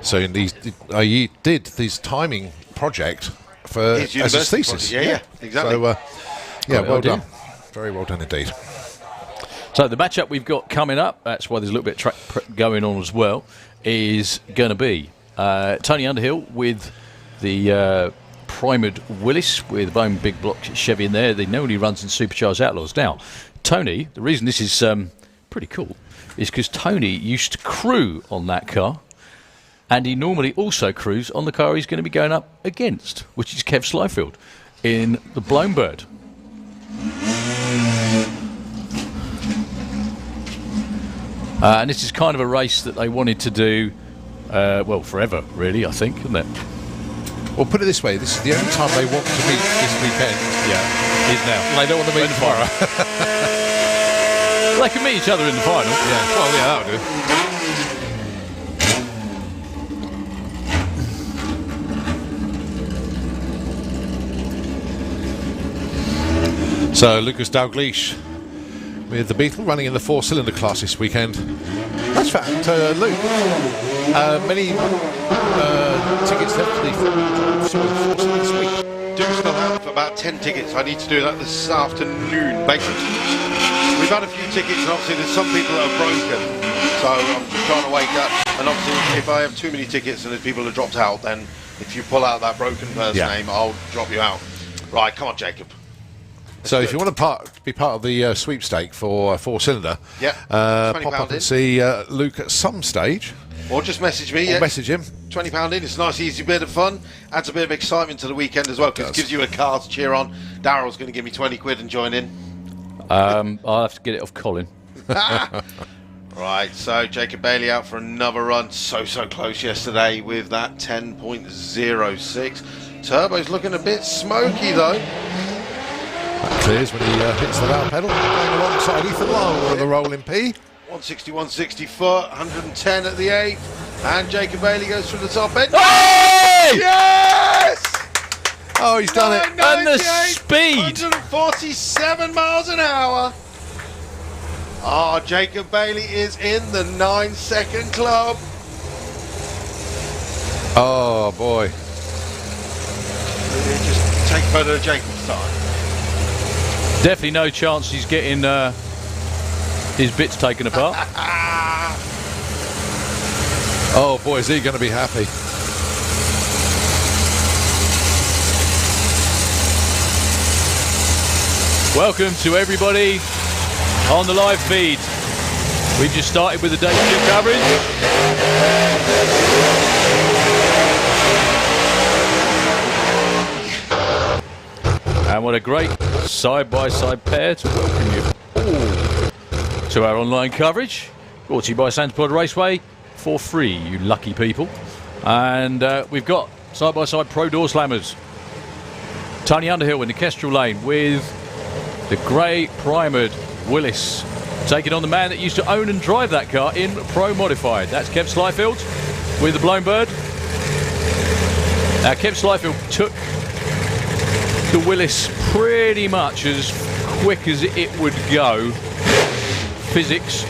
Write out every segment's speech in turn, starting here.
So he did this timing project as his thesis. Yeah, exactly. So, well done. Very well done indeed. So the matchup we've got coming up, that's why there's a little bit of track prep going on as well, is going to be Tony Underhill with the Primed Willis with Bone Big Block Chevy in there. They normally runs in Supercharged Outlaws. Now, Tony, the reason this is pretty cool is because Tony used to crew on that car, and he normally also crews on the car he's going to be going up against, which is Kev Slyfield in the Blown Bird. And this is kind of a race that they wanted to do, forever, really, I think, isn't it? Well, put it this way, this is the only time they want to meet this weekend. Yeah, is now. They don't want to meet tomorrow. They can meet each other in the final. Yeah, well, yeah, that'll do. So, Lucas Dalgleish with the Beetle running in the 4-cylinder class this weekend. That's fact, Luke. Many tickets left for the 4-cylinder this week. Do still have about 10 tickets. I need to do that this afternoon, basically. We've had a few tickets, and obviously there's some people that are broken. So I'm just trying to wake up. And obviously, if I have too many tickets and there's people who dropped out, then if you pull out that broken person's name, I'll drop you out. Right, come on, Jacob. So if you want to be part of the sweepstake for 4-cylinder, pop up and see Luke at some stage. Or just message me. Or message him. £20 in. It's a nice, easy bit of fun. Adds a bit of excitement to the weekend as well, because it gives you a car to cheer on. Daryl's going to give me 20 quid and join in. I'll have to get it off Colin. Right, so Jacob Bailey out for another run. So close yesterday with that 10.06. Turbo's looking a bit smoky, though. That clears when he hits the valve pedal, going alongside Ethan Lyle with the rolling P. 160, 160 foot, 110 at the 8th, and Jacob Bailey goes through the top end. Hey! Yes! Oh, he's done it. And the speed! 147 miles an hour. Oh, Jacob Bailey is in the 9-second club. Oh, boy. Just take photo of Jacob's time. Definitely no chance he's getting his bits taken apart. Oh boy, is he going to be happy. Welcome to everybody on the live feed. We've just started with the day 2 coverage. And what a great side-by-side pair to welcome you all to our online coverage, brought to you by Sandspod Raceway for free, you lucky people. And we've got side-by-side Pro Doorslammers. Tony Underhill in the Kestrel lane with the grey Primed Willis, taking on the man that used to own and drive that car in Pro Modified. That's Kev Slyfield with the Blown Bird. Now, Kev Slyfield took the Willis pretty much as quick as it would go. Physics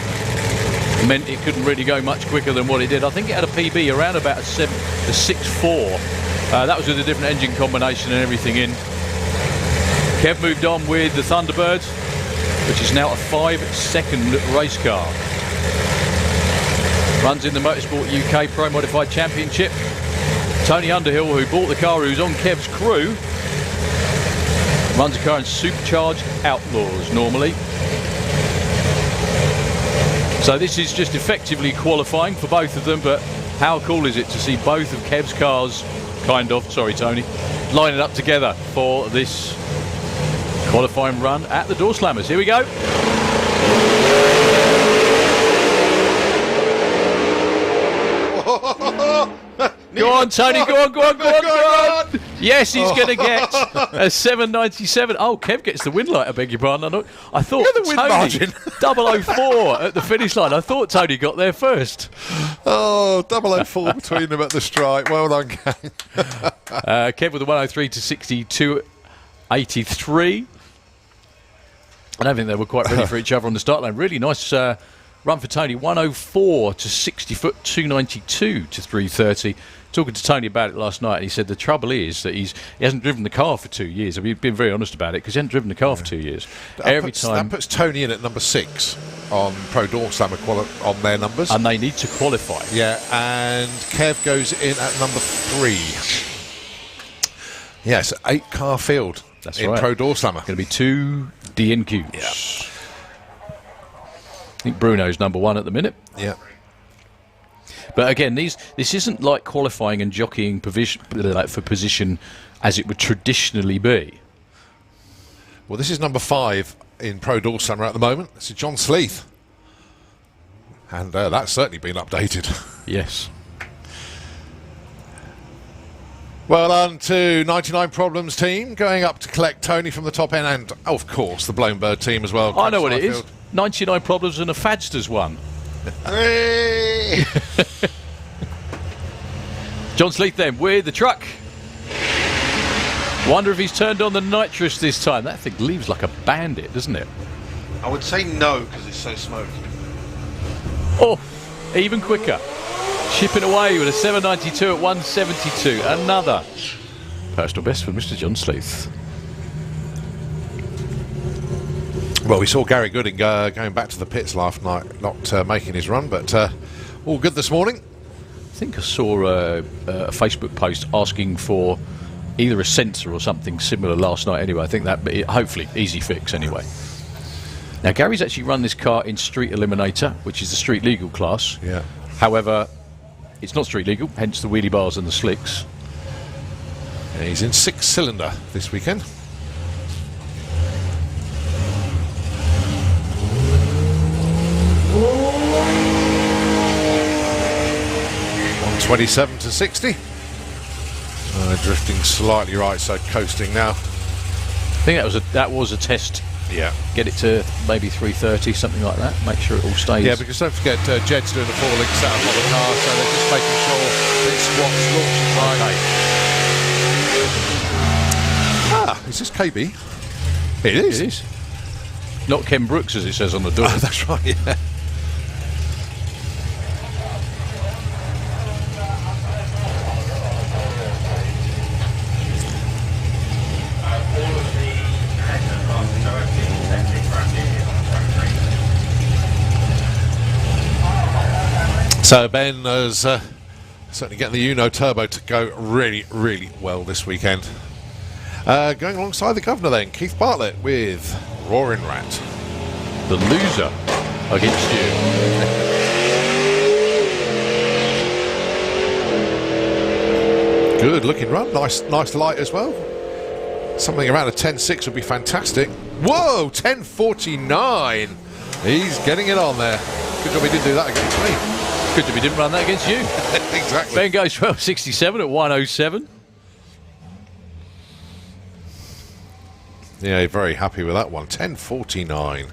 meant it couldn't really go much quicker than what it did. I think it had a PB around about a 6.4. That was with a different engine combination and everything in. Kev moved on with the Thunderbird, which is now a 5-second race car. Runs in the Motorsport UK Pro Modified Championship. Tony Underhill, who bought the car, who's on Kev's crew, runs a car in Supercharged Outlaws normally. So this is just effectively qualifying for both of them, but how cool is it to see both of Kev's cars, Tony, lining up together for this qualifying run at the Doorslammers. Here we go. Go on, Tony, go on. Yes, he's going to get a 797. Oh, Kev gets the win light, I beg your pardon. I thought the win margin. 004 at the finish line. I thought Tony got there first. Oh, 004 between them at the stripe. Well done, gang. Kev with the 103 to 62.83. I don't think they were quite ready for each other on the start line. Really nice Run for Tony, 104 to 60 foot, 292 to 330. Talking to Tony about it last night, and he said the trouble is that he hasn't driven the car for 2 years. I mean, he's been very honest about it because he hasn't driven the car for 2 years. That puts Tony in at number 6 on Pro Doorslammer on their numbers. And they need to qualify. Yeah, and Kev goes in at number 3. Yes, 8-car field. That's in right. Pro Doorslammer. Going to be 2 DNQs. Yeah. I think Bruno's number 1 at the minute. Yeah. But again, this isn't like qualifying and jockeying for position as it would traditionally be. Well, this is number 5 in Pro Doorslammer at the moment. This is John Sleeth. And that's certainly been updated. Yes. Well, on to 99 Problems team, going up to collect Tony from the top end, and, of course, the Blown Bird team as well. I know what it is. 99 Problems and a Fadster's one. Hey! John Sleeth then with the truck. Wonder if he's turned on the nitrous this time. That thing leaves like a bandit, doesn't it? I would say no because it's so smoky. Oh, even quicker. Chipping away with a 792 at 172. Another personal best for Mr. John Sleeth. Well, we saw Gary Gooding going back to the pits last night, not making his run, but all good this morning. I think I saw a Facebook post asking for either a sensor or something similar last night anyway. I think that, hopefully, easy fix anyway. Now, Gary's actually run this car in Street Eliminator, which is the street legal class. Yeah. However, it's not street legal, hence the wheelie bars and the slicks. And he's in 6-cylinder this weekend. 127 to 60. Drifting slightly right, so coasting now. I think that was a test. Yeah. Get it to maybe 330, something like that. Make sure it all stays. Yeah, because don't forget, Jed's doing the 4-link setup on the car, so they're just making sure that it squats, launches right. Okay. Is this KB? It is. It is. Not Ken Brooks, as it says on the door. Oh, that's right, yeah. So Ben is certainly getting the Uno Turbo to go really, really well this weekend. Going alongside the governor then, Keith Bartlett with Roaring Rat. The loser against you. Good looking run, nice light as well. Something around a 10.6 would be fantastic. Whoa, 10.49. He's getting it on there. Good job he didn't do that against me. Good job he didn't run that against you. Exactly. Ben goes 12.67 at 107. Yeah, very happy with that one. 10.49.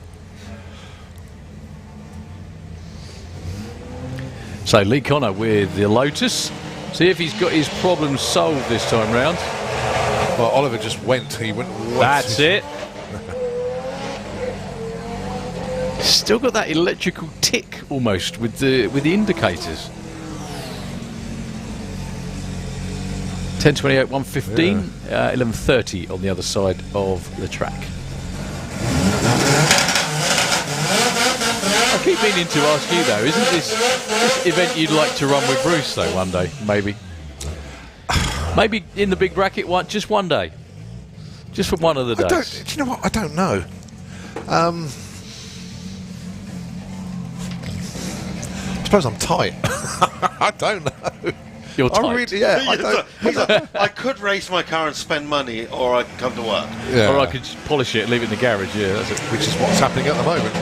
So Lee Connor with the Lotus. See if he's got his problems solved this time round. Well, Oliver just went. He went. That's it. Still got that electrical tick almost with the indicators. 10.28, 1:15, 11:30 on the other side of the track. I keep meaning to ask you though, isn't this event you'd like to run with Bruce though one day? Maybe in the big bracket just one day, just for one of the days. Do you know what? I don't know. I suppose I'm tight. I don't know. You're tight. I could race my car and spend money, or I could come to work. Yeah. Or I could just polish it and leave it in the garage. Yeah, that's it. Which is what's happening at the moment.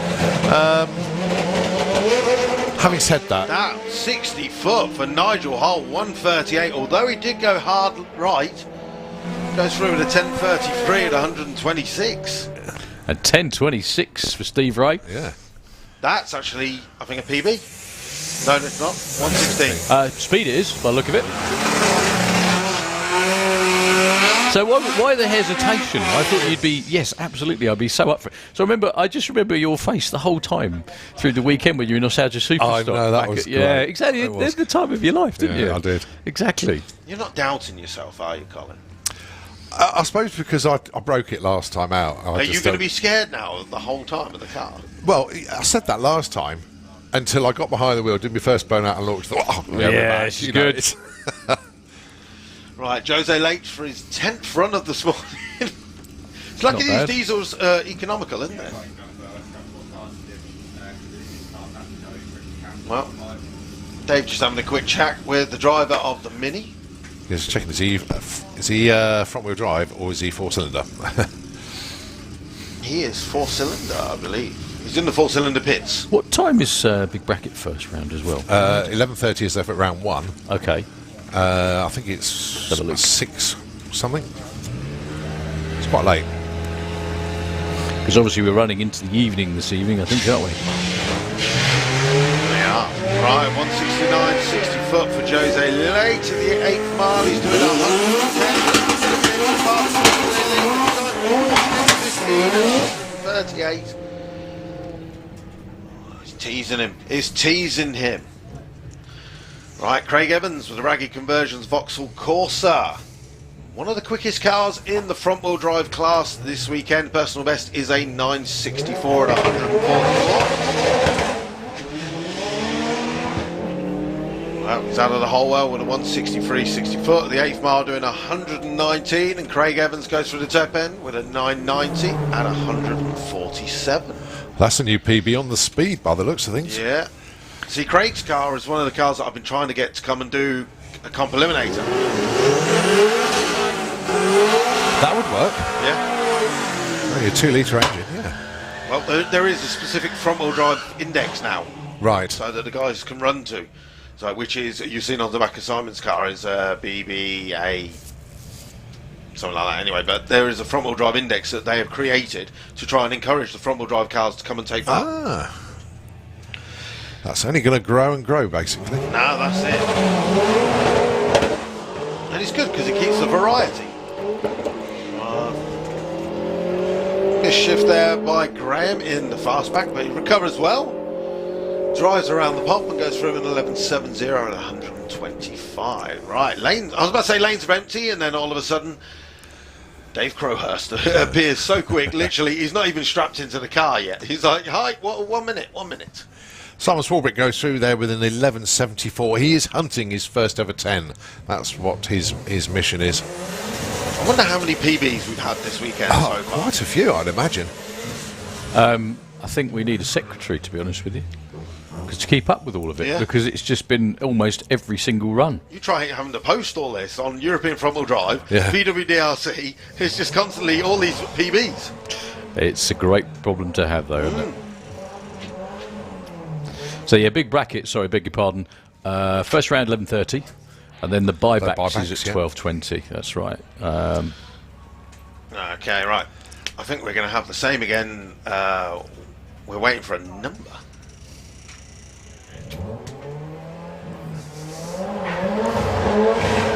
Having said that, That 60 foot for Nigel Hull, 138. Although he did go hard right, goes through with a 10.33 at 126. And 10.26 for Steve Ray. yeah. That's actually, I think, a PB. No, it's not. 116. Speed it is, by the look of it. So why the hesitation? I thought you'd be, yes, absolutely, I'd be so up for it. So I just remember your face the whole time through the weekend when you were in Nostalgia Superstar. I know, that was yeah, great. exactly. There's the time of your life, didn't you? I did. Exactly. You're not doubting yourself, are you, Colin? I suppose because I broke it last time out. Are you going to be scared now the whole time of the car? Well, I said that last time until I got behind the wheel, did my first burnout and launched. Thought, Yeah, she's good. Right, Jose late for his 10th run of this morning. It's lucky these bad. diesels are economical, isn't it? Well, Dave just having a quick chat with the driver of the Mini. Just checking, is he front-wheel drive or is he four-cylinder? He is four-cylinder, I believe. He's in the four-cylinder pits. What time is Big Bracket first round as well? 11:30 is left at round 1. Okay. I think it's Have a look. 6 something. It's quite late. Because obviously we're running into the evening this evening, I think, aren't we? They are. Right, 169, 60 foot for Jose late to the 8th mile. He's doing 110. 38. He's teasing him. He's teasing him. Right, Craig Evans with the Raggy Conversions Vauxhall Corsa. One of the quickest cars in the front-wheel drive class this weekend. Personal best is a 964 at 144. Well, he's out of the whole well with a 163 60 foot. The 8th mile doing 119, and Craig Evans goes through the top end with a 990 at 147. That's a new PB on the speed by the looks of things. Yeah. See, Craig's car is one of the cars that I've been trying to get to come and do a comp eliminator. That would work. Yeah. Oh, your 2-litre engine, yeah. Well, there is a specific front-wheel drive index now, Right. so that the guys can run to. So, which is, you've seen on the back of Simon's car, is BBA, something like that anyway. But there is a front-wheel drive index that they have created to try and encourage the front-wheel drive cars to come and take part. Ah. That's only going to grow and grow, basically. No, that's it. And it's good because it keeps the variety. This shift there by Graham in the fastback, but he recovers well. Drives around the pop and goes through an 11.70 and 125. Right, lanes. I was about to say lanes are empty, and then all of a sudden, Dave Crowhurst appears so quick. Literally, he's not even strapped into the car yet. He's like, "Hi, what? 1 minute, 1 minute." Simon Swarbrick goes through there with an 11.74. He is hunting his first ever 10. That's what his mission is. I wonder how many PBs we've had this weekend so far. Quite a few, I'd imagine. I think we need a secretary, to be honest with you, because to keep up with all of it, Yeah. because it's just been almost every single run. You try having to post all this on European Front Wheel Drive, Yeah. VWDRC, it's just constantly all these PBs. It's a great problem to have, though, isn't it? So yeah, big bracket. Sorry, beg your pardon. First round 11:30, and then the buybacks is at yeah. 12:20. That's right. Okay, right. I think we're going to have the same again. We're waiting for a number.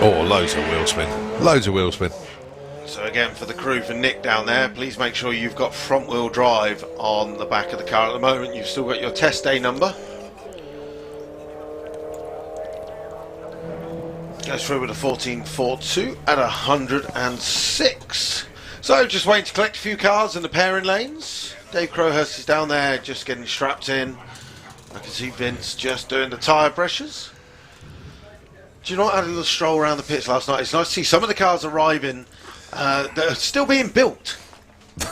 Oh, loads of wheel spin. Loads of wheel spin. So again, for the crew, for Nick down there, please make sure you've got front wheel drive on the back of the car at the moment. You've still got your test day number. Goes through with a 14.42 at 106. So just waiting to collect a few cars in the pairing lanes. Dave Crowhurst is down there just getting strapped in. I can see Vince just doing the tyre pressures. Do you know what? I had a little stroll around the pits last night. It's nice to see some of the cars arriving that are still being built.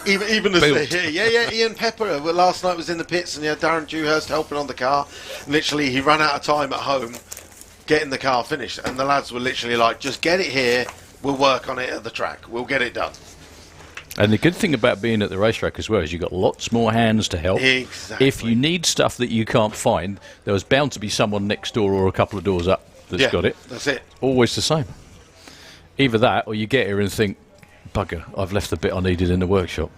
Even as they're here. Yeah, Ian Pepper last night was in the pits, and he had Darren Dewhurst helping on the car. Literally, he ran out of time at home getting the car finished, and the lads were literally like, just get it here, we'll work on it at the track, we'll get it done. And the good thing about being at the racetrack as well is you've got lots more hands to help. Exactly. If you need stuff that you can't find, there was bound to be someone next door or a couple of doors up that's got it. That's it. Always the same. Either that, or you get here and think, bugger, I've left the bit I needed in the workshop.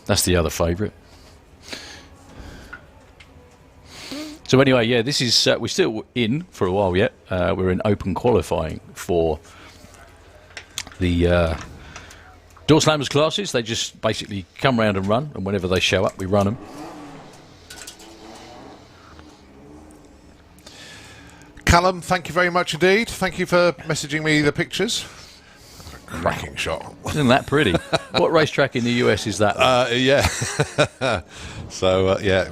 That's the other favourite. So anyway, yeah, this is we're still in for a while yet. We're in open qualifying for the Doorslammers classes. They just basically come round and run, and whenever they show up, we run them. Callum, thank you very much indeed. Thank you for messaging me the pictures. Cracking shot. Isn't that pretty? What racetrack in the US is that? Yeah. So, yeah.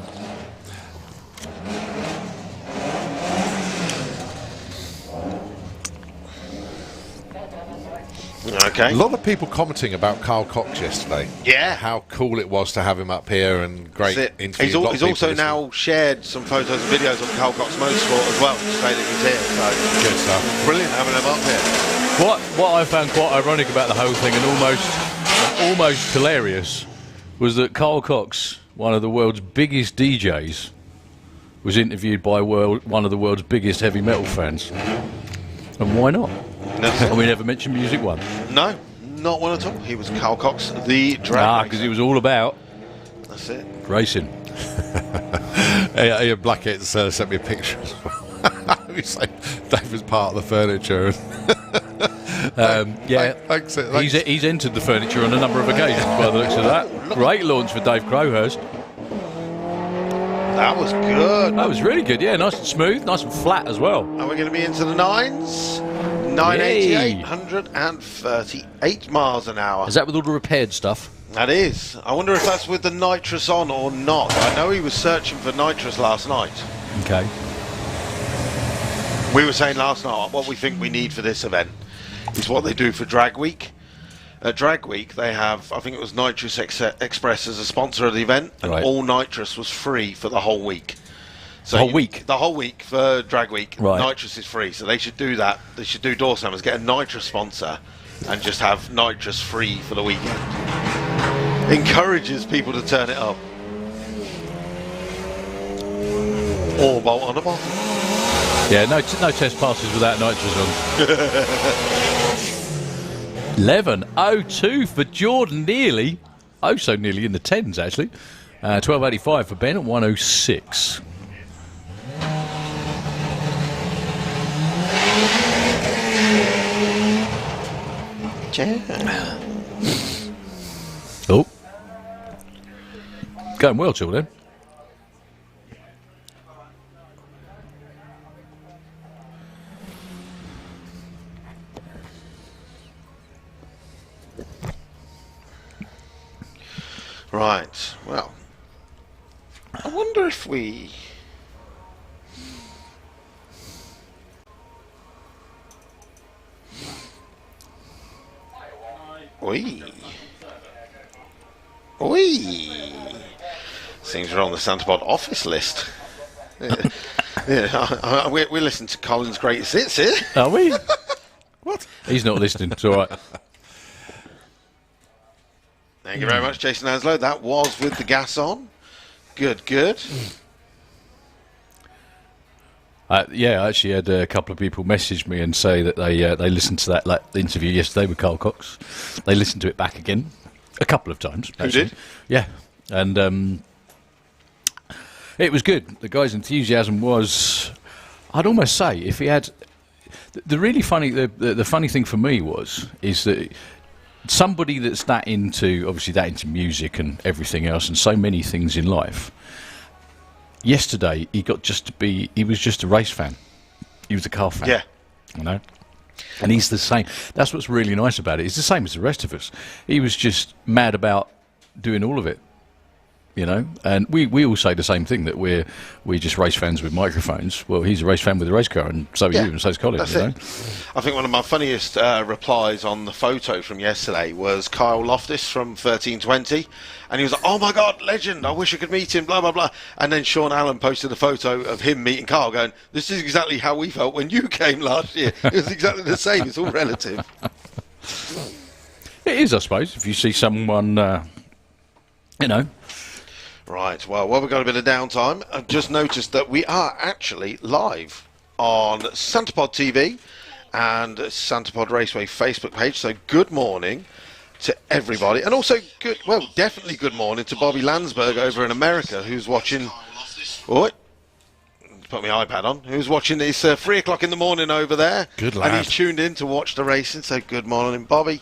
Okay. A lot of people commenting about Carl Cox yesterday. Yeah. How cool it was to have him up here and great interview. He's also now shared some photos and videos of Carl Cox Motorsport as well to say that he's here. So Good stuff. brilliant having him up here. What I found quite ironic about the whole thing, and almost hilarious, was that Carl Cox, one of the world's biggest DJs, was interviewed by one of the world's biggest heavy metal fans. And why not? No. And we never mentioned music once. No, not one at all. He was Carl Cox, the drag because it was all about That's it. racing. Ian Blackett's sent me a picture as well. He's saying Dave was part of the furniture. Yeah, Thanks. he's entered the furniture on a number of occasions by the looks of that. Great launch for Dave Crowhurst. That was good. That was really good, yeah, nice and smooth, nice and flat as well. Are we going to be into the 9s? 988, Yay. 138 miles an hour. Is that with all the repaired stuff? That is. I wonder if that's with the nitrous on or not. I know he was searching for nitrous last night. Okay. We were saying last night what we think we need for this event is what they do for Drag Week. At Drag Week, they have, I think it was Nitrous Express as a sponsor of the event, and Right. all nitrous was free for the whole week. So The whole week? The whole week for Drag Week, Right. nitrous is free. So they should do that. They should do Doorslammers, get a nitrous sponsor, and just have nitrous free for the weekend. Encourages people to turn it up. Or bolt on a bottle. Yeah, no test passes without nitrous on. 11.02 for Jordan, nearly. Oh, so nearly in the 10s, actually. 12.85 for Ben at 1:06. Oh. Going well till then. Right, well, I wonder if we... Oi. Seems we're on the Santapod office list. Yeah, we listen to Colin's greatest hits here. Are we? What? He's not listening, it's all right. Thank you very much, Jason Anslow. That was with the gas on. Good. Yeah, I actually had a couple of people message me and say that they listened to that interview yesterday with Carl Cox. They listened to it back again a couple of times. Who actually. did? Yeah, and it was good. The guy's enthusiasm was, I'd almost say, if he had the really funny, the funny thing for me is that somebody that's that into music and everything else and so many things in life. Yesterday, he was just a race fan. He was a car fan. Yeah. You know? And he's the same. That's what's really nice about it. He's the same as the rest of us. He was just mad about doing all of it. You know? And we all say the same thing, that we're just race fans with microphones. Well, he's a race fan with a race car, and so are you, and so's Colin. That's you know? it. I think one of my funniest replies on the photo from yesterday was Kyle Loftus from 1320, and he was like, "Oh my God, legend! I wish I could meet him." Blah blah blah. And then Sean Allen posted a photo of him meeting Kyle, going, "This is exactly how we felt when you came last year. It was exactly the same. It's all relative." It is, I suppose, if you see someone, you know. Right, well, while we've got a bit of downtime, I've just noticed that we are actually live on Santapod TV and Santapod Raceway Facebook page, so good morning to everybody. And also, definitely good morning to Bobby Landsberg over in America, who's watching... Oh, put my iPad on, who's watching this 3 o'clock in the morning over there. Good lad. And he's tuned in to watch the racing, so good morning, Bobby.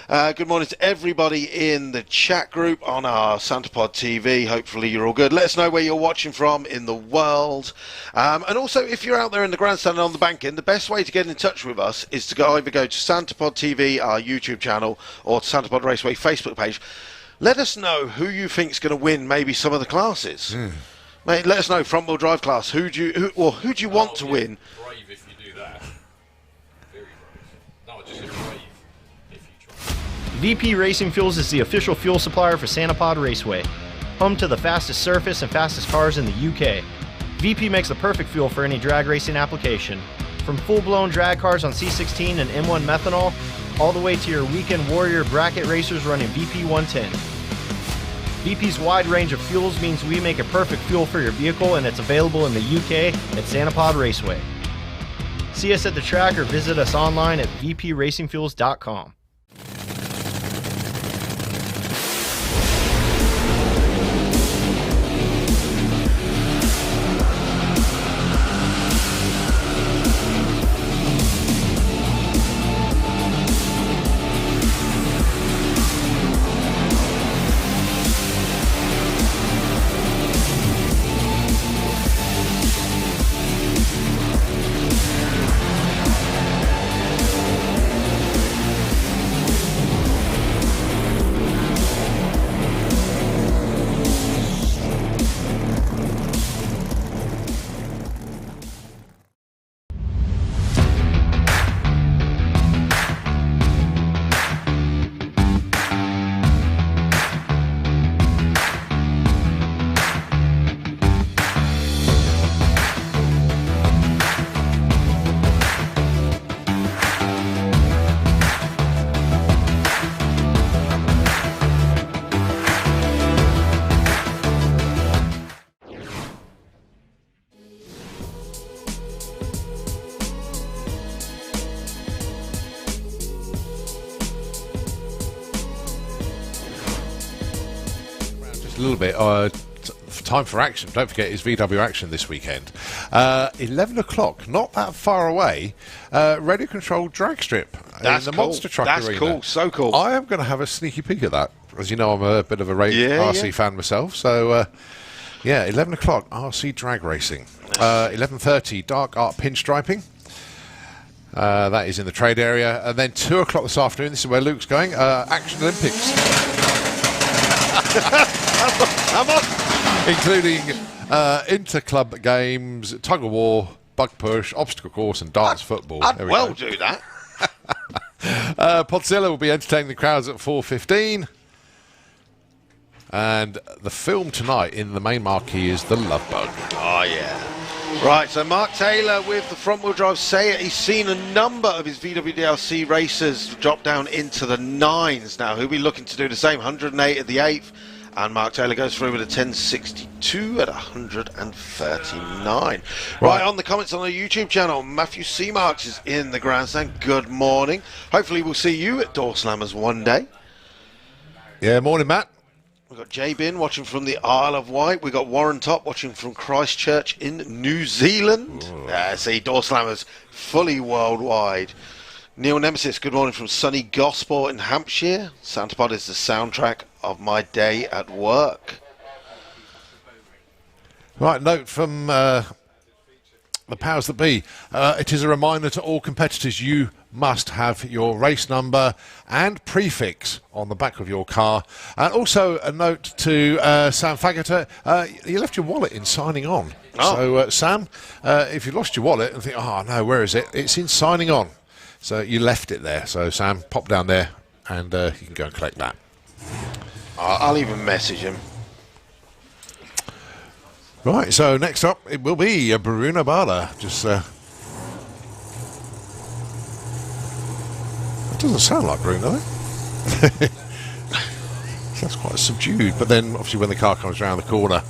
Good morning to everybody in the chat group on our SantaPod TV. Hopefully you're all good. Let us know where you're watching from in the world. And also, if you're out there in the grandstand and on the banking, the best way to get in touch with us is to either go to SantaPod TV, our YouTube channel, or to SantaPod Raceway Facebook page. Let us know who you think's going to win maybe some of the classes. Mate, let us know, front wheel drive class, who do you want to win? Brave if you do that. Very brave. No, just brave if you try. VP Racing Fuels is the official fuel supplier for SantaPod Raceway, home to the fastest surface and fastest cars in the UK. VP makes the perfect fuel for any drag racing application, from full-blown drag cars on C16 and M1 methanol, all the way to your weekend warrior bracket racers running VP 110. VP's wide range of fuels means we make a perfect fuel for your vehicle, and it's available in the UK at SantaPod Raceway. See us at the track or visit us online at vpracingfuels.com. A little bit. Time for action. Don't forget, it's VW action this weekend. 11 o'clock, not that far away. Radio controlled drag strip That's in the cool. Monster Truck That's Arena. cool. So cool. I am going to have a sneaky peek at that. As you know, I'm a bit of a RC fan myself. So, 11 o'clock, RC drag racing. 11:30, dark art pinstriping. That is in the trade area. And then 2 o'clock this afternoon, this is where Luke's going, Action Olympics. I'm on. Including inter-club games, tug-of-war, bug push, obstacle course and darts football. I'd There we well go. do that. Podzilla will be entertaining the crowds at 4:15. And the film tonight in the main marquee is The Love Bug. Oh, yeah. Right, so Mark Taylor with the front-wheel drive Seat. He's seen a number of his VWDLC racers drop down into the 9s now. He'll be looking to do the same, 108 at the 8th. And Mark Taylor goes through with a 1062 at 139. Right, on the comments on the YouTube channel, Matthew Seamarks is in the grandstand. Good morning. Hopefully we'll see you at Doorslammers one day. Yeah, morning, Matt. We've got Jay Bin watching from the Isle of Wight. We've got Warren Top watching from Christchurch in New Zealand. See, Doorslammers fully worldwide. Neil Nemesis, good morning from sunny Gosport in Hampshire. SantaPod is the soundtrack of my day at work. Right, note from the powers that be. It is a reminder to all competitors, you must have your race number and prefix on the back of your car. And also a note to Sam Faggoter, you left your wallet in signing on. Oh. So Sam, if you lost your wallet and think, oh no, where is it? It's in signing on. So you left it there. So Sam, pop down there and you can go and collect that. I'll even message him. Right, so next up it will be Bruno Bala. Just it doesn't sound like Bruno, though. Sounds quite subdued, but then obviously when the car comes around the corner,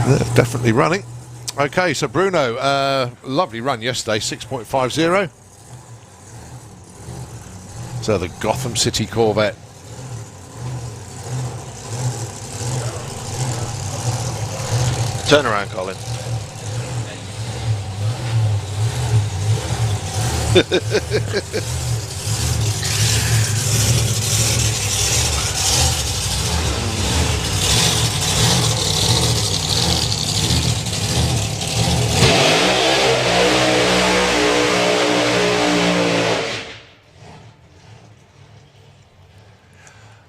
they're definitely running. Okay, so Bruno, lovely run yesterday, 6.50. So the Gotham City Corvette. Turn around, Colin.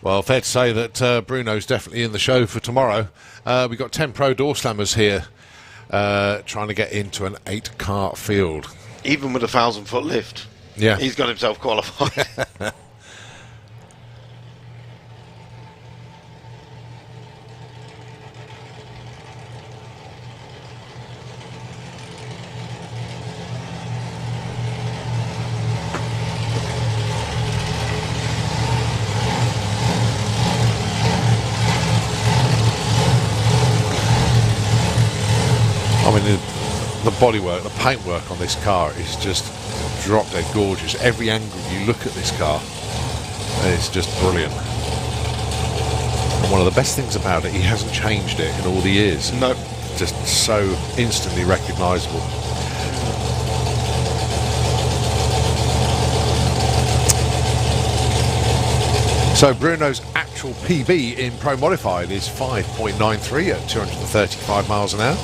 Well, fair to say that Bruno's definitely in the show for tomorrow. We've got 10 Pro Doorslammers here trying to get into an 8-car field. Even with a 1,000-foot lift, Yeah. he's got himself qualified. I mean, the bodywork, the paintwork on this car is just drop dead gorgeous. Every angle you look at this car, it's just brilliant. And one of the best things about it, he hasn't changed it in all the years. No. Just so instantly recognisable. So Bruno's actual PB in Pro Modified is 5.93 at 235 miles an hour.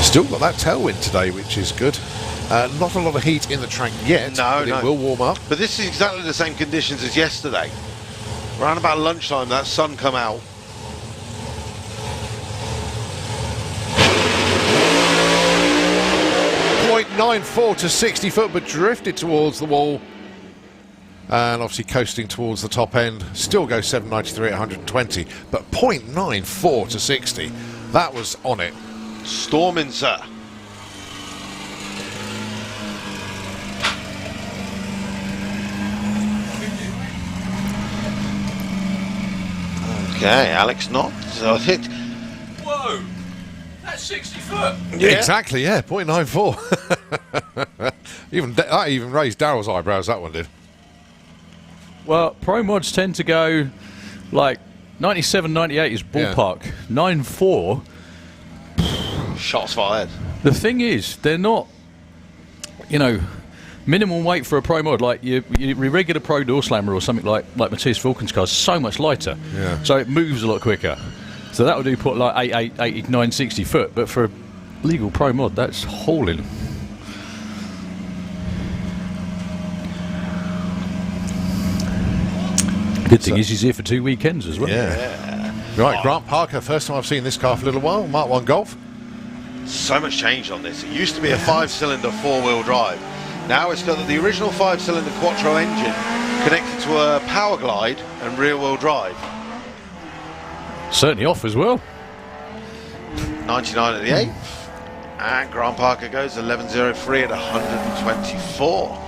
Still got that tailwind today, which is good. Not a lot of heat in the track yet, No, but no. it will warm up. But this is exactly the same conditions as yesterday. Around about lunchtime, that sun come out. .94 to 60 foot, but drifted towards the wall. And obviously coasting towards the top end. Still goes 793 at 120, but .94 to 60. That was on it. Storming, sir. Okay, Alex not. So it. Whoa! That's 60 foot! Yeah. Exactly, yeah, .94. That even raised Daryl's eyebrows, that one did. Well, Pro Mods tend to go like 97, 98 is ballpark. 9.4. Shots fired. The thing is, they're not, minimum weight for a Pro Mod. Like your regular Pro Doorslammer or something like Matthias Falken's car is so much lighter. Yeah. So it moves a lot quicker. So that would do put like 89, 60 foot. But for a legal Pro Mod, that's hauling. Good thing is he's here for 2 weekends as well. Yeah. Right, Grant Parker, first time I've seen this car for a little while. Mark 1 Golf. So much change on this. It used to be a 5-cylinder 4-wheel drive. Now it's got the original 5-cylinder Quattro engine connected to a power glide and rear-wheel drive. Certainly off as well. 99 at the 8th. And Grant Parker goes 11.03 at 124.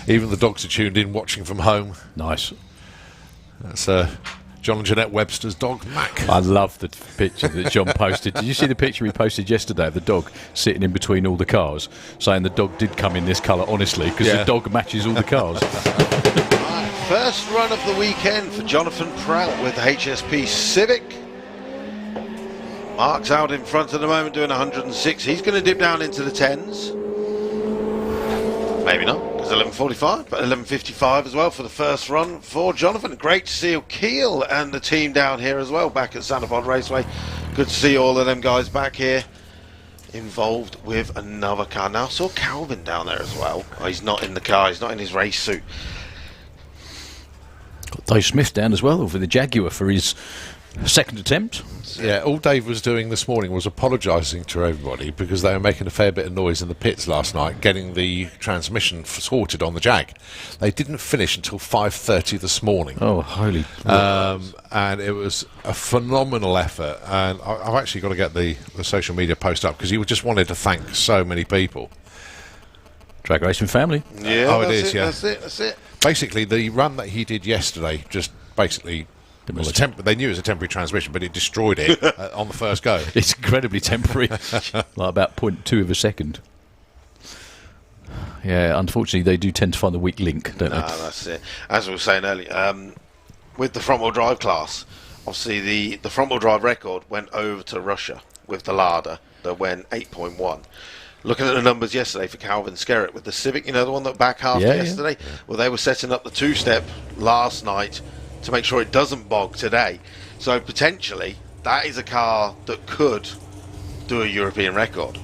Even the dogs are tuned in, watching from home. Nice. That's John and Jeanette Webster's dog, Mac. I love the picture that John posted. Did you see the picture he posted yesterday of the dog sitting in between all the cars, saying the dog did come in this colour, honestly, because the dog matches all the cars. First run of the weekend for Jonathan Prout with the HSP Civic. Mark's out in front at the moment doing 106. He's going to dip down into the 10s. Maybe not. It's 11.45, but 11.55 as well for the first run for Jonathan. Great to see Keel and the team down here as well, back at Sanapod Raceway. Good to see all of them guys back here involved with another car. Now I saw Calvin down there as well. Oh, he's not in the car, he's not in his race suit. Got Dave Smith down as well with the Jaguar for his Second attempt. Yeah, all Dave was doing this morning was apologising to everybody because they were making a fair bit of noise in the pits last night getting the transmission sorted on the Jag. They didn't finish until 5:30 this morning. Oh, holy. And it was a phenomenal effort. And I've actually got to get the social media post up because he just wanted to thank so many people. Drag racing family. Yeah, Oh, it is, yeah. That's it. Basically, the run that he did yesterday just basically... they knew it was a temporary transmission, but it destroyed it on the first go. It's incredibly temporary, like about 0.2 of a second. Yeah, unfortunately, they do tend to find the weak link, don't they? That's it. As we were saying earlier, with the front-wheel drive class, obviously the front-wheel drive record went over to Russia with the Lada that went 8.1. Looking at the numbers yesterday for Calvin Skerritt with the Civic, the one that back half yesterday, well, they were setting up the two-step last night to make sure it doesn't bog today. So potentially that is a car that could do a European record.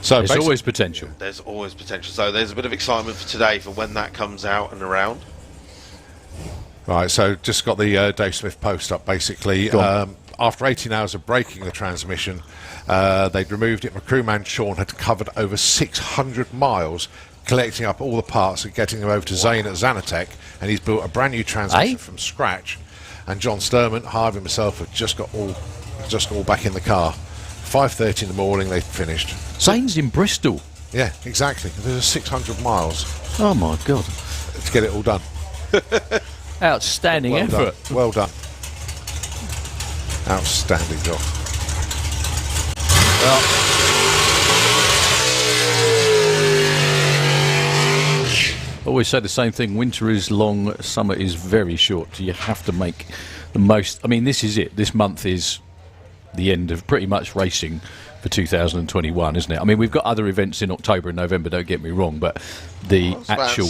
So there's always potential. There's always potential. So there's a bit of excitement for today for when that comes out and around. Right, so just got the Dave Smith post up basically. After 18 hours of breaking the transmission, they'd removed it. My crewman Sean had covered over 600 miles collecting up all the parts and getting them over to Zane at Zanatech, and he's built a brand new transmission from scratch. And John Sturman, Harvey and myself have just got all back in the car. 5:30 in the morning they finished. Zane's in Bristol. Yeah, exactly. There's 600 miles Oh my God. to get it all done. Outstanding effort. Well done. Outstanding job. Always say the same thing. Winter is long, summer is very short. You have to make the most. I mean, this is it. This month is the end of pretty much racing for 2021, isn't it? I mean, we've got other events in October and November, don't get me wrong, but the actual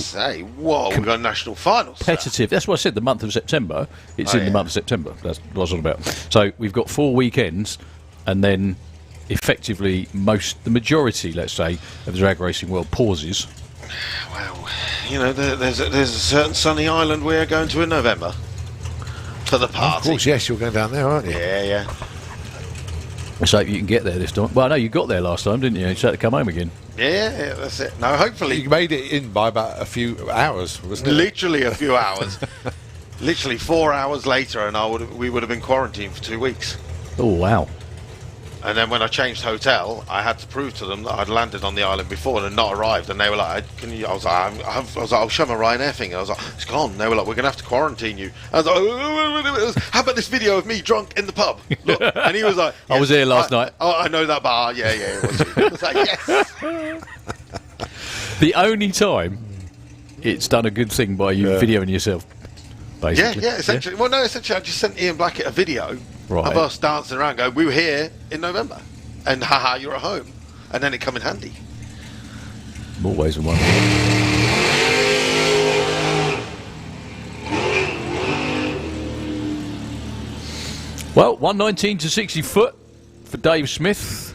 we've got national finals. Competitive. That's what I said, the month of September. It's in the month of September. That's what I was on about. So we've got 4 weekends, and then effectively the majority, let's say, of the drag racing world pauses. Well, there's a certain sunny island we're going to in November for the party. Of course, yes, you're going down there, aren't you? Yeah. So you can get there this time. Well, no, you got there last time, didn't you? You just had to come home again. Yeah, that's it. No, hopefully... You made it in by about a few hours, wasn't it? Literally a few hours. Literally 4 hours later, and we would have been quarantined for 2 weeks. Oh, wow. And then when I changed hotel, I had to prove to them that I'd landed on the island before and not arrived. And they were like, I was like, I'll show my Ryanair thing. And I was like, it's gone. They were like, we're going to have to quarantine you. I was like, how about this video of me drunk in the pub? Look. And he was like, yes, I was here last night. Oh, I know that bar. Yeah, it was you. I was like, yes. The only time it's done a good thing by you videoing yourself, basically. Yeah, essentially. Well, no, essentially, I just sent Ian Blackett a video of us dancing around, going, we were here in November, and haha, you're at home. And then it come in handy. More ways than one. Well, 119 to 60 foot for Dave Smith.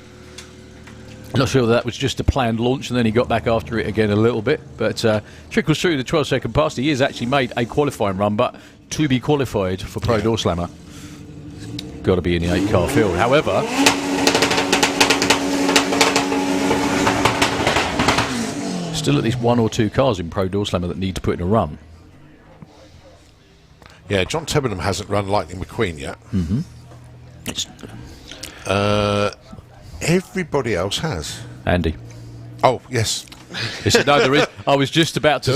Not sure that was just a planned launch and then he got back after it again a little bit, but trickles through the 12-second pass. He has actually made a qualifying run, but to be qualified for Pro Doorslammer, got to be in the 8-car field. However, still at least 1 or 2 cars in Pro Doorslammer that need to put in a run. Yeah, John Tebbenham hasn't run Lightning McQueen yet. Mm-hmm. Everybody else has. Andy. Oh, yes. He said, no, there is. I was just about to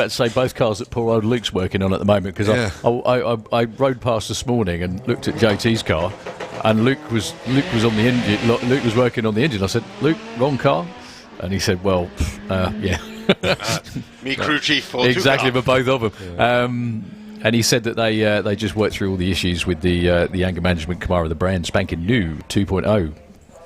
say both cars that poor old Luke's working on at the moment, because I rode past this morning and looked at JT's car, and Luke was on the engine. Luke was working on the engine. I said, Luke, wrong car, and he said, well, yeah. Me crew chief for exactly for both of them. Yeah. And he said that they just worked through all the issues with the anger management Camaro, the brand spanking new 2.0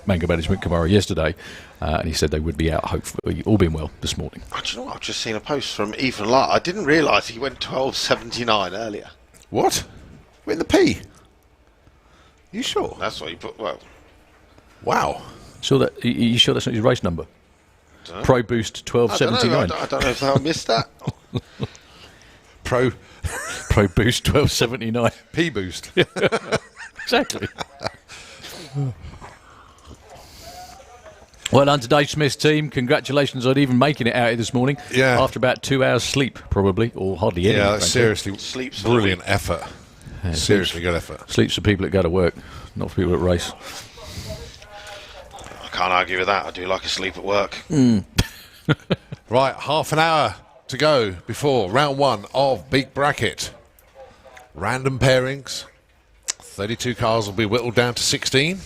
anger management Camaro yesterday, and he said they would be out, hopefully, all being well, this morning. Do you know what? I've just seen a post from Ethan Lart. I didn't realise he went 12.79 earlier. What? With the P? You sure? That's what he put. Well, wow. So you sure that's not his race number? Pro Boost 12.79. I don't know if I missed that. Pro Pro Boost 1279. P-Boost. Exactly. Well done to Dave Smith's team. Congratulations on even making it out here this morning. Yeah. After about 2 hours sleep, probably, or hardly any. Yeah, that's frankly. seriously Sleep's brilliant effort. Seriously good effort. Sleep's for people that go to work, not for people that race. I can't argue with that. I do like a sleep at work. Right, half an hour to go before round one of Big Bracket. Random pairings. 32 cars will be whittled down to 16.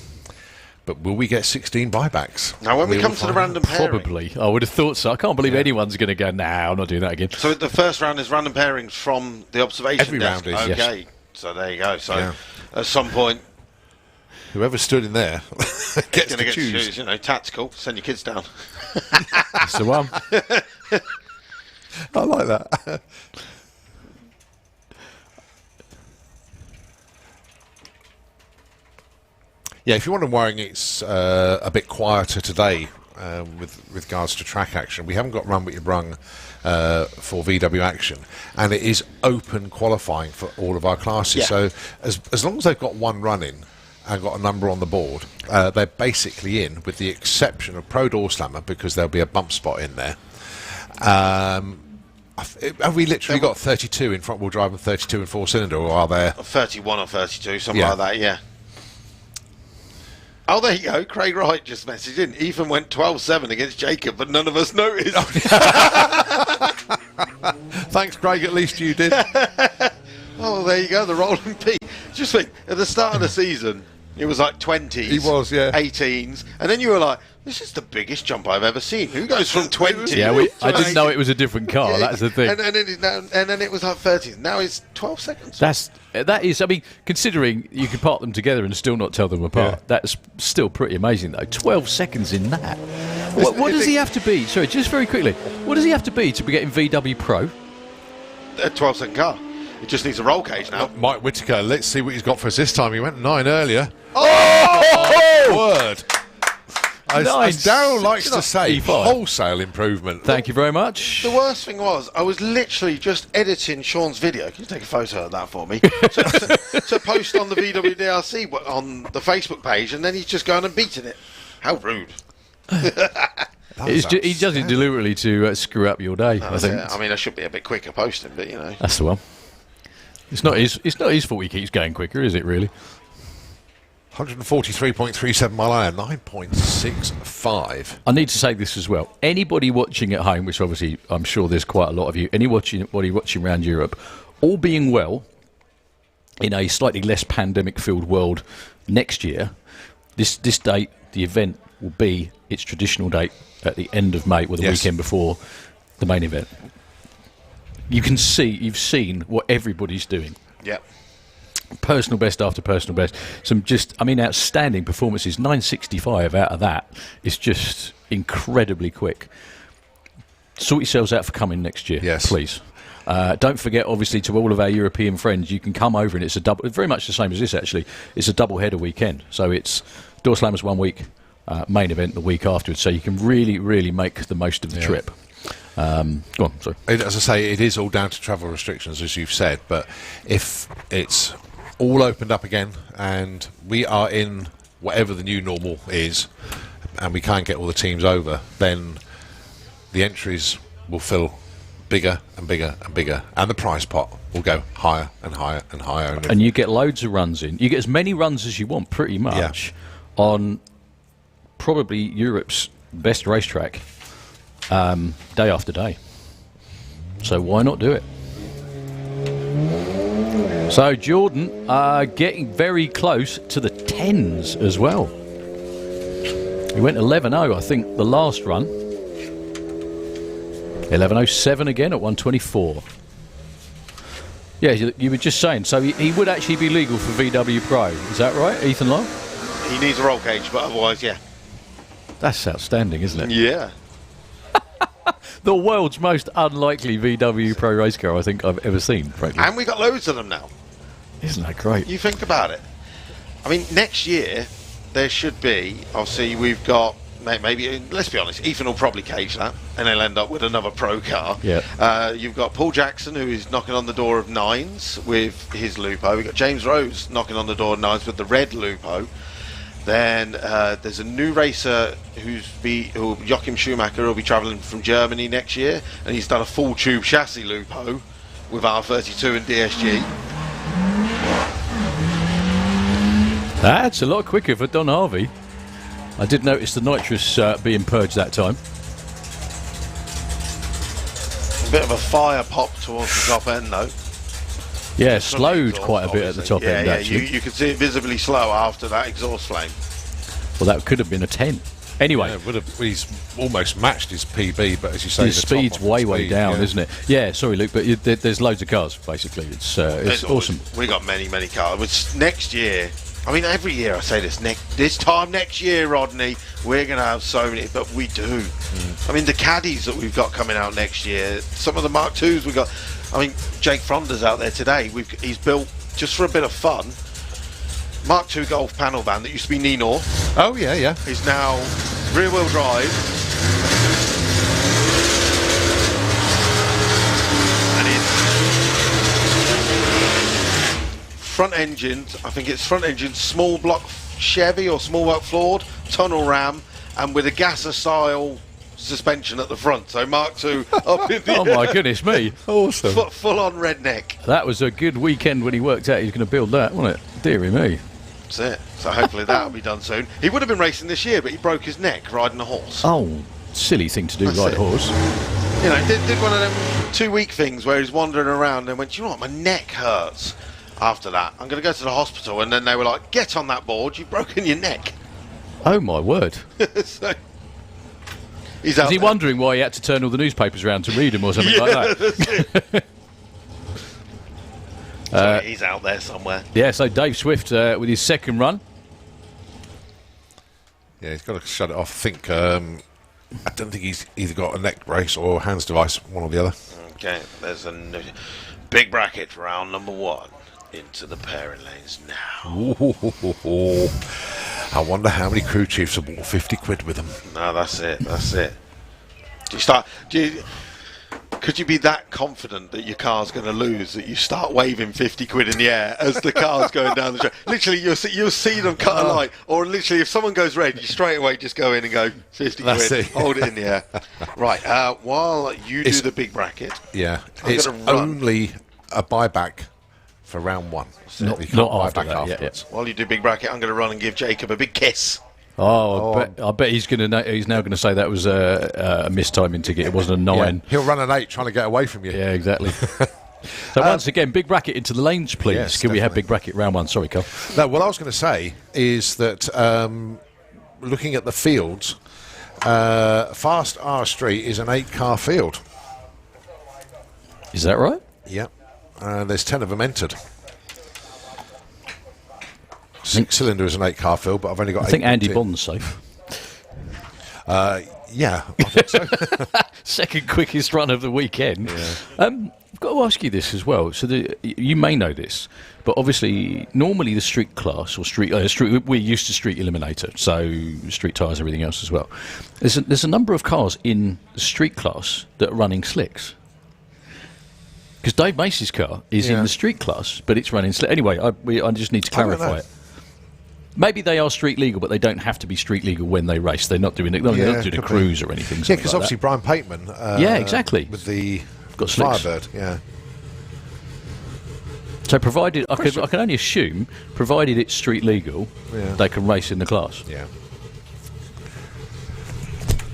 But will we get 16 buybacks? Now, when we come to the random pairing... Probably. I would have thought so. I can't believe anyone's going to go, nah, I'm not doing that again. So the first round is random pairings from the observation Every desk. round is, okay. yes. So there you go. So at some point... Whoever stood in there gets to choose. You know, tactical. Send your kids down. That's the one. I like that. Yeah, if you're wondering why it's a bit quieter today with regards to track action, we haven't got Run What You Brung for VW action, and it is open qualifying for all of our classes. Yeah. So as long as they've got one running and got a number on the board, they're basically in, with the exception of Pro Doorslammer, because there'll be a bump spot in there. Have we literally got 32 in front-wheel drive and 32 in four-cylinder, or are there... 31 or 32, something like that, yeah. Oh, there you go. Craig Wright just messaged in. Ethan went 12-7 against Jacob, but none of us noticed. Thanks, Craig. At least you did. Oh, there you go. The rolling P. Just think, at the start of the season, it was like 20s. He was, yeah. 18s. And then you were like, this is the biggest jump I've ever seen. Who goes from 20? Yeah, I didn't know it was a different car. Yeah, That's the thing. And then it was like 30s. Now it's 12 seconds. That is, I mean, considering you could part them together and still not tell them apart, that's still pretty amazing, though. 12 seconds in that. What does he have to be? Sorry, just very quickly. What does he have to be to be getting VW Pro? A 12-second car. It just needs a roll cage now. Mike Whittaker, let's see what he's got for us this time. He went 9 earlier. Oh! Word. As Daryl likes to say, wholesale improvement. Thank you very much. The worst thing was, I was literally just editing Sean's video. Can you take a photo of that for me? to post on the VWDRC on the Facebook page, and then he's just going and beating it. How rude. He does it deliberately to screw up your day, I think. Yeah. I mean, I should be a bit quicker posting, but you know. That's the one. It's not his fault he keeps going quicker, is it, really? 143.37 mile an hour, 9.65. I need to say this as well. Anybody watching at home, which obviously I'm sure there's quite a lot of you, anybody watching around Europe, all being well, in a slightly less pandemic-filled world next year, this date, the event, will be its traditional date at the end of May, or the weekend before the main event. You've seen what everybody's doing. Yep. Personal best after personal best. Some outstanding performances. 965 out of that is just incredibly quick. Sort yourselves out for coming next year, please. Don't forget, obviously, to all of our European friends, you can come over, and it's very much the same as this, actually. It's a double-header weekend. So it's Doorslammers 1 week, main event the week afterwards. So you can really, really make the most of the trip. Go on, sorry. As I say, it is all down to travel restrictions, as you've said, but if it's all opened up again and we are in whatever the new normal is and we can't get all the teams over, then the entries will fill bigger and bigger and bigger, and the prize pot will go higher and higher and higher. And you get loads of runs in. You get as many runs as you want, pretty much, on probably Europe's best racetrack, day after day. So why not do it? So Jordan getting very close to the 10s as well. He went 11.0, I think, the last run. 11.07 again at 124. Yeah, you were just saying, so he would actually be legal for VW Pro. Is that right, Ethan Long? He needs a roll cage, but otherwise, yeah. That's outstanding, isn't it? Yeah. The world's most unlikely VW Pro race car I think I've ever seen, frankly. And we got loads of them now. Isn't that great? You think about it. I mean, next year, there should be, obviously, we've got maybe, let's be honest, Ethan will probably cage that, and he'll end up with another pro car. Yeah. You've got Paul Jackson, who is knocking on the door of nines with his Lupo. We've got James Rose knocking on the door of nines with the red Lupo. Then there's a new racer Joachim Schumacher, who'll be travelling from Germany next year, and he's done a full tube chassis Lupo with R32 and DSG. That's a lot quicker for Don Harvey. I did notice the nitrous being purged that time. A bit of a fire pop towards the top end, though. Yeah, slowed quite a bit at the top end, actually. You could see it visibly slow after that exhaust flame. Well, that could have been a 10. Anyway. Yeah, he's almost matched his PB, but as you say, his speed's way down, yeah. isn't it? Yeah, sorry, Luke, but there's loads of cars, basically. It's awesome. We got many cars. Which next year, I mean, every year I say this time next year, Rodney, we're going to have so many, but we do. I mean, the caddies that we've got coming out next year, some of the Mark IIs we've got. I mean, Jake Fronda's out there today. He's built, just for a bit of fun, Mark II Golf panel van that used to be Ninor. Oh, yeah. Is now rear-wheel drive. And it's front engine, I think it's front engine, small block Chevy or small block Ford, tunnel ram, and with a Gasser style suspension at the front. So Mark II up in the Oh, my goodness me. Awesome. full on redneck. That was a good weekend when he worked out he was going to build that, wasn't it? Dearie me. That's it. So hopefully that'll be done soon. He would have been racing this year, but he broke his neck riding a horse. Oh, silly thing to do, That's ride it. a horse. You know, did one of them 2-week things where he's wandering around and went, you know what, my neck hurts. After that, I'm going to go to the hospital. And then they were like, get on that board, you've broken your neck. Oh, my word. So he's out Is he there. wondering why he had to turn all the newspapers around to read them or something like that? That's it. So he's out there somewhere. Yeah, so Dave Swift with his second run. Yeah, he's got to shut it off. I think I don't think he's either got a neck brace or hands device, one or the other. Okay, there's a big bracket, round number 1. Into the pairing lanes now. Ooh, I wonder how many crew chiefs have bought 50 quid with them. No, that's it. Could you be that confident that your car's going to lose that you start waving 50 quid in the air as the car's going down the track? Literally, you'll see them cut a light, or literally, if someone goes red, you straight away just go in and go 50 That's quid, it. hold it in the air. Right, while you do the big bracket, Yeah, I'm it's gonna run. only a buyback for round 1. Not- You can't not buy after back that, yeah, afterwards. while you do big bracket, I'm going to run and give Jacob a big kiss. Oh, I bet he's now going to say that was a mistiming ticket. It wasn't a 9. Yeah, he'll run an 8 trying to get away from you. Yeah, exactly. So once again, big bracket into the lanes, please. Yes, Can we have definitely. big bracket round 1? Sorry, Carl. No, what I was going to say is that looking at the fields, Fast R Street is an 8-car field. Is that right? Yep. There's 10 of them entered. 6-cylinder is an 8-car field, but I've only got I think 8 Andy in. Bond's safe. Yeah, I think so. Second quickest run of the weekend. I've got to ask you this as well. So you may know this, but obviously, normally the street class or street, we're used to street eliminator, so street tyres, everything else as well. There's a number of cars in the street class that are running slicks. Because Dave Macy's car is in the street class, but it's running slick. Anyway, I just need to I don't clarify know. it. Maybe they are street legal, but they don't have to be street legal when they race. They're not doing it. They're not doing a could be. cruise or anything. Yeah, because obviously Brian Pateman. Yeah, exactly. With the Got slicks. Firebird, yeah. So provided, I can only assume, provided it's street legal, Yeah. they can race in the class. Yeah.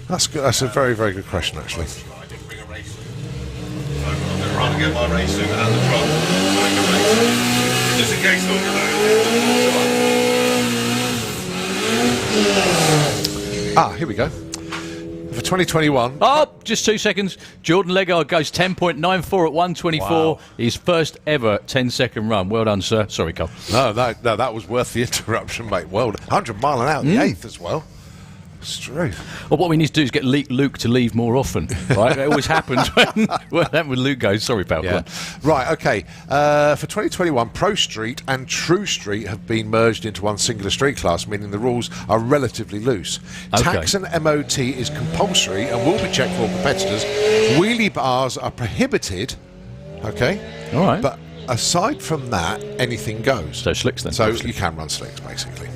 That's good. That's a very, very good question, actually. I didn't bring a race suit. So I'm going to run and get my race suit and the truck. Just in case all you Here we go. For 2021. Oh, just 2 seconds. Jordan Legard goes 10.94 at 124. Wow. His first ever 10-second run. Well done, sir. Sorry, Cole. No, that was worth the interruption, mate. Well, 100 mile an hour, the 8th as well. It's true. Well, what we need to do is get Luke to leave more often, right? It always happens when Luke goes, sorry, pal. Yeah. Right, okay. For 2021, Pro Street and True Street have been merged into one singular street class, meaning the rules are relatively loose. Okay. Tax and MOT is compulsory and will be checked for all competitors. Wheelie bars are prohibited, okay? All right. But aside from that, anything goes. So slicks then. So obviously. you can run slicks, basically.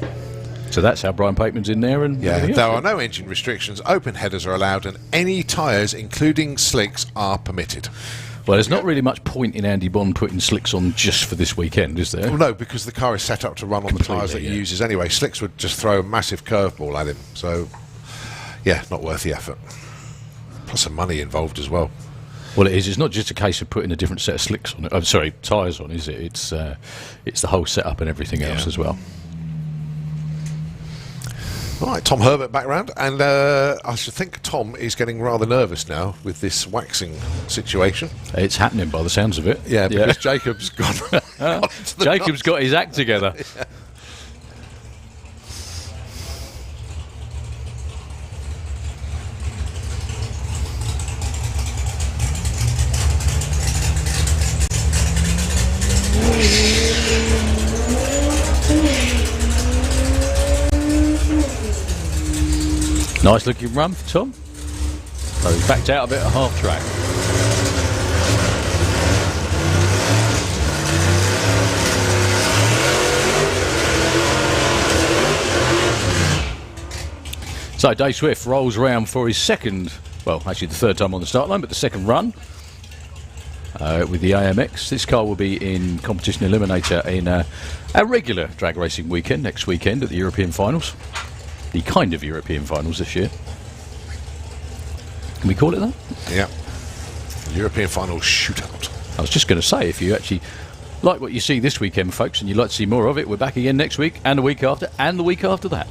So that's how Brian Pateman's in there. And Yeah, everything there else. are no engine restrictions. Open headers are allowed, and any tyres, including slicks, are permitted. Well, there's not really much point in Andy Bond putting slicks on just for this weekend, is there? Well, no, because the car is set up to run on the tyres that he yeah. uses anyway. Slicks would just throw a massive curveball at him. So, yeah, not worth the effort. Plus some money involved as well. Well, it is. It's not just a case of putting a different set of slicks on it. I'm sorry, tyres on, is it? It's the whole setup and everything else as well. All right, Tom Herbert back round, and I should think Tom is getting rather nervous now with this waxing situation. It's happening by the sounds of it. Yeah, because Jacob's gone. Jacob's got his act together. Yeah. Nice looking run for Tom. So he's backed out a bit at half track. So Dave Swift rolls around for his second, well, actually the third time on the start line, but the second run with the AMX. This car will be in competition eliminator in a regular drag racing weekend next weekend at the European Finals. The kind of European Finals this year. Can we call it that? Yeah. European Finals shootout. I was just going to say, if you actually like what you see this weekend, folks, and you'd like to see more of it, we're back again next week, and the week after, and the week after that.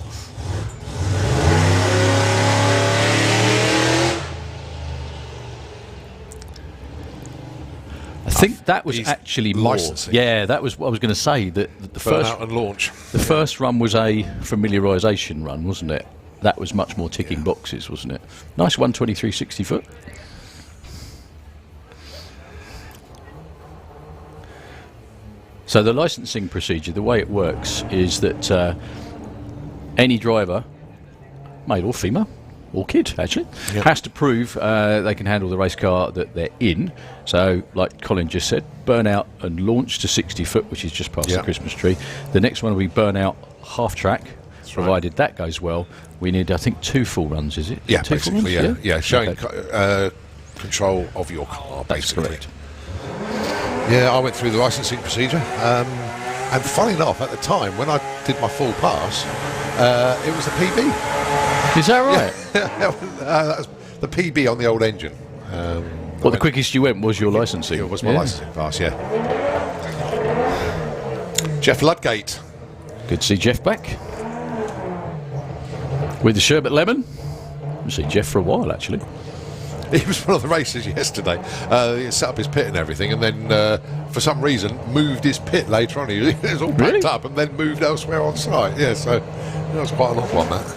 I think that was He's actually more. licensing. Yeah, that was what I was going to say. That the first Burnout and launch. The first run was a familiarisation run, wasn't it? That was much more ticking boxes, wasn't it? Nice 123 60 foot. So the licensing procedure, the way it works, is that any driver, male or female, or kid actually, has to prove they can handle the race car that they're in. So, like Colin just said, burn out and launch to 60 foot, which is just past the Christmas tree. The next one will be burn out half track. Provided that goes well, we need, I think, 2 full runs, is it? Yeah, two full basically, runs? yeah. Showing control of your car, That's basically. correct. Yeah, I went through the licensing procedure. And funny enough, at the time, when I did my full pass, it was the PB. Is that right? That was the PB on the old engine. Well, the quickest you went was your licensing. It was my licensing pass, yeah. Jeff Ludgate. Good to see Jeff back. With the sherbet lemon. I've seen Jeff for a while, actually. He was one of the racers yesterday. He set up his pit and everything, and then for some reason moved his pit later on. He was all packed up and then moved elsewhere on site. Yeah, so that was quite an odd one, that.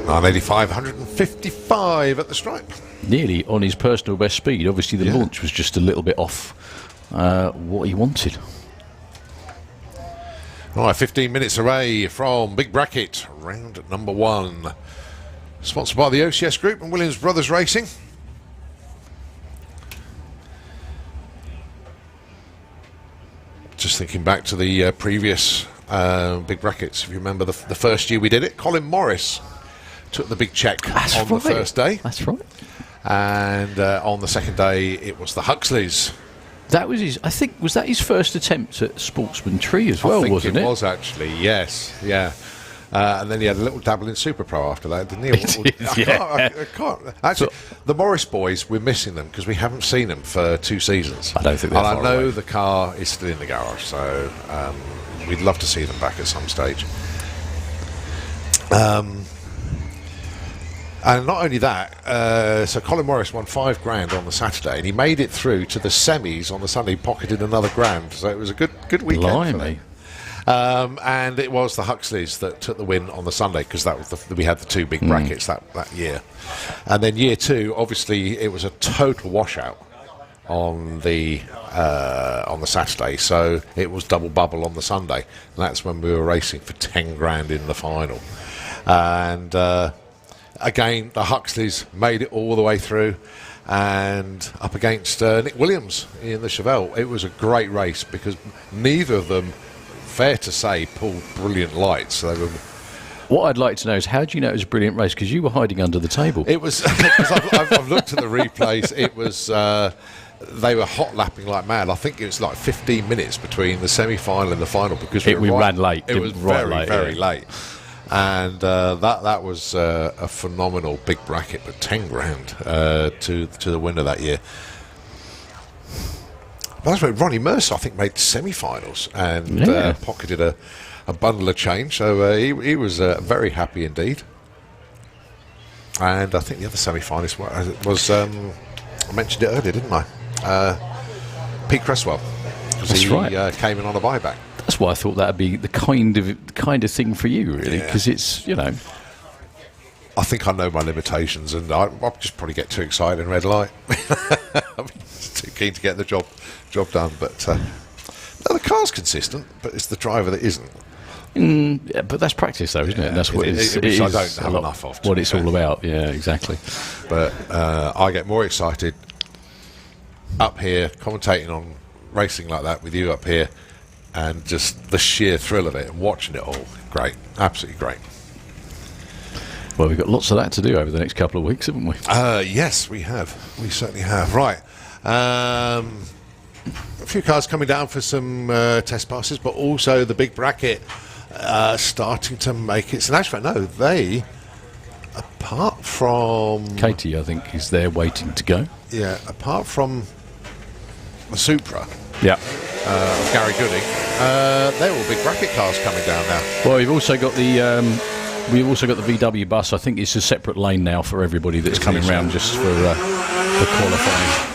$985, 155 at the stripe. Nearly on his personal best speed. Obviously, the launch was just a little bit off what he wanted. All right, 15 minutes away from Big Bracket, round number 1. Sponsored by the OCS Group and Williams Brothers Racing. Just thinking back to the previous Big Brackets, if you remember the first year we did it, Colin Morris took the big check the first day. That's right. And on the second day, it was the Huxleys. That was his. I think was that his first attempt at Sportsman Tree as well, wasn't it? It was actually, yes, yeah. And then he had a little dabble in Super Pro after that, didn't he? I can't. Actually, the Morris boys, we're missing them because we haven't seen them for 2 seasons. I don't think they're And far I know away. the car is still in the garage, so we'd love to see them back at some stage. And not only that, so Colin Morris won £5,000 on the Saturday, and he made it through to the semis on the Sunday. He pocketed another grand, so it was a good weekend. Blimey. And it was the Huxleys that took the win on the Sunday, because that was we had the two big brackets that year. And then year two, obviously, it was a total washout on the Saturday, so it was double bubble on the Sunday, and that's when we were racing for £10,000 in the final. And again, the Huxleys made it all the way through, and up against Nick Williams in the Chevelle. It was a great race because neither of them, fair to say, pulled brilliant lights. They were. What I'd like to know is, how do you know it was a brilliant race? Because you were hiding under the table. It was, because I've looked at the replays. It was, they were hot lapping like mad. I think it was like 15 minutes between the semi-final and the final, because we ran late. It was very late. And that was a phenomenal big bracket, but £10,000 to the winner that year. But that's where Ronnie Mercer, I think, made the semi-finals and pocketed a bundle of change. So he was very happy indeed. And I think the other semi-finalist was I mentioned it earlier, didn't I? Pete Cresswell, because he came in on a buyback. That's why I thought that'd be the kind of thing for you, really, because it's, you know. I think I know my limitations, and I'll just probably get too excited in red light. I'm too keen to get the job done. But no, the car's consistent, but it's the driver that isn't. Yeah, but that's practice, though, isn't it? That's what which I don't have enough of. What it's all about. Yeah, exactly. But I get more excited up here, commentating on racing like that with you up here, and just the sheer thrill of it and watching it all. Great, absolutely great. Well, we've got lots of that to do over the next couple of weeks, haven't we? Yes, we have. We certainly have. Right. A few cars coming down for some test passes, but also the big bracket starting to make its... And actually, no, they, apart from... Katie, I think, is there waiting to go. Yeah, apart from the Supra... Yeah. Gary Gooding, they're all big bracket cars coming down now. Well, we've also got the VW bus. I think it's a separate lane now for everybody that's coming round just for qualifying.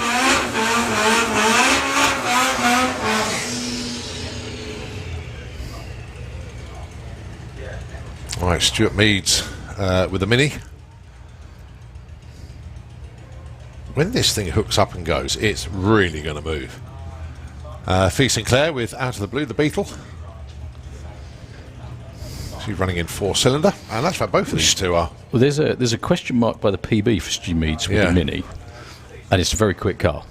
Right, Stuart Meads with a Mini. When this thing hooks up and goes, it's really going to move. Fee Sinclair with Out of the Blue, the Beetle. She's running in 4-cylinder, and that's what both of these two are. Well, there's a question mark by the PB for Stu Meads with the Mini, and it's a very quick car.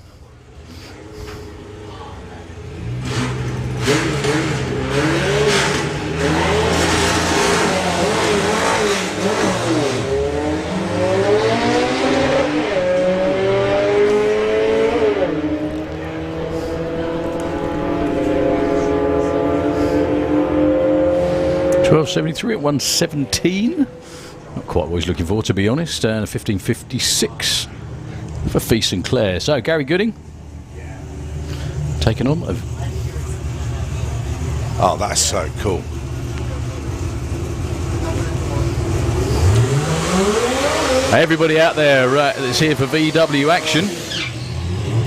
.1273 at 117. Not quite what he's looking for, to be honest. And a 1556 for Fee Sinclair. So Gary Gooding taking on. Oh, that's so cool. Everybody out there that's here for VW action.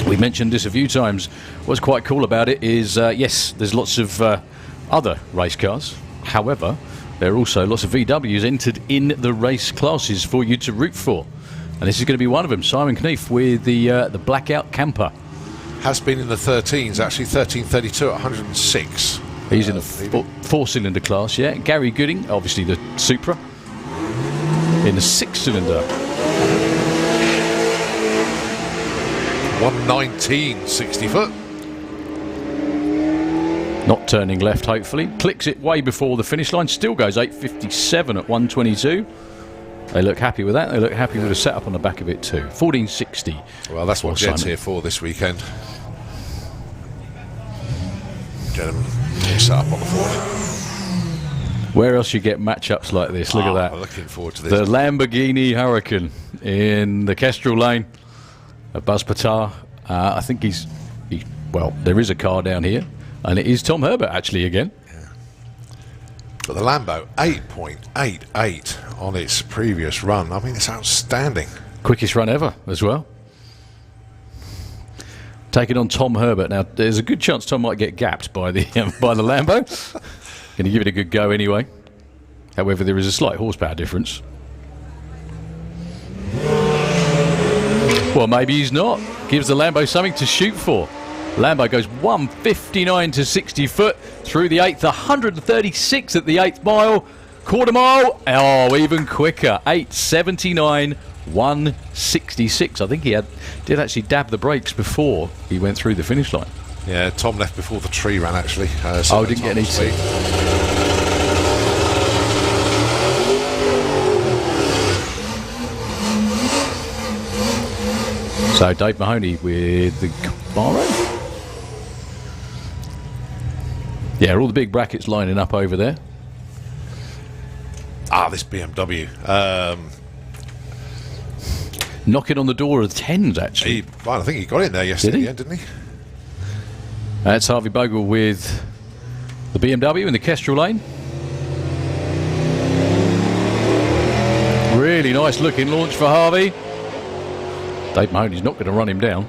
We mentioned this a few times. What's quite cool about it is, yes, there's lots of other race cars. However, there are also lots of VWs entered in the race classes for you to root for. And this is going to be one of them. Simon Knief with the Blackout Camper. Has been in the 13s, actually 1332 at 106. He's in the four-cylinder class, yeah. Gary Gooding, obviously the Supra, in the 6-cylinder. 119, 60 foot. Not turning left, hopefully. Clicks it way before the finish line. Still goes 857 at 122. They look happy with that. They look happy with the setup on the back of it too. 1460. Well, that's what Jed's here for this weekend. Gentlemen, set up on the floor. Where else you get matchups like this? Look at that. I'm looking forward to this. The Lamborghini Huracan in the Kestrel lane. Buzz Patar. I think well, there is a car down here. And it is Tom Herbert, actually, again. But the Lambo, 8.88 on its previous run. I mean, it's outstanding. Quickest run ever as well. Taking on Tom Herbert. Now, there's a good chance Tom might get gapped by the Lambo. Going to give it a good go anyway. However, there is a slight horsepower difference. Well, maybe he's not. Gives the Lambo something to shoot for. Lambo goes 159 to 60 foot through the 8th, 136 at the 8th mile. Quarter mile, oh, even quicker. 879, 166. I think he did actually dab the brakes before he went through the finish line. Yeah, Tom left before the tree ran, actually. Didn't get any speed. So Dave Mahoney with the Camaro. Yeah, all the big brackets lining up over there. This BMW. Knocking on the door of the 10s, actually. I think he got in there yesterday, didn't he? That's Harvey Bogle with the BMW in the Kestrel lane. Really nice looking launch for Harvey. Dave Mahoney's not going to run him down.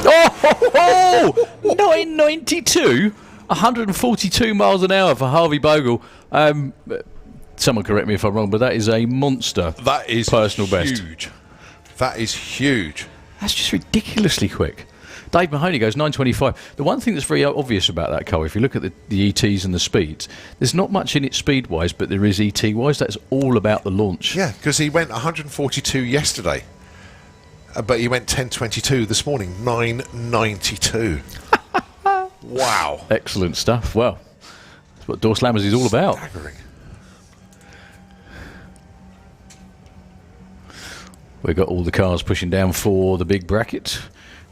Oh, 992, 142 miles an hour for Harvey Bogle. Someone correct me if I'm wrong, but that is a monster. That is personal huge. That is huge. That's just ridiculously quick. Dave Mahoney goes 925. The one thing that's very obvious about that car, if you look at the ETs and the speeds, there's not much in it speed-wise, but there is ET-wise. That's all about the launch. Yeah, because he went 142 yesterday, but he went 1022 this morning, 992. Wow. Excellent stuff. Well, that's what Doorslammers is all about. Staggering. We've got all the cars pushing down for the big bracket,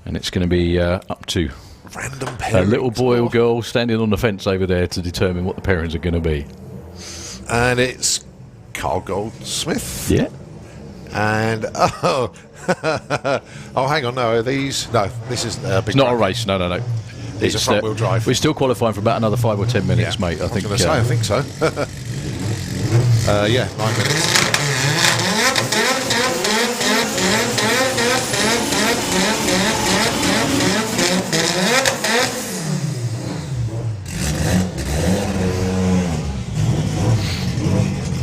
and it's going to be up to random a little boy or girl standing on the fence over there to determine what the pairings are going to be. And it's Carl Goldsmith. Yeah. And oh, hang on, no, this is big. It's not a race, no. These are front-wheel drive. We're still qualifying for about another 5 or 10 minutes, mate. I think so. Yeah, 9 minutes.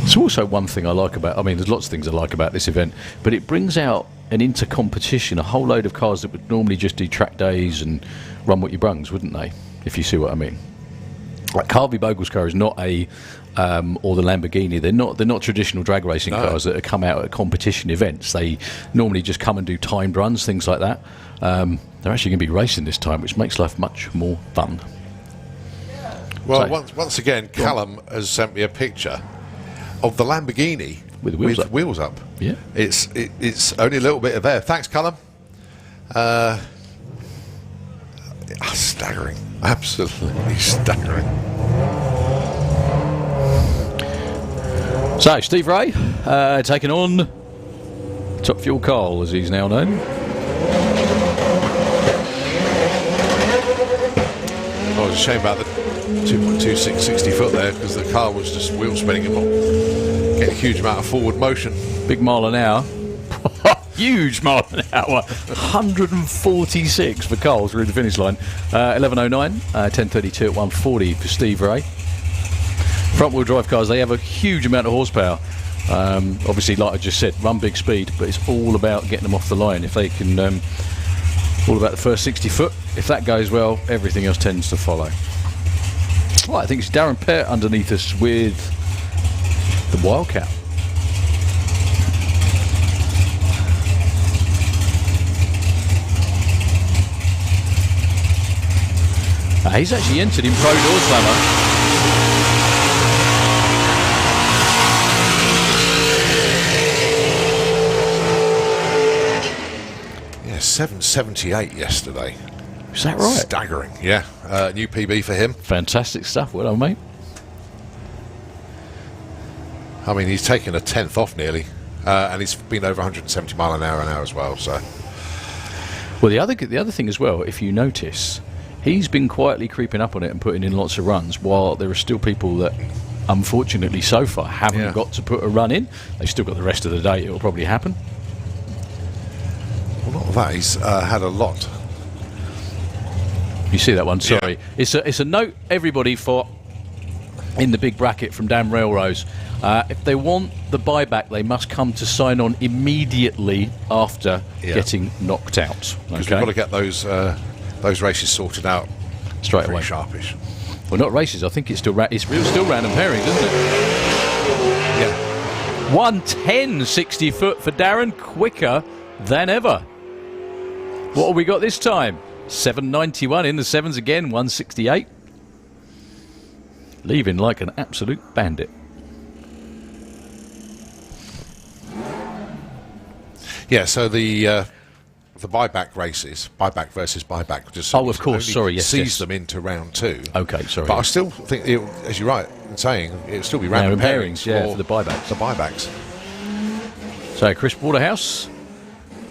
It's also one thing I like about, there's lots of things I like about this event, but it brings out an inter-competition, a whole load of cars that would normally just do track days and run what you brungs, wouldn't they? If you see what I mean. Like Harvey Bogle's car is not or the Lamborghini. They're not traditional drag racing cars that come out at competition events. They normally just come and do timed runs, things like that. They're actually going to be racing this time, which makes life much more fun. Well, once again, Callum has sent me a picture of the Lamborghini with wheels up. Yeah, it's only a little bit of air. Thanks, Callum. Staggering, absolutely staggering. So Steve Ray taking on Top Fuel Carl, as he's now known. I was ashamed about the 2.26 60 foot there because the car was just wheel spinning and not getting a huge amount of forward motion. Big mile an hour. Huge mile an hour. 146 for Carl through the finish line. 11.09, 10.32 at 140 for Steve Ray. Front wheel drive cars, they have a huge amount of horsepower. Obviously, like I just said, run big speed, but it's all about getting them off the line. If they can, all about the first 60 foot. If that goes well, everything else tends to follow. Well, I think it's Darren Pett underneath us with the Wildcat. He's actually entered in Pro Doorslammer. Yeah, 778 yesterday. Is that right? Staggering, yeah. New PB for him. Fantastic stuff. Well done, mate. I mean, he's taken a 10th off nearly, and he's been over 170 mile an hour as well. So, well, the other thing as well, if you notice, He's been quietly creeping up on it and putting in lots of runs, while there are still people that, unfortunately, so far haven't got to put a run in. They've still got the rest of the day. It will probably happen. Well, not that. He's had a lot. You see that one? Sorry. Yeah. It's a note, everybody, for in the big bracket from Dan Railrose. If they want the buyback, they must come to sign on immediately after getting knocked out. Because we've got to get those races sorted out straight pretty away. Sharpish. Well, not races. I think it's still still random pairings, isn't it? Yeah. 110 60 foot for Darren, quicker than ever. What have we got this time? 791 in the sevens again, 168. Leaving like an absolute bandit. Yeah, so the buyback races, buyback versus buyback, just of course, sorry, yes, sees them into round 2. Okay, sorry. But I still think, as you're right in saying, it'll still be random pairings for the buybacks. The buybacks. So Chris Waterhouse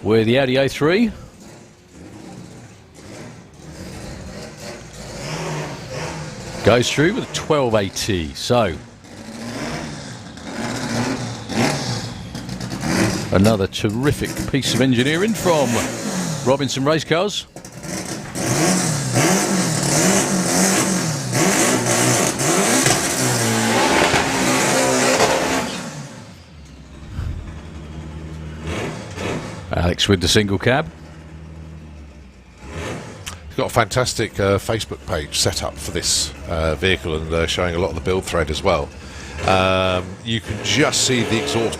with the Audi A3. Goes through with a 1280. So another terrific piece of engineering from Robinson Race Cars. Alex with the single cab. Got a fantastic Facebook page set up for this vehicle and showing a lot of the build thread as well. You can just see the exhaust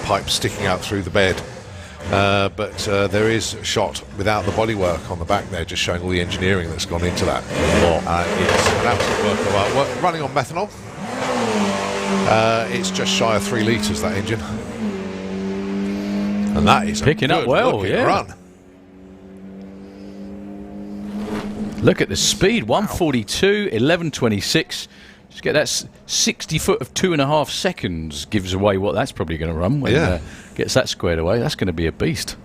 pipe sticking out through the bed, but there is a shot without the bodywork on the back there, just showing all the engineering that's gone into that. It's an absolute work of art. Running on methanol. It's just shy of 3 litres, that engine. And that is picking up well, yeah. Run. Look at the speed, 142, 1126. Just get that 60 foot of 2.5 seconds gives away what that's probably going to run when gets that squared away. That's going to be a beast.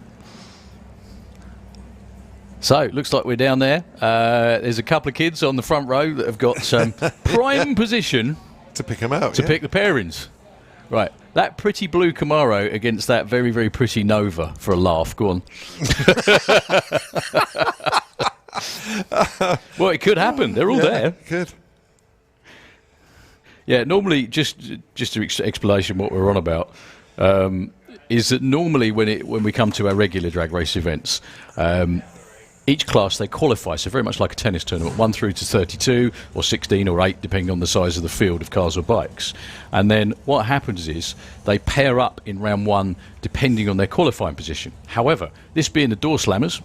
So, looks like we're down there. There's a couple of kids on the front row that have got some prime position to pick them out, to pick the pairings. Right, that pretty blue Camaro against that very, very pretty Nova for a laugh. Go on. Well, it could happen. They're all there. Good. Yeah, normally, just to explanation what we're on about, is that normally when we come to our regular drag race events, each class they qualify, so very much like a tennis tournament, 1 through to 32 or 16 or 8, depending on the size of the field of cars or bikes. And then what happens is they pair up in round 1 depending on their qualifying position. However, this being the Doorslammers.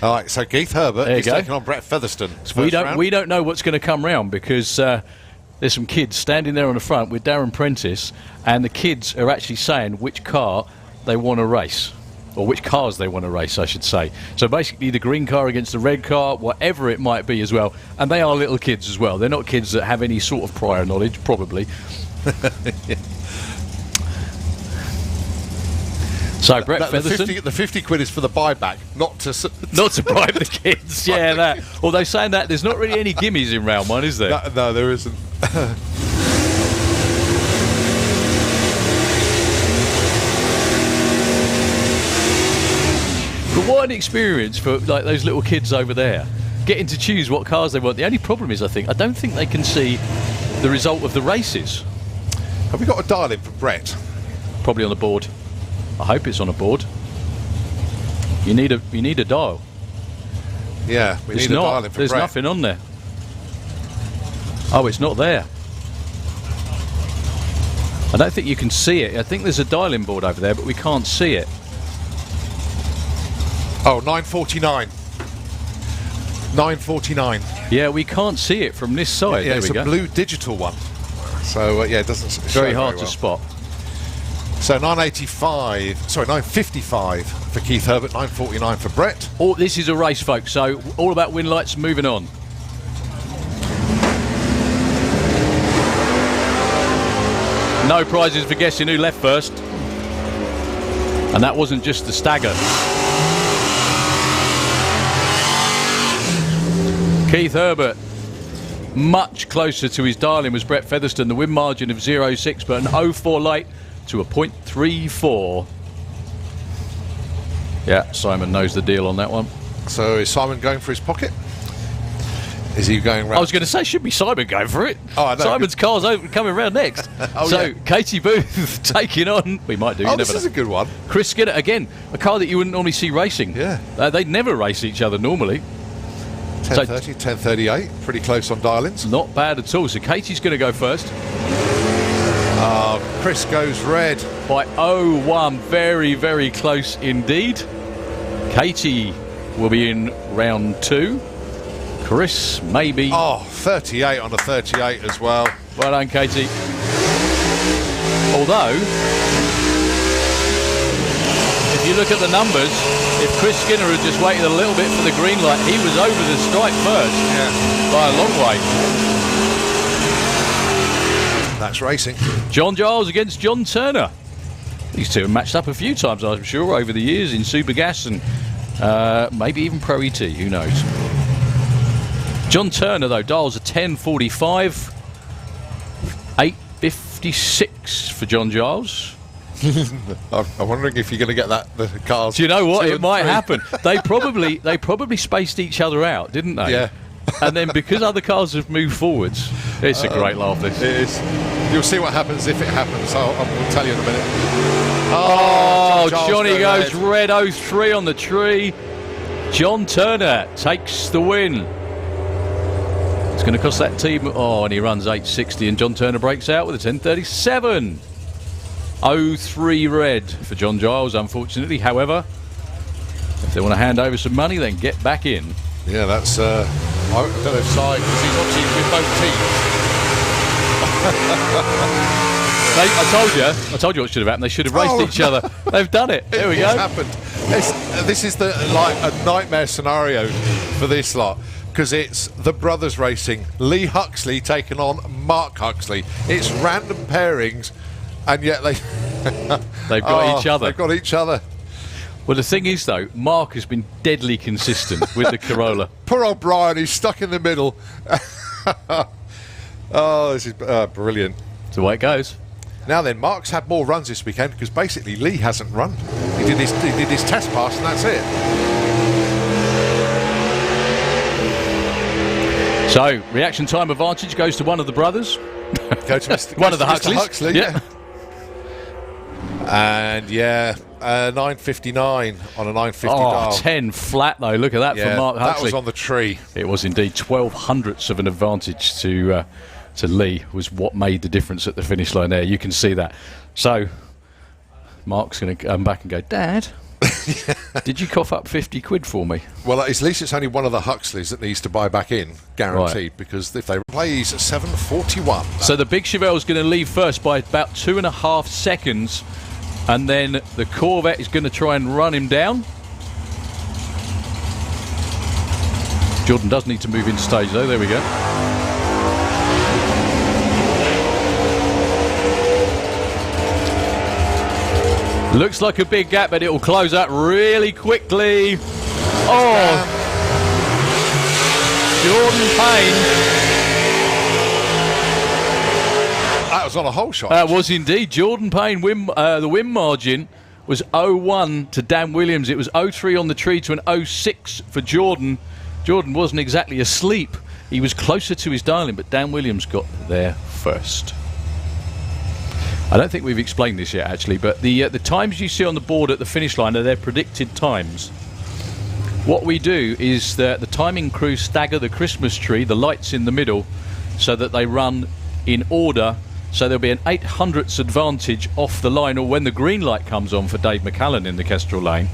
All right, so Keith Herbert is taking on Brett Featherstone. So we don't know what's going to come round because there's some kids standing there on the front with Darren Prentice, and the kids are actually saying which car they want to race, or which cars they want to race, I should say. So basically the green car against the red car, whatever it might be as well. And they are little kids as well. They're not kids that have any sort of prior knowledge, probably. So Brett Featherstone, the 50 quid is for the buyback, not to bribe the kids. Yeah, that. Although saying that, there's not really any gimmies in round 1, is there? No, there isn't. But what an experience for like those little kids over there, getting to choose what cars they want. The only problem is, I don't think they can see the result of the races. Have we got a dial in for Brett? Probably on the board. I hope it's on a board. You need a dial. Yeah, we need a dial in for Brett. There's nothing on there. Oh, it's not there. I don't think you can see it. I think there's a dial-in board over there, but we can't see it. Oh, 9:49. 9:49. Yeah, we can't see it from this side. Yeah, there it's we go. a blue digital one. So, it doesn't show very hard well. to spot. So 9:55 for Keith Herbert, 9:49 for Brett. Oh, this is a race, folks, so all about win lights, moving on. No prizes for guessing who left first. And that wasn't just the stagger. Keith Herbert, much closer to his darling was Brett Featherstone. The win margin of 0.6, but an 0.4 late to a 0.34. Yeah, Simon knows the deal on that one. So is Simon going for his pocket? Is he going round? I was going to say, should be Simon going for it. Oh, I know. Simon's car's coming round next. Katie Booth taking on. We might do. Oh, this is a good one. Chris Skinner again, a car that you wouldn't normally see racing. Yeah, they'd never race each other normally. 10:30, 10:38, pretty close on dial-ins. Not bad at all. So Katie's going to go first. Chris goes red by 0.1, very, very close indeed. Katie will be in round 2. Chris, maybe. 38 on a 38 as well. Well done, Katie. Although, if you look at the numbers, if Chris Skinner had just waited a little bit for the green light, he was over the stripe first. Yeah. By a long way. That's racing. John Giles against John Turner. These two have matched up a few times, I'm sure, over the years in Super Gas and maybe even Pro ET, who knows. John Turner, though, dials a 10.45, 8.56 for John Giles. I'm wondering if you're going to get the cars. Do you know what? It might happen. They probably spaced each other out, didn't they? Yeah. And then because other cars have moved forwards, it's a great laugh. This it is. You'll see what happens if it happens. I'll tell you in a minute. Johnny goes red 03 on the tree. John Turner takes the win. It's going to cost that team. And he runs 8.60, and John Turner breaks out with a 10.37. 03 red for John Giles, unfortunately. However, if they want to hand over some money, then get back in. Yeah, that's. I don't know if side because he's obviously with both teams. I told you what should have happened. They should have raced each other. They've done it. There we go. It's happened. This is a nightmare scenario for this lot. Because it's the brothers racing. Lee Huxley taking on Mark Huxley. It's random pairings, and yet they've got each other. They've got each other. Well, the thing is, though, Mark has been deadly consistent with the Corolla. Poor old Brian, he's stuck in the middle. This is brilliant. That's the way it goes. Now then, Mark's had more runs this weekend because basically Lee hasn't run. He did his test pass, and that's it. So, reaction time advantage goes to one of the brothers. Go to Mr. One of the Mr. Huxleys. Huxley, yeah. And 9.59 on a 9.50 dial. 10 flat though. Look at that for Mark Huxley. That was on the tree. It was indeed 12 hundredths of an advantage to Lee was what made the difference at the finish line there. You can see that. So Mark's going to come back and go, Dad, did you cough up 50 quid for me? Well, at least it's only one of the Huxleys that needs to buy back in, guaranteed, because if they play, he's at 7.41. So the Big Chevelle's going to leave first by about 2.5 seconds, and then the Corvette is going to try and run him down. Jordan does need to move into stage though. There we go. Looks like a big gap, but it will close out really quickly. Jordan Payne. That was on a whole shot. That was indeed. Jordan Payne, the win margin was 0.1 to Dan Williams. It was 0.3 on the tree to an 0.6 for Jordan. Jordan wasn't exactly asleep. He was closer to his dialing, but Dan Williams got there first. I don't think we've explained this yet, actually, but the times you see on the board at the finish line are their predicted times. What we do is that the timing crew stagger the Christmas tree, the lights in the middle, so that they run in order. So there'll be an 800ths advantage off the line or when the green light comes on for Dave McCallan in the Kestrel lane.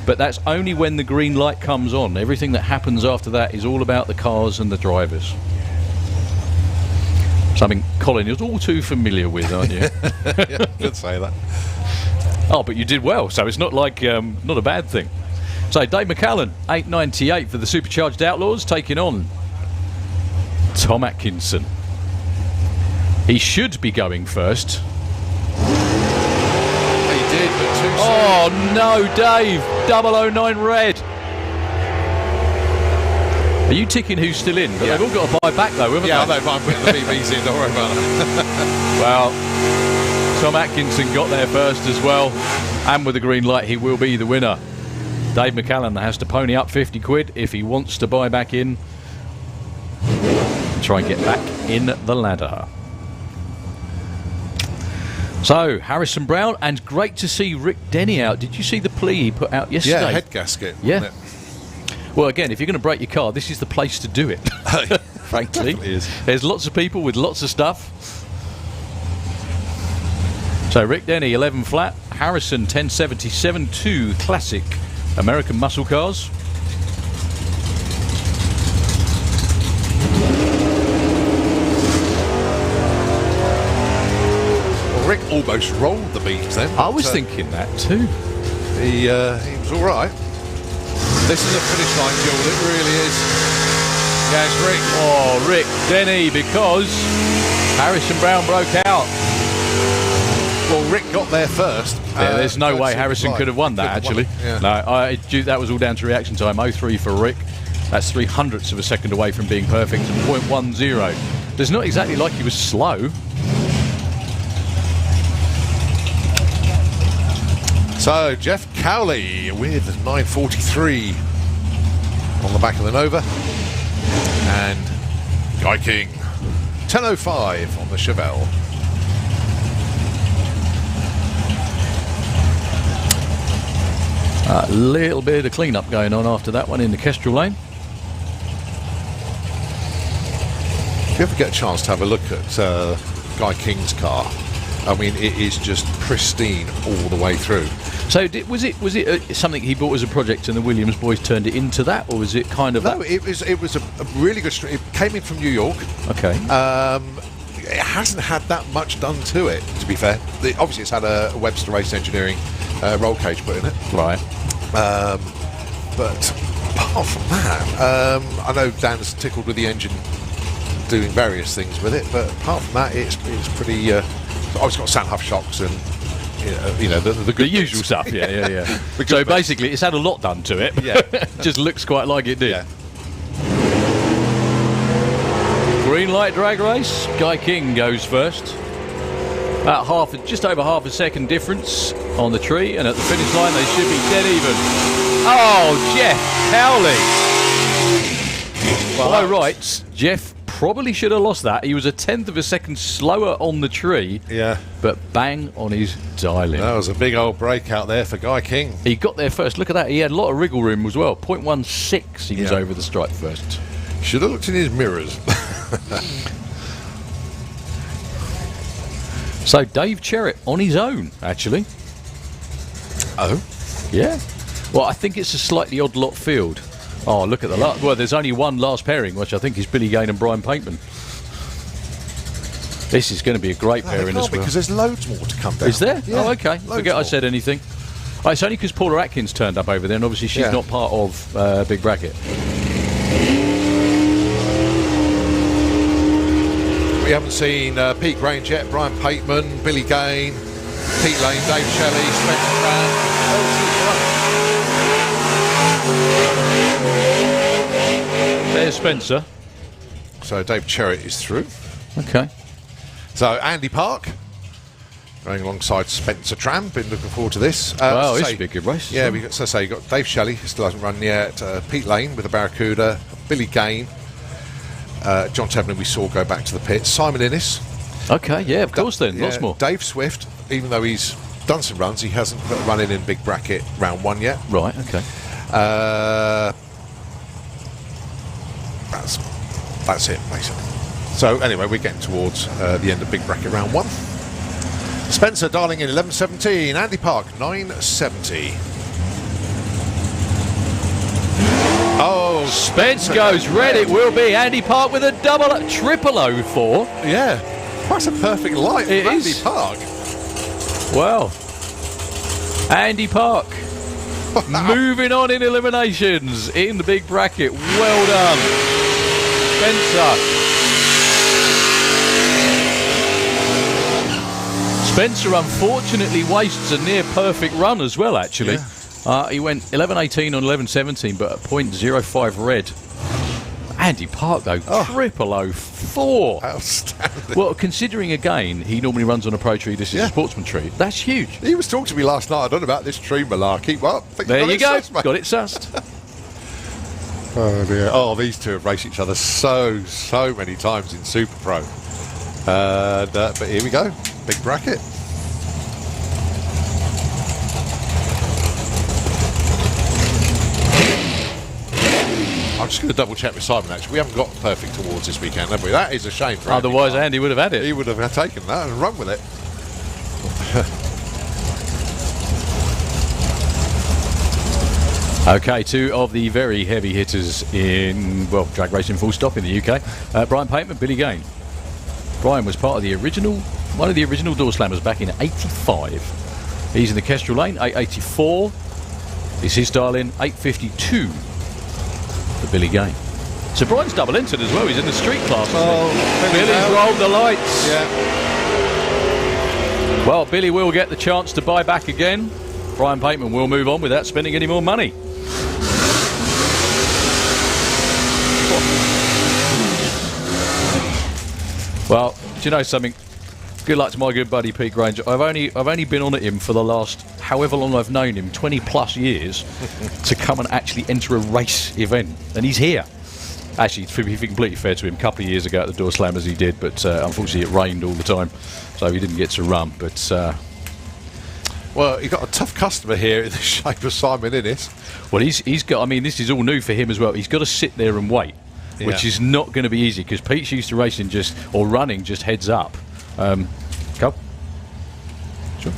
But that's only when the green light comes on. Everything that happens after that is all about the cars and the drivers. Something Colin is all too familiar with, aren't you? Yeah, could say that. Oh, but you did well, so it's not like not a bad thing. So Dave McCallan, 8.98 for the Supercharged Outlaws, taking on Tom Atkinson. He should be going first. He did, but too soon. Oh no, Dave! 009 red. Are you ticking who's still in? But Yeah. they've all got to buy back, though, haven't Yeah, they? I know, but I'm putting the BBs in, don't worry about it. Well, Tom Atkinson got there first as well, and with the green light, he will be the winner. Dave McCallan has to pony up 50 quid if he wants to buy back in. Try and get back in the ladder. So, Harrison Brown, and great to see Rick Denny out. Did you see the plea he put out yesterday? Yeah, head gasket. Yeah. Wasn't Well, again, if you're going to break your car, this is the place to do it. it? Frankly, Definitely is. there's lots of people with lots of stuff. So Rick Denny 11 flat, Harrison 1077 2 classic American muscle cars. Well, Rick almost rolled the beats then. I was but, thinking that too. He was all right. This is a finish line duel. It really is. Yeah, it's Rick. Oh, Rick Denny, because Harrison Brown broke out. Well, Rick got there first. Yeah, there's no way Third Harrison line. could have won that, Couldn't actually. have won it, yeah. No, that was all down to reaction time. 0.3 for Rick. That's 0.03 of a second away from being perfect, and 0.10. It's not exactly like he was slow. So, Jeff Cowley with 9:43 on the back of the Nova. And Guy King, 10:05 on the Chevelle. A little bit of clean-up going on after that one in the Kestrel lane. If you ever get a chance to have a look at Guy King's car, I mean, it is just pristine all the way through. So was it something he bought as a project and the Williams boys turned it into that, or was it kind of No, that? it was a really good. It came in from New York. Okay. It hasn't had that much done to it, to be fair. Obviously, it's had a Webster Race Engineering roll cage put in it. Right. But apart from that, I know Dan's tickled with the engine doing various things with it, but apart from that, it's pretty. Obviously, got Sandhuff shocks and the good The usual bits. stuff, yeah. The good So bits. basically, it's had a lot done to it. Yeah. Just looks quite like it did. Yeah. Green light drag race. Guy King goes first. About just over half a second difference on the tree, and at the finish line they should be dead even. Oh, Jeff Cowley. By rights, Jeff probably should have lost that. He was 1/10 of a second slower on the tree, Yeah. but bang on his dialing. That was a big old breakout there for Guy King. He got there first. Look at that. He had a lot of wriggle room as well. 0.16 he was Yeah. over the stripe first. Should have looked in his mirrors. So Dave Cherritt on his own, actually. Oh. Yeah. Well, I think it's a slightly odd lot field. Oh, look at the last. Well, there's only one last pairing, which I think is Billy Gain and Brian Pateman. This is going to be a great pairing as well. Because there's loads more to come down. Is there? Yeah, Oh, okay. loads Forget I more. said anything. Oh, it's only because Paula Atkins turned up over there, and obviously she's Yeah. not part of Big Bracket. We haven't seen Pete Grange yet, Brian Pateman, Billy Gain, Pete Lane, Dave Shelley, Spencer Brown. There's Spencer. So Dave Cherritt is through. Okay. So Andy Park going alongside Spencer Tram. Been looking forward to this. Wow, so this say- should be a good race. Yeah, you got Dave Shelley, who still hasn't run yet. Pete Lane with the Barracuda. Billy Gain. John Tebnan we saw go back to the pits. Simon Innes. Okay, yeah, of course then. Yeah, Lots more. Dave Swift, even though he's done some runs, he hasn't put a run in Big Bracket round one yet. Right, okay. That's it, basically. So anyway, we're getting towards the end of Big Bracket round one. Spencer Darling in 11.17. Andy Park 9.70. Oh, Spence goes red. It will be Andy Park with a triple 04. yeah. That's a perfect line for It Andy is. Park. Wow. Andy Park moving on in eliminations in the Big Bracket. Well done, Spencer. Spencer unfortunately wastes a near perfect run as well, actually. He went 11.18 on 11.17, but at 0.05 red. Andy Park, though, 0004. Outstanding. Well, considering, again, he normally runs on a pro tree, this is a sportsman tree, that's huge. He was talking to me last night, I don't know about this tree malarkey. Well, There you go, got it sussed. Oh dear. Oh, these two have raced each other so many times in Super Pro. But here we go. Big bracket. I'm just going to double check with Simon, actually. We haven't got perfect awards this weekend, have we? That is a shame for Andy. Otherwise, Andy would have had it. He would have taken that and run with it. Okay, two of the very heavy hitters in, well, drag racing full stop in the UK. Brian Pateman, Billy Gain. Brian was part of the original, one of the original Doorslammers back in 85. He's in the Kestrel lane, 884. Is his style in 852 for Billy Gain. So Brian's double entered as well, he's in the street class. Billy's rolled the lights. Yeah. Well, Billy will get the chance to buy back again. Brian Pateman will move on without spending any more money. Well, do you know something? Good luck to my good buddy Pete Granger. I've only been on at him for the last however long I've known him, 20 plus years, to come and actually enter a race event, and he's here. Actually, to be completely fair to him, a couple of years ago at the Doorslammers he did, but unfortunately it rained all the time, so he didn't get to run. But well, you've got a tough customer here in the shape of Simon Innes. well, he's got. I mean, this is all new for him as well. He's got to sit there and wait. Which is not going to be easy because Pete's used to racing running just heads up. Go. Sure.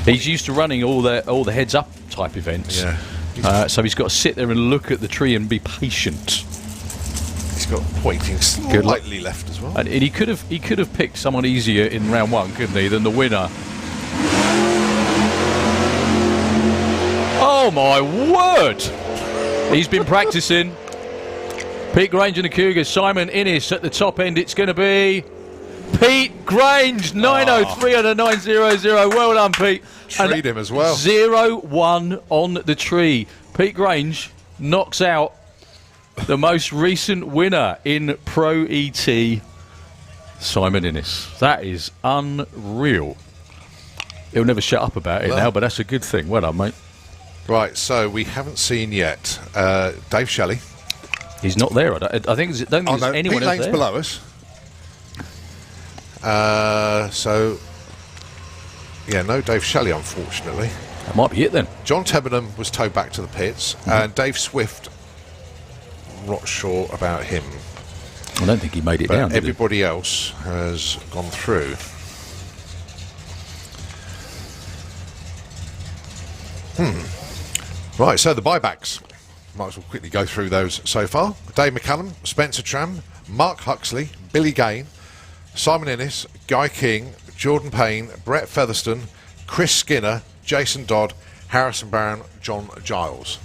He's used to running all the heads up type events. Yeah. So he's got to sit there and look at the tree and be patient. He's got pointing slightly left as well. And he could have picked someone easier in round one, couldn't he, than the winner. Oh my word! He's been practicing. Pete Grange and the Cougars, Simon Innes at the top end. It's going to be Pete Grange, 903 and a 900. Well done, Pete. Treed him as well. 0-1 on the tree. Pete Grange knocks out the most recent winner in Pro ET, Simon Innes. That is unreal. He'll never shut up about it now, but that's a good thing. Well done, mate. Right, so we haven't seen yet Dave Shelley. He's not there. I don't think there's anyone Pete else Lane's there. below us. So, yeah, no Dave Shelley, unfortunately. That might be it then. John Tebenham was towed back to the pits, and Dave Swift, not sure about him. I don't think he made it But down. Did he? everybody else has gone through. Right, so the buybacks. Might as well quickly go through those so far. Dave McCallum, Spencer Tram, Mark Huxley, Billy Gain, Simon Innes, Guy King, Jordan Payne, Brett Featherston, Chris Skinner, Jason Dodd, Harrison Barron, John Giles.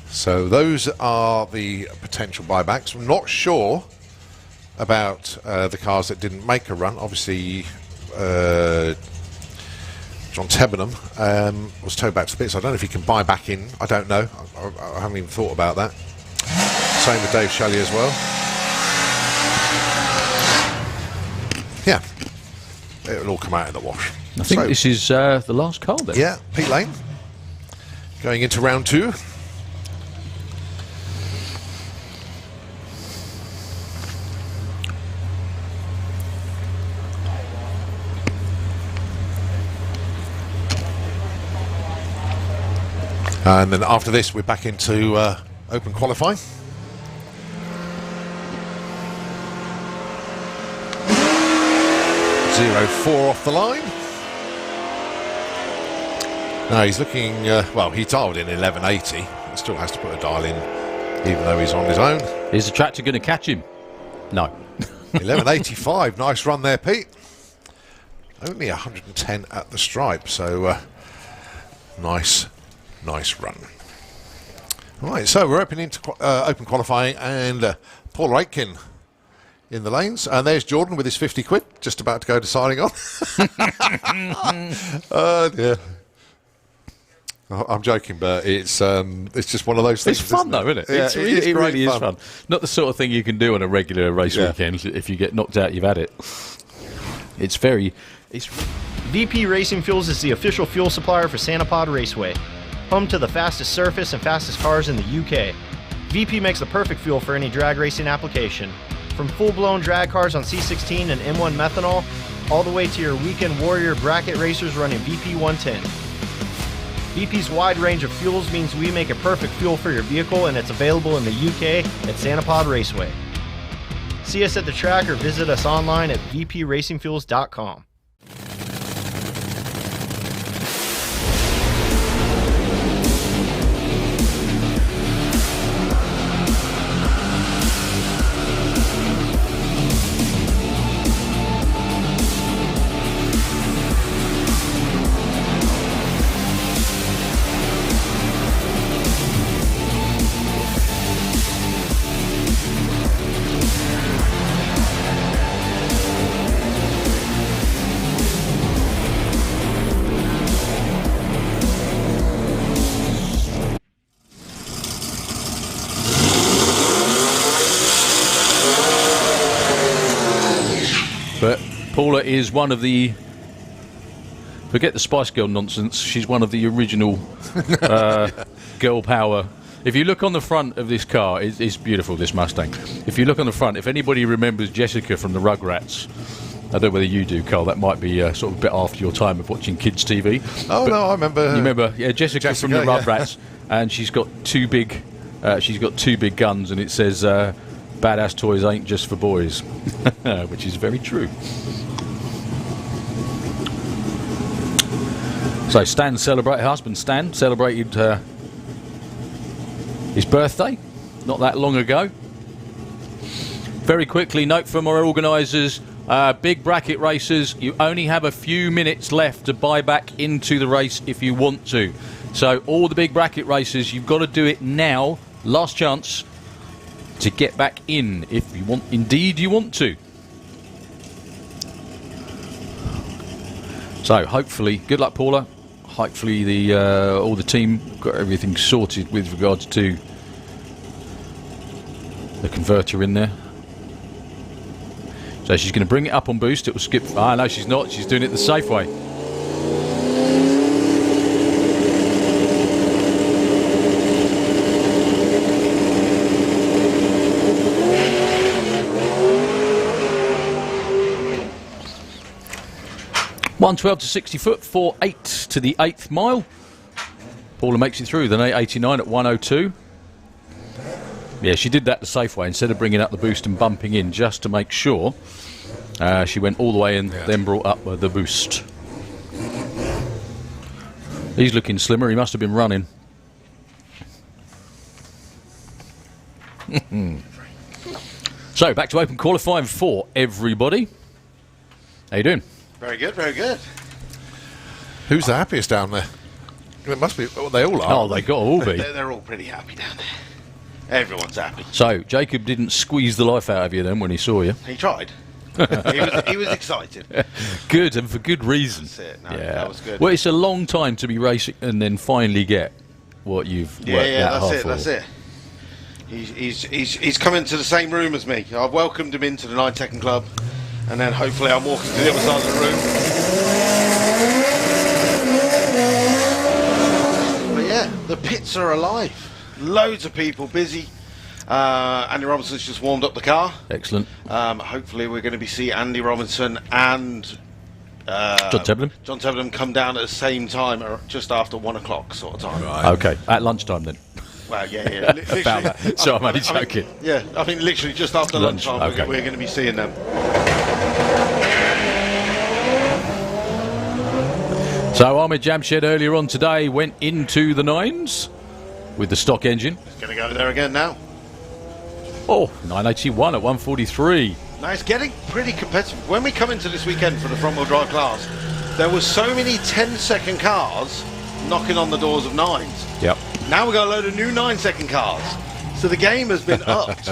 So those are the potential buybacks. I'm not sure about the cars that didn't make a run. Obviously, John Tebenham was towed back to the pits. I don't know if he can buy back in. I don't know. I haven't even thought about that. Same with Dave Shelley as well. Yeah. It'll all come out in the wash. I think this is the last car then. Yeah, Pete Lane. Going into round two. And then after this, we're back into open qualifying. .04 off the line. No, he's looking, well, he dialed in 1180. He still has to put a dial in, even though he's on his own. Is the tractor going to catch him? No. 1185, nice run there, Pete. Only 110 at the stripe, so nice run. Right, so we're open into open qualifying, and Paul Aitken in the lanes, and there's Jordan with his 50 quid, just about to go deciding on. Oh dear. I'm joking, but it's just one of those things. It's fun, though, isn't it? Yeah, It really is fun. fun. Not the sort of thing you can do on a regular race weekend. If you get knocked out, you've had it. It's VP Racing Fuels is the official fuel supplier for Sanapod Raceway, home to the fastest surface and fastest cars in the UK. VP makes the perfect fuel for any drag racing application, from full-blown drag cars on C16 and M1 methanol, all the way to your weekend warrior bracket racers running VP 110. VP's wide range of fuels means we make a perfect fuel for your vehicle, and it's available in the UK at Sanapod Raceway. See us at the track or visit us online at vpracingfuels.com. But Paula is one of the... Forget the Spice Girl nonsense. She's one of the original girl power. If you look on the front of this car, it's beautiful, this Mustang. If you look on the front, if anybody remembers Jessica from the Rugrats, I don't know whether you do, Carl, that might be sort of a bit after your time of watching kids' TV. Oh, but no, I remember. You remember, yeah, Jessica from the Rugrats, and she's got two big guns, and it says, "Badass toys ain't just for boys," which is very true. So her husband Stan celebrated his birthday not that long ago. Very quickly, note from our organisers, big bracket racers, you only have a few minutes left to buy back into the race if you want to. So all the big bracket racers, you've got to do it now, last chance to get back in if you want, indeed you want to. So hopefully, good luck, Paula. Hopefully the all the team got everything sorted with regards to the converter in there. So she's going to bring it up on boost. It will skip. Ah, no, she's not. She's doing it the safe way. .112 to 60 foot, 4.8 to the 8th mile. Paula makes it through, then 8.89 at 102. Yeah, she did that the safe way instead of bringing up the boost and bumping in just to make sure. She went all the way and then brought up the boost. He's looking slimmer, he must have been running. So, back to open qualifying for everybody. How you doing? Very good, very good. Who's the happiest down there? It must be. Well, they all are. Oh, they got to all be. They're all pretty happy down there. Everyone's happy. So, Jacob didn't squeeze the life out of you then when he saw you. He tried. he was excited. Good, and for good reason. That's it. No, that was good. Well, it's a long time to be racing and then finally get what you've worked that hard for. That's it. He's come into the same room as me. I've welcomed him into the 9 Second Club, and then hopefully I'm walking to the other side of the room. But yeah, the pits are alive. Loads of people busy. Andy Robinson's just warmed up the car. Excellent. Hopefully we're going to be seeing Andy Robinson and John Tebbenham come down at the same time, or just after 1 o'clock sort of time. Right. Okay, at lunchtime then. Well, yeah. About that. So I'm only joking. I think literally just after lunchtime okay. we're going to be seeing them. So Ahmed Jamshed earlier on today went into the 9s with the stock engine. He's going to go there again now. Oh, 981 at 143. Now it's getting pretty competitive. When we come into this weekend for the front-wheel drive class, there were so many 10-second cars knocking on the doors of 9s. Yep. Now we've got a load of new 9-second cars. So the game has been upped.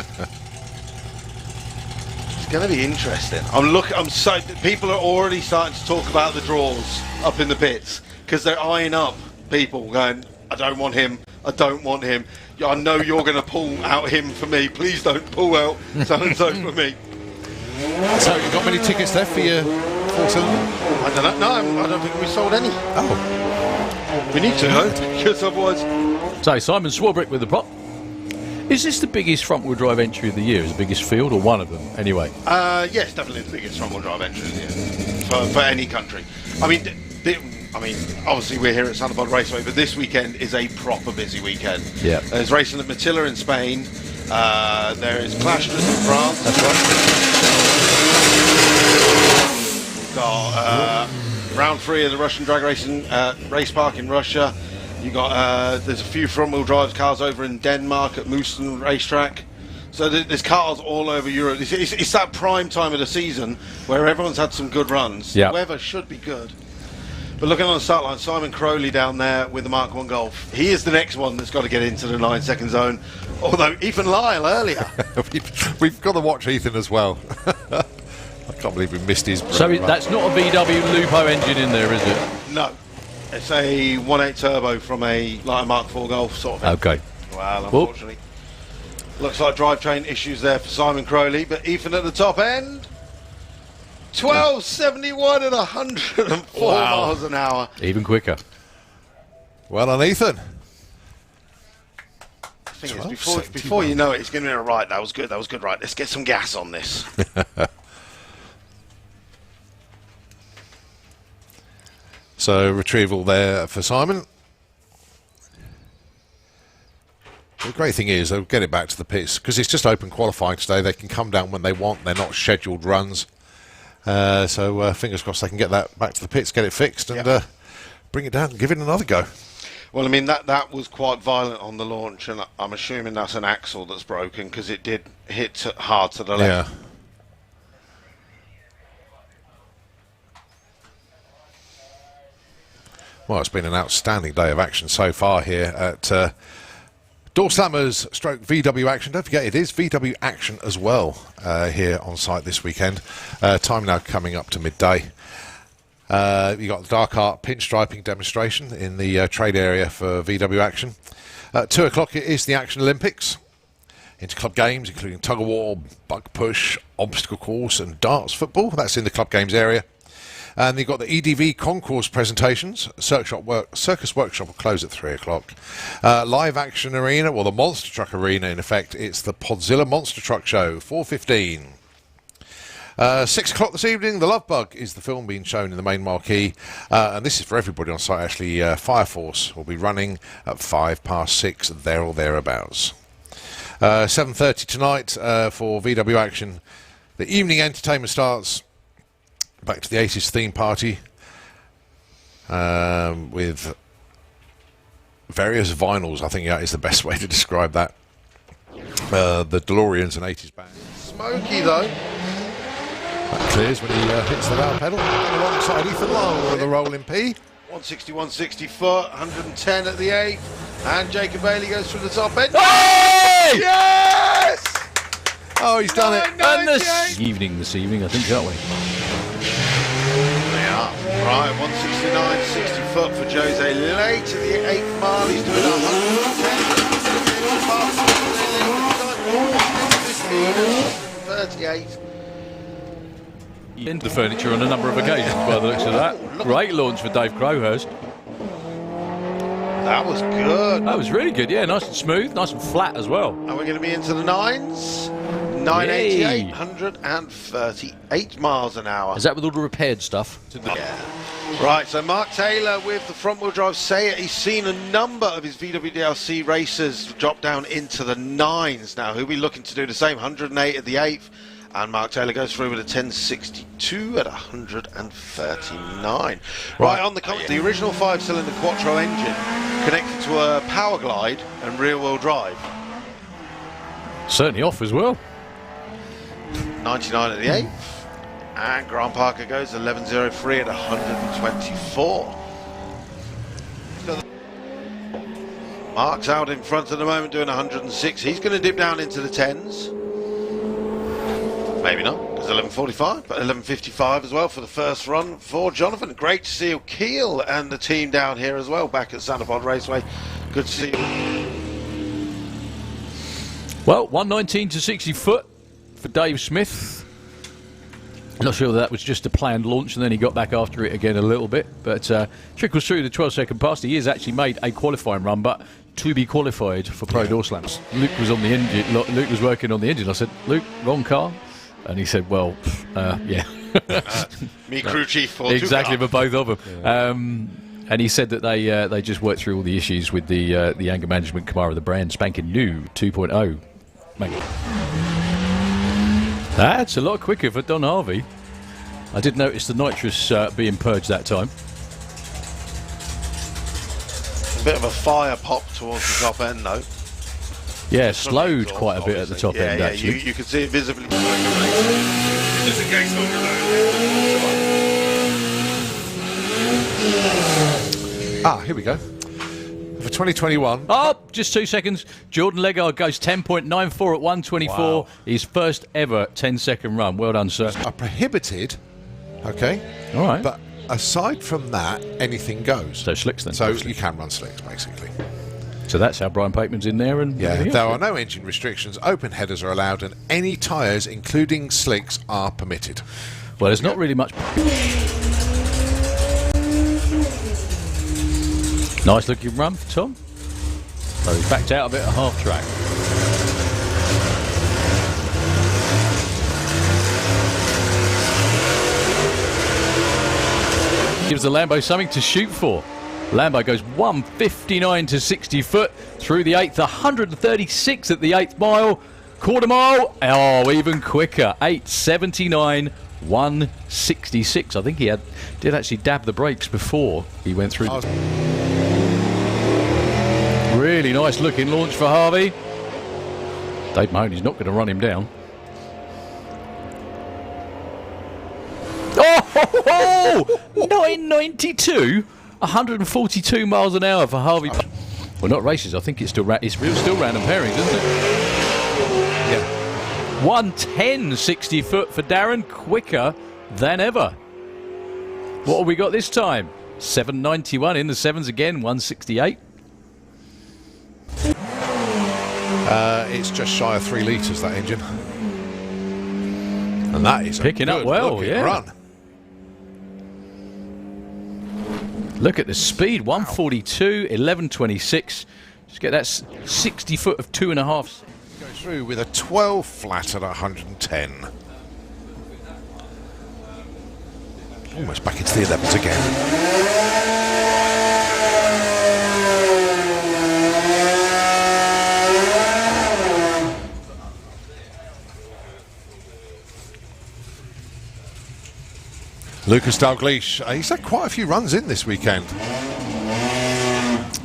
It's going to be interesting. People are already starting to talk about the draws up in the pits because they're eyeing up people going, I don't want him, I don't want him. I know you're going to pull out him for me. Please don't pull out so-and-so for me. So you got many tickets left for your 4-cylinder? I don't know. No, I don't think we sold any. Oh. We need to, though, because otherwise... So Simon Swarbrick with the prop. Is this the biggest front-wheel drive entry of the year? Is the biggest field, or one of them, anyway? Yes, definitely the biggest front-wheel drive entry of the year for any country. I mean, obviously we're here at Sanapod Raceway, but this weekend is a proper busy weekend. Yeah. There's racing at Matilla in Spain. There is Clashters in France. That's right. We've got round 3 of the Russian drag racing race park in Russia. You got there's a few front-wheel drive cars over in Denmark at Moosten racetrack. So there's cars all over Europe. It's that prime time of the season where everyone's had some good runs. Yeah. The weather should be good. But looking on the start line, Simon Crowley down there with the Mark 1 Golf. He is the next one that's got to get into the 9-second zone. Although Ethan Lyle earlier. We've got to watch Ethan as well. I can't believe we missed his... So that's not a VW Lupo engine in there, is it? No. It's a 1.8 turbo from a Mark 4 Golf sort of thing. Okay. Well, unfortunately. Looks like drivetrain issues there for Simon Crowley, but Ethan at the top end. 12.71 at 104 miles an hour. Even quicker. Well done, Ethan. The thing is, before you know it, it's going to be right. That was good, right. Let's get some gas on this. So retrieval there for Simon. The great thing is they'll get it back to the pits because it's just open qualifying today. They can come down when they want. They're not scheduled runs. So fingers crossed they can get that back to the pits, get it fixed, and bring it down and give it another go. Well, I mean, that was quite violent on the launch, and I'm assuming that's an axle that's broken because it did hit hard to the left. Yeah. Well, it's been an outstanding day of action so far here at Doorslammers stroke VW Action. Don't forget, it is VW Action as well here on site this weekend. Time now coming up to midday. You got the Dark Art pinstriping demonstration in the trade area for VW Action. At 2 o'clock it is the Action Olympics. Inter-club games including tug-of-war, bug push, obstacle course and darts football. That's in the club games area. And you've got the EDV concourse presentations. Circus Workshop will close at 3 o'clock. Live Action Arena, well, the Monster Truck Arena, in effect. It's the Podzilla Monster Truck Show, 4:15. 6 o'clock this evening, The Love Bug is the film being shown in the main marquee. And this is for everybody on site, actually. Fire Force will be running at 6:05, there or thereabouts. 7:30 tonight for VW Action. The evening entertainment starts. Back to the 80s theme party with various vinyls. I think that is the best way to describe that. The DeLoreans and 80s band. Smoky, though. That clears when he hits the loud pedal. Alongside Ethan Lyle with the rolling P. 160, 160 foot, 110 at the 8th. And Jacob Bailey goes through the top end. Hey! Yes! Oh, he's done it. And this evening, I think, aren't we? They are. Right, 169, 60 foot for Jose late at the 8th mile. He's doing 110. 38. Into the furniture on a number of occasions by the looks of that. Great launch for Dave Crowhurst. That was good. That was really good, yeah. Nice and smooth, nice and flat as well. And we're going to be into the 9s. 988, 138 miles an hour. Is that with all the repaired stuff? Yeah. Right, so Mark Taylor with the front-wheel drive Seat. He's seen a number of his VW DLC racers drop down into the 9s now. He'll be looking to do the same, 108 at the 8th. And Mark Taylor goes through with a 1062 at 139. Right, on the comment, the original 5-cylinder Quattro engine connected to a Power Glide and rear-wheel drive. Certainly off as well. 99 at the 8th. And Grant Parker goes 11.03 at 124. Mark's out in front at the moment doing 106. He's going to dip down into the 10s. Maybe not, was 11:45, but 11:55 as well for the first run for Jonathan. Great to see Keel and the team down here as well, back at Sanapod Raceway. Good to see you. Well, 119 to 60 foot for Dave Smith. Not sure that was just a planned launch and then he got back after it again a little bit, but trickles through the 12-second pass. He has actually made a qualifying run, but to be qualified for Pro Doorslammers. Luke was on the engine. Luke was working on the engine. I said, Luke, wrong car? And he said, well, yeah. Me crew chief for exactly, for both of them. Yeah. And he said that they just worked through all the issues with the anger management Camaro, the brand spanking new 2.0. That's a lot quicker for Don Harvey. I did notice the nitrous being purged that time. A bit of a fire pop towards the top end, though. Yeah, slowed quite a bit at the top end, yeah, actually. You can see it visibly. Here we go. For 2021. Oh, just 2 seconds. Jordan Legard goes 10.94 at 124. Wow. His first ever 10-second run. Well done, sir. Are prohibited, okay? All right. But aside from that, anything goes. So slicks then. So obviously. you can run slicks, basically. So that's how Brian Pateman's in there. And Yeah, there are no engine restrictions. Open headers are allowed, and any tyres, including slicks, are permitted. Well, there's not really much. Nice looking run for Tom. So he's backed out a bit at half track. Gives the Lambo something to shoot for. Lambo goes 159 to 60 foot through the 8th, 136 at the 8th mile. Quarter mile, oh, even quicker, 879, 166. I think he did actually dab the brakes before he went through. Really nice looking launch for Harvey. Dave Mahoney's not going to run him down. Oh, 992, 142 miles an hour for Harvey. Well, not races. I think it's still still random pairings, isn't it? Yeah. 110, 60 foot for Darren, quicker than ever. What have we got this time? 791 in the sevens again, 168. It's just shy of 3 litres, that engine. And that is picking up well, yeah. Run. Look at the speed, 142, 1126. Just get that 60 foot of 2.5. Go through with a 12 flat at 110. Almost back into the 11s again. Lucas Dalgleish, he's had quite a few runs in this weekend.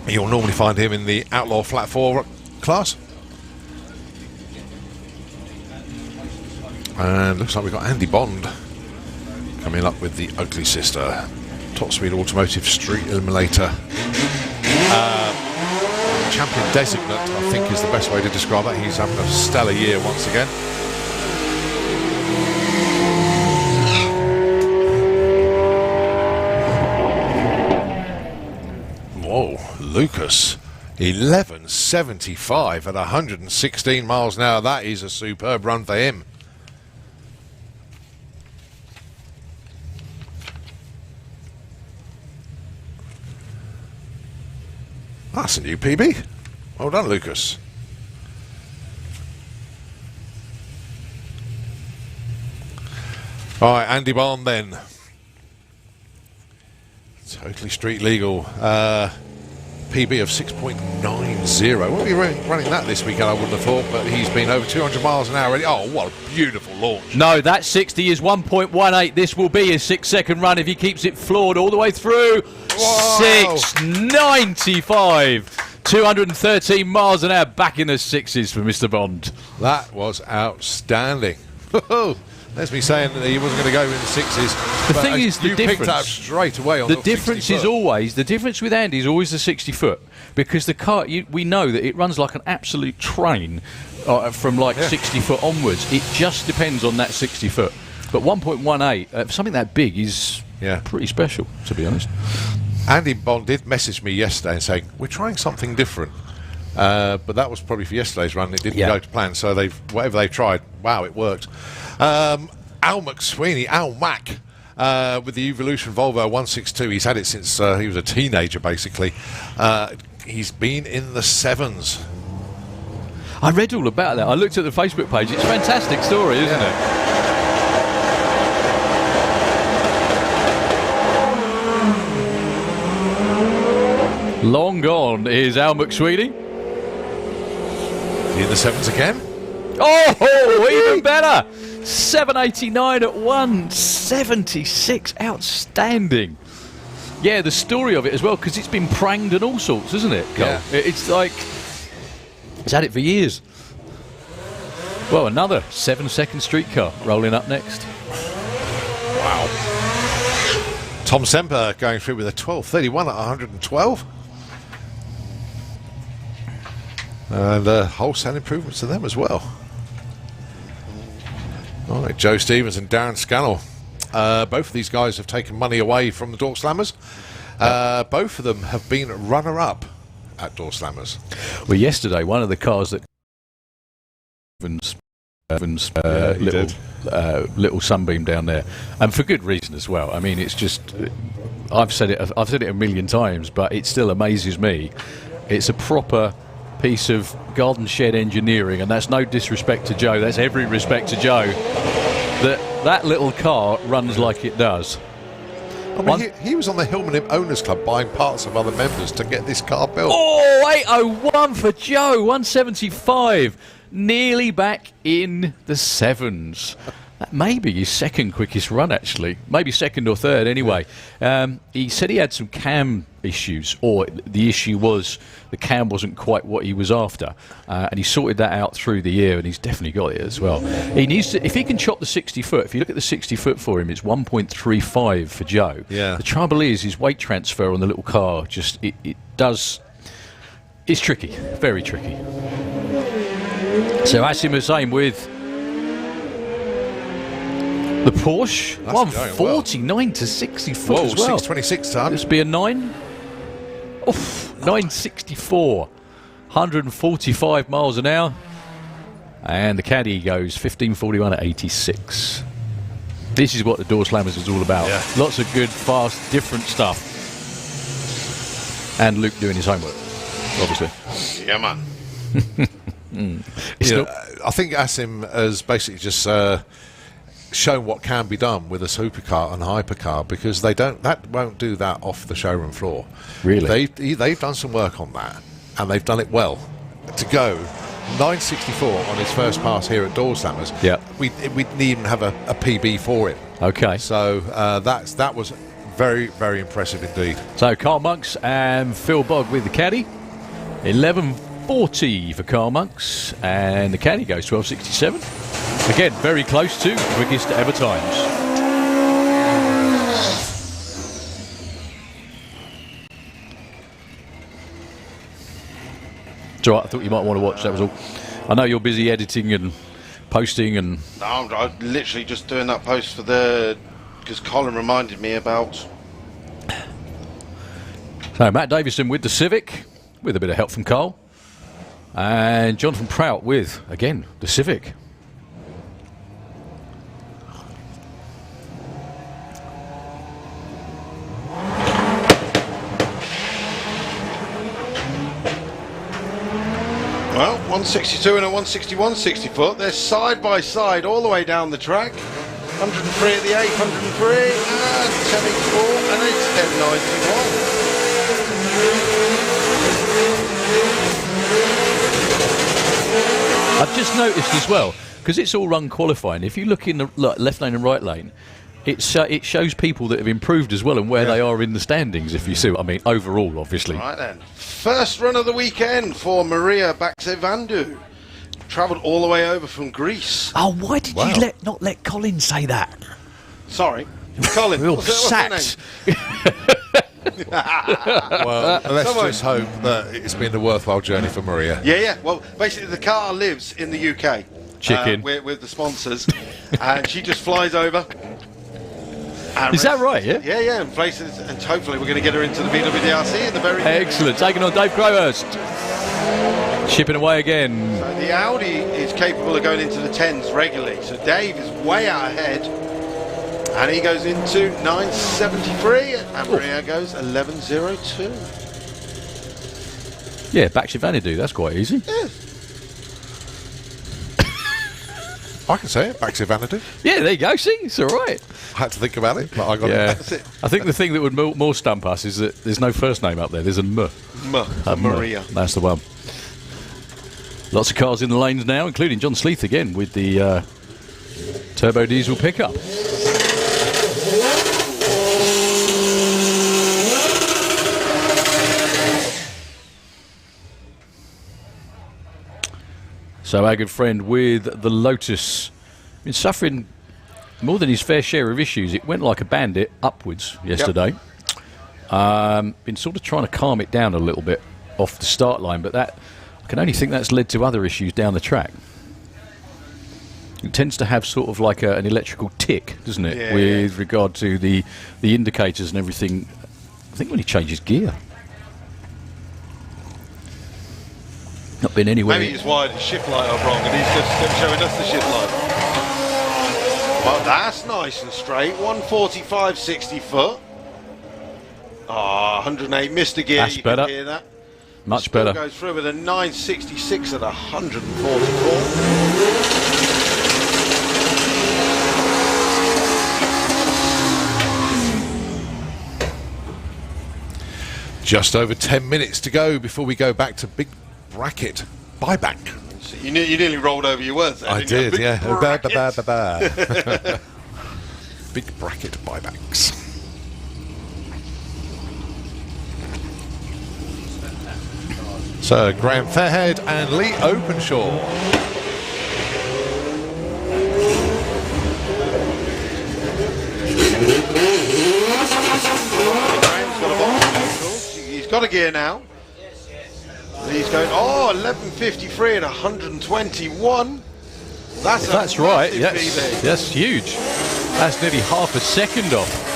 You'll normally find him in the Outlaw Flat 4 class. And looks like we've got Andy Bond coming up with the Ugly Sister. Top Speed Automotive Street Eliminator. Champion designate, I think, is the best way to describe that. He's having a stellar year once again. Whoa, Lucas, 11.75 at 116 miles an hour. That is a superb run for him. That's a new PB. Well done, Lucas. All right, Andy Bond then. Totally street legal. PB of 6.90. Won't be running that this weekend, I wouldn't have thought, but he's been over 200 miles an hour already. Oh, what a beautiful launch. No, that 60 is 1.18. This will be his 6-second run if he keeps it floored all the way through. Wow. 6.95. 213 miles an hour back in the 6s for Mr. Bond. That was outstanding. There's me saying that he wasn't going to go in the 6s. The thing is, the difference picked up straight away on the difference is always the difference with Andy is always the 60 foot, because the car we know that it runs like an absolute train from like 60 foot onwards. It just depends on that 60 foot. But 1.18, something that big is pretty special, to be honest. Andy Bond did message me yesterday and saying, we're trying something different. But that was probably for yesterday's run. It didn't go to plan, so whatever they tried, wow, it worked. Al McSweeney, Al Mac, with the Evolution Volvo 162. He's had it since he was a teenager, basically. He's been in the 7s. I read all about that. I looked at the Facebook page. It's a fantastic story, isn't it? Long gone is Al McSweeney. In the 7s again. Oh, even better. 789 at 176. Outstanding. Yeah, the story of it as well, because it's been pranged and all sorts, isn't it, Cole? Yeah. It's like, it's had it for years. Well, another 7-second street car rolling up next. Wow. Tom Semper going through with a 12.31 at 112. And wholesale improvements to them as well. All right, Joe Stevens and Darren Scannell. Both of these guys have taken money away from the Doorslammers. Both of them have been runner-up at Doorslammers. Well, yesterday, one of the cars that little sunbeam down there, and for good reason as well. I mean, it's just I've said it a million times, but it still amazes me. It's a proper piece of garden shed engineering, and that's no disrespect to Joe, that's every respect to Joe, that little car runs like it does. I mean, he was on the Hillman Owners Club buying parts of other members to get this car built. Oh, 801 for Joe, 175, nearly back in the 7s. That may be his second quickest run, actually. Maybe second or third, anyway. He said he had some cam issues, or the issue was the cam wasn't quite what he was after. And he sorted that out through the year, and he's definitely got it as well. He needs to, if he can chop the 60-foot, if you look at the 60-foot for him, it's 1.35 for Joe. Yeah. The trouble is, his weight transfer on the little car, just, it's tricky, very tricky. So Asim Hussain with the Porsche, 149 to 64 as well. 626 ton. This be a 9. Oof, 964. 145 miles an hour. And the caddy goes 1541 at 86. This is what the Doorslammers is all about. Yeah. Lots of good, fast, different stuff. And Luke doing his homework, obviously. Yeah, man. I think Asim has basically just shown what can be done with a supercar and hypercar, because that won't do that off the showroom floor. Really? They've done some work on that, and they've done it well. To go 964 on his first pass here at Doorslammers, we didn't even have a PB for it. Okay. So that was very, very impressive indeed. So Carl Monks and Phil Bogg with the caddy. 11:40 for Carl Monks, and the caddy goes 12:67. Again, very close to quickest ever times. It's all right, I thought you might want to watch, that was all. I know you're busy editing and posting and... No, I'm literally just doing that post for because Colin reminded me about... So Matt Davison with the Civic, with a bit of help from Carl. And Jonathan Prout with, again, the Civic. Well, 162 and a 161 60-foot. They're side by side all the way down the track. 103 at the 8, 103, and 1084, and it's 1091. I've just noticed as well, because it's all run qualifying, if you look in the left lane and right lane, it shows people that have improved as well and where they are in the standings, if you see what I mean, overall, obviously. Right then. First run of the weekend for Maria Baksevandu. Travelled all the way over from Greece. Oh, why did you not let Colin say that? Sorry. Colin, We're all what's your sacked. Well, let's just hope that it's been a worthwhile journey for Maria. Yeah. Well, basically the car lives in the UK. Chicken. with the sponsors, and she just flies over. Is that right? Yeah. Yeah, and places, and hopefully we're going to get her into the VWDRC in the very. Excellent. Taking on Dave Crowhurst. Chipping away again. So the Audi is capable of going into the 10s regularly. So Dave is way out ahead, and he goes into 973, and Maria goes 1102. Yeah, back to Vanadu. That's quite easy. Yeah. I can say it, back to Vanity. Yeah, there you go. See, it's all right. I had to think about it, but I got Yeah. it. That's it. I think the thing that would more stump us is that there's no first name up there. There's a M. Maria. That's the one. Lots of cars in the lanes now, including John Sleeth again with the turbo diesel pickup. So our good friend with the Lotus been suffering more than his fair share of issues. It went like a bandit upwards yesterday. Been sort of trying to calm it down a little bit off the start line, but that I can only think that's led to other issues down the track. It tends to have sort of like an electrical tick, doesn't it, Yeah, with regard to the indicators and everything. I think when he changes gear. Not been anywhere. Maybe he's wired his shift light up wrong, and he's just showing us the shift light. Well, that's nice and straight. 145, 60 foot. 108 missed a gear. That's you better. Can hear that. Much Still better. Goes through with a 966 at 144. Just over 10 minutes to go before we go back to big bracket buyback. So you nearly rolled over your words there, I didn't you? did, yeah. Bracket. Big bracket buybacks. So Graham Fairhead and Lee Openshaw. Graham's got a box. He's got a gear now. He's going, 11.53 at 121. That's right. massive Yes, PB. that's huge. That's nearly half a second off.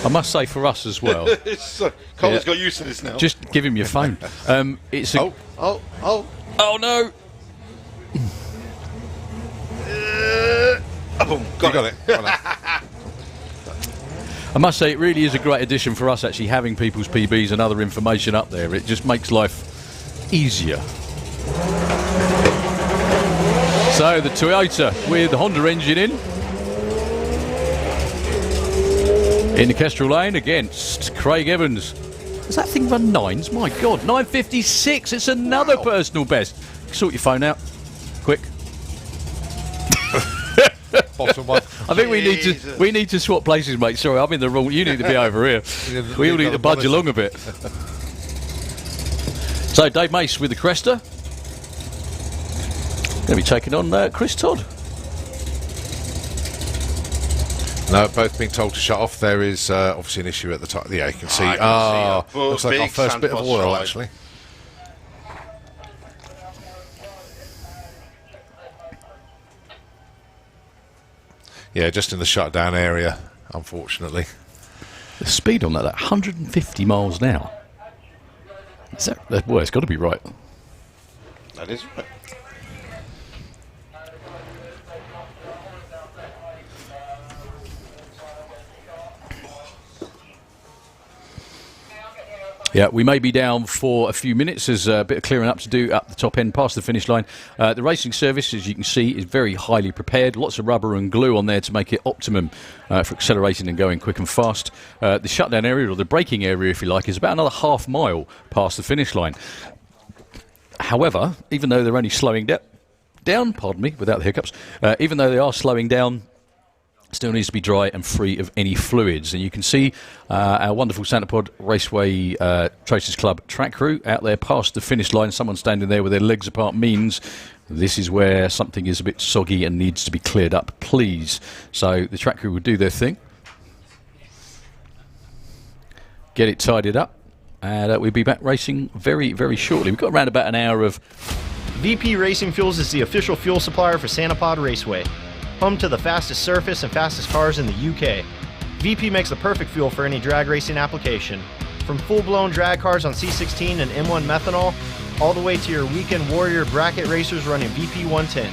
I must say for us as well. Colin's got used to this now. Just give him your phone. It's a, Oh no! boom, You got it. Well done. I must say it really is a great addition for us actually having people's PBs and other information up there. It just makes life easier. So the Toyota with the Honda engine in the Kestrel lane against Craig Evans. Does that thing run 9s? My God, 9.56. It's another personal best. Sort your phone out, quick. Bottom one. I think we need to swap places, mate. Sorry, I'm in the wrong. You need to be over here. We all need to budge along a bit. So Dave Mace with the Cresta. Going to be taking on Chris Todd. No, both being told to shut off. There is obviously an issue at the top. Yeah, you can see. I can see a Looks like our big first bit of sandbox oil, slide. actually. Yeah, just in the shutdown area, unfortunately. The speed on that 150 miles an hour. Is that, well, it's got to be right. That is right. Yeah, we may be down for a few minutes. There's a bit of clearing up to do up the top end past the finish line. The racing service, as you can see, is very highly prepared. Lots of rubber and glue on there to make it optimum for accelerating and going quick and fast. The shutdown area, or the braking area, if you like, is about another half mile past the finish line. However, even though they're only slowing down, pardon me, without the hiccups, even though they are slowing down, still needs to be dry and free of any fluids. And you can see our wonderful Santa Pod Raceway Tracers Club track crew out there past the finish line. Someone standing there with their legs apart means this is where something is a bit soggy and needs to be cleared up, please. So the track crew will do their thing, get it tidied up, and we'll be back racing very, very shortly. We've got around about an hour of VP Racing Fuels is the official fuel supplier for Sanapod Raceway, home to the fastest surface and fastest cars in the UK. VP makes the perfect fuel for any drag racing application, from full-blown drag cars on C16 and M1 methanol, all the way to your weekend warrior bracket racers running VP 110.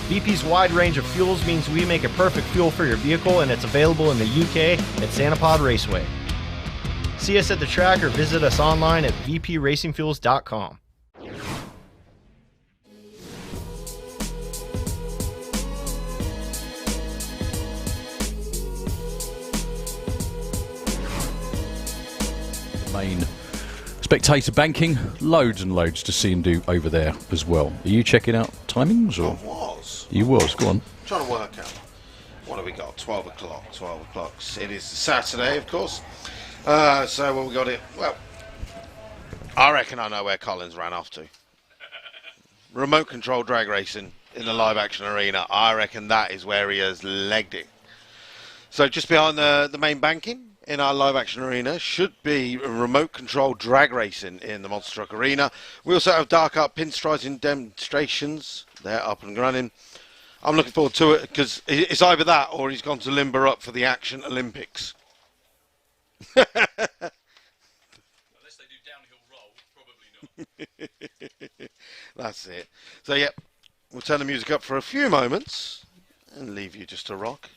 VP's wide range of fuels means we make a perfect fuel for your vehicle, and it's available in the UK at Sanapod Raceway. See us at the track or visit us online at vpracingfuels.com. Main spectator banking, loads and loads to see and do over there as well. Are you checking out timings? Or? I was. You was, go on. Trying to work out. What have we got? 12 o'clock. 12 o'clock. It is Saturday, of course. So what we got it? Well, I reckon I know where Collins ran off to. Remote control drag racing in the live action arena. I reckon that is where he has legged it. So just behind the main banking in our live action arena should be remote control drag racing in the Monster Truck Arena. We also have dark art pinstriping demonstrations. They're up and running. I'm looking forward to it because it's either that or he's gone to limber up for the Action Olympics. Unless they do downhill roll, probably not. That's it. So, yep, we'll turn the music up for a few moments and leave you just to rock.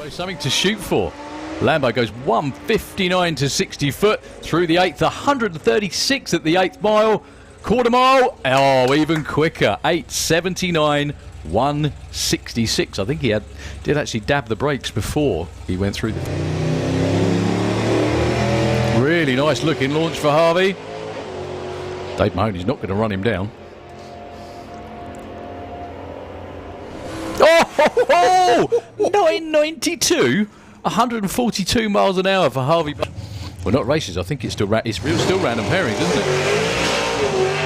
Something to shoot for. Lambo goes 159 to 60 foot through the 8th, 136 at the 8th mile. Quarter mile, oh, even quicker, 879, 166. I think he did actually dab the brakes before he went through the... Really nice looking launch for Harvey. Dave Mahoney's not going to run him down. Oh, 992, 142 miles an hour for Harvey. Well, not races. I think it's still random pairings, isn't it?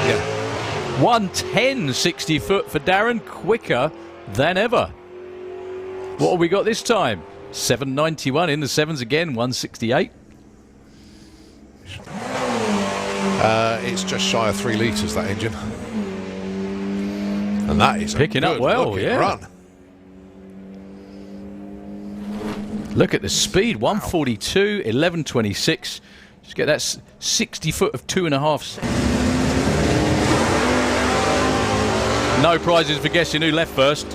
Yeah. 110, 60 foot for Darren, quicker than ever. What have we got this time? 791 in the sevens again, 168. It's just shy of 3 litres, that engine. And that is picking up well, yeah. Run. Look at the speed, 142, 1126. Just get that 60 foot of 2.5 seconds. No prizes for guessing who left first.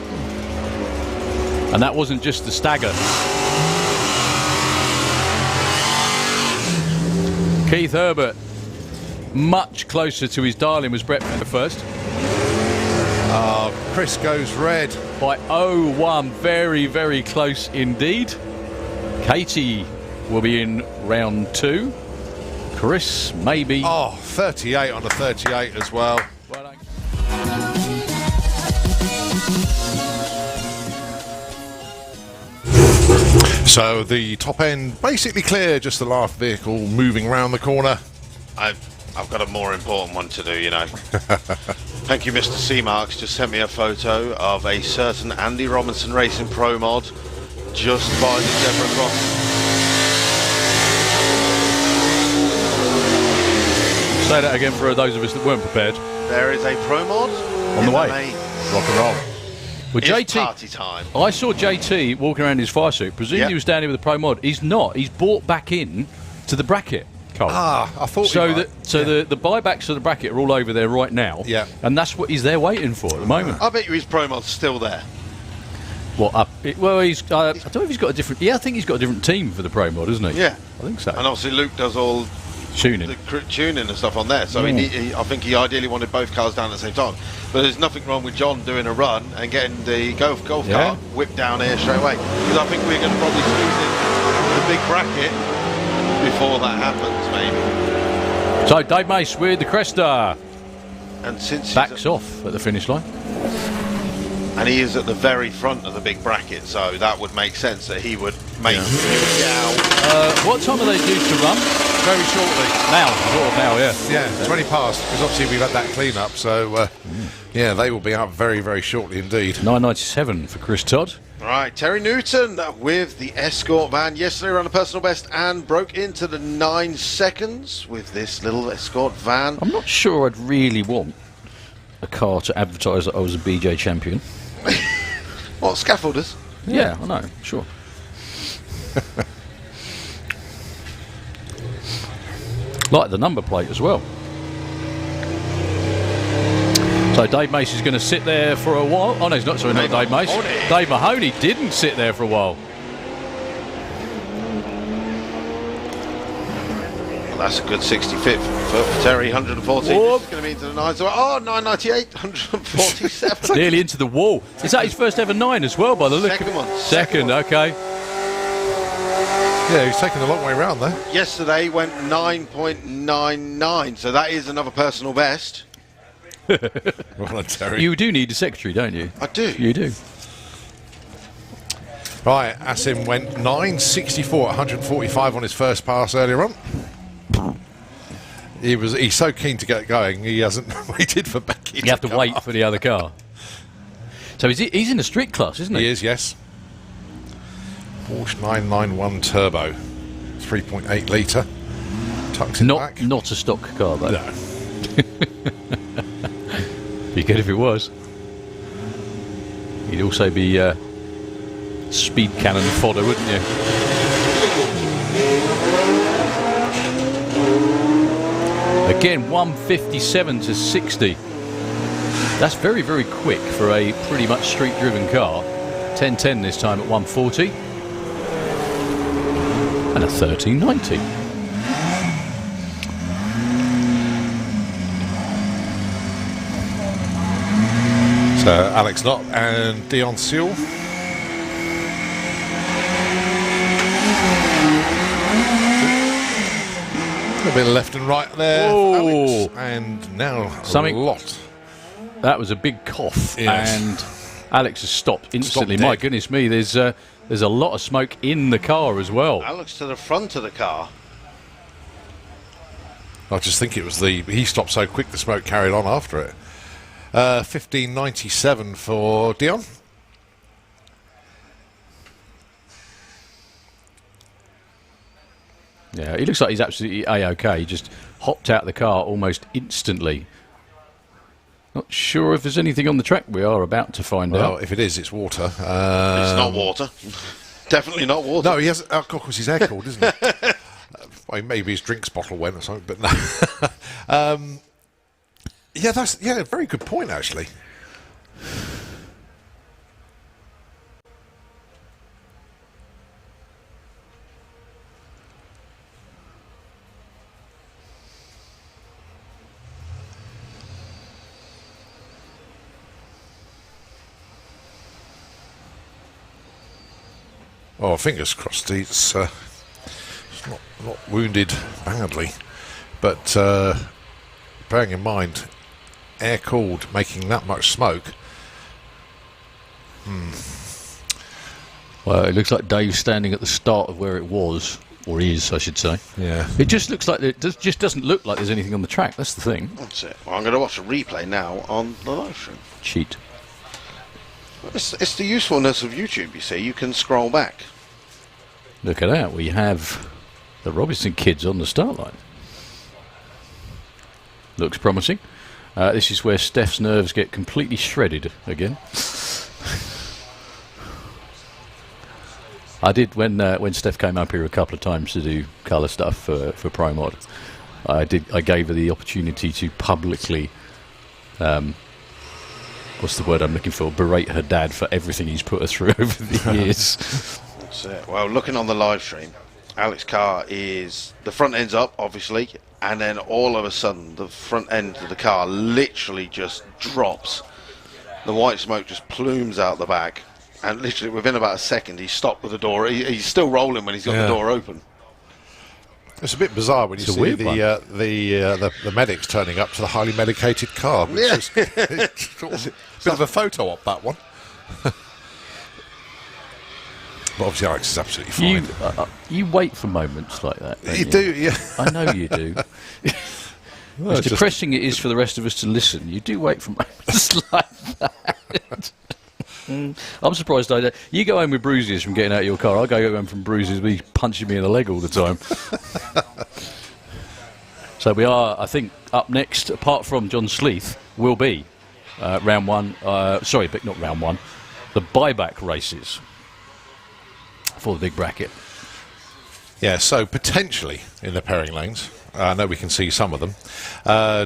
And that wasn't just the stagger. Keith Herbert, much closer to his darling, was Brett first. Chris goes red. By 0-1, very, very close indeed. Katie will be in round 2. Chris, maybe. Oh, 38 on the 38 as well. Well done. So the top end basically clear, just the last vehicle moving around the corner. I've got a more important one to do, you know. Thank you, Mr. C. Marks. Just sent me a photo of a certain Andy Robinson Racing Pro Mod just by the zebra crossing. Say that again for those of us that weren't prepared. There is a Pro Mod On the way. lane. Rock and roll. Well, It's JT, party time. I saw JT walking around in his fire suit. Presumably Yep. he was down here with a Pro Mod. He's not. He's bought back in to the bracket. Cole. I thought So, we the buybacks of the bracket are all over there right now. Yeah. And that's what he's there waiting for at the moment. I bet you his Pro Mod's still there. Well, he's. I don't know if he's got a different. Yeah, I think he's got a different team for the Pro Mod, isn't he? Yeah. I think so. And obviously Luke does all Tuning. the tuning and stuff on there, so I think he ideally wanted both cars down at the same time. But there's nothing wrong with John doing a run and getting the golf Yeah. cart whipped down here straight away, because I think we're going to probably squeeze in the big bracket before that happens, maybe. So Dave Mace with the Cresta And since backs off at the finish line. and he is at the very front of the big bracket, so that would make sense that he would make he would get out. What time are they due to run? very shortly. Now, sort of now, yeah. Yeah, 20 past, because obviously we've had that clean up, so yeah, they will be out very, very shortly indeed. 9.97 for Chris Todd. Right, Terry Newton with the Escort van. Yesterday ran a personal best and broke into the 9 seconds with this little Escort van. I'm not sure I'd really want a car to advertise that I was a BJ champion. What, scaffolders? Yeah, I know, sure. Like the number plate as well. So Dave Mace is going to sit there for a while. Oh no, he's not. Sorry, not Dave Mace. Dave Mahoney didn't sit there for a while. Well, that's a good 65th for Terry, 114. Whoop. It's going to be into the 9s. Oh, 998, 147. Nearly into the wall. Is that his first ever 9 as well, by the look? Second one. Second, okay. Yeah, he's taken a long way round there. Yesterday went 9.99, so that is another personal best. Well done, Terry. You do need a secretary, don't you? I do. You do. Right, Asim went 9.64, 145 on his first pass earlier on. He's so keen to get going, he hasn't waited for Becky. You have to come wait up. for the other car. So he's in the street class, isn't he? He is, yes. Porsche 991 Turbo, 3.8 litre. Tucks it back. Not a stock car, though. No. Be good if it was. You'd also be speed cannon fodder, wouldn't you? Again, 157 to 60. That's very, very quick for a pretty much street-driven car. 10.10 this time at 140. and a 1390. So Alex Knott and Dion Sewell. A bit of left and right there, Alex. And now Something- a lot. That was a big cough, Yes. and Alex has stopped instantly. Stopped My dead. goodness me, there's a lot of smoke in the car as well. Alex to the front of the car. I just think it was he stopped so quick the smoke carried on after it. 1597 for Dion. Yeah, he looks like he's absolutely A-OK. He just hopped out of the car almost instantly. Not sure if there's anything on the track. We are about to find Well, out. if it is, it's water. It's not water. Definitely not water. No, he has. Of course, he's air cooled, isn't it? Well, maybe his drinks bottle went or something, but no. Yeah, that's a very good point actually. Oh, fingers crossed. He's not wounded badly, but bearing in mind, air cooled, making that much smoke. Well, it looks like Dave's standing at the start of where it was, or is, I should say. Yeah. It just looks like just doesn't look like there's anything on the track. That's the thing. That's it. Well, I'm going to watch a replay now on the live stream. Cheat. It's the usefulness of YouTube, you see. You can scroll back. Look at that. We have the Robinson kids on the start line. Looks promising. This is where Steph's nerves get completely shredded again. I did when Steph came up here a couple of times to do colour stuff for Pro Mod. I gave her the opportunity to publicly, what's the word I'm looking for? Berate her dad for everything he's put her through over the years. That's it. Well, looking on the live stream, Alex car is the front end's up, obviously, and then all of a sudden the front end of the car literally just drops. The white smoke just plumes out the back, and literally within about a second he's stopped with the door. He's still rolling when he's got the door open. It's a bit bizarre when you It's a see weird one. the medics turning up to the highly medicated car. Yeah. It's sort of a bit of a photo op, that one. But obviously Alex is absolutely fine. You wait for moments like that. don't You do, yeah. I know you do. Well, As it's just- depressing it is for the rest of us to listen, you do wait for moments like that. I'm surprised I don't. You go home with bruises from getting out of your car. I go home from bruises with you punching me in the leg all the time. So we are, I think, up next, apart from John Sleeth, will be round one. Sorry, but not round one. The buyback races for the big bracket. Yeah, so potentially in the pairing lanes. I know we can see some of them.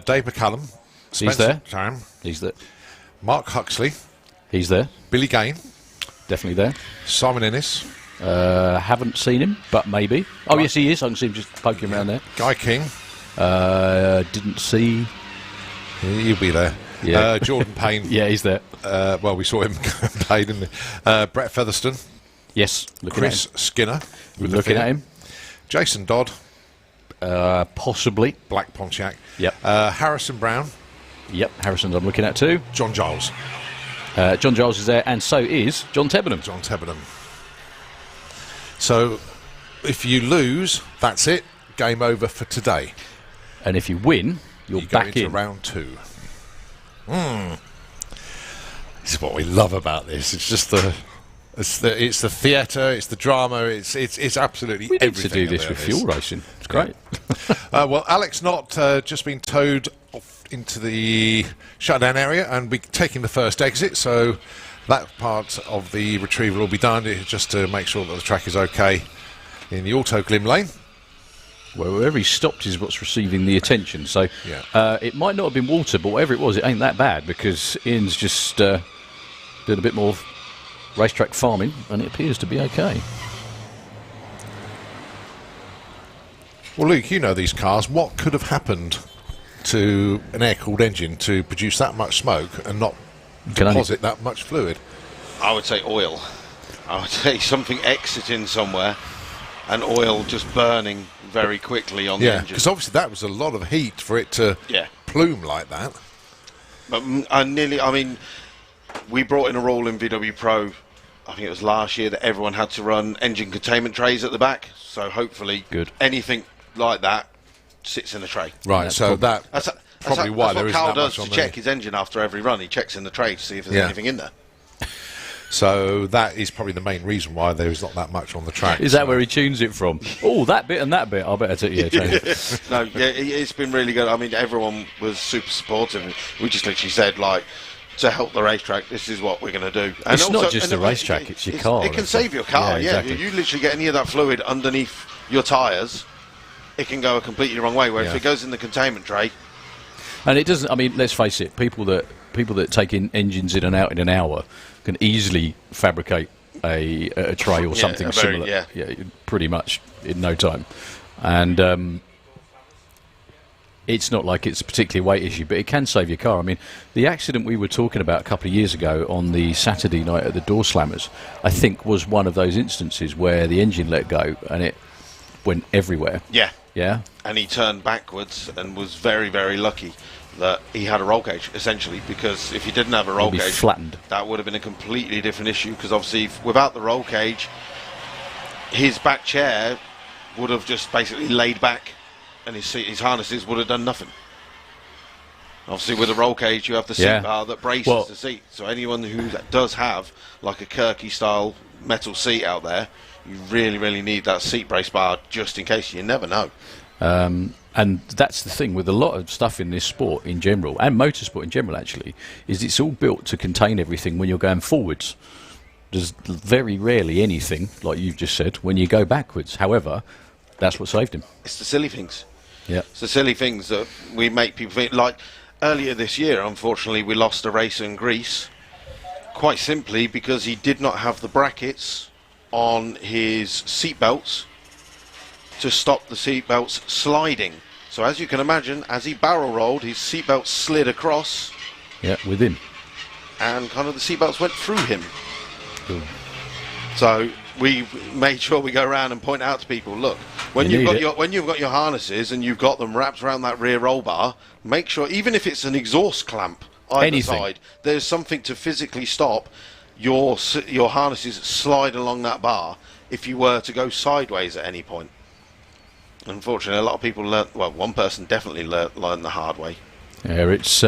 Dave McCallum. He's there. Tarrant, He's there. Mark Huxley. He's there. Billy Gain. Definitely there. Simon Ennis. Haven't seen him, but maybe. Oh, yes, he is. I can see him just poking around there. Guy King. Didn't see. He'll be there. Yeah. Jordan Payne. Yeah, he's there. Well, we saw him play, didn't we? Brett Featherstone. Yes, looking Chris Skinner. at him. with the Looking at fin. him. Jason Dodd. Possibly. Black Pontiac. Yep. Harrison Brown. Yep, Harrison's I'm looking at too. John Giles. John Giles is there, and so is John Tebenham. John Tebenham. So, if you lose, that's it. Game over for today. And if you win, you're You go back into in. round two. This is what we love about this. It's just it's the theatre, it's the drama, it's absolutely We need everything. to do this about with fuel racing. It's great. Well, Alex Knott just been towed off into the shutdown area and be taking the first exit, so that part of the retrieval will be done just to make sure that the track is okay in the auto glim lane. Well, wherever he stopped is what's receiving the attention. So Yeah. it might not have been water, but whatever it was, it ain't that bad because Ian's just doing a bit more racetrack farming, and it appears to be okay. Well, Luke, you know these cars. What could have happened to an air-cooled engine to produce that much smoke and not deposit that much fluid? I would say oil. I would say something exiting somewhere and oil just burning very quickly on the engine. Because obviously that was a lot of heat for it to plume like that. But we brought in a rule in VW Pro, I think it was last year, that everyone had to run engine containment trays at the back. So hopefully anything like that sits in the tray. Right, so that's probably why there isn't that much on there. That's what Carl does to check his engine after every run. He checks in the tray to see if there's anything in there. So that is probably the main reason why there is not that much on the track. Is that where he tunes it from? Oh, that bit and that bit. I better change it. No, it's been really good. I mean, everyone was super supportive. We just literally said, like, to help the racetrack, this is what we're going to do. And it's also, not just the racetrack, it's your car. It can save your car, Exactly. You literally get any of that fluid underneath your tyres, it can go a completely wrong way, where if it goes in the containment tray... And it doesn't, I mean, let's face it, people that take in engines in and out in an hour can easily fabricate a tray or something similar. Pretty much in no time. And it's not like it's a particularly weight issue, but it can save your car. I mean, the accident we were talking about a couple of years ago on the Saturday night at the Doorslammers, I think was one of those instances where the engine let go and it went everywhere. Yeah. And he turned backwards and was very, very lucky that he had a roll cage, essentially, because if he didn't have a roll cage, flattened. That would have been a completely different issue, because obviously without the roll cage, his back chair would have just basically laid back and his harnesses would have done nothing. Obviously with a roll cage you have the seat bar that braces the seat, so anyone who does have like a Kirky style metal seat out there, you really, really need that seat brace bar just in case. You never know. And that's the thing with a lot of stuff in this sport in general, and motorsport in general actually, is it's all built to contain everything when you're going forwards. There's very rarely anything, like you've just said, when you go backwards. However, that's what saved him. It's the silly things. Yeah. It's the silly things that we make people think. Like earlier this year, unfortunately, we lost a race in Greece, quite simply because he did not have the brackets on his seatbelts to stop the seatbelts sliding. So as you can imagine, as he barrel rolled, his seatbelt slid across. Yeah, with him. And kind of the seatbelts went through him. Cool. So we made sure we go around and point out to people, look, when you've got your harnesses and you've got them wrapped around that rear roll bar, make sure, even if it's an exhaust clamp either side, there's something to physically stop your harnesses slide along that bar if you were to go sideways at any point. Unfortunately, a lot of people learn. Well, one person definitely learned the hard way. Yeah, it's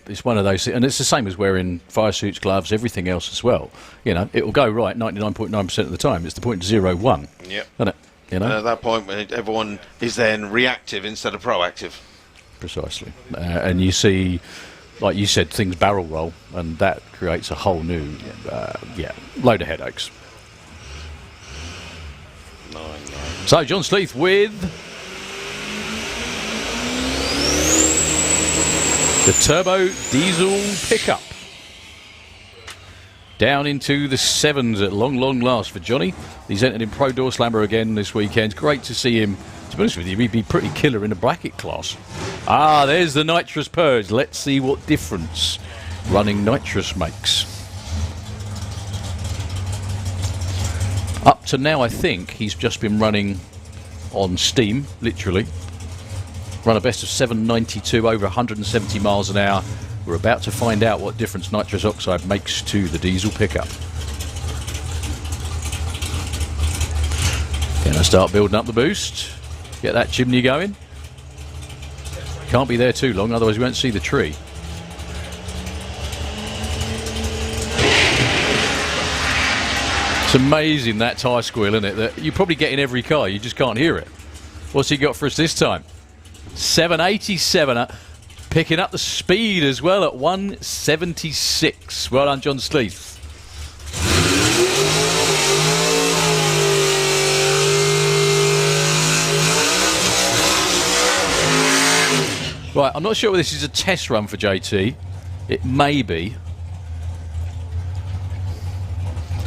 it's one of those, and it's the same as wearing fire suits, gloves, everything else as well. You know, it will go right 99.9% of the time. It's the 0.01. Yep. Isn't it? You know, and at that point, when everyone is then reactive instead of proactive. Precisely, and you see, like you said, things barrel roll, and that creates a whole new, load of headaches. So, John Sleeth with the turbo diesel pickup. Down into the sevens at long last for Johnny. He's entered in Pro Doorslammer again this weekend. Great to see him. To be honest with you, he'd be pretty killer in the bracket class. Ah, there's the nitrous purge. Let's see what difference running nitrous makes. Up to now, I think he's just been running on steam, literally. Run a best of 792 over 170 miles an hour. We're about to find out what difference nitrous oxide makes to the diesel pickup. Can I start building up the boost? Get that chimney going. Can't be there too long, otherwise we won't see the tree. It's amazing, that tyre squeal, isn't it? That you probably get in every car, you just can't hear it. What's he got for us this time? 787, picking up the speed as well at 176. Well done, John Sleeth. Right, I'm not sure whether this is a test run for JT. It may be.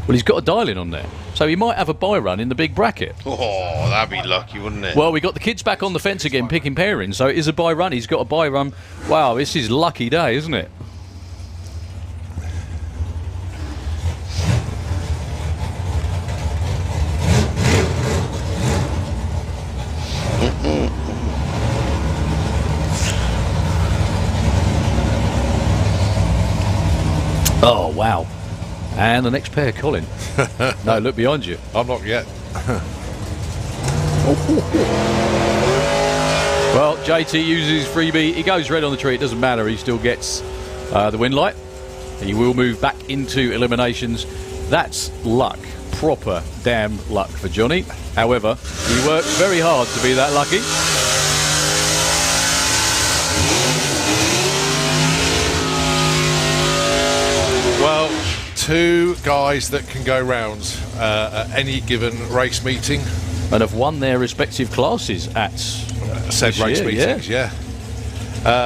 Well, he's got a dial-in on there, so he might have a buy run in the big bracket. Oh, that'd be lucky, wouldn't it? Well, we got the kids back on the fence again, picking pairings, so it is a buy run. He's got a buy run. Wow, this is lucky day, isn't it? Oh, wow. And the next pair, Colin. No, look behind you. I'm not yet. Well, JT uses his freebie. He goes red on the tree. It doesn't matter. He still gets the win light. He will move back into eliminations. That's luck. Proper damn luck for Johnny. However, he works very hard to be that lucky. Well, two guys that can go rounds at any given race meeting. And have won their respective classes at Said race year, meetings, yeah.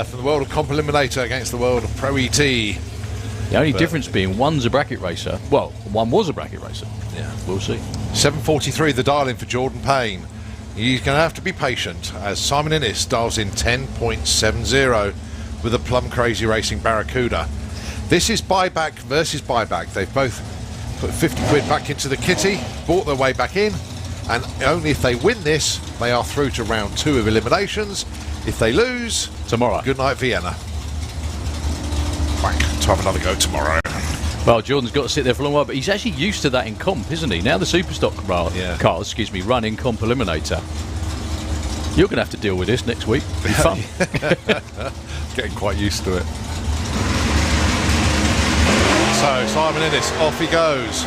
From the world of Comp Eliminator against the world of Pro ET. The only difference being one's a bracket racer. Well, one was a bracket racer. Yeah. We'll see. 7:43, the dial-in for Jordan Payne. He's going to have to be patient as Simon Innes dials in 10.70 with a Plum Crazy Racing Barracuda. This is buyback versus buyback. They've both put 50 quid back into the kitty, bought their way back in, and only if they win this, they are through to round 2 of eliminations. If they lose, Tomorrow. good night Vienna. Whack, to have another go tomorrow. Well, Jordan's got to sit there for a long while, but he's actually used to that in comp, isn't he? Now the Superstock cars, run in Comp Eliminator. You're going to have to deal with this next week. Be fun. Getting quite used to it. So Simon Innes, off he goes.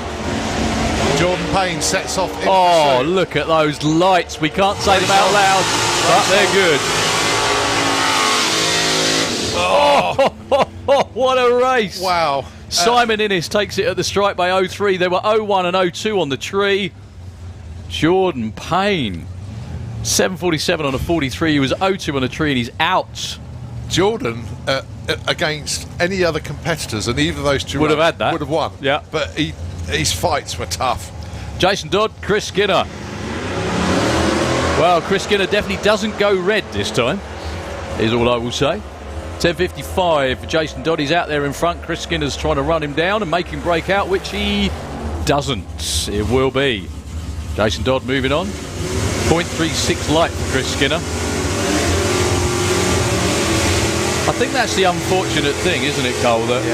Jordan Payne sets off in Oh, pursuit. look at those lights. We can't say them out loud, but they're good. Oh, what a race. Wow. Simon Innes takes it at the strike by 0.3. There were 0.1 and 0.2 on the tree. Jordan Payne, 7.47 on a 43. He was 0.2 on a tree and he's out. Jordan, against any other competitors, and either of those two Would have had that. would have won. Yeah. But his fights were tough. Jason Dodd, Chris Skinner. Well, Chris Skinner definitely doesn't go red this time, is all I will say. 10.55 for Jason Dodd. He's out there in front. Chris Skinner's trying to run him down and make him break out, which he doesn't. It will be. Jason Dodd moving on. 0.36 light for Chris Skinner. I think that's the unfortunate thing, isn't it, Cole? That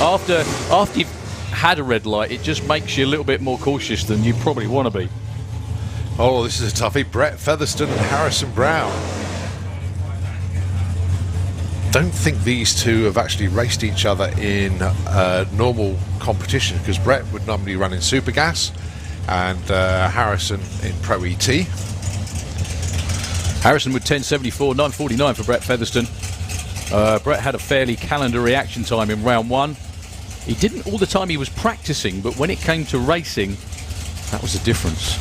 after you've had a red light, it just makes you a little bit more cautious than you probably want to be. Oh, this is a toughie. Brett Featherston and Harrison Brown. Don't think these two have actually raced each other in normal competition, because Brett would normally run in Super Gas and Harrison in Pro ET. Harrison with 10.74, 9.49 for Brett Featherston. Brett had a fairly calendar reaction time in round 1. He didn't all the time he was practicing, but when it came to racing, that was the difference.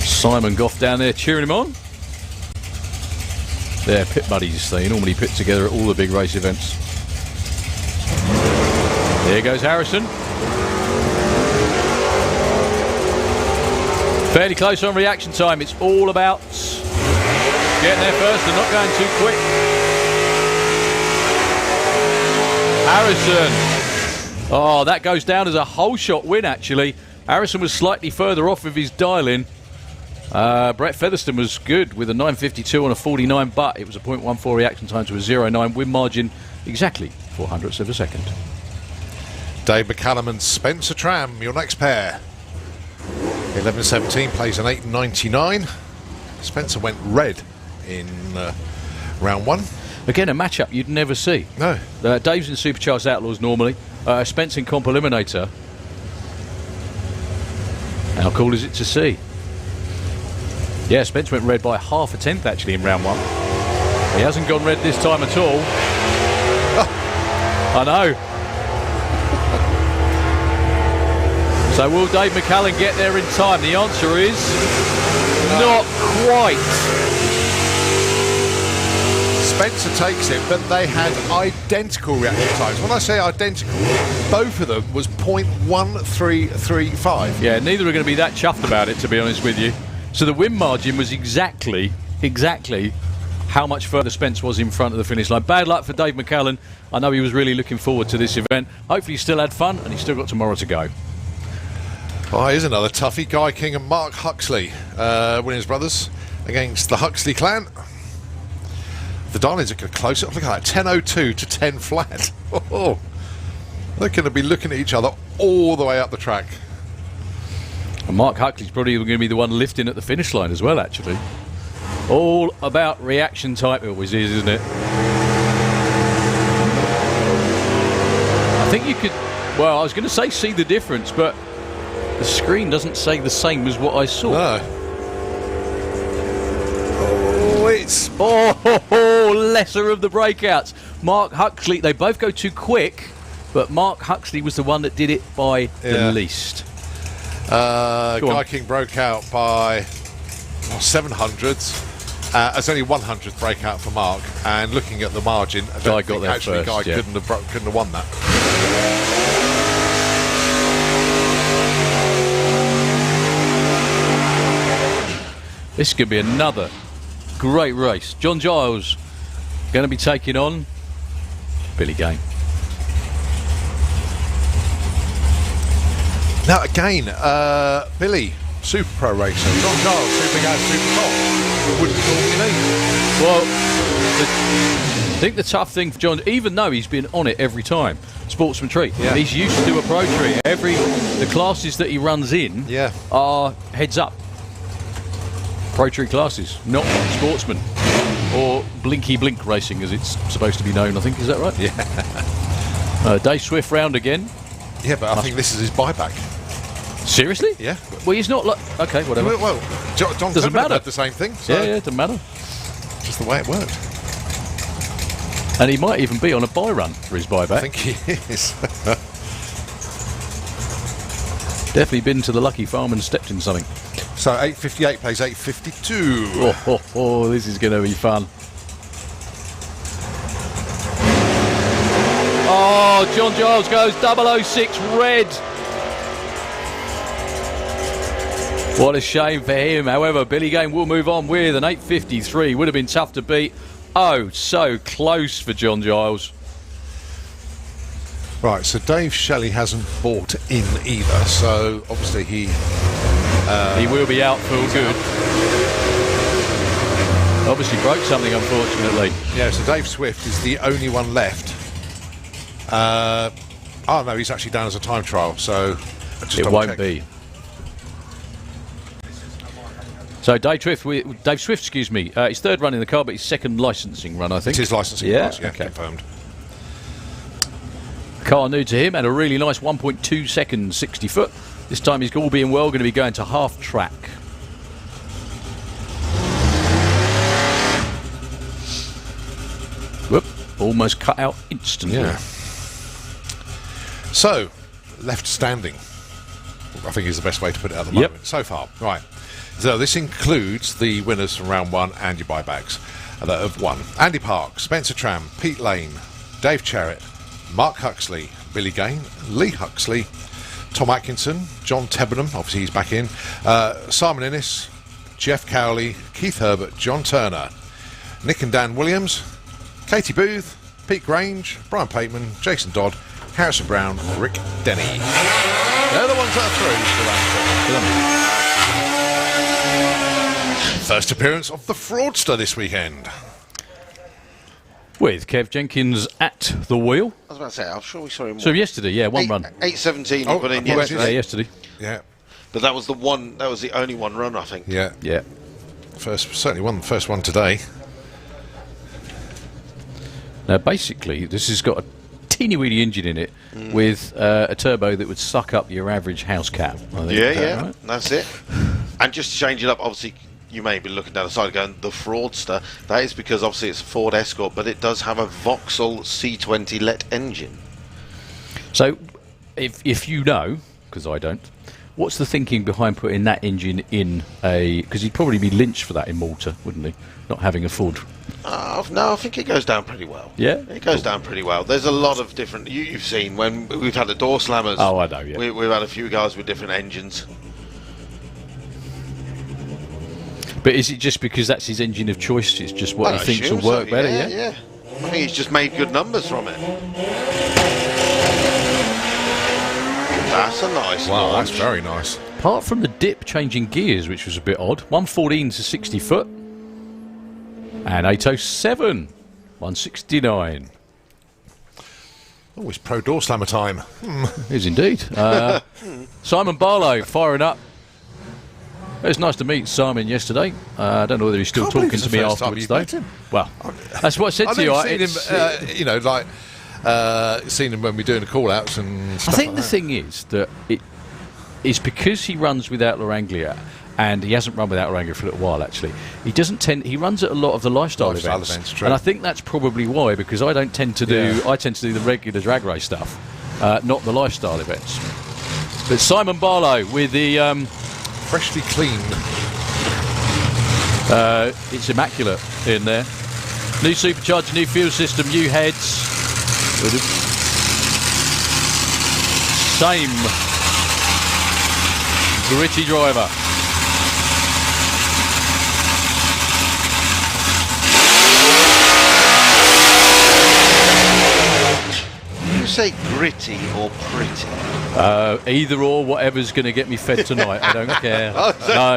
Simon Goff down there cheering him on. They're pit buddies. They normally pit together at all the big race events. There goes Harrison. Fairly close on reaction time. It's all about getting there first and not going too quick. Harrison. Oh, that goes down as a whole shot win, actually. Harrison was slightly further off with his dial-in. Brett Featherston was good with a 9.52 on a 49, but it was a 0.14 reaction time to a 0.9 win margin, exactly 400ths of a second. Dave McCallum and Spencer Tram, your next pair. 11.17 plays an 8.99. Spencer went red in round 1. Again, a matchup you'd never see. No. Dave's in Supercharged Outlaws normally. Spence in Comp Eliminator. How cool is it to see? Yeah, Spence went red by half a tenth actually in round 1. He hasn't gone red this time at all. I know. So will Dave McCallum get there in time? The answer is not quite. Spencer takes it, but they had identical reaction times. When I say identical, both of them was 0.1335. Yeah, neither are going to be that chuffed about it, to be honest with you. So the win margin was exactly how much further Spence was in front of the finish line. Bad luck for Dave McCallan. I know he was really looking forward to this event. Hopefully he still had fun, and he's still got tomorrow to go. Oh, here's another toughie. Guy King and Mark Huxley, Williams brothers, against the Huxley clan. The Darlings are going to close it. Look at that, 10.02 to 10 flat. Oh, they're going to be looking at each other all the way up the track. And Mark Huxley's probably going to be the one lifting at the finish line as well, actually. All about reaction type, it always is, isn't it? I think you could, well, I was going to say see the difference, but the screen doesn't say the same as what I saw. No. Oh, it's... Oh, lesser of the breakouts. Mark Huxley, they both go too quick, but Mark Huxley was the one that did it by the least. Guy King broke out by 700s. It's only 100th breakout for Mark, and looking at the margin, I don't think actually Guy couldn't have won that. This could be another great race. John Giles going to be taking on Billy Gain. Now again, Billy, Super Pro racer, John Giles, Super Gas, Super Top. Wouldn't normally be. Well, I think the tough thing for John, even though he's been on it every time, Sportsman Tree, he's used to a Pro Tree. The classes that he runs in are heads up Pro Tree classes, not Sportsman or Blinky Blink Racing, as it's supposed to be known. I think, is that right? Yeah. Dave Swift round again. Yeah, but I think this is his buyback. Seriously? Yeah. Well, he's not like... OK, whatever. Well, John doesn't matter. Had the same thing. So yeah, it doesn't matter. Just the way it worked. And he might even be on a buy run for his buyback. I think he is. Definitely been to the Lucky Farm and stepped in something. So 8.58 plays 8.52. Oh, this is going to be fun. Oh, John Giles goes 006 red. What a shame for him. However, Billy Gain will move on with an 8.53. Would have been tough to beat. Oh, so close for John Giles. Right, so Dave Shelley hasn't bought in either, so obviously he will be out for good. Obviously broke something, unfortunately. Yeah, so Dave Swift is the only one left. Oh no, he's actually down as a time trial, so it won't be. So Dave Swift, excuse me, his third run in the car, but his second licensing run, I think. It's his licensing class, confirmed. Car new to him, and a really nice 1.2 seconds 60 foot. This time he's all being well going to be going to half track. Whoop, almost cut out instantly. Yeah. So, left standing, I think is the best way to put it at the moment. So far, right. So this includes the winners from round one and your buybacks that have won. Andy Park, Spencer Tram, Pete Lane, Dave Cherrett, Mark Huxley, Billy Gain, Lee Huxley, Tom Atkinson, John Tebenham, obviously he's back in, Simon Innes, Jeff Cowley, Keith Herbert, John Turner, Nick and Dan Williams, Katie Booth, Pete Grange, Brian Pateman, Jason Dodd, Harrison Brown, Rick Denny. They're the ones that are through. First appearance of the Fraudster this weekend. With Kev Jenkins at the wheel. I was about to say, I'm sure we saw him. So yesterday, one run. 8.17 he put in yesterday. Yeah, yesterday. Yeah. But that was the one. That was the only one run, I think. Yeah. Yeah. Certainly won the first one today. Now, basically, this has got a teeny-weeny engine in it with a turbo that would suck up your average house cat. I think. Yeah, right? that's it. And just to change it up, obviously, you may be looking down the side going, the Fraudster. That is because obviously it's a Ford Escort, but it does have a Vauxhall C20 LET engine. So, if you know, because I don't, what's the thinking behind putting that engine in a... Because he'd probably be lynched for that in Malta, wouldn't he? Not having a Ford No, I think it goes down pretty well. Yeah? It goes down pretty well. There's a lot of different... You've seen when we've had the Doorslammers. Oh, I know, yeah. We've had a few guys with different engines. But is it just because that's his engine of choice? It's just what he thinks will work better, yeah? Yeah. I think he's just made good numbers from it. That's a nice Wow, launch. that's very nice. Apart from the dip changing gears, which was a bit odd, 114 to 60 foot. And 807, 169. Oh, it's Pro Door Slammer time. It is indeed. Simon Barlow firing up. It was nice to meet Simon yesterday. I don't know whether he's still Can't believe talking it's to the me first time afterwards, you've though. met him. Well, that's what I said I've to you. never seen him, seen him when we're doing the call-outs and I stuff think like the that. thing is that it's because he runs without Lauranglia, and he hasn't run without Lauranglia for a little while, actually. He doesn't tend... He runs at a lot of the lifestyle events. True. And I think that's probably why, because I don't tend to do... I tend to do the regular drag race stuff, not the lifestyle events. But Simon Barlow with the... Freshly cleaned. it's immaculate in there. New supercharger, new fuel system, new heads. Same gritty driver. You say gritty or pretty? Either or, whatever's going to get me fed tonight. I don't care.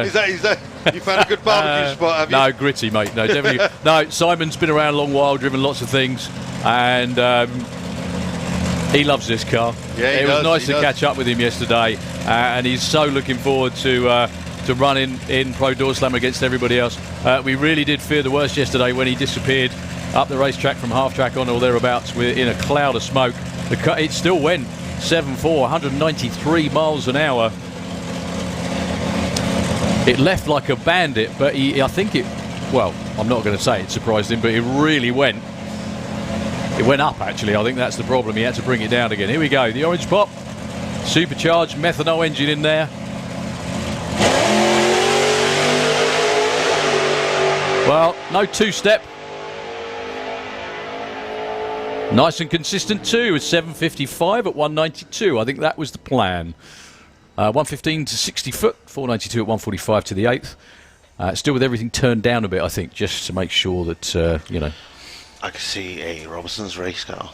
Is that you found a good barbecue spot, have you? No, gritty, mate. No, definitely. No, Simon's been around a long while, driven lots of things, and he loves this car. Yeah, it was nice to catch up with him yesterday, and he's so looking forward to running in Pro Door Slammer against everybody else. We really did fear the worst yesterday when he disappeared up the racetrack from half track on or thereabouts. We're in a cloud of smoke. It still went 7.4, 193 miles an hour. It left like a bandit, but I think it... Well, I'm not going to say it surprised him, but it really went. It went up, actually. I think that's the problem. He had to bring it down again. Here we go. The orange pop. Supercharged methanol engine in there. Well, no two-step. Nice and consistent too, with 755 at 192. I think that was the plan. 115 to 60 foot, 492 at 145 to the 8th. Still with everything turned down a bit, I think, just to make sure that, you know. I can see a Robertson's race car.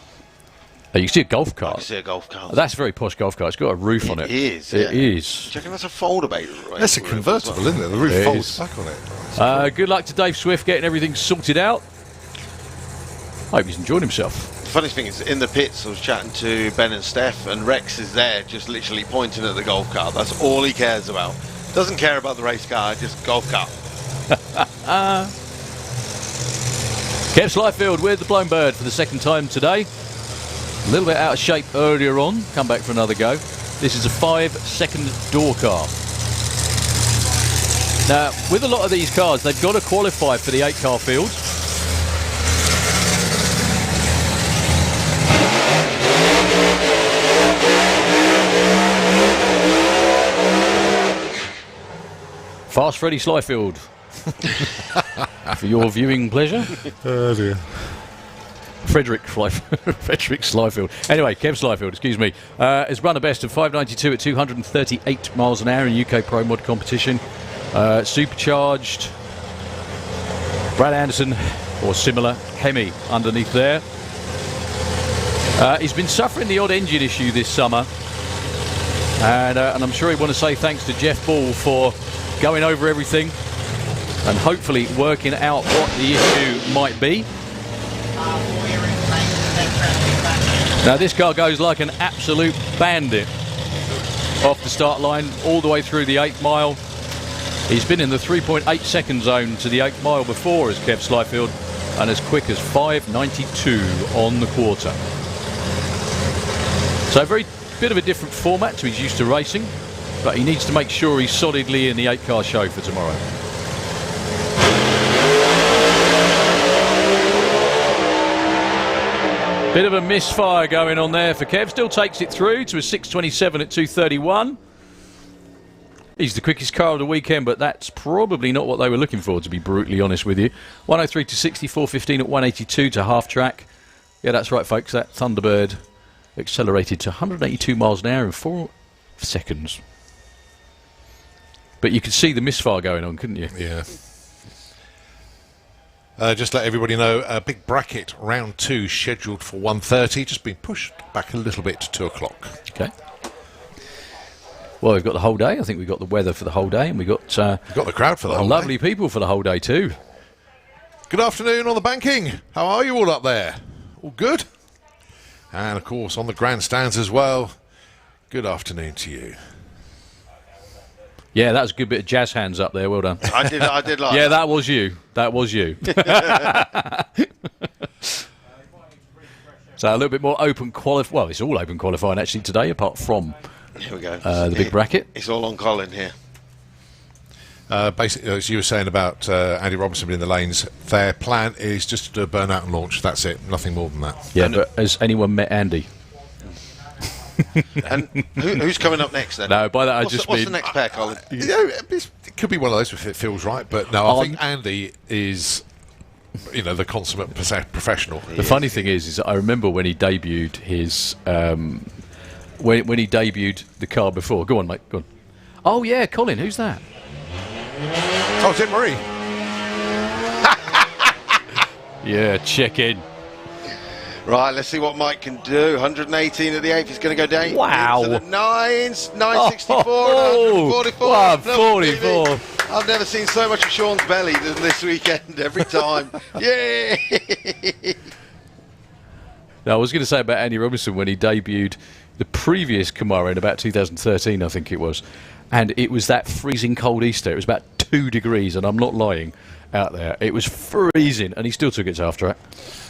Oh, you can see a golf cart. I can see a golf car. That's a very posh golf cart. It's got a roof on it. It is. It yeah. is. Do you reckon that's a foldable? Right? That's a convertible, isn't it? The roof It folds is. back on it. Good luck to Dave Swift getting everything sorted out. Hope he's enjoyed himself. The funny thing is, in the pits, I was chatting to Ben and Steph, and Rex is there, just literally pointing at the golf cart. That's all he cares about. Doesn't care about the race car, just golf cart. Kev Slyfield with the Blown Bird for the second time today. A little bit out of shape earlier on. Come back for another go. This is a 5-second door car. Now, with a lot of these cars, they've got to qualify for the 8-car field. Fast Freddy Slyfield. For your viewing pleasure. Oh dear. Frederick Slyfield. Anyway, Kev Slyfield, excuse me, has run a best of 592 at 238 miles an hour in UK Pro Mod competition. Supercharged. Brad Anderson, or similar, Hemi underneath there. He's been suffering the odd engine issue this summer. And I'm sure he'd want to say thanks to Jeff Ball for going over everything and hopefully working out what the issue might be. Now this car goes like an absolute bandit off the start line all the way through the 8th mile. He's been in the 3.8 second zone to the 8th mile before as Kev Slyfield, and as quick as 5.92 on the quarter. So a very bit of a different format to he's used to racing, but he needs to make sure he's solidly in the 8-car show for tomorrow. Bit of a misfire going on there for Kev. Still takes it through to a 6.27 at 2.31. He's the quickest car of the weekend, but that's probably not what they were looking for, to be brutally honest with you. 103 to 60, 4:15 at 182 to half track. Yeah, that's right, folks. That Thunderbird accelerated to 182 miles an hour in 4 seconds. But you could see the misfire going on, couldn't you? Yeah. Just let everybody know, big bracket round 2 scheduled for 1:30, just been pushed back a little bit to 2 o'clock. Okay. Well, we've got the whole day. I think we've got the weather for the whole day, and we've got We've got the crowd for the whole lovely day. people for the whole day too. Good afternoon on the banking. How are you all up there? All good? And of course on the grandstands as well. Good afternoon to you. Yeah, that was a good bit of jazz hands up there. Well done. I did like Yeah, that. that was you. That was you. So a little bit more open qualifying. Well, it's all open qualifying actually today, apart from Here we go. the big bracket. It's all on Colin here. Basically, as you were saying about Andy Robinson in the lanes, their plan is just to do a burnout and launch. That's it. Nothing more than that. Yeah, but has anyone met Andy? And who's coming up next then? No, by that I What's just what's mean... the next pair, Colin? You know, it could be one of those if it feels right, but no, I think Andy is, you know, the consummate professional. The funny thing is I remember when he debuted his... when he debuted the car before. Go on, mate, go on. Oh, yeah, Colin, who's that? Oh, Tim Murray. Yeah, check in. Right, let's see what Mike can do. 118 at the 8th. He's going to go down. Wow. To the 9s, 964 Oh, and 144. 144. No, baby. I've never seen so much of Sean's belly than this weekend. Every time. Yay! Now, I was going to say about Andy Robinson when he debuted the previous Camaro in about 2013, I think it was. And it was that freezing cold Easter. It was about 2 degrees, and I'm not lying, out there. It was freezing, and he still took it to half track.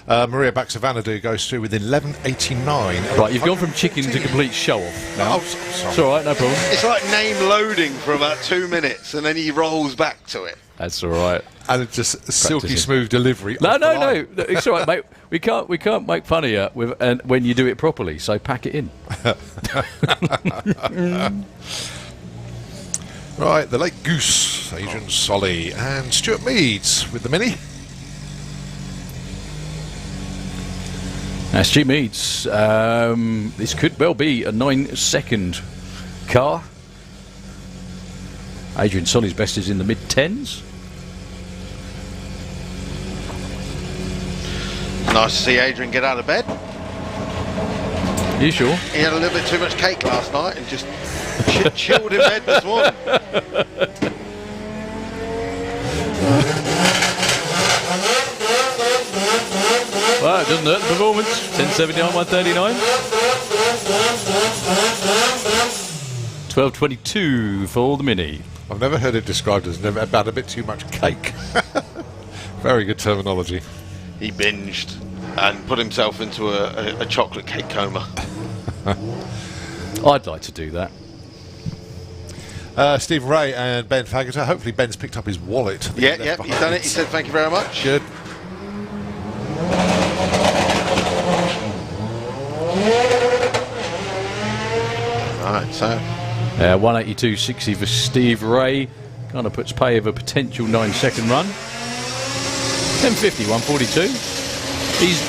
Maria Baxavanadu goes through with 11.89. Right, you've gone from chicken to complete show-off now. Oh, sorry. It's all right, no problem. It's like name loading for about 2 minutes, and then he rolls back to it. That's all right. And it's just a silky Practicing. smooth delivery. No, off the no, line. no. It's all right, mate. We can't make fun of you when you do it properly. So pack it in. Right, the Late Goose, Adrian Solly and Stuart Meads with the Mini. Now, Stu Meads, this could well be a 9-second car. Adrian Solly's best is in the mid-10s. Nice to see Adrian get out of bed. You sure? He had a little bit too much cake last night and just chilled in bed this morning. Well, it doesn't hurt the performance. 10.79, 139. 12.22 for the Mini. I've never heard it described as never about a bit too much cake. Very good terminology. He binged and put himself into a chocolate cake coma. I'd like to do that. Stephen Ray and Ben Faggoter. Hopefully Ben's picked up his wallet. that he Yeah, left yeah, he's behind. done it. He said thank you very much. Good. Alright, so 182.60 for Steve Ray. Kind of puts pay of a potential 9-second run. 10.50, 142.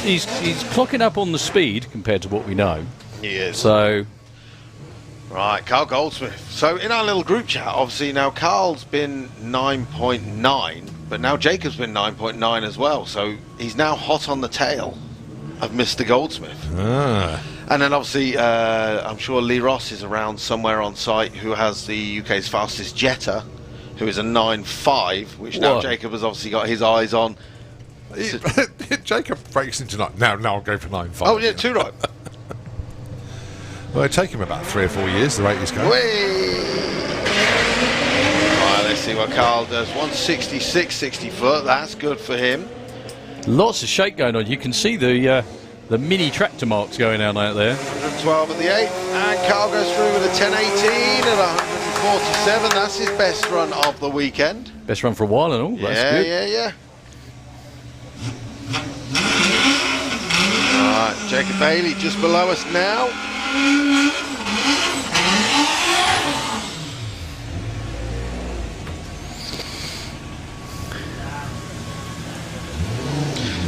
He's clocking up on the speed compared to what we know. he is. So, Right, Carl Goldsmith. So in our little group chat, obviously now Carl's been 9.9, but now Jacob's been 9.9 as well. So he's now hot on the tail of Mr. Goldsmith. And then obviously, I'm sure Lee Ross is around somewhere on site who has the UK's fastest Jetta, who is a 9.5, which now Whoa. Jacob has obviously got his eyes on. Jacob breaks into 9. Now I'll go for 9.5. Oh yeah, too right. Well, it'll take him about 3 or 4 years, the rate he's going. Whee! Right, let's see what Carl does. 166.60 foot, that's good for him. lots of shake going on. You can see the mini tractor marks going on out there. 112 at the 8th, and Carl goes through with a 10.18 at 147. That's his best run of the weekend. Best run for a while and all. That's good. Yeah. Alright, Jacob Bailey just below us now.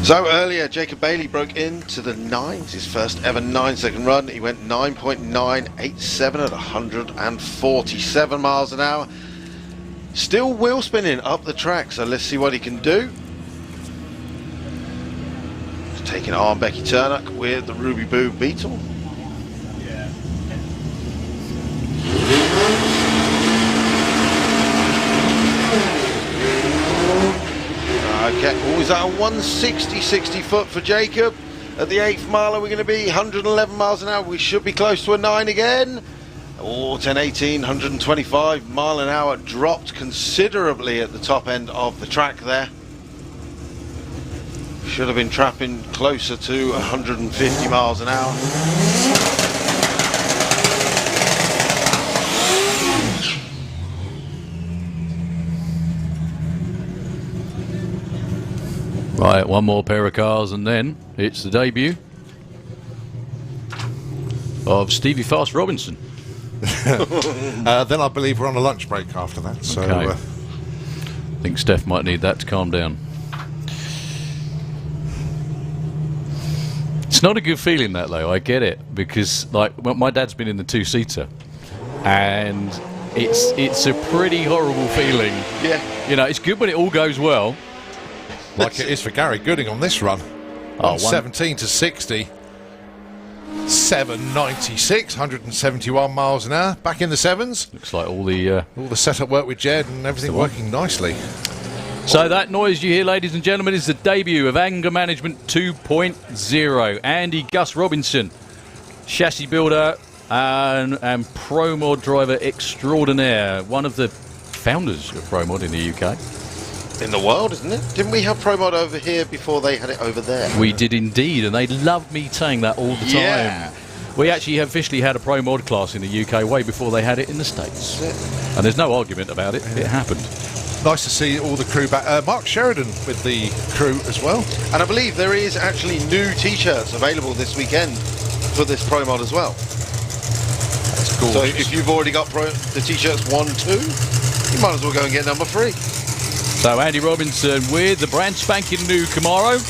So earlier, Jacob Bailey broke into the 9s, his first ever 9-second run. He went 9.987 at 147 miles an hour. Still wheel spinning up the track, so let's see what he can do. Taking on Becky Turnock with the Ruby Boo Beetle. Okay, always at a 160 foot for Jacob. At the 8th mile, we're going to be 111 miles an hour. We should be close to a 9 again. Oh, 10-18, 125 mile an hour. Dropped considerably at the top end of the track there. Should have been trapping closer to 150 miles an hour. Right, one more pair of cars and then it's the debut of Stevie Fast Robinson. Then I believe we're on a lunch break after that. So Okay. I think Steph might need that to calm down. It's not a good feeling, that, though. I get it, because like my dad's been in the 2-seater, and it's a pretty horrible feeling. Yeah. You know, it's good when it all goes well. like it is for Gary Gooding on this run. 17 to 60. 796, 171 miles an hour. Back in the 7s. Looks like all the setup work with Jed and everything working nicely. So that noise you hear, ladies and gentlemen, is the debut of Anger Management 2.0. Andy Gus Robinson, chassis builder and Pro Mod driver extraordinaire. One of the founders of Pro Mod in the UK. In the world, isn't it? Didn't we have Pro Mod over here before they had it over there? We did indeed, and they loved me saying that all the time. Yeah. We actually officially had a Pro Mod class in the UK way before they had it in the States. And there's no argument about it. It happened. Nice to see all the crew back. Mark Sheridan with the crew as well. And I believe there is actually new T-shirts available this weekend for this Pro Mod as well. That's gorgeous. So if you've already got the T-shirts 1, 2, you might as well go and get number 3. So Andy Robinson with the brand spanking new Camaro.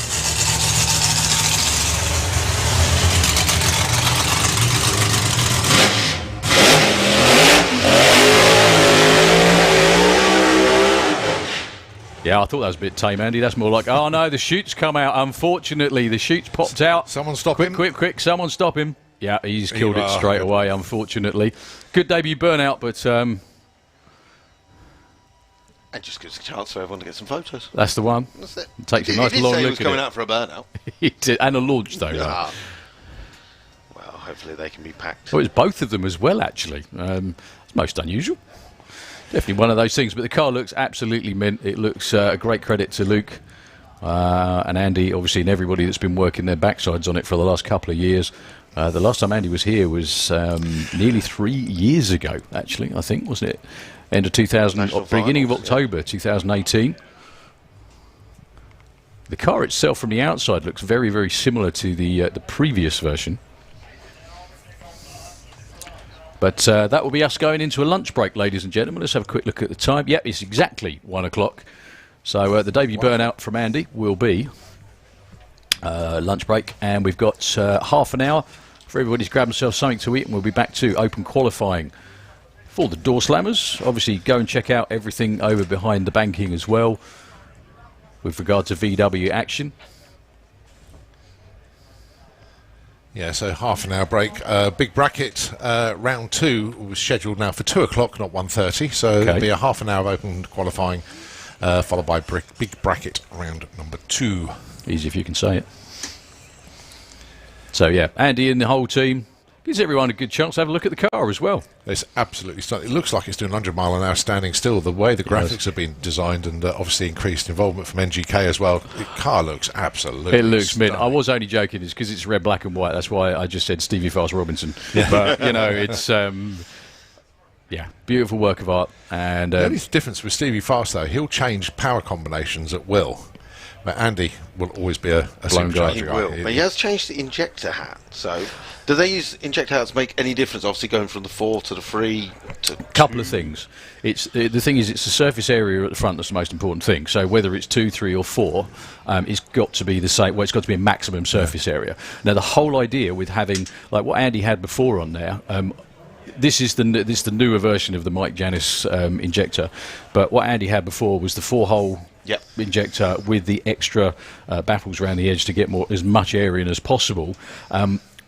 Yeah, I thought that was a bit tame, Andy. That's more like, oh no, the chute's come out. Unfortunately, the chute's popped out. Someone stop him. Quick, someone stop him. Yeah, he's killed it straight away, unfortunately. Good debut burnout, but... And just gives a chance for everyone to get some photos. That's the one. That's it. Takes a nice long look at it. He was at coming it. out for a burnout. He did, and a launch, though. Yeah. Well, hopefully they can be packed. Well, it's both of them as well, actually. It's most unusual. Definitely one of those things, but the car looks absolutely mint. It looks a great credit to Luke and Andy, obviously, and everybody that's been working their backsides on it for the last couple of years. The last time Andy was here was nearly 3 years ago, actually, I think, wasn't it? End of 2000, beginning of October 2018. The car itself from the outside looks very, very similar to the previous version. But that will be us going into a lunch break, ladies and gentlemen. Let's have a quick look at the time. Yep, it's exactly 1 o'clock. So the debut burnout from Andy will be lunch break. And we've got half an hour for everybody to grab themselves something to eat. And we'll be back to open qualifying for the Doorslammers. Obviously, go and check out everything over behind the banking as well with regard to VW action. Yeah, so half an hour break. Big bracket, round 2 was scheduled now for 2 o'clock, not 1:30. So there'll be a half an hour of open qualifying, followed by big bracket round number 2. Easy if you can say it. So yeah, Andy and the whole team gives everyone a good chance to have a look at the car as well. It's absolutely stunning. It looks like it's doing 100 mile an hour standing still. The way the graphics have been designed and obviously increased involvement from NGK as well. The car looks absolutely It looks stunning. mint. I was only joking. It's because it's red, black and white. That's why I just said Stevie Fast Robinson. But, you know, it's... yeah, beautiful work of art. And the only difference with Stevie Fast, though, he'll change power combinations at will. But Andy will always be a Blown guy. He will. But he has changed the injector hat. So, do they use injector hats make any difference? Obviously, going from the 4 to the 3 Couple of things. The thing is, it's the surface area at the front that's the most important thing. So whether it's 2, 3 or 4, it's got to be the same. Well, it's got to be a maximum surface area. Now, the whole idea with having, like what Andy had before on there, this is the newer version of the Mike Janis injector, but what Andy had before was the 4-hole injector with the extra baffles around the edge to get as much air in as possible.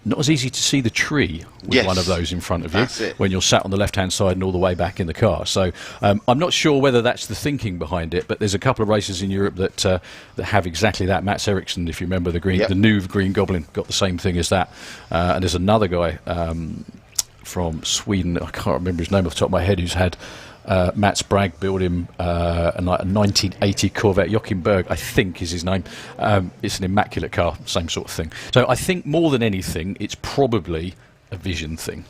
Not as easy to see the tree with one of those in front of you when you're sat on the left-hand side and all the way back in the car. So I'm not sure whether that's the thinking behind it, but there's a couple of races in Europe that have exactly that. Mats Eriksson, if you remember, the new Green Goblin, got the same thing as that. And there's another guy from Sweden, I can't remember his name off the top of my head, who's had Mats Bragg build him a 1980 Corvette. Joachim Berg, I think, is his name. It's an immaculate car, same sort of thing. So I think more than anything, it's probably a vision thing,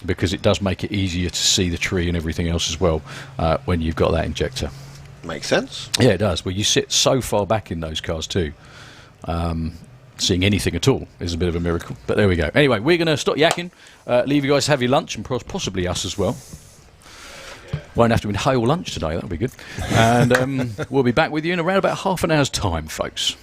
because it does make it easier to see the tree and everything else as well when you've got that injector. Makes sense. Yeah, it does. Well, you sit so far back in those cars too. Seeing anything at all is a bit of a miracle. But there we go. Anyway, we're going to stop yakking, leave you guys to have your lunch, and possibly us as well. Won't have to inhale lunch today, that'll be good. And we'll be back with you in around about half an hour's time, folks.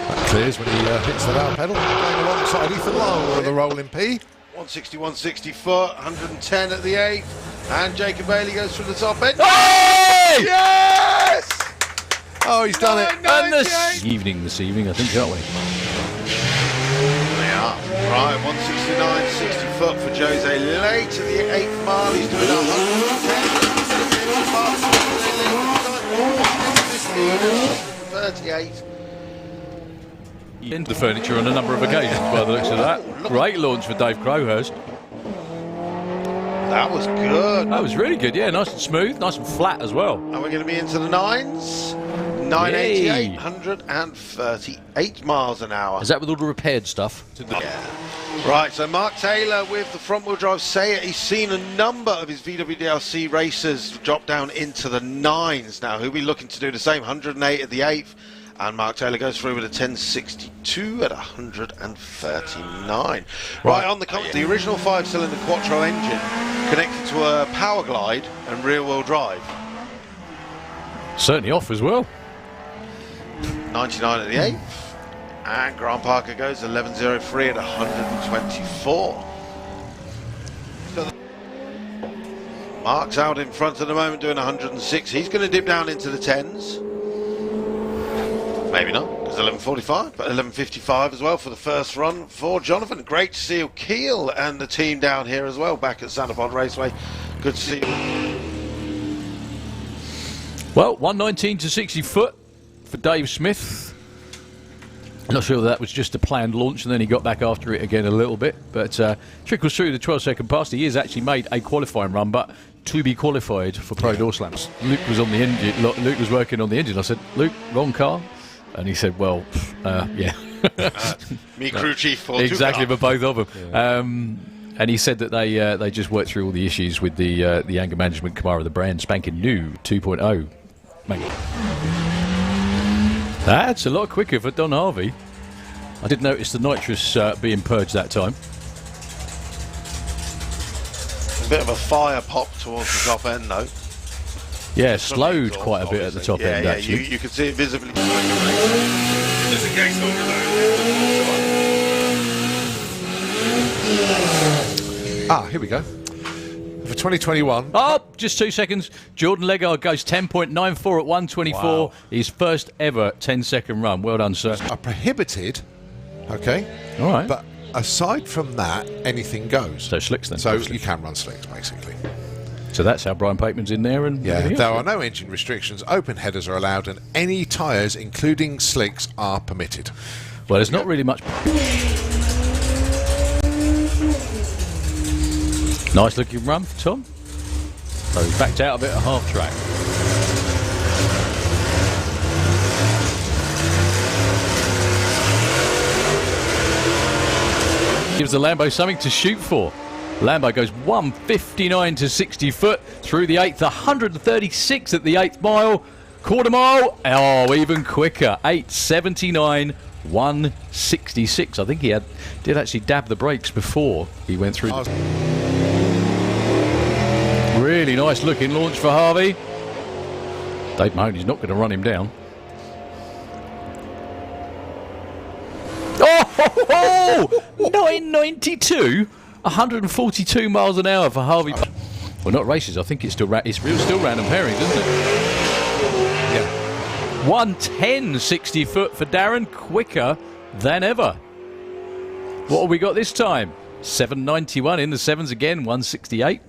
That clears when he hits the valve pedal, going alongside Ethan Lowe of the rolling P. 160, 160 foot, 110 at the 8th, and Jacob Bailey goes through the top end. Hey! Yes! Oh, he's done it. And this evening, I think, aren't we? They are. Right, 169, 60 foot for Jose late at the 8th mile. He's doing 110. 38. Into the furniture on a number of occasions by the looks of that. Great launch for Dave Crowhurst. That was good. That was really good, yeah. Nice and smooth, nice and flat as well. And we're going to be into the 9s. 988, 138 miles an hour. Is that with all the repaired stuff? Yeah. Right, so Mark Taylor with the front-wheel drive Seat. He's seen a number of his VWDLC racers drop down into the 9s now. He'll be looking to do the same, 108 at the 8th. And Mark Taylor goes through with a 1062 at 139. Right, on the original 5-cylinder Quattro engine connected to a Power Glide and rear-wheel drive. Certainly off as well. 99 at the 8th. And Grant Parker goes 1103 at 124. So Mark's out in front at the moment doing 106. He's going to dip down into the 10s. Maybe not, because 11:45, but 11:55 as well for the first run for Jonathan. Great to see Keel and the team down here as well, back at Sanapod Raceway. Good to see you. Well, 119 to 60 foot for Dave Smith. I'm not sure that was just a planned launch and then he got back after it again a little bit, but trickles through the 12-second pass. He has actually made a qualifying run, but to be qualified for Pro Doorslammers. Luke was on the engine. Luke was working on the engine. I said, Luke, wrong car. And he said, well, yeah. Me crew chief for exactly, but both of them. Yeah. And he said that they just worked through all the issues with the anger management Camaro, the brand spanking new 2.0. That's a lot quicker for Don Harvey. I did notice the nitrous being purged that time. A bit of a fire pop towards the top end, though. Yeah, slowed quite a bit at the top end, actually. You can see it visibly. Here we go. For 2021. Oh, just 2 seconds. Jordan Legard goes 10.94 at 124. Wow. His first ever 10-second run. Well done, sir. Are prohibited, okay? All right. But aside from that, anything goes. So slicks then. So you can run slicks, basically. So that's how Brian Pateman's in there. And yeah, there are no engine restrictions. Open headers are allowed, and any tyres, including slicks, are permitted. Well, there's not really much. Nice looking run for Tom. So he's backed out of it at half track. Gives the Lambo something to shoot for. Lambo goes 159 to 60 foot through the 8th, 136 at the 8th mile. Quarter mile, oh, even quicker, 879 166. I think he did actually dab the brakes before he went through. Really nice looking launch for Harvey. Dave Mahoney's not going to run him down. Oh, 992, 142 miles an hour for Harvey. Well, not races. I think it's still random pairings, isn't it? Yeah. 110 60 foot for Darren, quicker than ever. What have we got this time? 791 in the sevens again, 168.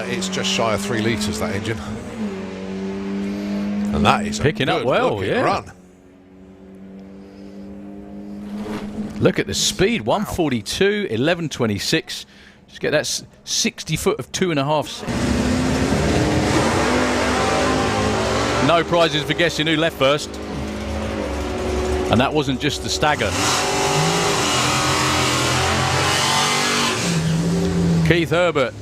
It's just shy of 3 litres, that engine. And that is picking up well, yeah. Run. Look at the speed, 142, 1126. Just get that 60 foot of 2.5. No prizes for guessing who left first. And that wasn't just the stagger. Keith Herbert,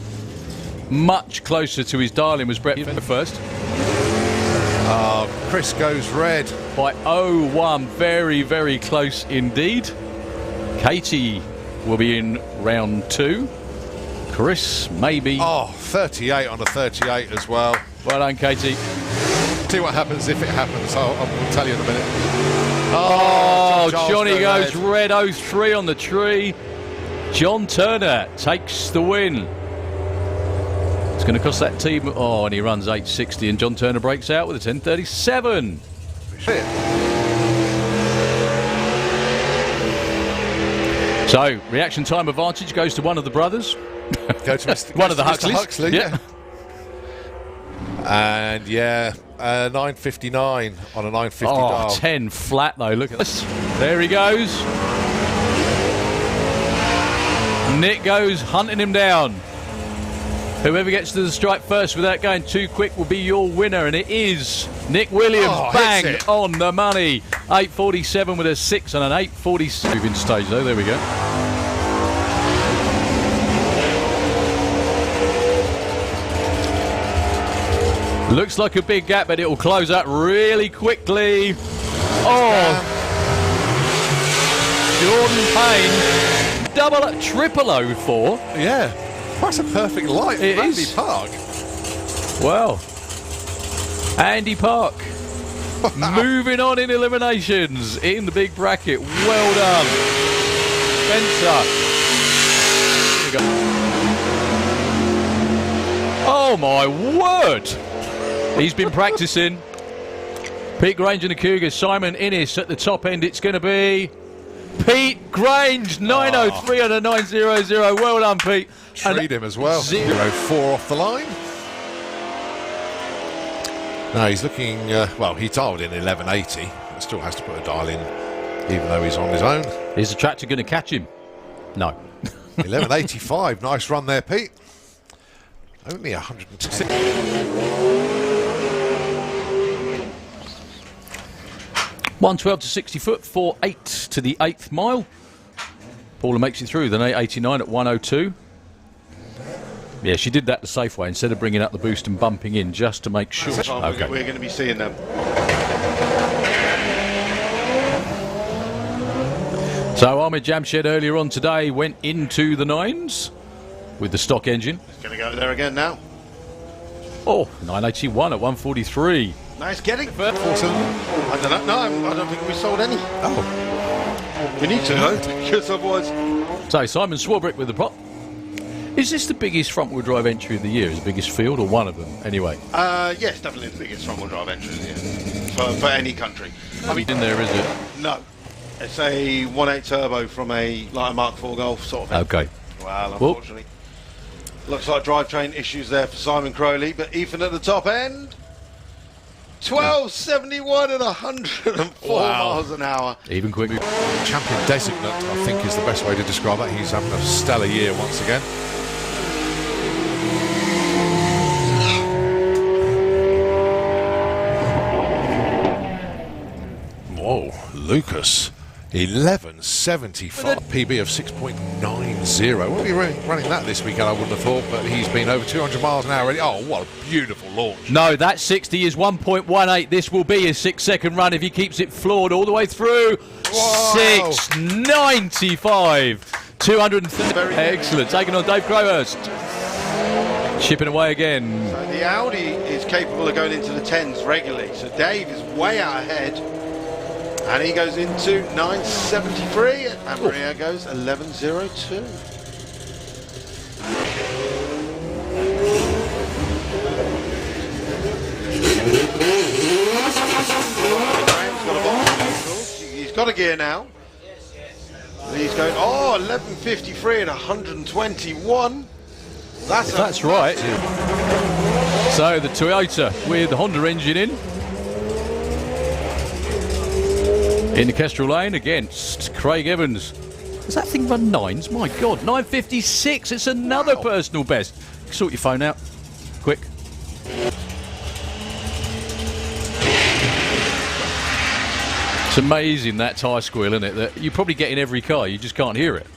much closer to his darling, was Brett first. Chris goes red. By 0-1, very, very close indeed. Katie will be in round 2. Chris, maybe. Oh, 38 on a 38 as well. Well done, Katie. See what happens if it happens. I'll tell you in a minute. Oh, Johnny goes red. red 03 on the tree. John Turner takes the win. It's going to cost that team. Oh, and he runs 860, and John Turner breaks out with a 1037. So, reaction time advantage goes to one of the brothers. Go to Mr. One of the Mr. Huxleys. Yeah. And yeah, 959 on a 950 dial. 10 flat though. Look at this. There he goes. Nick goes hunting him down. Whoever gets to the stripe first without going too quick will be your winner, and it is Nick Williams. Bang on the money. 847 with a 6 and an 847. Moving stage though. There we go. Looks like a big gap, but it will close out really quickly. Oh, Jordan Payne, triple 04. Yeah, that's a perfect light. It Andy is. Park. Well, Andy Park moving on in eliminations in the big bracket. Well done, Spencer. Oh my word! He's been practicing. Pete Grange and the Cougars. Simon Innes at the top end. It's going to be Pete Grange, 903 and a 900. Well done, Pete. Treat him as well. 0-4 off the line. No, he's looking, well, he dialed in 1180. But still has to put a dial in, even though he's on his own. Is the tractor going to catch him? No. 1185. Nice run there, Pete. Only 106. 112 to 60 foot, 4.8 to the 8th mile. Paula makes it through, then 889 at 102. Yeah, she did that the safe way instead of bringing up the boost and bumping in just to make sure. Okay. We're going to be seeing them. So Ahmed Jamshed earlier on today went into the 9s with the stock engine. Going to go there again now. Oh, 981 at 143. Nice getting. Four cylinder. I don't know. No, I don't think we sold any. Oh. We need to, though, because otherwise. So Simon Swarbrick with the prop. Is this the biggest front-wheel drive entry of the year? Is the biggest field, or one of them anyway? Yes, definitely the biggest front-wheel drive entry of the year for any country. I mean, in there, is it? No, it's a 1.8 turbo from a Mark IV Golf sort of thing. Okay. Well, unfortunately, looks like drivetrain issues there for Simon Crowley, but Ethan at the top end. 1271 at 104 miles an hour. Even quick. Champion designate, I think, is the best way to describe that. He's having a stellar year once again. Whoa, Lucas. 11.75. PB of 6.90. We'll be running that this weekend, I wouldn't have thought, but he's been over 200 miles an hour already. Oh, what a beautiful launch. No, that 60 is 1.18. This will be his 6-second run if he keeps it floored all the way through. Wow. 6.95. 230. Excellent. Taking on Dave Crowhurst. Chipping away again. So the Audi is capable of going into the 10s regularly. So Dave is way out ahead. And he goes into 9.73. And Maria goes 11.02. He's got a gear now. He's going, 11.53 and 121. That's right. So the Toyota with the Honda engine in the Kestrel lane against Craig Evans. Does that thing run 9s? My God, 9.56. It's another personal best. Sort your phone out. Quick. It's amazing, that tyre squeal, isn't it? That you probably get in every car, you just can't hear it.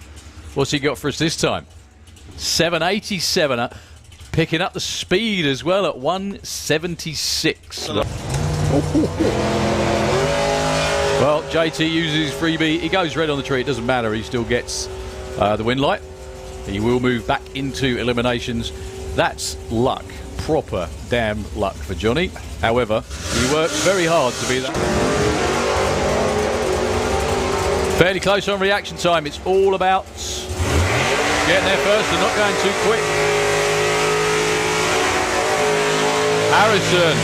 What's he got for us this time? 787, picking up the speed as well at 176. Well, JT uses his freebie. He goes red on the tree. It doesn't matter. He still gets the win light. He will move back into eliminations. That's luck. Proper damn luck for Johnny. However, he worked very hard to be that. Fairly close on reaction time. It's all about getting there first and not going too quick. Harrison.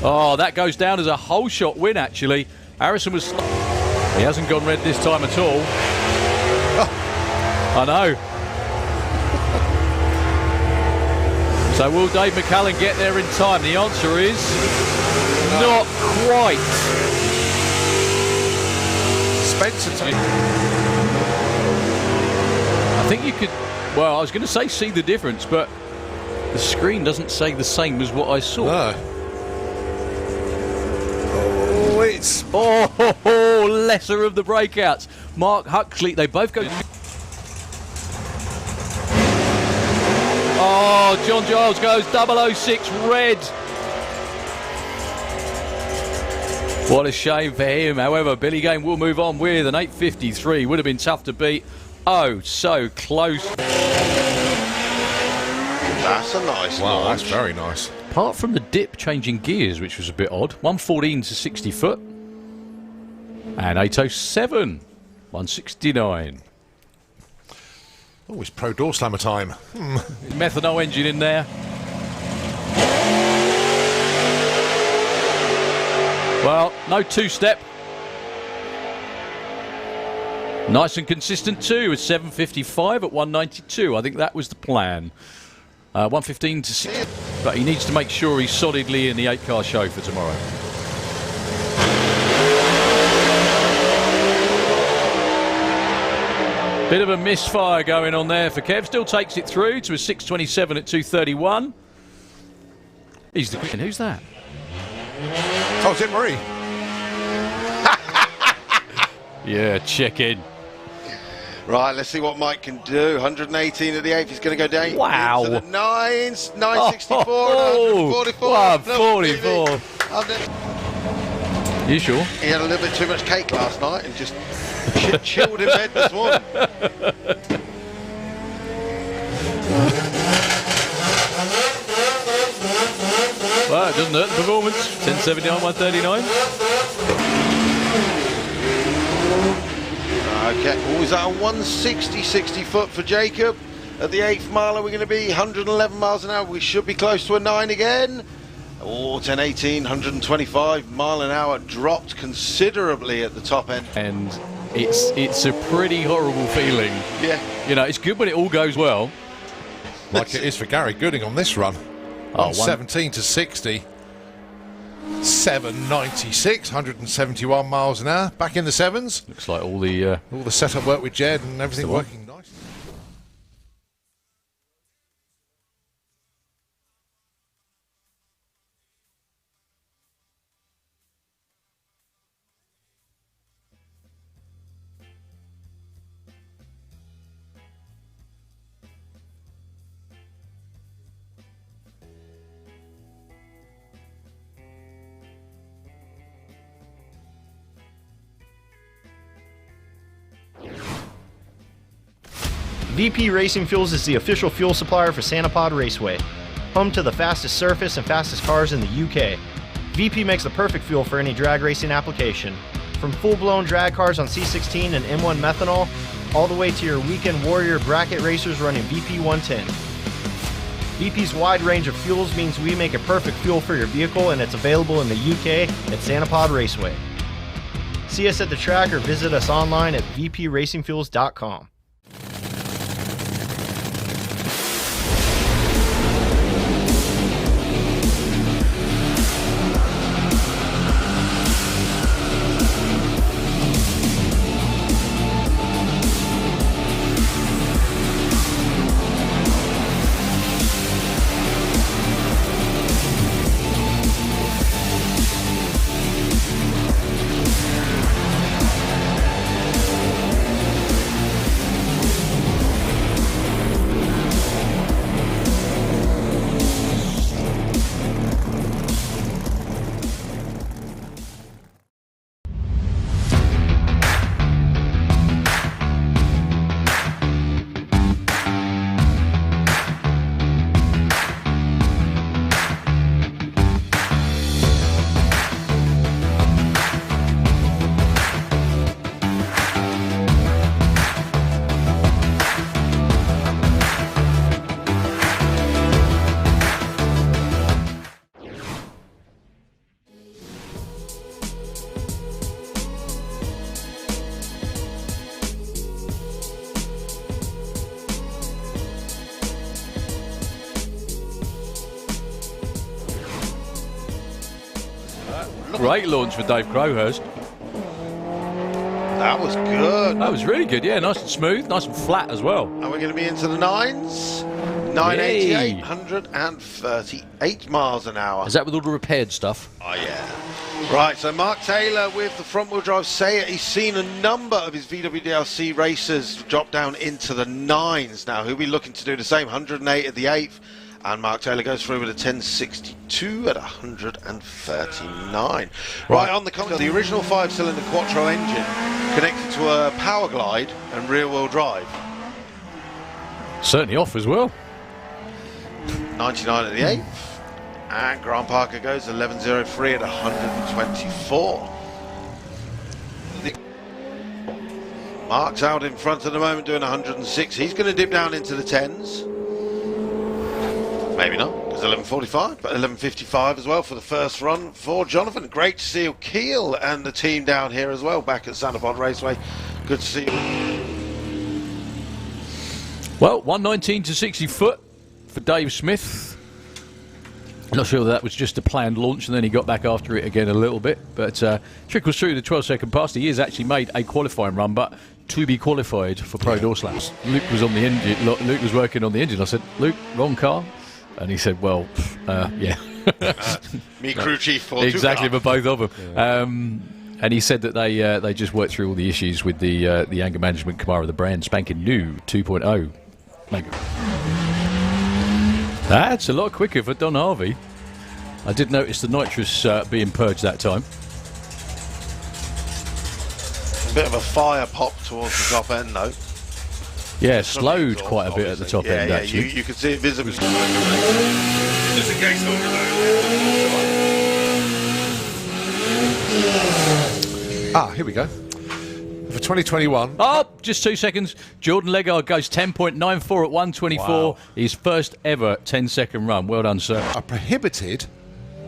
Oh, that goes down as a whole shot win, actually. Harrison was... He hasn't gone red this time at all. I know. So will Dave McCallum get there in time? The answer is not quite. Spencer. I think you could... Well, I was going to say see the difference, but the screen doesn't say the same as what I saw. No. Oh, it's... Oh, lesser of the breakouts. Mark Huxley, they both go... Oh, John Giles goes 006 red. What a shame for him. However, Billy Game will move on with an 8.53. Would have been tough to beat. Oh, so close. That's a nice Wow, launch. that's very nice. Apart from the dip changing gears, which was a bit odd. 114 to 60 foot. And 807. 169. Oh, it's Pro Doorslammer time. Methanol engine in there. Well, no two-step. Nice and consistent too, with 7.55 at 192. I think that was the plan. 115 to 6. But he needs to make sure he's solidly in the 8-car show for tomorrow. Bit of a misfire going on there for Kev. Still takes it through to a 6.27 at 2.31. He's the quick. And who's that? Oh, it's Marie. Yeah, check in. Right, let's see what Mike can do. 118 at the 8th. He's going to go down. Wow. To the 9s. 964 Oh, 144. 144. You sure? He had a little bit too much cake last night and just chilled in bed this morning. Well, it doesn't hurt the performance. 10.79, 139. Okay, oh, is that a 160, 60 foot for Jacob? At the 8th mile, are we going to be 111 miles an hour? We should be close to a 9 again. Oh, 10.18, 125 mile an hour, dropped considerably at the top end. And it's a pretty horrible feeling. Yeah. You know, it's good when it all goes well. Like it is for Gary Gooding on this run. Oh, 17 to 60. 7.96, 171 miles an hour. Back in the 7s. Looks like all the... All the setup work with Jed and everything working nice. VP Racing Fuels is the official fuel supplier for Sanapod Raceway, home to the fastest surface and fastest cars in the UK. VP makes the perfect fuel for any drag racing application, from full-blown drag cars on C16 and M1 methanol, all the way to your weekend warrior bracket racers running VP 110. VP's wide range of fuels means we make a perfect fuel for your vehicle, and it's available in the UK at Sanapod Raceway. See us at the track or visit us online at vpracingfuels.com. Great launch for Dave Crowhurst. That was good. That was really good, yeah. Nice and smooth, nice and flat as well. And we're going to be into the 9s. 988, 138 miles an hour. Is that with all the repaired stuff? Oh, yeah. Right, so Mark Taylor with the front-wheel drive Seat. He's seen a number of his VWDLC racers drop down into the 9s now. He'll be looking to do the same, 108 at the 8th. And Mark Taylor goes through with a 1062 at 139. Right, on the comment, the original 5-cylinder Quattro engine connected to a power glide and rear-wheel drive. Certainly off as well. 99 at the 8th. And Grant Parker goes 1103 at 124. Mark's out in front at the moment doing 106. He's going to dip down into the 10s. Maybe not, because 11:45, but 11:55 as well for the first run for Jonathan. Great to see Keel and the team down here as well, back at Sanapod Raceway. Good to see you. Well, 119 to 60 foot for Dave Smith. Not sure that was just a planned launch and then he got back after it again a little bit, but trickles through the 12-second pass. He has actually made a qualifying run, but to be qualified for Pro Doorslammers. Luke was on the engine. Luke was working on the engine. I said, Luke, wrong car. And he said, well, yeah. Me crew chief for exactly, for both of them. Yeah. And he said that they just worked through all the issues with the anger management Camaro, the brand spanking new 2.0. That's a lot quicker for Don Harvey. I did notice the nitrous being purged that time. A bit of a fire pop towards the top end, though. Yeah, slowed quite a bit at the top end, actually. You could see it visibly. Just in case Here we go. For 2021. Oh, just 2 seconds. Jordan Legard goes 10.94 at 124. Wow. His first ever 10-second run. Well done, sir. Are prohibited,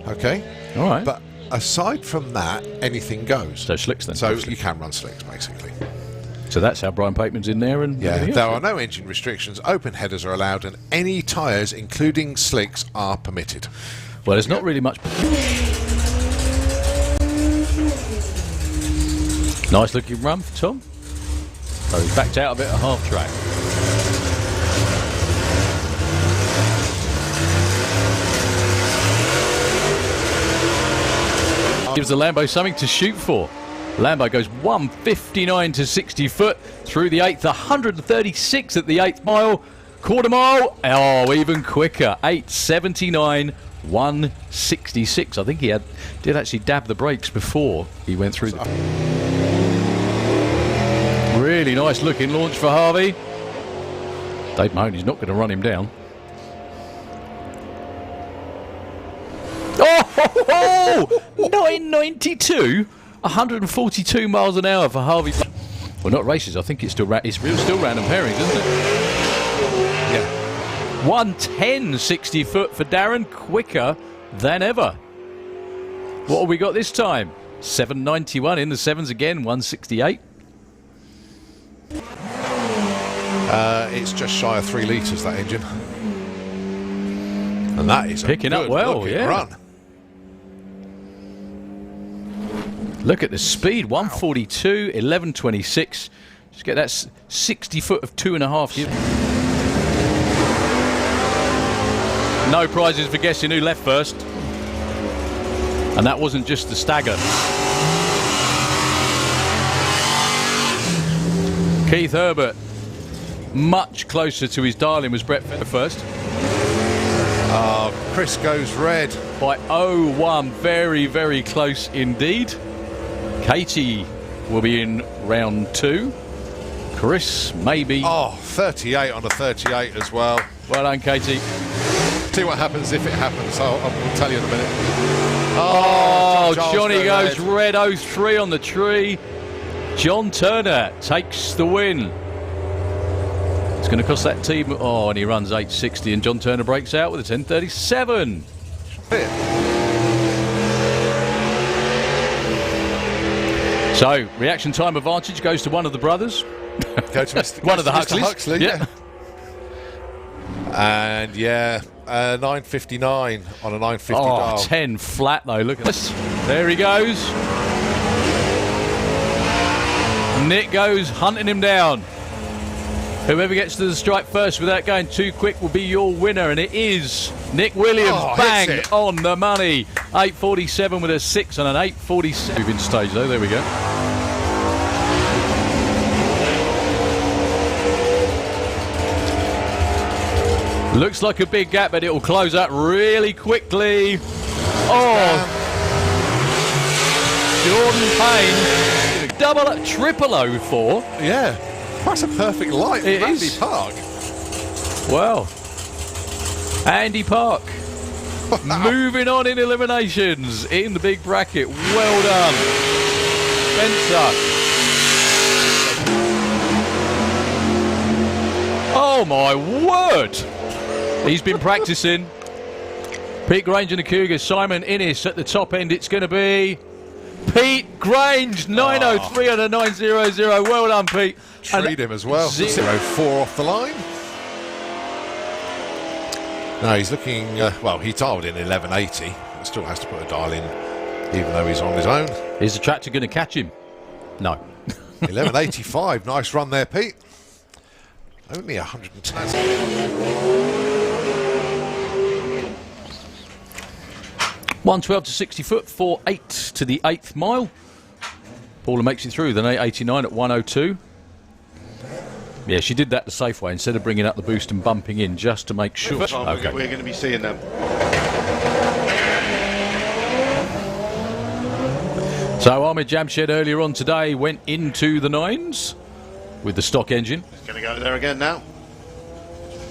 okay? All right. But aside from that, anything goes. So slicks then. So you can run slicks, basically. So that's how Brian Pateman's in there. And yeah, there are no engine restrictions. Open headers are allowed, and any tyres, including slicks, are permitted. Well, there's not really much. Nice looking run for Tom. So he's backed out a bit at half track. Gives the Lambo something to shoot for. Lambo goes 159 to 60 foot through the 8th, 136 at the 8th mile. Quarter mile, oh, even quicker, 879, 166. I think he did actually dab the brakes before he went through the... Really nice looking launch for Harvey. Dave Mahoney's not going to run him down. Oh! 992, 142 miles an hour for Harvey. Well, not races. I think it's still still random pairings, isn't it? Yeah. 110, 60 foot for Darren, quicker than ever. What have we got this time? 791 in the sevens again, 168. It's just shy of 3 litres, that engine. And that is Picking up well, yeah. Run. Look at the speed, 142, 1126. Just get that 60 foot of 2.5. No prizes for guessing who left first. And that wasn't just the stagger. Keith Herbert, much closer to his darling, was Brett first. Chris goes red. By 0-1, very, very close indeed. Katie will be in round 2. Chris, maybe. Oh, 38 on a 38 as well. Well done, Katie. See what happens if it happens. I'll tell you in a minute. Oh, Charles Johnny goes red. red 03 on the tree. John Turner takes the win. It's going to cost that team. Oh, and he runs 860, and John Turner breaks out with a 1037. So, reaction time advantage goes to one of the brothers. Go to Mr. One of the Mr. Huxleys. Huxley, yeah. And yeah, 959 on a 950 dial. 10 flat though. Look at this. There he goes. Nick goes hunting him down. Whoever gets to the stripe first without going too quick will be your winner, and it is Nick Williams. Bang hits it. on the money. 847 with a 6 on an 847. Moving stage though. There we go. Looks like a big gap, but it will close up really quickly. Oh, Jordan Payne, triple 04. Yeah, that's a perfect light. It Andy is. Park. Wow. Andy Park. Moving on in eliminations in the big bracket. Well done, Spencer. Oh my word. He's been practicing. Pete Grange and the Cougars. Simon Innes at the top end. It's going to be Pete Grange. 903 on a 900. Well done, Pete. Treat him as well. 0-4 off the line. No, he's looking. Well, he dialed in 1180. Still has to put a dial in, even though he's on his own. Is the tractor going to catch him? No. 1185. Nice run there, Pete. Only 110. 112 to 60 foot, 4.8 to the 8th mile. Paula makes it through, then 889 at 102. Yeah, she did that the safe way instead of bringing up the boost and bumping in just to make sure. Okay. We're going to be seeing them. So Ahmed Jamshed earlier on today went into the 9s with the stock engine. It's going to go there again now.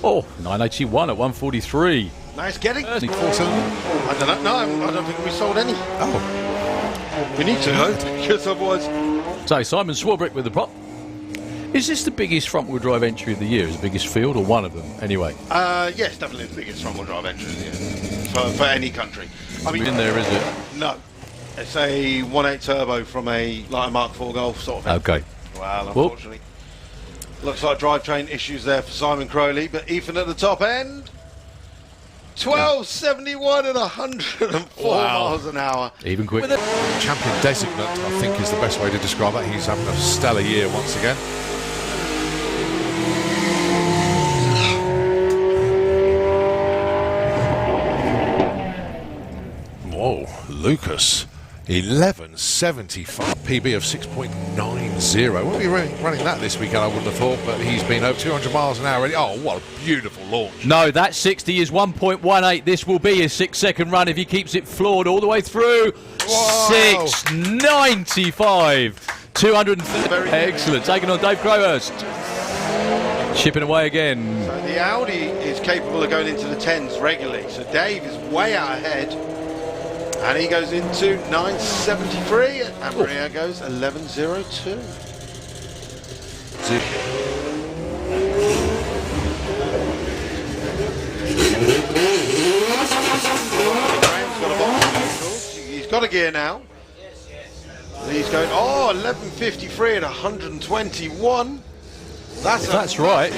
Oh, 981 at 143. Nice getting. 4-cylinder. I don't know. No, I don't think we sold any. Oh, We need to, though, because otherwise. So Simon Swarbrick with the prop. Is this the biggest front-wheel drive entry of the year? Is the biggest field, or one of them? Anyway. Yes, definitely the biggest front-wheel drive entry of the year for any country. I mean, In there, is it? no, it's a 1.8 turbo from a Mark IV Golf sort of thing. Okay. Well, unfortunately, looks like drivetrain issues there for Simon Crowley, but Ethan at the top end. 1271 at 104 miles an hour. Even quicker. champion designate, I think, is the best way to describe it. He's having a stellar year once again. Whoa, Lucas. 1175 PB of 6.90. Won't be running that this weekend, I wouldn't have thought, but he's been over 200 miles an hour already. Oh, what a beautiful launch. No, that 60 is 1.18. This will be his 6-second run if he keeps it floored all the way through. Wow. 695. 230. Excellent. Taking on Dave Crowhurst. Chipping away again. So the Audi is capable of going into the 10s regularly. So Dave is way out ahead. And he goes into 973. And Maria goes 1102. Graham's got a box. He's got a gear now. He's going, 1153 at 121. That's right.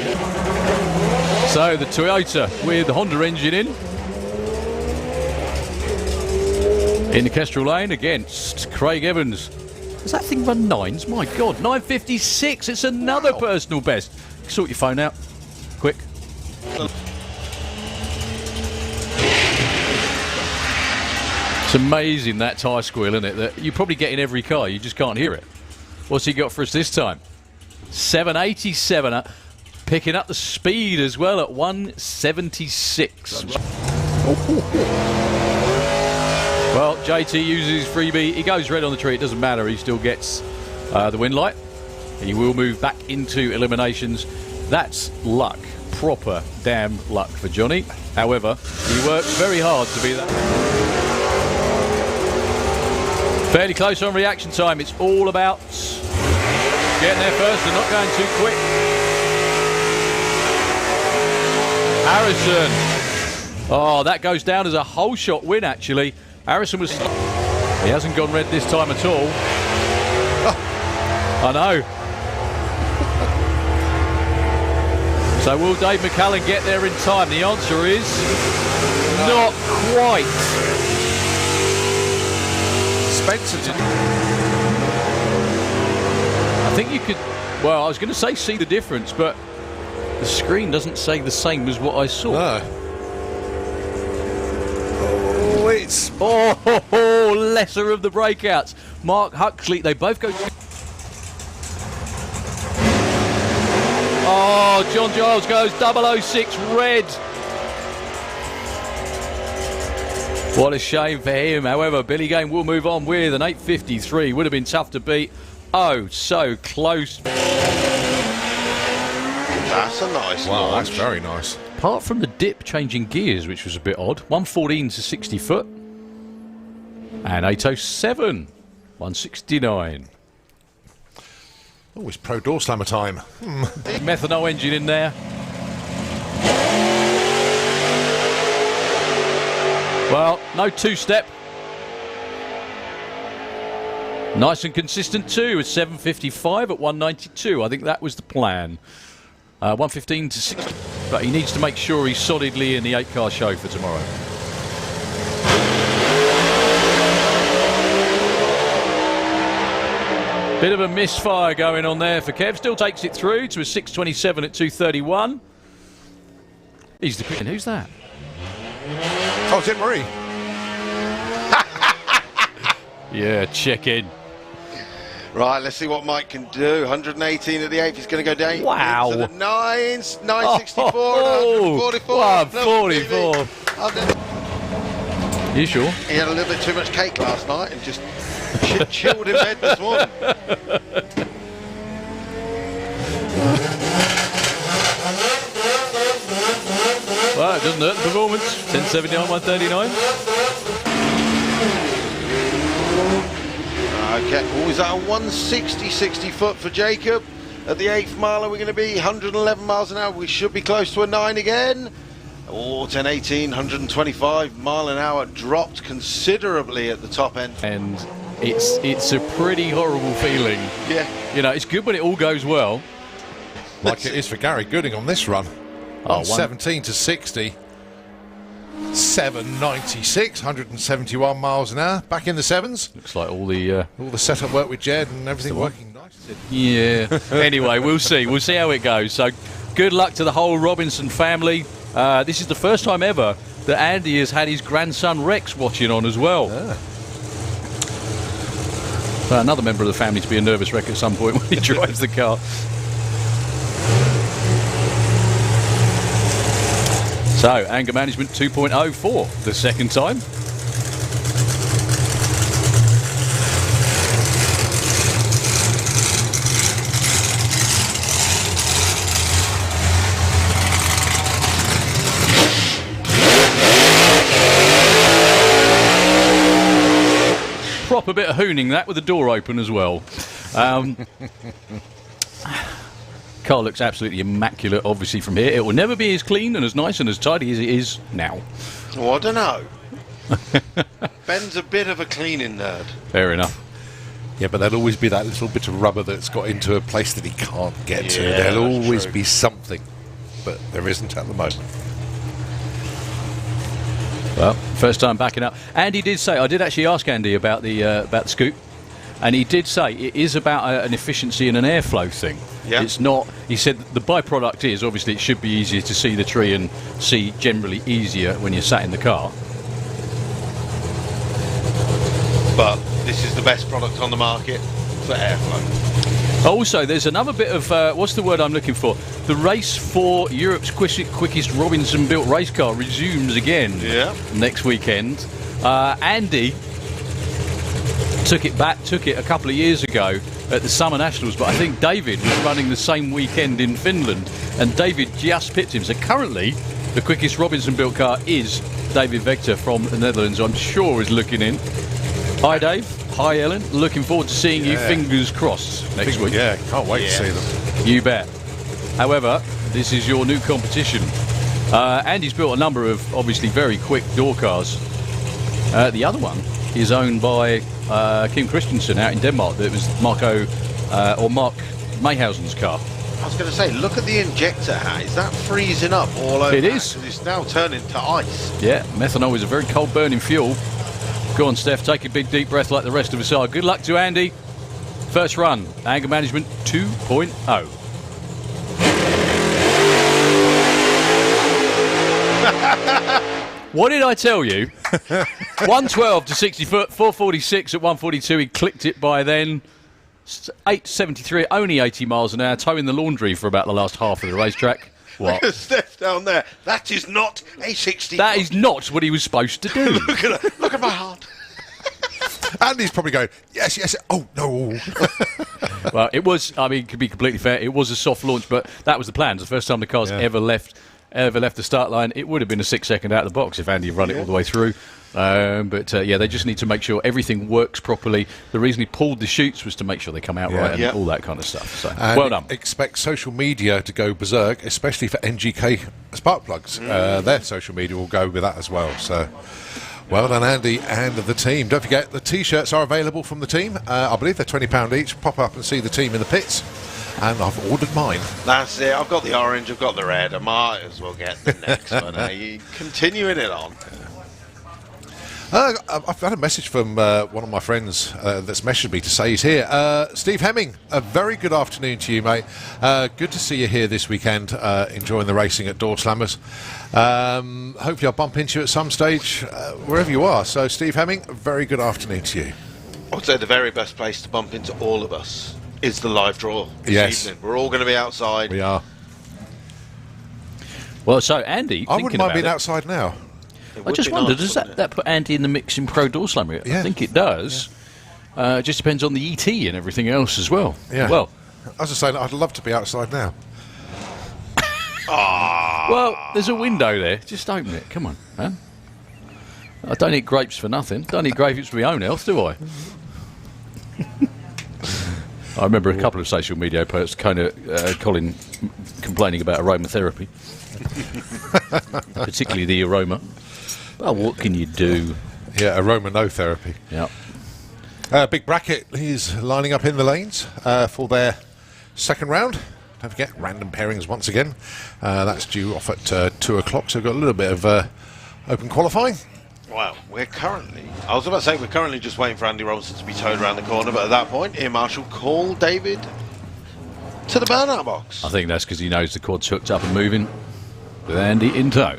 So the Toyota with the Honda engine in the Kestrel lane against Craig Evans. Does that thing run 9s? My God, 956. It's another personal best. Sort your phone out, quick. It's amazing, that tyre squeal, isn't it? That you probably get in every car, you just can't hear it. What's he got for us this time? 787, picking up the speed as well at 176. Well, JT uses his freebie. He goes red on the tree. It doesn't matter. He still gets the win light. He will move back into eliminations. That's luck. Proper damn luck for Johnny. However, he works very hard to be that. Fairly close on reaction time. It's all about getting there first and not going too quick. Harrison. Oh, that goes down as a whole shot win, actually. Harrison was... He hasn't gone red this time at all. I know. So will Dave McCallan get there in time? The answer is not quite. Spencer did. I think you could... Well, I was going to say see the difference, but the screen doesn't say the same as what I saw. No. It's... Oh, lesser of the breakouts. Mark Huxley, they both go... Oh, John Giles goes 006 red. What a shame for him. However, Billy Game will move on with an 853. Would have been tough to beat. Oh, so close. That's a nice Wow, launch. that's very nice. Apart from the dip changing gears, which was a bit odd. 114 to 60 foot. And 807. 169. Oh, it's pro door slammer time. Methanol engine in there. Well, no two-step. Nice and consistent too, at 755 at 192. I think that was the plan. 115 to 60. But he needs to make sure he's solidly in the 8-car show for tomorrow. Bit of a misfire going on there for Kev. Still takes it through to a 627 at 231. He's the quick. And who's that? Oh, Tim Murray. Yeah, check in. Right, let's see what Mike can do. 118 at the 8th. He's going to go down. Wow. Into the 9s. 964 Oh, and 144. 144. You sure? He had a little bit too much cake last night and just chilled in bed this morning. Well, it doesn't hurt the performance. 1079, 139. Okay, is that a 160, 60 foot for Jacob? At the 8th mile, we're going to be 111 miles an hour. We should be close to a 9 again. Oh, 1018, 125 mile an hour. Dropped considerably at the top end. And it's a pretty horrible feeling. Yeah. You know, it's good when it all goes well. Like it is for Gary Gooding on this run. 17 to 60. 796, 171 miles an hour. Back in the 7s. Looks like all the setup work with Jed and everything working nice. yeah. Anyway, we'll see. We'll see how it goes. So, good luck to the whole Robinson family. This is the first time ever that Andy has had his grandson Rex watching on as well. Another member of the family to be a nervous wreck at some point when he drives the car. So, anger management 2.0 for the second time. proper bit of hooning that with the door open as well. Car looks absolutely immaculate, obviously, from here. It will never be as clean and as nice and as tidy as it is now. Oh, I don't know. Ben's a bit of a cleaning nerd. Fair enough. Yeah, but there'll always be that little bit of rubber that's got into a place that he can't get to. Yeah, There'll that's always true. be something, but there isn't at the moment. Well, first time backing up. Andy did say, I did actually ask Andy about the scoop, and he did say it is about an efficiency and an airflow thing. Yeah. It's not, he said the byproduct is, obviously it should be easier to see the tree and see generally easier when you're sat in the car. But this is the best product on the market for airflow. Also, there's another bit of, what's the word I'm looking for? The race for Europe's quickest Robinson-built race car resumes again next weekend. Andy took it a couple of years ago at the Summer Nationals, but I think David was running the same weekend in Finland, and David just pipped him. So currently, the quickest Robinson-built car is David Vector from the Netherlands, I'm sure is looking in. Hi, Dave. Hi, Ellen. Looking forward to seeing you, fingers crossed, next week. Yeah, can't wait to see them. You bet. However, this is your new competition. Andy's built a number of, obviously, very quick door cars. The other one is owned by Kim Christensen out in Denmark. That was Mark Mayhausen's car. I was going to say, look at the injector hat. Is that freezing up all over? It is. 'Cause it's now turning to ice. Yeah, methanol is a very cold burning fuel. Go on, Steph, take a big deep breath like the rest of us are. Good luck to Andy. First run, anger management 2.0. What did I tell you? 112 to 60 foot, 446 at 142. He clicked it by then. 873, only 80 miles an hour, towing the laundry for about the last half of the racetrack. What? Look at Steph down there. That is not a 60. That is not what he was supposed to do. Look at my heart. Andy's probably going, yes, oh, no. Well, it was, I mean, to be completely fair, it was a soft launch, but that was the plan. It's the first time the car's ever left the start line. It would have been a 6 second out of the box if Andy had run it all the way through. They just need to make sure everything works properly. The reason he pulled the chutes was to make sure they come out right and all that kind of stuff. So, well done. Expect social media to go berserk, especially for NGK spark plugs. Their social media will go with that as well. So, well done, Andy and the team. Don't forget, the T-shirts are available from the team. I believe they're £20 each. Pop up and see the team in the pits. And I've ordered mine. That's it. I've got the orange, I've got the red. I might as well get the next one. You continuing it on. I've had a message from one of my friends that's messaged me to say he's here. Steve Hemming, a very good afternoon to you, mate. Good to see you here this weekend, enjoying the racing at Doorslammers. Hopefully I'll bump into you at some stage, wherever you are. So, Steve Hemming, a very good afternoon to you. I would say the very best place to bump into all of us is the live draw this evening. We're all going to be outside. We are. Well, so, Andy, I wouldn't mind being outside now. I just wonder, does that put Andy in the mix in Pro Door Slammer? I think it does. It just depends on the ET and everything else as well. Yeah. Well, I was just saying, I'd love to be outside now. Well, there's a window there. Just open it. Come on, man. I don't eat grapes for nothing. Don't eat grapes for my own health, do I? I remember a couple of social media posts, Colin complaining about aromatherapy, particularly the aroma. Well, what can you do? Yeah, aroma no therapy. Yeah. Big Bracket is lining up in the lanes for their second round. Don't forget, random pairings once again. That's due off at 2 o'clock, so we've got a little bit of open qualifying. Well, we're currently just waiting for Andy Robinson to be towed around the corner, but at that point, Ian Marshall called David to the burnout box. I think that's because he knows the quad's hooked up and moving with Andy in tow.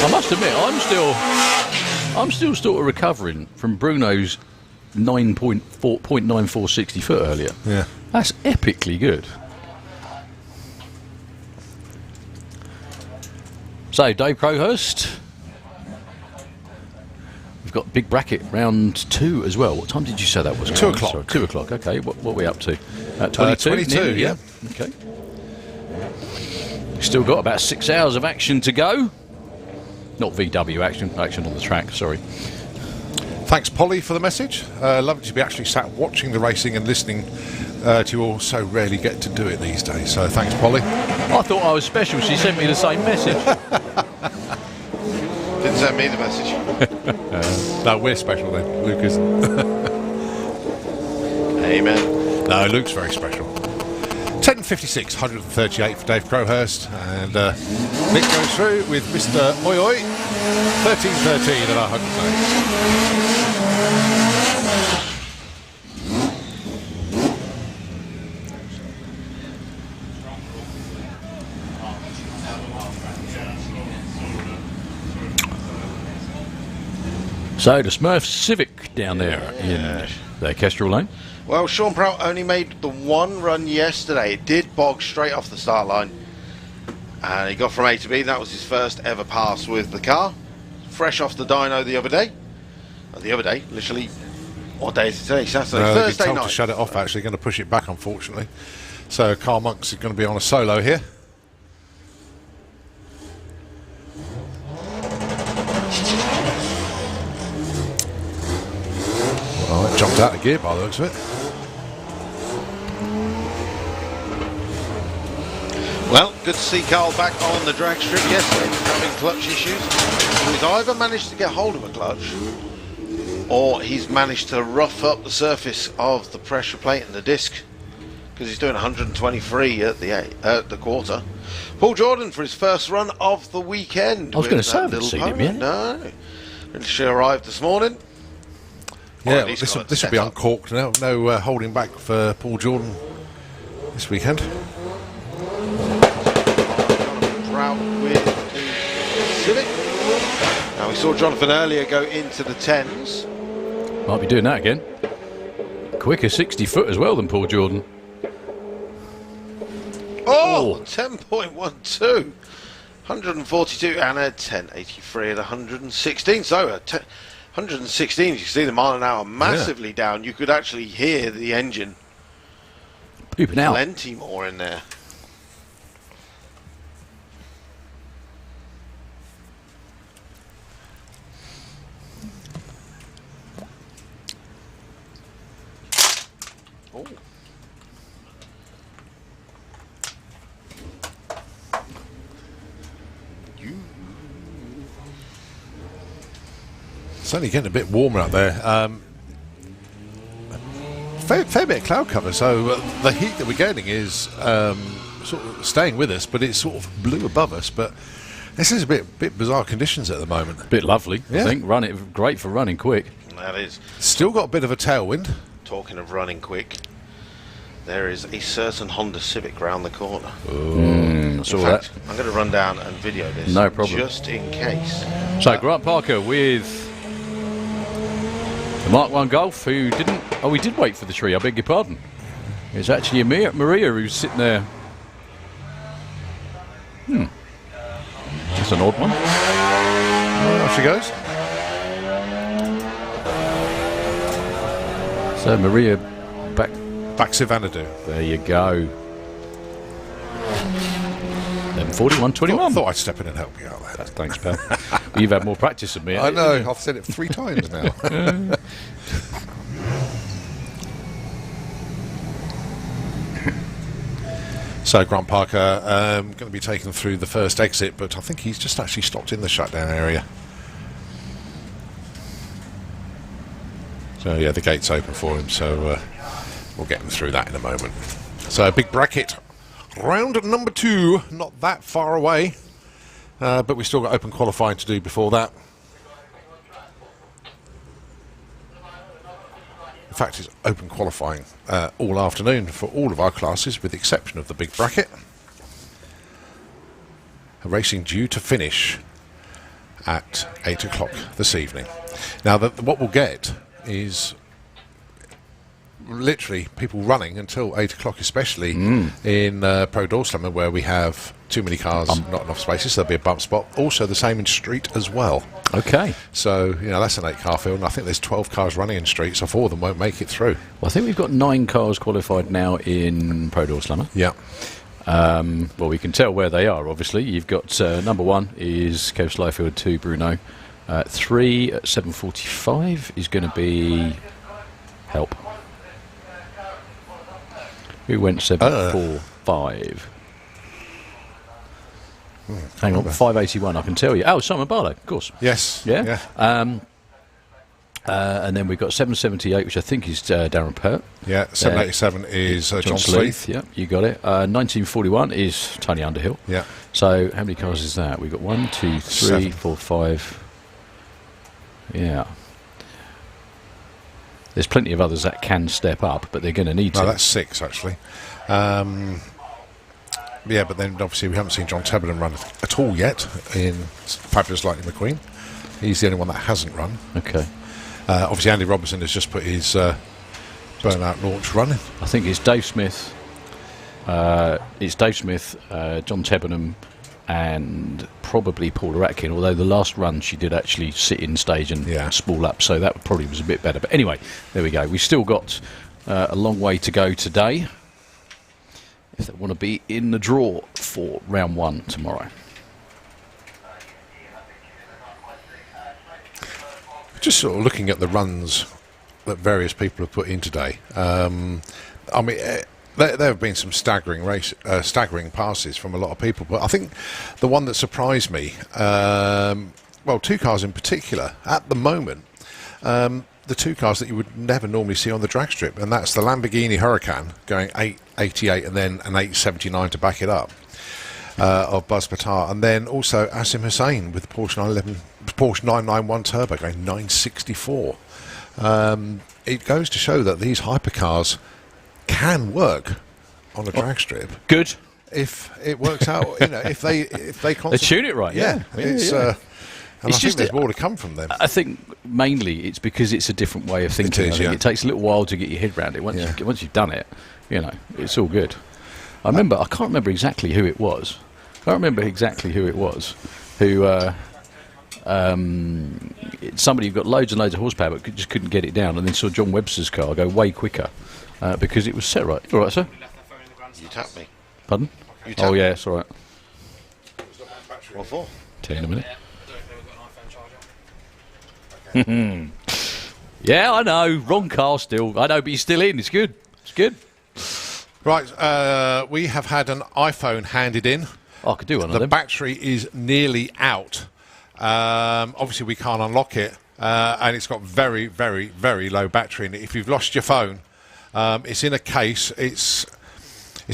I must admit, I'm still sort of recovering from Bruno's 9.94 60 foot earlier. Yeah. That's epically good. So, Dave Crowhurst. We've got Big Bracket round 2 as well. What time did you say that was? 2 o'clock. Sorry, 2 o'clock, okay. What are we up to? 22? 22, nearly, yeah. Okay. Still got about 6 hours of action to go. Not VW action on the track, sorry. Thanks, Polly, for the message. Lovely to be actually sat watching the racing and listening to you all. So rarely get to do it these days. So thanks, Polly. I thought I was special. She sent me the same message. Didn't send me the message. No, we're special then. Luke isn't. Amen. No, Luke's very special. 10.56, 138 for Dave Crowhurst. And Nick goes through with Mr. Oi Oi. 13.13 at 108. So the Smurf Civic down there in the Kestrel Lane. Well, Sean Prout only made the one run yesterday. It did bog straight off the start line. And he got from A to B. That was his first ever pass with the car. Fresh off the dyno the other day. Literally, what day is it today? Saturday, No, Thursday told night. to shut it off, actually. Going to push it back, unfortunately. So Carl Monks is going to be on a solo here. Well, it jumped out of gear by the looks of it. Well, good to see Carl back on the drag strip yesterday, having clutch issues. He's either managed to get hold of a clutch, or he's managed to rough up the surface of the pressure plate and the disc, because he's doing 123 at the quarter. Paul Jordan for his first run of the weekend. I was going to with say, I that haven't little seen him pony. yet. No. She arrived this morning. Or Yeah, at least this got it will set be up. uncorked now. No holding back for Paul Jordan this weekend. Prout with the Civic. Now we saw Jonathan earlier go into the 10s. Might be doing that again. Quicker 60 foot as well than Paul Jordan. Oh, 10.12. 142 and a 1083 at 116. So 116, you can see the mile an hour massively down. You could actually hear the engine. Pooping out. Plenty more in there. Oh. It's only getting a bit warmer out there. Fair bit of cloud cover, so the heat that we're getting is sort of staying with us, but it's sort of blue above us. But this is a bit bizarre conditions at the moment. Bit lovely, Yeah. I think. Great for running quick. That is. Still got a bit of a tailwind. Talking of running quick, there is a certain Honda Civic round the corner. Saw In that. fact, I'm going to run down and video this. No problem. Just in case. So Grant Parker with the Mark 1 Golf, who didn't... Oh, he did wait for the tree, I beg your pardon. It's actually Maria who's sitting there. That's an odd one. Off she goes. So Maria back... Back Sivanadu. There you go. 11:41:21. Thought I'd step in and help you out there. Thanks, pal. You've had more practice than me. I know, I've said it 3 times now. So Grant Parker going to be taken through the first exit, but I think he's just actually stopped in the shutdown area. So yeah, the gate's open for him, so we'll get him through that in a moment. So a big bracket. Round number 2, not that far away, but we've still got open qualifying to do before that. In fact, it's open qualifying all afternoon for all of our classes, with the exception of the big bracket. A racing due to finish at 8 o'clock this evening. Now, what we'll get is literally people running until 8 o'clock, especially in Pro Doorslammer, where we have too many cars, not enough spaces, so there'll be a bump spot. Also the same in street as well. Okay. So, you know, that's an 8-car field, and I think there's 12 cars running in street, so 4 of them won't make it through. Well, I think we've got 9 cars qualified now in Pro Doorslammer. Yeah. Well, we can tell where they are, obviously. You've got number 1 is Kev Slyfield, 2 Bruno. 3 at 7:45 is going to be Help. Who went 7:45? Hang on, 5:81, I can tell you. Oh, Simon Barlow, of course. Yes. Yeah. And then we've got 7:78, which I think is Darren Pert. Yeah, 7:87 is John Sleeth. Yeah, you got it. 1941 is Tony Underhill. Yeah. So how many cars is that? We've got 1, 2, 3, 7. 4, 5. Yeah. There's plenty of others that can step up, but they're going to need to. No, that's 6 actually. Yeah, but then obviously we haven't seen John Tebberden run at all yet in Fabulous Lightning McQueen. He's the only one that hasn't run. Okay. Obviously Andy Robertson has just put his burnout launch running. I think it's Dave Smith. John Tebbenham, and probably Paula Atkin, although the last run she did actually sit in stage and spool up, so that probably was a bit better. But anyway, there we go. We've still got a long way to go today if they want to be in the draw for round 1 tomorrow. Just sort of looking at the runs that various people have put in today. I mean, there have been some staggering passes from a lot of people, but I think the one that surprised me, well, 2 cars in particular, at the moment, the 2 cars that you would never normally see on the drag strip, and that's the Lamborghini Huracan going 8.88 and then an 8.79 to back it up. Of Buzz Patar, and then also Asim Hussain with the Porsche 991 Turbo going 964. It goes to show that these hypercars can work on a drag strip. Good. If it works out, if they They tune it right, yeah. It's yeah. And I think there's more to come from them. I think mainly it's because it's a different way of thinking. It is, It takes a little while to get your head around it. Once you've done it, it's all good. I can't remember exactly who it was. Somebody who got loads and loads of horsepower but just couldn't get it down, and then saw John Webster's car go way quicker because it was set right. All right, sir? You tapped me. Pardon? You tapped yeah, it's all right. What for? 10 in a minute. Yeah, I know. Wrong car still. I know, but he's still in. It's good. It's good. Right, we have had an iPhone handed in. I could do one of The them. battery is nearly out. Obviously, we can't unlock it, and it's got very, very, very low battery in it. If you've lost your phone, it's in a case. It's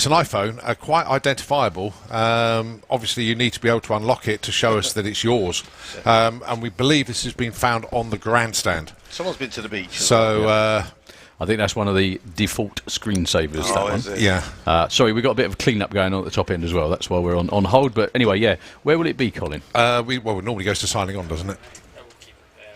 an iPhone, quite identifiable. Obviously, you need to be able to unlock it to show us that it's yours. And we believe this has been found on the grandstand. Someone's been to the beach. So... I think that's one of the default screensavers, that one. Is it? Yeah. Sorry, we've got a bit of a clean-up going on at the top end as well. That's why we're on hold. But anyway, yeah. Where will it be, Colin? Well, it normally goes to signing on, doesn't it?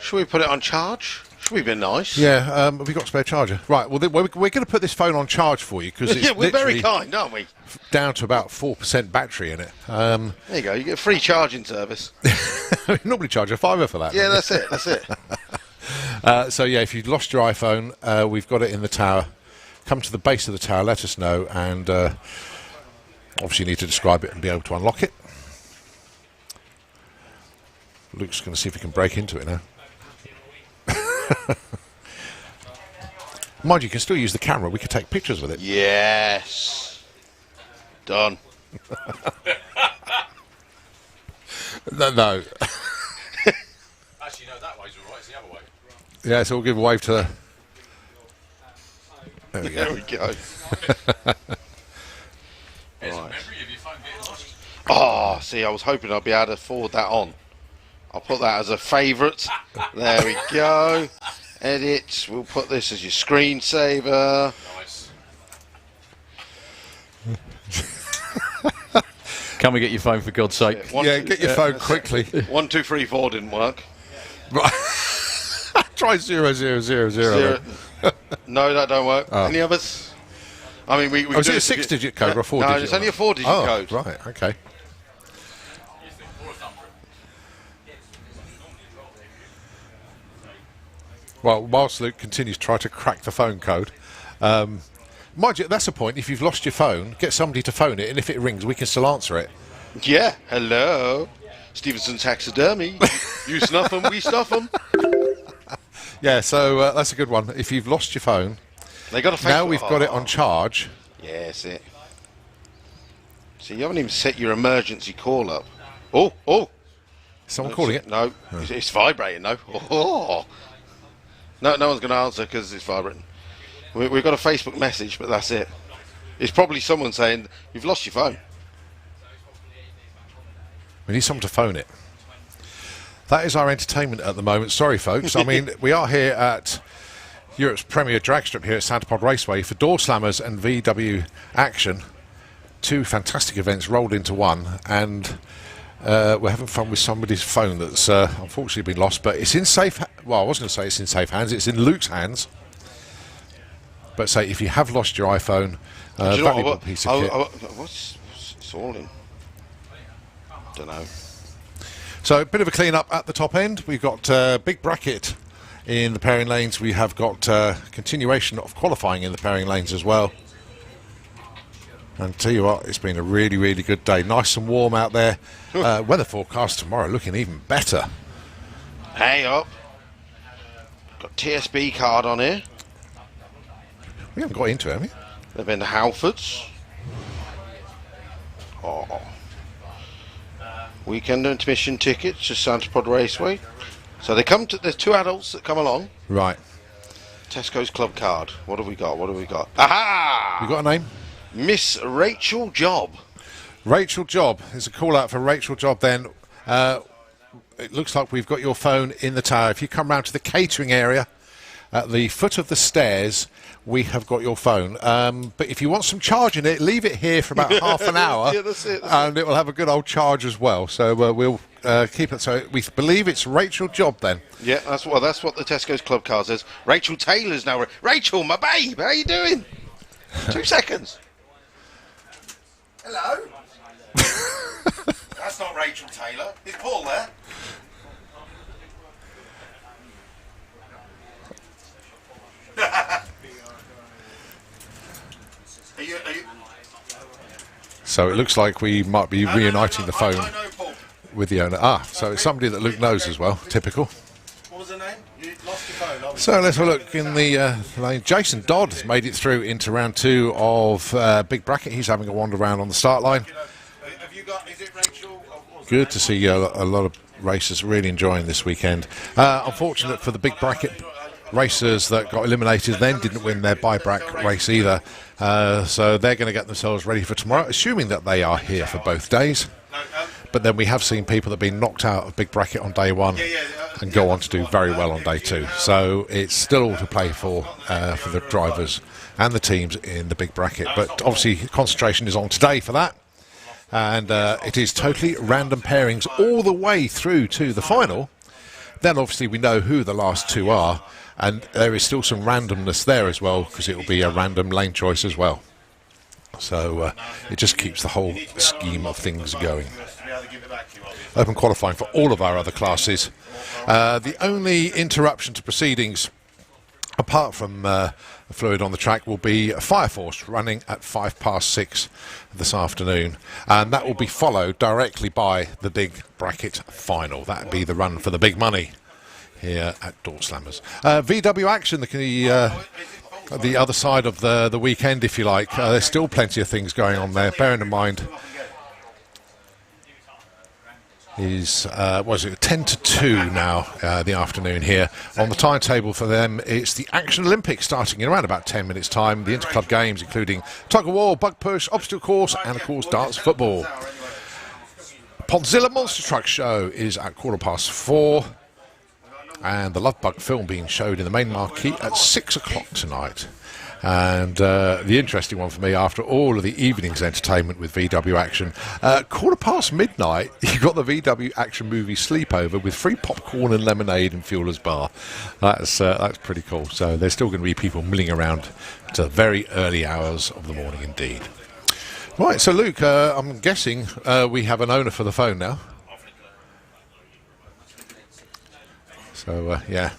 Should we put it on charge? Should we be nice? Yeah. Have we got a spare charger? Right. Well, we're going to put this phone on charge for you because it's we're very literally kind, aren't we? down to about 4% battery in it. There you go. You get a free charging service. We normally charge a £5 for that. Yeah, that's it. That's it. So yeah, if you've lost your iPhone, we've got it in the tower. Come to the base of the tower, let us know, and obviously you need to describe it and be able to unlock it. Luke's going to see if he can break into it now. Mind you can still use the camera. We could take pictures with it. Yes. Done. No. Actually, no, that way's all right. It's the other way. Yeah, so we'll give a wave to... There we There go. we go. There's a memory of your phone getting lost. Oh, see, I was hoping I'd be able to forward that on. I'll put that as a favourite. There we go. Edit. We'll put this as your screensaver. Nice. Come and get your phone, for God's sake. Get your phone quickly. 1, 2, 3, 4 didn't work. Right. Try 0000. No, that don't work. Oh. Any others? I mean, we Was do it a 6-digit code or a 4-digit? No, it's only a 4-digit code. Right, okay. Well, whilst Luke continues to try to crack the phone code, Mind you, that's the point. If you've lost your phone, get somebody to phone it, and if it rings, we can still answer it. Yeah, hello. Stevenson's Taxidermy. You snuff 'em, we stuff 'em. Yeah, so that's a good one. If you've lost your phone, They got a now we've got it on charge. Yeah, that's it. So you haven't even set your emergency call up. Oh. Someone calling it? No, it's vibrating, no. Oh. No one's going to answer because it's vibrating. We've got a Facebook message, but that's it. It's probably someone saying, you've lost your phone. We need someone to phone it. That is our entertainment at the moment. Sorry, folks. I mean, we are here at Europe's premier drag strip here at Santa Pod Raceway for Doorslammers and VW Action. Two fantastic events rolled into one, and we're having fun with somebody's phone that's unfortunately been lost, but it's in safe... Well, I was going to say it's in safe hands. It's in Luke's hands. But say, if you have lost your iPhone, valuable piece of kit. What's it's all in? Don't know. So a bit of a clean up at the top end. We've got big bracket in the pairing lanes. We have got continuation of qualifying in the pairing lanes as well. And tell you what, it's been a really, really good day. Nice and warm out there. Weather forecast tomorrow looking even better. Hey up. Got TSB card on here. We haven't got into it, have we? They've been to Halfords. Oh. Weekend intermission tickets to Santa Pod Raceway. So they come to. There's two adults that come along. Right. Tesco's club card. What have we got? Aha! You got a name? Miss Rachel Job. Rachel Job. There's a call out for Rachel Job then. It looks like we've got your phone in the tower. If you come round to the catering area at the foot of the stairs, we have got your phone. But if you want some charge in it, leave it here for about half an hour. Yeah, that's it. And it will have a good old charge as well. So we'll keep it. So we believe it's Rachel Job then. Yeah, that's what the Tesco's club card says. Rachel Taylor's now. Rachel, my babe, how you doing? 2 seconds. Hello. That's not Rachel Taylor. Is Paul there? Are you... So it looks like we might be reuniting the phone I know Paul. with the owner. So it's somebody that Luke knows as well. Typical. What was her name? You lost your phone. So let's have a look in the lane. Jason Dodd has made it through into round 2 of Big Bracket. He's having a wander around on the start line. Have you got... Is it Rachel? Good to see a lot of racers really enjoying this weekend. Unfortunate for the Big Bracket racers that got eliminated, then didn't win their buyback race either. So they're going to get themselves ready for tomorrow, assuming that they are here for both days. But then we have seen people that have been knocked out of Big Bracket on day 1 and go on to do very well on day 2. So it's still all to play for the drivers and the teams in the Big Bracket. But obviously concentration is on today for that. And it is totally random pairings all the way through to the final. Then obviously we know who the last 2 are. And there is still some randomness there as well, because it will be a random lane choice as well. So it just keeps the whole scheme of things going. Open qualifying for all of our other classes. The only interruption to proceedings, apart from the fluid on the track, will be Fire Force running at 6:05 this afternoon. And that will be followed directly by the Big Bracket final. That will be the run for the big money here at Doorslammers. VW Action, the other side of the weekend, if you like. There's still plenty of things going on there. Bearing in mind, is 10 to 2 now the afternoon here. On the timetable for them, it's the Action Olympics starting in around about 10 minutes time. The interclub games, including tug of war, bug push, obstacle course, and of course darts football. Podzilla Monster Truck Show is at 4:15. And the Love Bug film being showed in the main marquee at 6 o'clock tonight. And the interesting one for me, after all of the evening's entertainment with VW Action, midnight, you've got the VW Action movie Sleepover with free popcorn and lemonade and Fueler's Bar. That's pretty cool. So there's still going to be people milling around to very early hours of the morning indeed. Right, so Luke, I'm guessing we have an owner for the phone now. So, yeah,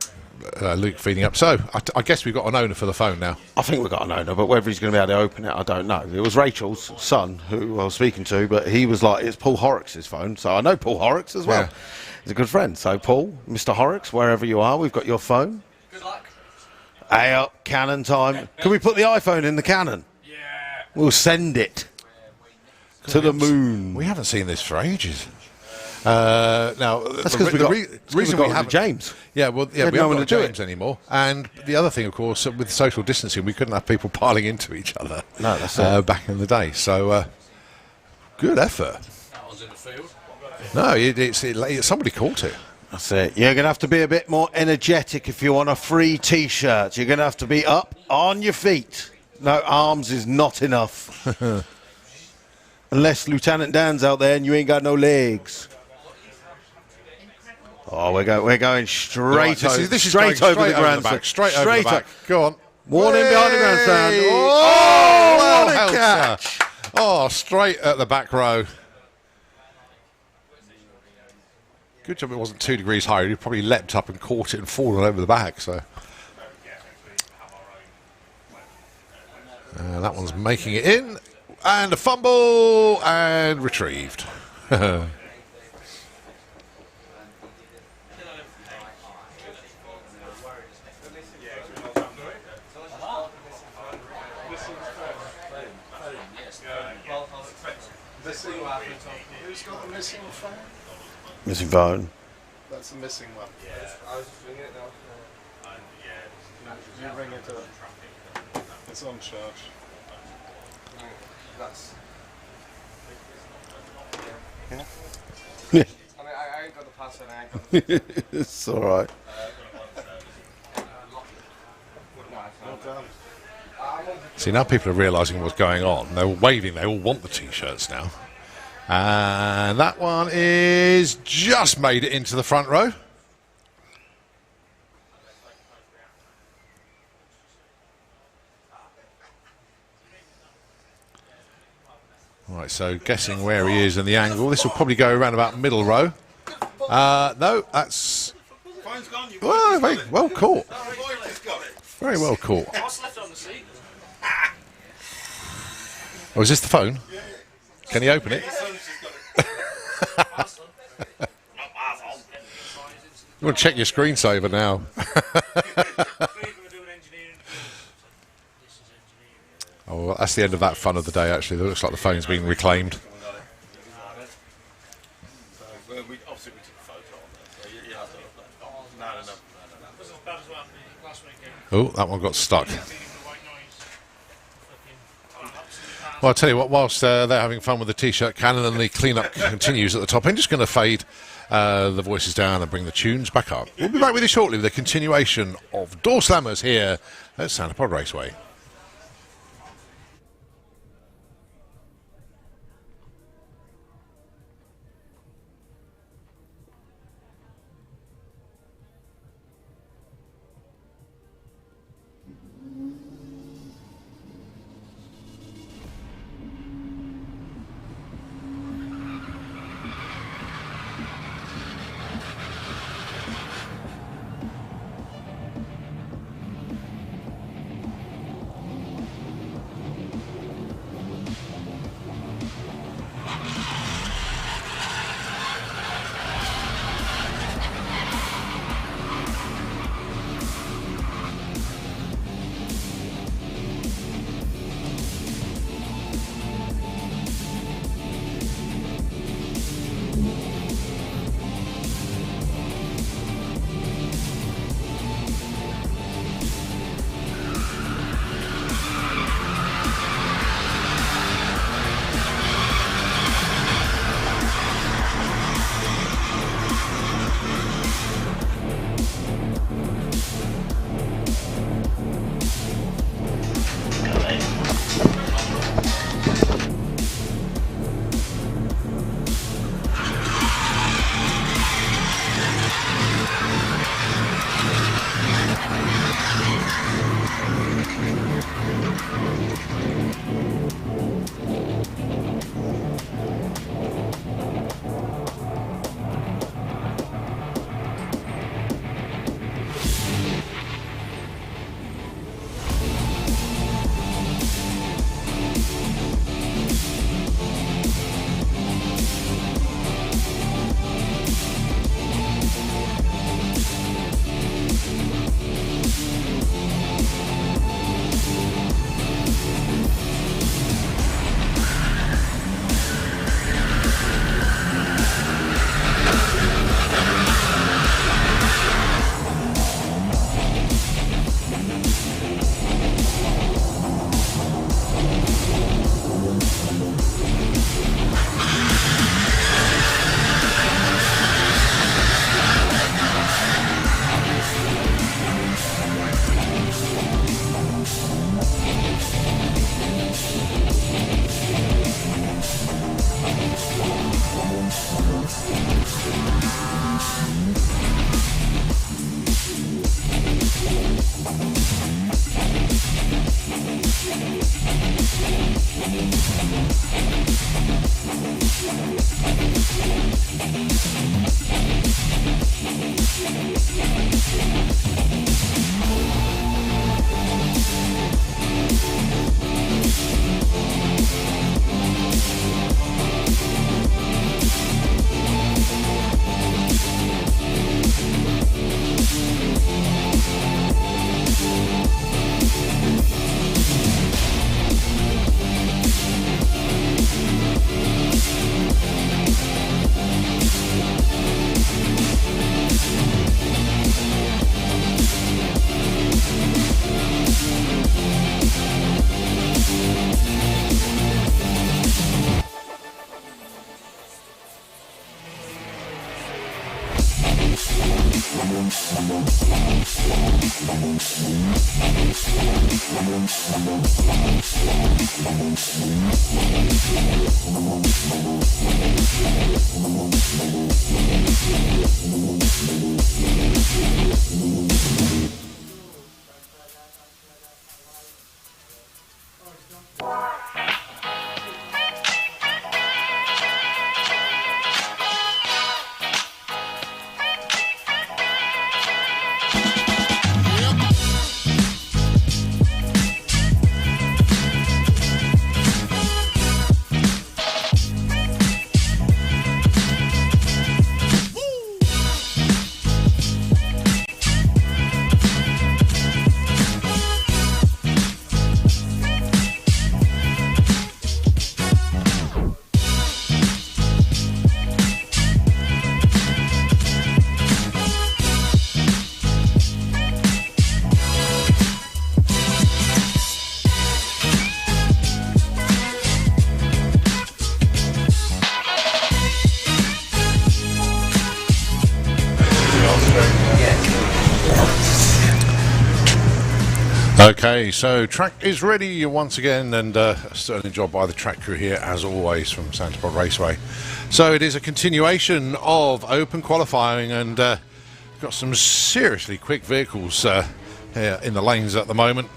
Luke feeding up. So I guess we've got an owner for the phone now. I think we've got an owner, but whether he's going to be able to open it, I don't know. It was Rachel's son who I was speaking to, but he was like, it's Paul Horrocks' phone. So I know Paul Horrocks as well. Yeah. He's a good friend. So Paul, Mr. Horrocks, wherever you are, we've got your phone. Good luck. Hey up, Canon time. Can we put the iPhone in the Canon? Yeah. We'll send it to the moon. We haven't seen this for ages. Now, That's because the reason we haven't James. Yeah, well, yeah, had we no haven't one got to do James anymore. And the other thing, of course, with social distancing, we couldn't have people piling into each other. No, that's it. Back in the day. So, good effort. That was in the field. No, somebody caught it. That's it. You're going to have to be a bit more energetic if you want a free T-shirt. You're going to have to be up on your feet. No, arms is not enough. Unless Lieutenant Dan's out there and you ain't got no legs. Oh, we're going straight over. This is straight going over the grandstand. back, straight over the back. Go on. Warning behind the grandstand. Hey! Oh, well what a held, catch. sir. Oh, straight at the back row. Good job it wasn't 2 degrees higher. He probably leapt up and caught it and fallen over the back. So that one's making it in. And a fumble and retrieved. Who's got the missing phone? Missing phone. That's the missing one. Yeah. I was just ringing it now. Did you ring it up? It's on charge. That's. Yeah. I mean, I ain't got the password. I ain't got the. It's all right. Well done. See, now people are realising what's going on. They're waving. They all want the T-shirts now. And that one is just made it into the front row. Right, so guessing where he is and the angle. This will probably go around about middle row. No, that's... Phone's gone. Well, very well caught. Very well caught. What's left on the seat? Oh, is this the phone? Can he open it? You want to check your screensaver now. Oh, well, that's the end of that fun of the day, actually. It looks like the phone's being reclaimed. Oh, that one got stuck. Well, I'll tell you what, whilst they're having fun with the T-shirt cannon and the clean-up continues at the top end, just going to fade the voices down and bring the tunes back up. We'll be back with you shortly with the continuation of Doorslammers here at Sanapod Raceway. Okay, so track is ready once again, and a sterling job by the track crew here, as always, from Santa Pod Raceway. So it is a continuation of open qualifying, and got some seriously quick vehicles here in the lanes at the moment.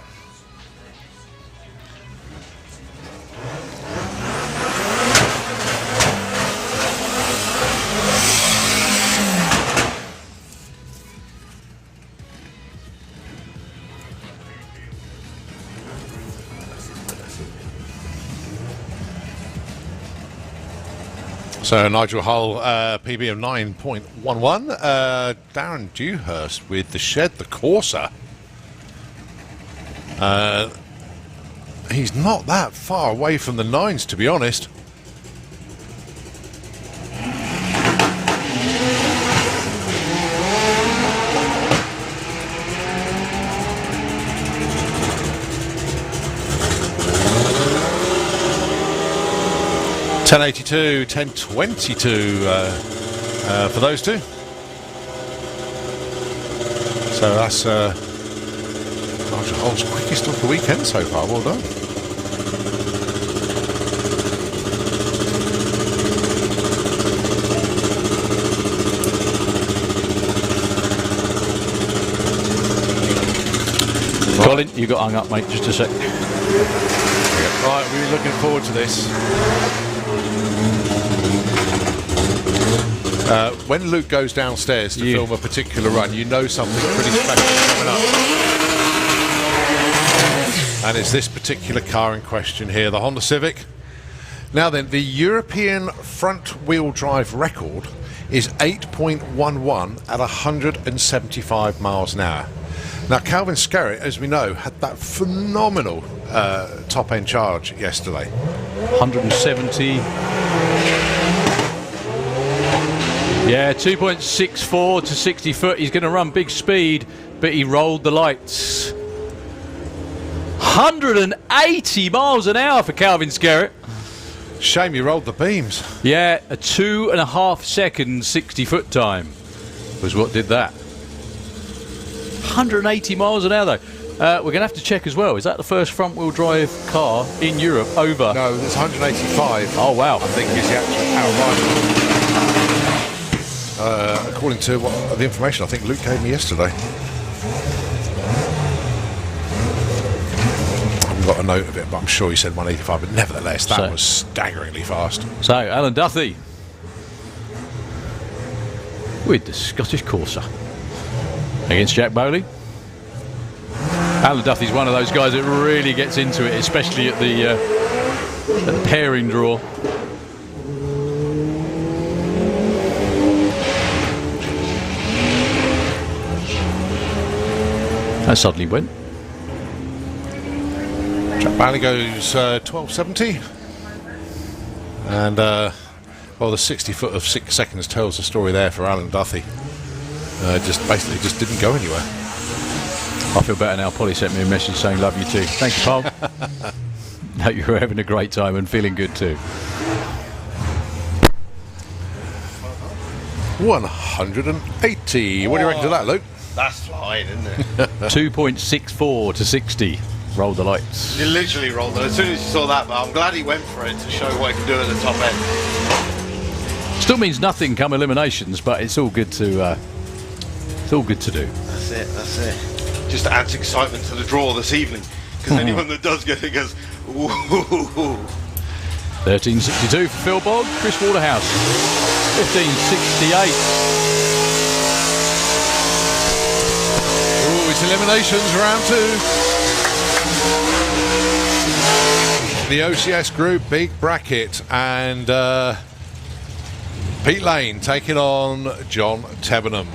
So Nigel Hull, PB of 9.11. Darren Dewhurst with the Shed, the Corsa. He's not that far away from the nines, to be honest. $10.82, $10.22 for those two. So that's Nigel Hull's quickest of the weekend so far. Well done. Colin, you got hung up, mate. Just a sec. Right, we're looking forward to this. When Luke goes downstairs to film a particular run, you know something pretty special is coming up. And it's this particular car in question here, the Honda Civic. Now then, the European front-wheel drive record is 8.11 at 175 miles an hour. Now, Calvin Skerritt, as we know, had that phenomenal top-end charge yesterday. 170. Yeah, 2.64 to 60 foot. He's going to run big speed, but he rolled the lights. 180 miles an hour for Calvin Skerritt. Shame you rolled the beams. Yeah, a 2.5 second 60 foot time was what did that. 180 miles an hour though. We're going to have to check as well. Is that the first front wheel drive car in Europe over? No, it's 185. Oh wow. I think is the actual outright. According to the information I think Luke gave me yesterday. haven't got a note of it, but I'm sure he said 185. But nevertheless, that So- was staggeringly fast. So, Alan Duthie with the Scottish Corsa against Jack Bowley. Alan Duthie's one of those guys that really gets into it, especially at the pairing draw. That suddenly went. Jack Bailey goes 1270. And, well, the 60 foot of 6 seconds tells the story there for Alan Duthie. Basically just didn't go anywhere. I feel better now. Polly sent me a message saying love you too. Thank you, Paul. Hope you were having a great time and feeling good too. 180. What do you reckon to that, Luke? That's flying, isn't it? 2.64 to 60. Roll the lights. He literally rolled it as soon as he saw that, but I'm glad he went for it to show what he can do at the top end. Still means nothing come eliminations, but it's all good to do. That's it. Just adds excitement to the draw this evening, because anyone that does get it goes, ooh. 13.62 for Phil Bogg. Chris Waterhouse 15.68. Oh, it's eliminations round 2. The OCS group, big bracket, and Pete Lane taking on John Tebenham.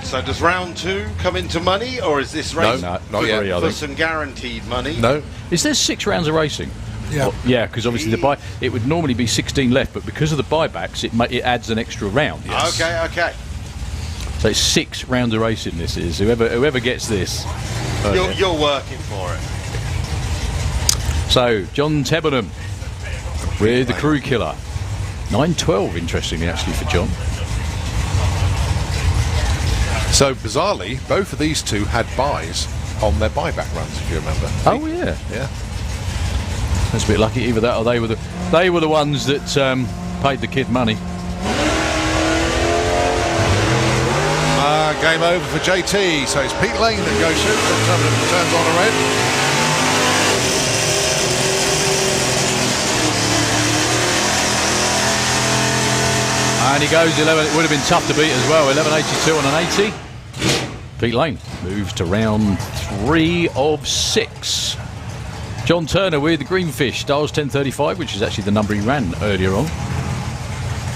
So does round 2 come into money, or is this race No, not yet. for some guaranteed money? No. Is there 6 rounds of racing? Yeah. Well, yeah, because obviously it would normally be 16 left, but because of the buybacks, it adds an extra round. Yes. Okay. So it's 6 rounds of racing. This is whoever gets this. You're working for it. So John Tebenham with the Crew Killer. 9.12, interestingly, actually, for John. So bizarrely, both of these two had buys on their buyback runs, if you remember. Oh yeah. Yeah. That's a bit lucky. Either that, or they were the ones that paid the kid money. Game over for JT. So it's Pete Lane that goes through. Tebenham turns on a red. And he goes 11. It would have been tough to beat as well. 11.82 on an 80. Pete Lane moves to round 3 of 6. John Turner with the Greenfish, Stars 10.35, which is actually the number he ran earlier on.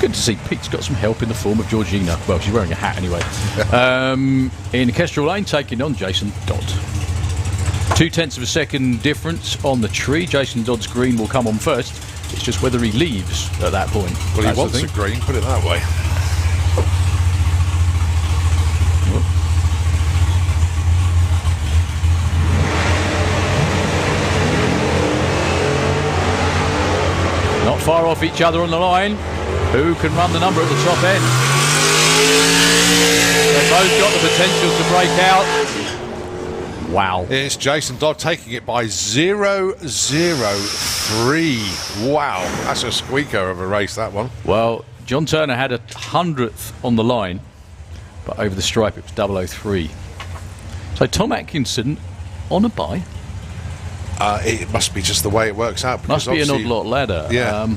Good to see Pete's got some help in the form of Georgina. Well, she's wearing a hat anyway. In Kestrel Lane, taking on Jason Dodd. 0.2 of a second difference on the tree. Jason Dodd's green will come on first. It's just whether he leaves at that point. Well, That's he wants the a green, put it that way. Not far off each other on the line. Who can run the number at the top end? They've both got the potential to break out. Wow. It's Jason Dodd taking it by 0.003. Wow, that's a squeaker of a race, that one. Well, John Turner had 100th on the line, but over the stripe it was 0.003. So Tom Atkinson on a bye. It must be just the way it works out. Must be an odd lot ladder. Yeah.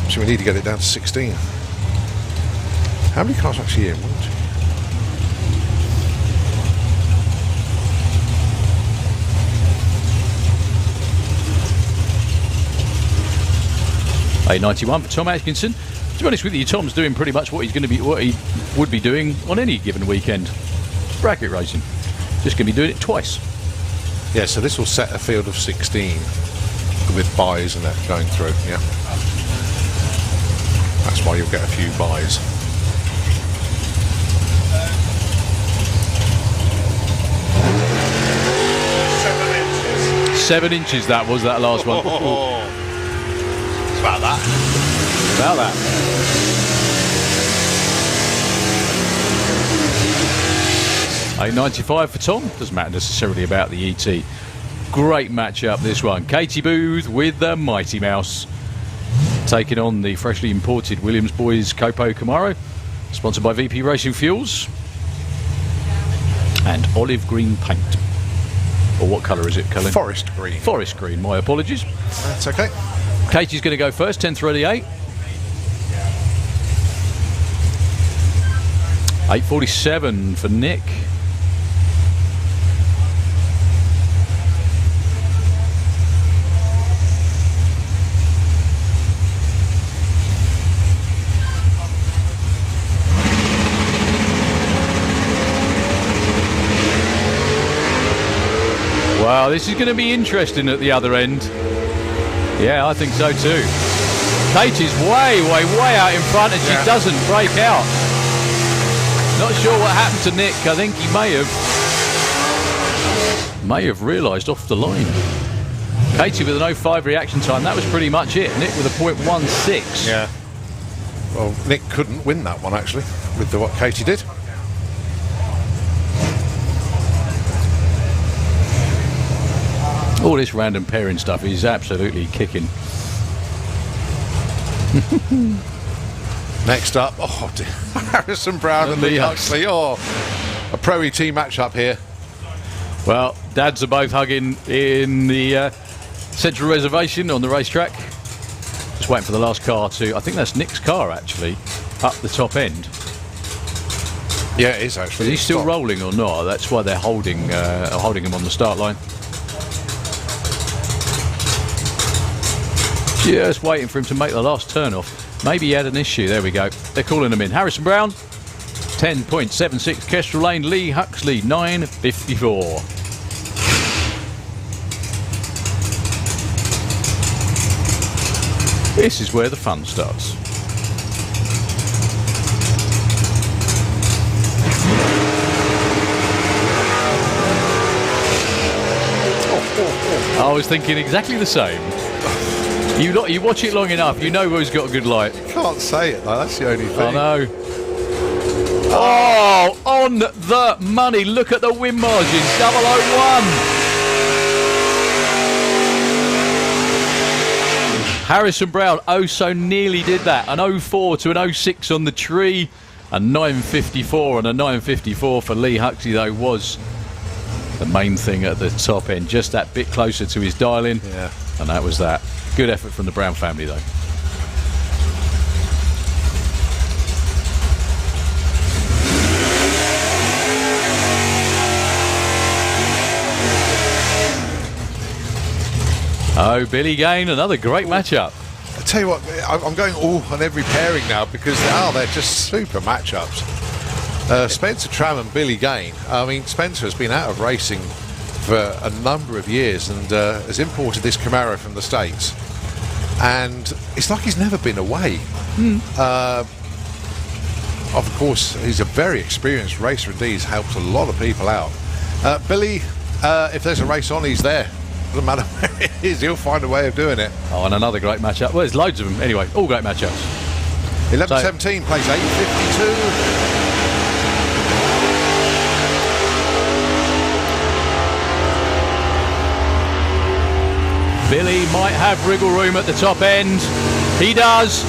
So we need to get it down to 16. How many cars are actually in? 1, 2. 8.91 for Tom Atkinson. To be honest with you, Tom's doing pretty much what he would be doing on any given weekend. Bracket racing. Just going to be doing it twice. Yeah, so this will set a field of 16 with buys and that going through, yeah. That's why you'll get a few buys. Seven inches that was, that last one. Oh. It's about that. About that. $8.95 for Tom. Doesn't matter necessarily about the ET. Great matchup, this one. Katie Booth with the Mighty Mouse. Taking on the freshly imported Williams Boys Copo Camaro. Sponsored by VP Racing Fuels. And olive green paint. Or what colour is it, Colin? Forest green. Forest green, my apologies. That's okay. Katie's going to go first, 10:38. 8:47 for Nick. Wow, this is going to be interesting at the other end. Yeah, I think so too. Katie's way out in front, and she doesn't break out. Not sure what happened to Nick. I think he may have realised off the line. Katie with an 05 reaction time. That was pretty much it. Nick with a .16. Yeah. Well, Nick couldn't win that one actually with what Katie did. All this random pairing stuff is absolutely kicking. Next up, oh dear. Harrison Brown and Lee Huxley. Oh, a Pro ET matchup here. Well, dads are both hugging in the central reservation on the racetrack. Just waiting for the last car to, I think that's Nick's car actually, up the top end. Yeah, it is actually. Is he still rolling or not? That's why they're holding him on the start line. Just waiting for him to make the last turn off. Maybe he had an issue. There we go. They're calling him in. Harrison Brown, 10.76. Kestrel Lane, Lee Huxley, 9.54. This is where the fun starts. I was thinking exactly the same. You watch it long enough, you know who's got a good light. Can't say it though, that's the only thing. I know. Oh, on the money. Look at the win margin. 001. Harrison Brown, oh so nearly did that. An 04 to an 06 on the tree. A 9.54 and a 9.54 for Lee Huxley though was the main thing at the top end. Just that bit closer to his dial-in. Yeah. And that was that. Good effort from the Brown family though. Oh, Billy Gain, another great matchup. I tell you what, I'm going all on every pairing now because they're just super matchups. Spencer Tram and Billy Gain. I mean, Spencer has been out of racing for a number of years and has imported this Camaro from the States. And it's like he's never been away. Of course, he's a very experienced racer indeed. He's helped a lot of people out. Billy, if there's a race on, he's there. Doesn't matter where it is, he'll find a way of doing it. Oh, and another great matchup. Well, there's loads of them. Anyway, all great matchups. 11.17, place 8.52. Billy might have wriggle room at the top end. He does.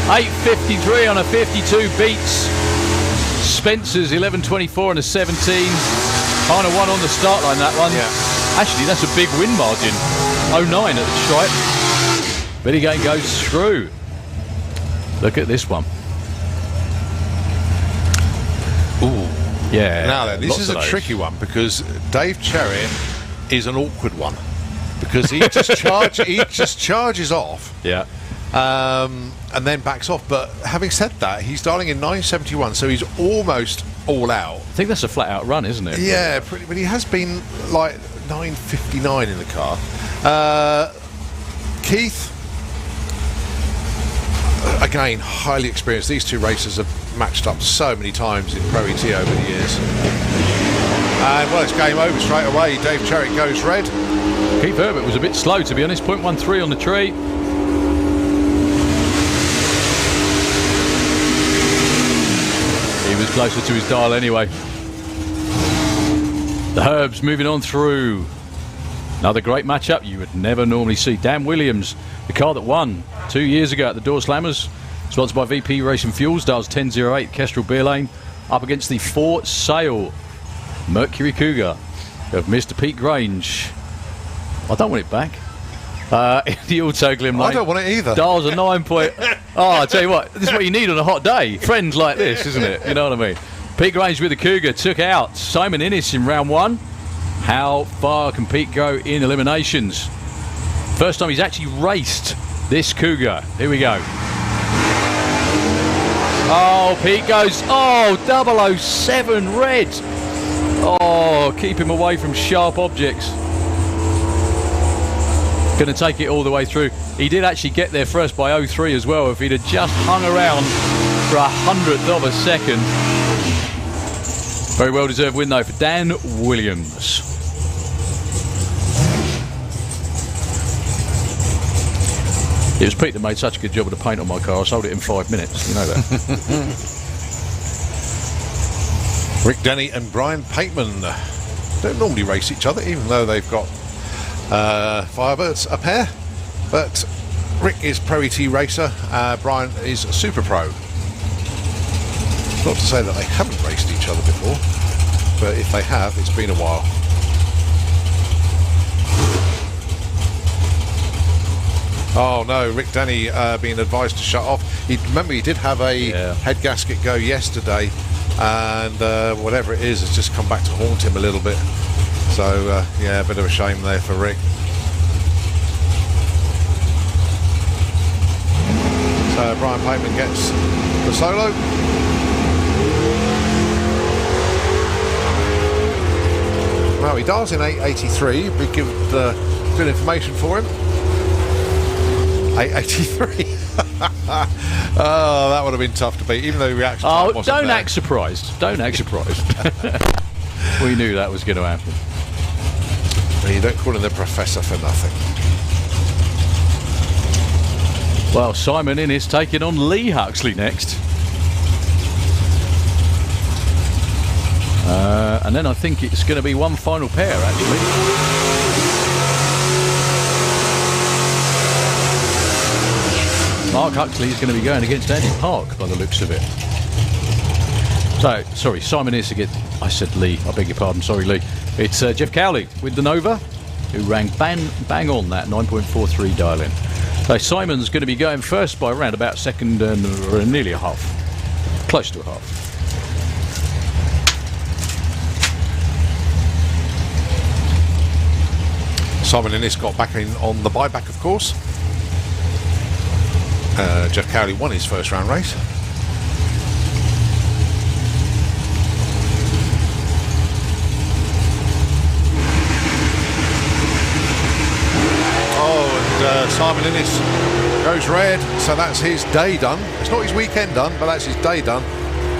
8.53 on a 52 beats Spencer's 11.24 and a 17. Kind of one on the start line, that one. Yeah. Actually, that's a big win margin. 09 at the stripe. Billy Gain goes through. Look at this one. Ooh. Yeah. Now then, this is a those. tricky one because Dave Cherry is an awkward one because he just charges off. Yeah. And then backs off. But having said that, he's dialing in 9.71, so he's almost all out. I think that's a flat out run, isn't it? Yeah, pretty, but he has been like 9.59 in the car. Keith, again, highly experienced. These two racers have matched up so many times in Pro ET over the years. And well, it's game over straight away. Dave Cherry goes red. Keith Herbert was a bit slow, to be honest. 0.13 on the tree. He was closer to his dial anyway. The Herbs moving on through. Another great matchup you would never normally see. Dan Williams, the car that won 2 years ago at the Doorslammers, sponsored by VP Racing Fuels, dials 10.08, Kestrel Beer Lane, up against the Fort Sale Mercury Cougar. of Mr. Pete Grange. I don't want it back. In the Auto Glim Lane. I don't want it either. Dials a 9 point. Oh, I tell you what, this is what you need on a hot day. Friends like this, isn't it? You know what I mean? Pete Grange with the Cougar took out Simon Innes in round 1. How far can Pete go in eliminations? First time he's actually raced this Cougar. Here we go. Oh, Pete goes, 007 red. Oh, keep him away from sharp objects. Going to take it all the way through. He did actually get there first by 03 as well. If he'd have just hung around for 100th of a second. Very well deserved win though for Dan Williams. It was Pete that made such a good job of the paint on my car. I sold it in 5 minutes. You know that. Rick Denny and Brian Pateman don't normally race each other, even though they've got Firebirds a pair. But Rick is Pro ET racer, Brian is Super Pro. Not to say that they haven't raced each other before, but if they have, it's been a while. Oh no, Rick Denny being advised to shut off. Remember, he did have a head gasket go yesterday, and whatever it is has just come back to haunt him a little bit. So yeah, a bit of a shame there for Rick. So Brian Pateman gets the solo. Well, he dials in 883. We give good information for him. 883. Oh, that would have been tough to beat, even though the reaction time wasn't don't there. act surprised. Don't act surprised. We knew that was going to happen. You don't call him the professor for nothing. Well, Simon Innes taking on Lee Huxley next. And then I think it's going to be one final pair, actually. Mark Huxley is going to be going against Andy Park by the looks of it. So, sorry, Simon Innes against... I said Lee, I beg your pardon, sorry Lee. It's Jeff Cowley with the Nova, who rang bang on that 9.43 dial-in. So Simon's going to be going first by around about second and nearly a half. Close to a half. Simon Innes got back in on the buyback, of course. Jeff Cowley won his first round race. Simon Innes goes red, so that's his day done. It's not his weekend done, but that's his day done.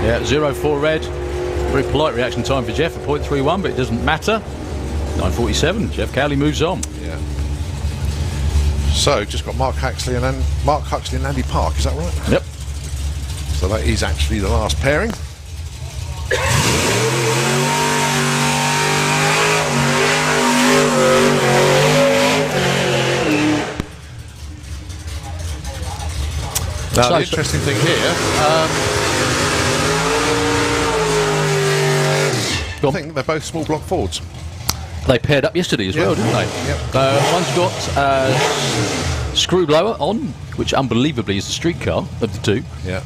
Yeah, 0-4 red. Very polite reaction time for Jeff at 0.31, but it doesn't matter. 9.47. Jeff Cowley moves on. Yeah. So just got Mark Huxley and Andy Park. Is that right? Yep. So that is actually the last pairing. Now, the interesting thing here, I think they're both small block Fords. They paired up yesterday as well, didn't they? Yep. One's got screw blower on, which unbelievably is the street car of the two. Yeah.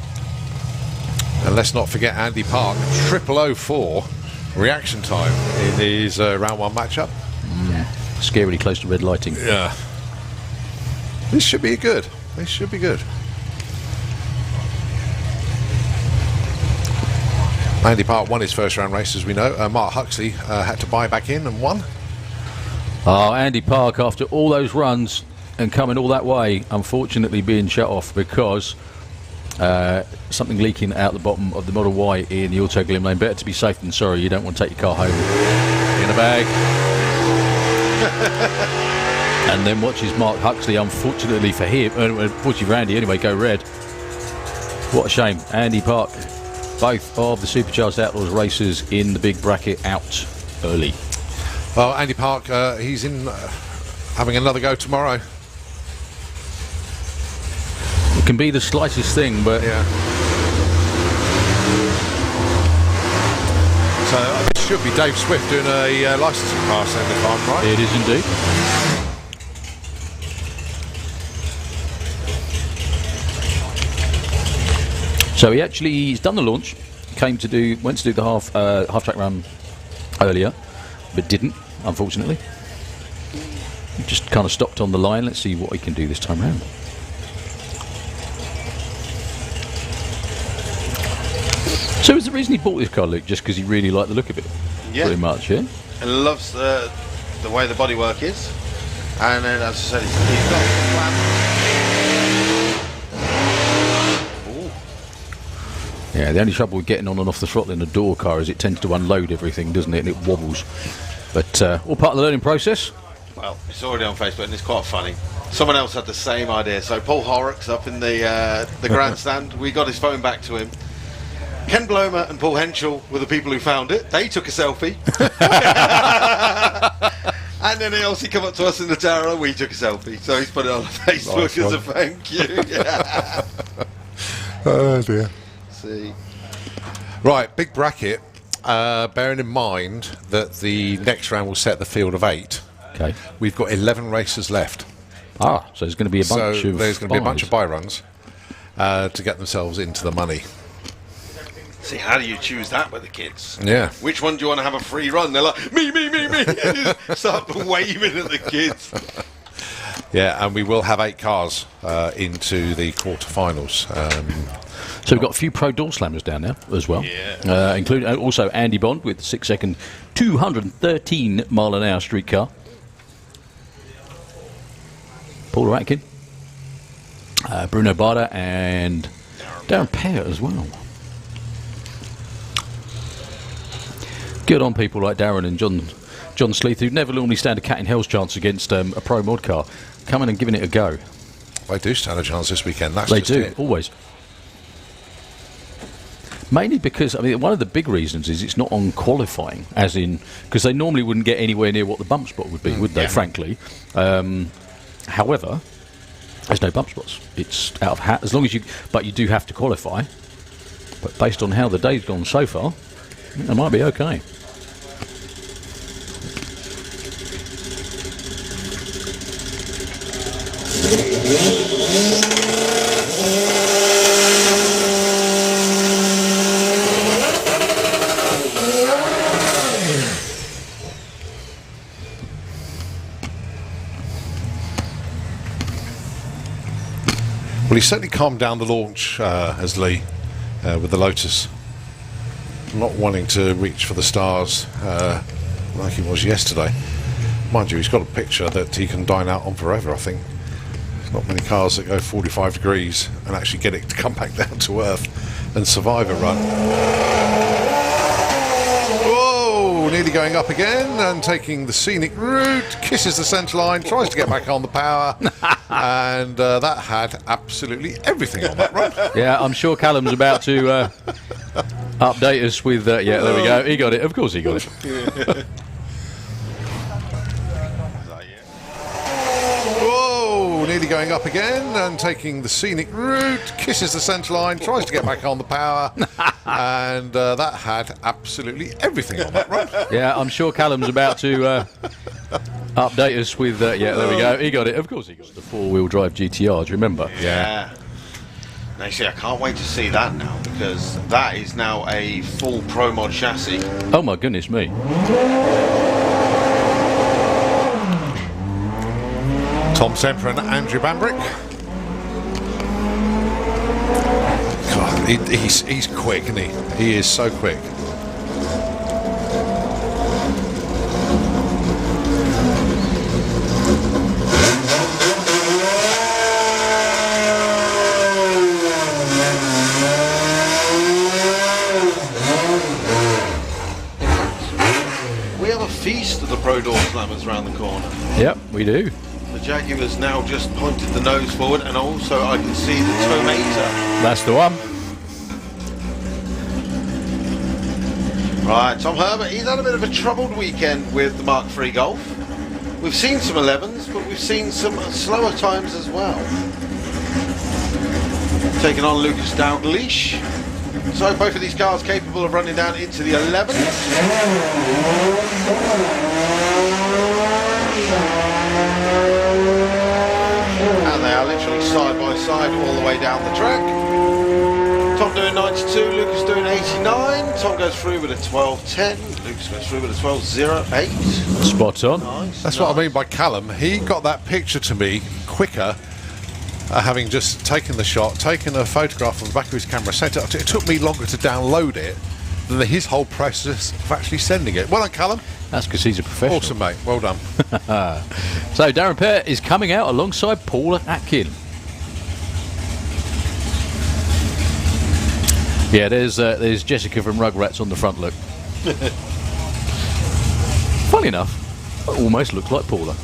And let's not forget Andy Park, 0004 reaction time in his round one matchup. Scarily close to red lighting. Yeah. This should be good. This should be good. Andy Park won his first round race, as we know. Mark Huxley had to buy back in and won. Oh, Andy Park, after all those runs and coming all that way, unfortunately being shut off because something leaking out the bottom of the Model Y in the Auto Glim Lane. Better to be safe than sorry. You don't want to take your car home in a bag. And then watches Mark Huxley, unfortunately for him, unfortunately for Andy anyway, go red. What a shame. Andy Park, both of the Supercharged Outlaws racers in the big bracket, out early. Well, Andy Park, he's in having another go tomorrow. It can be the slightest thing, but yeah. So should be Dave Swift doing a licensing pass then, if I'm right. It is indeed. So he's done the launch. Went to do the half track run earlier, but didn't, unfortunately. Just kind of stopped on the line. Let's see what he can do this time round. So is the reason he bought this car, Luke, just because he really liked the look of it? Yeah. Pretty much, yeah? And loves the way the bodywork is. And then, as I said, he's got the plan. Ooh. Yeah, the only trouble with getting on and off the throttle in a door car is it tends to unload everything, doesn't it? And it wobbles. But all part of the learning process. Well, it's already on Facebook and it's quite funny. Someone else had the same idea. So Paul Horrocks up in the grandstand, we got his phone back to him. Ken Blomer and Paul Henschel were the people who found it. They took a selfie. And then he come up to us in the tower and we took a selfie. So he's put it on Facebook as a thank you. Yeah. Oh dear. See. Right, big bracket. Bearing in mind that the next round will set the field of 8. Okay. We've got 11 races left. So there's going to be a bunch of there's going to be a bunch buys. of buy runs to get themselves into the money. See, how do you choose that with the kids? Yeah. Which one do you want to have a free run? They're like, me. And just start waving at the kids. Yeah, and we will have 8 cars into the quarterfinals. So we've got a few Pro Doorslammers down there as well. Yeah. Including also Andy Bond with the 6-second 213 mile an hour street car. Paul Ratkin, Bruno Barda and Darren Pear as well. Good on people like Darren and John Sleeth, who never normally stand a cat in hell's chance against a pro mod car, coming and giving it a go. They do stand a chance this weekend. That's They just do, it. always. Mainly because, I mean, one of the big reasons is it's not on qualifying, as in, because they normally wouldn't get anywhere near what the bump spot would be, would they, frankly? However, there's no bump spots. It's out of hat, as long as but you do have to qualify. But based on how the day's gone so far, I think they might be okay. Well, he certainly calmed down the launch, as Lee, with the Lotus. Not wanting to reach for the stars like he was yesterday. Mind you, he's got a picture that he can dine out on forever, I think. There's not many cars that go 45 degrees and actually get it to come back down to earth and survive a run. Whoa! Nearly going up again and taking the scenic route, kisses the centre line, tries to get back on the power, and that had absolutely everything on that run. Yeah, I'm sure Callum's about to update us with... yeah, there we go. He got it. Of course he got it. Whoa! Nearly going up again and taking the scenic route, kisses the centre line, tries to get back on the power, and that had absolutely everything on that run. Yeah, I'm sure Callum's about to update us with... yeah, there we go. He got it. Of course he got it. The four-wheel drive GTR, do you remember? Yeah. Now, see, I can't wait to see that now, because that is now a full Pro Mod chassis. Oh, my goodness me. Tom Semper and Andrew Bambrick. God, he's quick, isn't he? He is so quick. We have a feast of the Pro Doorslammers around the corner. Yep, we do. The Jaguar's now just pointed the nose forward, and also I can see the Tomater. That's the one. Right, Tom Herbert, he's had a bit of a troubled weekend with the Mark III Golf. We've seen some 11s, but we've seen some slower times as well. Taking on Lucas Dalglish. So both of these cars capable of running down into the 11th. And they are literally side by side all the way down the track. Tom doing 92, Lucas doing 89. Tom goes through with a 12.10. Lucas goes through with a 12.08. Spot on. Nice. That's what I mean by Callum. He got that picture to me quicker, having just taken the shot, taken a photograph from the back of his camera, sent it. It took me longer to download it than his whole process of actually sending it. Well done, Callum. That's because he's a professional. Awesome, mate. Well done. So Darren Peart is coming out alongside Paula Atkin. Yeah, there's Jessica from Rugrats on the front look. Funny enough, almost looks like Paula.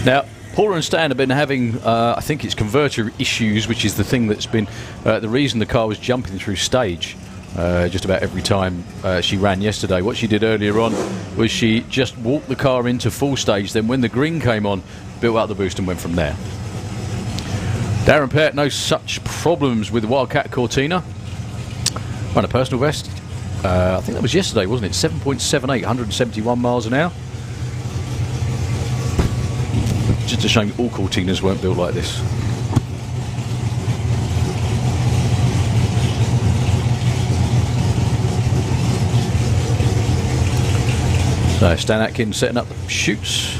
Now, Paula and Stan have been having, I think it's converter issues, which is the thing that's been the reason the car was jumping through stage just about every time she ran yesterday. What she did earlier on was she just walked the car into full stage, then when the green came on, built out the boost and went from there. Darren Peart, no such problems with the Wildcat Cortina. Run a personal best. I think that was yesterday, wasn't it? 7.78, 171 miles an hour. Just a shame all Cortinas weren't built like this. So Stan Atkins setting up the chutes.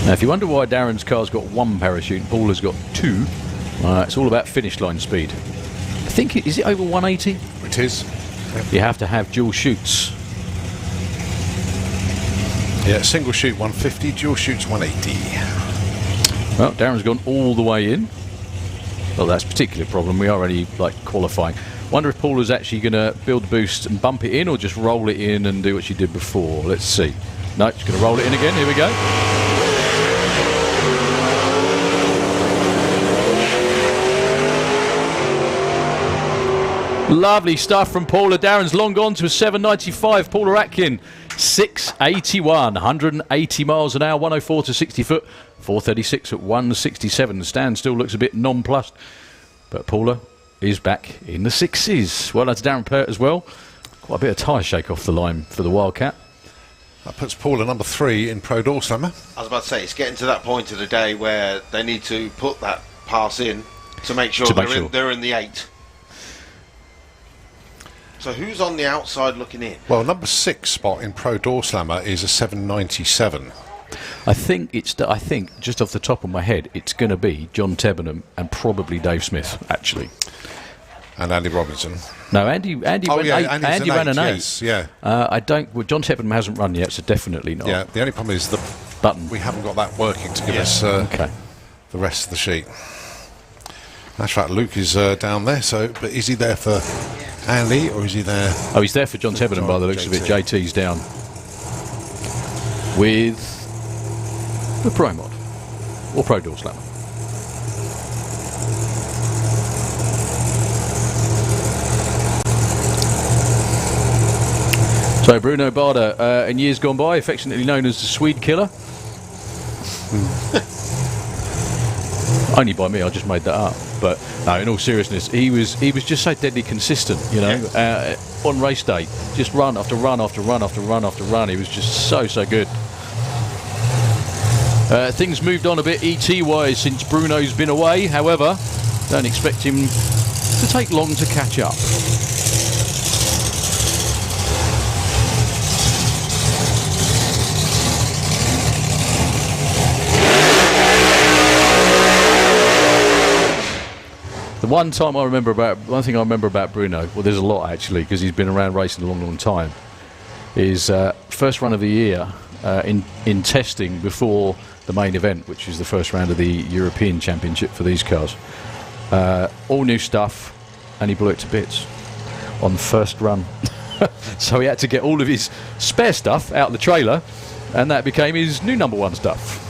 Now if you wonder why Darren's car's got one parachute and Paula's got two, it's all about finish line speed. I think, is it over 180? It is. Yep. You have to have dual chutes. Yeah, single shoot 150, dual shoots 180. Well, Darren's gone all the way in. Well, that's a particular problem. We are already qualifying. Wonder if Paula's actually going to build the boost and bump it in, or just roll it in and do what she did before. Let's see. No, she's going to roll it in again. Here we go. Lovely stuff from Paula. Darren's long gone to a 795. Paula Atkin, 681, 180 miles an hour, 104 to 60 foot, 436 at 167. Stan still looks a bit nonplussed, but Paula is back in the sixes. Well, that's Darren Peart as well. Quite a bit of tyre shake off the line for the Wildcat. That puts Paula number 3 in Pro Doorslammer. I was about to say, it's getting to that point of the day where they need to put that pass in to make sure they're in the 8. So who's on the outside looking in? Well, number 6 spot in Pro Doorslammer is a 797. I think just off the top of my head, it's going to be John Tebenham and probably Dave Smith, actually. And Andy Robinson. No, Andy ran an 8. Yes, yeah. Well, John Tebenham hasn't run yet, so definitely not. Yeah, the only problem is the button. We haven't got that working to give us the rest of the sheet. That's right, Luke is down there, but is he there for Andy, or is he there? Oh, he's there for John Tebenham by the looks of it. JT's down with the Pro Mod or Pro Doorslammer. So Bruno Barda, in years gone by, affectionately known as the Swede Killer. Only by me, I just made that up. But no, in all seriousness, he was just so deadly consistent, you know, on race day. Just run after run after run after run after run. He was just so good. Things moved on a bit ET-wise since Bruno's been away. However, don't expect him to take long to catch up. The one thing I remember about Bruno, well, there's a lot actually, because he's been around racing a long time, is first run of the year in testing before the main event, which is the first round of the European Championship for these cars. All new stuff, and he blew it to bits on the first run. So he had to get all of his spare stuff out of the trailer, and that became his new number 1 stuff.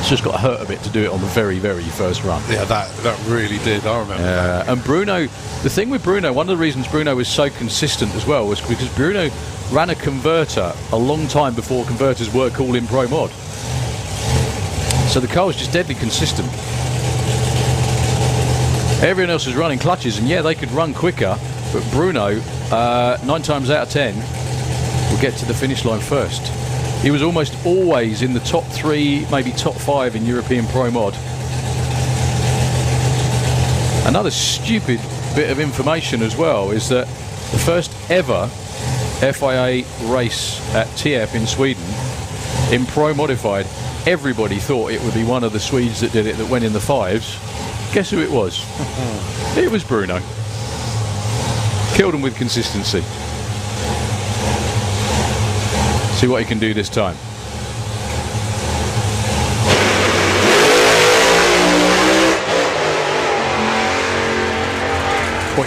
It's just got to hurt a bit to do it on the very, very first run. Yeah, that really did. I remember that. And Bruno, the thing with Bruno, one of the reasons Bruno was so consistent as well was because Bruno ran a converter a long time before converters were cool in Pro Mod. So the car was just deadly consistent. Everyone else was running clutches, and yeah, they could run quicker, but Bruno, 9 times out of 10, will get to the finish line first. He was almost always in the top 3, maybe top 5 in European Pro Mod. Another stupid bit of information as well is that the first ever FIA race at Tierp in Sweden, in Pro Modified, everybody thought it would be one of the Swedes that did it that went in the 5s. Guess who it was? It was Bruno. Killed him with consistency. See what he can do this time.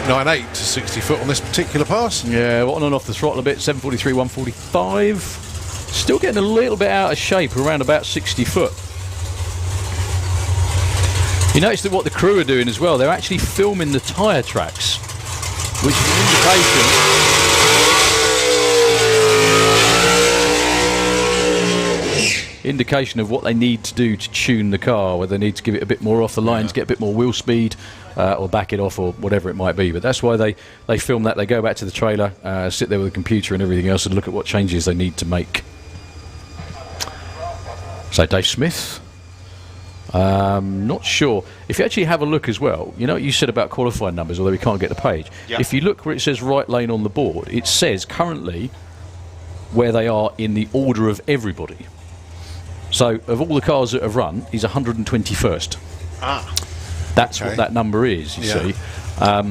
.98 to 60 foot on this particular pass. Yeah, on and off the throttle a bit, 743, 145. Still getting a little bit out of shape around about 60 foot. You notice that what the crew are doing as well, they're actually filming the tyre tracks, which is an indication of what they need to do to tune the car, whether they need to give it a bit more off the lines, get a bit more wheel speed, or back it off, or whatever it might be. But that's why they film that. They go back to the trailer, sit there with a computer and everything else, and look at what changes they need to make. So Dave Smith, not sure. If you actually have a look as well, you know what you said about qualifying numbers, although we can't get the page. Yep. If you look where it says right lane on the board, it says currently where they are in the order of everybody. So of all the cars that have run, he's 121st. Ah. That's what that number is, you see. Now,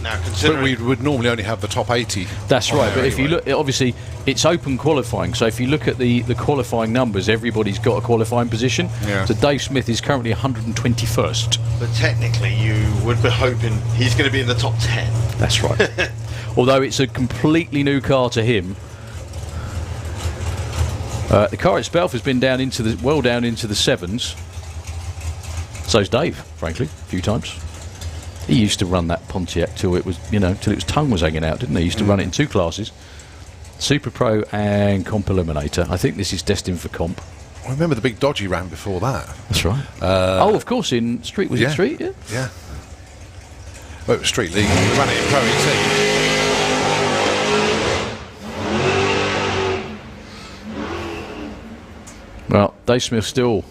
But considering we would normally only have the top 80. That's right, but if you anyway. look, obviously it's open qualifying, so if you look at the qualifying numbers, everybody's got a qualifying position. Yeah. So Dave Smith is currently 121st. but technically you would be hoping he's going to be in the top 10. That's right. Although it's a completely new car to him. The car itself has been down into the 7s. So's Dave, frankly, a few times. He used to run that Pontiac till it was, till its tongue was hanging out, didn't he? He used to run it in 2 classes, Super Pro and Comp Eliminator. I think this is destined for Comp. I remember the big Dodge he ran before that. That's right. Of course, in Street. Was it Street? Yeah. Yeah. Well, it was Street League. We ran it in Pro ET. Well, Dave Smith still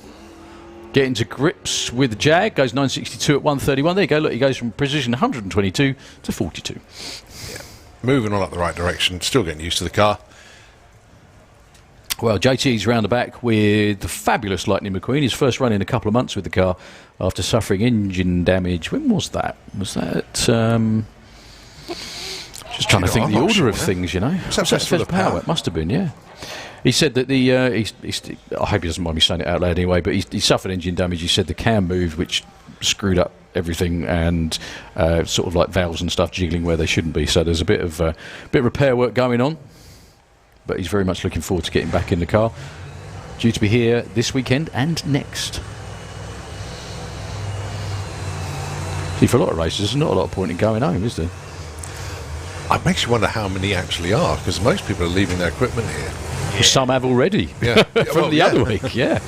getting to grips with the Jag. Goes 962 at 131. There you go. Look, he goes from position 122 to 42. Yeah. Moving on up the right direction. Still getting used to the car. Well, JT's round the back with the fabulous Lightning McQueen. His first run in a couple of months with the car after suffering engine damage. When was that? Was that... just trying to think the order of things, Was that Festival of Power? It must have been, yeah. He said that the... I hope he doesn't mind me saying it out loud anyway, but he suffered engine damage. He said the cam moved, which screwed up everything, and sort of like valves and stuff jiggling where they shouldn't be. So there's a bit of repair work going on. But he's very much looking forward to getting back in the car. Due to be here this weekend and next. See, for a lot of races, there's not a lot of point in going home, is there? It makes you wonder how many actually are, because most people are leaving their equipment here. Well, some have already. Yeah. From the other week, yeah.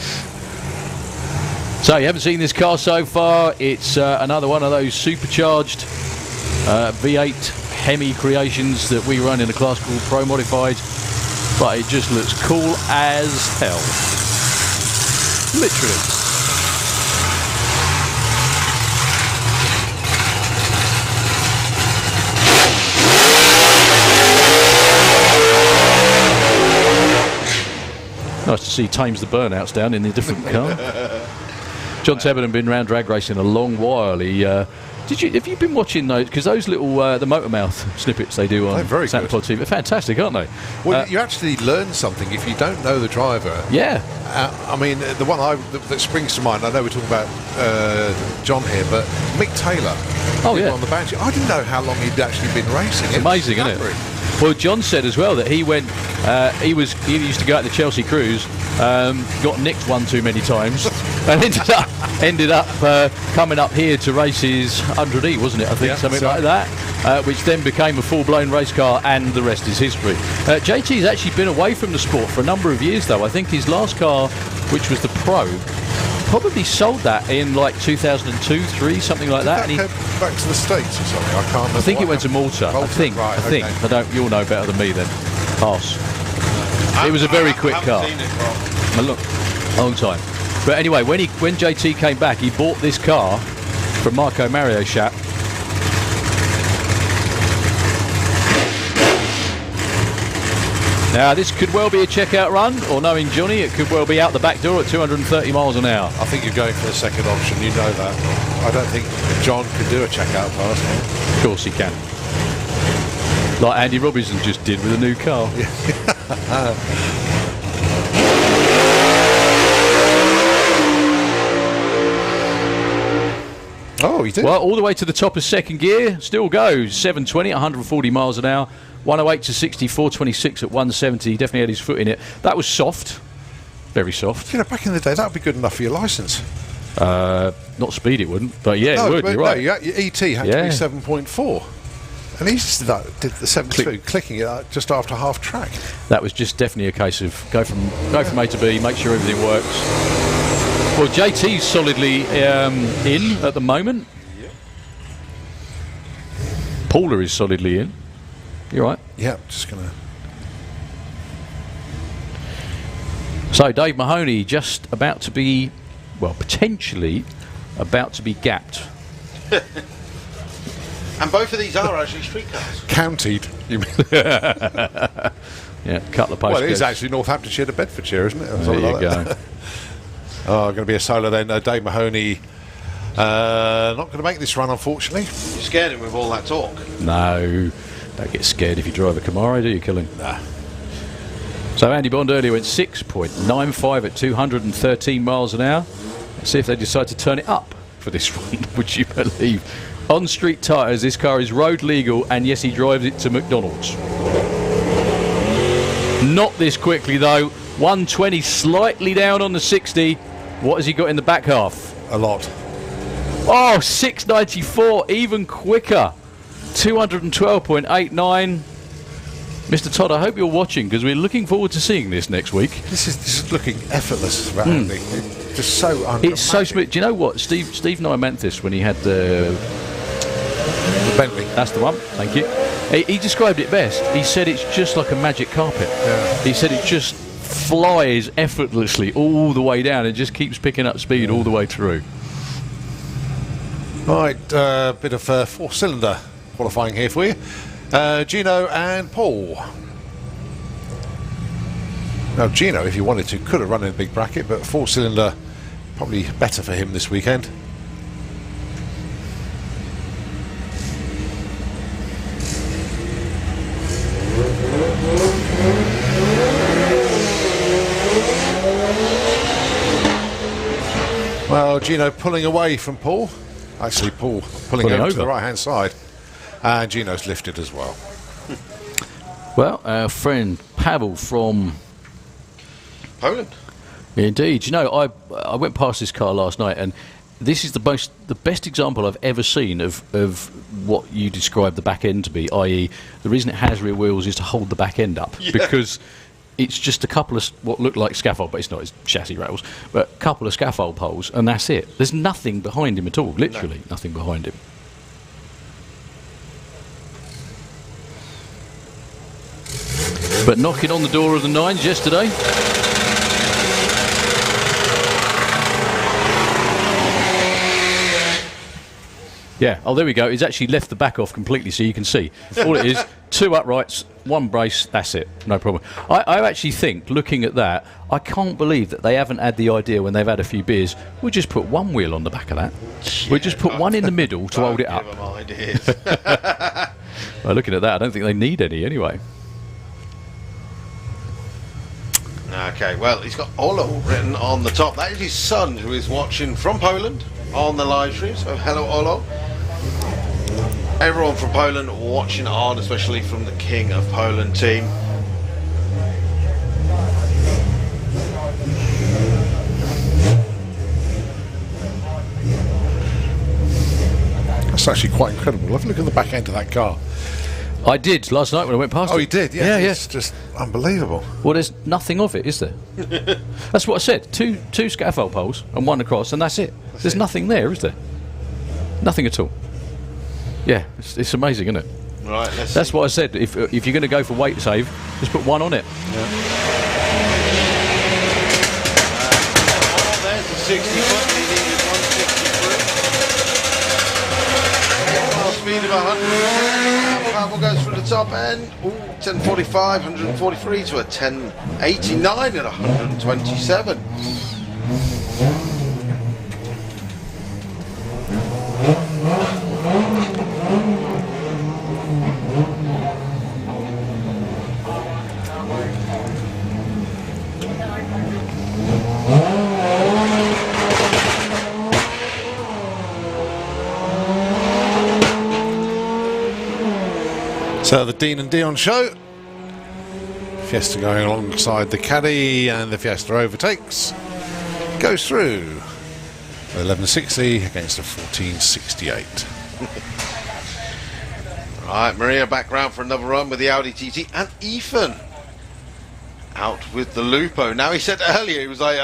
So, you haven't seen this car so far. It's another one of those supercharged V8 Hemi creations that we run in a class called Pro Modified. But it just looks cool as hell. Literally. Nice to see Tames the Burnouts down in a different car. John Tebben had been around drag racing a long while. Have you been watching those? Because those little the Motormouth snippets they do on Santa Pod TV, they're fantastic, aren't they? Well, you actually learn something if you don't know the driver. Yeah. I mean, the one that springs to mind, I know we're talking about John here, but Mick Taylor. Oh, yeah. On the Banshee. I didn't know how long he'd actually been racing. It's amazing, isn't it? Well, John said as well that he went He used to go out to Chelsea Cruise, got nicked one too many times, and ended up coming up here to race his 100E, wasn't it? I think something like that, which then became a full-blown race car, and the rest is history. JT's actually been away from the sport for a number of years, though. I think his last car, which was the Pro, probably sold that in like 2002, 3, something like that. And he came back to the States or something. I can't remember. I think it went to Malta. I think. Right, I think. okay. I don't. You'll know better than me then. Pass. It was a very quick car. A long time. But anyway, when JT came back, he bought this car from Marco Mario Shap. Now, this could well be a checkout run, or knowing Johnny, it could well be out the back door at 230 miles an hour. I think you're going for the second option, you know that. I don't think John can do a checkout pass. Of course he can. Like Andy Robinson just did with a new car. Oh, he did? Well, all the way to the top of second gear, still goes. 720 at 140 miles an hour. 108 to 60, 426 at 170. He definitely had his foot in it. That was soft. Very soft. You know, back in the day, that would be good enough for your licence. Not speed, it wouldn't. But yeah, it would, you're right. No, your ET had to be 7.4. And he just did the 7.2, clicking it just after half track. That was just definitely a case of go from A to B, make sure everything works. Well, JT's solidly in at the moment. Yeah. Paula is solidly in. You're right. Yeah, just going to... So Dave Mahoney just about to be, well, potentially about to be gapped. And both of these are actually street cars. Counted, you mean? Yeah, a couple of postcodes. Well, it is actually Northamptonshire to Bedfordshire, isn't it? There you go. Oh, going to be a solo then. Dave Mahoney not going to make this run, unfortunately. You scared him with all that talk. No, don't get scared if you drive a Camaro, do you, Killing? Nah. So Andy Bond earlier went 6.95 at 213 miles an hour. Let's see if they decide to turn it up for this run, would you believe? On street tyres, this car is road legal, and yes, he drives it to McDonald's. Not this quickly, though. 120, slightly down on the 60. What has he got in the back half? A lot. Oh, 694, even quicker. 212.89. Mr. Todd, I hope you're watching, because we're looking forward to seeing this next week. This is looking effortless, Andy. Just so undramatic. It's so smooth. Do you know what? Steve Nymanthis, when he had the Bentley. That's the one. Thank you. He described it best. He said it's just like a magic carpet. Yeah. He said it just flies effortlessly all the way down and just keeps picking up speed all the way through. Right, bit of four-cylinder qualifying here for you. Gino and Paul. Now, Gino, if he wanted to, could have run in a big bracket, but four-cylinder probably better for him this weekend. Well, Gino pulling away from Paul. Actually, Paul pulling over to the right-hand side. And Gino's lifted as well. Well, our friend Pavel from Poland. Indeed. You know, I went past this car last night, and this is the best example I've ever seen of what you describe the back end to be, i.e. the reason it has rear wheels is to hold the back end up. Yeah. Because it's just a couple of what look like scaffold, but it's not, it's chassis rails, but a couple of scaffold poles, and that's it. There's nothing behind him at all, literally nothing behind him. But knocking on the door of the nines yesterday. Yeah, oh, there we go. He's actually left the back off completely, so you can see. All it is, two uprights, one brace, that's it. No problem. I actually think, looking at that, I can't believe that they haven't had the idea when they've had a few beers, we'll just put one wheel on the back of that. Yeah, we'll just put one in the middle to hold it up. Give them ideas. Well, looking at that, I don't think they need any anyway. Okay, well, he's got Olo written on the top. That is his son, who is watching from Poland on the live stream. So, hello, Olo. Everyone from Poland watching on, especially from the King of Poland team. That's actually quite incredible. Have a look at the back end of that car. I did last night when I went past Oh, it. you did? Yeah. Yeah. It's just unbelievable. Well, there's nothing of it, is there? That's what I said. Two scaffold poles and one across, and that's it. There's nothing there, is there? Nothing at all. Yeah, it's amazing, isn't it? Right, let's That's see. what I said. If you're going to go for weight save, just put one on it. Oh, there's the 60 foot. He needed 163. Top speed of 110. Pavel goes for the top end. Ooh, 1045, 143 to a 1089 at 127. So the Dean and Dion show. Fiesta going alongside the Caddy, and the Fiesta overtakes. Goes through 1160 against a 1468. Right, Maria back round for another run with the Audi TT, and Ethan out with the Lupo. Now, he said earlier, he was like,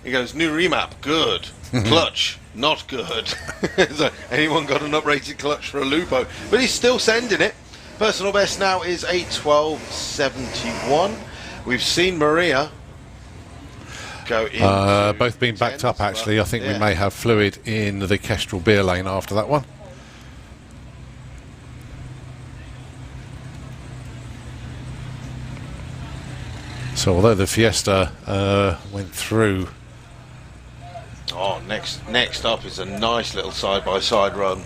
he goes, new remap, good. Clutch, not good. So anyone got an uprated clutch for a Lupo? But he's still sending it. Personal best now is a 1271. We've seen Maria go in. Both being backed up, actually. I think we may have fluid in the Kestrel beer lane after that one. So although the Fiesta went through... Oh, next up is a nice little side-by-side run.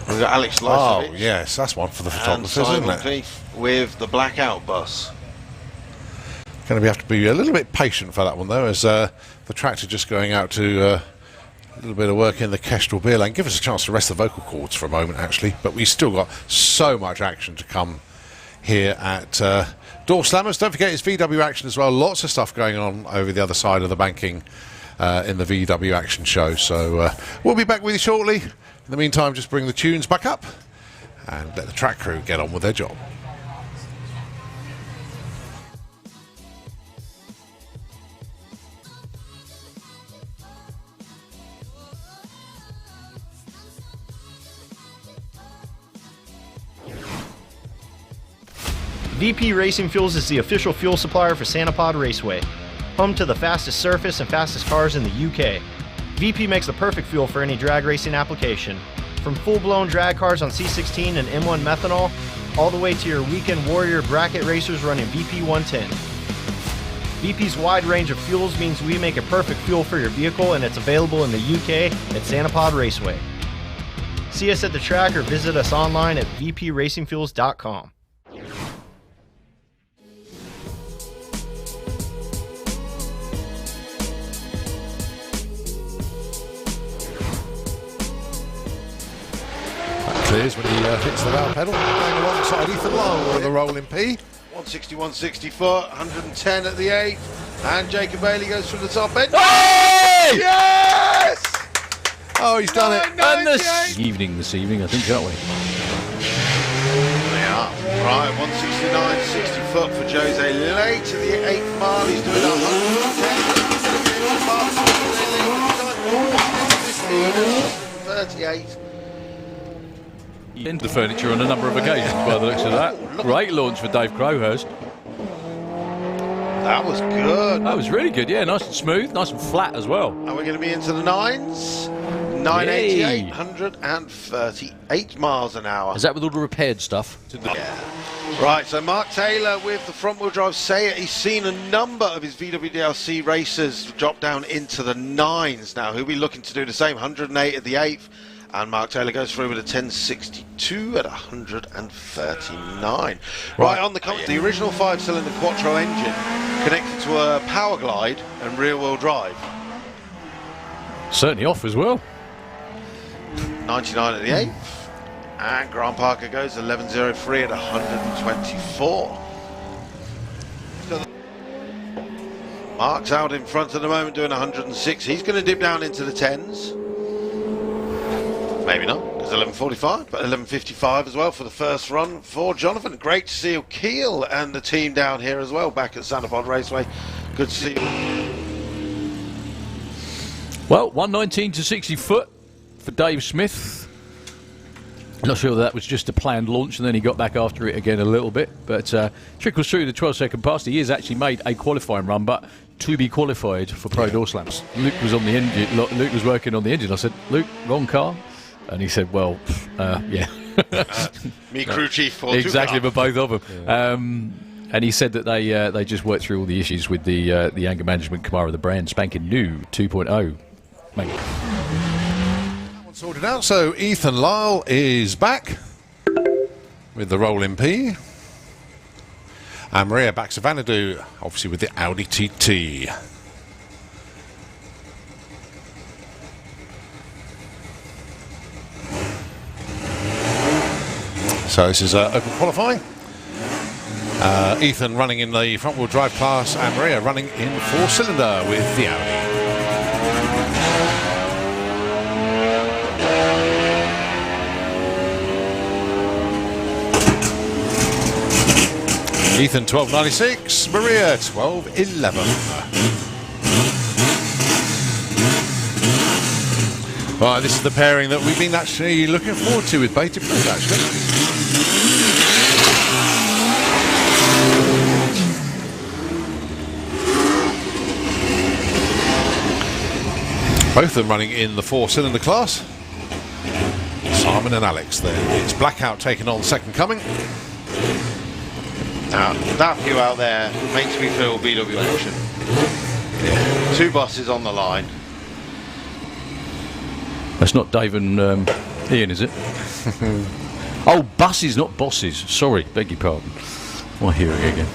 We've got Alex Oh, Lysovic yes, that's one for the and photographers, Simon isn't it? Cleef with the blackout bus. Going to have to be a little bit patient for that one, though, as the tractor just going out to a little bit of work in the Kestrel beer lane. Give us a chance to rest the vocal cords for a moment, actually. But we've still got so much action to come here at Doorslammers. Don't forget it's VW action as well. Lots of stuff going on over the other side of the banking in the VW action show. So we'll be back with you shortly. In the meantime, just bring the tunes back up and let the track crew get on with their job. VP Racing Fuels is the official fuel supplier for Sanapod Raceway, home to the fastest surface and fastest cars in the UK. VP makes the perfect fuel for any drag racing application, from full-blown drag cars on C16 and M1 methanol, all the way to your weekend warrior bracket racers running VP 110. VP's wide range of fuels means we make a perfect fuel for your vehicle, and it's available in the UK at Sanapod Raceway. See us at the track or visit us online at vpracingfuels.com. Clears when he hits the valve pedal. Going alongside Ethan Lyle with a rolling P. 160 foot, 110 at the 8th, and Jacob Bailey goes through the top end. Hey! Yes! Oh, he's done it. And this evening, I think, aren't we? They are. Right, 169, 60 foot for Jose late to the 8th mile. He's doing 110. 38. Into the furniture on a number of occasions by the looks of that. Great launch for Dave Crowhurst. That was good. That was really good, yeah. Nice and smooth, nice and flat as well. And we're going to be into the 9s. 988, 138 miles an hour. Is that with all the repaired stuff? Yeah. Right, so Mark Taylor with the front-wheel drive Seat. He's seen a number of his VWDLC racers drop down into the 9s now. He'll be looking to do the same, 108 at the 8th. And Mark Taylor goes through with a 1062 at 139. Right on the original 5-cylinder Quattro engine connected to a power glide and rear-wheel drive. Certainly off as well. 99 at the 8th. And Grant Parker goes 1103 at 124. Mark's out in front at the moment doing 106. He's going to dip down into the 10s. Maybe not, because was 11:45, but 11:55 as well for the first run for Jonathan. Great to see Keel and the team down here as well, back at Sanapod Raceway. Good to see you. Well, 119 to 60 foot for Dave Smith. Not sure that was just a planned launch and then he got back after it again a little bit, but trickles through the 12-second pass. He has actually made a qualifying run, but to be qualified for Pro Doorslammers. Luke was on the engine. Luke was working on the engine. I said, Luke, wrong car? And he said, well, yeah. Me crew chief for exactly, for both of them. Yeah. And he said that they just worked through all the issues with the anger management Camaro, the brand spanking new 2.0. Mate. Sorted out, so Ethan Lyle is back with the rolling P. And Maria back to Vanadu, obviously with the Audi TT. So this is open qualifying. Ethan running in the front-wheel drive class and Maria running in four-cylinder with the Audi. Ethan 12.96, Maria 12.11. Right, this is the pairing that we've been actually looking forward to with bated breath, actually. Both of them running in the four-cylinder class. Simon and Alex there. It's Blackout taking on Second Coming. Now, that view out there makes me feel VW action. Yeah. Two buses on the line. That's not Dave and Ian, is it? Oh, buses, not bosses. Sorry, beg your pardon. I hear it again.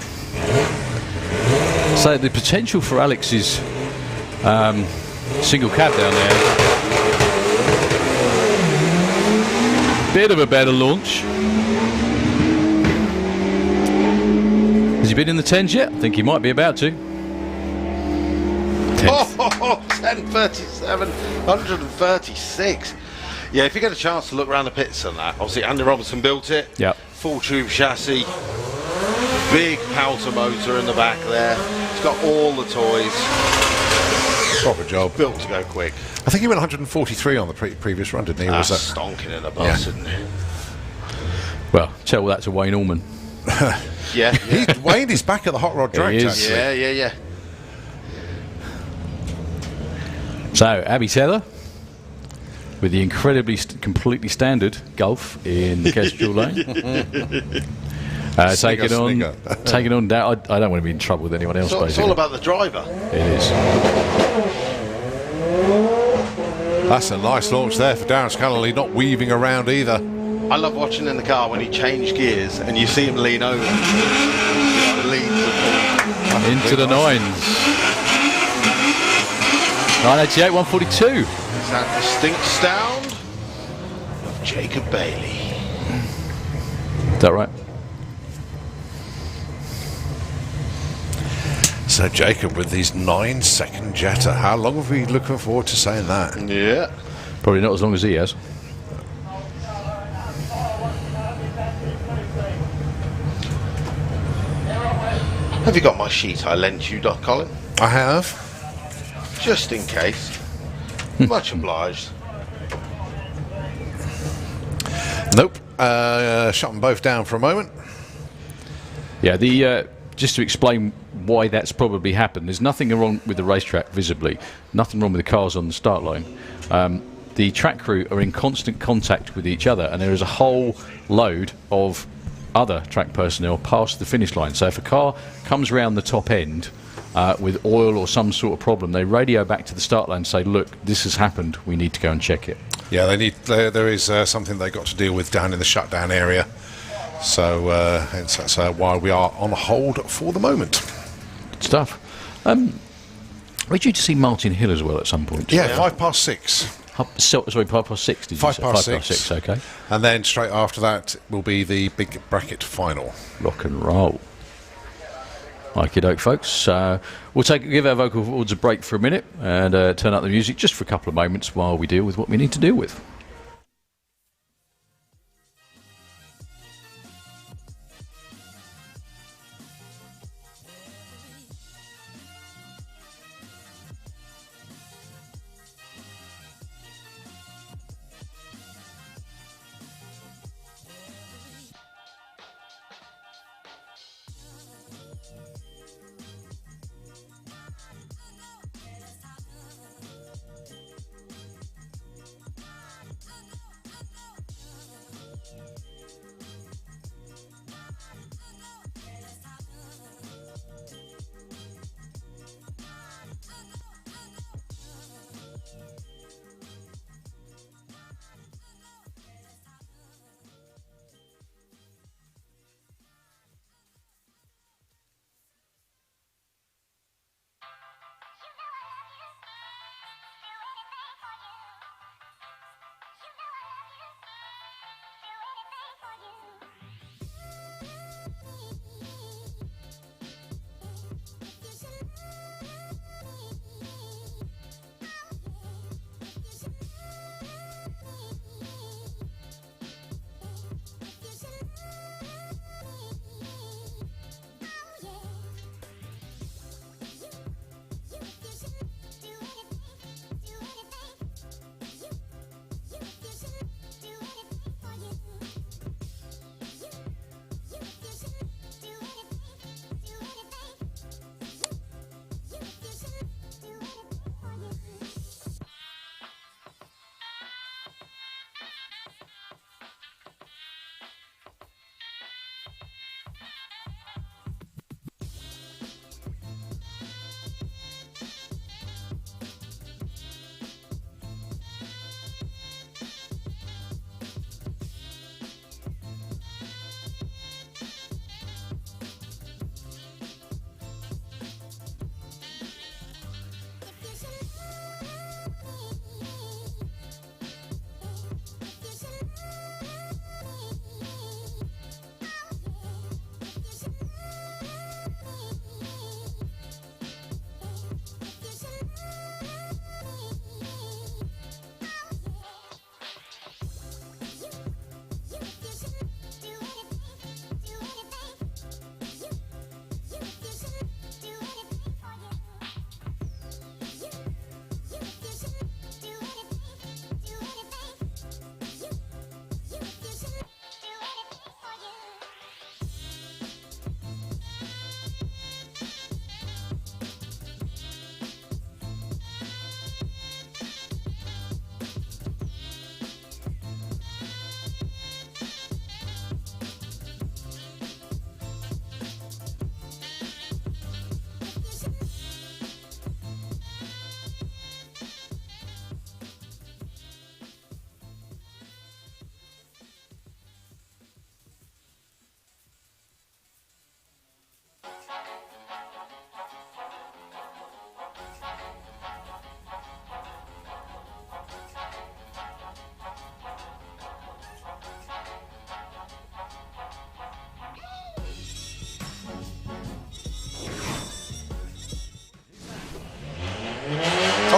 So the potential for Alex's single cab down there. Bit of a better launch. Has he been in the 10s yet? I think he might be about to. 10:37, 136. Yeah, if you get a chance to look around the pits on that, obviously Andy Robertson built it. Yep. Full tube chassis, big Powter motor in the back there. It's got all the toys. Proper job. Built to go quick. I think he went 143 on the previous run, didn't he? That's was that stonking in a bus, isn't it? Well, tell that to Wayne Allman. Yeah. Wayne is back at the Hot Rod Direct, actually. Yeah. So, Abby Tether with the incredibly completely standard Golf in the Kestrel lane. Taking on down. I don't want to be in trouble with anyone else, So it's basically. all about the driver. It is. That's a nice launch there for Darren Scully, not weaving around either. I love watching in the car when he changed gears and you see him lean over. Into the nines. 988, 142. Is that distinct sound of Jacob Bailey? Is that right? So Jacob with these 9-second Jetta. How long have we looking forward to saying that? Yeah. Probably not as long as he has. Have you got my sheet I lent you, Doc Colin? I have. Just in case. Much obliged. Nope. Shut them both down for a moment. Yeah, the just to explain why that's probably happened, there's nothing wrong with the racetrack visibly, nothing wrong with the cars on the start line. The track crew are in constant contact with each other, and there is a whole load of other track personnel past the finish line. So if a car comes around the top end with oil or some sort of problem, they radio back to the start line and say, look, this has happened, we need to go and check it. Yeah, they need. There is something they got to deal with down in the shutdown area. So that's why we are on hold for the moment. Good stuff. We're due to see Martin Hill as well at some point. Yeah, 6:05. Sorry, 6:05, did you say? 6:05, okay. And then straight after that will be the big bracket final. Rock and roll. Okie doke, folks. We'll give our vocal cords a break for a minute and turn up the music just for a couple of moments while we deal with what we need to deal with.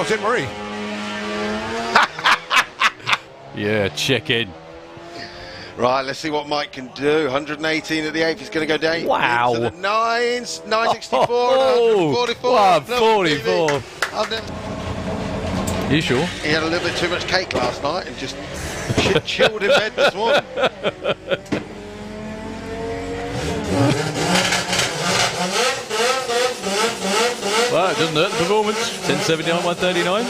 was it, Marie? Yeah, check in. Right, let's see what Mike can do. 118 at the 8th. He's going to go down. Wow. To the 9s. 964 Oh, and 144. 144. You sure? He had a little bit too much cake last night and just chilled in bed this morning. Well, it doesn't hurt the performance. 1079, 139.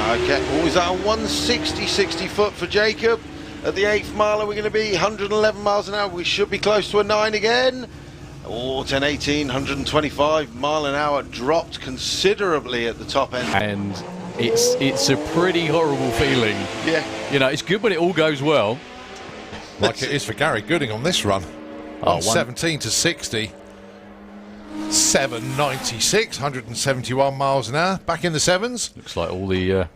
Okay, is that a 160, 60 foot for Jacob? At the 8th mile, we're going to be 111 miles an hour. We should be close to a 9 again. Oh, 1018, 125 mile an hour. Dropped considerably at the top end. And it's a pretty horrible feeling. Yeah. You know, it's good when it all goes well. Like it is for Gary Gooding on this run. 117 to 60. 796, 171 miles an hour. Back in the 7s. Looks like all the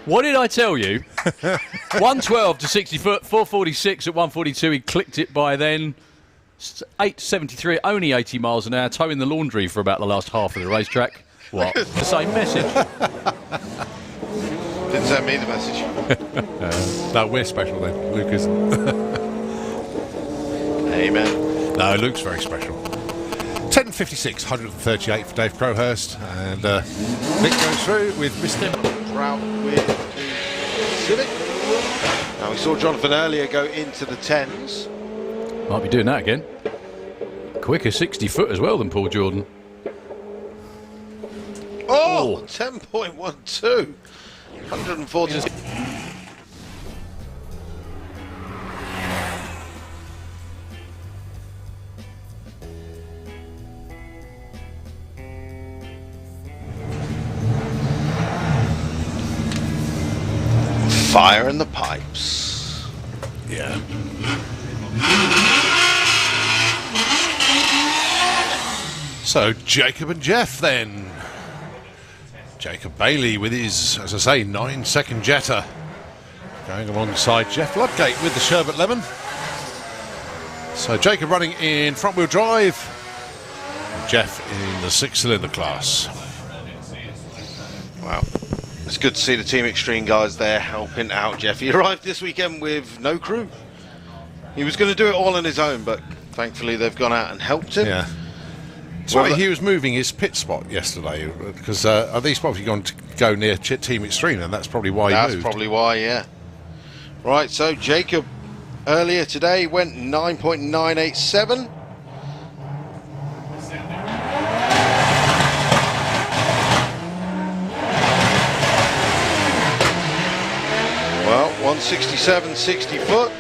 What did I tell you? 112 to 60 foot, 446 at 142. He clicked it by then. 873, only 80 miles an hour, towing the laundry for about the last half of the racetrack. What? The same message. Didn't send me the message. No, we're special then. Luke isn't. Amen. No, Luke's very special. 10.56, 138 for Dave Crowhurst. And Nick goes through with Mr. Drought with the Civic. Now we saw Jonathan earlier go into the 10s. Might be doing that again. Quicker 60 foot as well than Paul Jordan. Oh, 10.12. 140. Fire in the pipes. Yeah. So Jacob and Jeff then. Jacob Bailey with his, as I say, 9-second Jetta. Going alongside Jeff Ludgate with the Sherbet Lemon. So Jacob running in front wheel drive. Jeff in the 6-cylinder class. Wow. It's good to see the Team Extreme guys there helping out Jeff. He arrived this weekend with no crew. He was going to do it all on his own, but thankfully they've gone out and helped him. Yeah. Sorry, he was moving his pit spot yesterday because are these probably going to go near Team Extreme, and that's probably why he moved. That's probably why, yeah. Right, so Jacob earlier today went 9.987. Well, 167, 60 foot.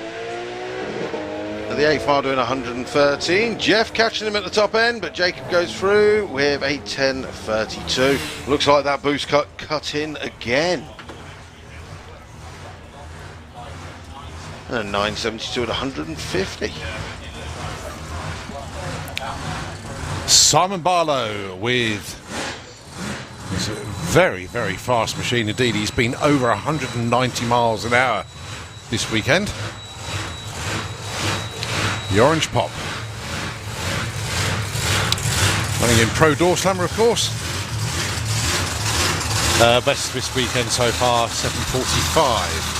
At the 8th mile doing 113. Jeff catching him at the top end, but Jacob goes through with a 10.32. Looks like that boost cut in again. And 9.72 at 150. Simon Barlow with this very, very fast machine indeed. He's been over 190 miles an hour this weekend. The Orange Pop. Running in Pro Doorslammer, of course. Best this weekend so far, 7:45.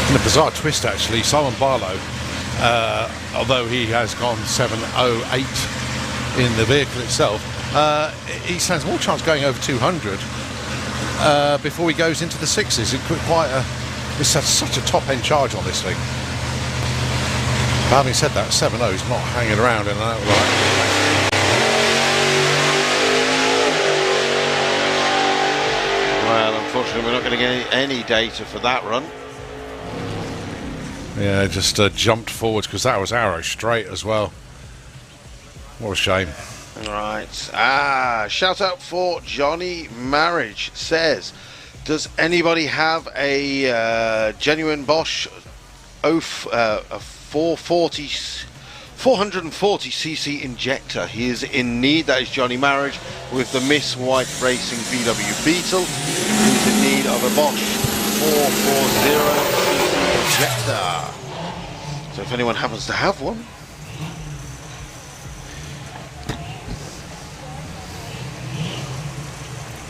A bizarre twist actually. Simon Barlow, although he has gone 7:08 in the vehicle itself, he stands more chance going over 200 before he goes into the 6s. Quite This has such a top-end charge on this thing. But having said that, 7.0 is not hanging around in an outright. Well, unfortunately, we're not going to get any data for that run. Yeah, just jumped forwards because that was arrow straight as well. What a shame. Right. Shout out for Johnny Marriage. Says, does anybody have a genuine Bosch 440cc injector? He is in need. That is Johnny Marriage with the Miss White Racing VW Beetle. He is in need of a Bosch 440cc injector. So if anyone happens to have one.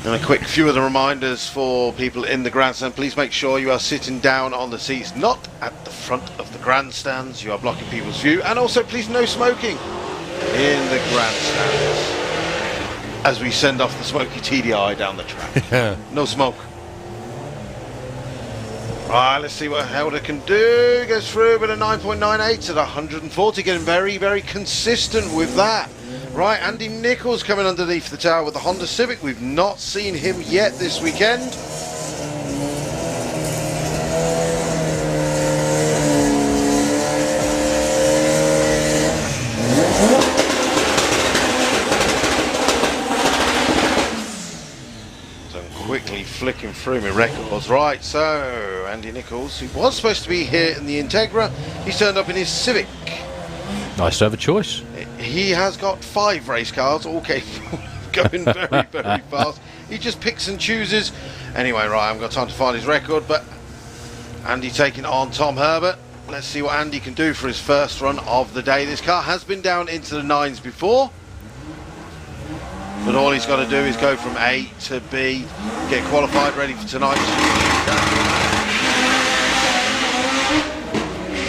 And a quick few of the reminders for people in the grandstand. Please make sure you are sitting down on the seats, not at the front of the grandstands. You are blocking people's view. And also, please, no smoking in the grandstands as we send off the smoky TDI down the track. Yeah. No smoke. Right, let's see what Helder can do. Goes through with a 9.98 at 140, getting very, very consistent with that. Right, Andy Nichols coming underneath the tower with the Honda Civic. We've not seen him yet this weekend. So I'm quickly flicking through my records. Right, so Andy Nichols, who was supposed to be here in the Integra, he's turned up in his Civic. Nice to have a choice. He has got 5 race cars, all capable of going very, very fast. He just picks and chooses. Anyway, right, I haven't got time to find his record, but Andy taking on Tom Herbert. Let's see what Andy can do for his first run of the day. This car has been down into the 9s before, but all he's got to do is go from A to B, get qualified, ready for tonight.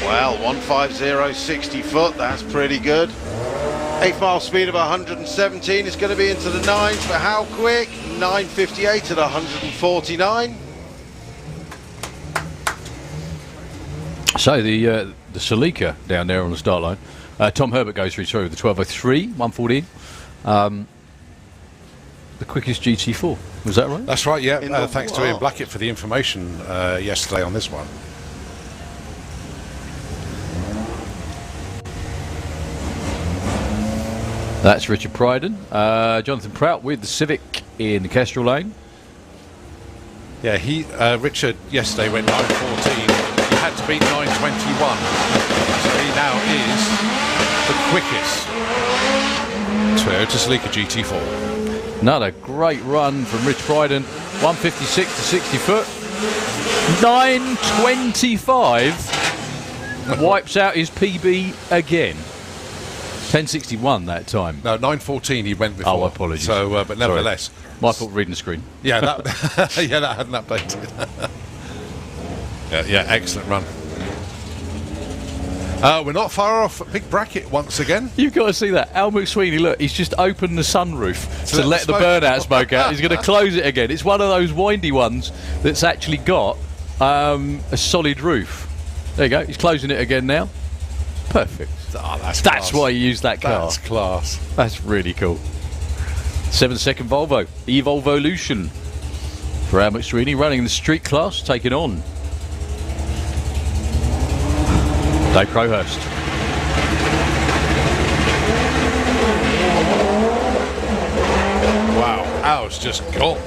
Well, 150, 60 foot, that's pretty good. 8 mile speed of 117, it's going to be into the 9s, but how quick? 958 at 149. So the Celica down there on the start line. Tom Herbert goes through the 12.03, 114. The quickest GT4, was that right? That's right, yeah. Thanks to Ian Blackett for the information yesterday on this one. That's Richard Pryden. Jonathan Prout with the Civic in the Kestrel lane. Yeah, Richard yesterday went 9.14. He had to beat 9.21. So he now is the quickest Toyota Celica GT4. Another great run from Rich Pryden. 156 to 60 foot. 9.25. Wipes out his PB again. 10.61 that time. No, 9.14 he went before. Oh, apologies. So, but nevertheless. Sorry. My fault reading the screen. Yeah, that that hadn't updated. yeah, excellent run. We're not far off big bracket once again. You've got to see that. Al McSweeney, look, he's just opened the sunroof to let the burnout smoke out. He's going to close it again. It's one of those windy ones that's actually got a solid roof. There you go. He's closing it again now. Perfect. Oh, that's why you use that car. That's class. That's really cool. 7-second Volvo, Evolvolution. For Al McSweeney running the street class, taking on Dave Crowhurst. Wow, Al's just gone.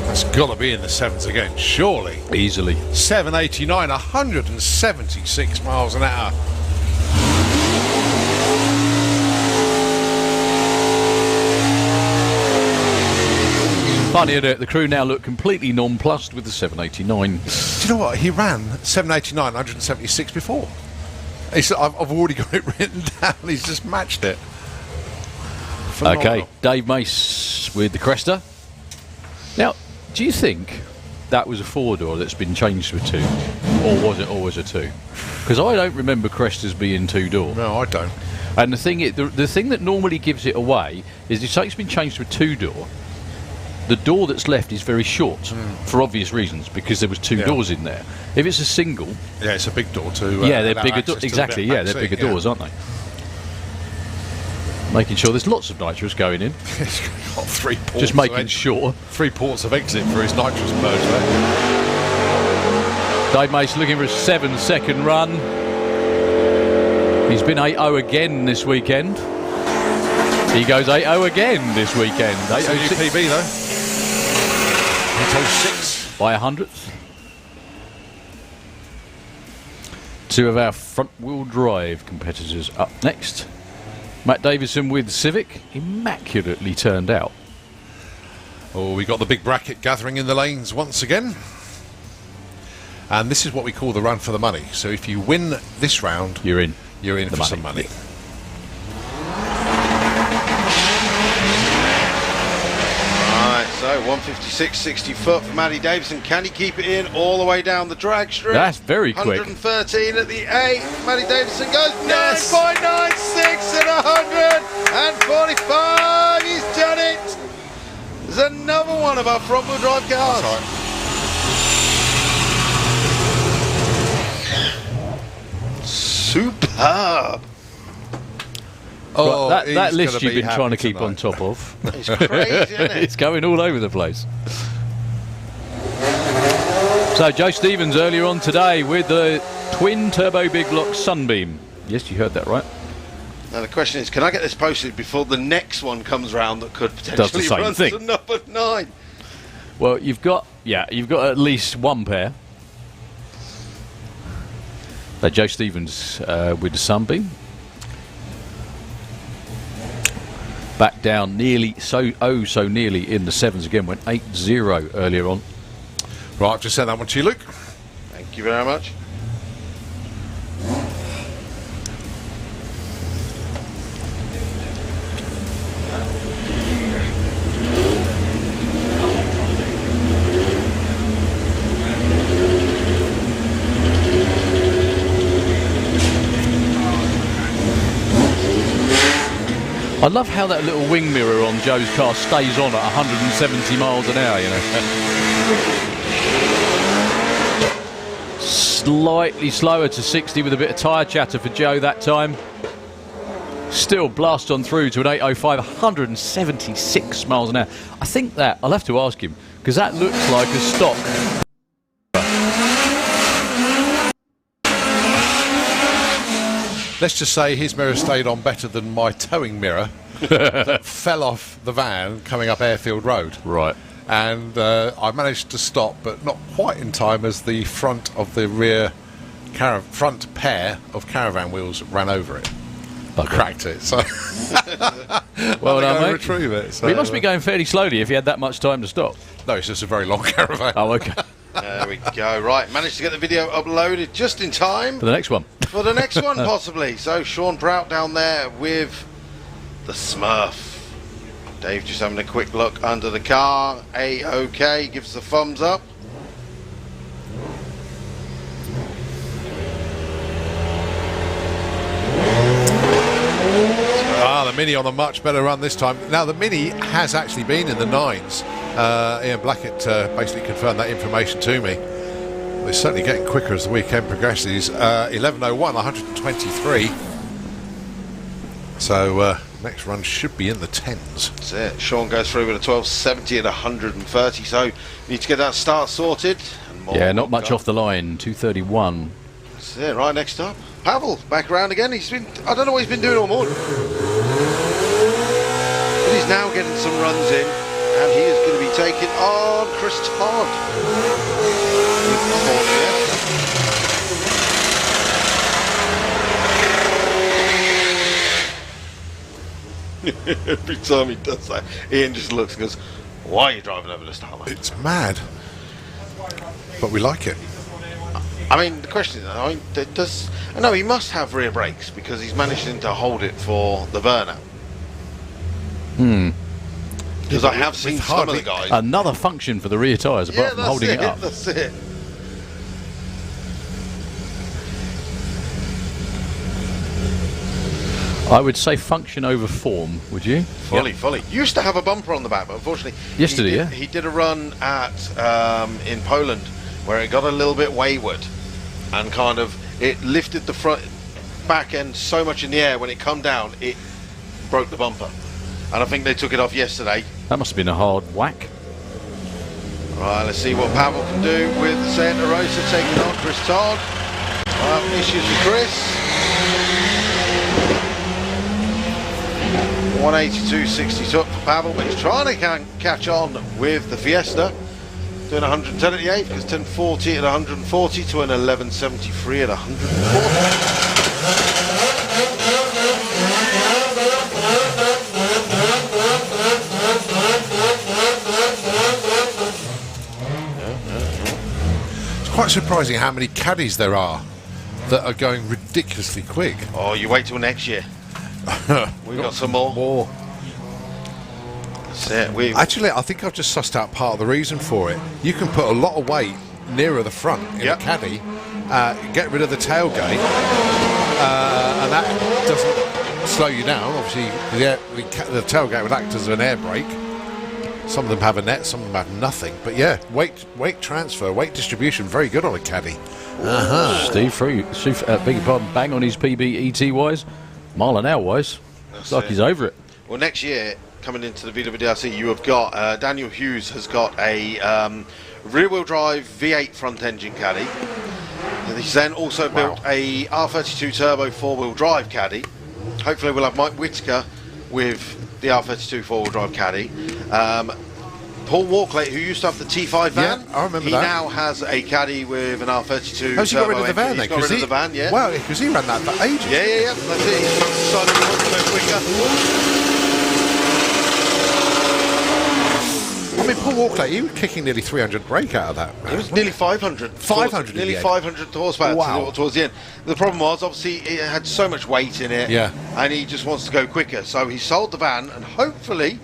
That's got to be in the 7s again, surely. Easily. 789, 176 miles an hour. Funny, isn't it? The crew now look completely nonplussed with the 789. Do you know what? He ran 789, 176 before. He said, I've already got it written down. He's just matched it. Phenomenal. Okay, Dave Mace with the Cresta. Now, do you think that was a 4-door that's been changed to a 2? Or was it always a 2? Because I don't remember Crestas being 2-door. No, I don't. And the thing that normally gives it away is if something's been changed to a 2-door, the door that's left is very short for obvious reasons, because there was two doors in there. If it's a single, Yeah, it's a big door too. yeah, they're bigger doors. Exactly, yeah, they're bigger doors, aren't they? Making sure there's lots of nitrous going in. He's got 3 ports. Just making sure. 3 ports of exit for his nitrous purge there. Dave Mace looking for a 7-second run. He's been 8-0 again this weekend. He goes 8-0 again this weekend. That's a new PB though. 8:06 by 100th. Two of our front-wheel drive competitors up next. Matt Davison with Civic, immaculately turned out. Oh, we got the big bracket gathering in the lanes once again. And this is what we call the run for the money. So if you win this round, You're in. you're in for some money. Right, so 156.60 foot for Matty Davison. Can he keep it in all the way down the drag strip? That's very quick. 113 at the 8. Matty Davison goes 9.96 and 145. He's done it. There's another one of our front wheel drive cars. That's right. Superb. Oh, Right, that he's list gonna you've be been trying to happy keep on tonight. top of. It's crazy, isn't it? It's going all over the place. So Joe Stevens earlier on today with the twin turbo big block Sunbeam. Yes, you heard that right. Now the question is, can I get this posted before the next one comes round that could potentially same run thing. to number 9? Well, you've got at least one pair. Joe Stevens with the Sunbeam. Back down nearly, so nearly in the 7s again. Went 8-0 earlier on. Right, I've just sent that one to you, Luke. Thank you very much. I love how that little wing mirror on Joe's car stays on at 170 miles an hour, you know. Slightly slower to 60 with a bit of tyre chatter for Joe that time. Still blast on through to an 805, 176 miles an hour. I think that, I'll have to ask him, because that looks like a stock. Let's just say his mirror stayed on better than my towing mirror that fell off the van coming up Airfield Road. Right. And I managed to stop, but not quite in time as the front of the rear front pair of caravan wheels ran over it. I cracked it, so Well done, mate. retrieve it. So, Well, he must be going fairly slowly if he had that much time to stop. No, it's just a very long caravan. Oh, okay. There we go. Right, managed to get the video uploaded just in time For the next one. for the next one, possibly. So Sean Prout down there with the Smurf. Dave just having a quick look under the car. A-OK, gives the thumbs up. The Mini on a much better run this time. Now, the Mini has actually been in the 9s. Ian Blackett basically confirmed that information to me. It's certainly getting quicker as the weekend progresses. 11:01, 123. So next run should be in the 10s. That's it. Sean goes through with a 1270 at 130. So need to get that start sorted. And more Yeah, not will much come. off the line. 231. That's it. Right, next up, Pavel back around again. He's been, I don't know what he's been doing all morning, but he's now getting some runs in, and he is going to be taking on Chris Todd. Every time he does that, Ian just looks and goes, "Why are you driving over the start line?" It's mad, but we like it. I mean, the question is, I know he must have rear brakes because he's managing to hold it for the burnout. Because I have seen some of the guys. Another function for the rear tyres apart from holding it up. That's it. I would say function over form, would you? Fully. Used to have a bumper on the back, but unfortunately... Yesterday, he did a run at in Poland where it got a little bit wayward and kind of... It lifted the front back end so much in the air, when it come down, it broke the bumper. And I think they took it off yesterday. That must have been a hard whack. Right, let's see what Pavel can do with the Santa Rosa taking on Chris Todd. Issues with Chris. 182.62 for Pavel, but he's trying to catch on with the Fiesta. Doing 110 at the 8th, because 1040 at 140 to an 1173 at 140. Quite surprising how many caddies there are that are going ridiculously quick. Oh, you wait till next year. We've got some more. That's it. Actually, I think I've just sussed out part of the reason for it. You can put a lot of weight nearer the front in a caddy, get rid of the tailgate, and that doesn't slow you down. Obviously, the tailgate would act as an air brake. Some of them have a net, some of them have nothing. But yeah, weight transfer, weight distribution, very good on a caddy. Steve Free, beg your pardon, bang on his PB ET-wise, mile an hour wise. It's like he's over it. Well, next year, coming into the VWDRC, you have got, Daniel Hughes has got a rear-wheel drive V8 front-engine caddy. He's then also built a R32 Turbo four-wheel drive caddy. Hopefully we'll have Mike Whitaker with the R32 four-wheel drive caddy. Paul Walkley, who used to have the T5 van, I remember he that. now has a caddy with an R32. How's he got rid of the van then? He's got rid of the van, yeah. Wow, because he ran that for ages. Yeah. That's it. He's decided he wants to go quicker. I mean, Paul Walkley, he was kicking nearly 300 brake out of that. It was nearly 500. 500 Nearly in the end. 500 horsepower towards the end. The problem was, obviously, it had so much weight in it, and he just wants to go quicker. So he sold the van, and hopefully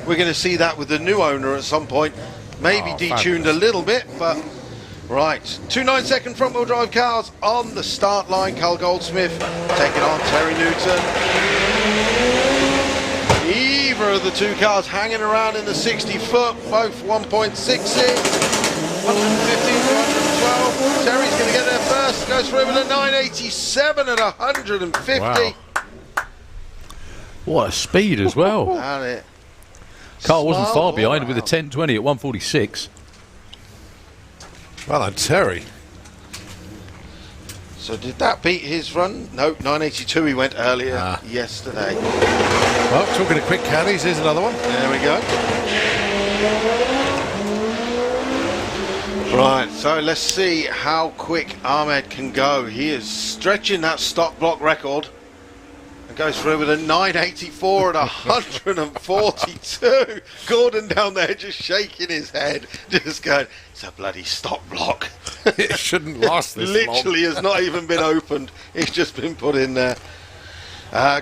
we're going to see that with the new owner at some point. Maybe detuned a little bit, but right. 2 9-second front-wheel drive cars on the start line. Carl Goldsmith taking on Terry Newton. Either of the two cars hanging around in the 60-foot, both 1.66, 115 to 112. Terry's going to get there first. Goes for him at a 987 at 150. Wow. What a speed as well. And it. Carl wasn't far behind with a 1020 at 146. Well done, Terry. So did that beat his run? No, 982 he went earlier yesterday. Well, talking of quick caddies, here's another one. There we go. Right, so let's see how quick Ahmed can go. He is stretching that stock block record. And goes through with a 984 at 142. Gordon down there just shaking his head, just going, it's a bloody stock block. It shouldn't last this long. Literally has not even been opened. It's just been put in there.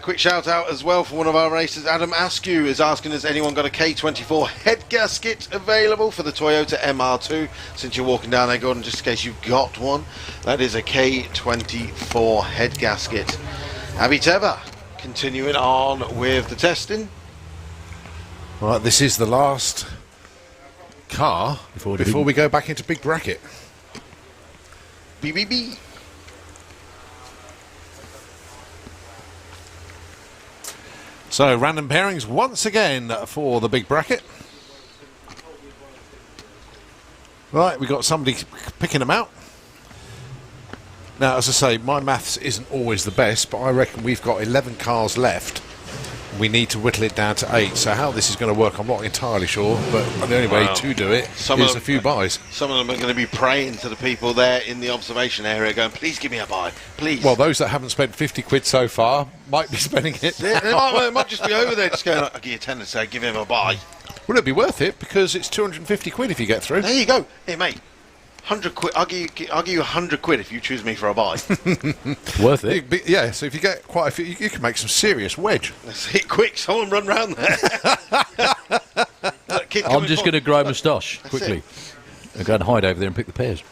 Quick shout out as well for one of our racers. Adam Askew is asking, has anyone got a K24 head gasket available for the Toyota MR2? Since you're walking down there, Gordon, just in case you've got one, that is a K24 head gasket. Abby Teva continuing on with the testing. Right, this is the last car before we go back into big bracket. BBB. So, random pairings once again for the big bracket. Right, we've got somebody picking them out. Now, as I say, my maths isn't always the best, but I reckon we've got 11 cars left. We need to whittle it down to 8. So how this is going to work, I'm not entirely sure, but the only way to do it is a few buys. Some of them are going to be praying to the people there in the observation area going, please give me a buy, please. Well, those that haven't spent 50 quid so far might be spending it now. They might just be over there just going, I'll give you 10 and say, give him a buy. Well, it'd be worth it because it's 250 quid if you get through. There you go. Hey, mate. 100 quid. I'll give you 100 quid if you choose me for a buy. Worth it. Yeah, so if you get quite a few, you can make some serious wedge. That's it. Quick, someone run round there. I'm just going to grow a moustache quickly and go and hide over there and pick the pears.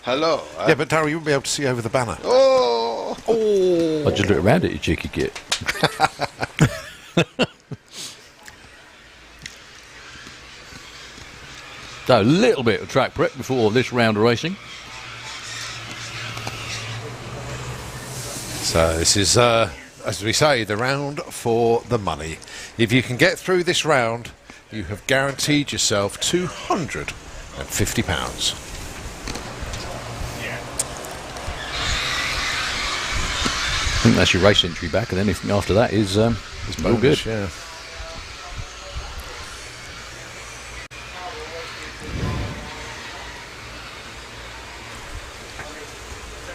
Hello. Yeah, but Darryl, you won't be able to see over the banner. Oh. Oh! I just look around at you, cheeky git. So a little bit of track prep before this round of racing. So this is, as we say, the round for the money. If you can get through this round, you have guaranteed yourself £250. I think that's your race entry back, and anything after that is all good. Yeah.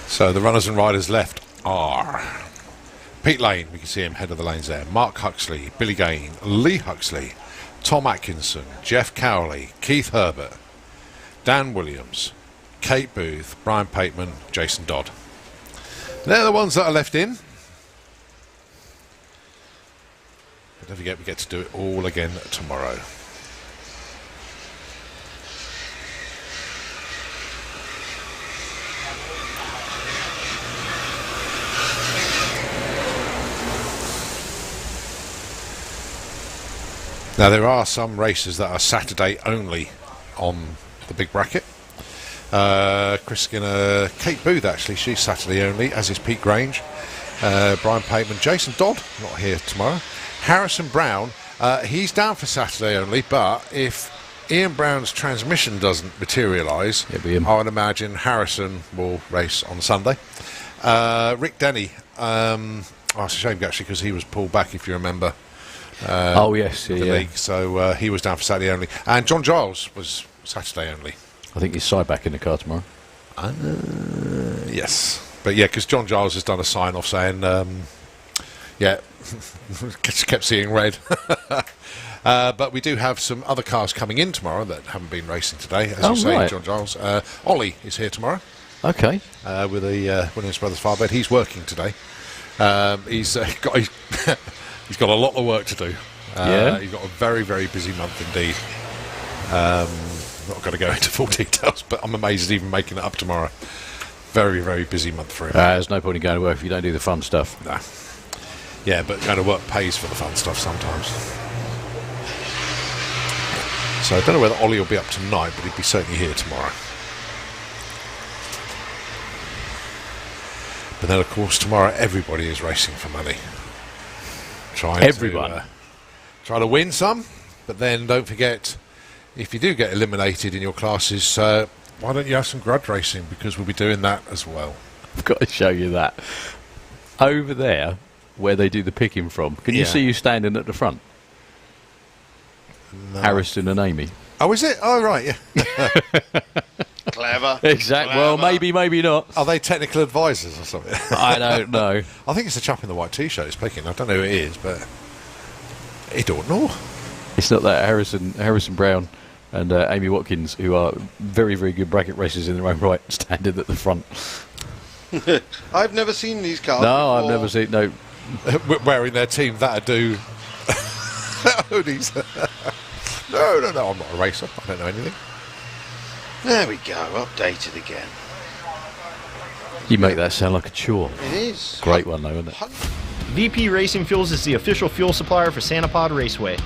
So the runners and riders left are Pete Lane, we can see him head of the lanes there, Mark Huxley, Billy Gain, Lee Huxley, Tom Atkinson, Jeff Cowley, Keith Herbert, Dan Williams, Kate Booth, Brian Pateman, Jason Dodd. They're the ones that are left in. But don't forget, we get to do it all again tomorrow. Now there are some races that are Saturday only on the big bracket. Chris Skinner, Kate Booth actually, she's Saturday only, as is Pete Grange. Brian Pateman, Jason Dodd, not here tomorrow. Harrison Brown, he's down for Saturday only, but if Ian Brown's transmission doesn't materialise, I would imagine Harrison will race on Sunday. Rick Denny, it's a shame actually because he was pulled back, if you remember. Yes, the league, so he was down for Saturday only, and John Giles was Saturday only. I think he's side back in the car tomorrow. Yes, but yeah, because John Giles has done a sign off saying, kept seeing red. But we do have some other cars coming in tomorrow that haven't been racing today, as you say, right. John Giles. Ollie is here tomorrow. Okay. With the Williams Brothers Firebird. He's working today. He's got a lot of work to do. He's got a very, very busy month indeed. Not going to go into full details, but I'm amazed he's even making it up tomorrow. Very, very busy month for him. There's no point in going to work if you don't do the fun stuff. Nah. Yeah, but going to work pays for the fun stuff sometimes. So I don't know whether Ollie will be up tonight, but he'll be certainly here tomorrow. But then, of course, tomorrow everybody is racing for money. Trying to win some, but then don't forget, if you do get eliminated in your classes, why don't you have some grudge racing, because we'll be doing that as well. I've got to show you that. Over there, where they do the picking from, can you see you standing at the front? No. Harrison and Amy. Oh, is it? Oh, right, yeah. Clever. Exactly. Well, maybe not. Are they technical advisors or something? I don't know. I think it's a chap in the white T-shirt who's picking. I don't know who it is, but I don't know. It's not that. Harrison Brown and Amy Watkins, who are very, very good bracket racers in their own right, standing at the front. I've never seen these cars No, before. I've never seen... No. Wearing their team that-a-do hoodies. No, I'm not a racer. I don't know anything. There we go, updated again. You make that sound like a chore. It is. Great one, though, isn't it? VP Racing Fuels is the official fuel supplier for Sanapod Raceway,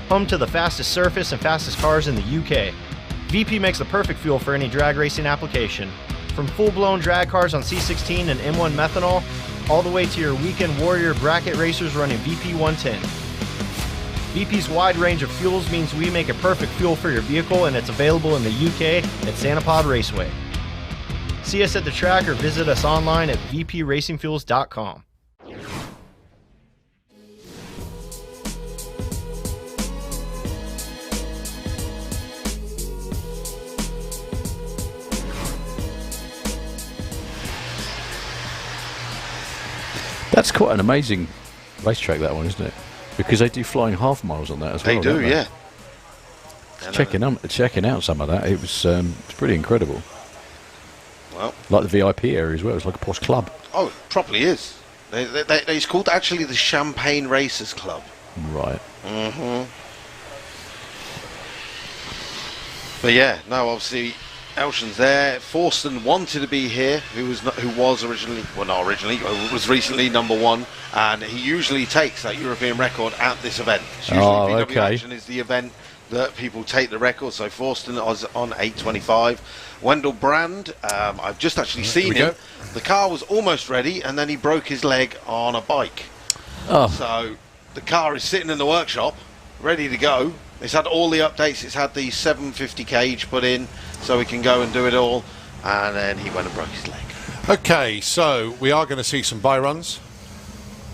home to the fastest surface and fastest cars in the UK. VP makes the perfect fuel for any drag racing application, from full-blown drag cars on C16 and M1 methanol, all the way to your weekend warrior bracket racers running VP 110. VP's wide range of fuels means we make a perfect fuel for your vehicle, and it's available in the UK at Sanapod Raceway. See us at the track or visit us online at vpracingfuels.com. That's quite an amazing racetrack, that one, isn't it? Because they do flying half miles on that as well. They do, yeah. Checking out some of that, it was it's pretty incredible. Well, like the VIP area as well. It's like a posh club. Oh, it probably is. It's called actually the Champagne Racers Club. Right. Mm-hmm. But yeah, no, obviously Elshan's there. Forston wanted to be here, who was recently number 1, and he usually takes that European record at this event. It's usually VW Action is the event that people take the record. So Forston is on 8:25. Wendell Brand, I've just actually seen him. The car was almost ready, and then he broke his leg on a bike. So the car is sitting in the workshop, ready to go. It's had all the updates. It's had the 750 cage put in, so we can go and do it all. And then he went and broke his leg. Okay, so we are going to see some buy runs,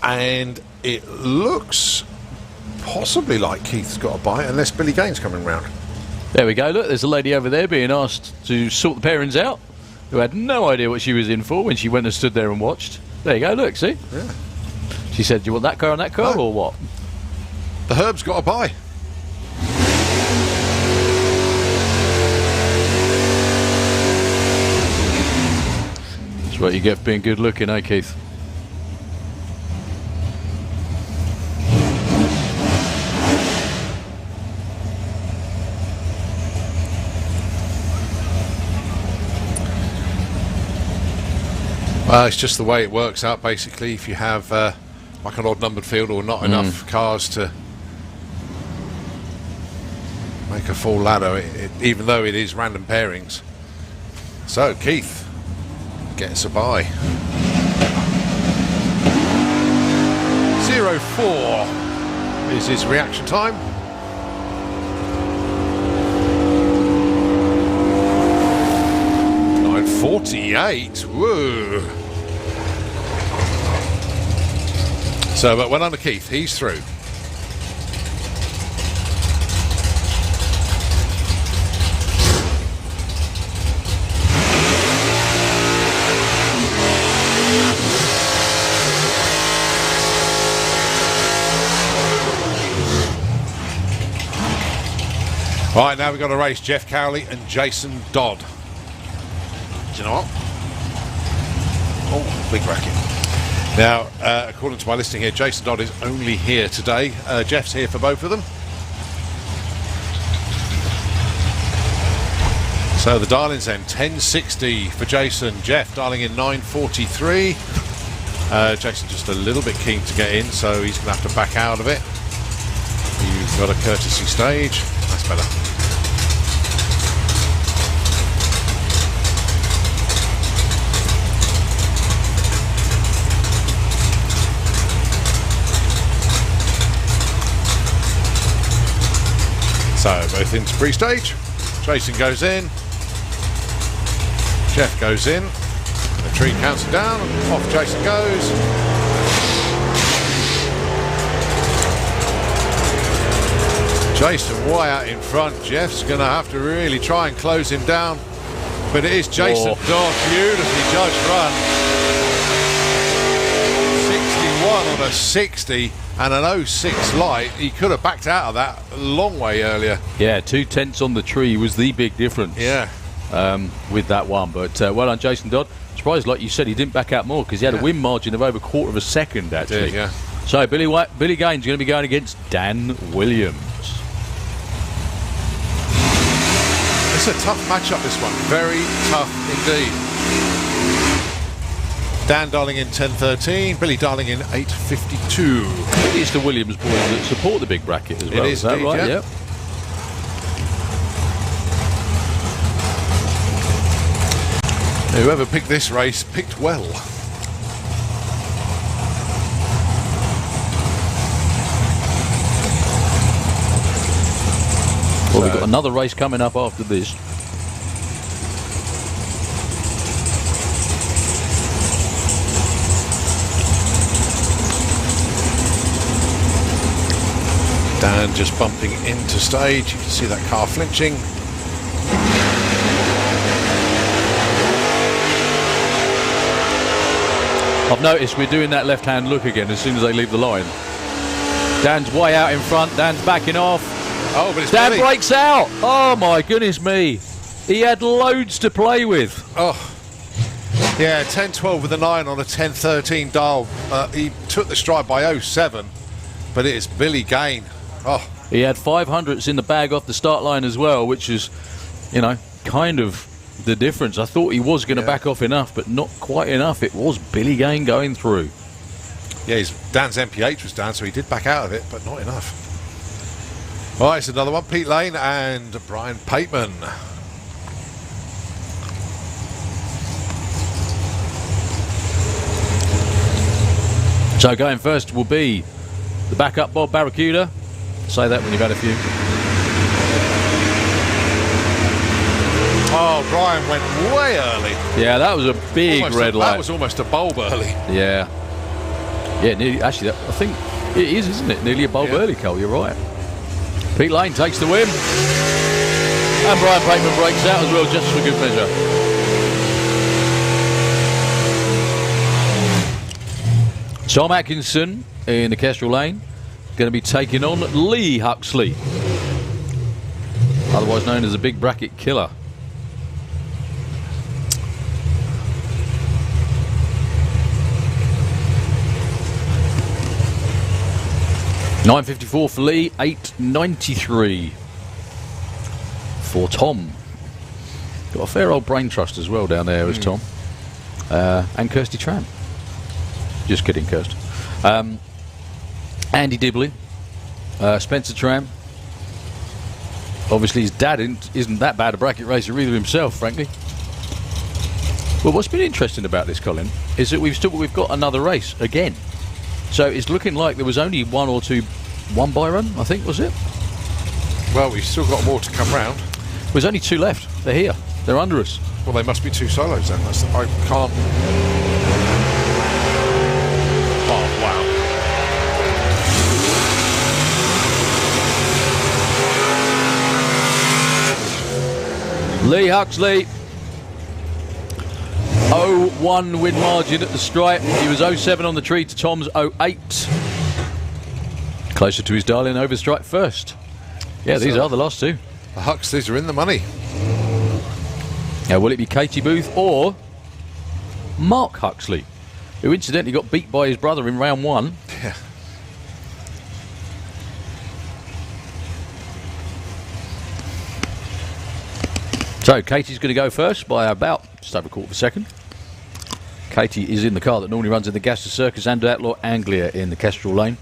and it looks possibly like Keith's got a buy, unless Billy Gaines coming round. There we go. Look, there's a lady over there being asked to sort the pairings out, who had no idea what she was in for when she went and stood there and watched. There you go. Look, see? Yeah. She said, "Do you want that car and that car, or what?" The Herb's got a buy. That's what you get for being good looking, eh, Keith? Well, it's just the way it works out, basically. If you have like an odd-numbered field or not enough cars to make a full ladder, even though it is random pairings. So, Keith gets a buy. 0-4 is his reaction time. .48. Whoa. So, but well under Keith, he's through. Right, now we've got to race Jeff Cowley and Jason Dodd. Do you know what? Oh, big racket. Now, according to my listing here, Jason Dodd is only here today. Jeff's here for both of them. So the dial-ins then, 1060 for Jason. Jeff dialing in 943. Jason just a little bit keen to get in, so he's going to have to back out of it. You've got a courtesy stage. That's better. So both into pre-stage. Jason goes in. Jeff goes in. The tree counts it down. Off Jason goes. Jason way out in front. Jeff's going to have to really try and close him down. But it is Jason Dodd. Beautifully judged run. 61 on a 60. And an 06 light, he could have backed out of that a long way earlier. Yeah, 2/10 on the tree was the big difference. Yeah. With that one. But well done, Jason Dodd. Surprised, like you said, he didn't back out more because he had a win margin of over a quarter of a second, actually. Yeah. So Billy Gaines going to be going against Dan Williams. It's a tough matchup, this one. Very tough indeed. Dan dialing in 1013, Billy dialing in 852. It's the Williams boys that support the big bracket as well. It is that indeed, right? Yeah. Yep. Whoever picked this race picked well. Well, we've got another race coming up after this. Dan just bumping into stage. You can see that car flinching. I've noticed we're doing that left-hand look again as soon as they leave the line. Dan's way out in front. Dan's backing off. Oh, but it's Dan Billy. breaks out. Oh my goodness me. He had loads to play with. Oh. Yeah, 10-12 with a 9 on a 10-13 dial. He took the stride by 07, but it is Billy Gain. Oh. He had 500s in the bag off the start line as well, which is, you know, kind of the difference. I thought he was going to back off enough, but not quite enough. It was Billy Gain going through. Yeah, Dan's MPH was down, so he did back out of it, but not enough. All right, it's another one. Pete Lane and Brian Pateman. So going first will be the backup Bob Barracuda. Say that when you've had a few. Oh, Brian went way early. Yeah, that was a big red light. That was almost a bulb early. Yeah. Yeah, nearly, actually, I think it is, isn't it? Nearly a bulb early, Cole. You're right. Pete Lane takes the win. And Brian Pateman breaks out as well, just for good measure. Tom Atkinson in the Kestrel Lane going to be taking on Lee Huxley, otherwise known as the Big Bracket Killer. $9.54 for Lee, $8.93 for Tom. Got a fair old brain trust as well down there as Tom. And Kirsty Tran. Just kidding, Kirst. Andy Dibley, Spencer Tran. Obviously his dad isn't that bad a bracket racer either himself, frankly. Well, what's been interesting about this, Colin, is that we've got another race again. So it's looking like there was only one buy run, I think, was it? Well, we've still got more to come round. There's only 2 left. They're here. They're under us. Well, they must be 2 solos then. I can't. Oh, wow. Lee Huxley, 0-1 win margin at the stripe. He was 0-7 on the tree to Tom's 0-8. Closer to his darling over stripe first. Yeah, these are the last 2. The Huxleys are in the money. Now, will it be Katie Booth or Mark Huxley, who incidentally got beat by his brother in round 1? Yeah. So Katie's going to go first by about just over a quarter of a second. Katie is in the car that normally runs in the Gaster Circus and Outlaw Anglia in the Kestrel Lane.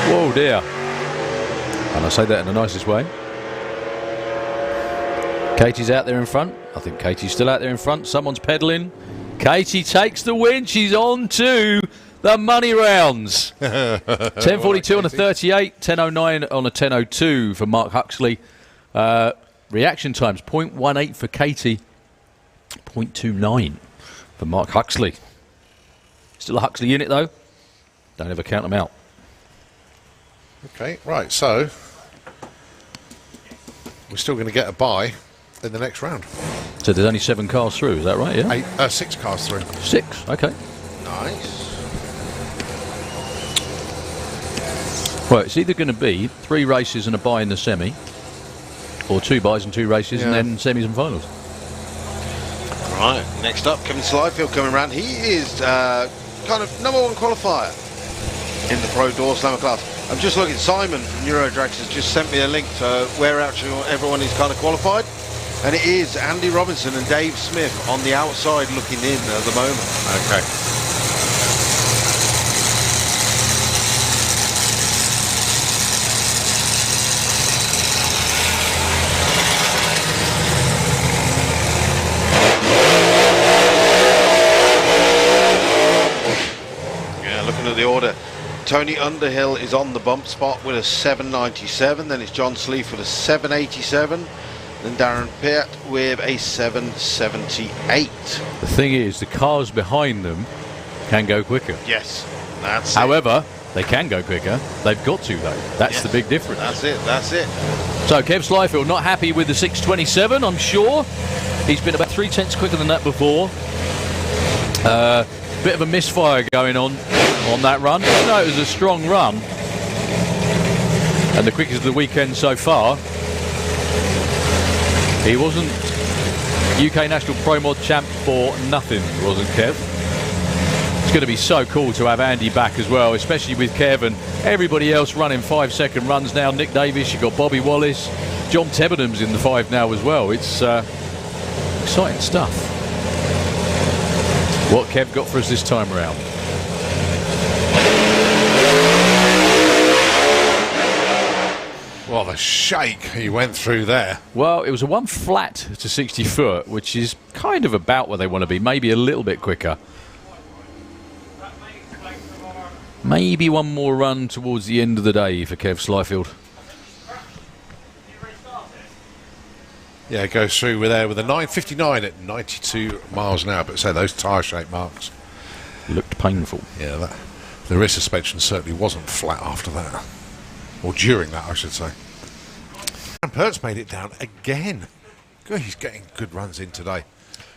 Whoa, dear. And I say that in the nicest way. Katie's out there in front. I think Katie's still out there in front. Someone's pedalling. Katie takes the win. She's on to the money rounds. 10.42 on a 38, 10.09 on a 10.02 for Mark Huxley. Reaction times 0.18 for Katie, 0.29 for Mark Huxley. Still a Huxley in it though. Don't ever count them out. Okay, right, so we're still going to get a buy in the next round. So there's only 7 cars through, is that right? Yeah. 6 cars through. 6, okay. Nice. Well, it's either going to be 3 races and a bye in the semi, or 2 buys and 2 races and then semis and finals. Right, next up, Kevin Slyfield coming around. He is kind of #1 qualifier in the Pro Door Slammer class. I'm just looking, Simon from Eurodrags has just sent me a link to where actually everyone is kind of qualified. And it is Andy Robinson and Dave Smith on the outside looking in at the moment. Okay. Yeah, looking at the order. Tony Underhill is on the bump spot with a 797. Then it's John Sleeth with a 787. Then Darren Pitt with a 778. The thing is, the cars behind them can go quicker. Yes, that's However, they can go quicker. They've got to, though. That's the big difference. That's it, that's it. So Kev Slyfield not happy with the 627, I'm sure. He's been about 3/10 quicker than that before. Bit of a misfire going on that run. No, it was a strong run. And the quickest of the weekend so far. He wasn't UK National Pro Mod champ for nothing, wasn't Kev? It's going to be so cool to have Andy back as well, especially with Kev and everybody else running 5-second runs now. Nick Davis, you've got Bobby Wallace, John Tebbernham's in the 5 now as well. It's exciting stuff. What Kev got for us this time around? Well, the shake he went through there. Well, it was a 1 flat to 60 foot, which is kind of about where they want to be, maybe a little bit quicker. Maybe one more run towards the end of the day for Kev Slyfield. Yeah, it goes through with a 9.59 at 92 miles an hour. But say those tyre shape marks Looked painful. Yeah, the rear suspension certainly wasn't flat after that, or during that, I should say. And Pert's made it down again. God, he's getting good runs in today.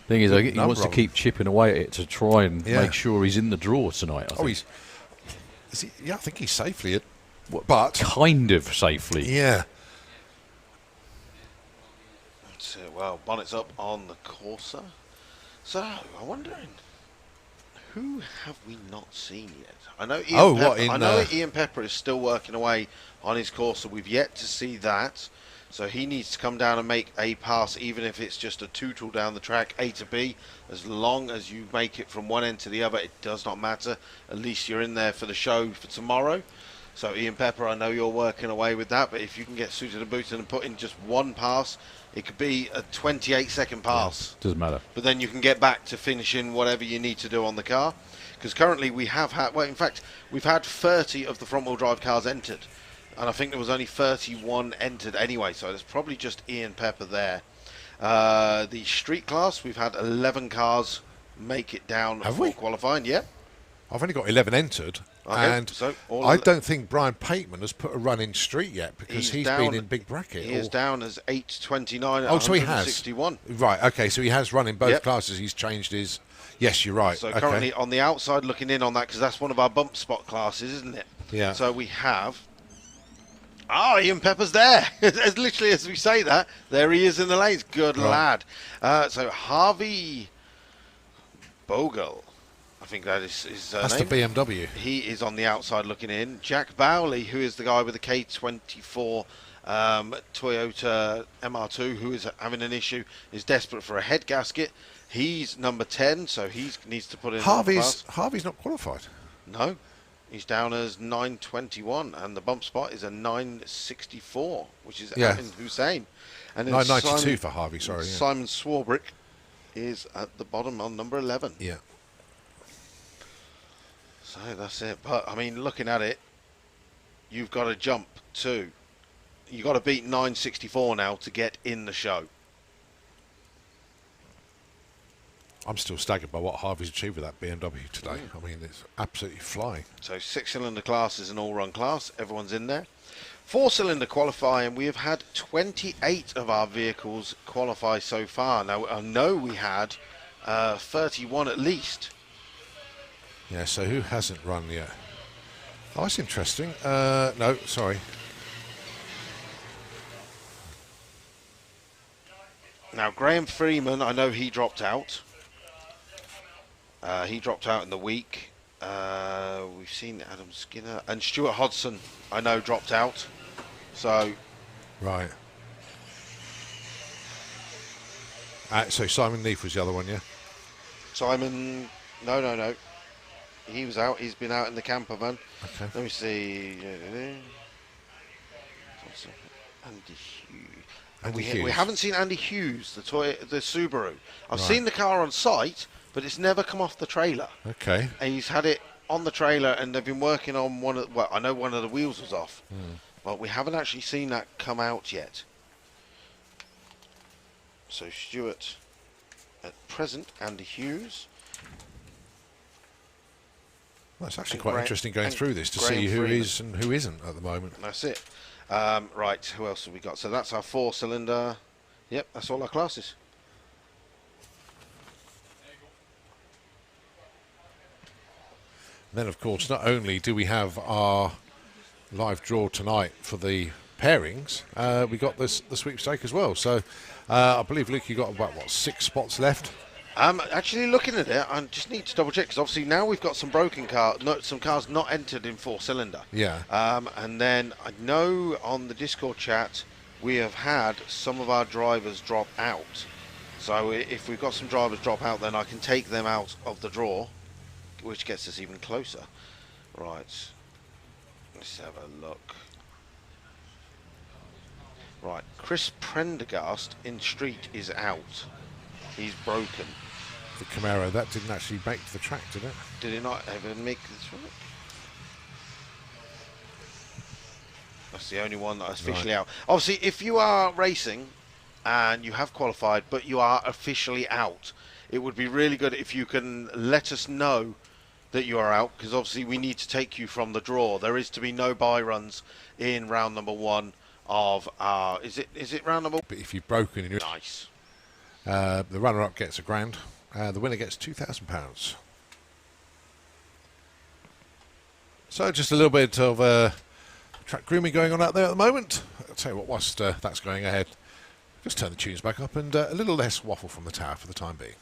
Thing is, he wants to keep chipping away at it to try and Yeah. make sure he's in the draw tonight. I think. Yeah, I think he's safely, but Kind of safely. yeah. So, well, bonnet's up on the Corsa. So, I'm wondering, who have we not seen yet? I know Ian Pepper is still working away on his Corsa. We've yet to see that. So he needs to come down and make a pass, even if it's just a two-tool down the track, A to B. As long as you make it from one end to the other, it does not matter. At least you're in there for the show for tomorrow. So Ian Pepper, I know you're working away with that, but if you can get suited and booted and put in just one pass, it could be a 28-second pass. Doesn't matter. But then you can get back to finishing whatever you need to do on the car. Because currently we have had, well, in fact, we've had 30 of the front-wheel drive cars entered. And I think there was only 31 entered anyway, so there's probably just Ian Pepper there. The street class, we've had 11 cars make it down for qualifying. Yeah. I've only got 11 entered, and so I don't think Brian Pateman has put a run in street yet because he's been in big bracket. He is down as 8:29 at Oh, so he has. 161. Right, okay, so he has run in both classes. He's changed his... Yes, you're right. So okay. currently on the outside looking in on that, because that's one of our bump spot classes, isn't it? Yeah. So we have... Oh, Ian Pepper's there. As literally as we say that, there he is in the lanes. Good lad. So Harvey Bogle, I think that is his That's name. the BMW. He is on the outside looking in. Jack Bowley, who is the guy with the K24 Toyota MR2, who is having an issue, is desperate for a head gasket. He's number 10, so he needs to put in... Harvey's not qualified. No. He's down as 921, and the bump spot is a 964, which is Amin Hussein. And 992 for Harvey, sorry. Yeah. Simon Swarbrick is at the bottom on number 11. Yeah. So that's it. But, I mean, looking at it, you've got to jump to... You've got to beat 964 now to get in the show. I'm still staggered by what Harvey's achieved with that BMW today. I mean, it's absolutely flying. So 6-cylinder class is an all-run class. Everyone's in there. 4-cylinder qualifying, we have had 28 of our vehicles qualify so far. Now, I know we had 31 at least. Yeah, so who hasn't run yet? Oh, that's interesting. No, sorry. Now, Graham Freeman, I know he dropped out. He dropped out in the week. We've seen Adam Skinner. And Stuart Hodgson, I know, dropped out. So... Right. So Simon Neath was the other one, yeah? Simon... No. He was out. He's been out in the camper van. Okay. Let me see. Andy Hughes. We haven't seen Andy Hughes, the Subaru. I've seen the car on site, but it's never come off the trailer. Okay. And he's had it on the trailer, and they've been working on one of... Well, I know one of the wheels was off. But we haven't actually seen that come out yet. So Stuart, at present, Andy Hughes. Well, it's actually quite interesting going through this to see who is and who isn't at the moment. That's it. Right, who else have we got? So that's our 4-cylinder. Yep, that's all our classes. Then, of course, not only do we have our live draw tonight for the pairings, we got the sweepstake as well. So I believe, Luke, you got about, 6 spots left? Actually looking at it, I just need to double check because obviously now we've got some broken cars, some cars not entered in 4-cylinder. Yeah. And then I know on the Discord chat we have had some of our drivers drop out. So if we've got some drivers drop out, then I can take them out of the draw, which gets us even closer. Right. Let's have a look. Right, Chris Prendergast in street is out. He's broken. The Camaro, that didn't actually make the track, did it? Did it not ever make the track? That's the only one that's officially out. Obviously, if you are racing and you have qualified, but you are officially out, it would be really good if you can let us know that you are out, because obviously we need to take you from the draw. There is to be no buy runs in round number 1 of is it round number? But if you've broken, and you're Nice. the runner-up gets £1,000. The winner gets £2,000. So just a little bit of track grooming going on out there at the moment. I'll tell you what, whilst that's going ahead, just turn the tunes back up and a little less waffle from the tower for the time being.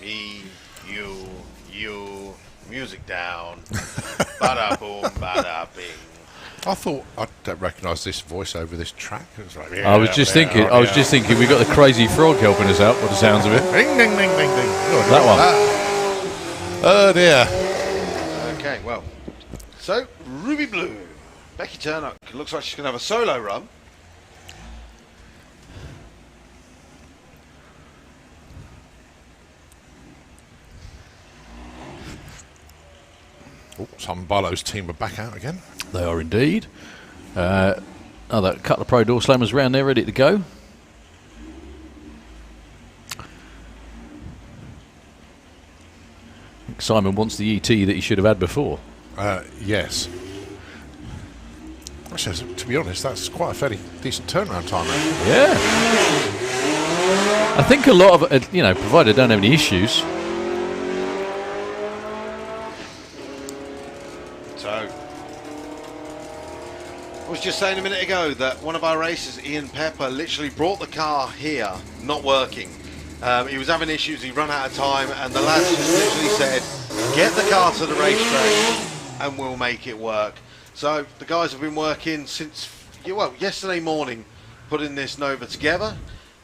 me, you, music down. Bada boom, bada bing. I thought I don't recognise this voice over this track. It was like, I was just thinking. I was just thinking. We got the crazy frog helping us out. By the sounds of it. Ding, ding, ding, ding, ding. That one. Oh dear. Okay, well. So, Ruby Blue. Becky Turner looks like she's going to have a solo run. Oh, Simon Barlow's team are back out again. They are indeed. Another couple of Pro Door Slammers round there, ready to go. Simon wants the ET that he should have had before. Yes. Actually, to be honest, that's quite a fairly decent turnaround time. Actually. Yeah. I think a lot of it, provided they don't have any issues. So, I was just saying a minute ago that one of our racers, Ian Pepper, literally brought the car here, not working. He was having issues, he ran out of time, and the lads just literally said, get the car to the racetrack and we'll make it work. So the guys have been working since, yesterday morning, putting this Nova together.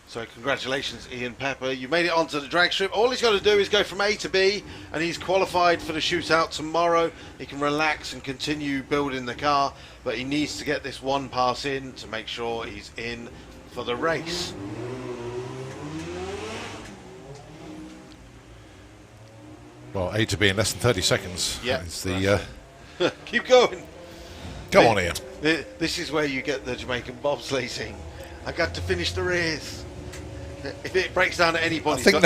So congratulations, Ian Pepper. You made it onto the drag strip. All he's got to do is go from A to B, and he's qualified for the shootout tomorrow. He can relax and continue building the car, but he needs to get this one pass in to make sure he's in for the race. Well, A to B in less than 30 seconds. Yeah. It's the, Keep going. go on, Ian. This is where you get the Jamaican bobsleigh scene. I got to finish the race. If it breaks down at any point, I think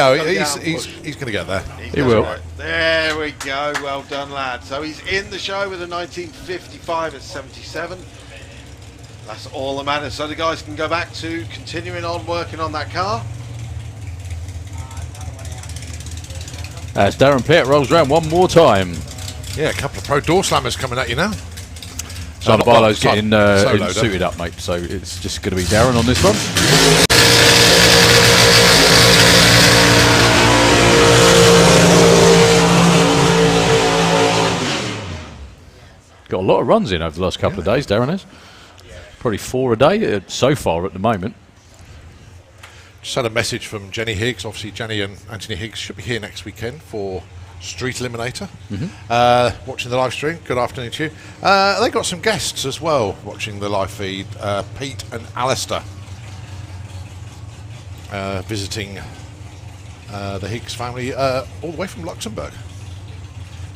he's going to get there. He will. Right. There we go. Well done, lad. So he's in the show with a 1955 at 77. That's all that matters. So the guys can go back to continuing on working on that car. As Darren Pett rolls around one more time. Yeah, a couple of Pro Door Slammers coming at you now. Simon Barlow's getting soloed suited up, mate. So it's just going to be Darren on this one. Got a lot of runs in over the last couple of days, Darren has. Probably 4 a day so far at the moment. Just had a message from Jenny Higgs. Obviously, Jenny and Anthony Higgs should be here next weekend for Street Eliminator. Watching the live stream. Good afternoon to you. They got some guests as well watching the live feed. Pete and Alistair visiting the Higgs family all the way from Luxembourg.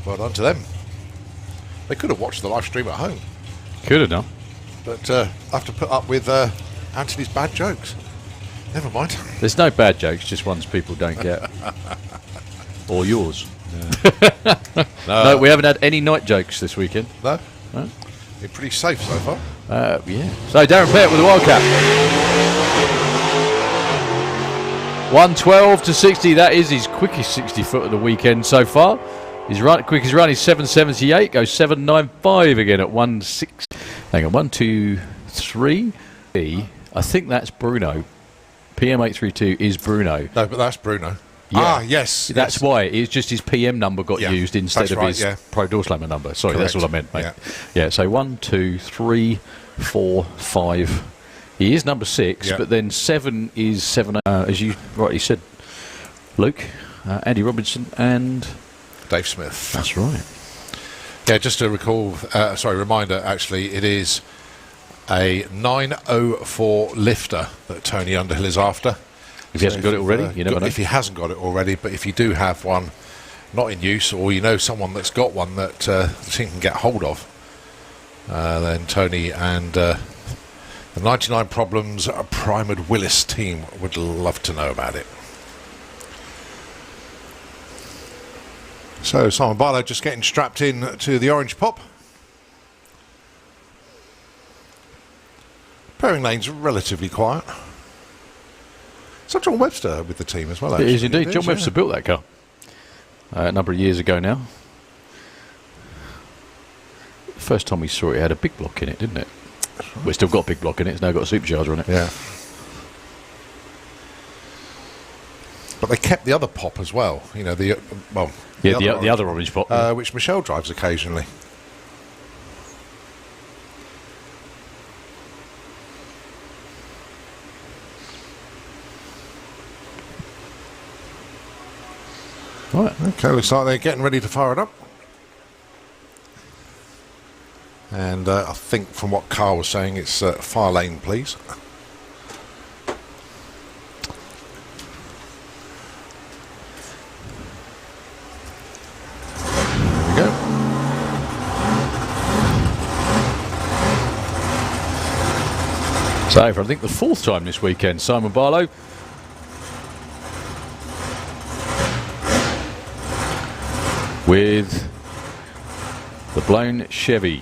Well done to them. They could have watched the live stream at home, Could have done. but have to put up with Anthony's bad jokes. Never mind. There's no bad jokes, just ones people don't get. Or yours. No, we haven't had any night jokes this weekend. No? No? Been pretty safe so far. Yeah. So Darren Pett with the wildcat. 112 to 60. That is his quickest 60 foot of the weekend so far. His quickest run is 7:78. Goes 7:95 again at 1:6. Hang on, 1, 2, 3. I think that's Bruno. PM832 is Bruno. No, but that's Bruno. Yeah. Ah, yes. That's why. It's just his PM number got used instead that's of right, his yeah. Pro Door Slammer number. Sorry, Correct. that's what I meant, mate. Yeah. Yeah, so 1, 2, 3, 4, 5. He is number 6, Yeah. but then 7 is 7, as you rightly said, Luke, Andy Robinson, and... Dave Smith. That's right. Yeah, just to recall, reminder actually, it is a 904 lifter that Tony Underhill is after. If he hasn't got it already, you never know. If he hasn't got it already, but if you do have one not in use, or you know someone that's got one that the team can get hold of, then Tony and the 99 Problems Primed Willis team would love to know about it. So Simon Barlow just getting strapped in to the orange pop. Pairing lane's relatively quiet. So John Webster with the team as well. It is actually. indeed. John Webster built that car a number of years ago now. First time we saw it, it had a big block in it, didn't it? We've still got a big block in it. It's now got a supercharger on it. Yeah. But they kept the other pop as well. You know, the other orange pop. which Michelle drives occasionally. Right. Okay, looks like they're getting ready to fire it up. And I think from what Carl was saying, it's fire lane, please. There we go. So, for I think the 4th time this weekend, Simon Barlow. With the blown Chevy.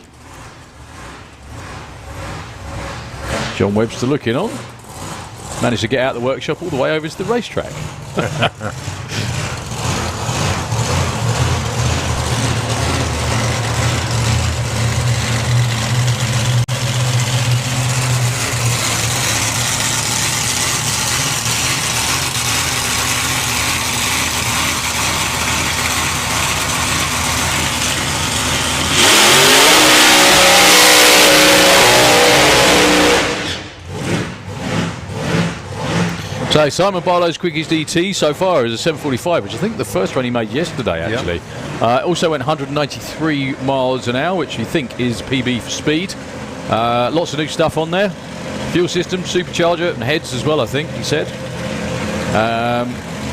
John Webster looking on. Managed to get out of the workshop all the way over to the racetrack. So Simon Barlow's quickest DT so far is a 7:45, which I think the first one he made yesterday actually. Also went 193 miles an hour, which you think is PB for speed. Lots of new stuff on there. Fuel system, supercharger and heads as well, I think he said.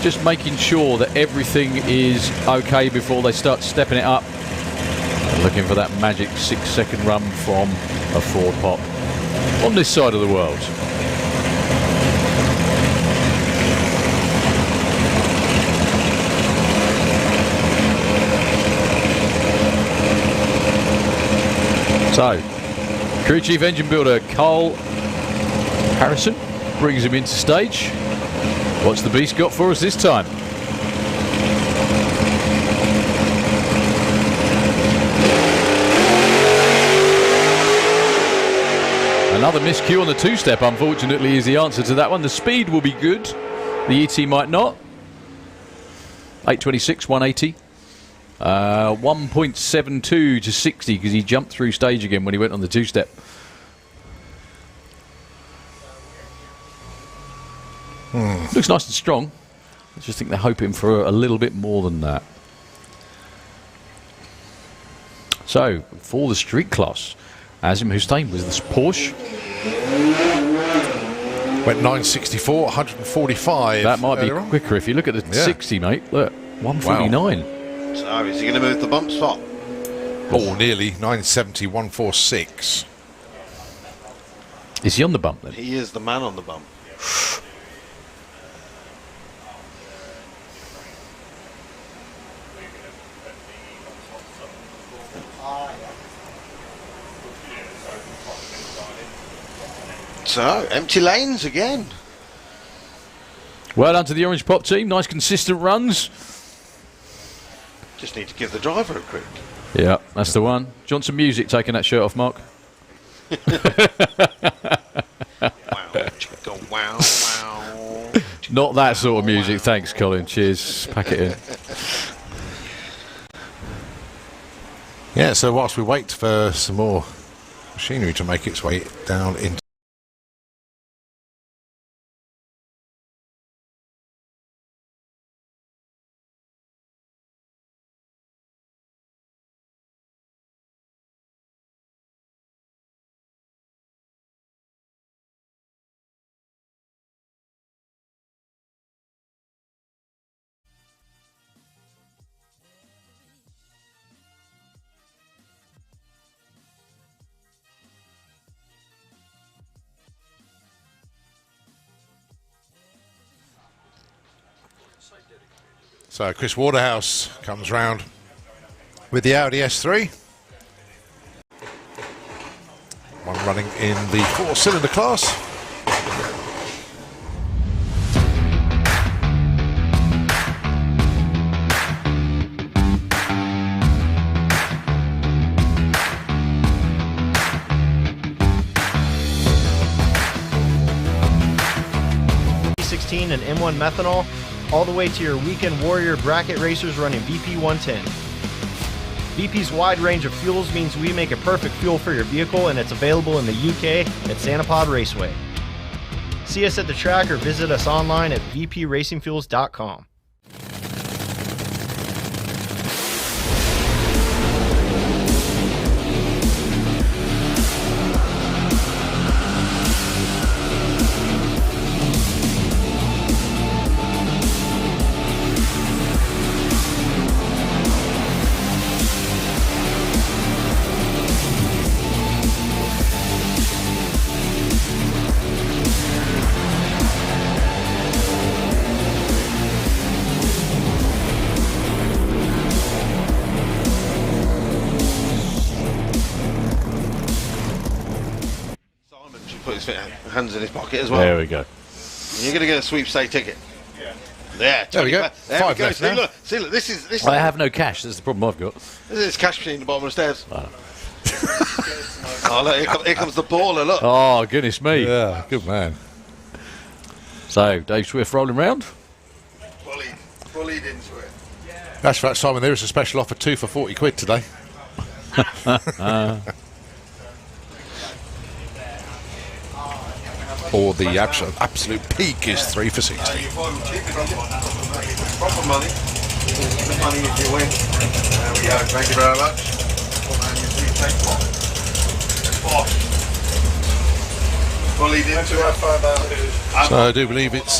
Just making sure that everything is okay before they start stepping it up. Looking for that magic 6-second run from a Ford Pop on this side of the world. So, crew chief engine builder Carl Harrison brings him into stage. What's the beast got for us this time? Another miscue on the 2-step, unfortunately, is the answer to that one. The speed will be good. The ET might not. 826, 180. 1.72 to 60 because he jumped through stage again when he went on the 2-step. Looks nice and strong. I just think they're hoping for a little bit more than that. So, for the street class, Azim Hussein was this Porsche. Went 964, 145. That might be quicker if you look at the 60, mate. Look, 149. So is he going to move the bump spot? Oh, nearly 970, 146. Is he on the bump then? He is the man on the bump. So, empty lanes again. Well done to the Orange Pop team. Nice consistent runs. Just need to give the driver a crick. Yeah, that's the one. Johnson Music taking that shirt off, Mark. Wow, chicken, wow, wow. Not that sort of music. Thanks, Colin. Cheers. Pack it in. Yeah, so whilst we wait for some more machinery to make its way down into So Chris Waterhouse comes round with the Audi S3. One running in the 4-cylinder class. and M1 methanol all the way to your weekend warrior bracket racers running VP 110. VP's wide range of fuels means we make a perfect fuel for your vehicle, and it's available in the UK at Sanapod Raceway. See us at the track or visit us online at vpracingfuels.com. Hands in his pocket as well. There we go. You're going to get a sweepstake ticket. Yeah. There we go. There Five we go. left See, now. look. This I have no cash. That's the problem I've got. is cash machine at the bottom of the stairs. Oh, look, here comes the baller. Look. Oh, goodness me. Yeah, good man. So, Dave Swift rolling round. Bullied into it. That's right, Simon. There is a special offer 2 for 40 quid today. Or the absolute peak is 3 for 60. Proper money. The money if you win. There we go. Thank you very much. Bullied into it. So I do believe it's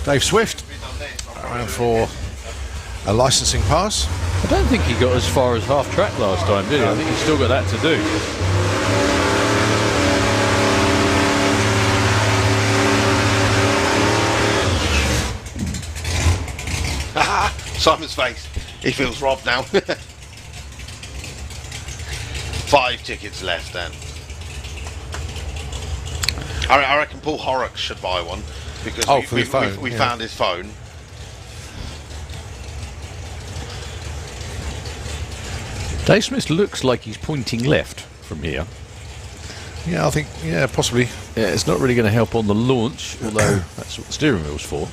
Dave Swift around for a licensing pass. I don't think he got as far as half track last time, did he? I think he's still got that to do. Simon's face. He feels robbed now. 5 tickets left then. I reckon Paul Horrocks should buy one because we found his phone. Dave Smith looks like he's pointing left from here. Yeah, I think, possibly. Yeah, it's not really going to help on the launch, although that's what the steering wheel's for.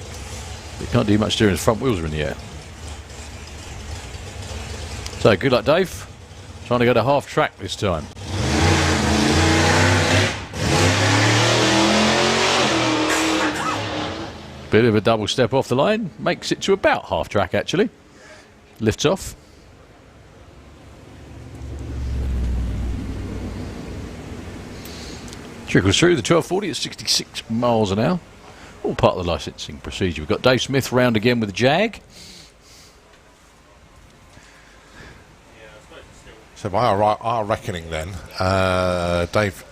But you can't do much steering as front wheels are in the air. So, good luck, Dave. Trying to go to half track this time. Bit of a double step off the line. Makes it to about half track, actually. Lifts off. Trickles through the 1240 at 66 miles an hour. All part of the licensing procedure. We've got Dave Smith round again with a Jag. So by our reckoning then, Dave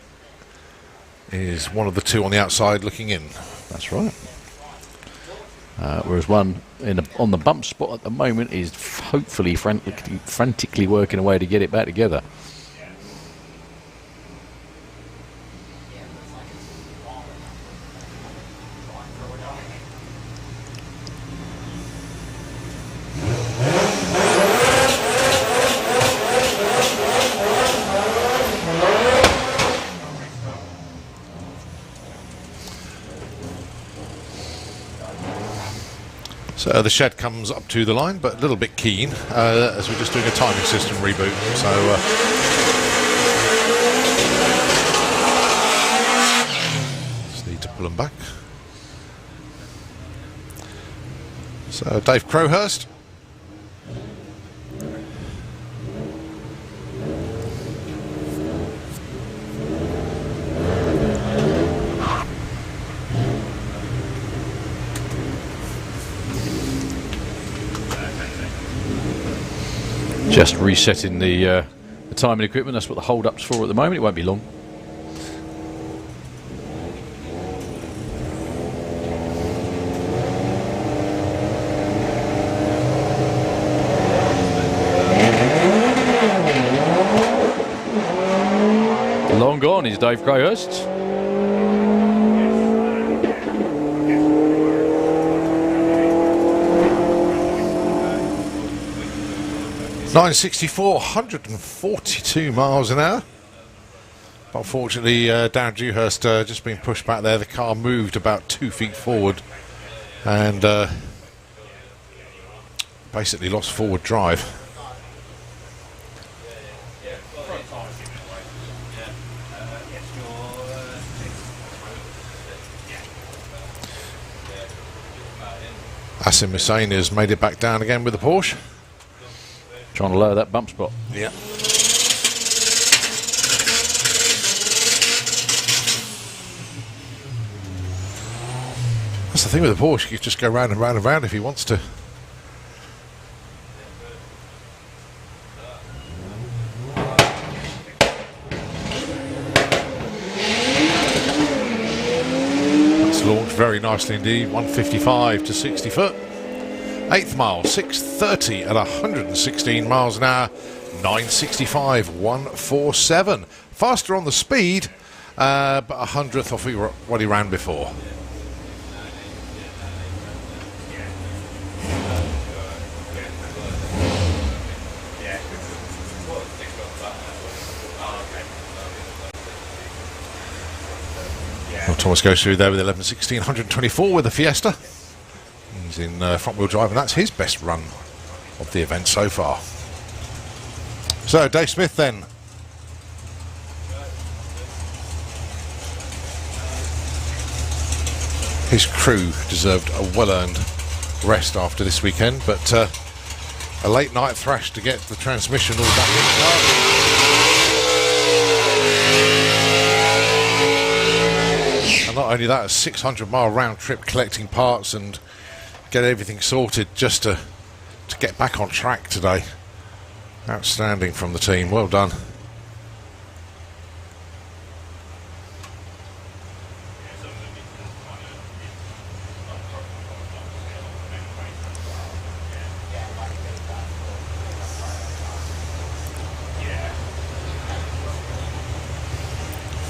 is one of the 2 on the outside looking in. That's right. Whereas one on the bump spot at the moment is hopefully frantically working away to get it back together. So the shed comes up to the line, but a little bit keen as we're just doing a timing system reboot. So just need to pull them back. So Dave Crowhurst. Just resetting the timing equipment. That's what the hold-up's for at the moment. It won't be long. Long gone is Dave Crowhurst. 964, 142 miles an hour. But unfortunately, Darren Dewhurst just being pushed back there. The car moved about 2 feet forward and basically lost forward drive. Asim Hussein has made it back down again with the Porsche. Trying to lower that bump spot. Yeah. That's the thing with the Porsche, you can just go round and round and round if he wants to. That's launched very nicely indeed, 155 to 60 foot. 8th mile, 6:30 at 116 miles an hour, 9:65, 147. Faster on the speed, but 100th off what he ran before. Well, Thomas goes through there with 11:16, 124 with the Fiesta. He's in front-wheel drive, and that's his best run of the event so far. So, Dave Smith then. His crew deserved a well-earned rest after this weekend, but a late night thrash to get the transmission all back in the car. And not only that, a 600-mile round trip collecting parts and get everything sorted just to get back on track today. Outstanding from the team. Well done.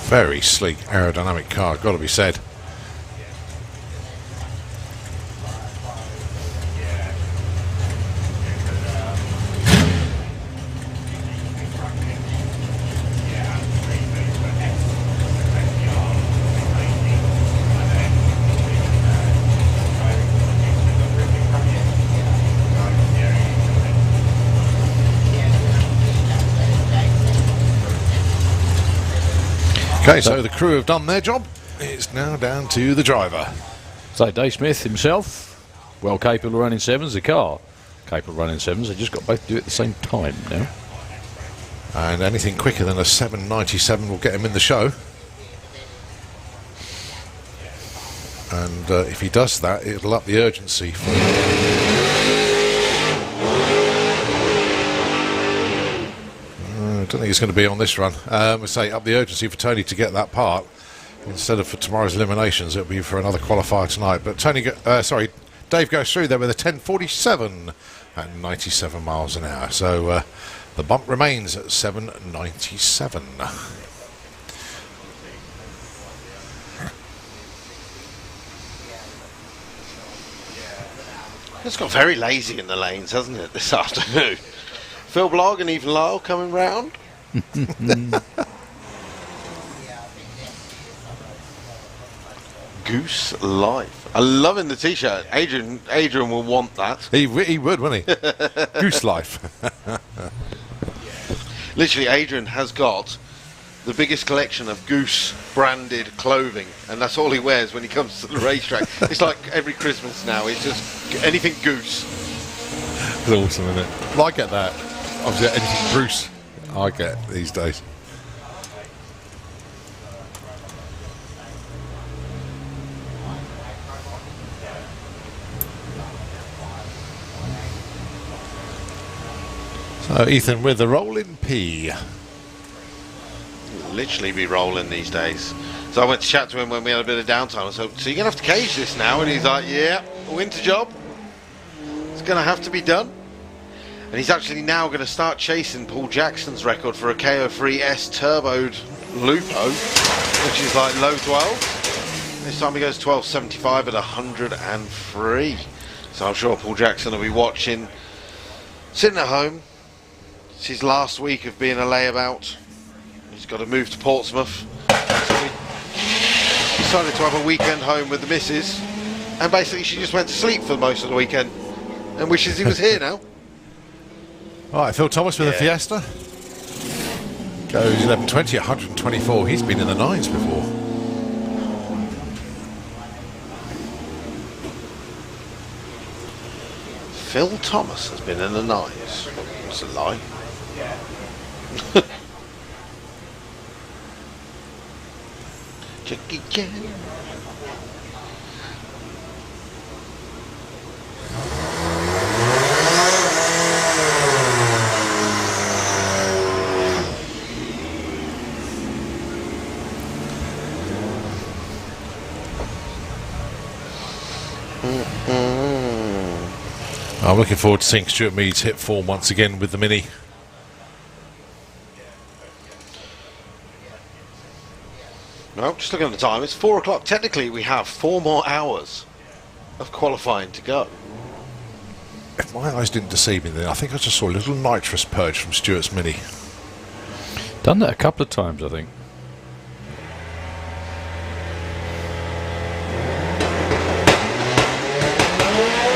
Very sleek aerodynamic car, got to be said. Okay, so the crew have done their job. It's now down to the driver. So Dave Smith himself, well capable of running sevens. The car, capable of running sevens. They just got both to do it at the same time now. And anything quicker than a 797 will get him in the show. And if he does that, it'll up the urgency for I don't think it's going to be on this run. I say up the urgency for Tony to get that part. Instead of for tomorrow's eliminations, it'll be for another qualifier tonight. But Dave goes through there with a 10:47 at 97 miles an hour. So the bump remains at 7:97. It's got very lazy in the lanes, hasn't it, this afternoon? Phil Blogg and even Lyle coming round. Goose Life. I'm loving the t-shirt. Adrian will want that. He would, wouldn't he? Goose Life. Literally, Adrian has got the biggest collection of Goose branded clothing, and that's all he wears when he comes to the racetrack. It's like every Christmas now, it's just anything Goose. It's awesome, isn't it? Well, I get that. Obviously, anything Bruce I get these days. So Ethan with the rolling P. Literally be rolling these days. So I went to chat to him when we had a bit of downtime. I said, so you're going to have to cage this now? And he's like, yeah, winter job. It's going to have to be done. And he's actually now going to start chasing Paul Jackson's record for a KO3 S turboed Lupo, which is like low 12. This time he goes 12.75 at 103. So I'm sure Paul Jackson will be watching, sitting at home. It's his last week of being a layabout. He's got to move to Portsmouth. So we decided to have a weekend home with the missus. and basically she just went to sleep for most of the weekend and wishes he was here now. All right, Phil Thomas with a Fiesta. Goes 11.20, 124. He's been in the 9s before. Phil Thomas has been in the 9s. That's a lie. Jackie Chan. I'm looking forward to seeing Stuart Meads hit form once again with the Mini. No, just looking at the time, it's 4 o'clock. Technically, we have 4 more hours of qualifying to go. If my eyes didn't deceive me then, I think I just saw a little nitrous purge from Stuart's Mini. Done that a couple of times, I think.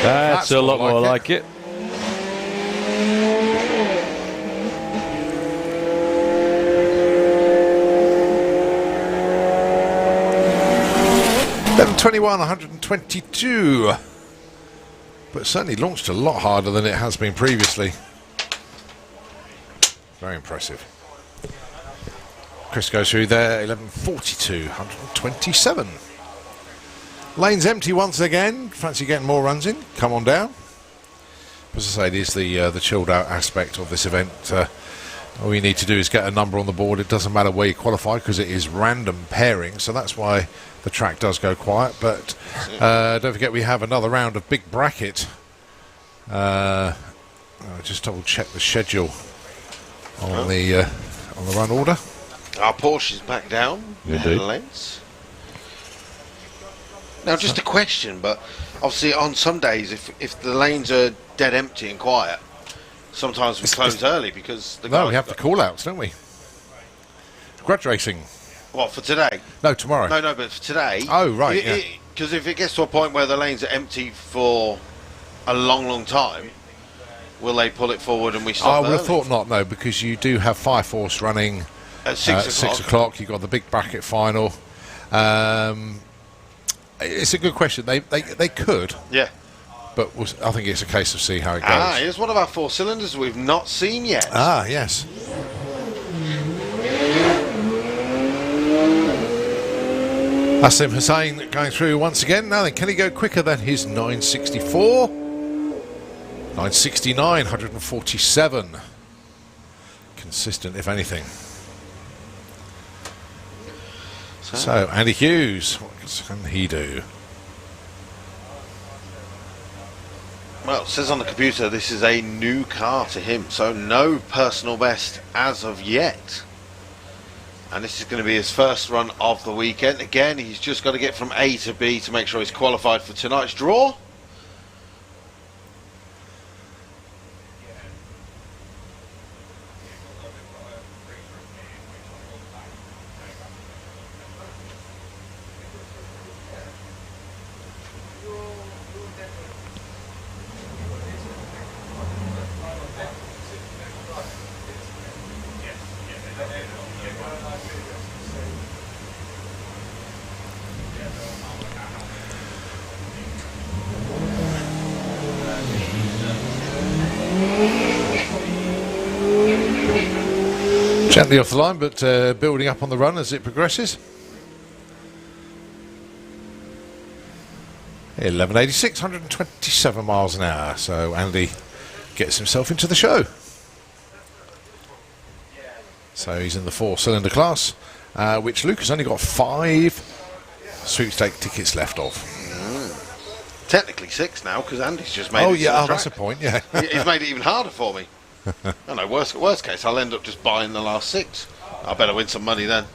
That's a lot more like it. .11.21, 122. But certainly launched a lot harder than it has been previously. Very impressive. Chris goes through there, 11.42, 127. Lane's empty once again. Fancy getting more runs in? Come on down. As I say, it is the chilled out aspect of this event. All you need to do is get a number on the board. It doesn't matter where you qualify because it is random pairing, so that's why the track does go quiet. But don't forget we have another round of big bracket. I'll just double check the schedule on the run order. Our Porsche's back down. Indeed. Lanes. Now, just a question, but obviously on some days, if the lanes are dead empty and quiet, sometimes we close early because the No, we have the call-outs, don't we? Grudge racing. What, for today? No, tomorrow. No, but for today. Oh, right, yeah. Because if it gets to a point where the lanes are empty for a long time, will they pull it forward and we stop I would have early? thought not, no, because you do have Fire Force running At 6 o'clock. You've got the big bracket final. It's a good question. They could, Yeah. but I think it's a case of see how it goes. Here's one of our 4 cylinders we've not seen yet. Yes. Asim Hussain going through once again. Now then, can he go quicker than his 964? 969, 147. Consistent, if anything. So, Andy Hughes, what can he do? Well, it says on the computer this is a new car to him, so no personal best as of yet. And this is going to be his first run of the weekend. Again, he's just got to get from A to B to make sure he's qualified for tonight's draw. Gently off the line, but building up on the run as it progresses. 11.86, 127 miles an hour. So Andy gets himself into the show. So he's in the 4-cylinder class, which Luke has only got 5 sweepstake tickets left of. Technically 6 now, because Andy's just made it. Oh to yeah, the oh, that's a track. point. Yeah. He's made it even harder for me. I know, worst case, I'll end up just buying the last 6. I better win some money then.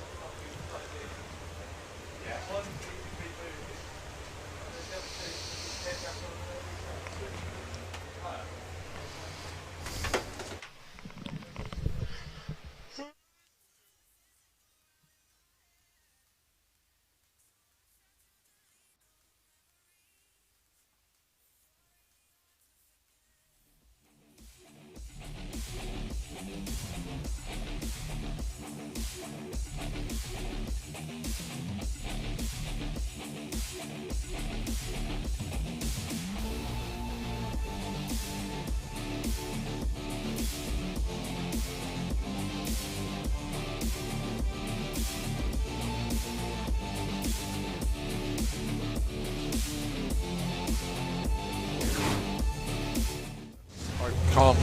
Calm.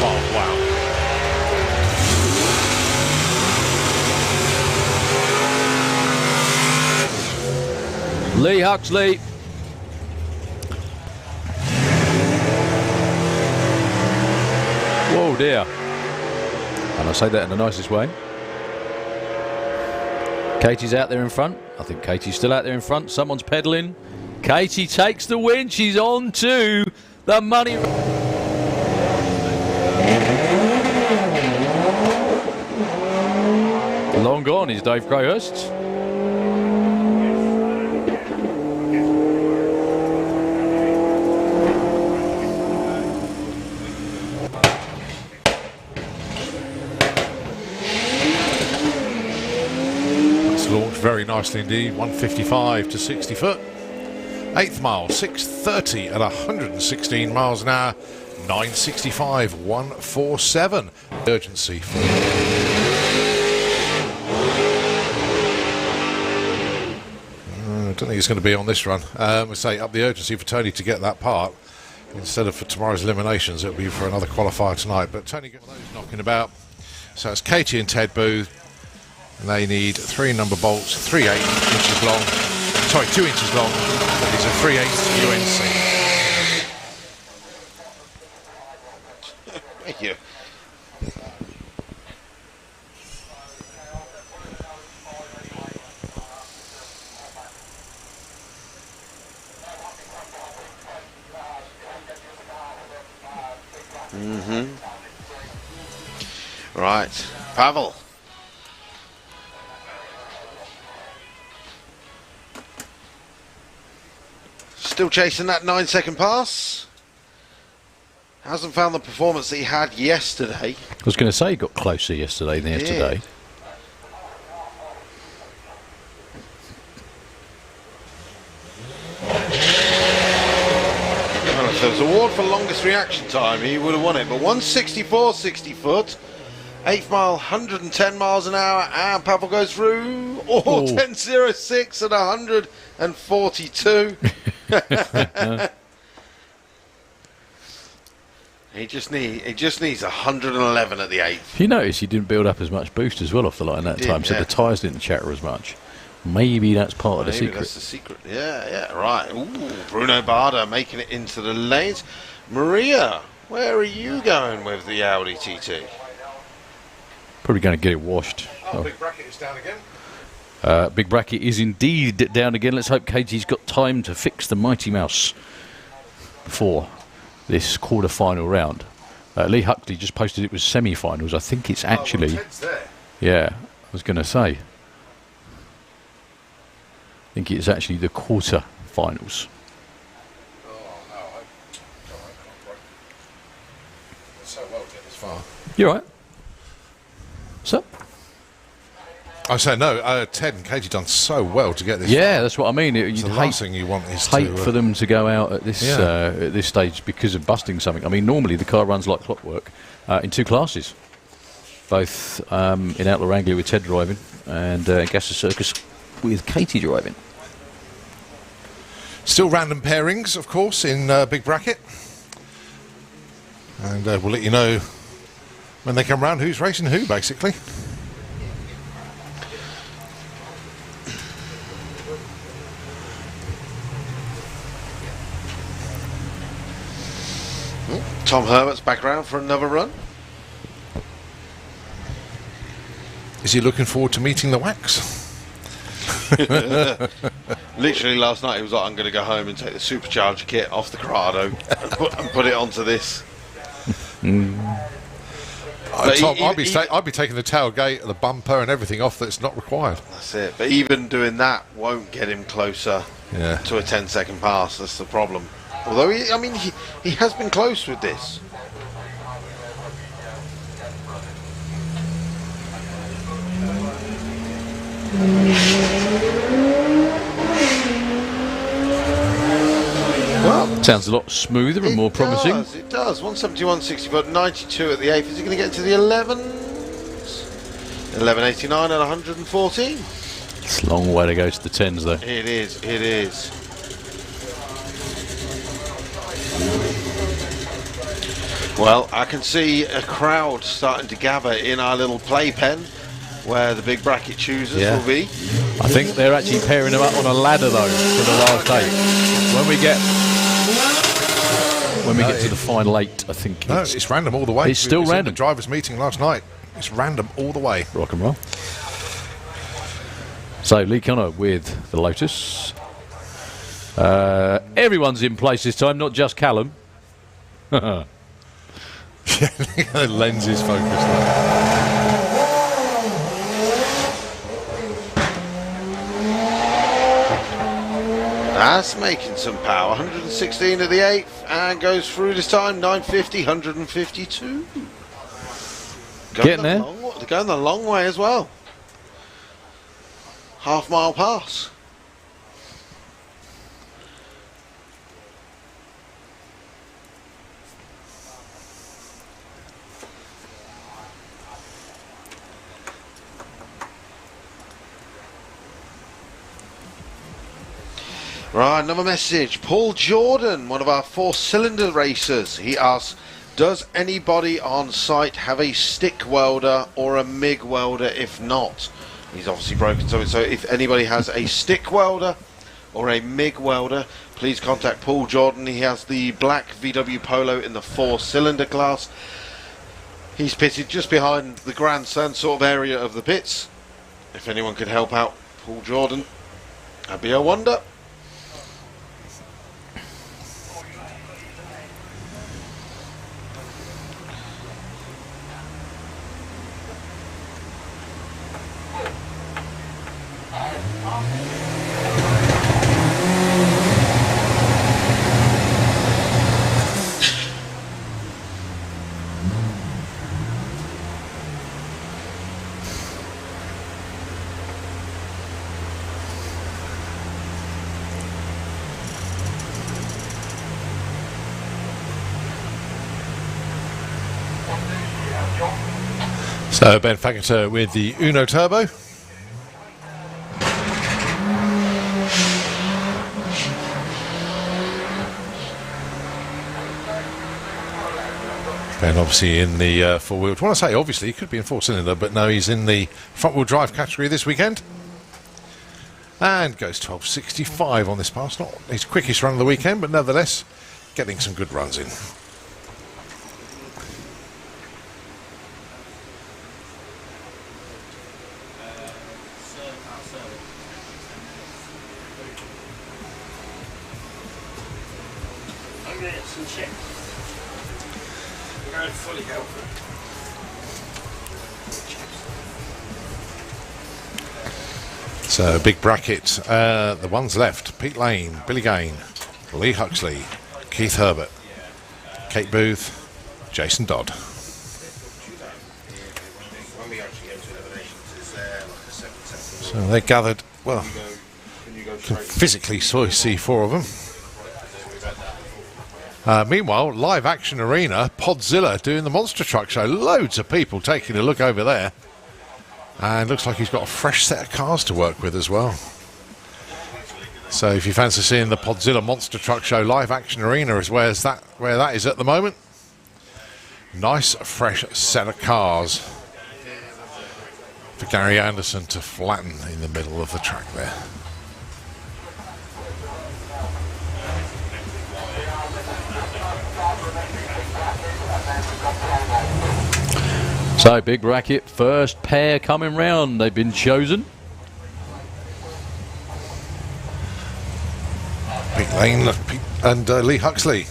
Oh, wow. Lee Huxley. Whoa, dear. And I say that in the nicest way. Katie's out there in front. I think Katie's still out there in front. Someone's pedalling. Katie takes the win. She's on to the money. Long gone is Dave Crowhurst. Launched very nicely indeed, 155 to 60 foot. 8th mile, 6:30 at 116 miles an hour, 9:65, 147. Urgency. I don't think it's going to be on this run. We say up the urgency for Tony to get that part. Instead of for tomorrow's eliminations, it'll be for another qualifier tonight. But Tony got those knocking about. So it's Katie and Ted Booth. And they need 3 number bolts, 3 8 inches long. Sorry, 2 inches long. These are 3/8 UNC. Thank you. Right, Pavel. Still chasing that 9-second pass. Hasn't found the performance that he had yesterday. I was going to say he got closer yesterday than yesterday. Well, if there was an award for longest reaction time, he would have won it. But 164 60 foot, 8th mile, 110 miles an hour, and Pavel goes through. Oh, 10.06 at 142. He just needs 111 at the 8th. You notice he didn't build up as much boost as well off the line that time, so the tyres didn't chatter as much. Maybe that's part of the secret. That's the secret. Yeah, right. Ooh, Bruno Barda making it into the lanes. Maria, where are you going with the Audi TT? Probably going to get it washed. Oh, big bracket is down again. Big bracket is indeed down again. Let's hope Katie's got time to fix the Mighty Mouse before this quarter-final round. Lee Huxley just posted it was semi-finals. I think it's actually... Ted's there. Yeah, I was going to say. I think it's actually the quarter-finals. Oh, no. So well to get this far. You all right? What's up? I say no. Ted and Katie done so well to get this. Yeah, that's what I mean. You'd the last thing you want is hate to for them to go out at this stage because of busting something. I mean, normally the car runs like clockwork in 2 classes, both in Outlaw Anglia with Ted driving and Gasser Circus with Katie driving. Still random pairings, of course, in Big Bracket, and we'll let you know when they come round who's racing who, basically. Tom Herbert's back around for another run. Is he looking forward to meeting the wax? Literally last night he was like, I'm going to go home and take the supercharger kit off the Corrado and put it onto this. Tom, I'd be taking the tailgate, the bumper and everything off that's not required. That's it. But even doing that won't get him closer to a 10-second pass. That's the problem. Although, he has been close with this. Well, sounds a lot smoother and more promising. It does. 171, 60 foot, 92 at the 8th. Is he going to get to the 11s? 11.89 at 114. It's a long way to go to the 10s, though. It is. Well, I can see a crowd starting to gather in our little playpen where the big bracket choosers will be. I think they're actually pairing them up on a ladder though for the last 8. When we get to the final 8, I think it's random all the way. It's still random. In the drivers' meeting last night. It's random all the way. Rock and roll. So Lee Connor with the Lotus. Everyone's in place this time, not just Callum. The lens is focused. That's making some power. 116 at the 8th and goes through this time. 950, 152. Getting there. They're going the long way as well. Half-mile pass. Right, another message. Paul Jordan, one of our 4-cylinder racers. He asks, does anybody on site have a stick welder or a MIG welder? If not, he's obviously broken something. So if anybody has a stick welder or a MIG welder, please contact Paul Jordan. He has the black VW Polo in the 4-cylinder class. He's pitted just behind the grandstand sort of area of the pits. If anyone could help out Paul Jordan, that'd be a wonder. So Ben Faggoter with the Uno Turbo. Ben obviously in the four-wheel. I want to say obviously he could be in 4-cylinder, but no, he's in the front-wheel drive category this weekend. And goes 12.65 on this pass. Not his quickest run of the weekend, but nevertheless getting some good runs in. So big bracket, the ones left: Pete Lane, Billy Gain, Lee Huxley, Keith Herbert, Kate Booth, Jason Dodd. So they gathered, well, can physically see 4 of them. Meanwhile, Live Action Arena, Podzilla doing the Monster Truck Show. Loads of people taking a look over there. And looks like he's got a fresh set of cars to work with as well. So if you fancy seeing the Podzilla Monster Truck Show, Live Action Arena is where that is at the moment. Nice fresh set of cars for Gary Anderson to flatten in the middle of the track there. So big bracket, first pair coming round. They've been chosen. Pete Lane and Lee Huxley.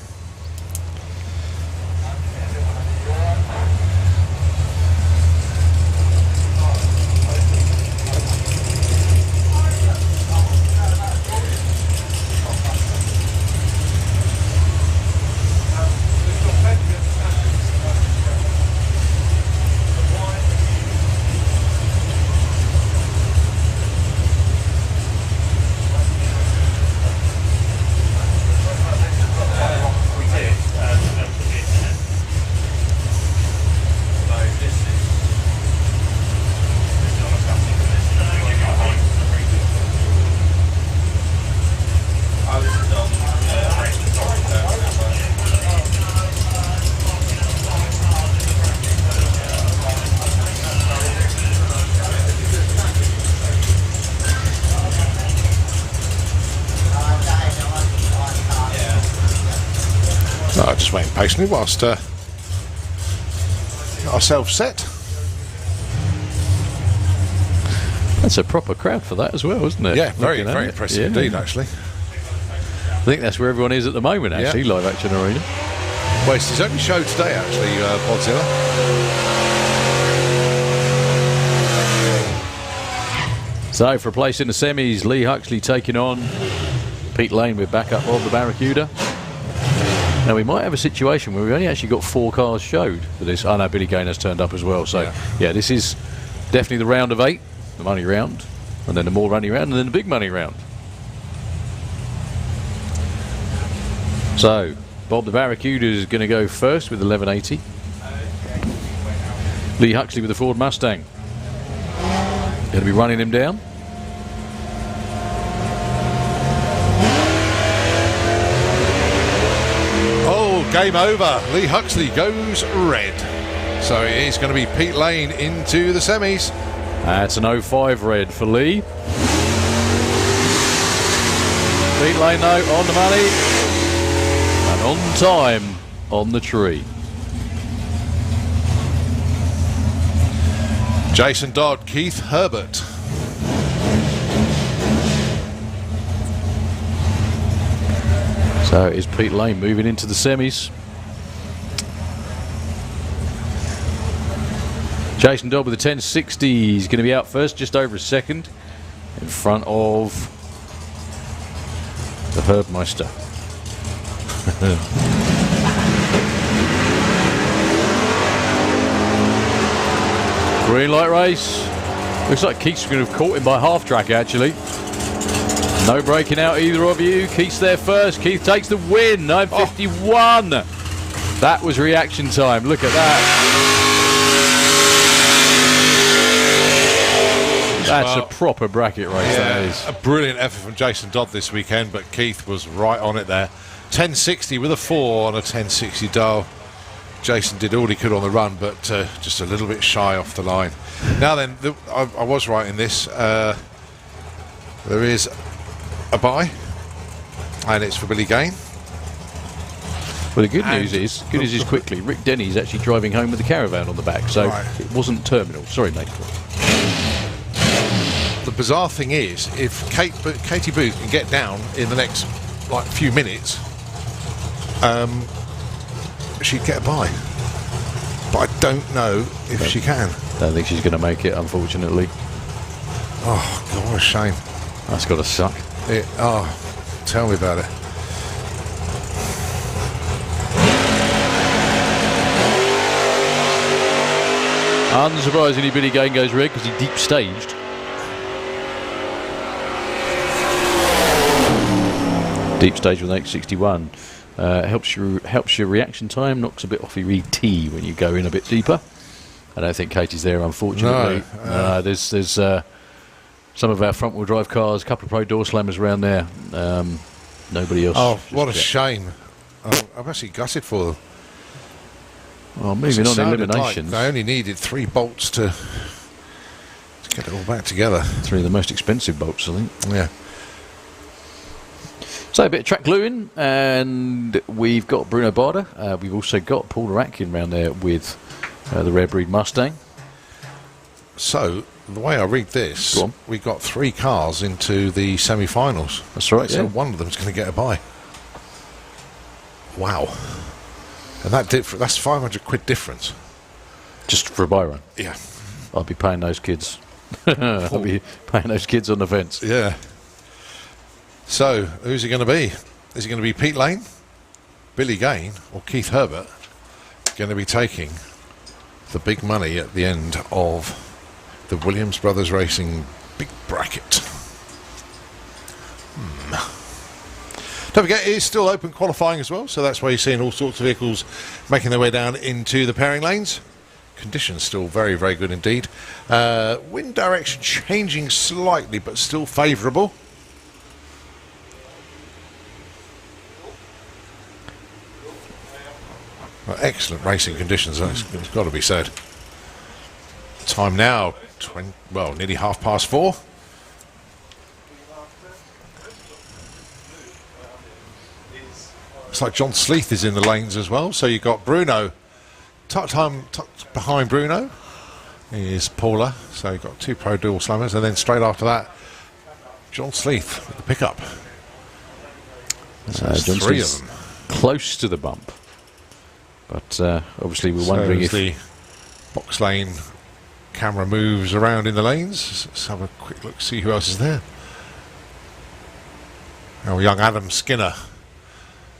patiently whilst get ourselves set. That's a proper crowd for that as well, isn't it? Yeah, very, Looking at very it. impressive Yeah. indeed, actually. I think that's where everyone is at the moment, actually, Live Action Arena. Well, it's his only show today, actually, Podzilla. So, for a place in the semis, Lee Huxley taking on Pete Lane with backup of the Barracuda. Now, we might have a situation where we've only actually got 4 cars showed for this. I know Billy Gaynor's turned up as well. So, yeah, this is definitely the round of 8, the money round, and then the more money round, and then the big money round. So, Bob the Barracuda is going to go first with 1180. Lee Huxley with the Ford Mustang. Going to be running him down. Oh, game over. Lee Huxley goes red. So it is going to be Pete Lane into the semis. That's an 05 red for Lee. Pete Lane, though, on the money. And on time on the tree. Jason Dodd, Keith Herbert. So is Pete Lane moving into the semis. Jason Dodd with the 1060. He's going to be out first, just over a second, in front of the Herbmeister. Green light race. Looks like Keith's going to have caught him by half track, actually. No breaking out either of you. Keith's there first. Keith takes the win. 9:51. That was reaction time. Look at that. That's a proper bracket race, that is. A brilliant effort from Jason Dodd this weekend, but Keith was right on it there. 1060 with a 4 on a 1060 dial. Jason did all he could on the run, but just a little bit shy off the line. Now then, I was right in this. There is a bye, and it's for Billy Gain. Well, the good news is quickly, Rick Denny's actually driving home with the caravan on the back, so it wasn't terminal. Sorry, mate. The bizarre thing is, if Katie Booth can get down in the next few minutes, she'd get a bye. But I don't know if she can. Don't think she's going to make it, unfortunately. Oh, God, what a shame. That's got to suck. Tell me about it. Unsurprisingly, Billy Gain goes red because he deep staged. Deep stage with 861. Helps your reaction time, knocks a bit off your ET when you go in a bit deeper. I don't think Katie's there, unfortunately. There's some of our front-wheel drive cars, a couple of Pro Doorslammers around there. Nobody else. Oh, what a shame. I'm actually gutted for them. Well, moving on eliminations. They only needed 3 bolts to get it all back together. 3 of the most expensive bolts, I think. Yeah. So a bit of track gluing, and we've got Bruno Barda. We've also got Paul Ratkin around there with the Rare Breed Mustang. So the way I read this, we got 3 cars into the semi-finals. That's right. So one of them's going to get a bye. Wow. And that's 500 quid difference. Just for a buy run? Yeah. I'll be paying those kids. I'll be paying those kids on the fence. Yeah. So, who's it going to be? Is it going to be Pete Lane, Billy Gain, or Keith Herbert going to be taking the big money at the end of the Williams Brothers Racing big bracket? Don't forget, it is still open qualifying as well, so that's why you're seeing all sorts of vehicles making their way down into the pairing lanes. Conditions still very, very good indeed. Wind direction changing slightly, but still favourable. Well, excellent racing conditions, that's got to be said. Time now, nearly 4:30. Looks like John Sleeth is in the lanes as well. So you've got Bruno, tucked behind Bruno is Paula. So you've got 2 Pro Doorslammers, and then straight after that, John Sleeth with the pickup. So there's John 3 of Sleeth's them. close to the bump. But obviously we're wondering if... the box lane camera moves around in the lanes. Let's have a quick look, see who else is there. Our young Adam Skinner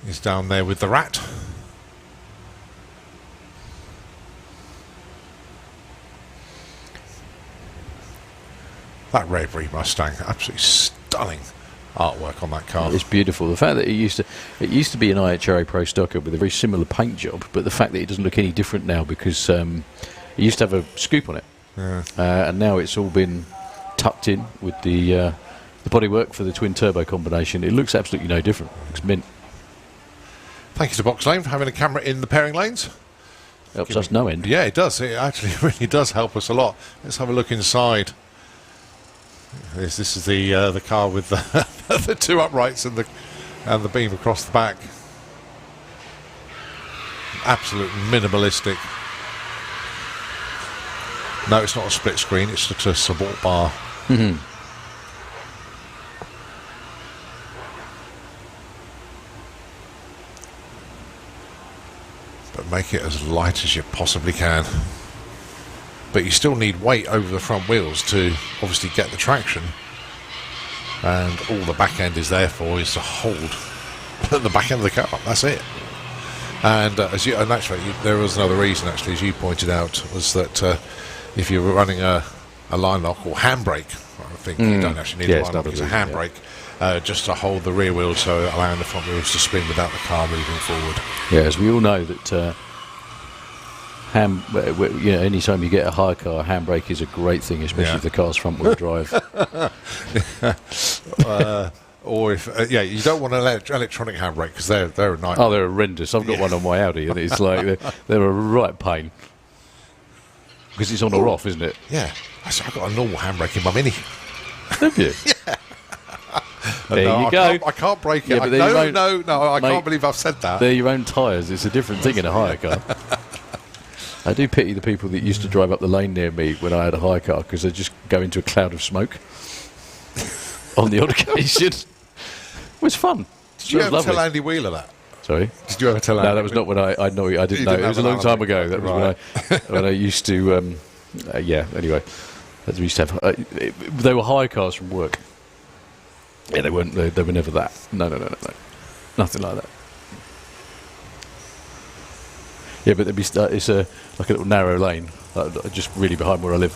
is down there with the rat. That red Reed Mustang, absolutely stunning artwork on that car. It's beautiful. The fact that it used to be an IHRA Pro Stocker with a very similar paint job, but the fact that it doesn't look any different now because it used to have a scoop on it, and now it's all been tucked in with the bodywork for the twin turbo combination. It looks absolutely no different. It looks mint. Thank you to Box Lane for having a camera in the pairing lanes. Helps us no end. Yeah, it does. It actually really does help us a lot. Let's have a look inside. This is the car with the 2 uprights and the beam across the back. Absolute minimalistic. No, it's not a split screen. It's just a support bar. But make it as light as you possibly can. But you still need weight over the front wheels to obviously get the traction, and all the back end is there for is to hold the back end of the car. That's it. And and actually, there was another reason, actually, as you pointed out, was that if you were running a line lock or handbrake, I think you don't actually need a line lock, it's a handbrake, just to hold the rear wheels, so allowing the front wheels to spin without the car moving forward. Yeah, as we all know that anytime you get a hire car, handbrake is a great thing, especially if the car's front wheel drive. Or if you don't want an electronic handbrake because they're a nightmare. Oh, they're horrendous. I've got one on my Audi, and it's like they're a right pain because it's on or off, isn't it? Yeah, I've got a normal handbrake in my Mini. Have you? Yeah. There no, you go. I can't break it. Yeah, but No, I mate, can't believe I've said that. They're your own tyres. It's a different thing in a hire car. I do pity the people that used to drive up the lane near me when I had a hire car because they just go into a cloud of smoke on the odd occasion. It was fun. Did you ever tell Andy Wheeler that? Sorry? Did you ever tell Andy? No, that was not when I know. I didn't know. It was a long time ago. That was when I used to. Anyway, we used to have. They were hire cars from work. Yeah, they weren't. They were never that. No. Nothing like that. Yeah, but it's like a little narrow lane, just really behind where I live,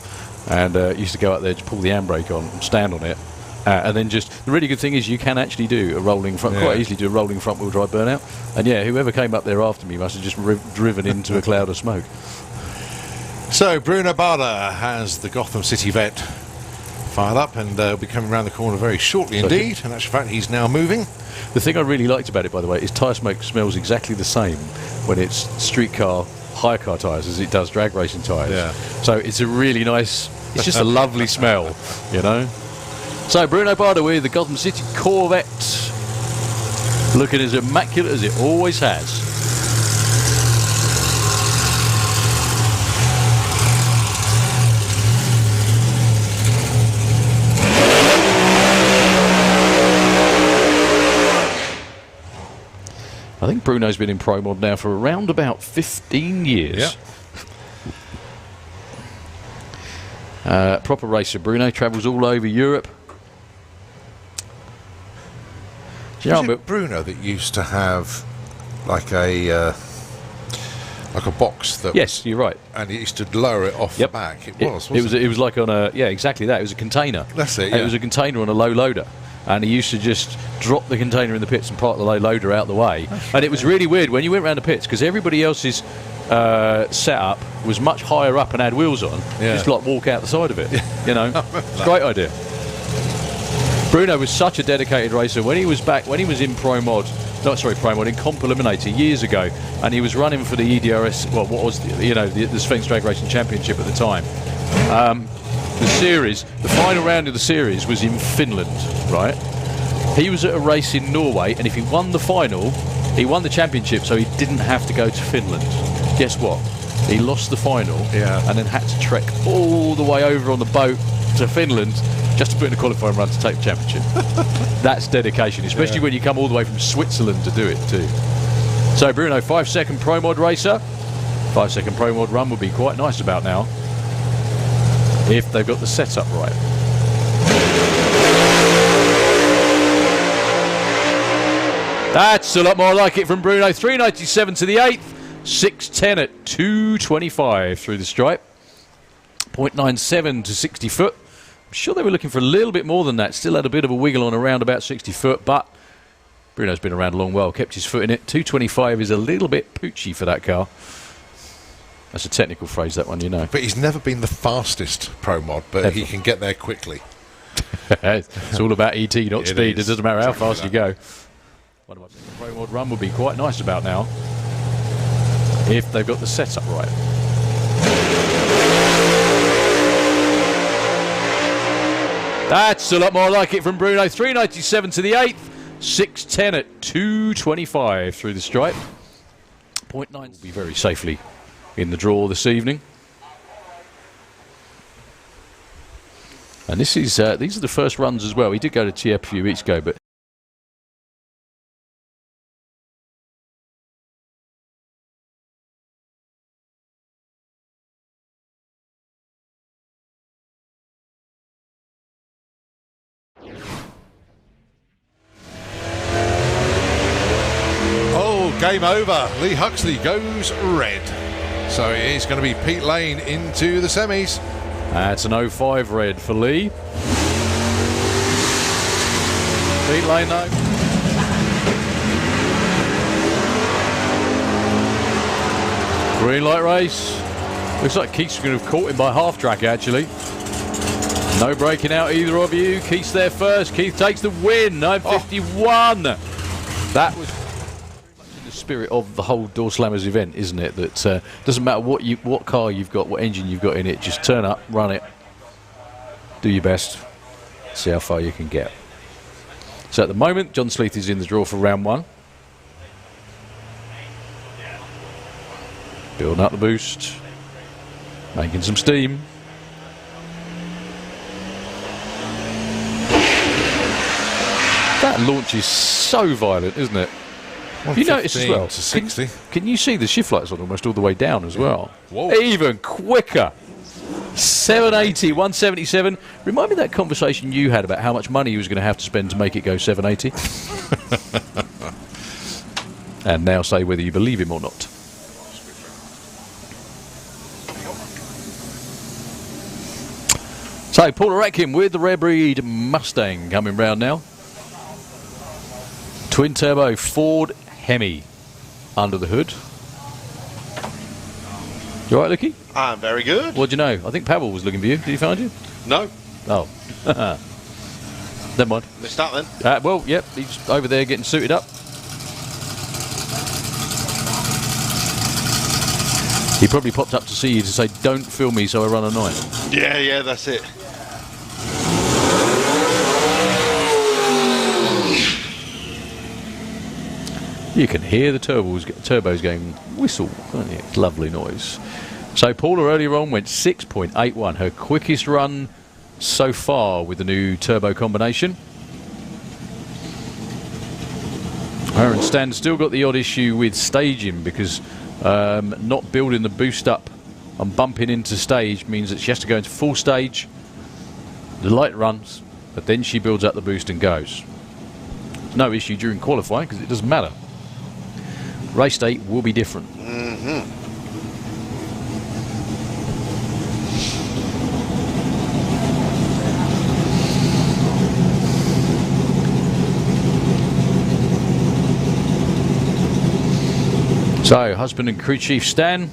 and used to go out there to pull the handbrake on and stand on it, and then just the really good thing is you can actually do a rolling front, quite easily do a rolling front wheel drive burnout, and whoever came up there after me must have just driven into a cloud of smoke. So Bruno Barda has the Gotham City Vet fired up, and will be coming around the corner very shortly indeed. And that's the fact he's now moving. The thing I really liked about it, by the way, is tyre smoke smells exactly the same when it's streetcar, hire car tyres as it does drag racing tyres. Yeah. So it's a really nice, it's just a lovely smell, you know. So Bruno Barda with the Gotham City Corvette, looking as immaculate as it always has. I think Bruno's been in Pro Mod now for around about 15 years. Yeah. Proper racer. Bruno travels all over Europe. Do you know Bruno that used to have like a box that? Yes, you're right. And he used to lower it off the back. It was like on a exactly that. It was a container. That's it. Yeah. It was a container on a low loader. And he used to just drop the container in the pits and park the low loader out the way. And it was really weird when you went around the pits because everybody else's setup was much higher up and had wheels on. Yeah. Just like walk out the side of it. You know, it's a great idea. Bruno was such a dedicated racer when he was in Pro Mod, in Comp Eliminator years ago, and he was running for the EDRS. Well, what was the Sphinx Drag Racing Championship at the time. The final round of the series was in Finland, right? He was at a race in Norway, and if he won the final, He won the championship, so he didn't have to go to Finland. Guess what? He lost the final and then had to trek all the way over on the boat to Finland just to put in a qualifying run to take the championship. That's dedication, especially when you come all the way from Switzerland to do it too. So Bruno, 5-second Pro Mod racer. 5-second Pro Mod run would be quite nice about now if they've got the setup right. That's a lot more like it from Bruno. 397 to the 8th. 6.10 at 2.25 through the stripe. 0.97 to 60 foot. I'm sure they were looking for a little bit more than that. Still had a bit of a wiggle on around about 60 foot, but Bruno's been around a long while, kept his foot in it. 2.25 is a little bit poochy for that car. That's a technical phrase, that one, you know. But he's never been the fastest Pro Mod, but he can get there quickly. It's all about ET, not speed. Is. It doesn't matter how fast you go. One of my Pro Mod run would be quite nice about now if they've got the setup right. That's a lot more like it from Bruno. 397 to the 8th. 6.10 at 2.25 through the stripe. 0.9 will be very safely in the draw this evening. And this is these are the first runs as well. He did go to Tieppe a few weeks ago, but Game over. Lee Huxley goes red. So it is going to be Pete Lane into the semis. That's an 05 red for Lee. Pete Lane though. Green light race. Looks like Keith's going to have caught him by half track actually. No breaking out either of you. Keith's there first. Keith takes the win. 9.51. That was spirit of the whole Doorslammers event, isn't it? That doesn't matter what car you've got, what engine you've got in it, just turn up, run it, do your best, see how far you can get. So at the moment, John Sleeth is in the draw for round 1. Building up the boost, making some steam. That launch is so violent, isn't it? You notice as well, to 60. Can you see the shift lights on almost all the way down as well? Whoa. Even quicker. 780, 177. Remind me of that conversation you had about how much money you was going to have to spend to make it go 780. And now say whether you believe him or not. So, Paul Aratkin with the Rare Breed Mustang coming round now. Twin turbo Ford Hemi under the hood. You alright, Lucky? I'm very good. What'd you know? I think Pavel was looking for you. Did he find you? No. Oh. Never mind. Missed that then. Well, yep, he's over there getting suited up. He probably popped up to see you to say, don't film me so I run a 9. Yeah, that's it. You can hear the turbos going whistle, can't you? It's lovely noise. So Paula earlier on went 6.81, her quickest run so far with the new turbo combination. Her and Stan still got the odd issue with staging because not building the boost up and bumping into stage means that she has to go into full stage, the light runs, but then she builds up the boost and goes. No issue during qualifying because it doesn't matter. Race day will be different. So, husband and crew chief Stan.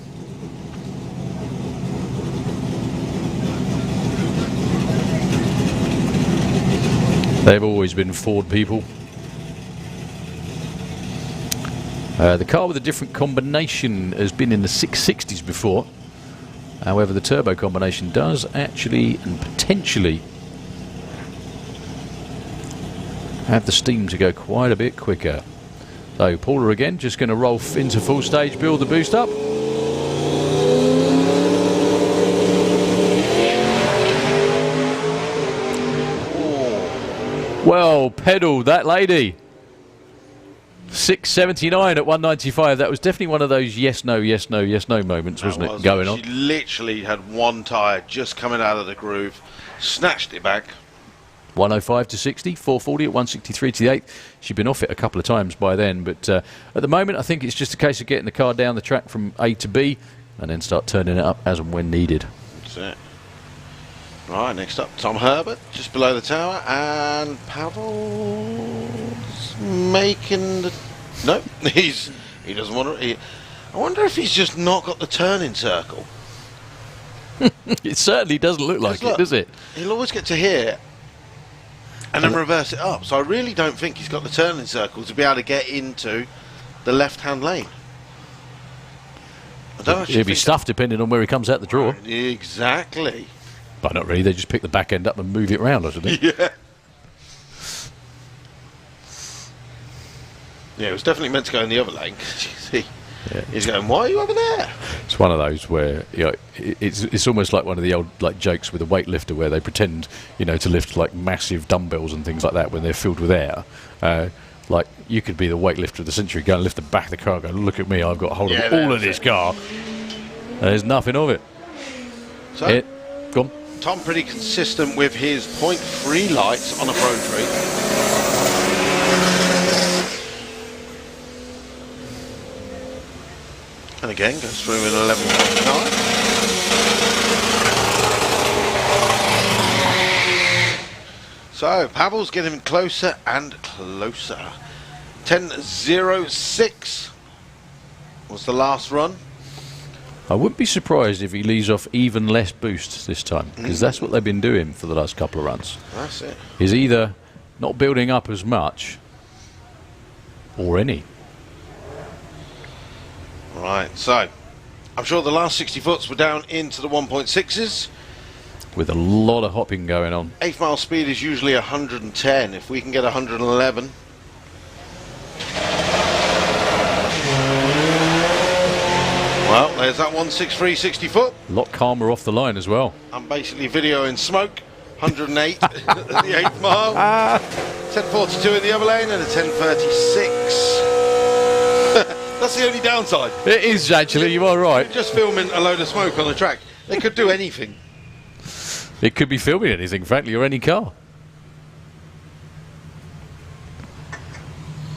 They've always been Ford people. The car with a different combination has been in the 660s before. However, the turbo combination does actually and potentially have the steam to go quite a bit quicker. So Paula again, just going to roll into full stage, build the boost up. Well, pedalled that lady. 679 at 195. That was definitely one of those yes, no, yes, no, yes, no moments, wasn't it? Going on. She literally had one tyre just coming out of the groove, snatched it back. 105 to 60, 440 at 163 to the 8th. She'd been off it a couple of times by then, but at the moment I think it's just a case of getting the car down the track from A to B and then start turning it up as and when needed. That's it. Right, next up, Tom Herbert, just below the tower, and Pavel's making the... No, he doesn't want to... I wonder if he's just not got the turning circle. It certainly doesn't look like it, does it? He'll always get to here and then reverse it up, so I really don't think he's got the turning circle to be able to get into the left-hand lane. I don't He'll be stuffed depending on where he comes out the draw. Exactly. But not really, they just pick the back end up and move it around, I think. Yeah. Yeah, it was definitely meant to go in the other lane. See, he's going, why are you over there? It's one of those where it's almost like one of the old jokes with a weightlifter where they pretend to lift like massive dumbbells and things like that when they're filled with air. Like you could be the weightlifter of the century, go and lift the back of the car, go look at me, I've got hold of all of this car. There's nothing of it. So, go on. Tom pretty consistent with his 0.3 lights on a Pro Tree. And again, goes through in 11.9. So, Pavel's getting closer and closer. 10.06 was the last run. I wouldn't be surprised if he leaves off even less boost this time, because that's what they've been doing for the last couple of runs. That's it. He's either not building up as much or any. Right, so I'm sure the last 60 foots were down into the 1.6s. With a lot of hopping going on. 8 mile speed is usually 110. If we can get 111. Well, there's that 163 60 foot. A lot calmer off the line as well. I'm basically videoing smoke. 108 at the 8th mile. 10.42 in the other lane and a 10.36. That's the only downside. It is actually, you are right. You're just filming a load of smoke on the track. They could do anything. It could be filming anything, frankly, or any car.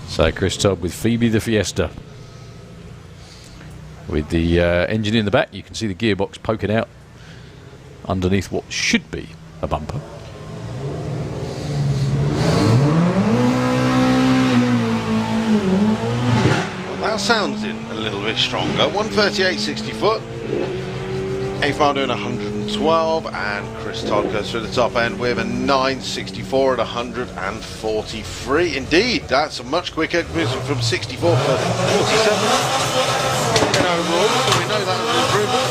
So Chris Todd with Phoebe the Fiesta. With the engine in the back, you can see the gearbox poking out underneath what should be a bumper. Well, that sounds in a little bit stronger. 138 60 foot. 8th mile doing 112, and Chris Todd goes through the top end with a 964 at 143. Indeed, that's a much quicker from 64 to 47. And overall, so we know that was an improvement.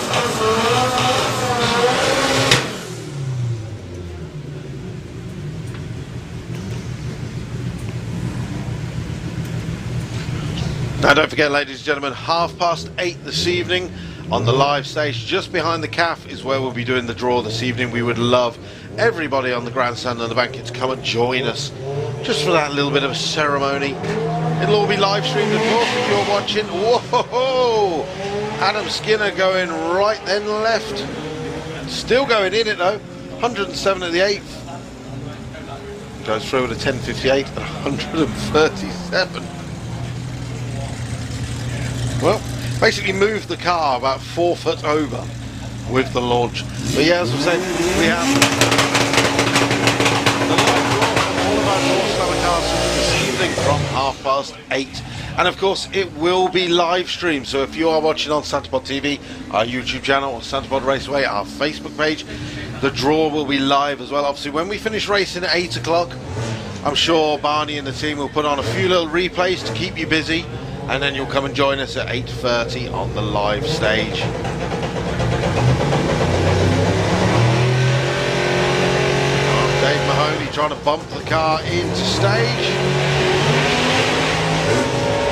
Now don't forget, ladies and gentlemen, 8:30 this evening on the live stage just behind the CAF is where we'll be doing the draw this evening. We would love everybody on the grandstand and the banquet to come and join us just for that little bit of a ceremony. It'll all be live streamed, of course, if you're watching. Whoa! Adam Skinner going right then left. Still going in it though. 107 at the 8th. Goes through at a 10.58 and 137. Well, basically moved the car about 4 foot over with the launch. But yeah, as I said, we have the live draw of all of our Doorslammer cars this evening from 8:30. And of course, it will be live streamed. So if you are watching on Santapod TV, our YouTube channel, or Santapod Raceway, our Facebook page, the draw will be live as well. Obviously, when we finish racing at 8 o'clock, I'm sure Barney and the team will put on a few little replays to keep you busy. And then you'll come and join us at 8:30 on the live stage. Dave Mahoney trying to bump the car into stage.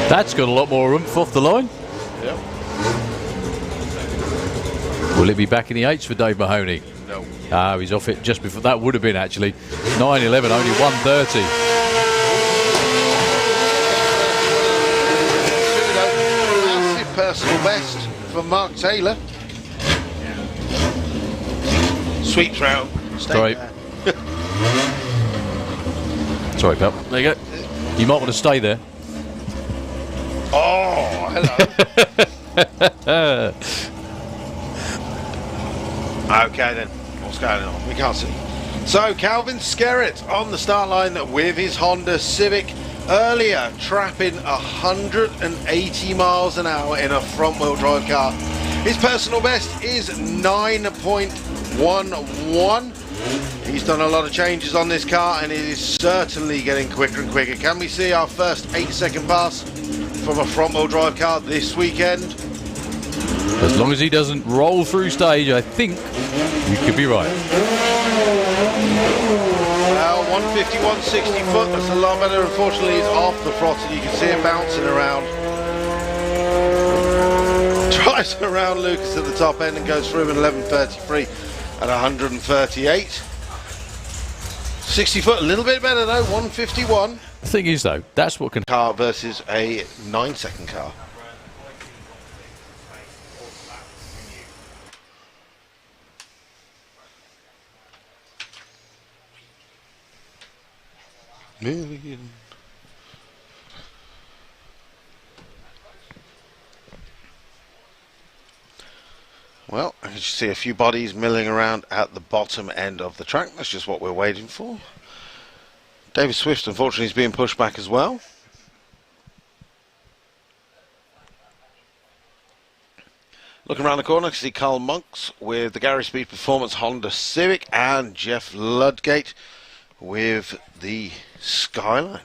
That's got a lot more oomph off the line. Yep. Will it be back in the 8s for Dave Mahoney? No. Ah, he's off it just before. That would have been actually 9:11, only 1:30. Massive personal best for Mark Taylor. Sweeps round. Sorry. Sorry, pal. There you go. You might want to stay there. Oh, hello. Okay then, what's going on? We can't see. So Calvin Skerritt on the start line with his Honda Civic. Earlier trapping 180 miles an hour in a front wheel drive car. His personal best is 9.11. He's done a lot of changes on this car and it is certainly getting quicker and quicker. Can we see our first 8-second pass from a front wheel drive car this weekend? As long as he doesn't roll through stage, I think you could be right. Well, 150, 160 foot, that's a lot better. Unfortunately, it's off the throttle. You can see it bouncing around. Drives around Lucas at the top end and goes through at 11.33 at 138. 60 foot, a little bit better though, 151. The thing is, though, that's what can. Car versus a 9-second car. Million. Well, as you see, a few bodies milling around at the bottom end of the track. That's just what we're waiting for. David Swift, unfortunately, is being pushed back as well. Looking around the corner, I can see Carl Monks with the Gary Speed Performance Honda Civic and Jeff Ludgate with the Skyline.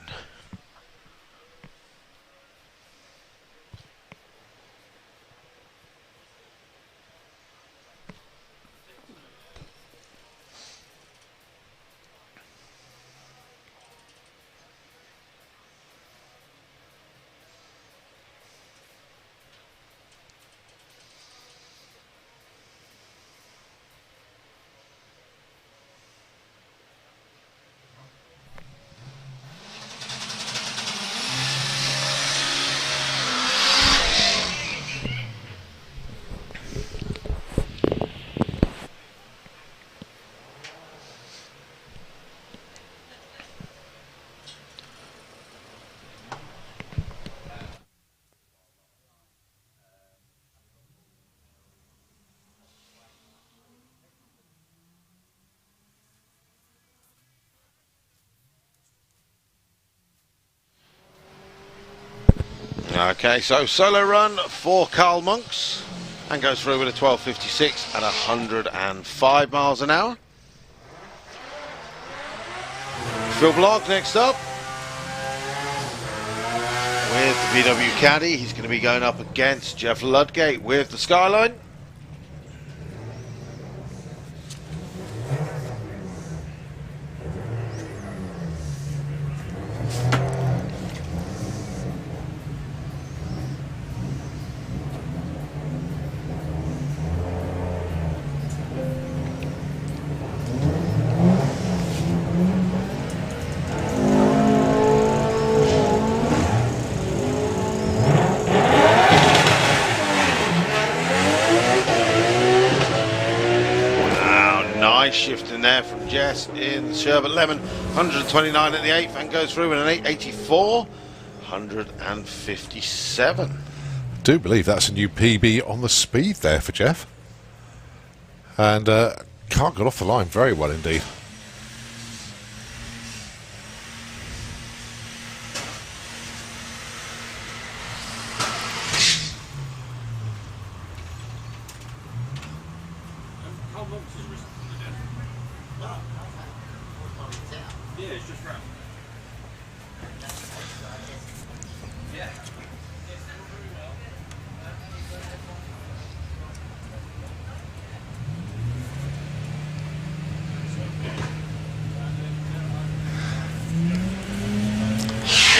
Okay, so solo run for Carl Monks and goes through with a 12.56 at 105 miles an hour. Phil Blogg next up with the VW Caddy. He's going to be going up against Jeff Ludgate with the Skyline. Shifting there from Jess in Sherbet Lemon, 129 at the 8th and goes through in an 884, 157. I do believe that's a new PB on the speed there for Jeff. And car got off the line very well indeed.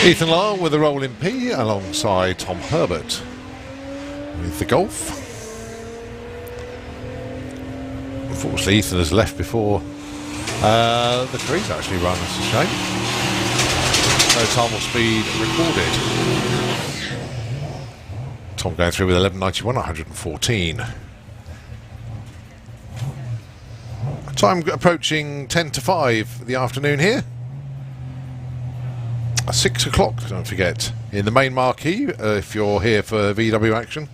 Ethan Long with the rolling P alongside Tom Herbert with the Golf. Unfortunately, Ethan has left before the cree's actually run. That's a shame. No time or speed recorded. Tom going through with 11.91, 114. Time approaching 10 to 5 the afternoon here. 6 o'clock, don't forget, in the main marquee, if you're here for VW action.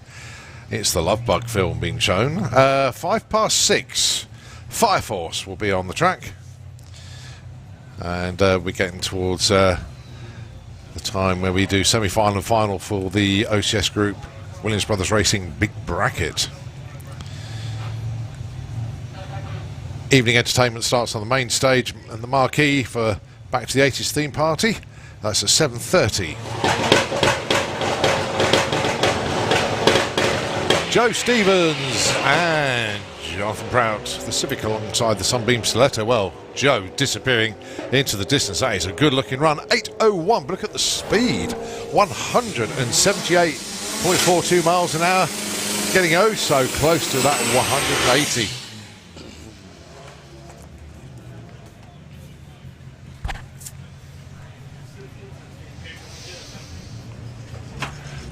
It's the Love Bug film being shown. 6:05, Fire Force will be on the track. And we're getting towards the time where we do semi-final and final for the OCS Group Williams Brothers Racing Big Bracket. Evening entertainment starts on the main stage and the marquee for Back to the 80s theme party. That's at 7:30. Joe Stevens and Jonathan Prout, the Civic alongside the Sunbeam Stiletto. Well, Joe disappearing into the distance. That is a good looking run. 8:01, but look at the speed. 178.42 miles an hour. Getting oh so close to that 180.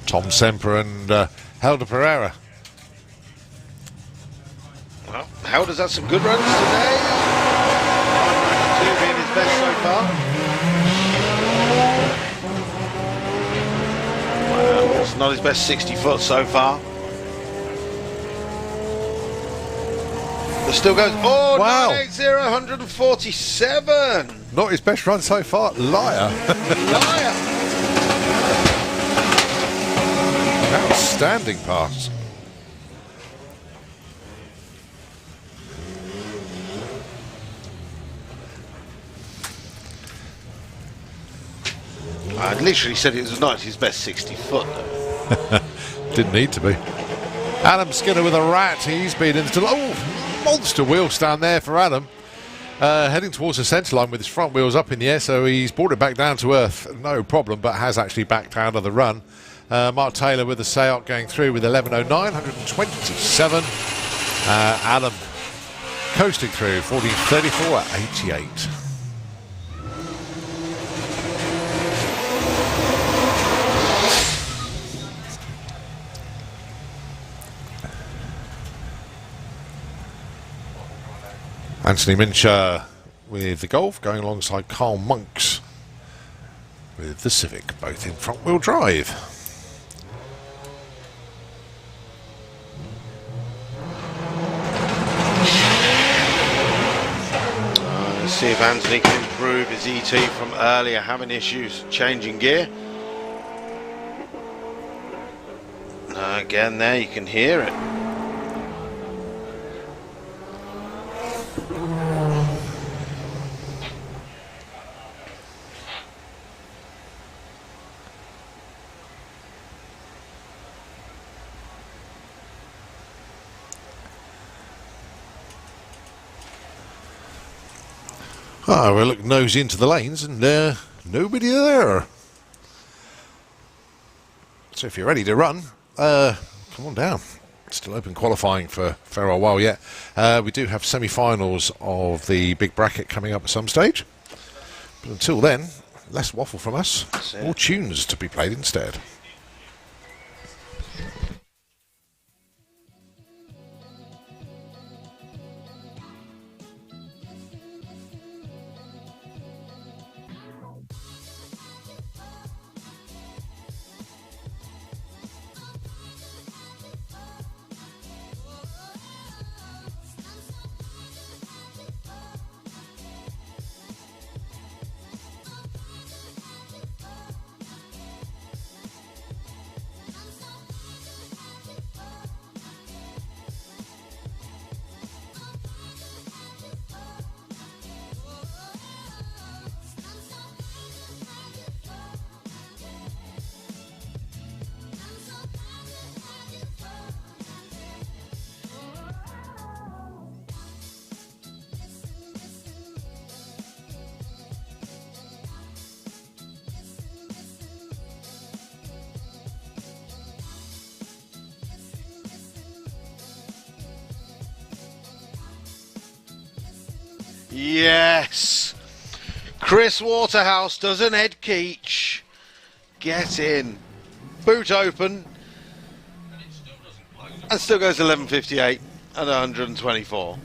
Tom Semper and Helder Pereira. Well, Helder's had some good runs today. 192 being his best so far. Well, it's not his best 60 foot so far. But still goes, oh, wow. 980, 147. Not his best run so far. Liar. Liar. Outstanding pass. I literally said it was not his best 60 foot though. Didn't need to be. Adam Skinner with a rat. He's been into monster wheel stand there for Adam. Heading towards the centre line with his front wheels up in the air, so he's brought it back down to earth, no problem, but has actually backed out of the run. Mark Taylor with the Seat going through with 11.09, 127. Adam coasting through, 14.34 at 88. Anthony Mincher with the Golf going alongside Carl Monks with the Civic, both in front-wheel drive. Let's see if Anthony can improve his ET from earlier, having issues changing gear. Again there, you can hear it. Ah, we'll look nose into the lanes and nobody there. So if you're ready to run, come on down. Still open qualifying for a fair while yet. We do have semi-finals of the big bracket coming up at some stage. But until then, less waffle from us, more tunes to be played instead. Yes. Chris Waterhouse does an Ed Keach. Get in. Boot open. And still goes 11.58 at 124.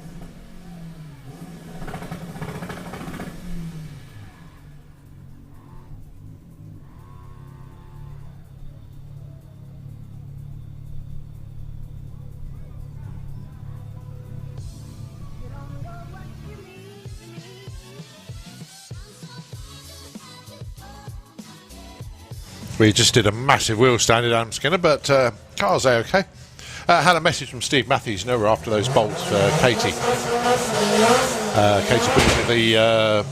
We just did a massive wheel stand at Adam Skinner, but car's okay. Had a message from Steve Matthews, you know, we're after those bolts for Katie. Katie put it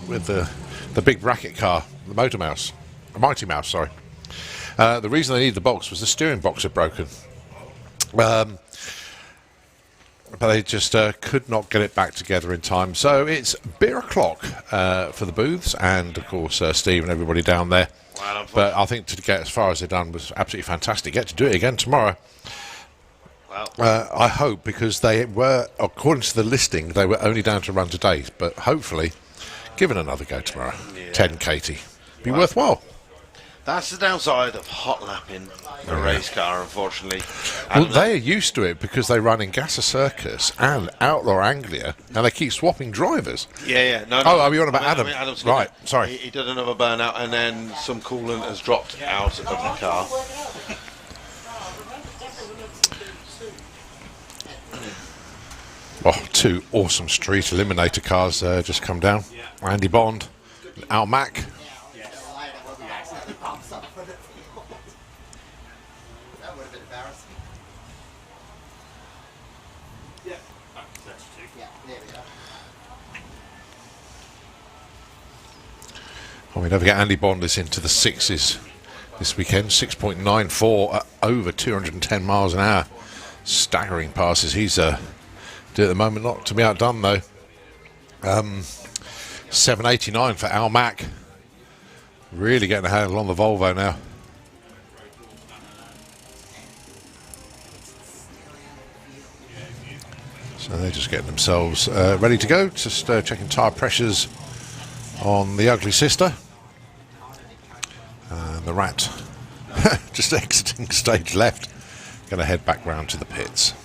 with the big bracket car, the Motor Mouse, the Mighty Mouse, sorry. The reason they needed the bolts was the steering box had broken. But they just could not get it back together in time. So it's beer o'clock for the booths and, of course, Steve and everybody down there. Wow, but I think to get as far as they've done was absolutely fantastic. Get to do it again tomorrow. Wow. I hope, because they were, according to the listing, they were only down to run today. But hopefully, give it another go tomorrow. Yeah. 10 Katie. Be worthwhile. That's the downside of hot lapping a race car, unfortunately. Well, they're used to it because they run in Gasser Circus and Outlaw Anglia, and they keep swapping drivers. Yeah. No, Oh, are you on about Adam? I mean, Adam Skinner. Right, sorry. He did another burnout, and then some coolant has dropped out of the car. Oh, two awesome street eliminator cars just come down. Andy Bond, Al Mack. Oh, we never get Andy Bond is into the sixes this weekend. 6.94 at over 210 miles an hour. Staggering passes he's doing at the moment. Not to be outdone though. 7.89 for Al Mack. Really getting a handle on the Volvo now. So they're just getting themselves ready to go. Just checking tyre pressures on the Ugly Sister. And the Rat just exiting stage left. Going to head back round to the pits.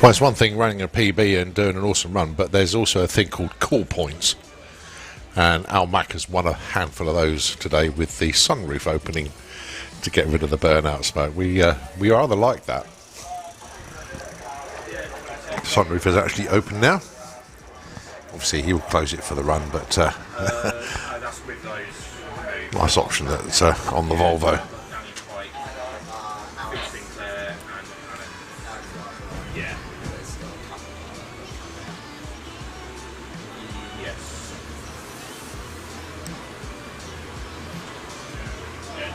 Well, it's one thing running a PB and doing an awesome run, but there's also a thing called call points. And Al Mack has won a handful of those today with the sunroof opening to get rid of the burnout smoke. We rather like that. The sunroof is actually open now. Obviously, he will close it for the run, but nice option that's on the Volvo.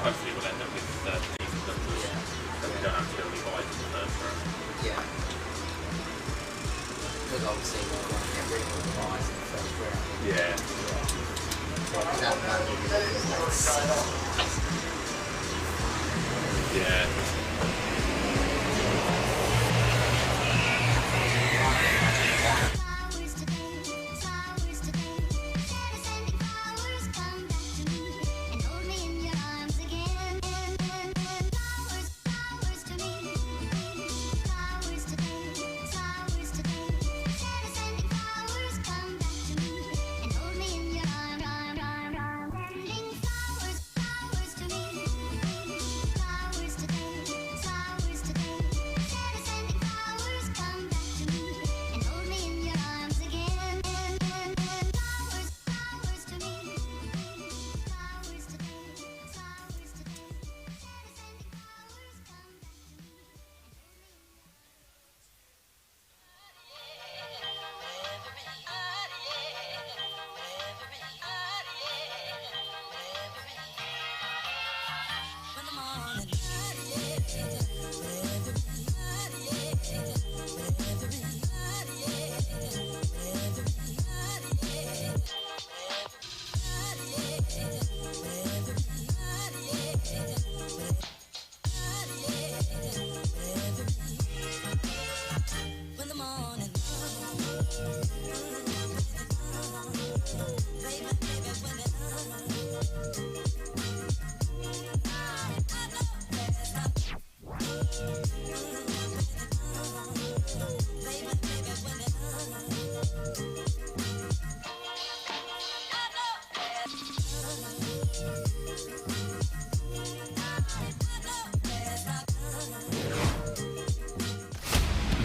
Hopefully we'll end up with decent numbers that we don't have to go revise in the first round. Yeah. Because obviously we're going to get rid of the prize in the first round. Yeah. Yeah.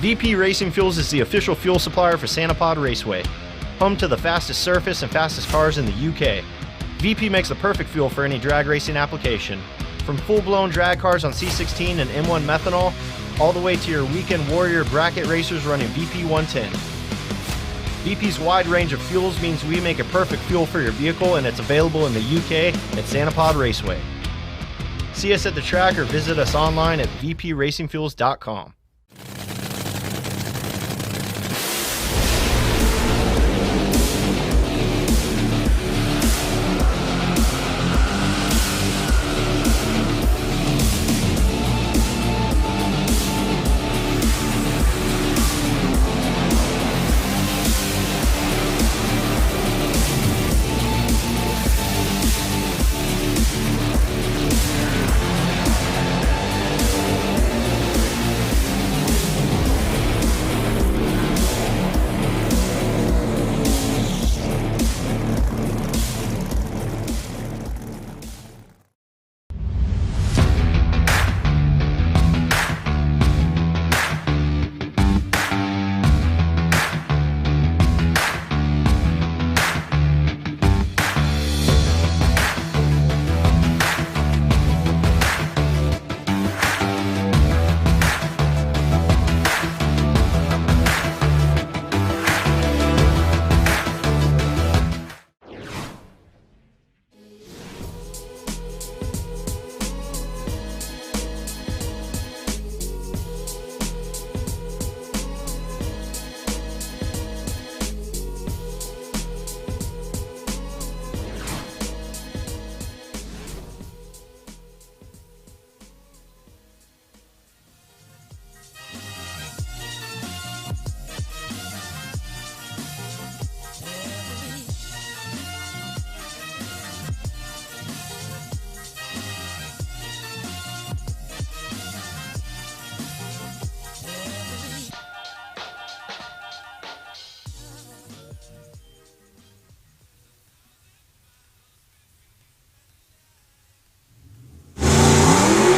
VP Racing Fuels is the official fuel supplier for Sanapod Raceway, home to the fastest surface and fastest cars in the UK. VP makes the perfect fuel for any drag racing application, from full-blown drag cars on C16 and M1 methanol, all the way to your weekend warrior bracket racers running VP 110. VP's wide range of fuels means we make a perfect fuel for your vehicle, and it's available in the UK at Sanapod Raceway. See us at the track or visit us online at vpracingfuels.com.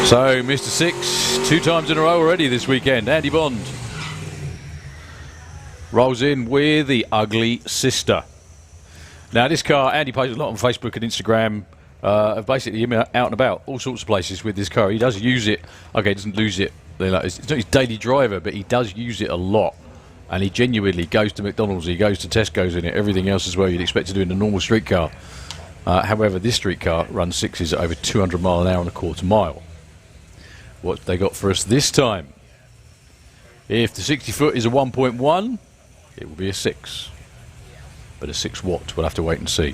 So, Mr. Six, 2 times in a row already this weekend. Andy Bond rolls in with the Ugly Sister. Now, this car, Andy posts a lot on Facebook and Instagram of basically him out and about, all sorts of places with this car. He does use it. Okay, he doesn't lose it. It's not his daily driver, but he does use it a lot. And he genuinely goes to McDonald's, he goes to Tesco's in it, everything else as well you'd expect to do in a normal street car. However, this street car runs 6s at over 200 mile an hour and a quarter mile. What they got for us this time? If the 60 foot is a 1.1, it will be a 6. But a 6 watt, we'll have to wait and see.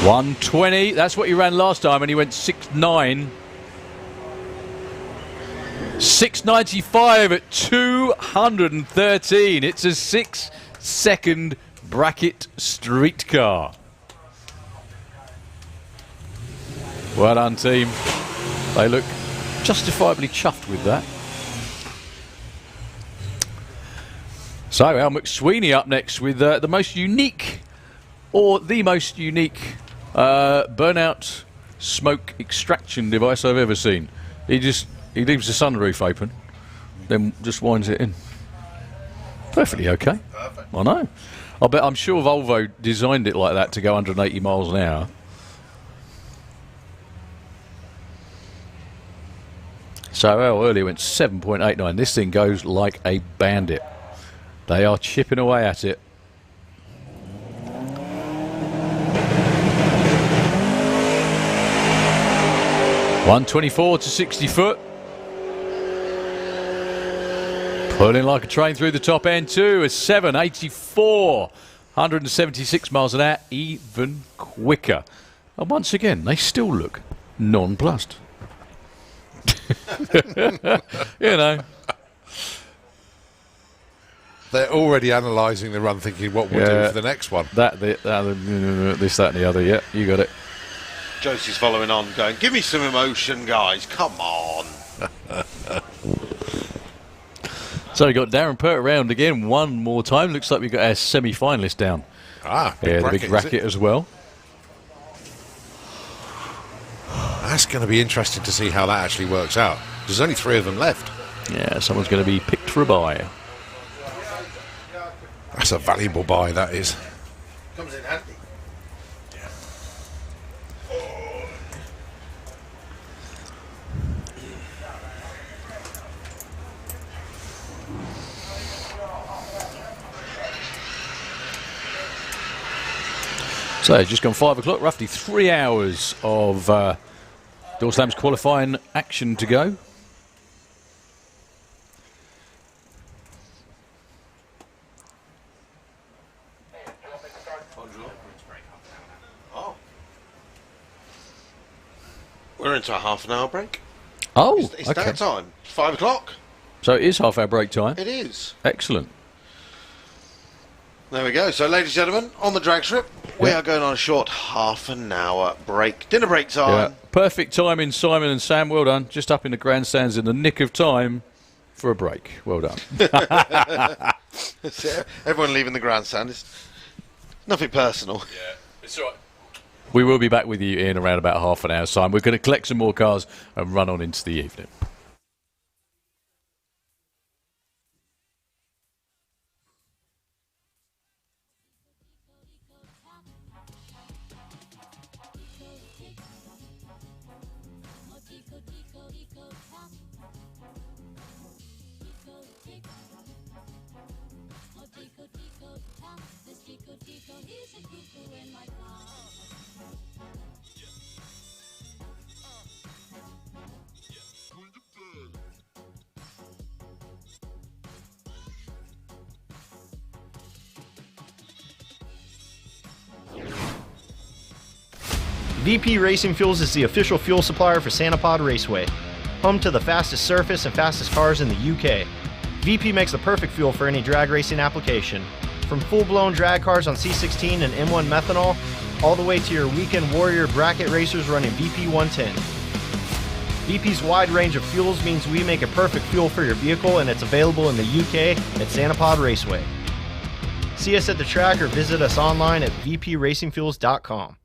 $120, that's what he ran last time, and he went 6.9. 695 at 213. It's a 6-second bracket street car. Well done, team. They look justifiably chuffed with that. So, Al McSweeney up next with the most unique, or the most unique burnout smoke extraction device I've ever seen. He leaves the sunroof open, then just winds it in. Perfectly okay. Perfect. I know. I'm sure Volvo designed it like that to go 180 miles an hour. So earlier went 7.89. This thing goes like a bandit. They are chipping away at it. $124 to 60 foot. Pulling like a train through the top end too. A 784. 176 miles an hour. Even quicker. And once again, they still look nonplussed. You know. They're already analysing the run, thinking what we'll do for the next one. This, that, and the other. Yeah, you got it. Josie's following on, going, give me some emotion, guys. Come on. So we got Darren Pert around again one more time. Looks like we've got our semi-finalist down The bracket, big is bracket it? as well. That's going to be interesting to see how that actually works out. There's only 3 of them left. Yeah, someone's going to be picked for a buy. That's a valuable buy, that is. Comes in handy. So, just gone 5 o'clock, roughly 3 hours of Doorslammers qualifying action to go. Oh. We're into a half an hour break. Oh, It's okay. that time. 5 o'clock. So it is half-hour break time. It is. Excellent. There we go. So, ladies and gentlemen, on the drag strip, we Yeah. are going on a short half an hour break. Dinner break Yeah. time. Perfect timing, Simon and Sam. Well done. Just up in the grandstands in the nick of time for a break. Well done. Everyone leaving the grandstand. It's nothing personal. Yeah, it's all right. We will be back with you in around about half an hour's time. We're going to collect some more cars and run on into the evening. VP Racing Fuels is the official fuel supplier for Sanapod Raceway, home to the fastest surface and fastest cars in the UK. VP makes the perfect fuel for any drag racing application, from full-blown drag cars on C16 and M1 methanol, all the way to your weekend warrior bracket racers running VP 110. VP's wide range of fuels means we make a perfect fuel for your vehicle, and it's available in the UK at Sanapod Raceway. See us at the track or visit us online at vpracingfuels.com.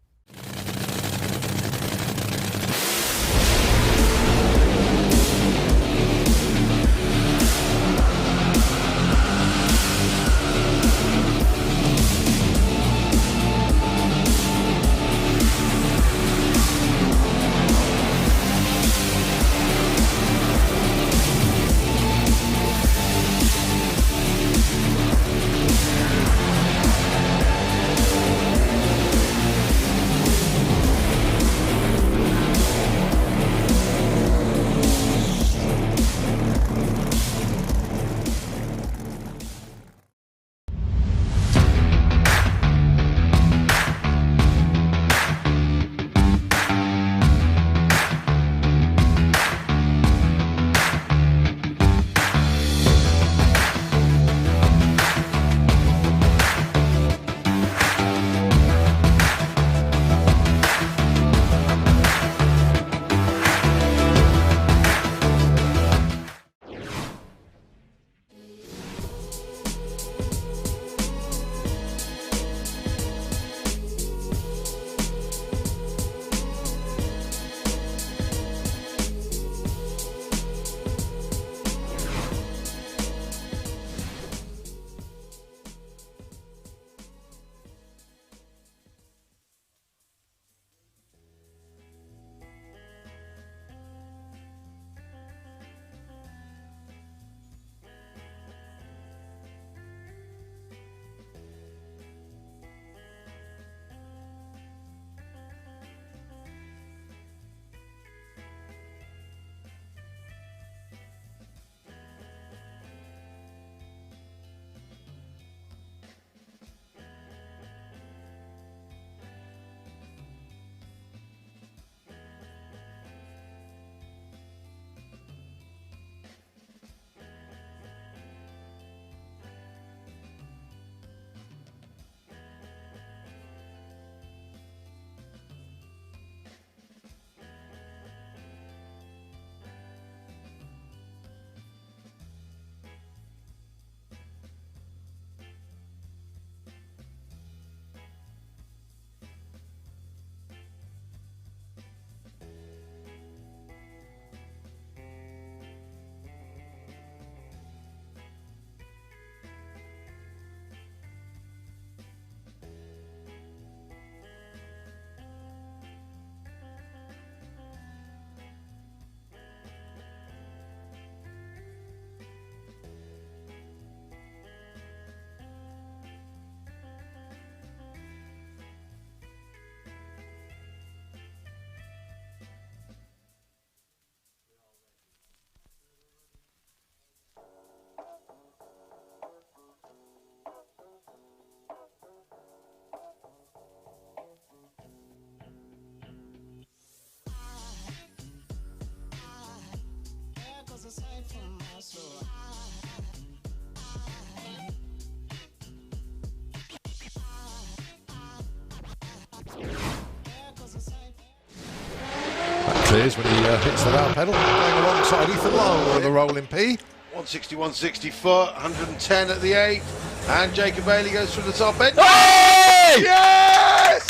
Clears when he hits the loud pedal. Going alongside Ethan Lowe with a rolling P. 160 foot, 110 at the 8th. And Jacob Bailey goes through the top end. Hey! Yes!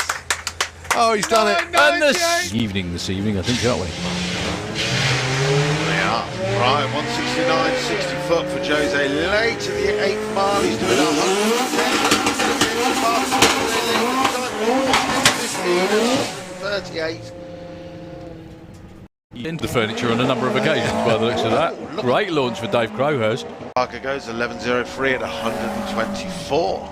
Oh, he's done it. And this evening, I think, aren't we? They are. Right, 169, 60 foot for Jose late to the 8th mile. He's doing 110. 38. Into the furniture on a number of occasions by the looks of that. Great launch for Dave Crowhurst. Parker goes 11.03 at 124.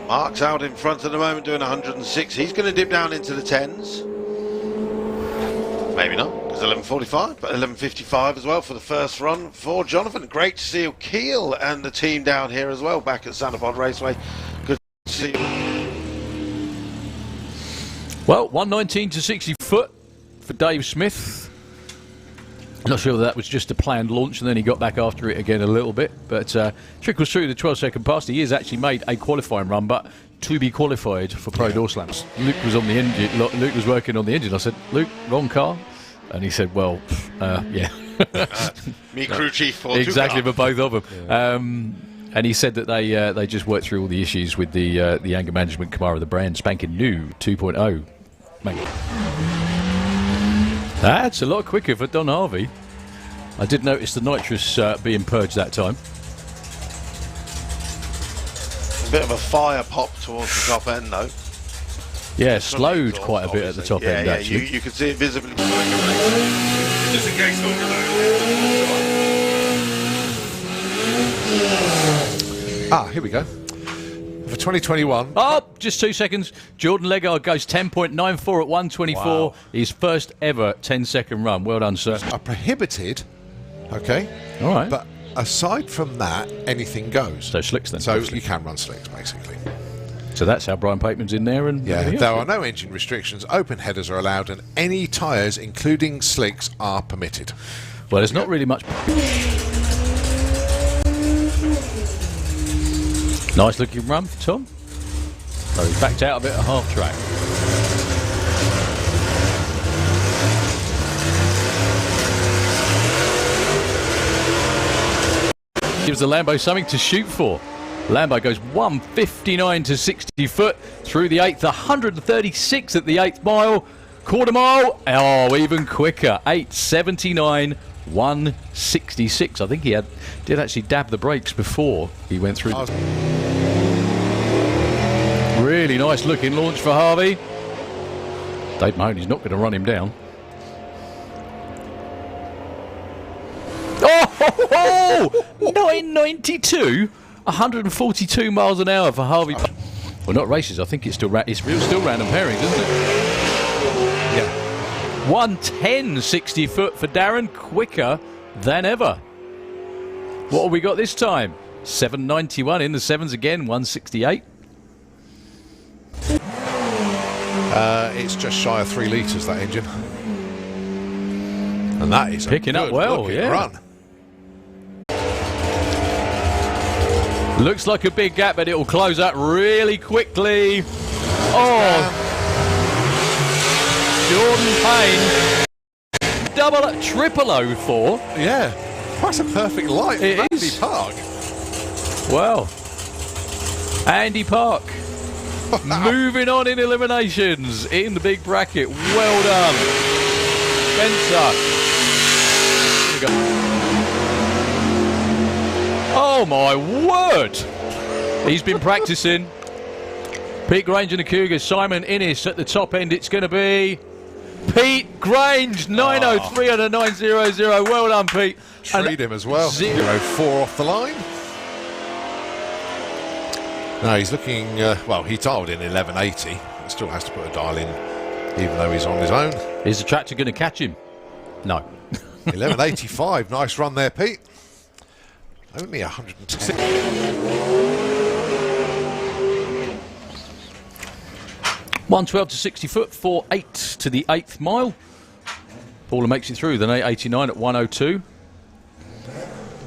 Mark's out in front at the moment doing 106. He's going to dip down into the 10s. Maybe not, because 11.45, but 11.55 as well for the first run for Jonathan. Great to see Keel and the team down here as well, back at Sanderpod Raceway. Good to see you. Well, 119 to 60 foot for Dave Smith. Not sure that was just a planned launch and then he got back after it again a little bit, but trickles through the 12-second pass. He has actually made a qualifying run, but to be qualified for Pro Doorslammers. Luke was on the engine. Luke was working on the engine. I said, Luke, wrong car? And he said, well, yeah. Me crew chief for exactly, for both of them. Yeah. And he said that they just worked through all the issues with the anger management Camaro, the brand spanking new 2.0. That's a lot quicker for Don Harvey. I did notice the nitrous being purged that time. A bit of a fire pop towards the top end, though. Yeah, slowed quite a bit at the top end, yeah, actually. You can see it visibly. Just in case Here we go. For 2021. Oh, just 2 seconds. Jordan Legard goes 10.94 at 124. Wow. His first ever 10-second run. Well done, sir. Are prohibited. Okay. All right. But aside from that, anything goes. So slicks then. So obviously. you can run slicks, basically. So that's how Brian Pateman's in there. And yeah, there are no engine restrictions. Open headers are allowed, and any tyres, including slicks, are permitted. Well, there's not really much. Nice looking run for Tom. So he's backed out a bit at half track. Gives the Lambo something to shoot for. Lambo goes 159 to 60 foot through the 8th, 136 at the 8th mile. Quarter mile, oh, even quicker, 879, 166. I think he did actually dab the brakes before he went through. Really nice looking launch for Harvey. Dave Mahoney's not going to run him down. Oh, 992, 142 miles an hour for Harvey. Well, not races. I think it's still still random pairings, isn't it? Yeah. 110, 60 foot for Darren, quicker than ever. What have we got this time? 791 in the 7s again, 168. It's just shy of 3 litres, that engine. And that is picking up well, yeah. Run. Looks like a big gap, but it will close up really quickly. Oh, Jordan Payne, triple 04. Yeah, that's a perfect light. It Andy is. Park. Well, Andy Park moving on in eliminations in the big bracket. Well done, Spencer. Here we go. Oh my word! He's been practicing. Pete Grange and the Cougars. Simon Innes at the top end. It's going to be Pete Grange, 903 and a 900. Well done, Pete. Treat him as well. 0.4 off the line. No, he's looking, well, he dialed in 1180. He still has to put a dial in, even though he's on his own. Is the tractor going to catch him? No. 1185. Nice run there, Pete. Only 110. $112 to 60 foot, 4.8 to the 8th mile. Paula makes it through, then 889 at 102.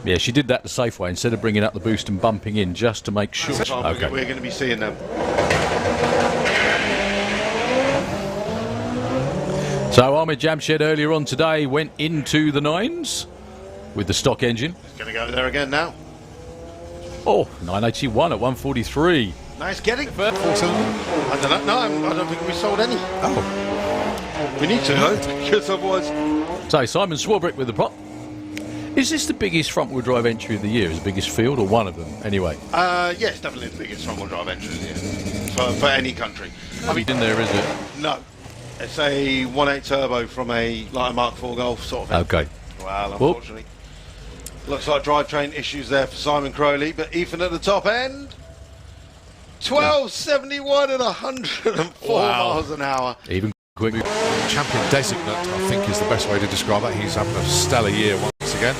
Yeah, she did that the safe way instead of bringing up the boost and bumping in just to make sure. Okay. We're going to be seeing them. So Ahmed Jamshed earlier on today went into the 9s with the stock engine. He's going to go there again now. Oh, 981 at 143. Nice getting. Four cylinder? I don't know. No, I don't think we sold any. Oh. We need to, though, because otherwise... So Simon Swarbrick with the prop. Is this the biggest front-wheel drive entry of the year? Is the biggest field, or one of them, anyway? Yes, definitely the biggest front-wheel drive entry of the year for any country. I mean, in there, is it? No. It's a 1.8 turbo from a Mark IV Golf sort of thing. Okay. Well, unfortunately. Looks like drivetrain issues there for Simon Crowley, but Ethan at the top end. 1271 at 104 miles an hour. Even quick. Champion designate, I think, is the best way to describe that. He's having a stellar year once again.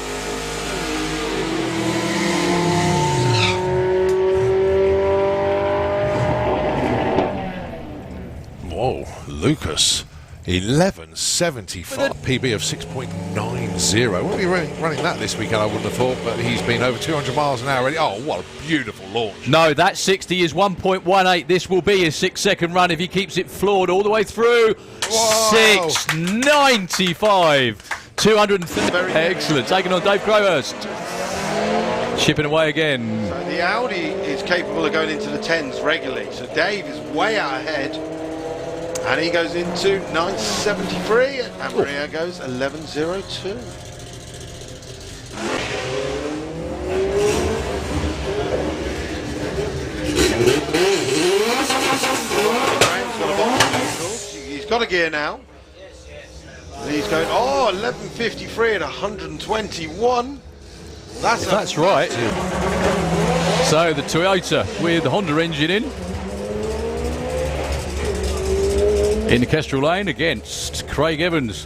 Whoa, Lucas. 11.75, PB of 6.90. Won't be running that this weekend, I wouldn't have thought, but he's been over 200 miles an hour already. Oh, what a beautiful launch. No, that 60 is 1.18. This will be his 6-second run if he keeps it floored all the way through. Whoa. 6.95. 230. Excellent. Taking on Dave Crowhurst. Chipping away again. So the Audi is capable of going into the 10s regularly, so Dave is way out ahead. And he goes into 973, and Maria goes 1102. He's got a gear now. He's going, 1153 at 121. That's right. So the Toyota with the Honda engine in the Kestrel lane against Craig Evans.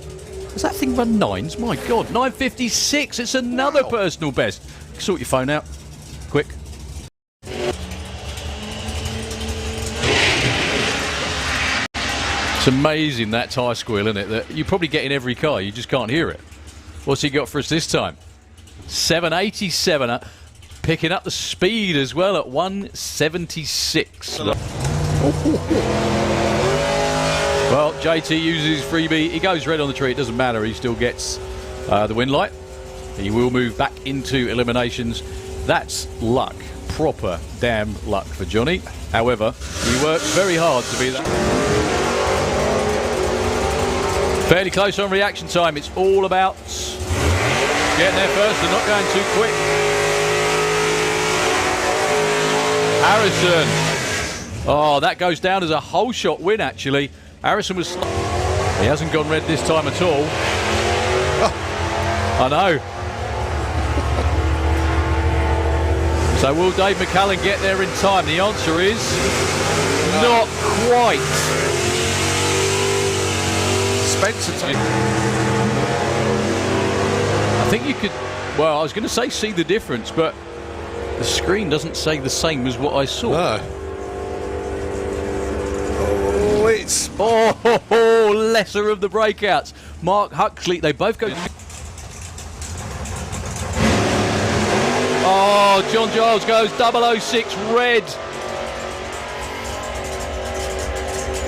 Does that thing run 9s? My God, 956. It's another personal best. Sort your phone out. Quick. It's amazing, that tyre squeal, isn't it? That you probably get in every car, you just can't hear it. What's he got for us this time? 787, picking up the speed as well at 176. Well, JT uses his freebie. He goes red on the tree. It doesn't matter. He still gets the win light. He will move back into eliminations. That's luck. Proper damn luck for Johnny. However, he worked very hard to be that. Fairly close on reaction time. It's all about getting there first and not going too quick. Harrison. Oh, that goes down as a whole shot win, actually. Harrison was... He hasn't gone red this time at all. Oh, I know. So will Dave McCallan get there in time? The answer is not quite. Spencer. I think you could... Well, I was going to say see the difference, but the screen doesn't say the same as what I saw. No. It's lesser of the breakouts. Mark Huxley, they both go. Oh, John Giles goes 006 red.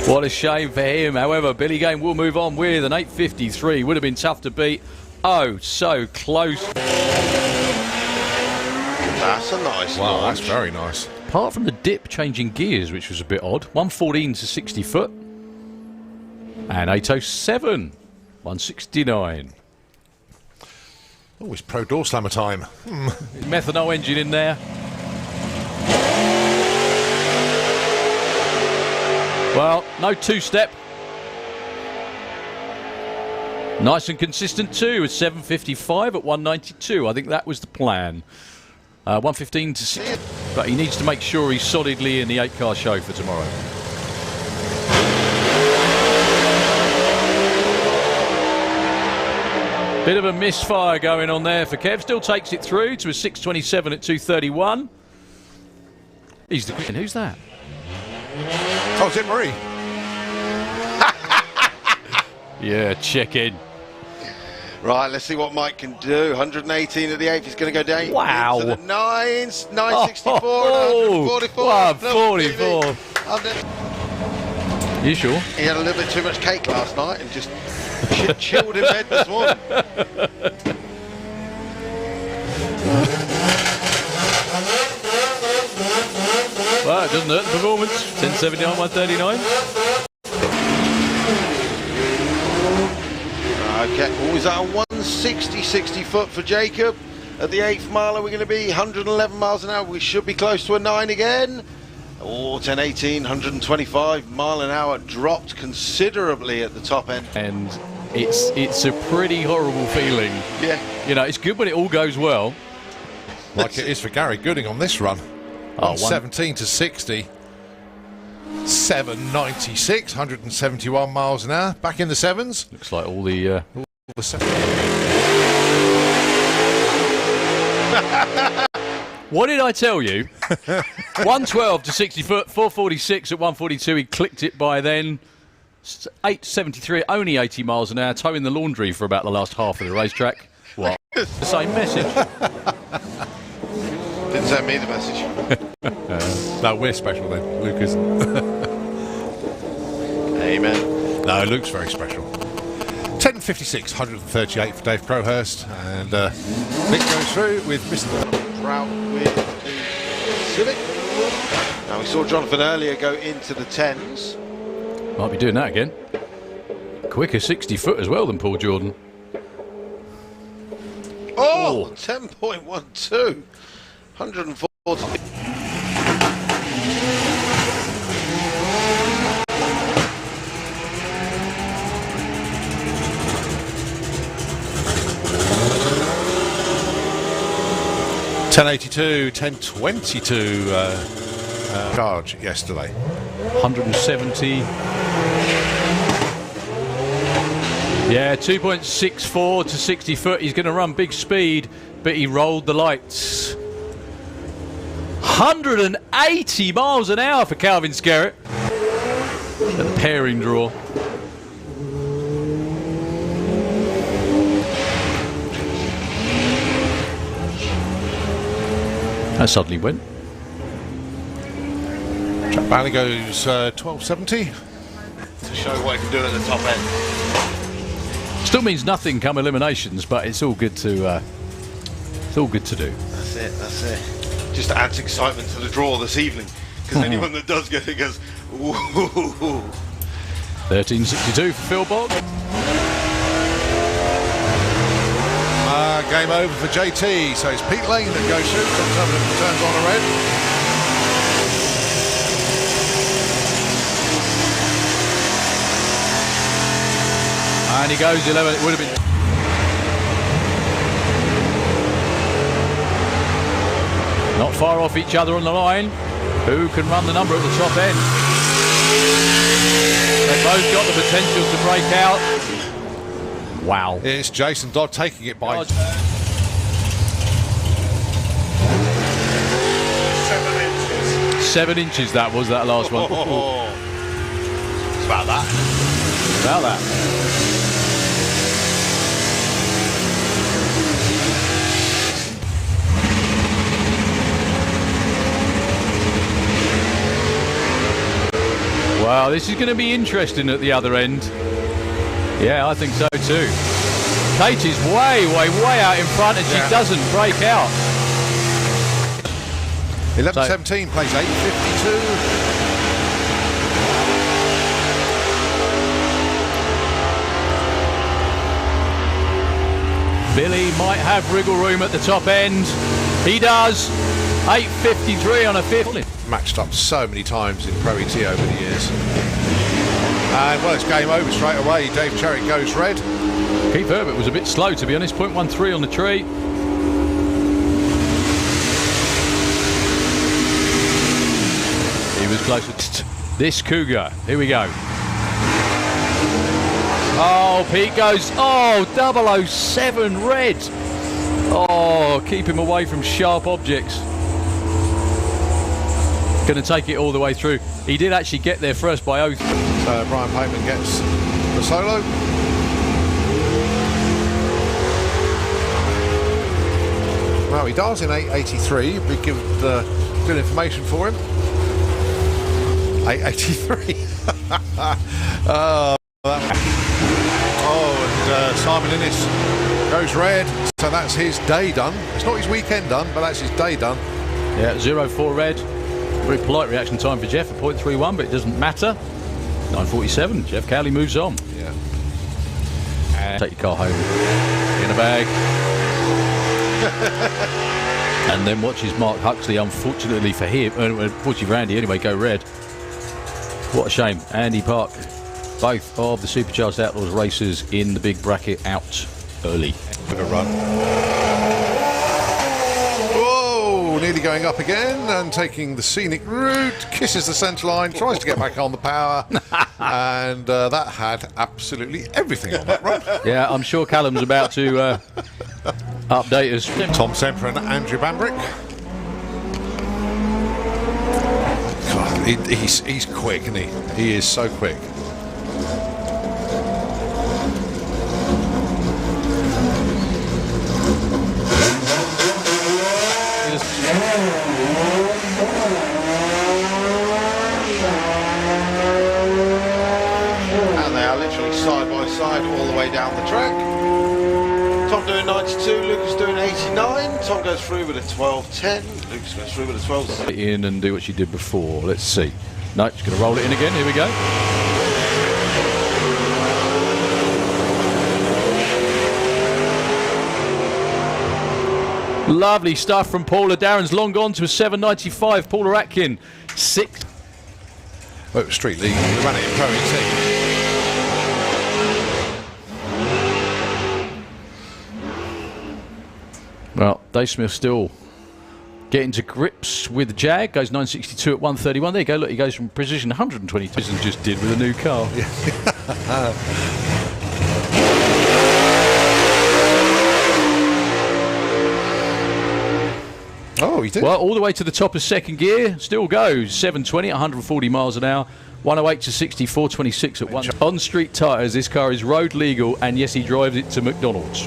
What a shame for him. However, Billy Game will move on with an 853. Would have been tough to beat. Oh, so close. That's a nice wow, launch. that's very nice. Apart from the dip changing gears, which was a bit odd. 114 to 60 foot. And 807. 169. Oh, it's Pro Doorslammer time. Methanol engine in there. Well, no two-step. Nice and consistent too at 755 at 192. I think that was the plan. 115 to 6. But he needs to make sure he's solidly in the 8-car show for tomorrow. Bit of a misfire going on there for Kev. Still takes it through to a 627 at 231. He's the... And who's that? Oh, is it Marie? Yeah, check in. Right, let's see what Mike can do. 118 at the 8th. He's going to go down. Wow. To the 9s. 964 Oh, 144. 144. You sure? He had a little bit too much cake last night and just Chilled in bed this morning. Well, it doesn't hurt the performance. 10.79, 139. Okay, always at a 160, 60 foot for Jacob. At the 8th mile, we're going to be 111 miles an hour. We should be close to a 9 again. Oh, 10.18, 125 mile an hour. Dropped considerably at the top end. And it's a pretty horrible feeling. Yeah. You know, it's good when it all goes well. Like it is for Gary Gooding on this run. 17 to 60. 7.96, 171 miles an hour. Back in the sevens. Looks like all the What did I tell you? 112 to 60 foot, 446 at 142. He clicked it by then. 8.73, only 80 miles an hour. Towing the laundry for about the last half of the racetrack. What? The same message. Didn't send me the message. No, we're special then. Luke isn't. Amen. No, Luke's very special. 10.56, 138 for Dave Crowhurst. And Nick goes through with Mr. Trout with the Civic. Now we saw Jonathan earlier go into the 10s. Might be doing that again. Quicker 60 foot as well than Paul Jordan. Oh, 10.12. 140. $10.82, $10.22 charge yesterday. 170. Yeah, 2.64 to 60 foot. He's going to run big speed, but he rolled the lights. 180 miles an hour for Calvin Skerritt at the pairing draw. That suddenly went. Track Valley goes 12.70. To show what he can do at the top end. Still means nothing come eliminations, but it's all good to do. That's it, that's it. Just adds excitement to the draw this evening. Because anyone that does get it goes, ooh. 13.62 for Phil Bogg. Game over for JT. So it's Pete Lane that goes through. Comes over and turns on a red. And he goes 11. It would have been. Not far off each other on the line. Who can run the number at the top end? They both got the potential to break out. Wow. It's Jason Dodd taking it by 7 inches. 7 inches that was that last one. Oh. It's about that. About that. Wow, this is going to be interesting at the other end. Yeah, I think so too. Kate is way out in front and she doesn't break out. 11.17 plays 8.52. Billy might have wriggle room at the top end. He does. 8.53 on a fifth. Matched up so many times in Pro ET over the years. And well, it's game over straight away. Dave Cherrick goes red. Keith Herbert was a bit slow, to be honest. 0.13 on the tree. He was closer. This Cougar. Here we go. Oh, Pete goes. Oh, 007 red. Oh, keep him away from sharp objects. Going to take it all the way through. He did actually get there first by oath. So Brian Payman gets the solo. Well, he does in 8.83. We give good information for him. 8.83. Oh, Simon Innes goes red, so that's his day done. It's not his weekend done, but that's his day done. Yeah, 0-4 red. Very polite reaction time for Jeff at 0.31, but it doesn't matter. 9:47. Jeff Cowley moves on. Yeah. And take your car home in a bag. And then watches Mark Huxley, unfortunately for him, unfortunately for Andy anyway, go red. What a shame. Andy Park, both of the Supercharged Outlaws racers in the big bracket, out early. Bit of a run. Whoa, nearly going up again and taking the scenic route, kisses the centre line, tries to get back on the power, and that had absolutely everything on that run. Yeah, I'm sure Callum's about to update us. Tom Semper and Andrew Bambrick. God, he's quick, isn't he? He is so quick. And they are literally side by side all the way down the track. Tom doing 92, Lucas doing 89. Tom goes through with a 12.10. Lucas goes through with a 12.6. In and do what she did before. Let's see. No, she's going to roll it in again. Here we go. Lovely stuff from Paula. Darren's long gone to a 7.95. Paula Atkin, 6. Oh, Street League, they ran it in Pro ET. Well, Dave Smith still getting to grips with the Jag. Goes 9.62 at 1.31. There you go. Look, he goes from position 122 and just did with a new car. Oh, he did. Well, all the way to the top of second gear. Still goes 720 at 140 miles an hour. 108 to 60, 426 at 1. On street tyres, this car is road legal, and yes, he drives it to McDonald's.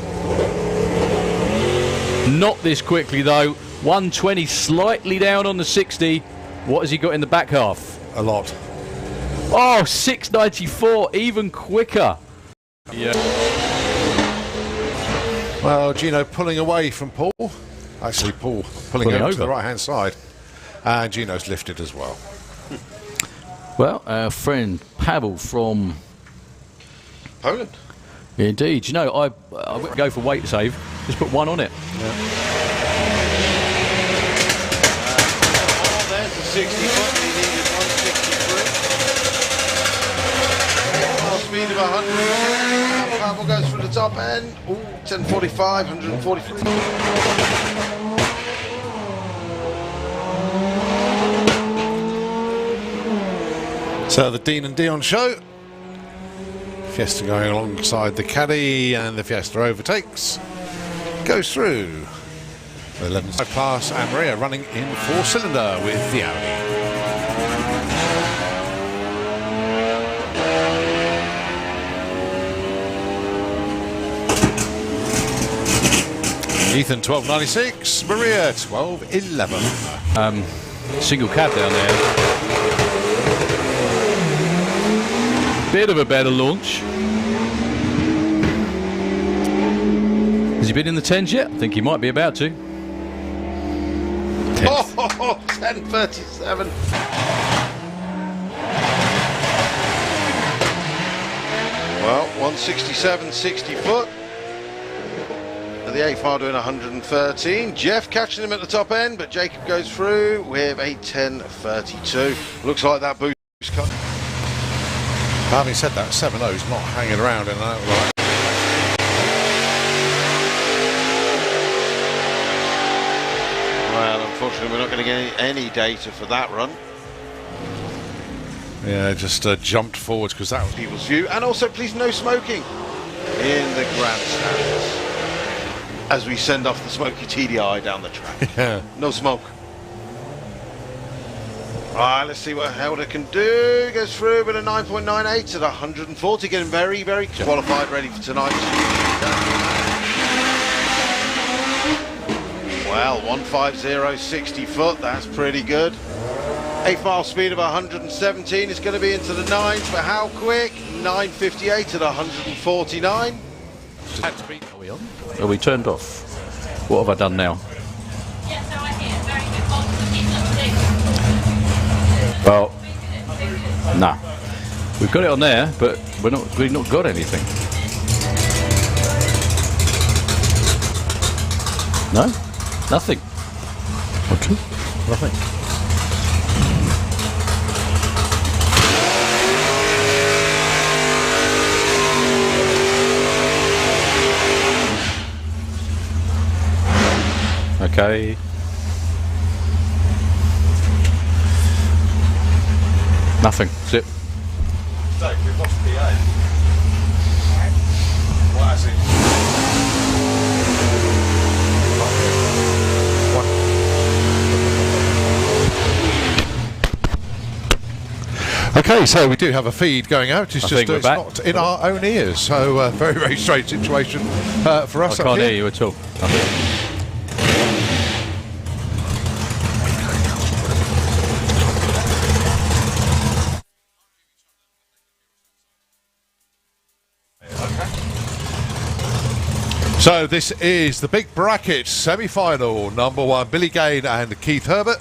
Not this quickly though. 120, slightly down on the 60. What has he got in the back half? A lot. Oh, 694, even quicker. Yeah. Well, Gino pulling away from Paul. Actually, Paul pulling over to the right-hand side. And Gino's lifted as well. Well, our friend Pavel from Poland. Indeed. You know, I wouldn't go for weight save. Just put one on it. Oh, there's the 60 foot. He needed 163. Speed of 100. Pavel goes for the top end. Ooh, 1045, 143. So the Dean and Dion show. Fiesta going alongside the Caddy, and the Fiesta overtakes. Goes through. 11 class, and Maria running in 4-cylinder with the Audi. Ethan 12.96, Maria 12.11. Single cab down there. Bit of a better launch. Has he been in the 10s yet? I think he might be about to. 10:37. Well, 167, 60 foot. And the 8 doing 113. Jeff catching him at the top end, but Jacob goes through with a 10:32. Looks like that boost cut. Having said that, 7.0's not hanging around in that right. Well, unfortunately, we're not going to get any data for that run. Yeah, just jumped forwards because that was People's view, and also please no smoking in the grandstands as we send off the smoky TDI down the track. yeah. No smoke. Right, let's see what Helder can do. Goes through with a 9.98 at 140, getting very, very qualified, ready for tonight. Well, 150, 60 foot, that's pretty good. 8 mile speed of 117 is going to be into the 9s, but how quick? 9.58 at 149. Had to be. Are we on? Are we turned off? What have I done now? Well, nah. We've got it on there, but we've not got anything. No? Nothing. Okay. Nothing. Okay. Nothing. Zip. So, we've lost PA. What has he? Okay, so we do have a feed going out. It's I just think we're it's back. not in our own ears. So very, very strange situation for us. I up can't here. hear you at all. So this is the big bracket semi-final. Number 1, Billy Gane and Keith Herbert.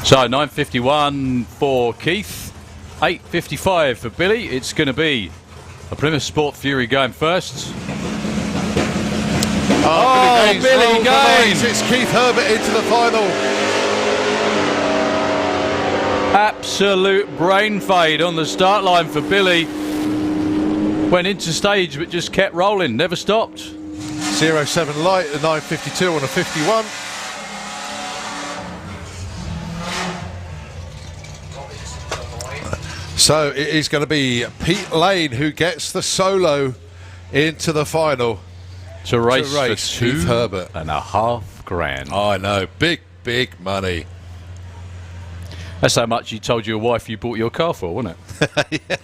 So 9:51 for Keith, 8:55 for Billy. It's going to be a Plymouth Sport Fury going first. Billy Gane! It's Keith Herbert into the final. Absolute brain fade on the start line for Billy. Went into stage but just kept rolling, never stopped. 0.7 light at 9:52 on a 51. So it is going to be Pete Lane who gets the solo into the final To race to for Keith Herbert. $2.5 grand. I know, big money. That's how much you told your wife you bought your car for, wasn't it?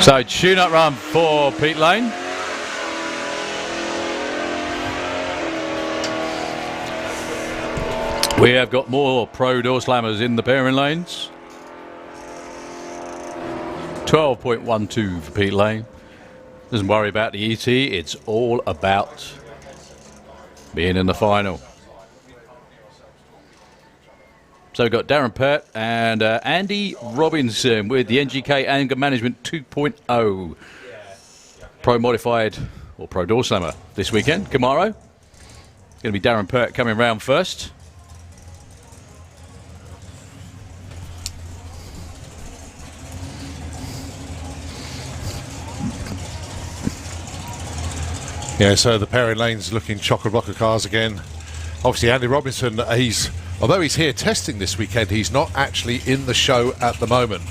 So tune-up run for Pete Lane. We have got more Pro Doorslammers in the pairing lanes. 12.12 for Pete Lane. Doesn't worry about the ET. It's all about being in the final. So we've got Darren Pert and Andy Robinson with the NGK Anger Management 2.0 Pro Modified or Pro Door Slammer this weekend. Tomorrow, it's going to be Darren Pert coming round first. Yeah, so the pairing lanes looking chock-a-block cars again. Obviously, Andy Robinson, although he's here testing this weekend, he's not actually in the show at the moment.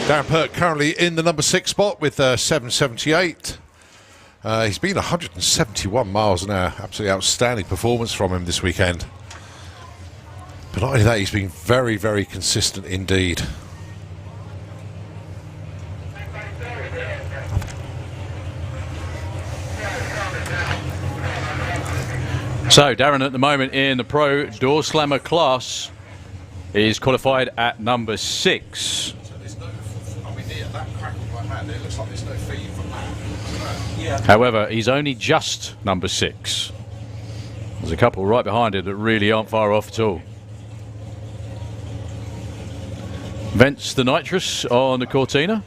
Darren Pert currently in the number 6 spot with 778. He's been 171 miles an hour. Absolutely outstanding performance from him this weekend. But not only that, he's been very, very consistent indeed. So Darren at the moment in the Pro Door Slammer class is qualified at number 6. However, he's only just number 6. There's a couple right behind it that really aren't far off at all. Vents the nitrous on the Cortina.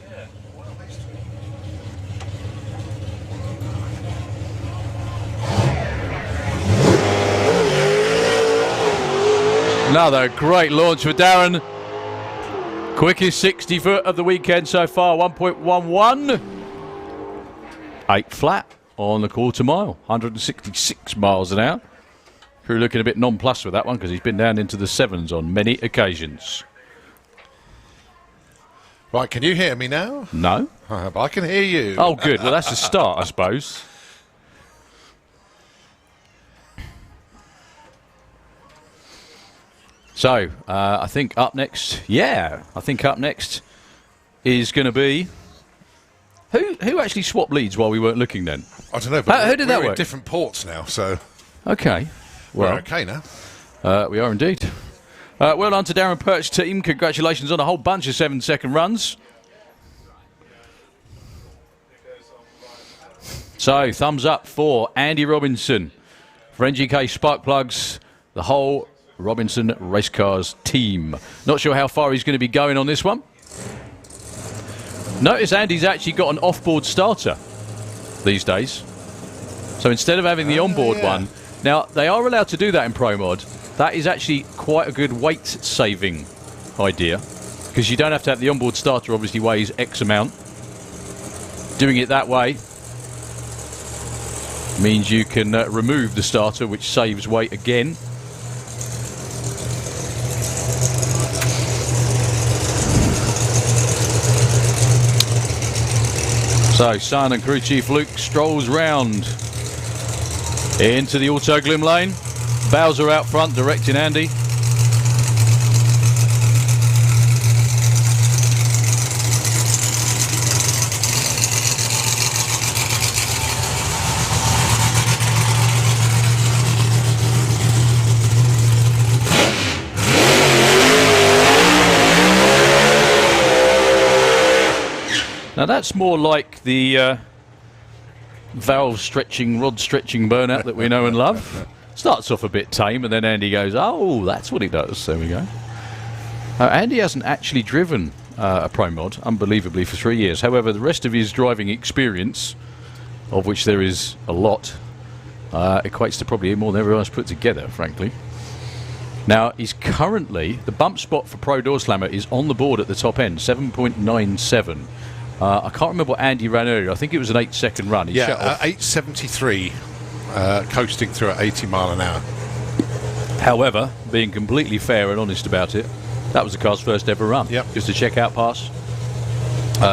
Another great launch for Darren. Quickest 60 foot of the weekend so far, 1.11. 8 flat on the quarter mile, 166 miles an hour. Crew looking a bit nonplussed with that one because he's been down into the 7s on many occasions. Right, can you hear me now? No? But I can hear you. Oh, good. Well, that's a start, I suppose. So, I think up next, is going to be... Who actually swapped leads while we weren't looking then? I don't know, but How did that we're work? in different ports now, so Okay. we're Well, okay now. we are indeed. Well done to Darren Perch's team. Congratulations on a whole bunch of 7-second runs. So, thumbs up for Andy Robinson, for NGK Spark Plugs, the whole Robinson Racecars team. Not sure how far he's going to be going on this one. Notice Andy's actually got an off-board starter these days. So instead of having the onboard one, now they are allowed to do that in Pro Mod. That is actually quite a good weight-saving idea, because you don't have to have the onboard starter, obviously weighs X amount. Doing it that way means you can remove the starter, which saves weight again. So, Son and crew chief Luke strolls round into the auto glim lane. Bowser out front directing Andy. Now that's more like the valve stretching, rod stretching burnout that we know and love. Starts off a bit tame and then Andy goes, oh, that's what he does. There we go. Andy hasn't actually driven a Pro Mod, unbelievably, for 3 years. However, the rest of his driving experience, of which there is a lot, equates to probably more than everyone else put together, frankly. Now, he's currently, the bump spot for Pro Doorslammer is on the board at the top end, 7.97. I can't remember what Andy ran earlier. I think it was an 8-second run. He shut off. 873, coasting through at 80 mile an hour. However, being completely fair and honest about it, that was the car's first ever run. Yep. Just a checkout pass.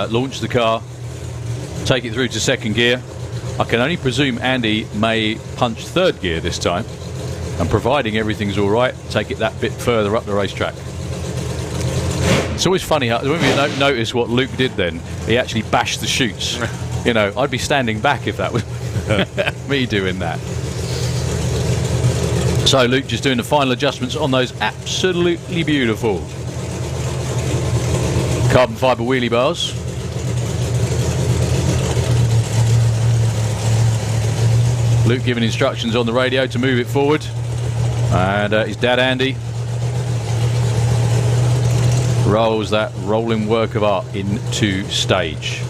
Launch the car, take it through to second gear. I can only presume Andy may punch third gear this time, and providing everything's all right, take it that bit further up the racetrack. It's always funny how, when we notice what Luke did then, he actually bashed the chutes. You know, I'd be standing back if that was me doing that. So Luke just doing the final adjustments on those absolutely beautiful carbon fibre wheelie bars. Luke giving instructions on the radio to move it forward. And his dad Andy rolls that rolling work of art into stage.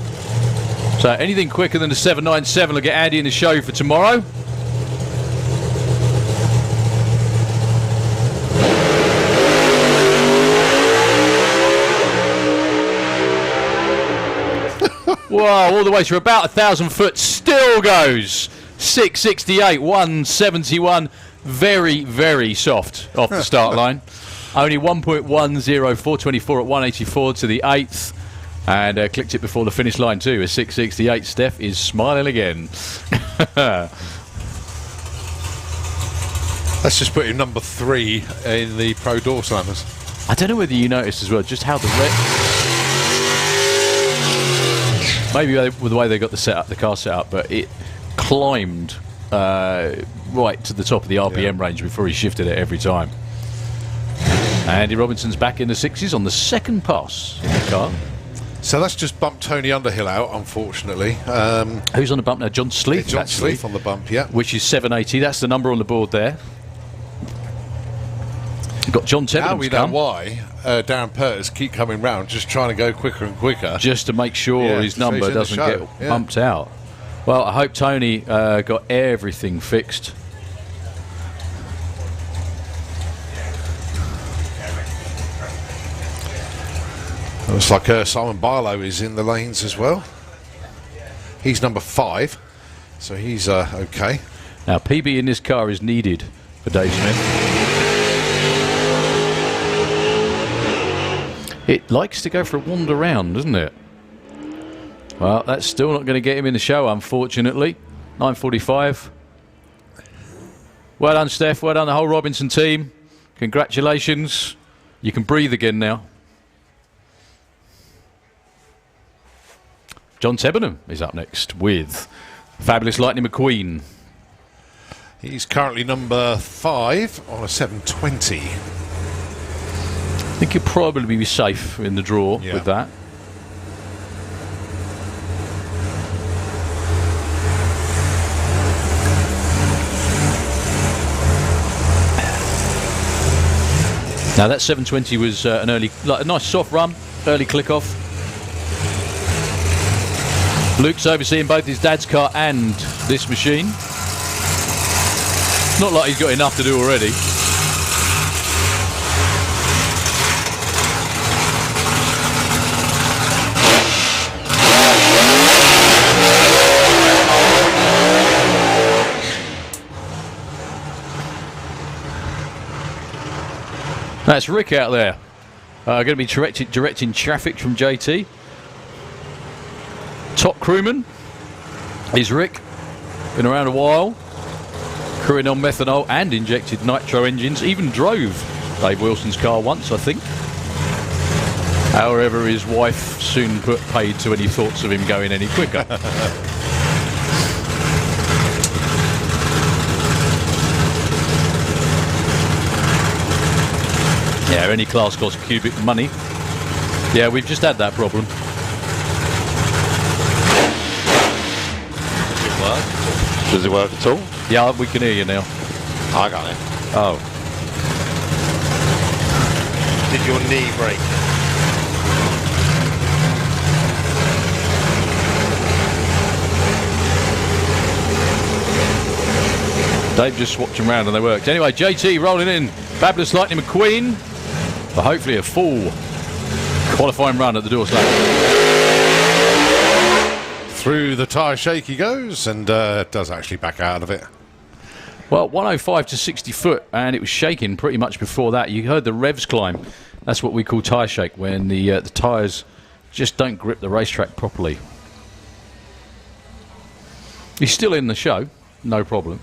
So anything quicker than the 797 will get Andy in the show for tomorrow. Wow, all the way to about 1,000 foot, still goes 668, 171. Very, very soft off the start line. Only 1.10, 424 at 184 to the 8th. And clicked it before the finish line too. A 668. Steph is smiling again. Let's just put him number 3 in the Pro Doorslammers. I don't know whether you noticed as well just how the maybe with the way they got the car set up, but it climbed right to the top of the RPM range before he shifted it every time. Andy Robinson's back in the 60s on the second pass in the car. So that's just bumped Tony Underhill out, unfortunately. Who's on the bump now? John Sleeth. John Sleeth on the bump, yeah. Which is 780. That's the number on the board there. Got John Tebbins. Now we know why Darren Pertz keep coming round, just trying to go quicker and quicker. Just to make sure his number doesn't get bumped out. Well, I hope Tony got everything fixed. Looks like Simon Barlow is in the lanes as well. He's number 5, so he's okay. Now, PB in this car is needed for Dave Smith. It likes to go for a wander round, doesn't it? Well, that's still not going to get him in the show, unfortunately. 9:45. Well done, Steph. Well done, the whole Robinson team. Congratulations. You can breathe again now. John Tebenham is up next with Fabulous Lightning McQueen. He's currently number 5 on a 720. I think he'll probably be safe in the draw with that. Now that 720 was an early, like a nice soft run, early click off. Luke's overseeing both his dad's car and this machine. Not like he's got enough to do already. That's Rick out there. Going to be directing traffic from JT. Top crewman is Rick. Been around a while. Crewing on methanol and injected nitro engines. Even drove Dave Wilson's car once, I think. However, his wife soon put paid to any thoughts of him going any quicker. Yeah, any class costs cubic money. Yeah, we've just had that problem. Does it work at all? Yeah, we can hear you now. I got it. Oh. Did your knee break? Dave just swapped them around and they worked. Anyway, JT rolling in. Fabulous Lightning McQueen. For hopefully a full qualifying run at the Doorslammers. Through the tyre shake he goes, and does actually back out of it. Well, 105 to 60 foot, and it was shaking pretty much before that. You heard the revs climb. That's what we call tyre shake, when the tyres just don't grip the racetrack properly. He's still in the show, no problem.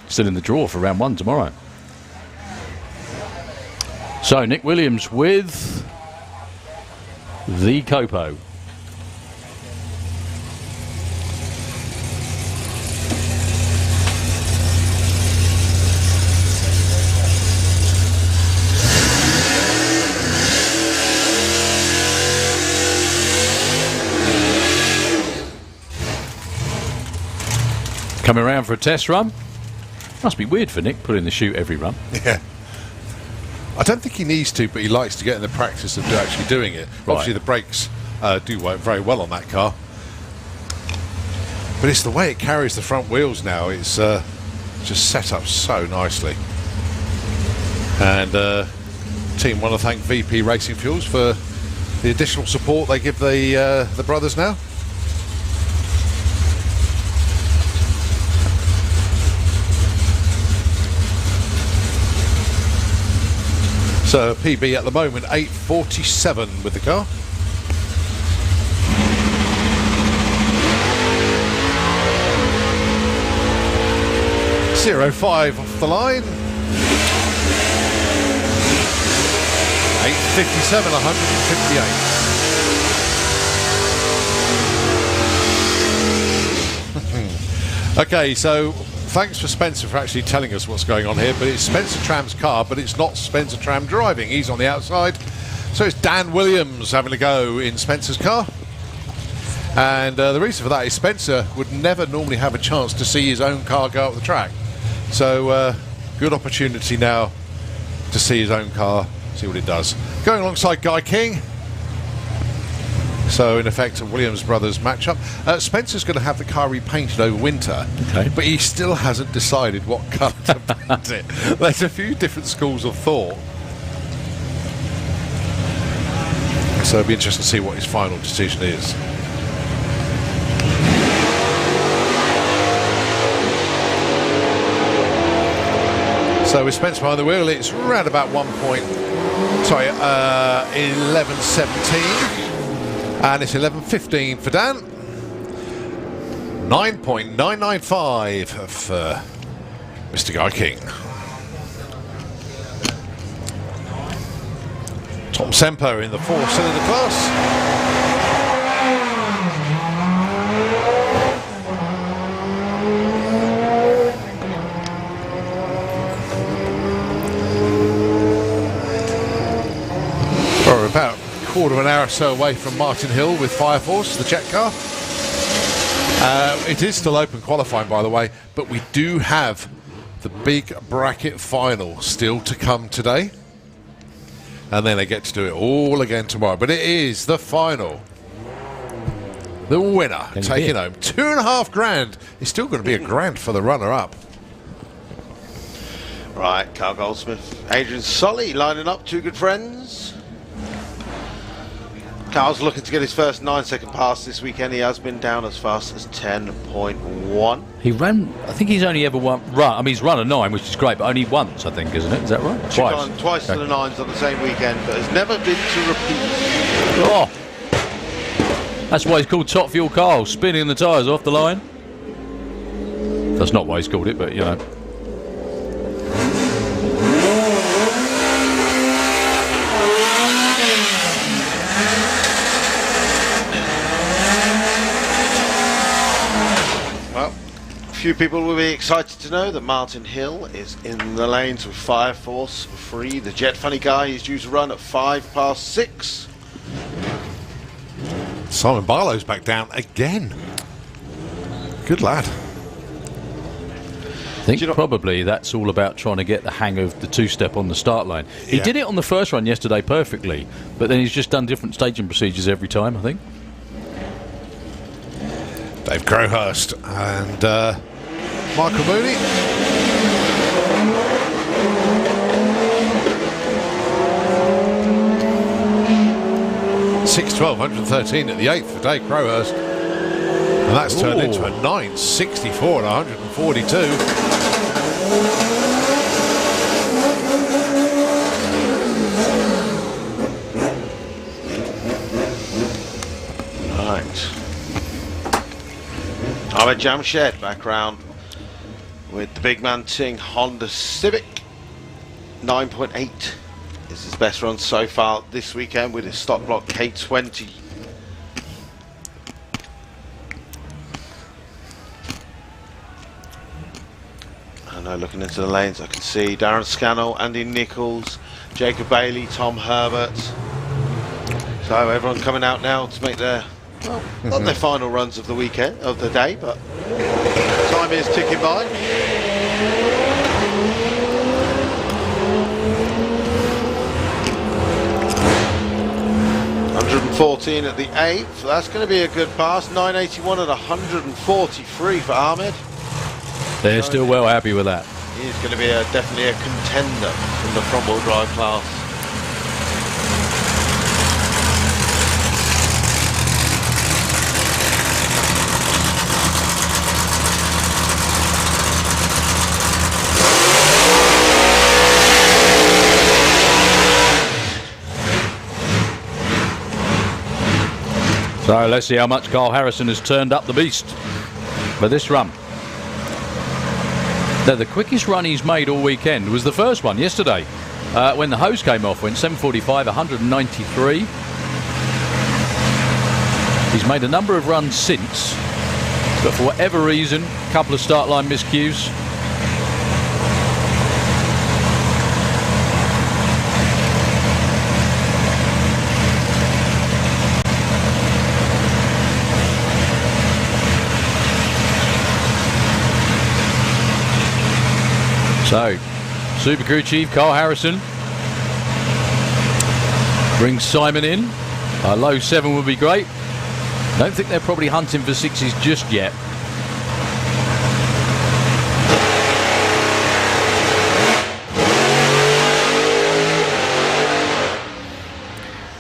Still in the draw for round 1 tomorrow. So, Nick Williams with the Copo. Coming around for a test run. Must be weird for Nick putting the chute every run. Yeah. I don't think he needs to, but he likes to get in the practice of actually doing it. Right. Obviously, the brakes do work very well on that car. But it's the way it carries the front wheels now. It's just set up so nicely. And team want to thank VP Racing Fuels for the additional support they give the brothers now. So PB at the moment 8:47 with the car. .05 off the line. 8:57, 158. Okay, so thanks for Spencer for actually telling us what's going on here, but it's Spencer Tram's car, but it's not Spencer Tram driving. He's on the outside. So it's Dan Williams having a go in Spencer's car. And the reason for that is Spencer would never normally have a chance to see his own car go up the track. So good opportunity now to see his own car, see what it does. Going alongside Guy King. So, in effect, a Williams Brothers matchup. Spencer's going to have the car repainted over winter, but he still hasn't decided what colour to paint it. There's a few different schools of thought. So, it'll be interesting to see what his final decision is. So, with Spencer behind the wheel, it's round about 11:17. And it's 11:15 for Dan. 9.995 for Mr. Guy King. Tom Semper in the 4-cylinder class. Well, we're about a quarter of an hour or so away from Martin Hill with Fire Force, the jet car. It is still open qualifying, by the way, but we do have the big bracket final still to come today. And then they get to do it all again tomorrow. But it is the final. The winner taking home $2.5 grand. It's still going to be a grand for the runner-up. Right, Carl Goldsmith, Adrian Solly lining up, two good friends. Carl's looking to get his first 9-second pass this weekend. He has been down as fast as 10.1. He ran, I think he's only ever run, I mean, he's run a 9, which is great, but only once, I think, isn't it? Is that right? Twice to the 9s on the same weekend, but has never been to repeat. Oh! That's why he's called Top Fuel Carl, spinning the tyres off the line. That's not why he's called it, but, you know. Few people will be excited to know that Martin Hill is in the lanes with Fire Force for free. The Jet Funny guy is due to run at 6:05. Simon Barlow's back down again. Good lad. I think probably that's all about trying to get the hang of the two-step on the start line. He did it on the first run yesterday perfectly, but then he's just done different staging procedures every time, I think. Dave Crowhurst and Michael Mooney. $6.12, 113 at the 8th for Dave Crowhurst. And that's turned into a 9.64 and 142. Right. Ahmed Jamshed back round with the big man Ting Honda Civic. 9.8 is his best run so far this weekend with his stock block K20. I know, looking into the lanes, I can see Darren Scannell, Andy Nichols, Jacob Bailey, Tom Herbert. So everyone coming out now to make their, well, not their final runs of the weekend, of the day, but time is ticking by. $114 at the 8th. That's going to be a good pass. 981 at 143 for Ahmed. They're still well happy with that. He's going to be definitely a contender from the front-wheel drive class. So let's see how much Carl Harrison has turned up the beast for this run. Now, the quickest run he's made all weekend was the first one yesterday, when the hose came off, went 7:45, 193. He's made a number of runs since, but for whatever reason, a couple of start line miscues. So, Super Crew Chief Carl Harrison brings Simon in. A low 7 would be great. Don't think they're probably hunting for 6s just yet.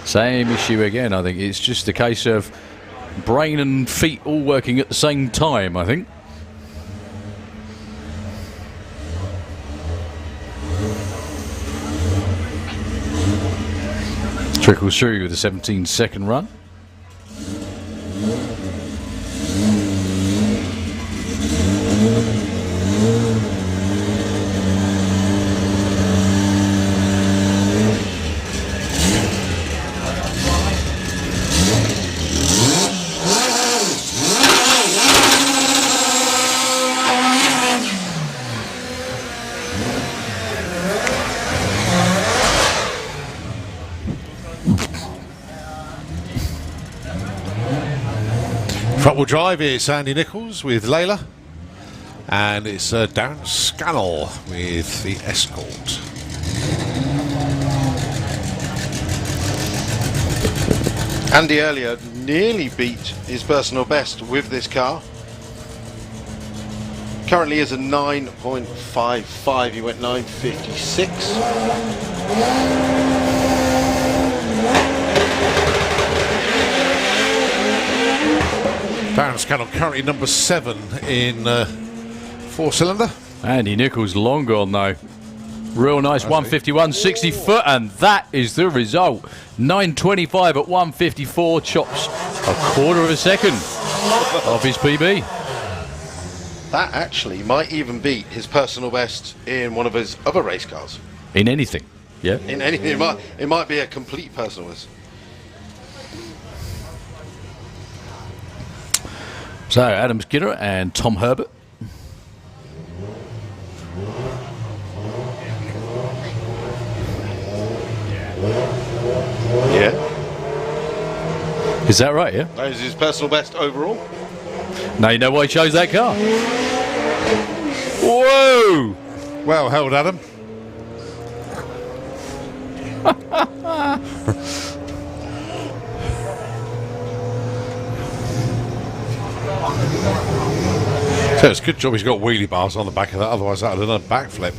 Same issue again, I think. It's just a case of brain and feet all working at the same time, I think. Trickles through with a 17-second run. drive, it's Andy Nichols with Layla. And it's Darren Scannell with the Escort. Andy earlier nearly beat his personal best with this car. Currently is a 9.55. He went 9.56. Darren Scannell currently number 7 in 4-cylinder. Andy Nichols long gone though. Real nice 151, 60 foot, and that is the result. 9.25 at 154, chops a quarter of a second off his PB. That actually might even beat his personal best in one of his other race cars. In anything, yeah. In anything, it might be a complete personal best. So Adam Skinner and Tom Herbert. Yeah. Is that right, yeah? That is his personal best overall. Now you know why he chose that car. Whoa! Well held, Adam. So it's a good job he's got wheelie bars on the back of that, otherwise that would have done a backflip.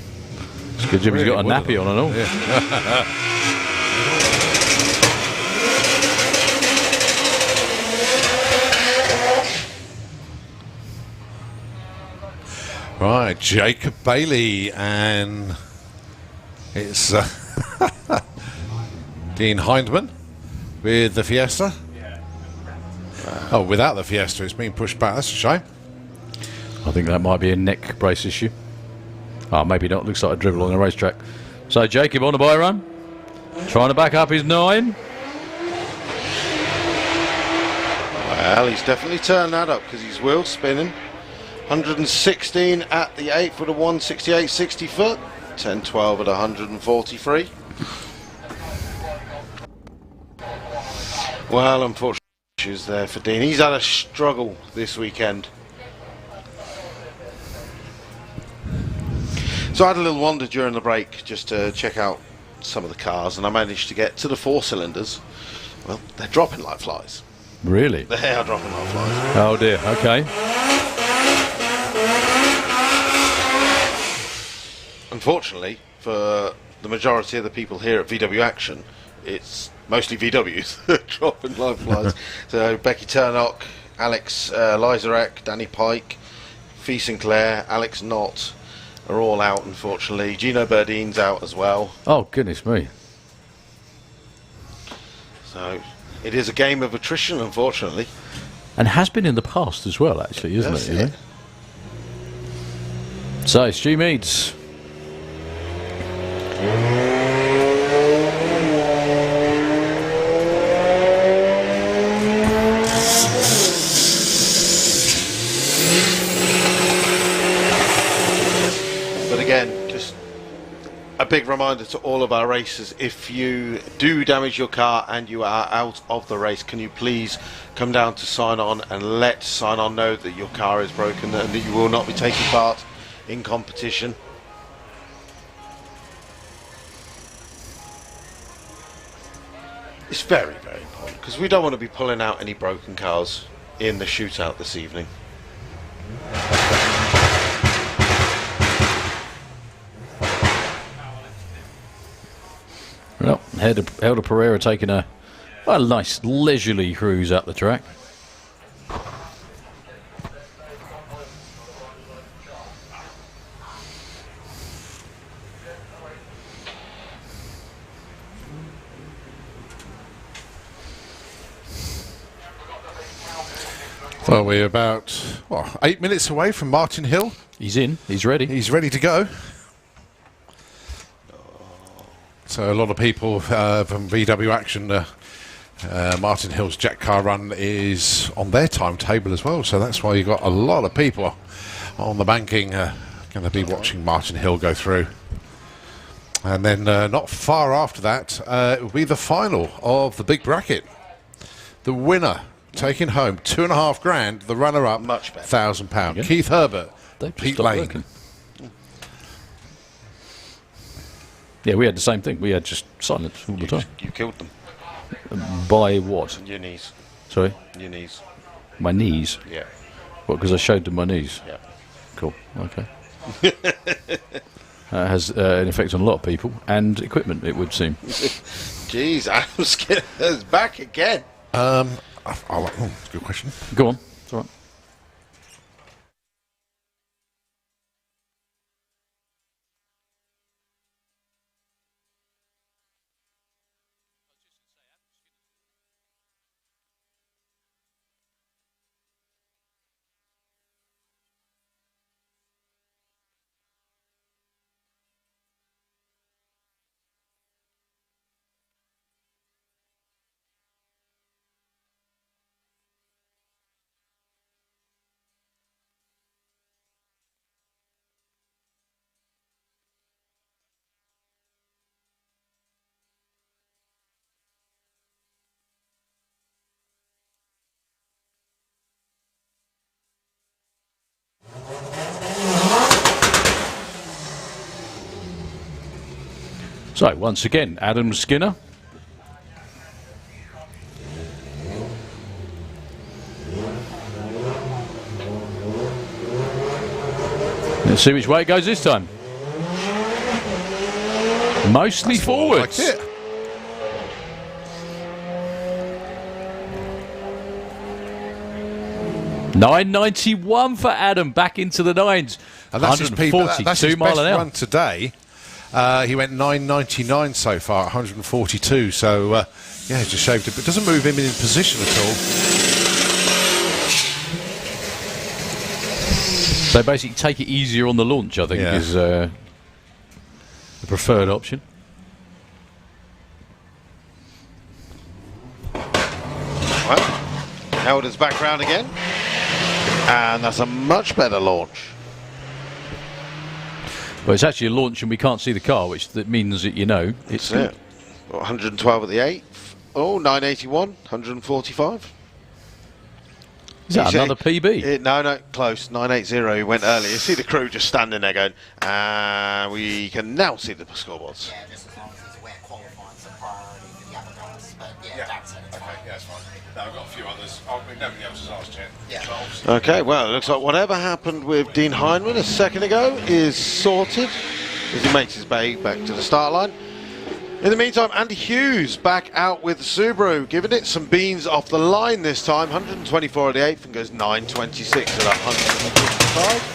It's a good job he's got a Really nappy on and all. Yeah. Right, Jacob Bailey, and it's Dean Hindman with the Fiesta. Oh, without the Fiesta, it's been pushed back. That's a shame. I think that might be a neck brace issue. Oh, maybe not. Looks like a dribble on the racetrack. So Jacob on the bye run, trying to back up his 9. Well, he's definitely turned that up because he's wheel spinning. 116 at the 8th with a 168 60 foot. 10-12 at 143. Well, unfortunately, issues there for Dean. He's had a struggle this weekend. So I had a little wander during the break just to check out some of the cars, and I managed to get to the 4-cylinders. Well, they're dropping like flies. Really? They are dropping like flies. Oh dear. Okay. Unfortunately, for the majority of the people here at VW Action, it's mostly VWs dropping like flies. So Becky Turnock, Alex Lizarek, Danny Pike, Fee Sinclair, Alex Knott are all out, unfortunately. Gino Berdine's out as well. Oh goodness me. So it is a game of attrition, unfortunately. And has been in the past as well, actually, isn't That's it? You know? So Stu Meads. But again, just a big reminder to all of our racers, if you do damage your car and you are out of the race, can you please come down to Sign On and let Sign On know that your car is broken and that you will not be taking part in competition. It's very, very important because we don't want to be pulling out any broken cars in the shootout this evening. Well, Helder Pereira taking a nice leisurely cruise up the track. Well, we're about 8 minutes away from Martin Hill. He's in. He's ready. He's ready to go. So a lot of people from VW Action, Martin Hill's Jack Car Run is on their timetable as well. So that's why you've got a lot of people on the banking going to be watching Martin Hill go through. And then not far after that, it will be the final of the big bracket. The winner taking home £2,500. The runner-up, Much better. £1,000. Keith Herbert, They've just Pete stopped Lane. working. Yeah, we had the same thing. We had just silence all the time. You killed them. By what? Your knees. Sorry? Your knees. My knees? Yeah. What, because I showed them my knees? Yeah. Cool, okay. Has an effect on a lot of people and equipment, it would seem. Jeez, Adam Skinner's back again. That's a good question. Go on. It's all right. So, once again, Adam Skinner. Let's see which way it goes this time. Mostly forwards. Like it. $9.91 for Adam, back into the nines. And that's his, that's his 142 mile best an hour. run today. He went 9.99 so far, 142. So, yeah, just shaved it. But doesn't move him in position at all. So basically take it easier on the launch, I think, Yeah. is the preferred option. Well, Helder's back round again. And that's a much better launch. But it's actually a launch and we can't see the car, which that means that, you know, it's That's it. 112 at the 8th. Oh, 981, 145. Is that You another see- PB? No, close. 980. He went early. You see the crew just standing there going, we can now see the scoreboards. Yeah, just as long as he's aware qualifying's a priority for the other guys. But yeah, that's it. Okay, yeah, that's fine. No, I've got a few others. Nobody else has asked yet. Yeah. Okay, well, it looks like whatever happened with Dean Hindman a second ago is sorted as he makes his way back to the start line. In the meantime, Andy Hughes back out with the Subaru, giving it some beans off the line this time. 124 at the 8th and goes 926 at 155.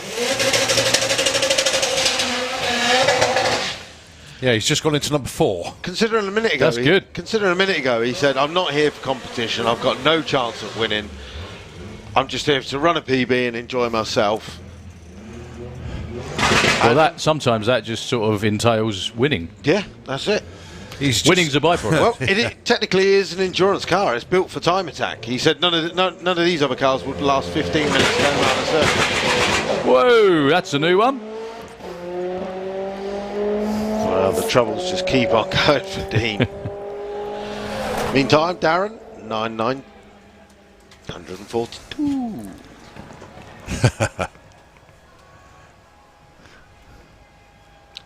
Yeah, he's just gone into number 4. Considering a minute ago, That's good. Considering a minute ago, he said, "I'm not here for competition. I've got no chance of winning. I'm just here to run a PB and enjoy myself." Well, that sometimes that just sort of entails winning. Yeah, that's it. Winning's a byproduct. Well, it technically is an endurance car. It's built for time attack. He said none of these other cars would last 15 minutes going around the circuit. Whoa, that's a new one. Well, the troubles just keep on going for Dean. Meantime, Darren, 142.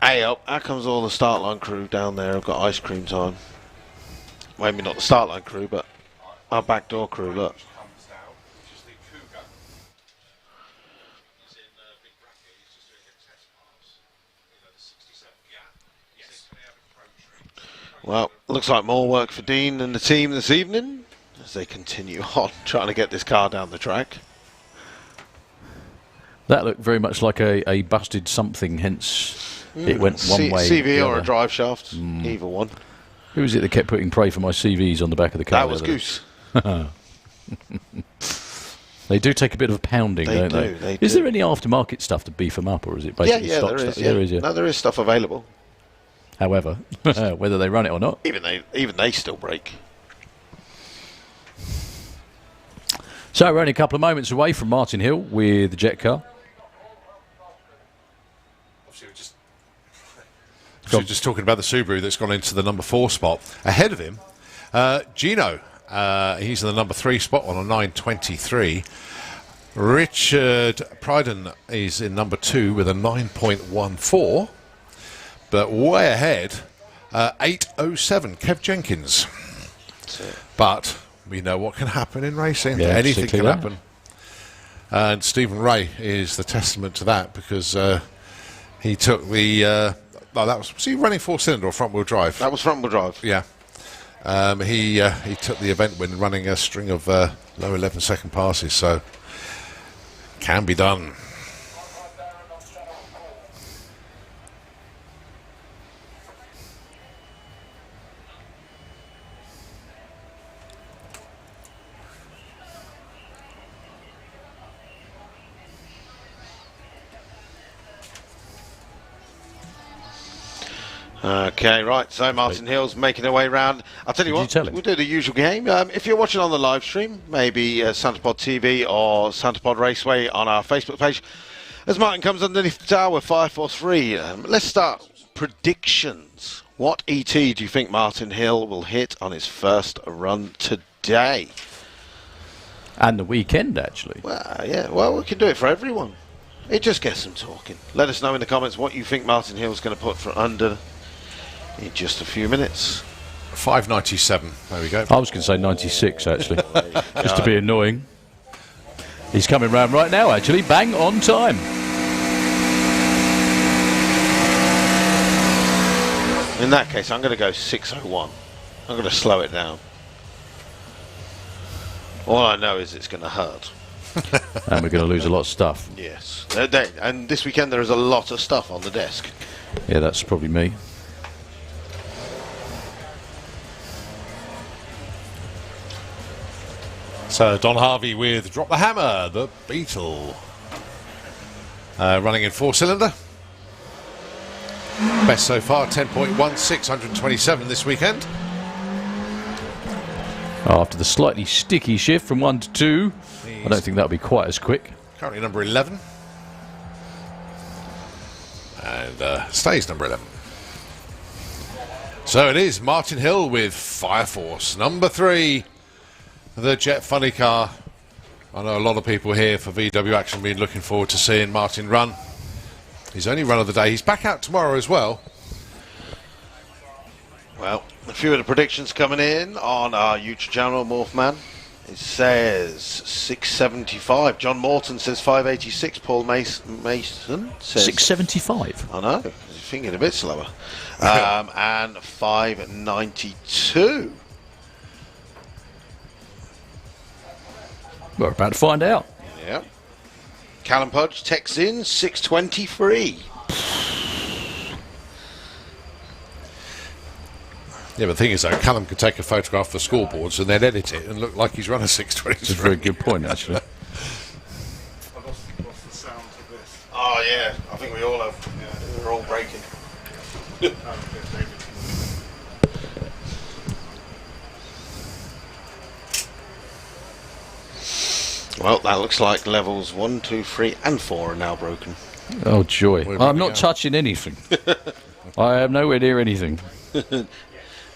Hey up, how comes all the start line crew down there have got ice cream time? Maybe not the start line crew, but our backdoor crew, look. Well, looks like more work for Dean and the team this evening as they continue on trying to get this car down the track. That looked very much like a busted something, hence it went one way. CV the or a other. drive shaft, either one. Who was it that kept putting pray for my CVs on the back of the car? That was the other day? Goose. They do take a bit of a pounding, They don't do, they? they Is do. there any aftermarket stuff to beef them up, or is it Yeah, basically yeah, stock there stuff? is. Yeah. There is, yeah. No, there is stuff available. However, whether they run it or not. Even they still break. So we're only a couple of moments away from Martin Hill with the jet car. So just talking about the Subaru that's gone into the number 4 spot. Ahead of him, Gino He's in the number 3 spot on a 9.23. Richard Pryden is in number 2 with a 9.14. But way ahead, 8.07, Kev Jenkins. But we know what can happen in racing. Yeah, anything can that. happen. And Stephen Ray is the testament to that, because he took the... was he running 4-cylinder or front-wheel drive? That was front-wheel drive. Yeah. He took the event when running a string of low 11-second passes, so can be done. Okay, right, so Martin Hill's making her way round. I'll tell you Did you what, tell him? we'll do the usual game. If you're watching on the live stream, maybe Santapod TV or Santapod Raceway on our Facebook page, as Martin comes underneath the tower, 543. Let's start predictions. What ET do you think Martin Hill will hit on his first run today? And the weekend, actually. Well, yeah, well, we can do it for everyone. It just gets them talking. Let us know in the comments what you think Martin Hill's going to put for under in just a few minutes. 5.97. There we go. I was going to say 96, actually, just to be annoying. He's coming round right now, actually. Bang on time. In that case, I'm going to go 6:01. I'm going to slow it down. All I know is it's going to hurt. And we're going to lose a lot of stuff. Yes. And this weekend there is a lot of stuff on the desk. Yeah, that's probably me. So Don Harvey with Drop the Hammer, the Beetle. Running in 4-cylinder. Best so far, 10.16, 127 this weekend. After the slightly sticky shift from 1 to 2, I don't think that'll be quite as quick. Currently number 11. And stays number 11. So it is Martin Hill with Fire Force. Number 3, the Jet Funny car. I know a lot of people here for VW Action been looking forward to seeing Martin run. His only run of the day. He's back out tomorrow as well. Well, a few of the predictions coming in on our YouTube channel, Morphman. It says 675. John Morton says 586. Paul Mason says 675. I know. He's thinking a bit slower. And 592. We're about to find out. Yeah. Callum Pudge texts in 623. Yeah, but the thing is, though, Callum could take a photograph of the scoreboards and then edit it and look like he's run a 623. It's a very good point, actually. I lost the sound of this. Oh, yeah. I think we all have. Yeah, we're all breaking. Well, that looks like levels 1, 2, 3 and 4 are now broken. Oh, joy. We're I'm running not out. touching anything. I am nowhere near anything.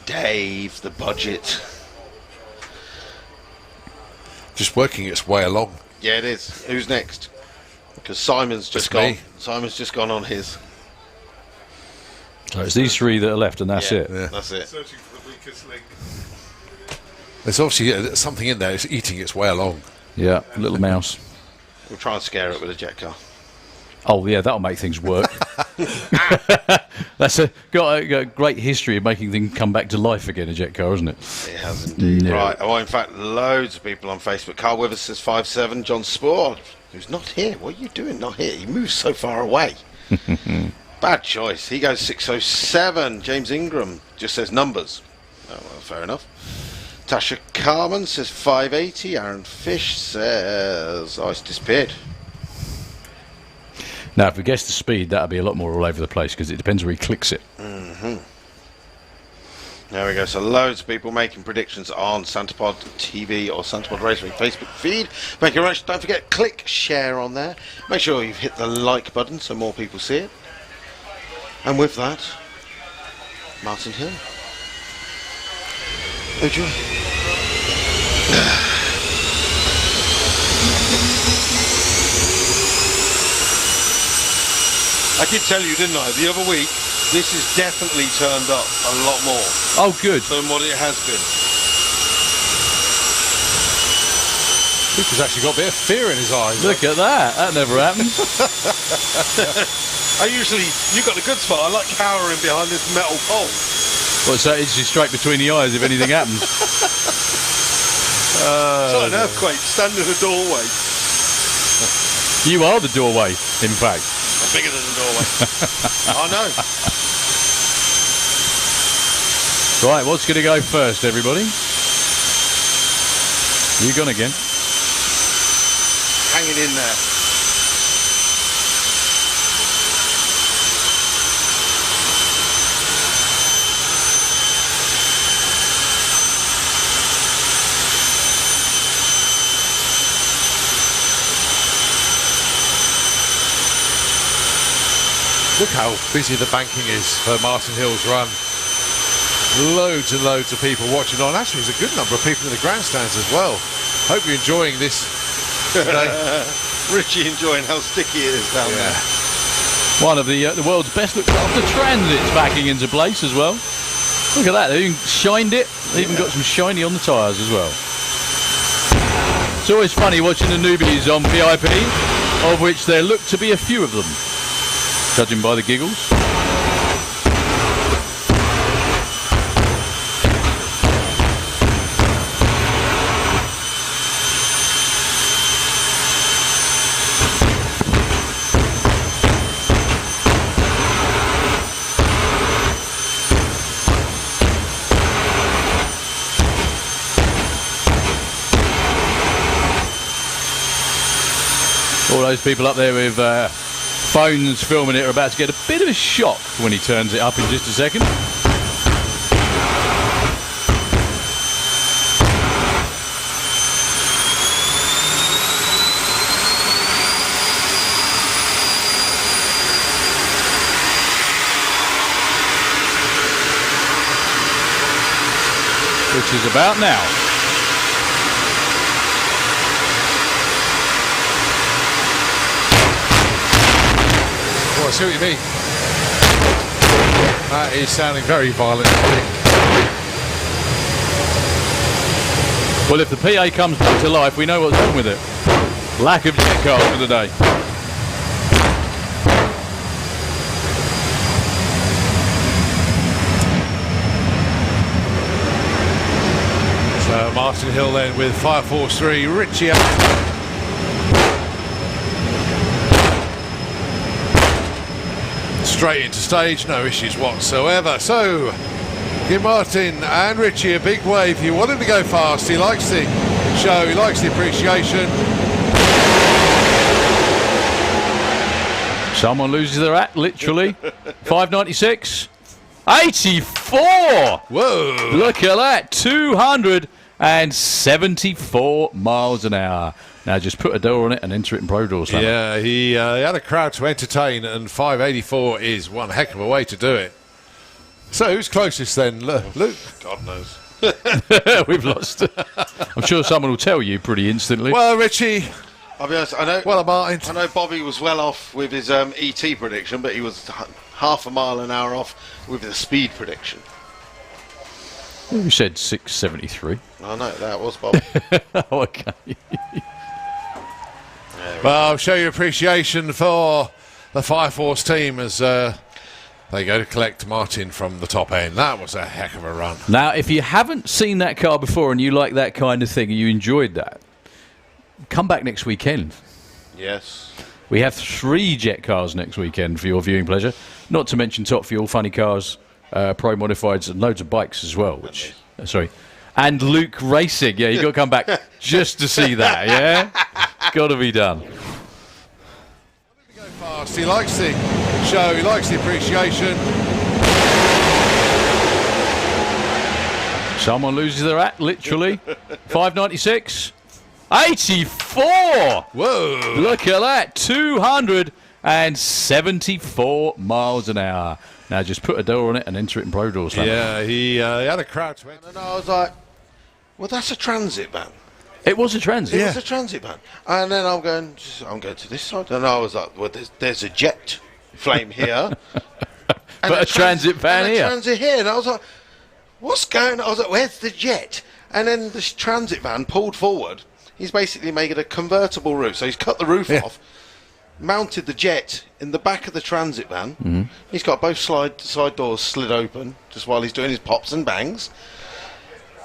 Dave, the budget. Just working its way along. Yeah, it is. Who's next? Because Simon's just It's gone. me. Simon's just gone on his. So it's these 3 that are left, and that's Yeah, it. Yeah. That's it. Searching for the weakest link. There's obviously something in there. It's eating its way along. Yeah, little mouse. We'll try and scare it with a jet car. Oh, yeah, that'll make things work. That's got a great history of making things come back to life again, a jet car, isn't it? It has indeed. No. Right. Well, in fact, loads of people on Facebook. Carl Withers says 5'7". John Spore, who's not here. What are you doing not here? He moves so far away. Bad choice. He goes 607. James Ingram just says numbers. Oh, well, fair enough. Tasha Carmen says 580. Aaron Fish says... Oh, it's disappeared. Now, if we guess the speed, that'll be a lot more all over the place, because it depends where he clicks it. There we go. So loads of people making predictions on Santapod TV or Santapod Racing Facebook feed. Thank you very much. Don't forget, click share on there. Make sure you've hit the like button so more people see it. And with that, Martin Hill. Enjoy. I did tell you, didn't I, the other week, this is definitely turned up a lot more Oh, good. than what it has been. Cooper's actually got a bit of fear in his eyes. Look at that. That never happened. I usually, you got the good spot, I like cowering behind this metal pole. Well, so it's just straight between the eyes if anything happens. It's like an earthquake, stand in the doorway. You are the doorway, in fact. I'm bigger than the doorway. I know. Right, what's going to go first, everybody? You gone again? Hanging in there. Look how busy the banking is for Martin Hill's run. Loads and loads of people watching on. Actually, there's a good number of people in the grandstands as well. Hope you're enjoying this today. Richie enjoying how sticky it is down there. One of the world's best looked after transits backing into place as well. Look at that, they even shined it. They even got some shiny on the tyres as well. It's always funny watching the newbies on VIP, of which there look to be a few of them, judging by the giggles. All those people up there with phones filming it are about to get a bit of a shock when he turns it up in just a second. Which is about now. Oh, I see what you mean. That is sounding very violent. Well, if the PA comes back to life, we know what's wrong with it. Lack of jet cars for the day. So Martin Hill then with 543, Richie straight into stage, no issues whatsoever. So give Martin and Richie a big wave. You want him to go fast. He likes the show, he likes the appreciation. Someone loses their act, literally. 596. 84! Whoa! Look at that. 274 miles an hour. Now just put a door on it and enter it in Pro Doorslammer. Yeah, he had a crowd to entertain, and 584 is one heck of a way to do it. So who's closest then, Luke? God knows. We've lost. I'm sure someone will tell you pretty instantly. Well, Richie. I'll be honest, I know. Well, Martin. I know Bobby was well off with his ET prediction, but he was half a mile an hour off with the speed prediction. You said 673. I know, that was Bobby. Oh, okay. Well, I'll show you appreciation for the Fire Force team as they go to collect Martin from the top end. That was a heck of a run. Now, if you haven't seen that car before and you like that kind of thing and you enjoyed that, come back next weekend. Yes. We have 3 jet cars next weekend for your viewing pleasure. Not to mention Top Fuel, funny cars, pro modifieds, and loads of bikes as well. Which, and Luke Racing. Yeah, you got to come back just to see that. Yeah, got to be done. Go fast. He likes the show. He likes the appreciation. Someone loses their act, literally. 596. 84! Whoa! Look at that. 274 miles an hour. Now just put a door on it and enter it in Pro Doorslammer. Yeah, he had a crowd to And I was like, well, that's a transit van. It was a transit. It was a transit van. And then I'm going to this side. And I was like, well, there's a jet flame here. But a transit van and a here. transit here. And I was like, what's going on? I was like, where's the jet? And then this transit van pulled forward. He's basically made it a convertible roof. So he's cut the roof off, mounted the jet in the back of the transit van. Mm-hmm. He's got both side doors slid open just while he's doing his pops and bangs.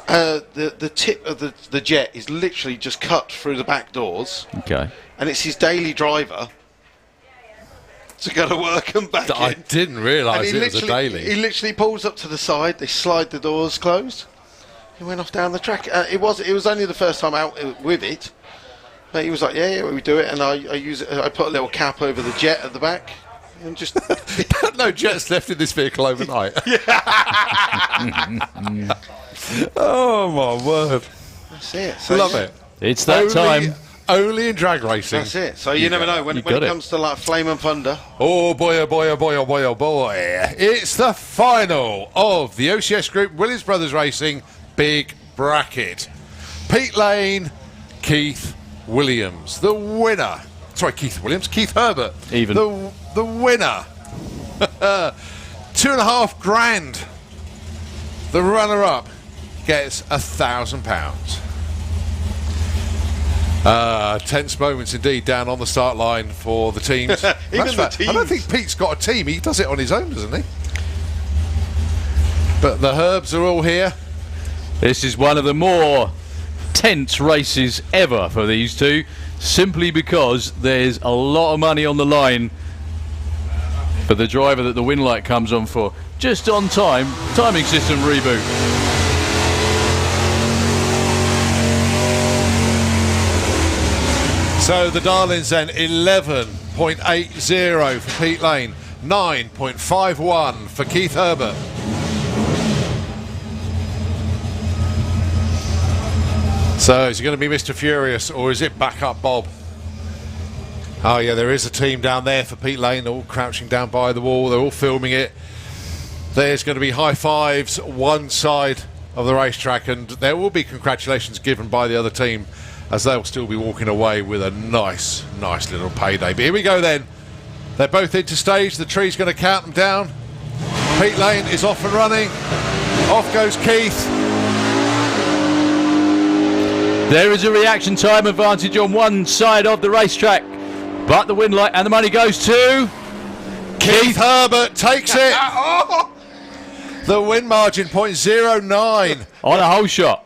The tip of the jet is literally just cut through the back doors. Okay. And it's his daily driver to go to work and back I in. didn't realise And it was a daily. He literally pulls up to the side. They slide the doors closed. He went off down the track. It was only the first time out with it, but he was like, "Yeah, we do it." And I use it. I put a little cap over the jet at the back, and just No jets left in this vehicle overnight. Oh my word! that's it. So Love it. It's that time. Only in drag racing. That's it. So you never know when it comes to like flame and thunder. Oh boy, oh boy, oh boy, oh boy, oh boy. It's the final of the OCS Group Willis Brothers Racing Big Bracket. Pete Lane, Keith Williams. The winner. Sorry, Keith Williams. Keith Herbert. Even. The winner. £2.5 grand. The runner-up gets £1,000. Tense moments indeed down on the start line for the teams. Even the teams. I don't think Pete's got a team. He does it on his own, doesn't he? But the Herbs are all here. This is one of the more tense races ever for these two, simply because there's a lot of money on the line for the driver that the win light comes on for. Just on time, timing system reboot. So the Darlings then 11.80 for Pete Lane, 9.51 for Keith Herbert. So is it going to be Mr. Furious or is it backup Bob? Oh yeah, there is a team down there for Pete Lane. They're all crouching down by the wall. They're all filming it. There's going to be high fives one side of the racetrack, and there will be congratulations given by the other team, as they'll still be walking away with a nice little payday. But here we go then. They're both into stage. The tree's going to count them down. Pete Lane is off and running. Off goes Keith. There is a reaction time advantage on one side of the racetrack, but the win light and the money goes to Keith Herbert takes it. The win margin 0.09 on a hole shot.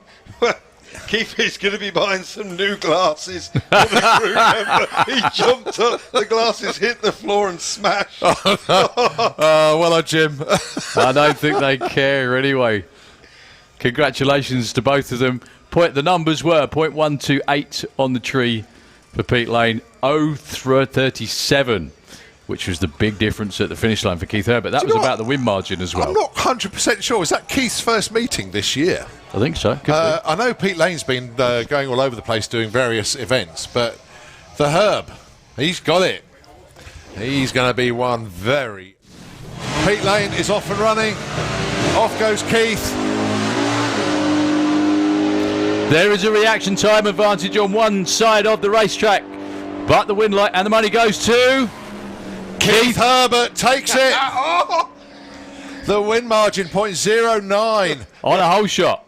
Keith is going to be buying some new glasses for the crew member. He jumped up, the glasses hit the floor and smashed. Well done, Jim. I don't think they care anyway. Congratulations to both of them. The numbers were 0.128 on the tree for Pete Lane, 0.37, which was the big difference at the finish line for Keith Herbert. That was about the win margin as well. I'm not 100% sure. Is that Keith's first meeting this year? I think so. Could be. I know Pete Lane's been going all over the place doing various events, but the Herb, he's got it. He's going to be one very... Pete Lane is off and running. Off goes Keith. There is a reaction time advantage on one side of the racetrack, but the win light and the money goes to Keith Herbert takes it. The win margin 0.09 on a hole shot.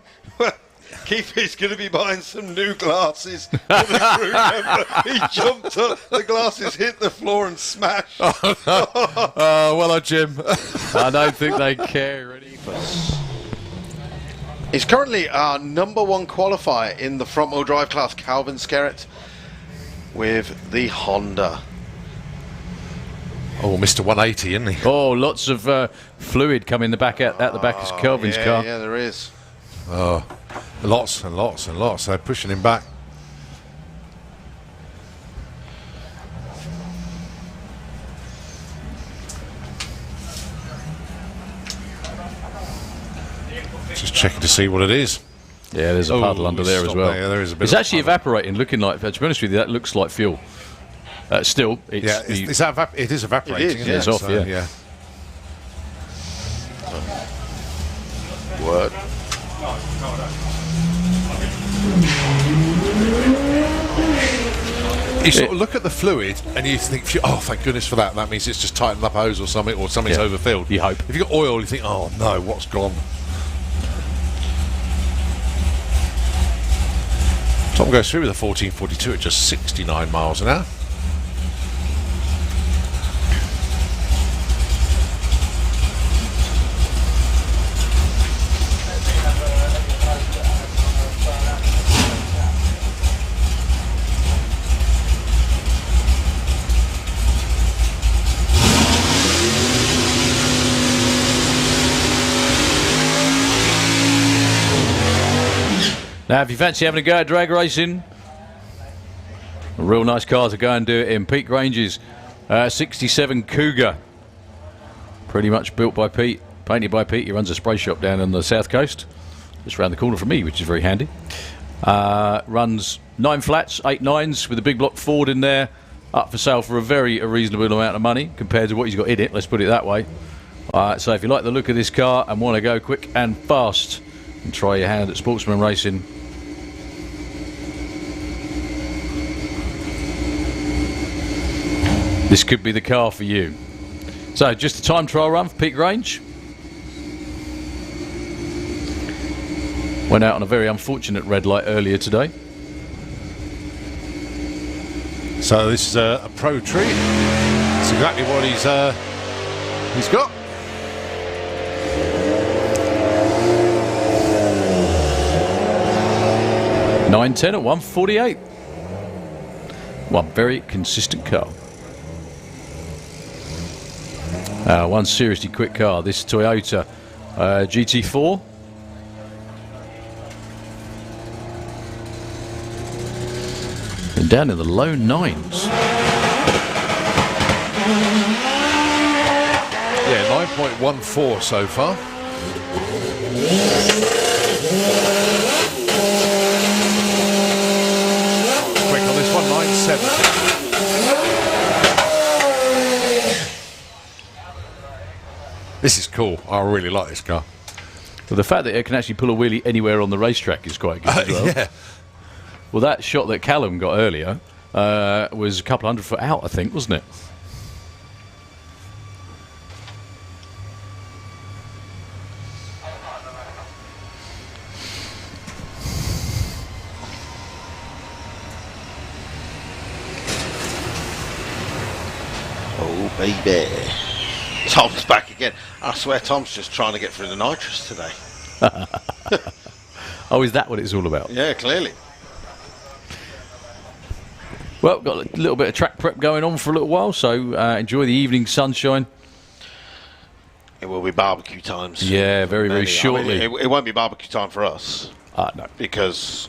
Keith is going to be buying some new glasses for the crew member. He jumped up, the glasses hit the floor and smashed. Well done, Jim. I don't think they care anyway. He's currently our #1 qualifier in the front-wheel drive class, Calvin Skerritt, with the Honda. Oh, Mr. 180, isn't he? Oh, lots of fluid coming the back out the back of Kelvin's car. Yeah, there is. Oh, lots and lots and lots. They're pushing him back. Just checking to see what it is. Yeah, there's a puddle under there as well. Yeah, there is a bit. It's actually evaporating, looking like. To be honest with you, that looks like fuel. Still, it's Yeah, it is evaporating. It is, isn't yeah. It's off, So, yeah. Word. You sort of look at the fluid and you think, oh, thank goodness for that. That means it's just tightened up hose or something's overfilled. You hope. If you've got oil, you think, oh no, what's gone? Tom goes through with a 1442 at just 69 miles an hour. Now, if you fancy having a go at drag racing, a real nice car to go and do it in. Pete Grange's 67 Cougar. Pretty much built by Pete, painted by Pete. He runs a spray shop down on the south coast, just around the corner from me, which is very handy. Runs 9 flats, 8 9s with a big block Ford in there. Up for sale for a very reasonable amount of money compared to what he's got in it, let's put it that way. So if you like the look of this car and want to go quick and fast and try your hand at sportsman racing, this could be the car for you. So just a time trial run for Pete Grange. Went out on a very unfortunate red light earlier today. So this is a pro treat. It's exactly what he's got. $9.10 at 148. One very consistent car. One seriously quick car. This Toyota GT4. And down in the low 9s. Yeah, 9.14 so far. Quick on this one, 9.70. This is cool. I really like this car. Well, the fact that it can actually pull a wheelie anywhere on the racetrack is quite good as well. Yeah. Well, that shot that Callum got earlier was a couple 100 foot out, I think, wasn't it? Oh, baby. Tom's back again. I swear Tom's just trying to get through the nitrous today. Oh, is that what it's all about? Yeah, clearly. Well, got a little bit of track prep going on for a little while, so enjoy the evening sunshine. It will be barbecue time soon. Yeah, very, very I mean, shortly. it won't be barbecue time for us. No. Because...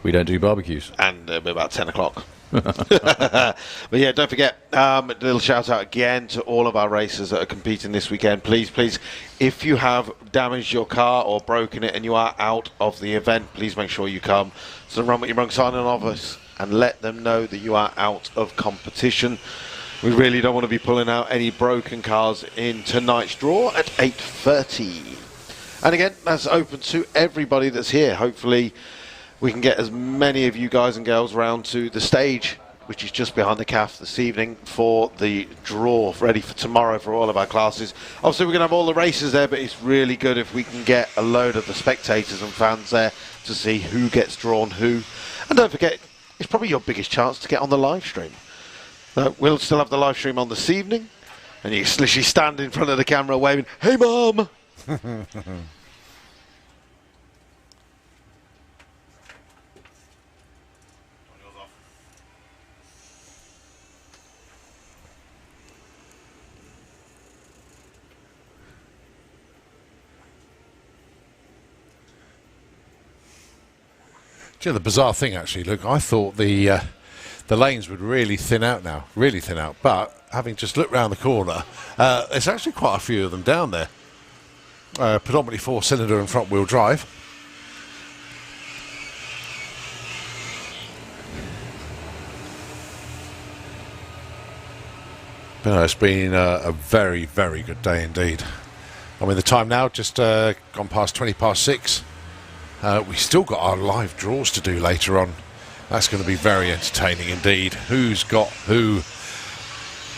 we don't do barbecues. And it'll be about 10 o'clock. But yeah, don't forget, a little shout out again to all of our racers that are competing this weekend. Please, if you have damaged your car or broken it and you are out of the event, please make sure you come to the Run What You Run signing office and let them know that you are out of competition. We really don't want to be pulling out any broken cars in tonight's draw at 8:30. And again, that's open to everybody that's here. Hopefully we can get as many of you guys and girls round to the stage, which is just behind the CAF this evening, for the draw ready for tomorrow for all of our classes. Obviously we're going to have all the races there, but it's really good if we can get a load of the spectators and fans there to see who gets drawn who. And don't forget, it's probably your biggest chance to get on the live stream. We'll still have the live stream on this evening, and you can literally stand in front of the camera waving, "Hey Mum!" You know, the bizarre thing, actually, look, I thought the lanes would really thin out now, but having just looked round the corner, there's actually quite a few of them down there, predominantly 4-cylinder and front-wheel drive. But no, it's been a very, very good day indeed. I mean, the time now, just gone past 20 past 6. We still got our live draws to do later on That's going to be very entertaining indeed. Who's got who?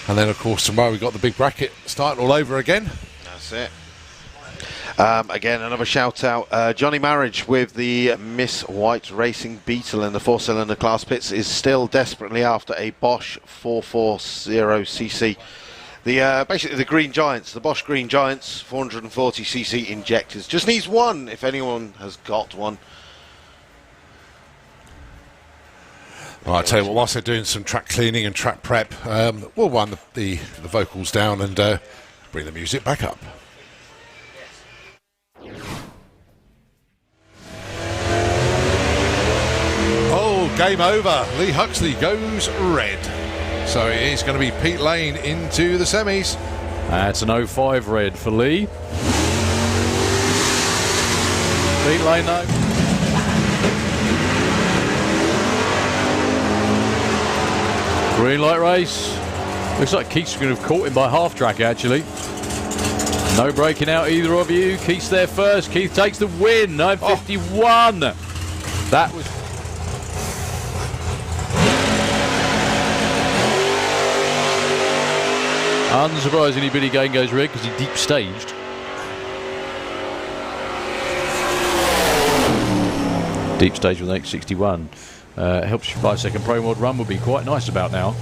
And then, of course, tomorrow we've got the big bracket starting all over again. That's it. Again, another shout out. Johnny Marriage with the Miss White Racing Beetle in the 4-cylinder class pits is still desperately after a Bosch 440cc. Basically the Green Giants, the Bosch Green Giants 440cc injectors. Just needs one if anyone has got one. Well, I tell you what, whilst they're doing some track cleaning and track prep, we'll wind the vocals down and bring the music back up. Oh, game over. Lee Huxley goes red. So it is going to be Pete Lane into the semis. That's an 05 red for Lee. Pete Lane though. Green light race. Looks like Keith's going to have caught him by half track actually. No breaking out either of you. Keith's there first. Keith takes the win. 9:51. That was... Unsurprisingly, Billy Gane goes red because he deep staged. Deep stage with 8:61. Helps your 5-second Pro Mod run would be quite nice about now.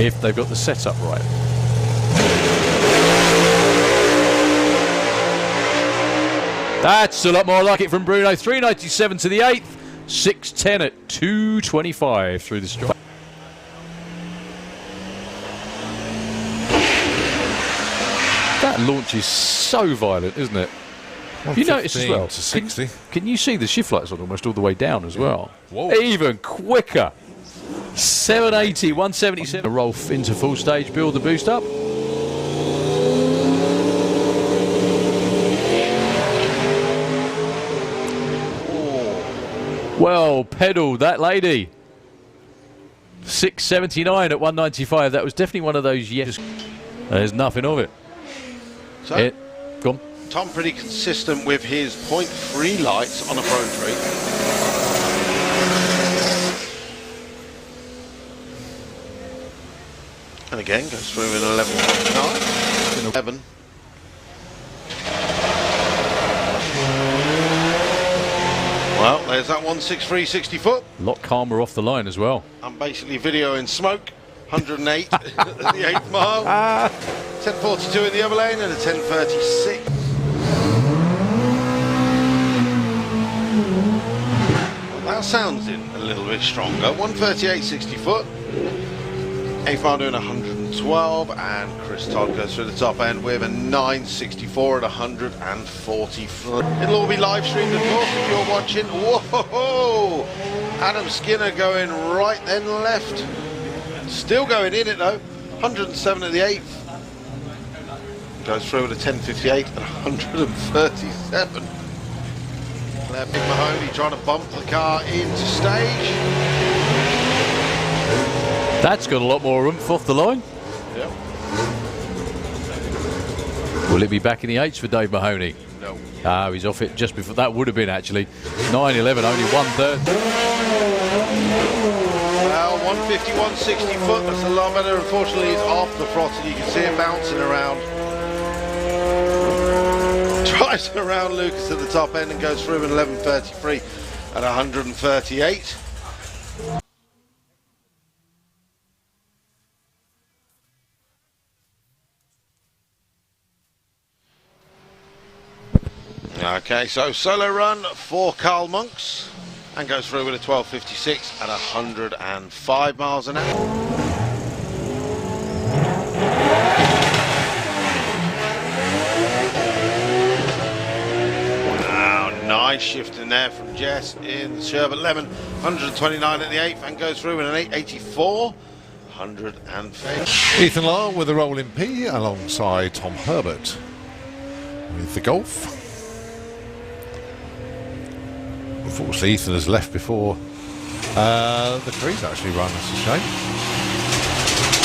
If they've got the setup right. That's a lot more like it from Bruno. 3.97 to the 8th. 6.10 at 2.25 through the strike. That launch is so violent, isn't it? You notice as well. To 60. Can you see the shift lights on almost all the way down as well? Whoa. Even quicker. 780, 177. Roll into full stage, build the boost up. Well pedalled, that lady. 679 at 195. That was definitely one of those. Yes, there's nothing of it. So, go on. Tom pretty consistent with his 0.3 lights on a Pro Tree. And again, goes through in 11.9. 11. Well, there's that 163 60 foot. A lot calmer off the line as well. I'm basically videoing smoke. 108 at the 8th mile. 10.42 in the other lane and a 10.36. Well, that sounds in a little bit stronger. 138 60 foot. 8th mile doing 112, and Chris Todd goes through the top end with a 964 at 140. It'll all be live streamed, of course, if you're watching. Whoa! Adam Skinner going right then left. Still going in it though. 107 at the 8th. Goes through with a 10.58 and 137. Big Mahoney trying to bump the car into stage. That's got a lot more oomph off the line. Yep. Will it be back in the 8s for Dave Mahoney? No. He's off it just before. That would have been actually 9.11, only 1/3. Well, 150, 160 foot, that's a lot better. Unfortunately, he's off the throttle. You can see him bouncing around. Drives around Lucas at the top end and goes through in 11.33 at 138. Okay, so solo run for Carl Monks and goes through with a 12.56 at 105 miles an hour. Wow, nice shift in there from Jess in the Sherbet Lemon. 129 at the 8th and goes through in an 8.84. 150. Ethan Law with a roll in P alongside Tom Herbert with the Golf. Unfortunately, Ethan has left before the cree's actually run. That's a shame.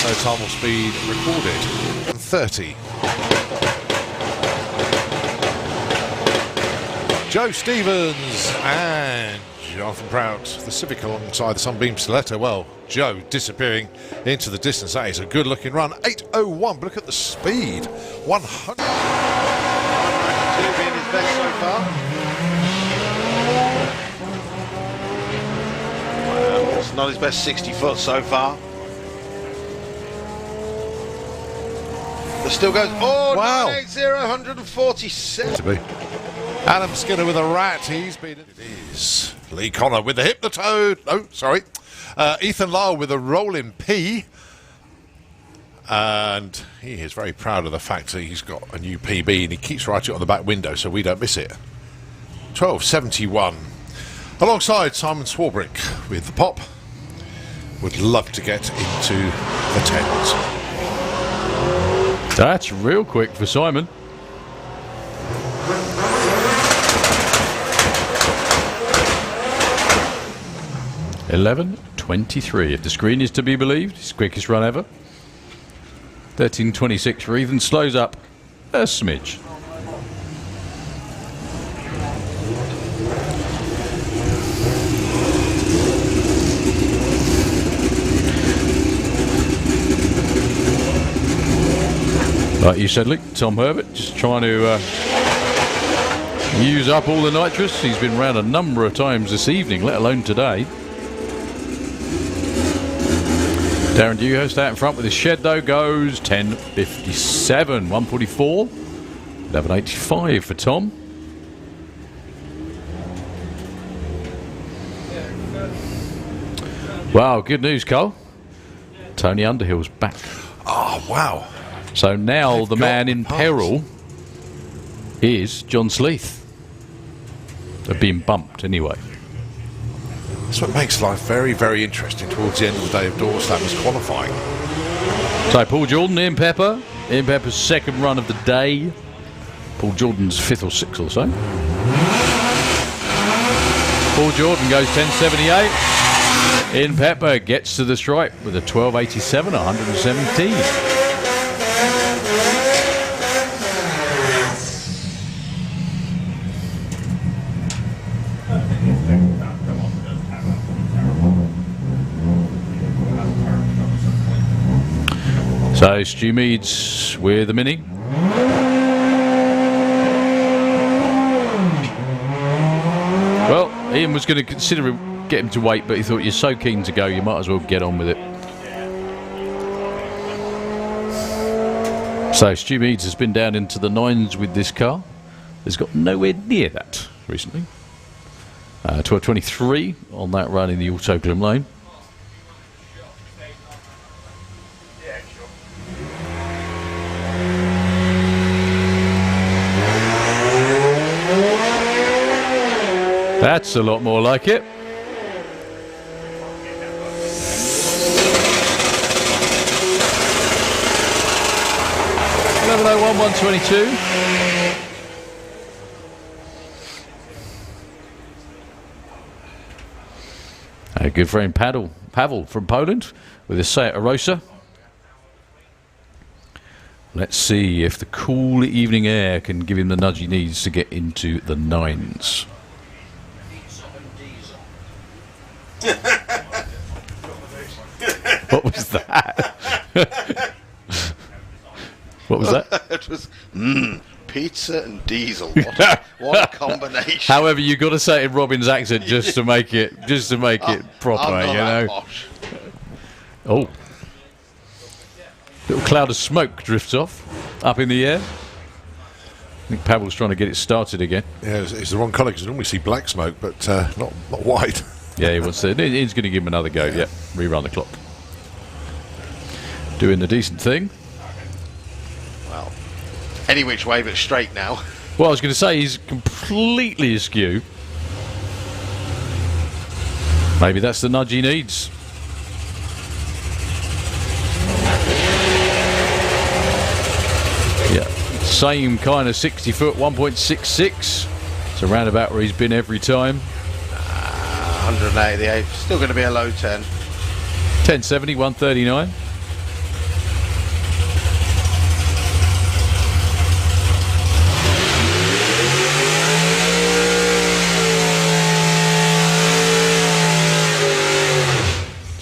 No time or speed recorded. 30. Joe Stevens and Jonathan Prout, the Civic alongside the Sunbeam Stiletto. Well, Joe disappearing into the distance. That is a good looking run. 8:01, but look at the speed. 100. Being his best so far. It's not his best 60 foot so far. But still goes. Oh, wow. 980, 147. To be. Adam Skinner with a rat. He's been. It is Lee Connor with the Hypnotoad. Oh, sorry. Ethan Lyle with a rolling P. And he is very proud of the fact that he's got a new PB and he keeps writing it on the back window so we don't miss it. 12:71. Alongside Simon Swarbrick with the pop. Would love to get into the tens. That's real quick for Simon. $11.23. If the screen is to be believed, his quickest run ever. 13.26 for Ethan. Slows up a smidge. Like you said, Luke, Tom Herbert just trying to use up all the nitrous. He's been round a number of times this evening, let alone today. Darren Dewhurst out in front with his shed, though, goes 10.57, 1:44, 11.85 for Tom. Wow, good news, Cole. Tony Underhill's back. Oh, wow. So now They've the man in got peril is John Sleeth. They're being bumped anyway. That's what makes life very, very interesting towards the end of the day of Doorslammers qualifying. So Paul Jordan, Ian Pepper. Ian Pepper's second run of the day. Paul Jordan's fifth or sixth or so. Paul Jordan goes 10.78. Ian Pepper gets to the stripe with a 12.87, 117. So Stu Meads with the Mini. Well, Ian was going to consider get him to wait, but he thought you're so keen to go, you might as well get on with it. So Stu Meads has been down into the nines with this car. He's got nowhere near that recently. 12.23 on that run in the Autoglim lane. That's a lot more like it. Level 01, 122. A good friend Pavel from Poland with a Seat Arosa. Let's see if the cool evening air can give him the nudge he needs to get into the nines. What was that? What was that? It was pizza and diesel. What a combination! However, you got to say it in Robin's accent just to make it proper, I'm not you that know. posh. Oh, little cloud of smoke drifts off up in the air. I think Pavel's trying to get it started again. Yeah, it's the wrong colour because you normally see black smoke, but not white. Yeah, he wants to. He's going to give him another go. Yeah, rerun the clock. Doing the decent thing. Well, any which way but straight now. Well, I was going to say he's completely askew. Maybe that's the nudge he needs. Yeah, same kind of 60 foot, 1.66. It's around about where he's been every time. 188, still going to be a low 10. 1070, 139.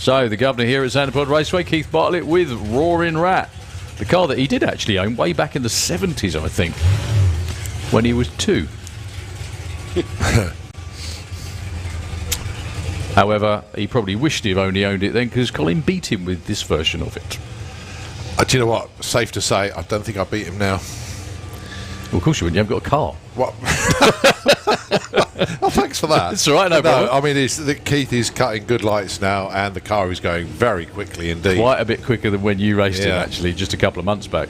So the governor here at Xanapod Raceway, Keith Bartlett with Roaring Rat, the car that he did actually own way back in the 70s, I think, when he was 2. However, he probably wished he'd only owned it then, because Colin beat him with this version of it. Do you know what? Safe to say, I don't think I beat him now. Well, of course you wouldn't. You haven't got a car. What? Oh, thanks for that. It's all right, no problem. I mean, Keith is cutting good lights now, and the car is going very quickly indeed. Quite a bit quicker than when you raced him, Yeah. actually, just a couple of months back.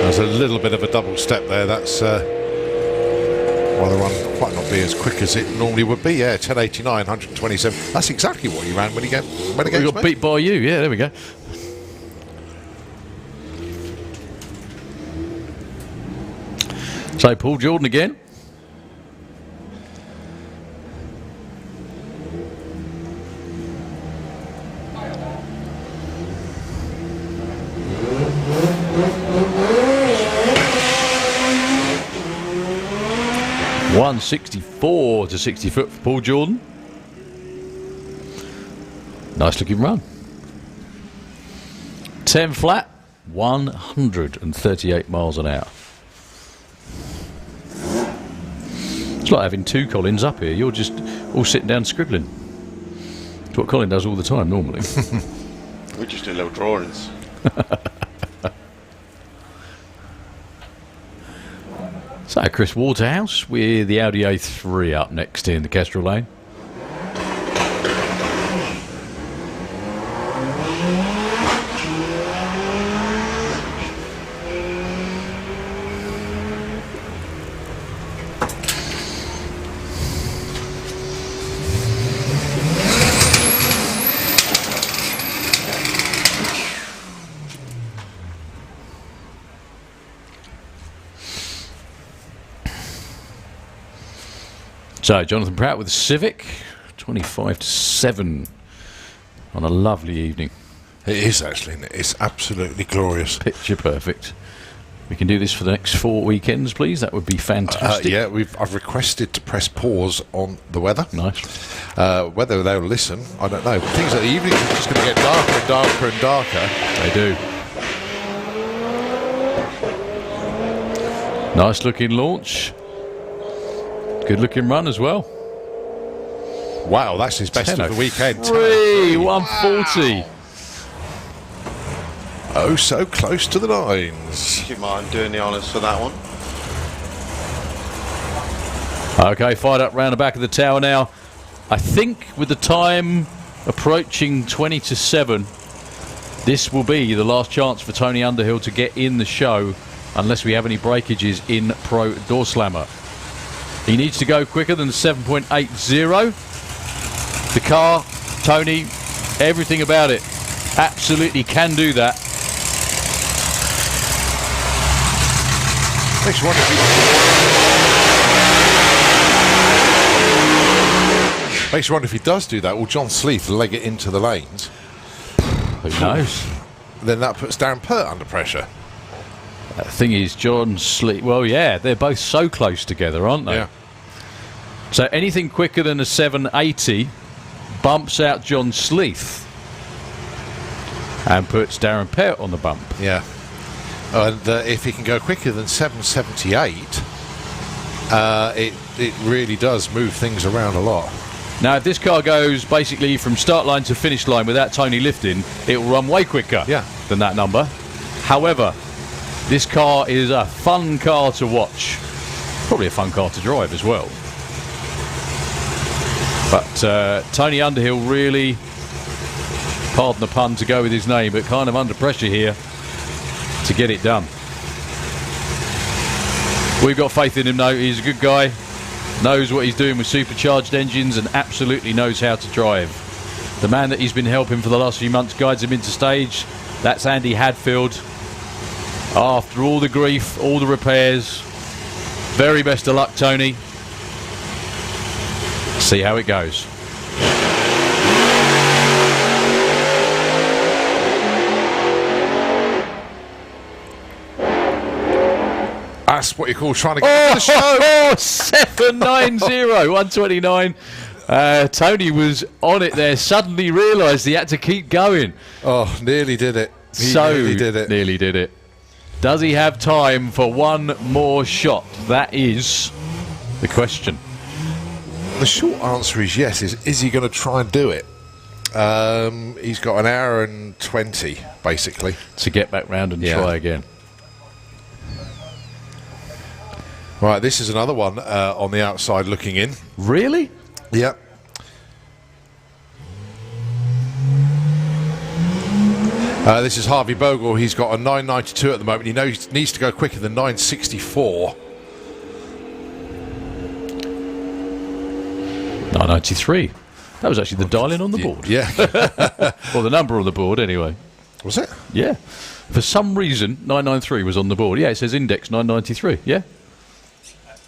There's a little bit of a double step there. That's why the run might not be as quick as it normally would be. Yeah, 1089, 127. That's exactly what he ran when he got We got beat by you. Yeah, there we go. So Paul Jordan again. .164 to 60 foot for Paul Jordan. Nice looking run. 10 flat, 138 miles an hour. It's like having 2 Collins up here. You're just all sitting down scribbling. It's what Colin does all the time normally. We just do little drawings. So Chris Waterhouse with the Audi A3 up next in the Kestrel lane. So Jonathan Pratt with the Civic, 25 to 7 on a lovely evening. It is actually. It's absolutely glorious. Picture perfect. We can do this for the next 4 weekends, please. That would be fantastic. Yeah, I've requested to press pause on the weather. Nice. Whether they'll listen, I don't know. But things like the evenings are just going to get darker and darker and darker. They do. Nice looking launch. Good looking run as well. Wow, that's his best of the weekend. 140. Oh, so close to the nines. Do you mind doing the honours for that one? Okay, fired up round the back of the tower now. I think with the time approaching 20 to 7, this will be the last chance for Tony Underhill to get in the show, unless we have any breakages in Pro Doorslammer. He needs to go quicker than 7.80. The car, Tony, everything about it, absolutely can do that. Makes you wonder if he does do that. Will John Sleeth leg it into the lanes? Who knows? Then that puts Darren Pert under pressure. The thing is, John Sleeth, well, yeah, they're both so close together, aren't they? Yeah. So anything quicker than a 780 bumps out John Sleeth and puts Darren Pert on the bump. Yeah. And if he can go quicker than 778, it really does move things around a lot. Now, if this car goes basically from start line to finish line without Tony lifting, it will run way quicker than that number. However, this car is a fun car to watch. Probably a fun car to drive as well. But Tony Underhill really, pardon the pun to go with his name, but kind of under pressure here to get it done. We've got faith in him though. He's a good guy, knows what he's doing with supercharged engines and absolutely knows how to drive. The man that he's been helping for the last few months guides him into stage. That's Andy Hadfield. After all the grief, all the repairs, very best of luck, Tony. See how it goes. That's what you call trying to get to the show. 790, 129. Tony was on it there, suddenly realised he had to keep going. Oh, nearly did it. Nearly did it. Does he have time for one more shot? That is the question. The short answer is yes. Is he going to try and do it? He's got an hour and 20, basically. To get back round and try again. Right, this is another one on the outside looking in. Really? Yep. This is Harvey Bogle. He's got a 992 at the moment. He knows he needs to go quicker than 964. 993. That was actually the dial-in on the board. Yeah. Or the number on the board, anyway. Was it? Yeah. For some reason, 993 was on the board. Yeah, it says index 993. Yeah.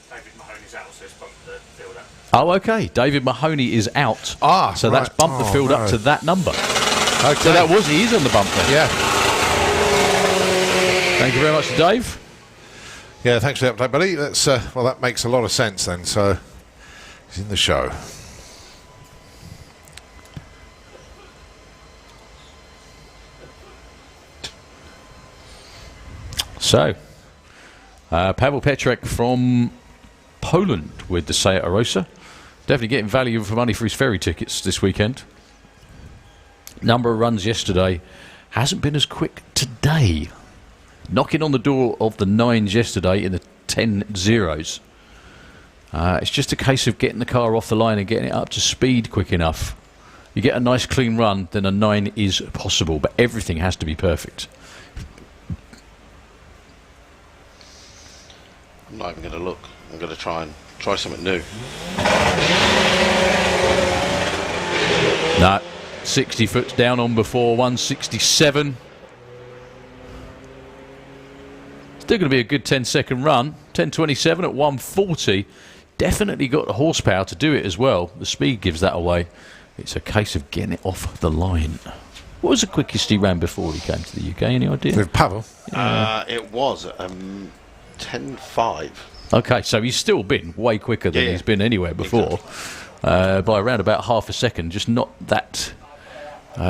David Mahoney's out, so it's bumped the field up. Oh, okay. David Mahoney is out. So that's bumped the field up to that number. Okay. So he is on the bump then. Yeah. Thank you very much, Dave. Yeah, thanks for the update, buddy. That's well, that makes a lot of sense then. So he's in the show. So, Pavel Petrek from Poland with the Seat Arosa. Definitely getting value for money for his ferry tickets this weekend. Number of runs yesterday. Hasn't been as quick today. Knocking on the door of the 9s yesterday in the 10-0s. It's just a case of getting the car off the line and getting it up to speed quick enough. You get a nice clean run, then a 9 is possible. But everything has to be perfect. I'm not even going to look. I'm going to try something new. No, 60 foot down on before, 167. Still going to be a good 10-second run. 10:27 at 140. Definitely got the horsepower to do it as well. The speed gives that away. It's a case of getting it off the line. What was the quickest he ran before he came to the UK? Any idea? With Pavel? It was 10.5. Okay, so he's still been way quicker than he's been anywhere before. By around about half a second. Just not that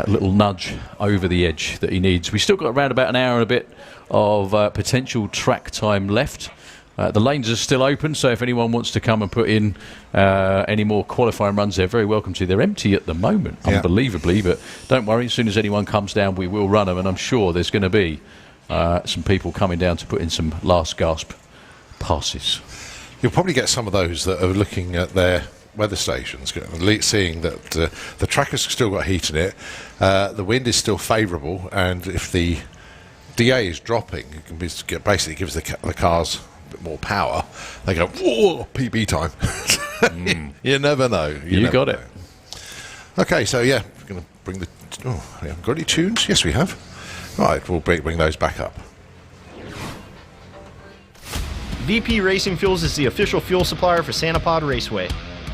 little nudge over the edge that he needs. We've still got around about an hour and a bit of potential track time left. The lanes are still open, so if anyone wants to come and put in any more qualifying runs, they're very welcome to. They're empty at the moment, unbelievably, but don't worry, as soon as anyone comes down, we will run them, and I'm sure there's going to be some people coming down to put in some last gasp passes. You'll probably get some of those that are looking at their weather stations, seeing that the track has still got heat in it, the wind is still favourable, and if the DA is dropping, it basically gives the cars a bit more power. They go, whoa, PB time. You never know. You got it. Okay, so yeah, we're going to bring the... Oh, we haven't got any tunes? Yes, we have. Right, we'll bring those back up. VP Racing Fuels is the official fuel supplier for Sanapod Raceway,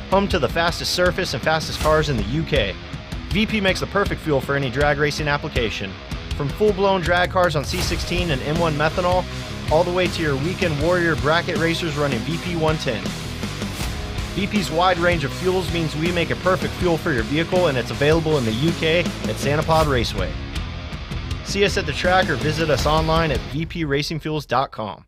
home to the fastest surface and fastest cars in the UK. VP makes the perfect fuel for any drag racing application, from full-blown drag cars on C16 and M1 methanol, all the way to your weekend warrior bracket racers running VP 110. VP's wide range of fuels means we make a perfect fuel for your vehicle, and it's available in the UK at Sanapod Raceway. See us at the track or visit us online at vpracingfuels.com.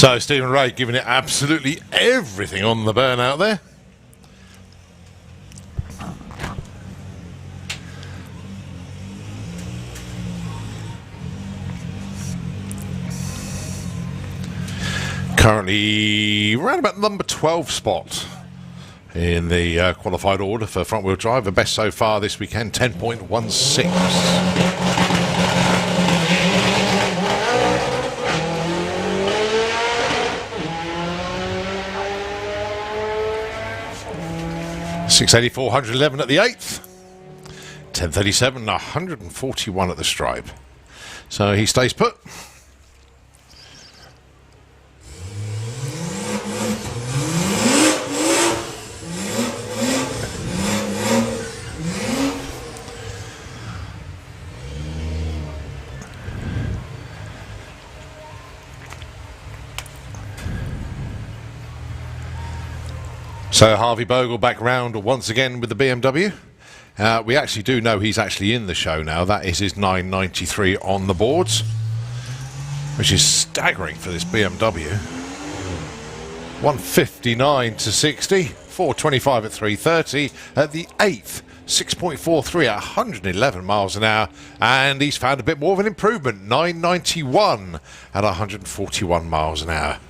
So Stephen Ray giving it absolutely everything on the burnout there. Currently around about number 12 spot in the qualified order for front wheel drive. The best so far this weekend, 10.16. 684, 111 at the 8th. 1037, 141 at the stripe. So he stays put. So Harvey Bogle back round once again with the BMW. We actually do know he's actually in the show now. That is his 993 on the boards, which is staggering for this BMW. 159 to 60, 425 at 330 at the 8th. 6.43 at 111 miles an hour, and he's found a bit more of an improvement. 991 at 141 miles an hour.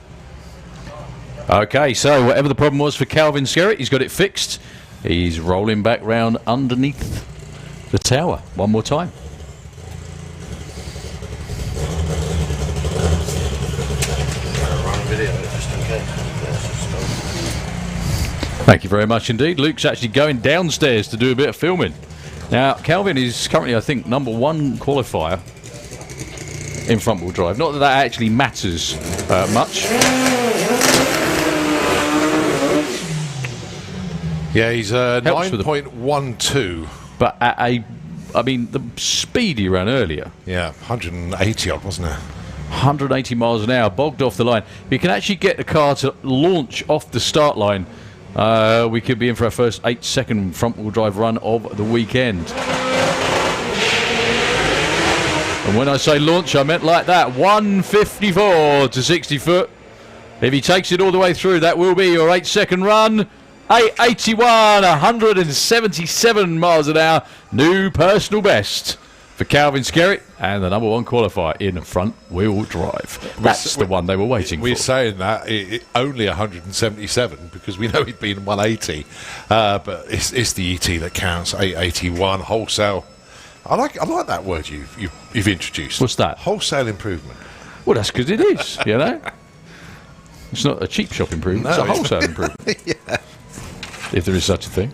Okay, so whatever the problem was for Calvin Skerritt, he's got it fixed. He's rolling back round underneath the tower one more time. Thank you very much indeed. Luke's actually going downstairs to do a bit of filming. Now, Calvin is currently, I think, number 1 qualifier in front-wheel drive. Not that that actually matters much. Yeah, he's 9.12. But at I mean, the speed he ran earlier. Yeah, 180 odd, wasn't it? 180 miles an hour, bogged off the line. If you can actually get the car to launch off the start line, we could be in for our first 8-second front-wheel drive run of the weekend. And when I say launch, I meant like that. 154 to 60 foot. If he takes it all the way through, that will be your 8-second run. 881, 177 miles an hour. New personal best for Calvin Skerritt and the number 1 qualifier in front-wheel drive. That's the one they were waiting for. We're saying that only 177 because we know he'd been 180, but it's the ET that counts. 881 wholesale. I like that word you've introduced. What's that? Wholesale improvement. Well, that's because it is. You know, it's not a cheap shop improvement. No, it's a wholesale improvement. Yeah. If there is such a thing.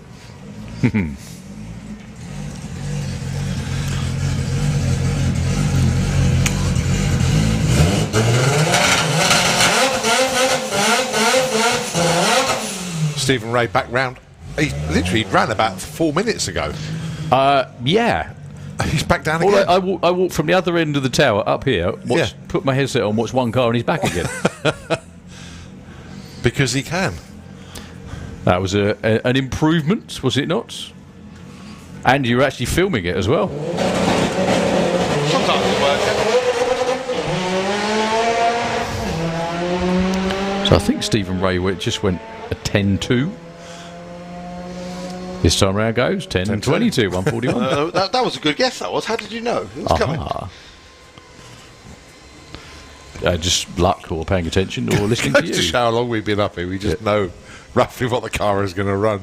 Stephen Ray back round. He literally ran about 4 minutes ago. Yeah. He's back down again. I walked from the other end of the tower up here, put my headset on, watch one car, and he's back again. Because he can. That was an improvement, was it not? And you were actually filming it as well. Sometimes it works. So I think Stephen Ray just went a 10-2. This time round goes 10-22, 141. That was a good guess, that was. How did you know? It was coming. Just luck or paying attention or listening to you. Just how long we've been up here, we just know roughly what the car is going to run.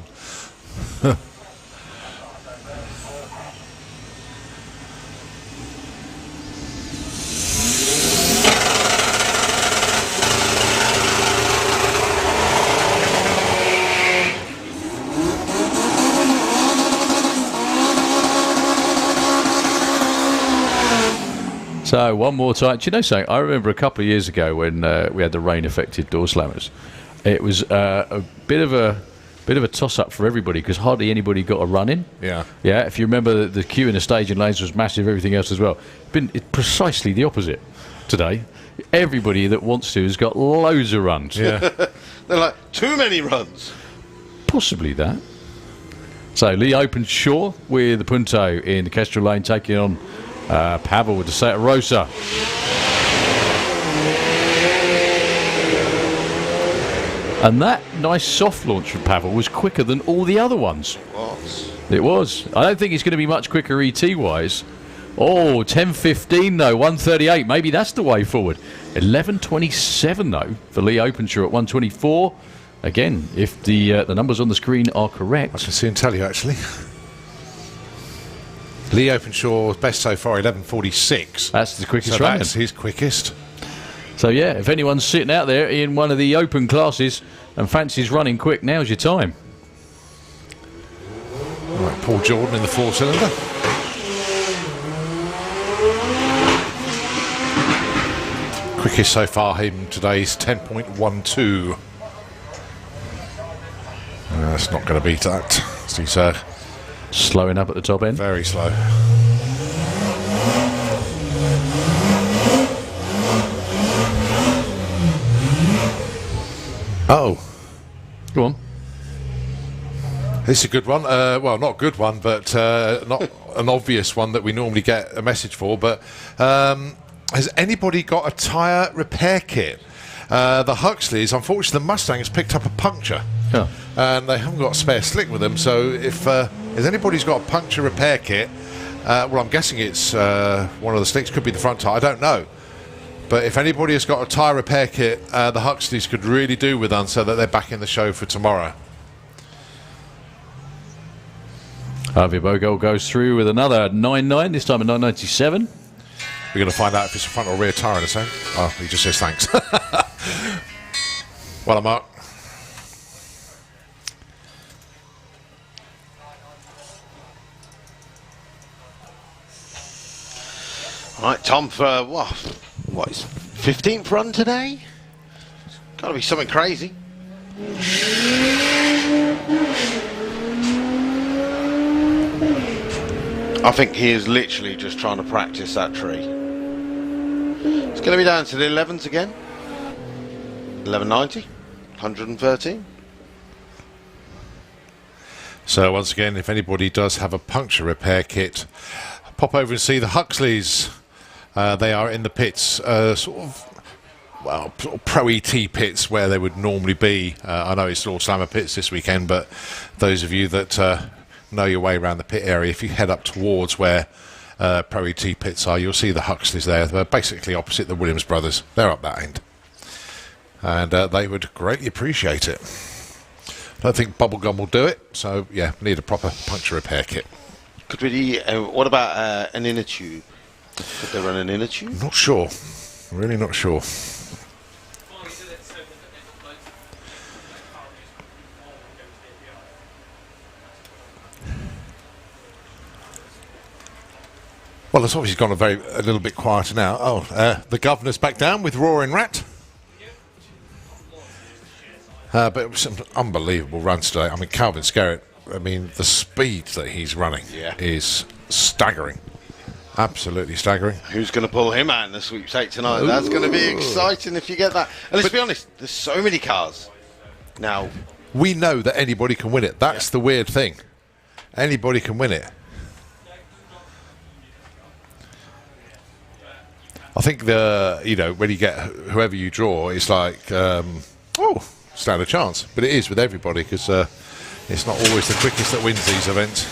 So one more time. Do you know something? I remember a couple of years ago when we had the rain-affected Doorslammers. It was a bit of a toss-up for everybody because hardly anybody got a run in. Yeah. Yeah. If you remember, the queue in the staging lanes was massive. Everything else as well. It's precisely the opposite today. Everybody that wants to has got loads of runs. Yeah. They're like, too many runs. Possibly that. So Lee opened Shaw with the Punto in the Kestrel lane, taking on Pavel with the Santa Rosa. And that nice soft launch from Pavel was quicker than all the other ones. It was. I don't think it's going to be much quicker ET-wise. Oh, 10.15 though, 1:38. Maybe that's the way forward. 11.27 though for Lee Openshaw at 1:24. Again, if the numbers on the screen are correct. I can see and tell you actually. Lee Openshaw's best so far, 11.46. That's the quickest so running. That's his quickest. So yeah, if anyone's sitting out there in one of the open classes and fancies running quick, now's your time. Right, Paul Jordan in the 4-cylinder. Quickest so far him today is 10.12. That's not going to beat that. He's slowing up at the top end. Very slow. Oh. Go on. This is a good one. Well, not a good one, but not an obvious one that we normally get a message for. But has anybody got a tyre repair kit? The Huxleys, unfortunately, the Mustang has picked up a puncture. Oh. And they haven't got a spare slick with them. So if anybody's got a puncture repair kit, well, I'm guessing it's one of the slicks, could be the front tyre, I don't know. But if anybody has got a tyre repair kit, the Huxleys could really do with one so that they're back in the show for tomorrow. Harvey Bogle goes through with another 9.9, this time a 9.97. We're going to find out if it's a front or rear tyre in a second. Oh, he just says thanks. Well, Mark. Right, Tom, for what is 15th run today? Got to be something crazy. I think he is literally just trying to practice that tree. It's going to be down to the 11s again. 1190, 113. So once again, if anybody does have a puncture repair kit, pop over and see the Huxleys. They are in the pits, sort of pro-ET pits where they would normally be. I know it's Doorslammer pits this weekend, but those of you that know your way around the pit area, if you head up towards where pro-ET pits are, you'll see the Huxleys there. They're basically opposite the Williams brothers. They're up that end. And they would greatly appreciate it. I don't think Bubblegum will do it, so yeah, need a proper puncture repair kit. Could we? What about an inner tube? Could they run an inner tube? Not sure. Really not sure. Well, it's obviously gone a little bit quieter now. Oh, the governor's back down with Roaring Rat. But it was some unbelievable runs today. I mean, Calvin Skerritt, I mean, the speed that he's running is staggering. Absolutely staggering. Who's going to pull him out in the sweepstake tonight? Ooh. That's going to be exciting if you get that. And let's be honest, there's so many cars now. We know that anybody can win it. That's the weird thing. Anybody can win it. I think when you get whoever you draw, it's like, stand a chance. But it is with everybody because it's not always the quickest that wins these events.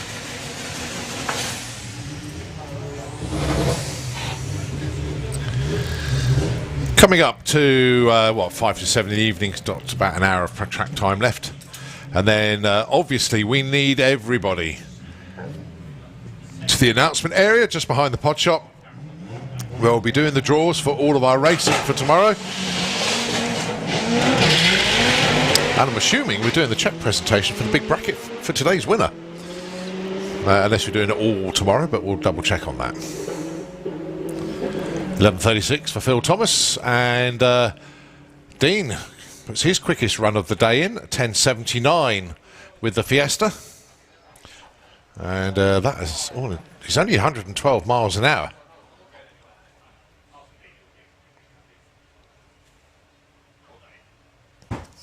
Coming up to 5 to 7 in the evening, got about an hour of track time left, and then obviously we need everybody to the announcement area just behind the pod shop. We'll be doing the draws for all of our racing for tomorrow, and I'm assuming we're doing the check presentation for the big bracket for today's winner, unless we're doing it all tomorrow, but we'll double check on that. 11.36 for Phil Thomas, and Dean puts his quickest run of the day in, 10.79 with the Fiesta, and that is he's only 112 miles an hour.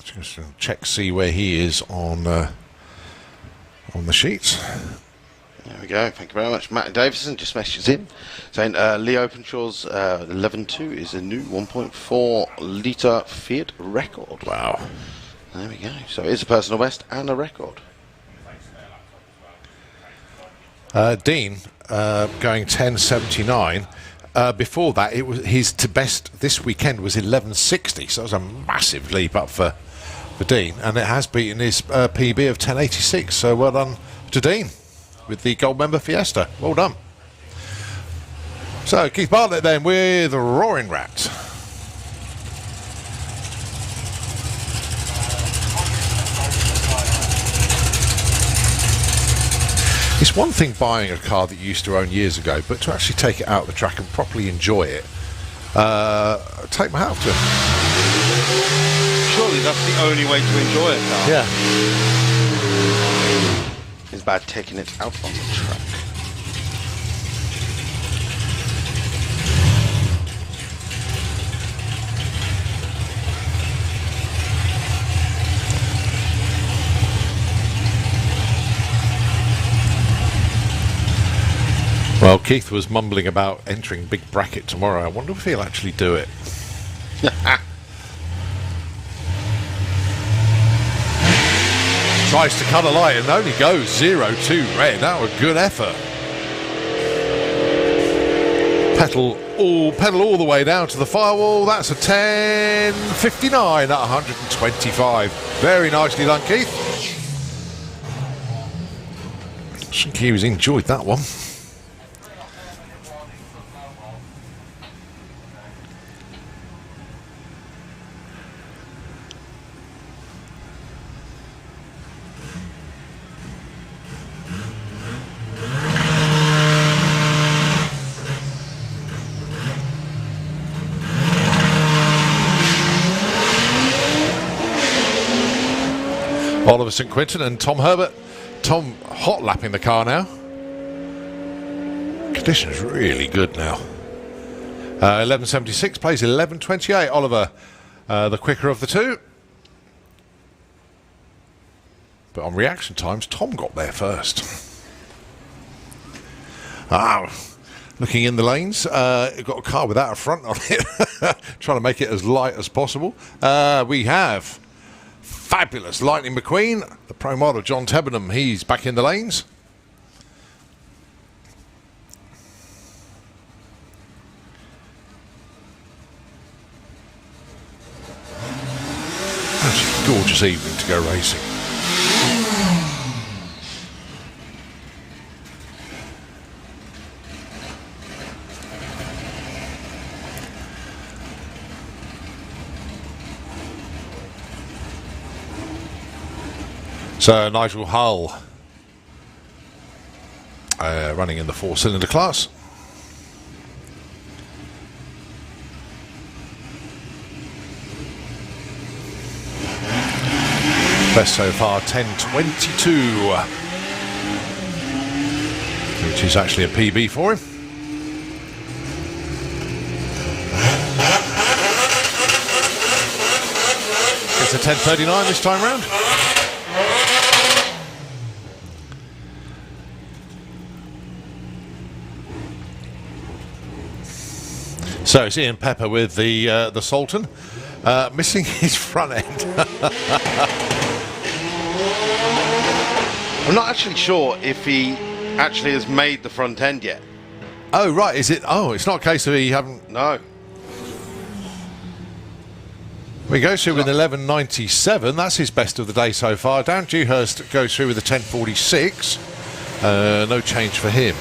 Just check, see where he is on the sheets. There we go. Thank you very much. Matt Davison just messaged in saying Lee Openshaw's 11.2 is a new 1.4 litre Fiat record. Wow. There we go. So it's a personal best and a record. Dean going 10.79. Before that, it was his best this weekend was 11.60, so it was a massive leap up for Dean, and it has beaten his PB of 10.86. So well done to Dean with the Gold Member Fiesta. Well done. So Keith Bartlett then with Roaring Rat. It's one thing buying a car that you used to own years ago, but to actually take it out of the track and properly enjoy it, take my hat off to him. Surely that's the only way to enjoy a car. Yeah. It's about taking it out on the track. Well, Keith was mumbling about entering Big Bracket tomorrow. I wonder if he'll actually do it. Tries to cut a light and only goes 0-2 red. That was a good effort. Pedal all the way down to the firewall. That's a 10.59 at 125. Very nicely done, Keith. I think he was enjoyed that one. Oliver St Quintin and Tom Herbert. Tom hot lapping the car now. Condition's really good now. 11.76 plays 11.28. Oliver, the quicker of the two. But on reaction times, Tom got there first. Looking in the lanes, got a car without a front on it. Trying to make it as light as possible. We have fabulous Lightning McQueen, the pro model John Tebenham. He's back in the lanes. Actually, gorgeous evening to go racing. So Nigel Hull running in the 4-cylinder class. Best so far 10.22, which is actually a PB for him. It's a 10.39 this time round. So it's Ian Pepper with the Sultan, missing his front end. I'm not actually sure if he actually has made the front end yet. Oh right, is it? Oh, it's not a case of he haven't. No. We go through with 11.97. That's his best of the day so far. Dan Dewhurst goes through with a 10.46. No change for him.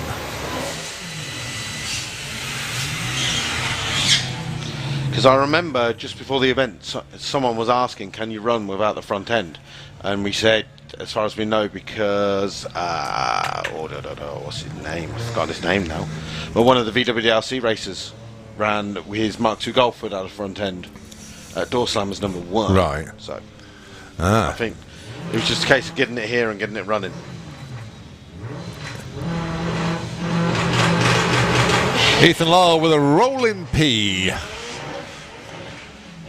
Because I remember just before the event, someone was asking, can you run without the front end? And we said, as far as we know, because, what's his name? I've forgotten his name now. But one of the VWRC racers ran his Mark II Golf without a front end at Doorslammers number 1. Right. So, I think it was just a case of getting it here and getting it running. Ethan Lyle with a rolling P.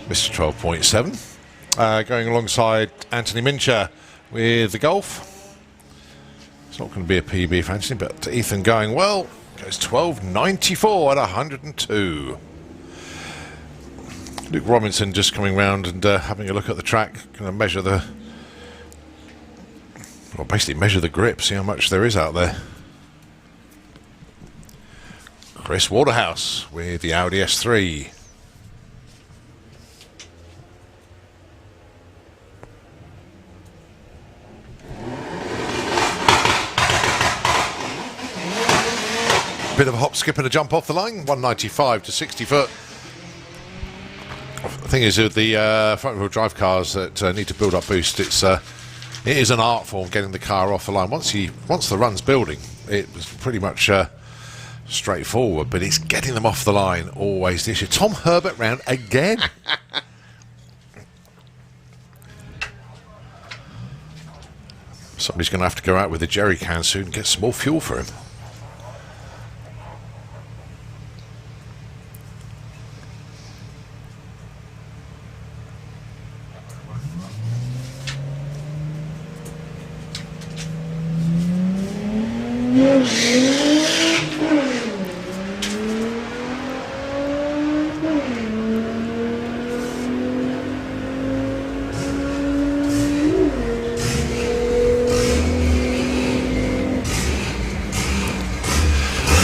Mr. 12.7. Going alongside Anthony Mincher with the Golf. It's not going to be a PB for Anthony, but Ethan going well. Goes 12.94 at 102. Luke Robinson just coming round and having a look at the track, going to measure the, well, basically measure the grip, see how much there is out there. Chris Waterhouse with the Audi S3. Bit of a hop, skip and a jump off the line, 195 to 60 foot. The thing is with the front-wheel drive cars that need to build up boost, it is an art form getting the car off the line. Once the run's building, it was pretty much straightforward, but it's getting them off the line always the issue. Tom Herbert round again. Somebody's going to have to go out with a jerry can soon and get some more fuel for him.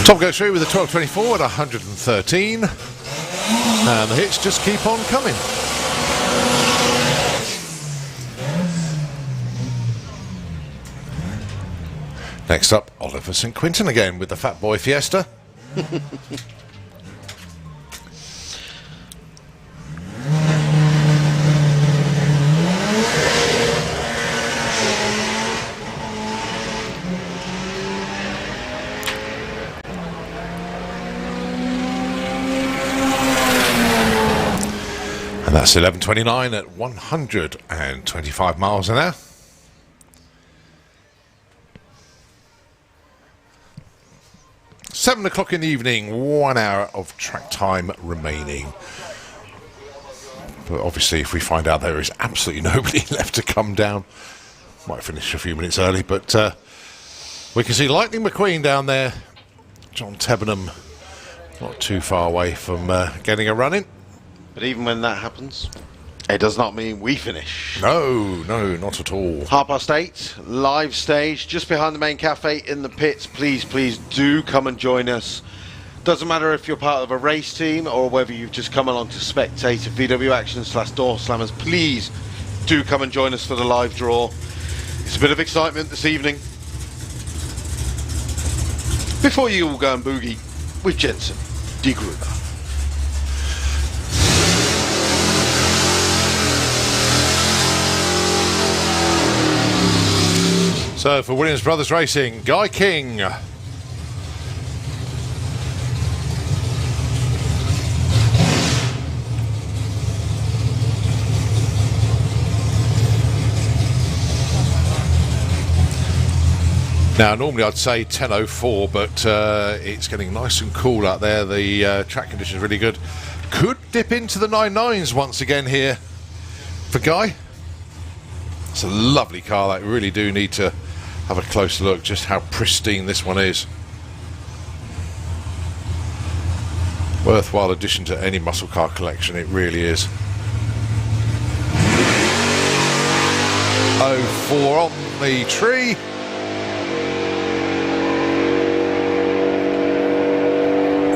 Tom goes through with a 12.24 at 113, and the hits just keep on coming. Next up, Oliver St. Quintin again with the Fat Boy Fiesta. And that's 11.29 at 125 miles an hour. £7 in the evening, 1 hour of track time remaining. But obviously, if we find out there is absolutely nobody left to come down, might finish a few minutes early. But we can see Lightning McQueen down there. John Tebenham not too far away from getting a run in. But even when that happens, it does not mean we finish. No, not at all. 8:30, live stage, just behind the main cafe in the pits. Please do come and join us. Doesn't matter if you're part of a race team or whether you've just come along to spectate a VW Action / Doorslammers. Please do come and join us for the live draw. It's a bit of excitement this evening. Before you all go and boogie with Jensen D. Gruber. So for Williams Brothers Racing, Guy King. Now, normally I'd say 10.04, but it's getting nice and cool out there. The track conditions are really good. Could dip into the 9.9s once again here for Guy. It's a lovely car. That we really do need to have a close look just how pristine this one is. Worthwhile addition to any muscle car collection, it really is. 04 on the tree.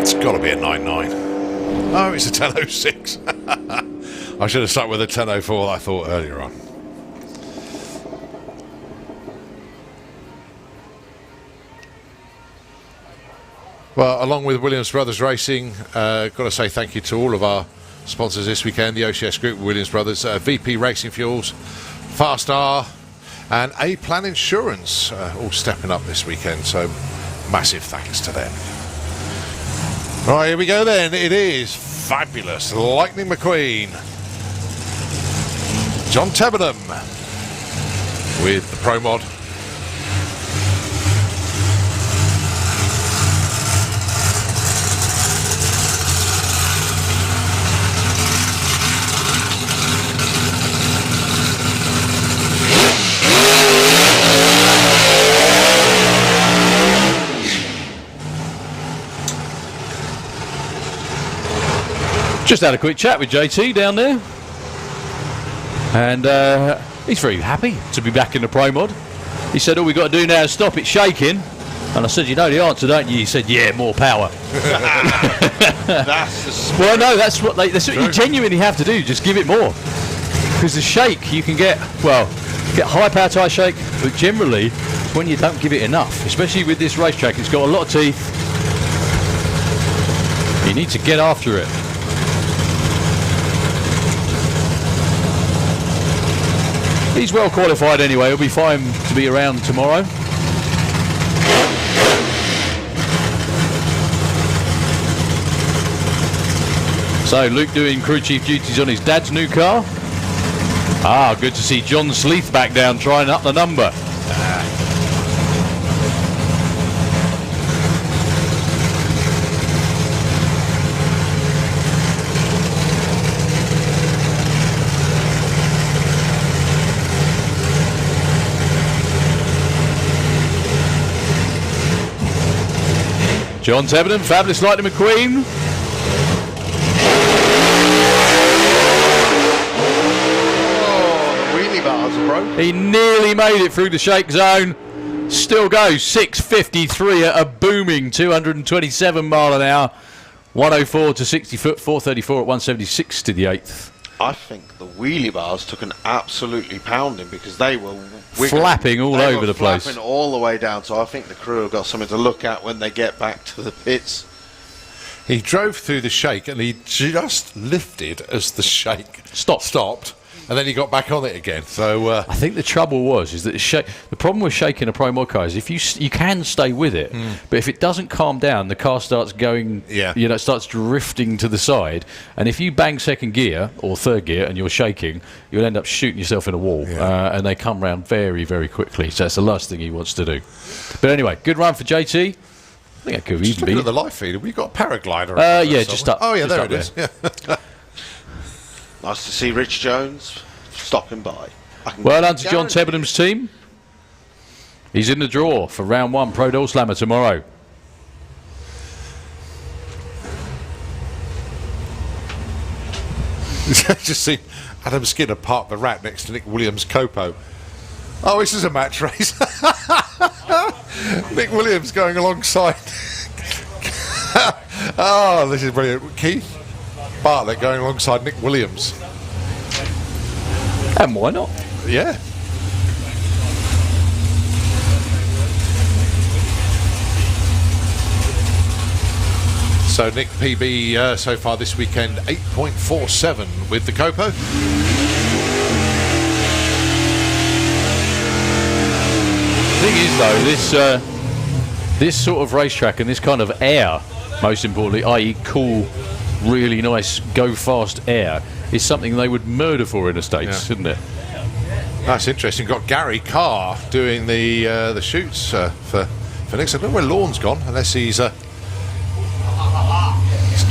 It's got to be a 9.9. Oh, it's a 10.06. I should have stuck with a 10.04 I thought earlier on. Well, along with Williams Brothers Racing, got to say thank you to all of our sponsors this weekend, the OCS Group, Williams Brothers, VP Racing Fuels, Fast R, and A-Plan Insurance, all stepping up this weekend, so massive thanks to them. All right, here we go then. It is fabulous. Lightning McQueen. John Tebenham with the Pro Mod. Just had a quick chat with JT down there, and he's very happy to be back in the Pro Mod. He said, all we got to do now is stop it shaking. And I said, you know the answer, don't you? He said, yeah, more power. Well, no, that's what you genuinely have to do. Just give it more. Because the shake, you can get high power tie shake, but generally, when you don't give it enough, especially with this racetrack, it's got a lot of teeth. You need to get after it. He's well qualified anyway. He'll be fine to be around tomorrow. So Luke doing crew chief duties on his dad's new car. Ah, good to see John Sleeth back down trying up the number. John Tebbenden, Fabulous Lightning McQueen. He nearly made it through the shake zone. Still goes 6:53 at a booming 227 mile an hour. 104 to 60 foot, 434 at 176 to the 8th. I think the wheelie bars took an absolutely pounding because they were flapping all over the place. Flapping all the way down, so I think the crew have got something to look at when they get back to the pits. He drove through the shake and he just lifted as the shake stopped. And then he got back on it again. So I think the trouble is that the problem with shaking a Pro Mod car is if you can stay with it, but if it doesn't calm down, the car starts going, it starts drifting to the side. And if you bang second gear or third gear and you're shaking, you'll end up shooting yourself in a wall. And they come round very, very quickly. So that's the last thing he wants to do. But anyway, good run for JT. I think it could even be. Look at the live feed. Have we got a paraglider? Just up. Oh, yeah, just there up it is. Yeah. Nice to see Rich Jones stopping by. Well done to John Tebbenden's team. He's in the draw for round 1 Pro Doorslammer tomorrow. Just see Adam Skinner park the rat next to Nick Williams' Copo. Oh, this is a match race. Nick Williams going alongside. Oh, this is brilliant. Keith Bartlett going alongside Nick Williams. And why not? Yeah. So Nick PB so far this weekend 8.47 with the Copo. The thing is though, this sort of racetrack and this kind of air, most importantly, i.e. cool, really nice, go fast air, is something they would murder for in the States, isn't it? That's interesting. Got Gary Carr doing the shoots for Nixon. I don't know where Lorne's gone, unless he's still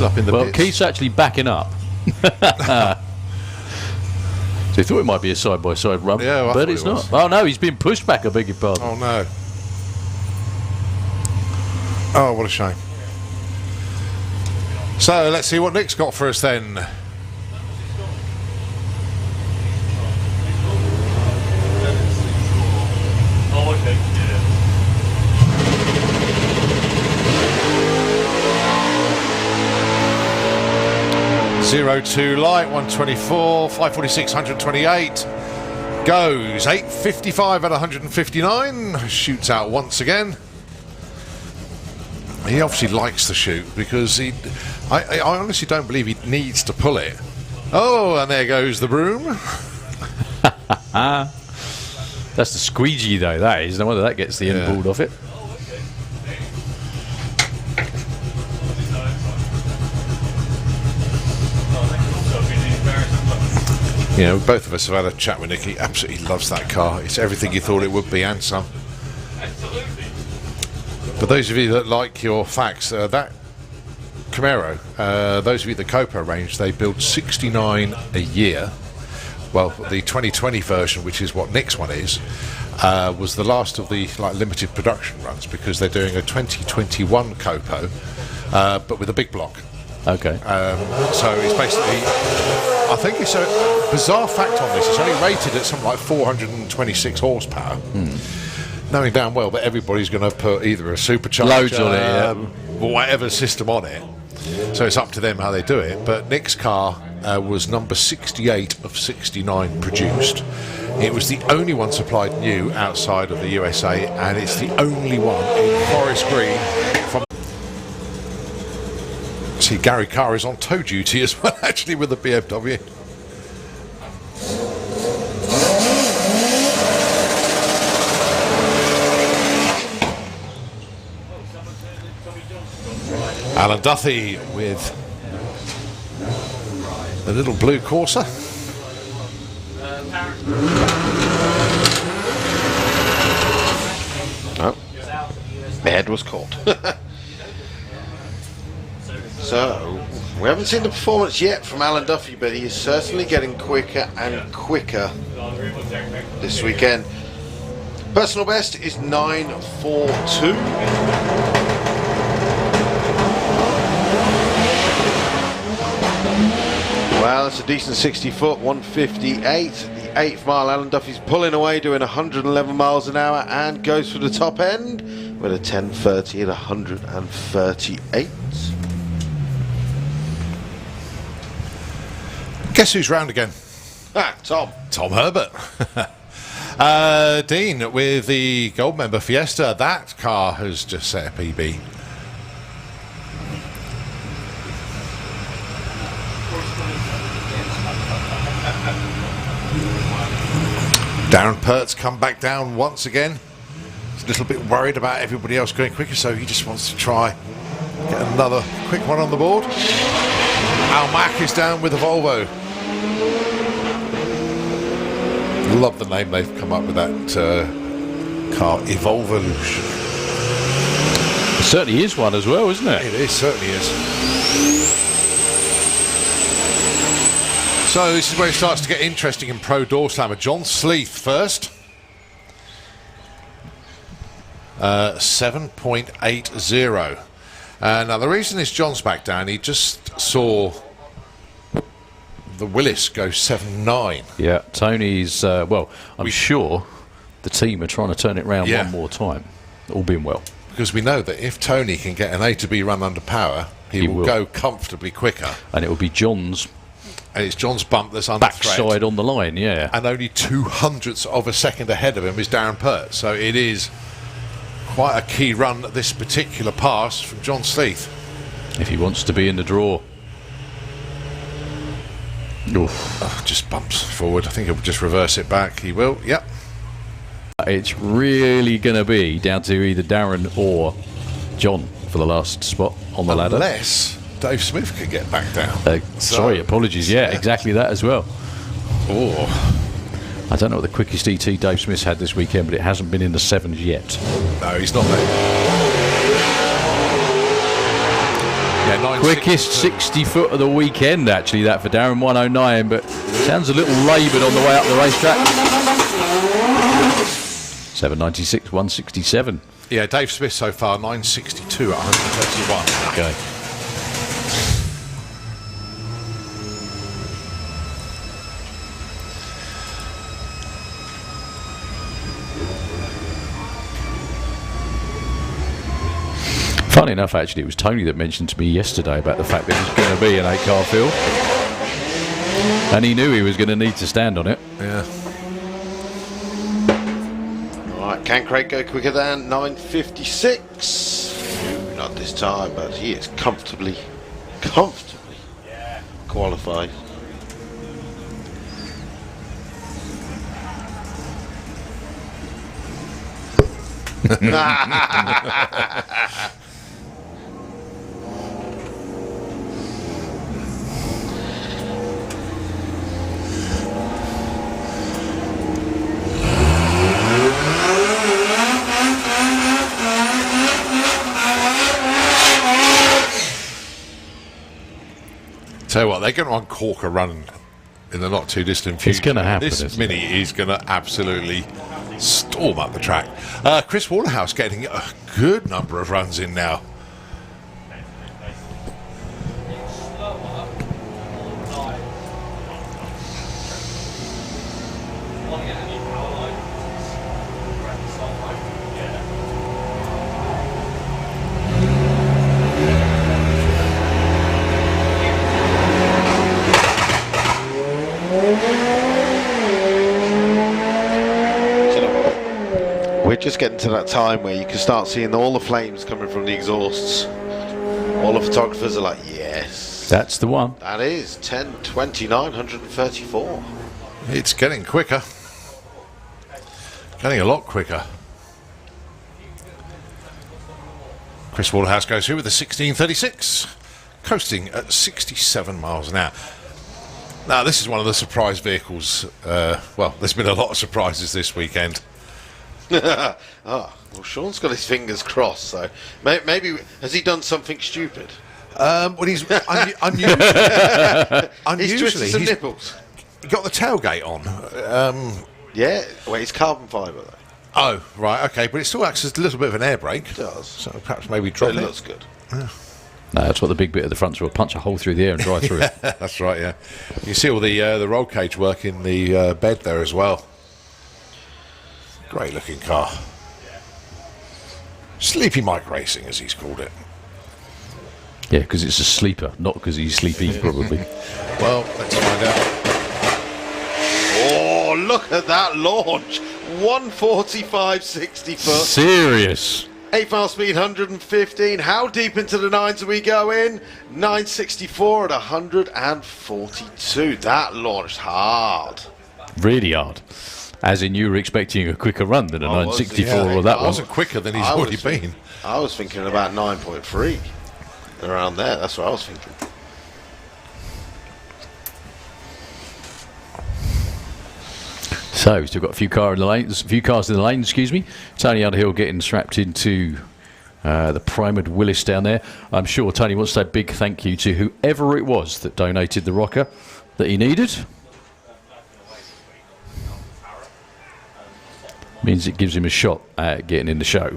up in the Well, pits. Keith's actually backing up. So he thought it might be a side-by-side run, but it's not. Oh no, he's been pushed back, I beg your pardon. Oh no. Oh, what a shame. So let's see what Nick's got for us then. Oh, okay. Yeah. 0-2 light, 124, 546, 128. Goes 855 at 159. Shoots out once again. He obviously likes the shoot because I honestly don't believe he needs to pull it. Oh, and there goes the broom. That's the squeegee though, that is. No wonder that gets the end pulled off it. You know, both of us have had a chat with Nick. He absolutely loves that car. It's everything you thought it would be and some. For those of you that like your facts, that Camaro, those of you that Copa range, they build 69 a year. Well, the 2020 version, which is what Nick's one is, was the last of the limited production runs because they're doing a 2021 Copo, but with a big block. Okay. So it's basically, I think it's a bizarre fact on this. It's only rated at something like 426 horsepower. Knowing damn well that everybody's going to put either a supercharger, Loads on it, or whatever system on it. So it's up to them how they do it. But Nick's car was number 68 of 69 produced. It was the only one supplied new outside of the USA, and it's the only one in forest green. From see, Gary Carr is on tow duty as well, actually, with the BMW. Alan Duthie with the little blue Corsa. Oh, my head was caught. So, we haven't seen the performance yet from Alan Duffy, but he is certainly getting quicker and quicker this weekend. Personal best is 9:42. Well, that's a decent 60 foot, 158. The 8th mile, Alan Duffy's pulling away, doing 111 miles an hour, and goes for the top end with a 10:30 at 138. Guess who's round again? Tom. Tom Herbert. Dean with the Gold Member Fiesta. That car has just set a PB. Darren Pert's come back down once again. He's a little bit worried about everybody else going quicker, so he just wants to try get another quick one on the board. Al Mack is down with the Volvo. Love the name they've come up with that car, Evolvolution. It certainly is one as well, isn't it? It is, certainly is. So this is where it starts to get interesting in Pro Doorslammer. John Sleeth first. 7.80. Now the reason this John's back down, he just saw the Willis go 7.9. Yeah, Tony's, well, I'm sure the team are trying to turn it round one more time, all being well. Because we know that if Tony can get an A to B run under power, he will go comfortably quicker. And it will be John's... And it's John's bump that's under backside threat. On the line, yeah. And only 0.02 of a second ahead of him is Darren Pert. So it is quite a key run at this particular pass from John Sleeth. If he wants to be in the draw. Just bumps forward. I think he'll just reverse it back. He will, yep. It's really going to be down to either Darren or John for the last spot on the ladder. Unless Dave Smith could get back down. Sorry, apologies. Yeah, exactly that as well. Oh, I don't know what the quickest ET Dave Smith's had this weekend, but it hasn't been in the sevens yet. No, he's not there. Yeah, quickest 60 foot of the weekend, actually, that for Darren, 109, but sounds a little laboured on the way up the racetrack. 796, 167. Yeah, Dave Smith so far, 962 at 131. Okay. Funny enough, actually, it was Tony that mentioned to me yesterday about the fact that it was going to be an 8-car field. And he knew he was going to need to stand on it. Yeah. Alright, can Craig go quicker than 9:56? Not this time, but he is comfortably qualified. Tell you what, they're going to uncork a run in the not too distant future. It's going to happen. This Mini is going to absolutely storm up the track. Chris Waterhouse getting a good number of runs in now. We're just getting to that time where you can start seeing all the flames coming from the exhausts. All the photographers are like, yes. That's the one. That is 10:29:134. It's getting quicker. Getting a lot quicker. Chris Waterhouse goes through with a 16:36, coasting at 67 miles an hour. Now, this is one of the surprise vehicles. Well, there's been a lot of surprises this weekend. Well, Sean's got his fingers crossed, so maybe has he done something stupid? Well, he's unusually. He's twisted some nipples. Got the tailgate on. Yeah, well, it's carbon fibre though. Oh, right, okay, but it still acts as a little bit of an air brake. It does. So perhaps maybe But drop it it. looks good. No, that's what the big bit of the front's will punch a hole through the air and drive through it. That's right, yeah. You see all the roll cage work in the bed there as well. Great looking car. Sleepy Mike Racing, as he's called it. Yeah, because it's a sleeper, not because he's sleepy, probably. Well, let's find out. Oh, look at that launch! 145.60 foot. Serious. 8 mile speed, 115. How deep into the nines are we going? 964 at 142. That launched hard. Really hard. As in, you were expecting a quicker run than a I was, 964 yeah. or that That one. wasn't quicker than he's I already was been. I was thinking about 9.3. Around there, that's what I was thinking. So, we've still got a few cars in the lane, excuse me. Tony Underhill getting strapped into the Primed Willis down there. I'm sure Tony wants to say a big thank you to whoever it was that donated the rocker that he needed. Means it gives him a shot at getting in the show.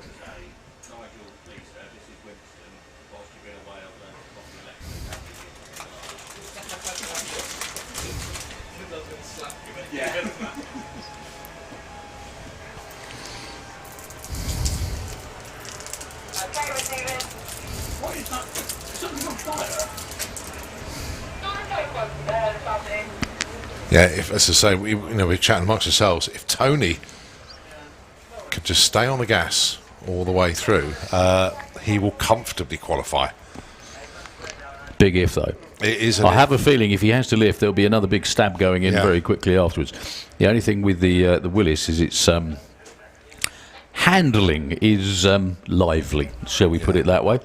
Yeah, if, as I say, we're chatting amongst ourselves. If Tony could just stay on the gas all the way through, he will comfortably qualify. Big if, though. It is. I have a feeling if he has to lift, there'll be another big stab going in very quickly afterwards. The only thing with the Willis is its handling is lively, shall we put it that way.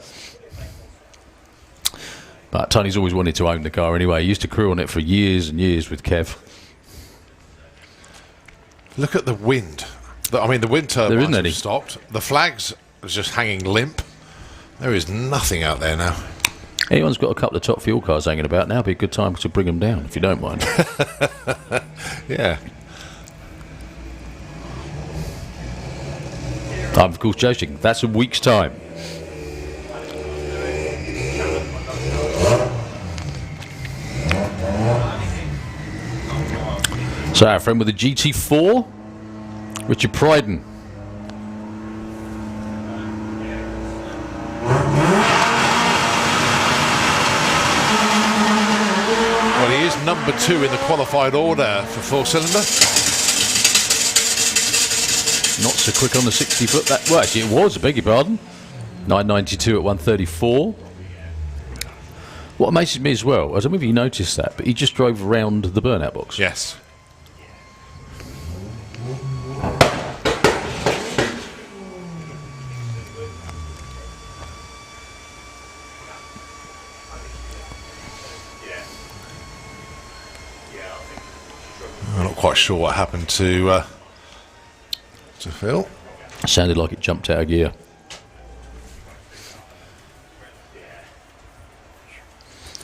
But Tony's always wanted to own the car anyway. He used to crew on it for years and years with Kev. Look at the wind. The wind There isn't turbines any. have stopped. The flags are just hanging limp. There is nothing out there now. Anyone's got a couple of top fuel cars hanging about now, be a good time to bring them down, if you don't mind. Yeah. I'm, of course, joking. That's a week's time. So our friend with the GT4, Richard Pryden. Well, he is number 2 in the qualified order for four-cylinder. Not so quick on the 60 foot. Well, actually, it was, I beg your pardon. 992 at 134. What amazes me as well, I don't know if you noticed that, but he just drove around the burnout box. Yes. I'm not quite sure what happened to Phil. Sounded like it jumped out of gear.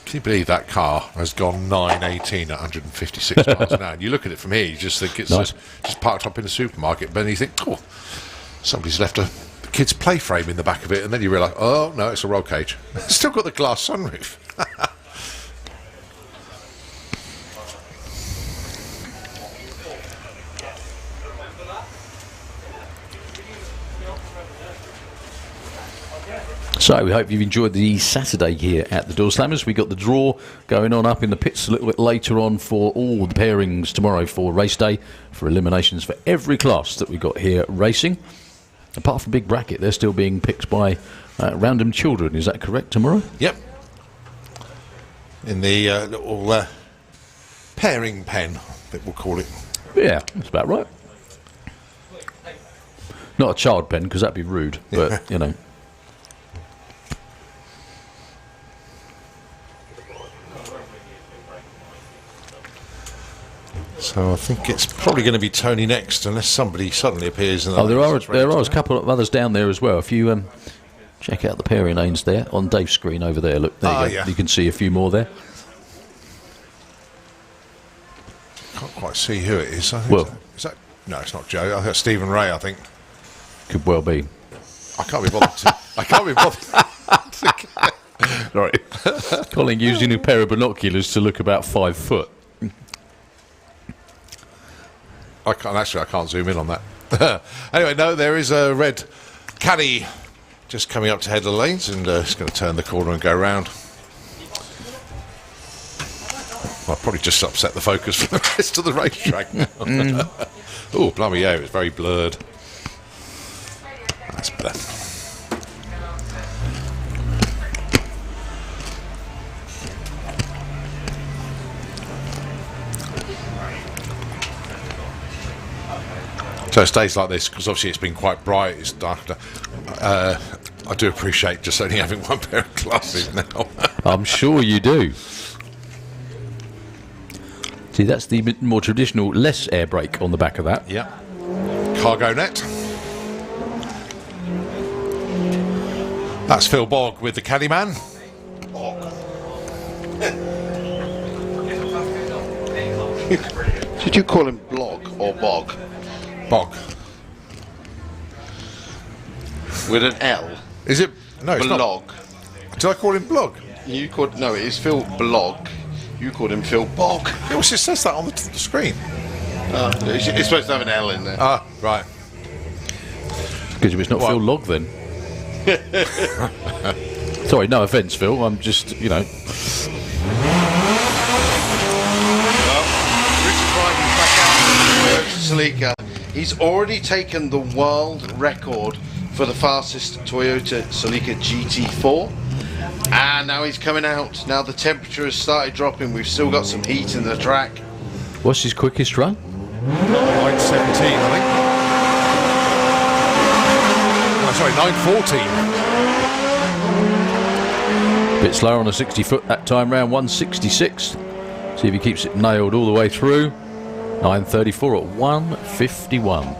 Can you believe that car has gone 918 at 156 miles an hour? And you look at it from here, you just think it's Nice. just parked up in a supermarket, but then you think, oh, somebody's left a kid's play frame in the back of it, and then you realise, oh, no, it's a roll cage. It's still got the glass sunroof. So we hope you've enjoyed the Saturday here at the Doorslammers. We got the draw going on up in the pits a little bit later on for all the pairings tomorrow for race day, for eliminations for every class that we got here racing. Apart from Big Bracket, they're still being picked by random children. Is that correct tomorrow? Yep. In the little pairing pen, that we'll call it. Yeah, that's about right. Not a child pen, because that'd be rude, but, you know. So I think it's probably going to be Tony next, unless somebody suddenly appears. Oh, there are a couple of others down there as well. If you check out the pairing lanes there on Dave's screen over there, look, there you go. Yeah. You can see a few more there. Can't quite see who it is. I think Well, is that? No, it's not Joe. I think that's Stephen Ray. I think. Could well be. I can't be bothered. I can't be bothered. Right. Colin using a pair of binoculars to look about 5 foot. I can't zoom in on that. Anyway, no, there is a red caddy just coming up to head of the lanes, and it's going to turn the corner and go round. I'll probably just upset the focus for the rest of the racetrack now. Oh, blimey, yeah, it was very blurred. That's better. So it stays like this, because obviously it's been quite bright, it's dark. I do appreciate just only having one pair of glasses now. I'm sure you do. See, that's the more traditional, less air brake on the back of that. Yeah. Cargo net. That's Phil Bogg with the caddy man. Did you call him Blog or Bog? Bog. With an L? Is it? No, it's Blog. not. Did I call him Blog? You called... No, it is Phil Blog. You called him Phil Bog. It also says that on the screen. It's supposed to have an L in there. Ah, right. Because if it's not Phil Log, then. Sorry, no offence, Phil. I'm just, you know. Celica. He's already taken the world record for the fastest Toyota Celica GT4, and now he's coming out. Now the temperature has started dropping. We've still got some heat in the track. What's his quickest run? 9:17, I think. Oh, sorry, 9:14. Bit slower on a 60 foot that time round, 166. See if he keeps it nailed all the way through. 9:34 at 1:51.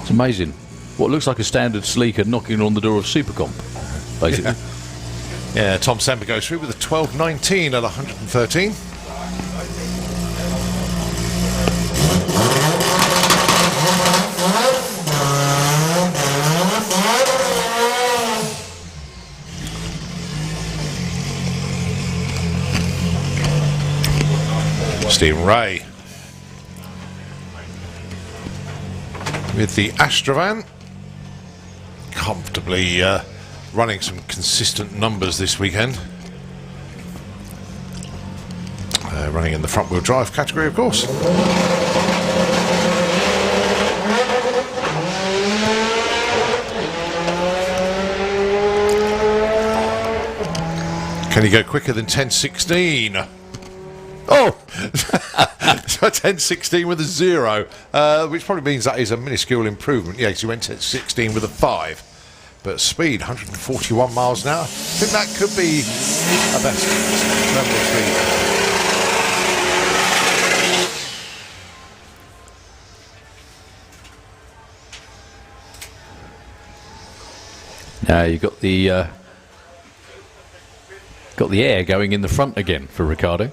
It's amazing. What looks like a standard sleeker knocking on the door of Supercomp, basically. Yeah, Tom Semper goes through with a 12:19 at 113. Stephen Ray with the Astrovan, comfortably running some consistent numbers this weekend. Running in the front wheel drive category, of course. Can he go quicker than 10:16? Oh! So 10:16 with a 0, which probably means that is a minuscule improvement. Yes, he went 10:16 with a 5. But speed, 141 miles an hour. I think that could be a best level of speed. Now you've got the air going in the front again for Ricardo.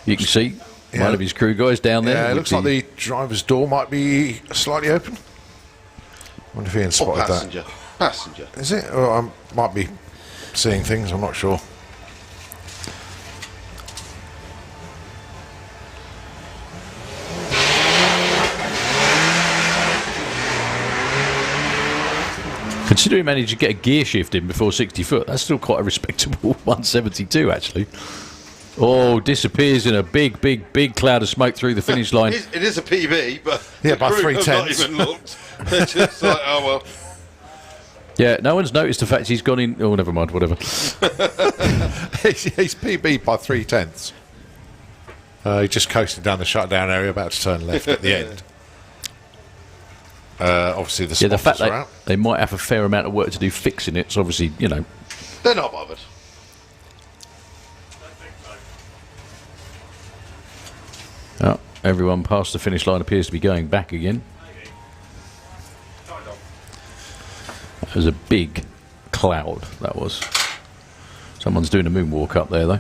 You can see one of his crew guys down there. Yeah, it looks like the driver's door might be slightly open. I wonder if Ian spotted passenger. that. Passenger. Is it? Or I might be seeing things, I'm not sure. Considering he managed to get a gear shift in before 60 foot, that's still quite a respectable 172, actually. Oh, disappears in a big cloud of smoke through the finish line. It is a PB, but Yeah, the by crew 3 have not tenths. even looked. They're just like, oh well. Yeah, no one's noticed the fact he's gone in. Oh, never mind, whatever. He's PB by 3 tenths. He just coasted down the shutdown area, about to turn left at the end. Obviously, the The fact spotters are out. they might have a fair amount of work to do fixing it, so obviously, you know. They're not bothered. Oh, everyone past the finish line appears to be going back again. That was a big cloud, that was. Someone's doing a moonwalk up there, though.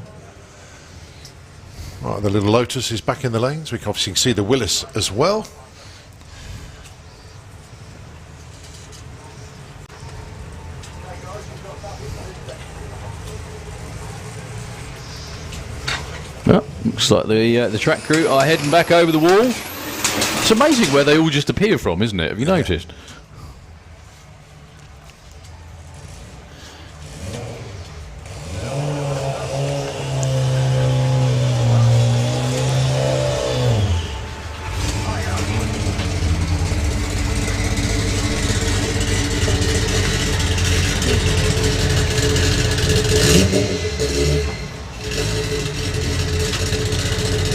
Right, the little Lotus is back in the lanes. We can obviously see the Willis as well. Well, looks like the track crew are heading back over the wall. It's amazing where they all just appear from, isn't it? Have you noticed?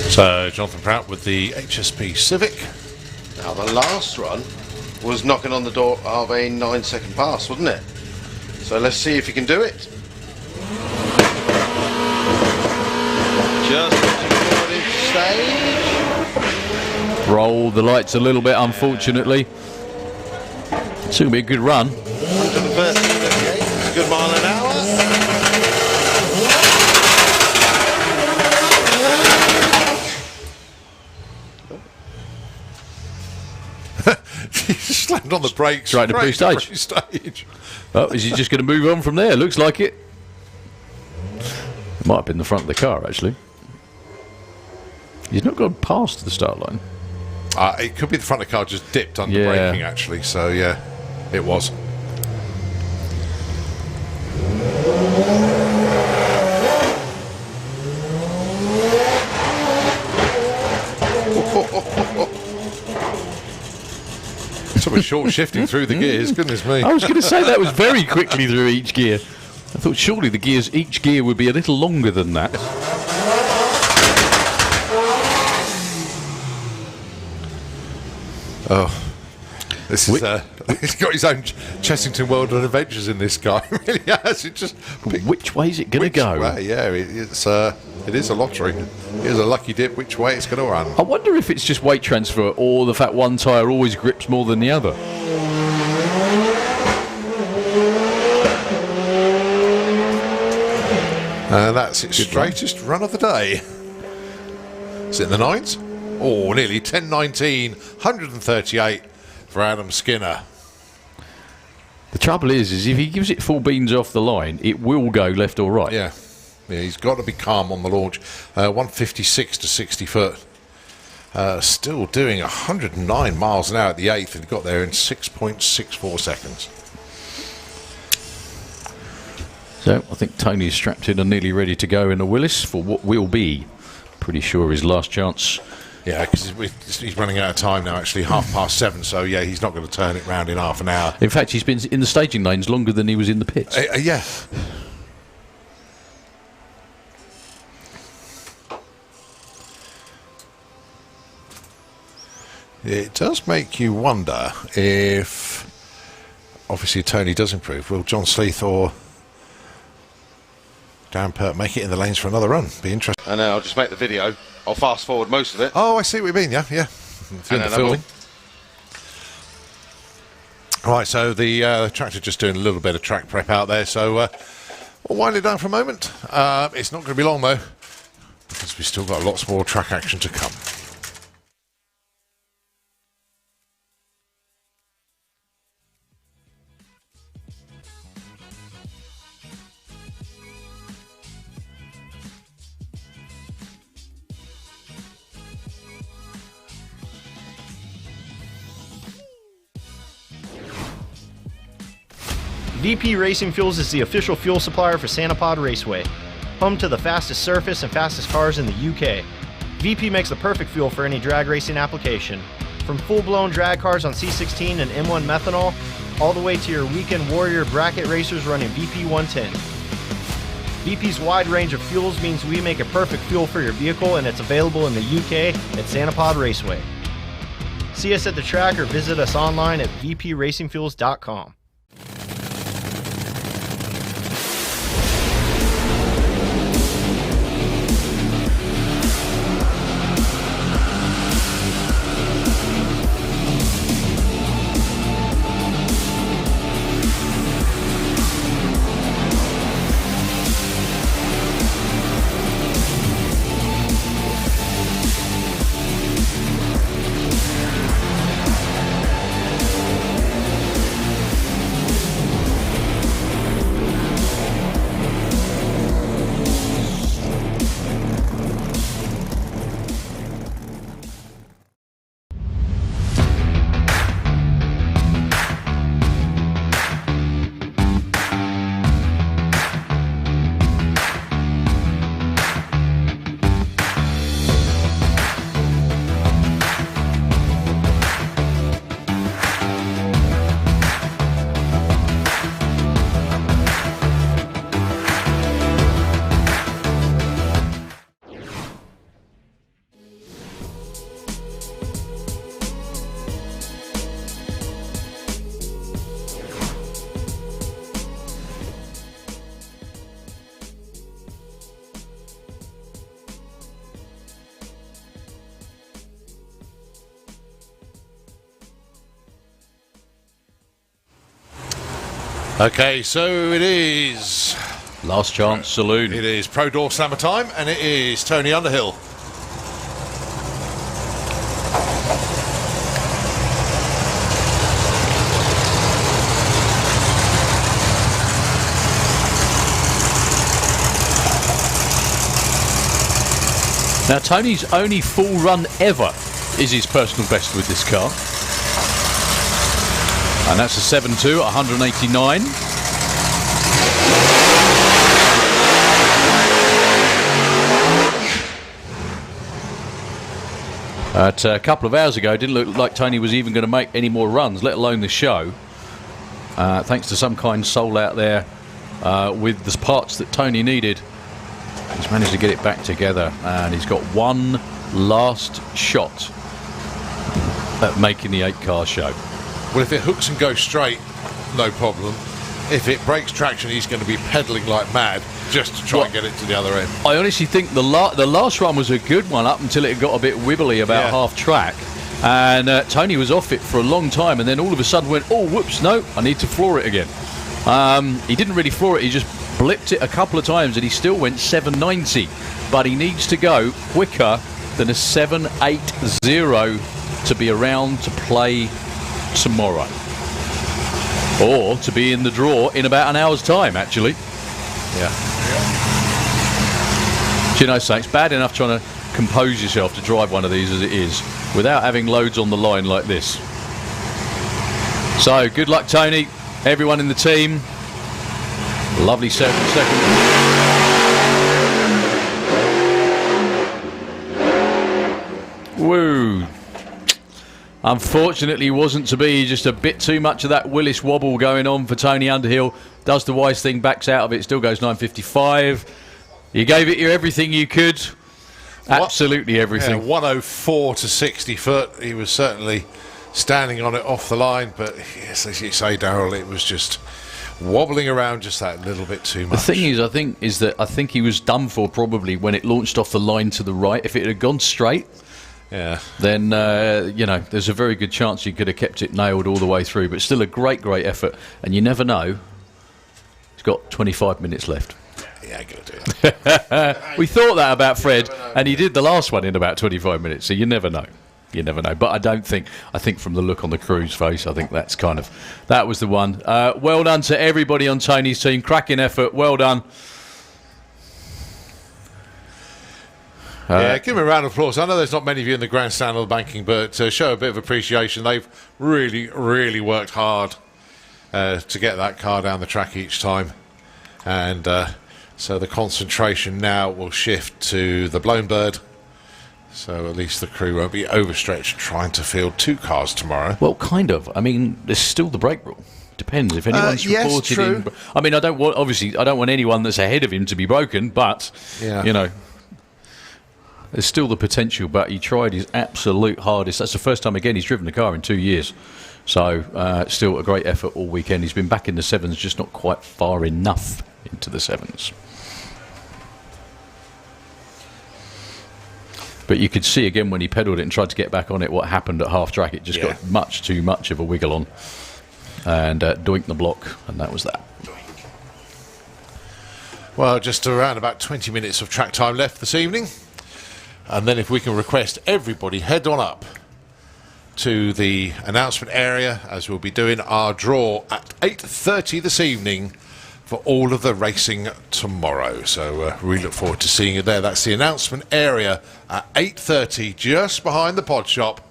So, Jonathan Prout with the HSP Civic. Now the last run was knocking on the door of a 9-second pass, wasn't it? So let's see if he can do it. Just pushing forward into stage. Roll the lights a little bit, unfortunately. It's going to be a good run. 138, it's a good mile an hour. He slammed on the brakes Straight to pre-stage. pre-stage. Oh, is he just going to move on from there? Looks like it. It might have been the front of the car, actually. He's not gone past the start line. It could be the front of the car just dipped under Yeah. braking, actually. So, yeah, it was. Something short shifting through the gears, goodness me. I was going to say that was very quickly through each gear. I thought surely each gear would be a little longer than that. Oh, this is he's got his own Chessington World of Adventures in this guy. He really has. It just Which way is it going to go? way, yeah, it is a lottery. Here's a lucky dip. Which way it's going to run? I wonder if it's just weight transfer or the fact one tyre always grips more than the other. And that's its straightest run of the day. Is it in the nines? Oh, nearly 10.19, 138 for Adam Skinner. The trouble is if he gives it full beans off the line, it will go left or right. Yeah, he's got to be calm on the launch. 156 to 60 foot. Still doing 109 miles an hour at the 8th, and he got there in 6.64 seconds. So I think Tony is strapped in and nearly ready to go in the Willis for what will be, pretty sure, his last chance. Yeah, because he's running out of time now, actually, 7:30, so yeah, he's not going to turn it round in half an hour. In fact, he's been in the staging lanes longer than he was in the pits. Yeah. It does make you wonder if, obviously, Tony does improve. Will John Sleeth or Dan Pert make it in the lanes for another run? Be interesting. And then I'll just make the video. I'll fast forward most of it. Oh, I see what you mean, yeah. Doing the then filming. Right, so the tractor just doing a little bit of track prep out there, so we'll wind it down for a moment. It's not going to be long, though, because we've still got lots more track action to come. VP Racing Fuels is the official fuel supplier for Sanapod Raceway, home to the fastest surface and fastest cars in the UK. VP makes the perfect fuel for any drag racing application, from full-blown drag cars on C16 and M1 methanol, all the way to your weekend warrior bracket racers running VP 110. VP's wide range of fuels means we make a perfect fuel for your vehicle, and it's available in the UK at Sanapod Raceway. See us at the track or visit us online at vpracingfuels.com. Okay, so it is Last chance saloon. It is Pro Door Slammer time, and it is Tony Underhill. Now, Tony's only full run ever is his personal best with this car. And that's a 7.2 at 189. A couple of hours ago, it didn't look like Tony was even going to make any more runs, let alone the show. Thanks to some kind soul out there with the parts that Tony needed, he's managed to get it back together, and he's got one last shot at making the 8-car show. Well, if it hooks and goes straight, no problem. If it breaks traction, he's going to be pedalling like mad just to try and get it to the other end. I honestly think the last run was a good one up until it got a bit wibbly about half track. And Tony was off it for a long time, and then all of a sudden went, oh, whoops, no, I need to floor it again. He didn't really floor it, he just blipped it a couple of times, and he still went 790. But he needs to go quicker than a 780 to be around to play tomorrow, or to be in the draw in about an hour's time, actually. Do you know, Saints, bad enough trying to compose yourself to drive one of these as it is without having loads on the line like this. So good luck, Tony, everyone in the team. Lovely second. Woo. Unfortunately, wasn't to be. Just a bit too much of that Willis wobble going on for Tony Underhill. Does the wise thing, backs out of it, still goes 9.55. You gave it your everything you could. Absolutely everything. Yeah, 104 to 60 foot. He was certainly standing on it off the line, but yes, as you say, Darryl, it was just wobbling around just that little bit too much. The thing is, I think he was done for probably when it launched off the line to the right. If it had gone straight, then there's a very good chance he could have kept it nailed all the way through. But still a great effort, and you never know. He's got 25 minutes left. Yeah, good do it. We thought that about Fred, and he did the last one in about 25 minutes. So you never know. You never know. But I think from the look on the crew's face, I think that was the one. Well done to everybody on Tony's team. Cracking effort. Well done. Give him a round of applause. I know there's not many of you in the grandstand or the banking, but show a bit of appreciation. They've really, really worked hard to get that car down the track each time. And so the concentration now will shift to the Blown Bird. So at least the crew won't be overstretched trying to field 2 cars tomorrow. Well, kind of. I mean, there's still the brake rule. Depends if anyone's yes, reported true. in. I mean, I don't want anyone that's ahead of him to be broken, but you know, there's still the potential. But he tried his absolute hardest. That's the first time again he's driven the car in 2 years. So still a great effort all weekend. He's been back in the 7s, just not quite far enough into the 7s. But you could see again when he pedalled it and tried to get back on it what happened at half track. It just got much too much of a wiggle on. And doinked the block, and that was that. Well, just around about 20 minutes of track time left this evening. And then if we can request everybody head on up to the announcement area, as we'll be doing our draw at 8:30 this evening for all of the racing tomorrow. So we look forward to seeing you there. That's the announcement area at 8:30, just behind the pod shop.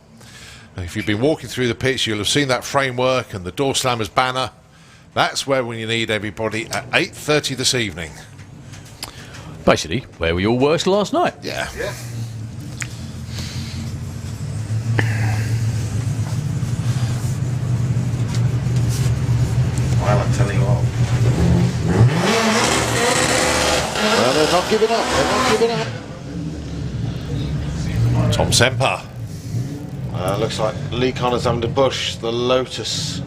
If you've been walking through the pitch, you'll have seen that framework and the Doorslammers banner. That's where we need everybody at 8:30 this evening. Basically, where we all were last night. Yeah. Well, I'm telling you what. Well, they're not giving up. They're not giving up. Tom Semper. Looks like Lee Connors having to push the Lotus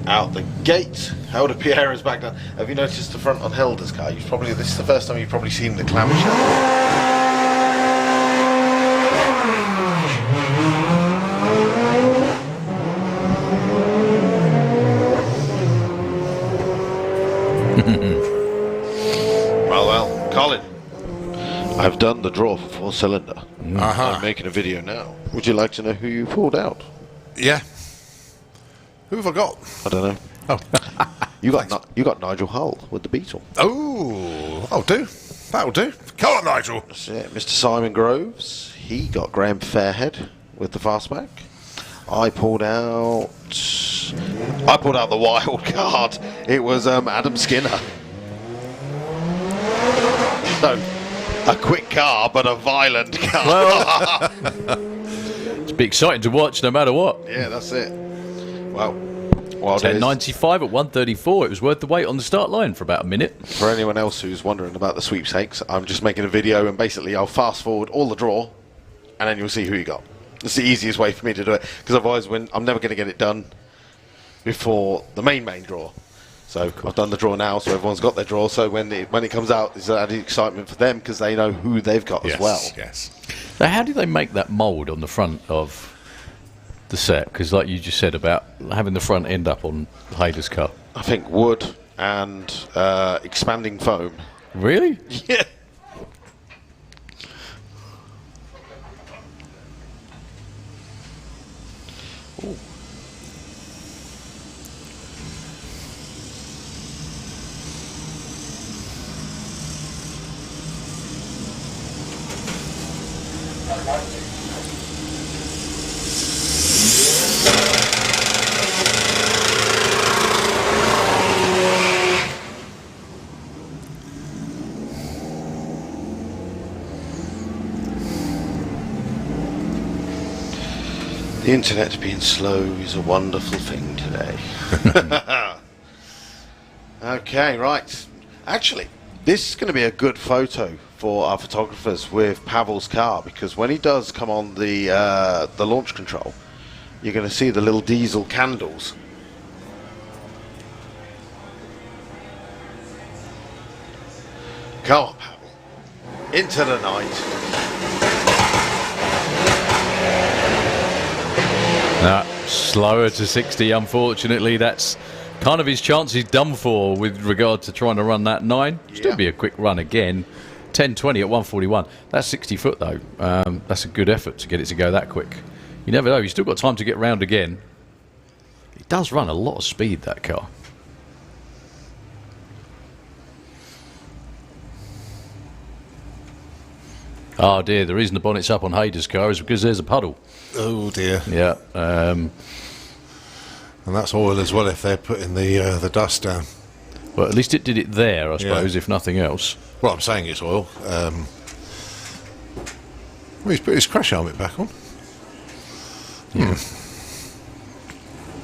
out the gate. Helder Pierre is back down. Have you noticed the front on Helder's car? This is the first time you've probably seen the clamshell. Well, Colin, I've done the draw for 4-cylinder. I'm making a video now. Would you like to know who you pulled out? Yeah. Who have I got? I don't know. Oh. You got Nigel Hull with the Beetle. Oh, that'll do. That'll do. Come on, Nigel. That's it. Mr. Simon Groves, he got Graham Fairhead with the fastback. I pulled out the wild card. It was Adam Skinner. So, a quick car, but a violent car. Well, it's be exciting to watch no matter what. Yeah, that's it. Well, 10.95 at 1:34. It was worth the wait on the start line for about a minute. For anyone else who's wondering about the sweepstakes, I'm just making a video, and basically I'll fast forward all the draw, and then you'll see who you got. It's the easiest way for me to do it, because otherwise I'm never going to get it done before the main draw. So I've done the draw now, so everyone's got their draw. So when it comes out, it's added excitement for them because they know who they've got as well. Yes. So how do they make that mould on the front of the set? Because like you just said about having the front end up on Hayder's car. I think wood and expanding foam. Really? Yeah. Ooh. The internet being slow is a wonderful thing today. Okay, right. Actually, this is going to be a good photo for our photographers with Pavel's car, because when he does come on the launch control, you're going to see the little diesel candles. Come on, Pavel. Into the night. Slower to 60, unfortunately. That's kind of his chances done for with regard to trying to run that 9. Still be a quick run again. 10.20 at 141. That's 60 foot though. That's a good effort to get it to go that quick. You never know. He's still got time to get round again. It does run a lot of speed, that car. Oh dear, the reason the bonnet's up on Hayder's car is because there's a puddle. Oh dear. Yeah. And that's oil as well if they're putting the dust down. Well, at least it did it there, I suppose, if nothing else. Well, I'm saying it's oil. Well, he's put his crash helmet back on.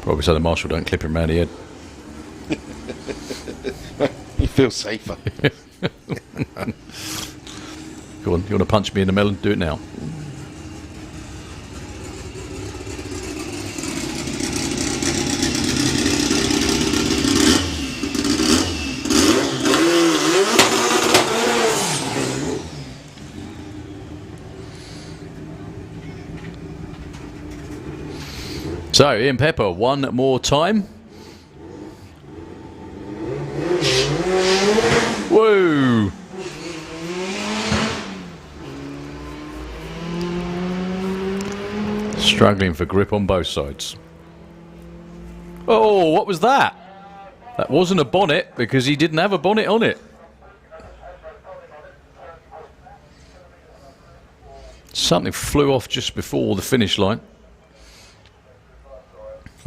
Probably so the marshal don't clip him round the head. You feel safer. Go on, you want to punch me in the melon? Do it now. So, Ian Pepper, one more time. Whoa! Struggling for grip on both sides. Oh, what was that? That wasn't a bonnet because he didn't have a bonnet on it. Something flew off just before the finish line.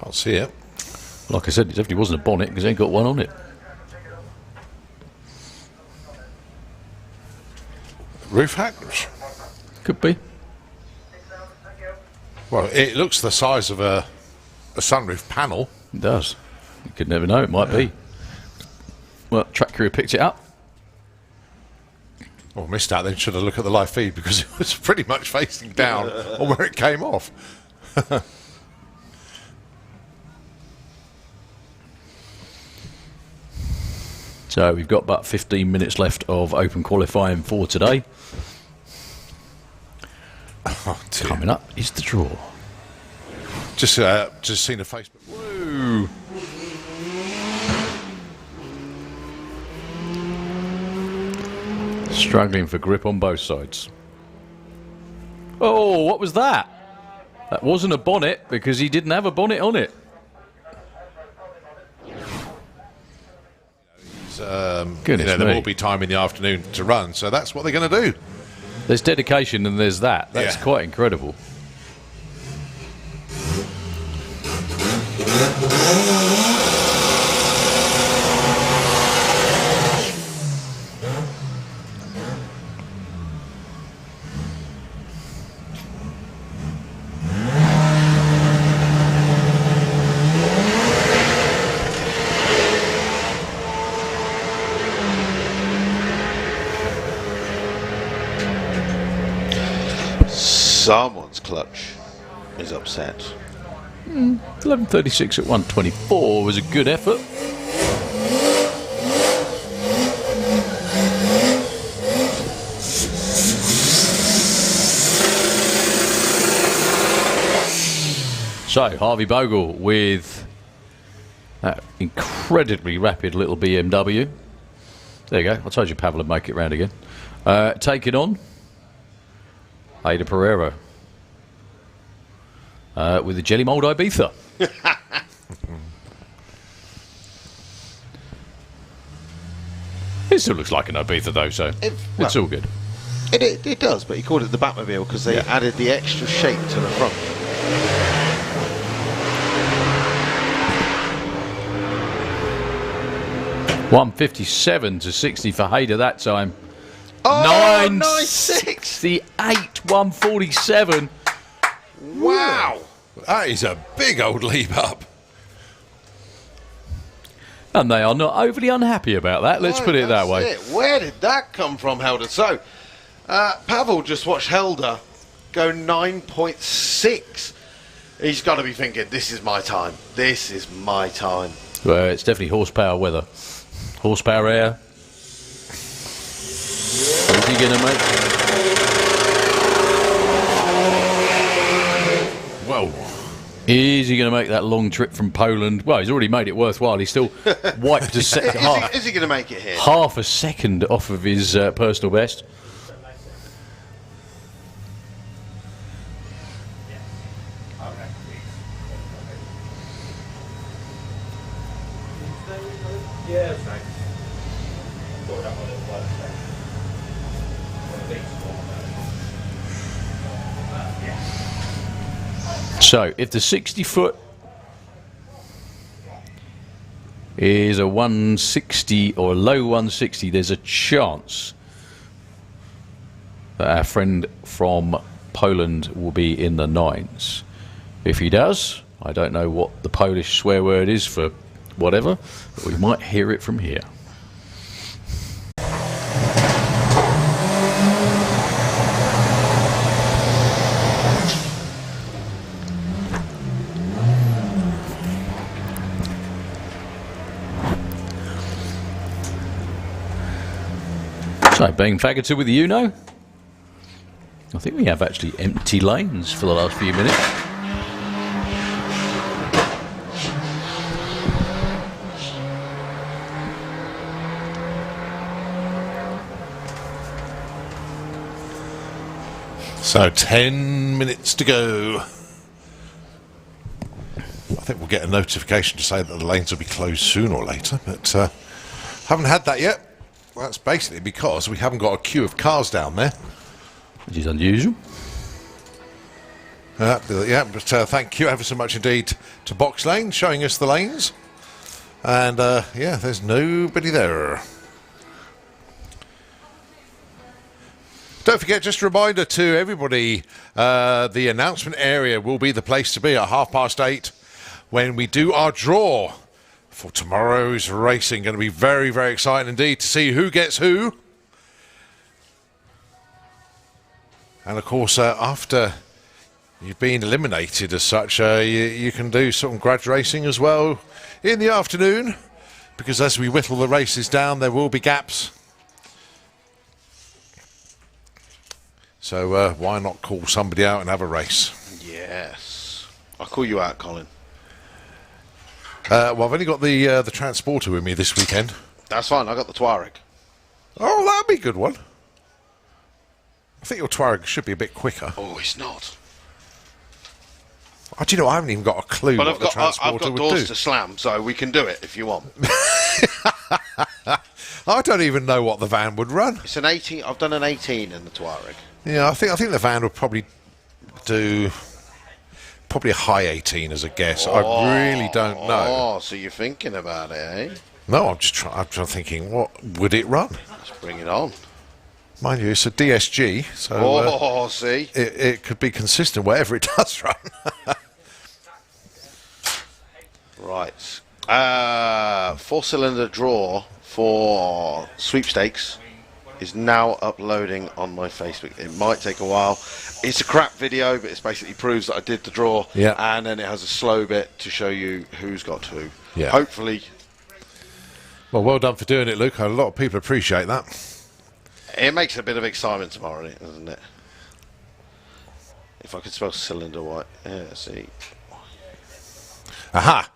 Can't see it. Like I said, it definitely wasn't a bonnet because he ain't got one on it. Roof hatch? Could be. Well, it looks the size of a sunroof panel. It does. You could never know. It might be. Well, track crew picked it up. Oh, missed out then. Should have looked at the live feed because it was pretty much facing down on where it came off. So we've got about 15 minutes left of open qualifying for today. Oh, dear. Coming up is the draw. Just seen a Facebook. Woo! Struggling for grip on both sides. Oh, what was that? That wasn't a bonnet because he didn't have a bonnet on it. Goodness there me. will be time in the afternoon to run, so that's what they're going to do. There's dedication and there's that. That's Yeah. quite incredible. Someone's clutch is upset. 11:36 at 1:24 was a good effort. So, Harvey Bogle with that incredibly rapid little BMW. There you go. I told you Pavel would make it round again. Taking on Ada Pereira with the Jelly Mould Ibiza. It still looks like an Ibiza though, so it's all good. It does, but he called it the Batmobile because they added the extra shape to the front. $157 to 60 for Hader that time. Oh, 968, 147. Wow! That is a big old leap up. And they are not overly unhappy about that, let's put it that That's way. it. Where did that come from, Helder? So, Pavel just watched Helder go 9.6. He's got to be thinking, this is my time. This is my time. Well, it's definitely horsepower weather. Horsepower air. What is he going to make? Whoa. Is he going to make that long trip from Poland? Well, he's already made it worthwhile. He's still wiped a Is he going to make it here? half a second off of his personal best. So, if the 60-foot is a 160 or a low 160. There's a chance that our friend from Poland will be in the 9s. If he does, I don't know what the Polish swear word is for whatever, but we might hear it from here. So, being faggoted with the Uno, I think we have actually empty lanes for the last few minutes. So 10 minutes to go. I think we'll get a notification to say that the lanes will be closed sooner or later, but haven't had that yet. Well, that's basically because we haven't got a queue of cars down there. Which is unusual. Yeah, but thank you ever so much indeed to Box Lane showing us the lanes. And yeah, there's nobody there. Don't forget, just a reminder to everybody, the announcement area will be the place to be at 8:30 when we do our draw for tomorrow's racing. Going to be very, very exciting indeed to see who gets who. And of course, after you've been eliminated as such, you can do some grudge racing as well in the afternoon, because as we whittle the races down, there will be gaps. So why not call somebody out and have a race? Yes. I'll call you out, Colin. Well, I've only got the transporter with me this weekend. That's fine, I got the Tuareg. Oh, that'd be a good one. I think your Tuareg should be a bit quicker. Oh, it's not. Oh, do you know, I haven't even got a clue But what I've the got transporter would doors do. to slam, so we can do it if you want. I don't even know what the van would run. It's an 18. I've done an 18 in the Tuareg. Yeah, I think the van would probably do a high 18 as a guess. I really don't know. Oh, so you're thinking about it, eh? No, I'm just thinking, what would it run? Let's bring it on. Mind you, it's a DSG, so See? it could be consistent wherever it does run. Right. 4-cylinder draw for sweepstakes is now uploading on my Facebook. It might take a while. It's a crap video, but it basically proves that I did the draw. Yeah. And then it has a slow bit to show you who's got who. Yeah. Hopefully. Well done for doing it, Luke. A lot of people appreciate that. It makes a bit of excitement tomorrow, doesn't it? If I could spell cylinder right. Yeah, see. Aha!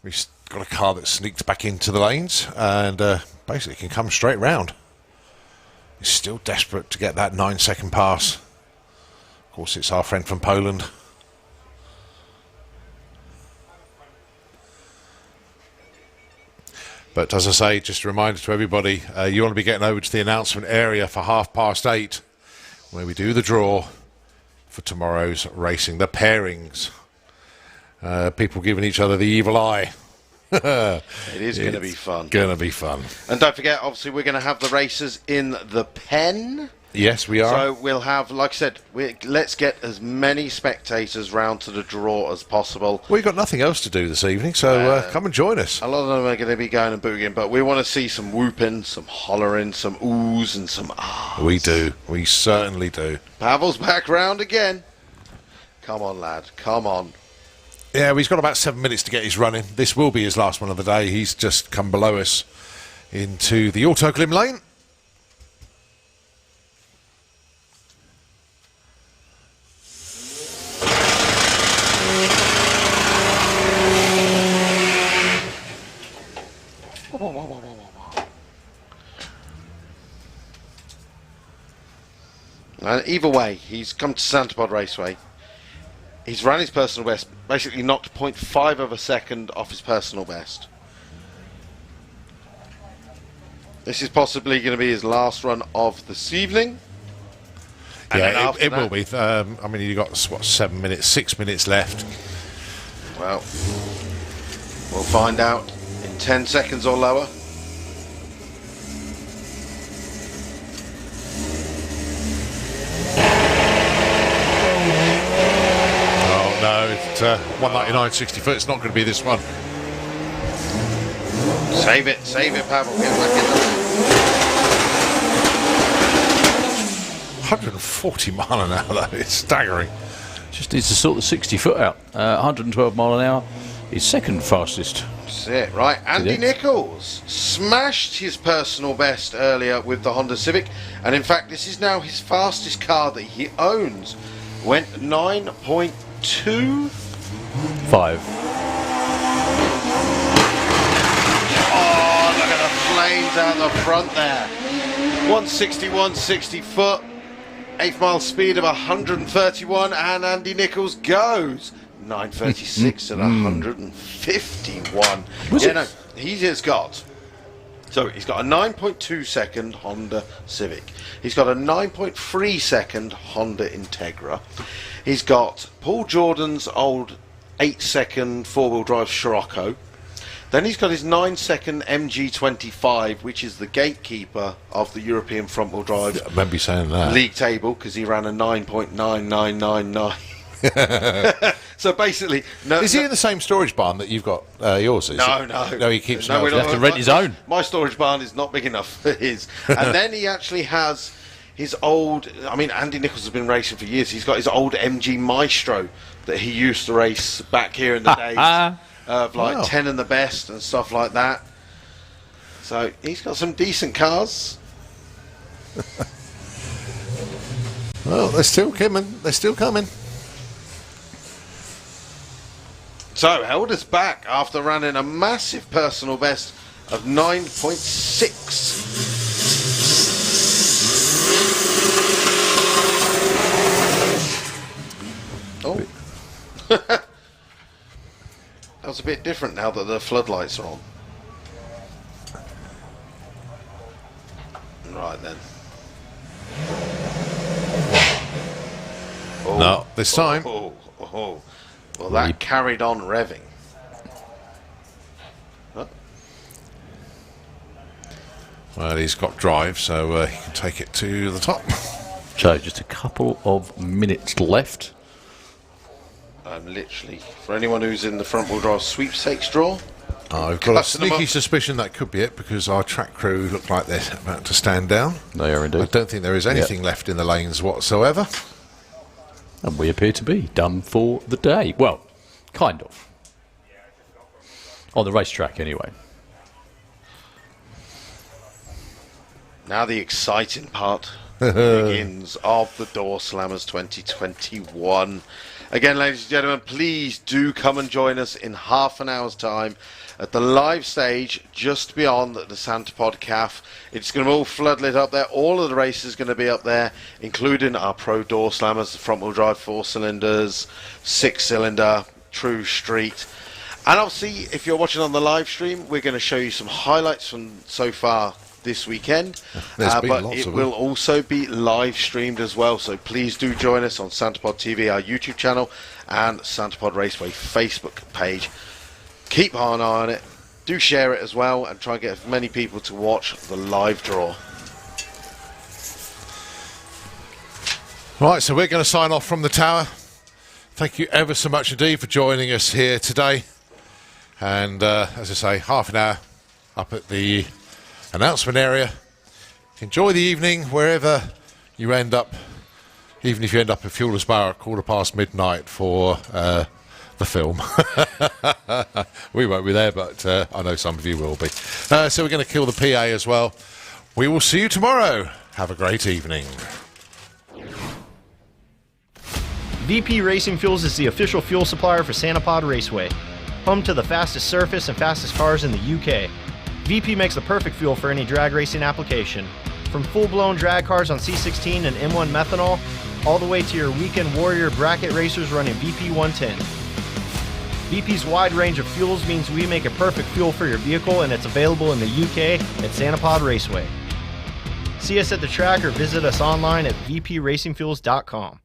We've got a car that sneaked back into the lanes and basically can come straight round. He's still desperate to get that 9-second pass. Of course, it's our friend from Poland. But as I say, just a reminder to everybody, you want to be getting over to the announcement area for 8:30, where we do the draw for tomorrow's racing, the pairings. People giving each other the evil eye. It is going to be fun. Going to be fun. And don't forget, obviously, we're going to have the races in the pen. Yes, we are. So we'll have, like I said, let's get as many spectators round to the draw as possible. We've got nothing else to do this evening, so come and join us. A lot of them are going to be going and boogieing, but we want to see some whooping, some hollering, some oohs and some ahs. We do. We certainly do. Pavel's back round again. Come on, lad. Come on. Yeah, well, he's got about 7 minutes to get his run in. This will be his last one of the day. He's just come below us into the Autoglim lane. And either way, he's come to Santa Pod Raceway. He's run his personal best, basically knocked 0.5 of a second off his personal best. This is possibly going to be his last run of this evening. Yeah, it will be. I mean, you've got, what, 7 minutes, 6 minutes left. Well, we'll find out in 10 seconds or lower. Oh no, it's 199.64. It's not going to be this one. Save it, Pavel. Get back in there. 140 mile an hour, though. It's staggering. Just needs to sort the 60 foot out. 112 mile an hour is second fastest. That's it, right. Andy Nichols smashed his personal best earlier with the Honda Civic, and in fact this is now his fastest car that he owns. Went 9.2. 5. Oh, look at the flames out the front there. 160 foot, 8th mile speed of 131, and Andy Nichols goes 936 at 151. He has got. So he's got a 9.2 second Honda Civic. He's got a 9.3 second Honda Integra. He's got Paul Jordan's old 8 second four-wheel drive Scirocco. Then he's got his 9 second MG25, which is the gatekeeper of the European front-wheel drive I remember you saying that. league table, because he ran a 9.9999. So basically, Is he in the same storage barn that you've got yours? Is No, it? no. No, he keeps. No, No, we He'll have to rent his own. My storage barn is not big enough for his. And then he actually has his old. I mean, Andy Nichols has been racing for years. He's got his old MG Maestro that he used to race back here in the days of like Wow. 10 and the best and stuff like that. So he's got some decent cars. Well, they're still coming. They're still coming. So held us back after running a massive personal best of 9.6. Oh. That was a bit different now that the floodlights are on. Right then. Oh. No, this time. Oh. Well, that carried on revving. Huh? Well, he's got drive, so he can take it to the top. So just a couple of minutes left. I'm literally, for anyone who's in the front wheel drive sweepstakes draw, I've got a Cutting them sneaky up. suspicion that could be it, because our track crew look like they're about to stand down. They are I indeed. don't think there is anything left in the lanes whatsoever. And we appear to be done for the day. Well, kind of. On the racetrack, anyway. now the exciting part begins of the Doorslammers 2021. Again, ladies and gentlemen, please do come and join us in half an hour's time at the live stage just beyond the Santapod Caf. It's going to be all floodlit up there. All of the races are going to be up there, including our Pro Doorslammers, the front-wheel drive 4-cylinders, 6-cylinder, True Street. And obviously, if you're watching on the live stream, we're going to show you some highlights from so far this weekend. There's been but lots it of will them. also be live streamed as well, so please do join us on Santapod TV, our YouTube channel, and Santapod Raceway Facebook page. Keep an eye on it, do share it as well, and try and get as many people to watch the live draw. Right, so we're going to sign off from the tower. Thank you ever so much indeed for joining us here today. And as I say, half an hour up at the announcement area. Enjoy the evening wherever you end up, even if you end up at Fuelers Bar at midnight for the film. We won't be there, but I know some of you will be. So we're going to kill the PA as well. We will see you tomorrow. Have a great evening. VP Racing Fuels is the official fuel supplier for Santapod Raceway, home to the fastest surface and fastest cars in the UK. VP makes the perfect fuel for any drag racing application, from full-blown drag cars on C16 and M1 methanol, all the way to your weekend warrior bracket racers running VP 110. VP's wide range of fuels means we make a perfect fuel for your vehicle, and it's available in the UK at Santapod Raceway. See us at the track or visit us online at vpracingfuels.com.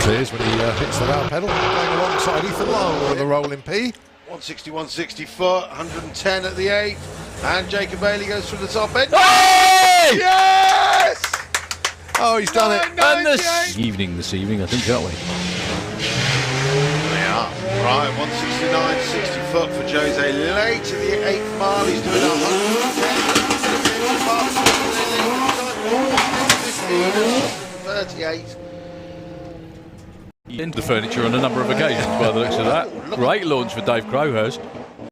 clears when he hits the valve pedal. Going alongside Ethan Long with a rolling P. 160, 160 foot, 110 at the 8th. And Jacob Bailey goes through the top end. Hey! Yes! Oh, he's done it. And this evening, I think, aren't we? They are. Right, 169, 60 foot for Jose. Late in the 8th mile, he's doing 110. 38. Into the furniture on a number of occasions by the looks of that. Great launch for Dave Crowhurst.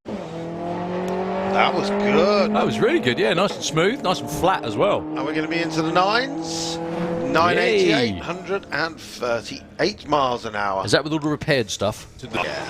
That was good. That was really good, yeah. Nice and smooth, nice and flat as well. And we're going to be into the 9s. 988, 138 miles an hour. Is that with all the repaired stuff? Yeah.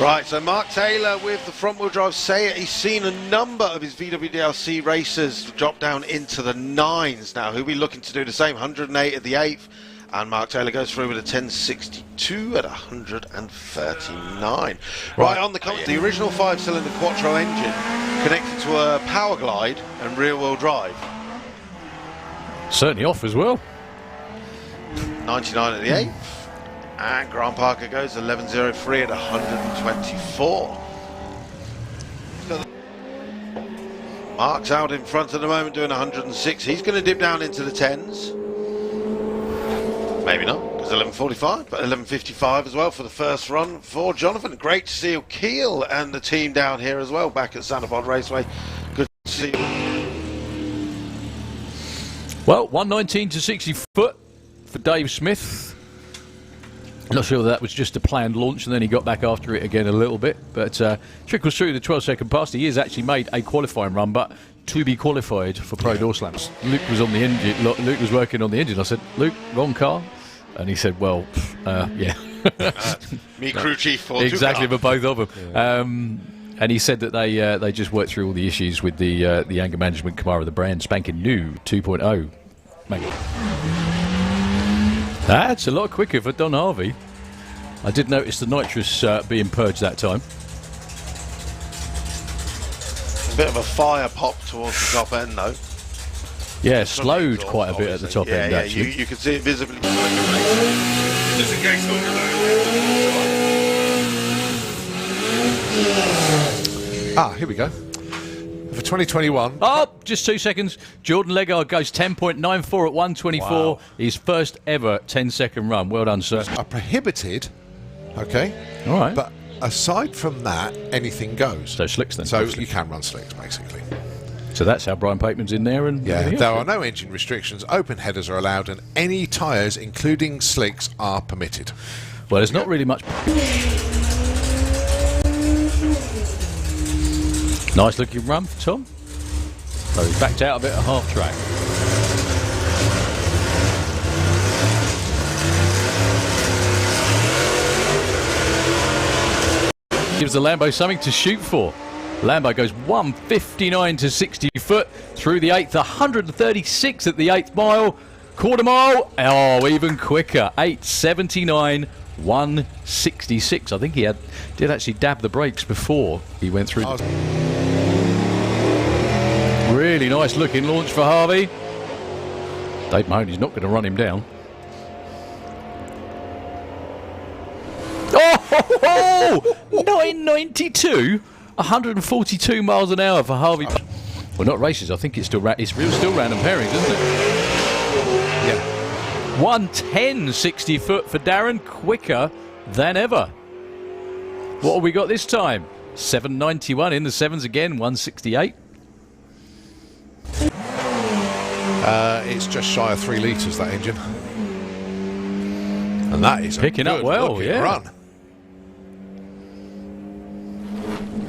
Right, so Mark Taylor with the front-wheel drive Seat. He's seen a number of his VWDLC racers drop down into the 9s now. He'll be looking to do the same, 108 at the 8th. And Mark Taylor goes through with a 1062 at 139. Right on the original 5-cylinder Quattro engine connected to a power glide and rear-wheel drive. Certainly off as well. 99 at the 8th. And Grant Parker goes 1103 at 124. Mark's out in front at the moment doing 106. He's going to dip down into the 10s. Maybe not, because 11:45, but 11:55 as well for the first run for Jonathan. Great to see Keel and the team down here as well, back at Sanapod Raceway. Good to see you. Well, 119 to 60 foot for Dave Smith. Not sure that was just a planned launch and then he got back after it again a little bit, but trickles through the 12-second pass. He has actually made a qualifying run, but to be qualified for Pro Doorslammers. Luke was on the engine. Luke was working on the engine. I said, Luke, wrong car. And he said, well, yeah. Me crew chief for exactly, for both of them. Yeah. And he said that they just worked through all the issues with the anger management Camaro, the brand spanking new 2.0. That's a lot quicker for Don Harvey. I did notice the nitrous being purged that time. A bit of a fire pop towards the top end, though. Yeah, slowed quite a bit at the top end, yeah, actually. You can see it visibly. Here we go. For 2021. Oh, just 2 seconds. Jordan Legard goes 10.94 at 124. Wow. His first ever 10-second run. Well done, sir. Are prohibited, okay? All right. But aside from that, anything goes. So slicks then. So you can run slicks, basically. So that's how Brian Pateman's in there. And yeah, there are no engine restrictions. Open headers are allowed, and any tyres, including slicks, are permitted. Well, there's not really much. Nice looking run for Tom. So he's backed out a bit at half track. Gives the Lambo something to shoot for. Lambo goes 159 to 60 foot through the 8th, 136 at the 8th mile. Quarter mile, oh, even quicker, 879, 166. I think he did actually dab the brakes before he went through. Really nice looking launch for Harvey. Dave Mahoney's not going to run him down. Oh, 992, 142 miles an hour for Harvey. Well, not races. I think it's still random pairings, isn't it? Yeah. 110, 60 foot for Darren, quicker than ever. What have we got this time? 791 in the 7s again, 168. It's just shy of 3 litres, that engine. And that is picking up well, yeah. Run.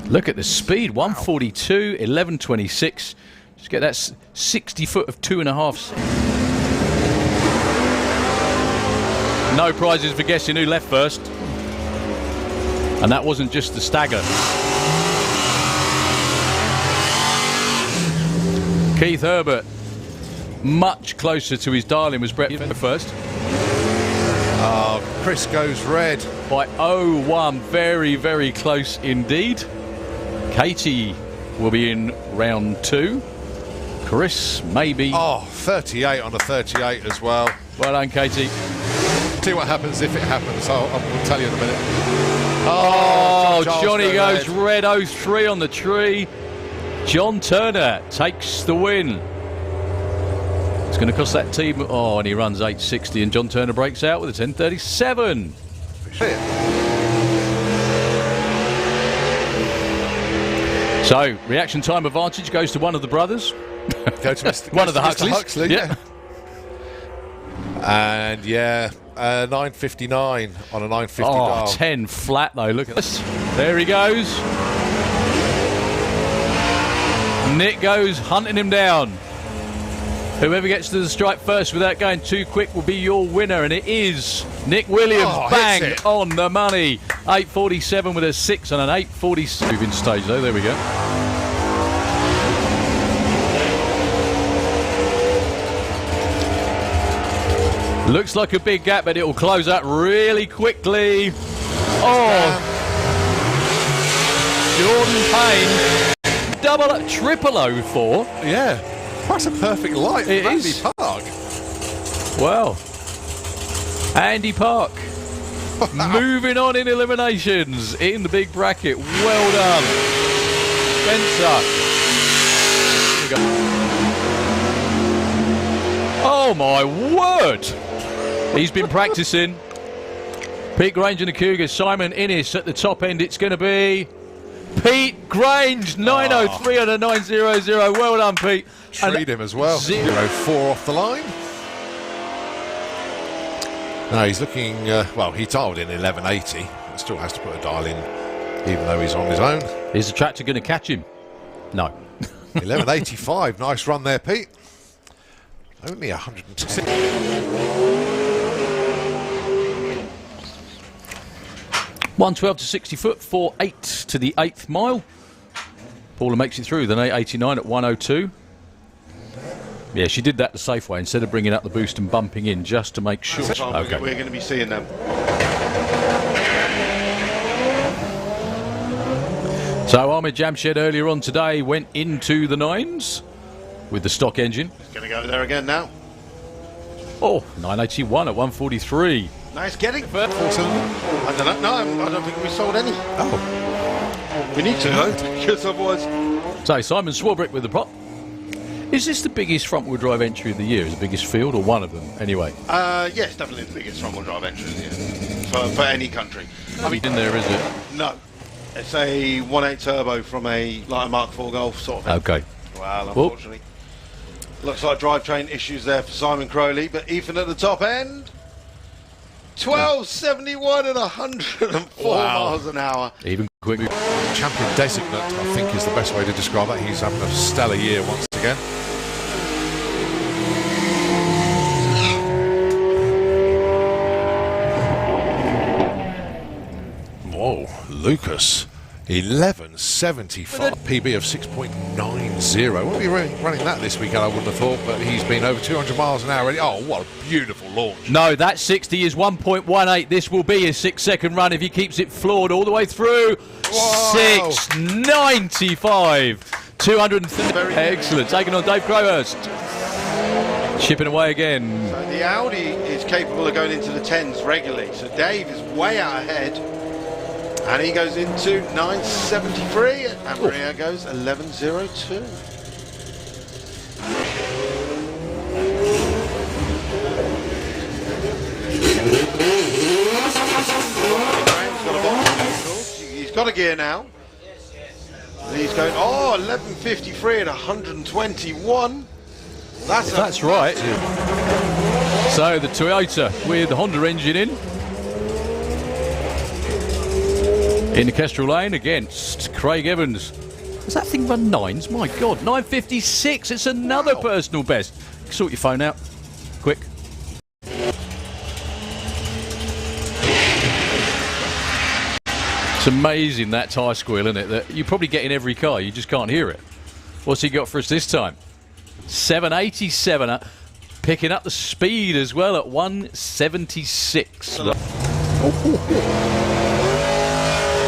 Look at the speed, 142, 1126. Just get that 60 foot of 2.5. No prizes for guessing who left first. And that wasn't just the stagger. Keith Herbert, much closer to his darling, was Brett first. Chris goes red. By 0-1, very, very close indeed. Katie will be in round 2. Chris, maybe. Oh, 38 on a 38 as well. Well done, Katie. See what happens if it happens. I'll tell you in a minute. Oh, John Johnny Charles goes red 03 on the tree. John Turner takes the win. It's going to cost that team. Oh, and he runs 8.60, and John Turner breaks out with a 10.37. So, reaction time advantage goes to one of the brothers. Go to Mr. One of the Mr. Huxleys. Huxley, Yeah. And 9.59 on a 9.50 Oh, dial. 10 flat though. Look at this. There he goes. Nick goes hunting him down. Whoever gets to the stripe first without going too quick will be your winner, and it is Nick Williams. Oh, bang hits it. on the money. 8.47 with a 6 on an 8.46. Moving stage though. There we go. Looks like a big gap, but it will close out really quickly. Oh, Jordan Payne, triple 04. Yeah, that's a perfect light for It Andy is. Park. Wow. Andy Park moving on in eliminations in the big bracket. Well done, Spencer. Here we go. Oh my word! He's been practicing. Pete Grange and the Cougars. Simon Innes at the top end. It's going to be Pete Grange, 9.03 on a 9.00. Well done, Pete. Treat him as well. 0.4 off the line. No, he's looking, well, he dialed in 11.80. He still has to put a dial in, even though he's on his own. Is the tractor going to catch him? No. 11.85. Nice run there, Pete. Only 110. $112 to 60 foot, 4.8 to the 8th mile. Paula makes it through, then 8.89 at 102. Yeah, she did that the safe way instead of bringing up the boost and bumping in just to make sure. We're going to be seeing them. So Ahmed Jamshed earlier on today went into the 9s with the stock engine. He's going to go there again now. Oh, 981 at 143. Nice getting. Four cylinder. I don't know. No, I don't think we sold any. Oh, We need to, though, because otherwise... So Simon Swarbrick with the prop. Is this the biggest front-wheel drive entry of the year? Is the biggest field, or one of them anyway? Yes, definitely the biggest front-wheel drive entry of the year for any country. I mean, in there, is it? No. It's a 1.8 turbo from a Mark IV Golf sort of thing. Okay. Well, unfortunately. Looks like drivetrain issues there for Simon Crowley, but Ethan at the top end. 12.71 at 104 miles an hour. Even quick. champion designate, I think, is the best way to describe that. He's having a stellar year once again. Whoa, Lucas. 11.75 PB of 6.90. Won't be running that this weekend, I wouldn't have thought, but he's been over 200 miles an hour already. Oh, what a beautiful launch. No, that 60 is 1.18. This will be his 6-second run if he keeps it floored all the way through. Whoa. 6.95. 230. Excellent. Taking on Dave Crowhurst. Chipping away again. So the Audi is capable of going into the 10s regularly, so Dave is way out ahead. And he goes into 9.73, and Maria goes 11.02. He's got a gear now. And he's going, 11.53 at 121. That's right. So the Toyota with the Honda engine in the Kestrel lane against Craig Evans. Does that thing run 9s? My God, 9.56. It's another personal best. Sort your phone out. Quick. It's amazing, that tyre squeal, isn't it? That you probably get in every car, you just can't hear it. What's he got for us this time? 787, picking up the speed as well at 176.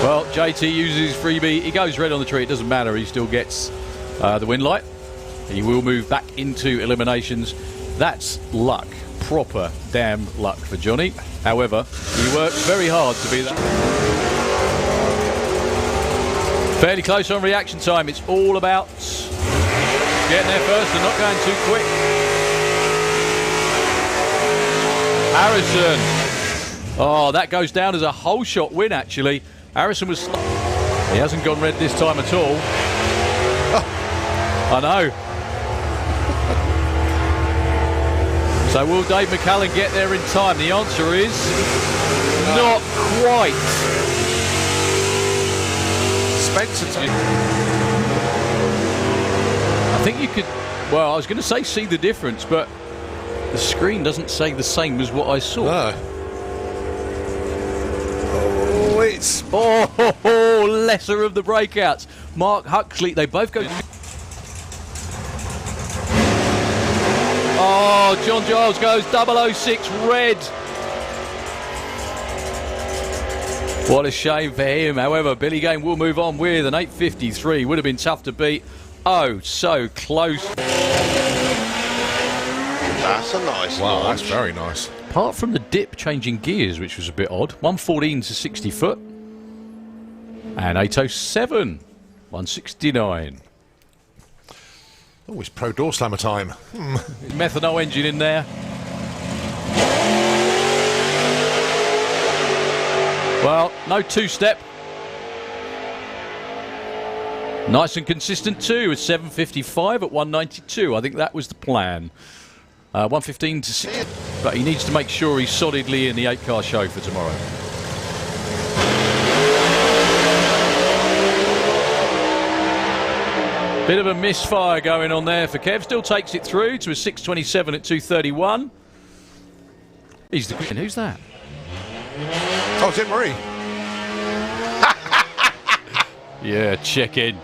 Well, JT uses his freebie. He goes red on the tree. It doesn't matter. He still gets the win light. He will move back into eliminations. That's luck. Proper damn luck for Johnny. However, he worked very hard to be that. Fairly close on reaction time. It's all about getting there first and not going too quick. Harrison. Oh, that goes down as a whole shot win, actually. Harrison was... He hasn't gone red this time at all. I know. So will Dave McCallan get there in time? The answer is not quite. Spencer. I think you could, well, I was going to say see the difference, but the screen doesn't say the same as what I saw. No. Oh, it's... Oh, lesser of the breakouts. Mark Huxley, they both go... Oh, John Giles goes 006 red. What a shame for him. However, Billy Game will move on with an 8.53. Would have been tough to beat. Oh, so close. That's a nice Wow, launch. that's very nice. Apart from the dip changing gears, which was a bit odd. 114 to 60 foot. And 807. 169. Oh, it's pro door slammer time. Methanol engine in there. Well, no two-step. Nice and consistent too, at 7.55 at 192. I think that was the plan. 115 to 6. But he needs to make sure he's solidly in the 8-car show for tomorrow. Bit of a misfire going on there for Kev. Still takes it through to a 6.27 at 2.31. He's the... And who's that? Oh, Tim Marie. Yeah, check in.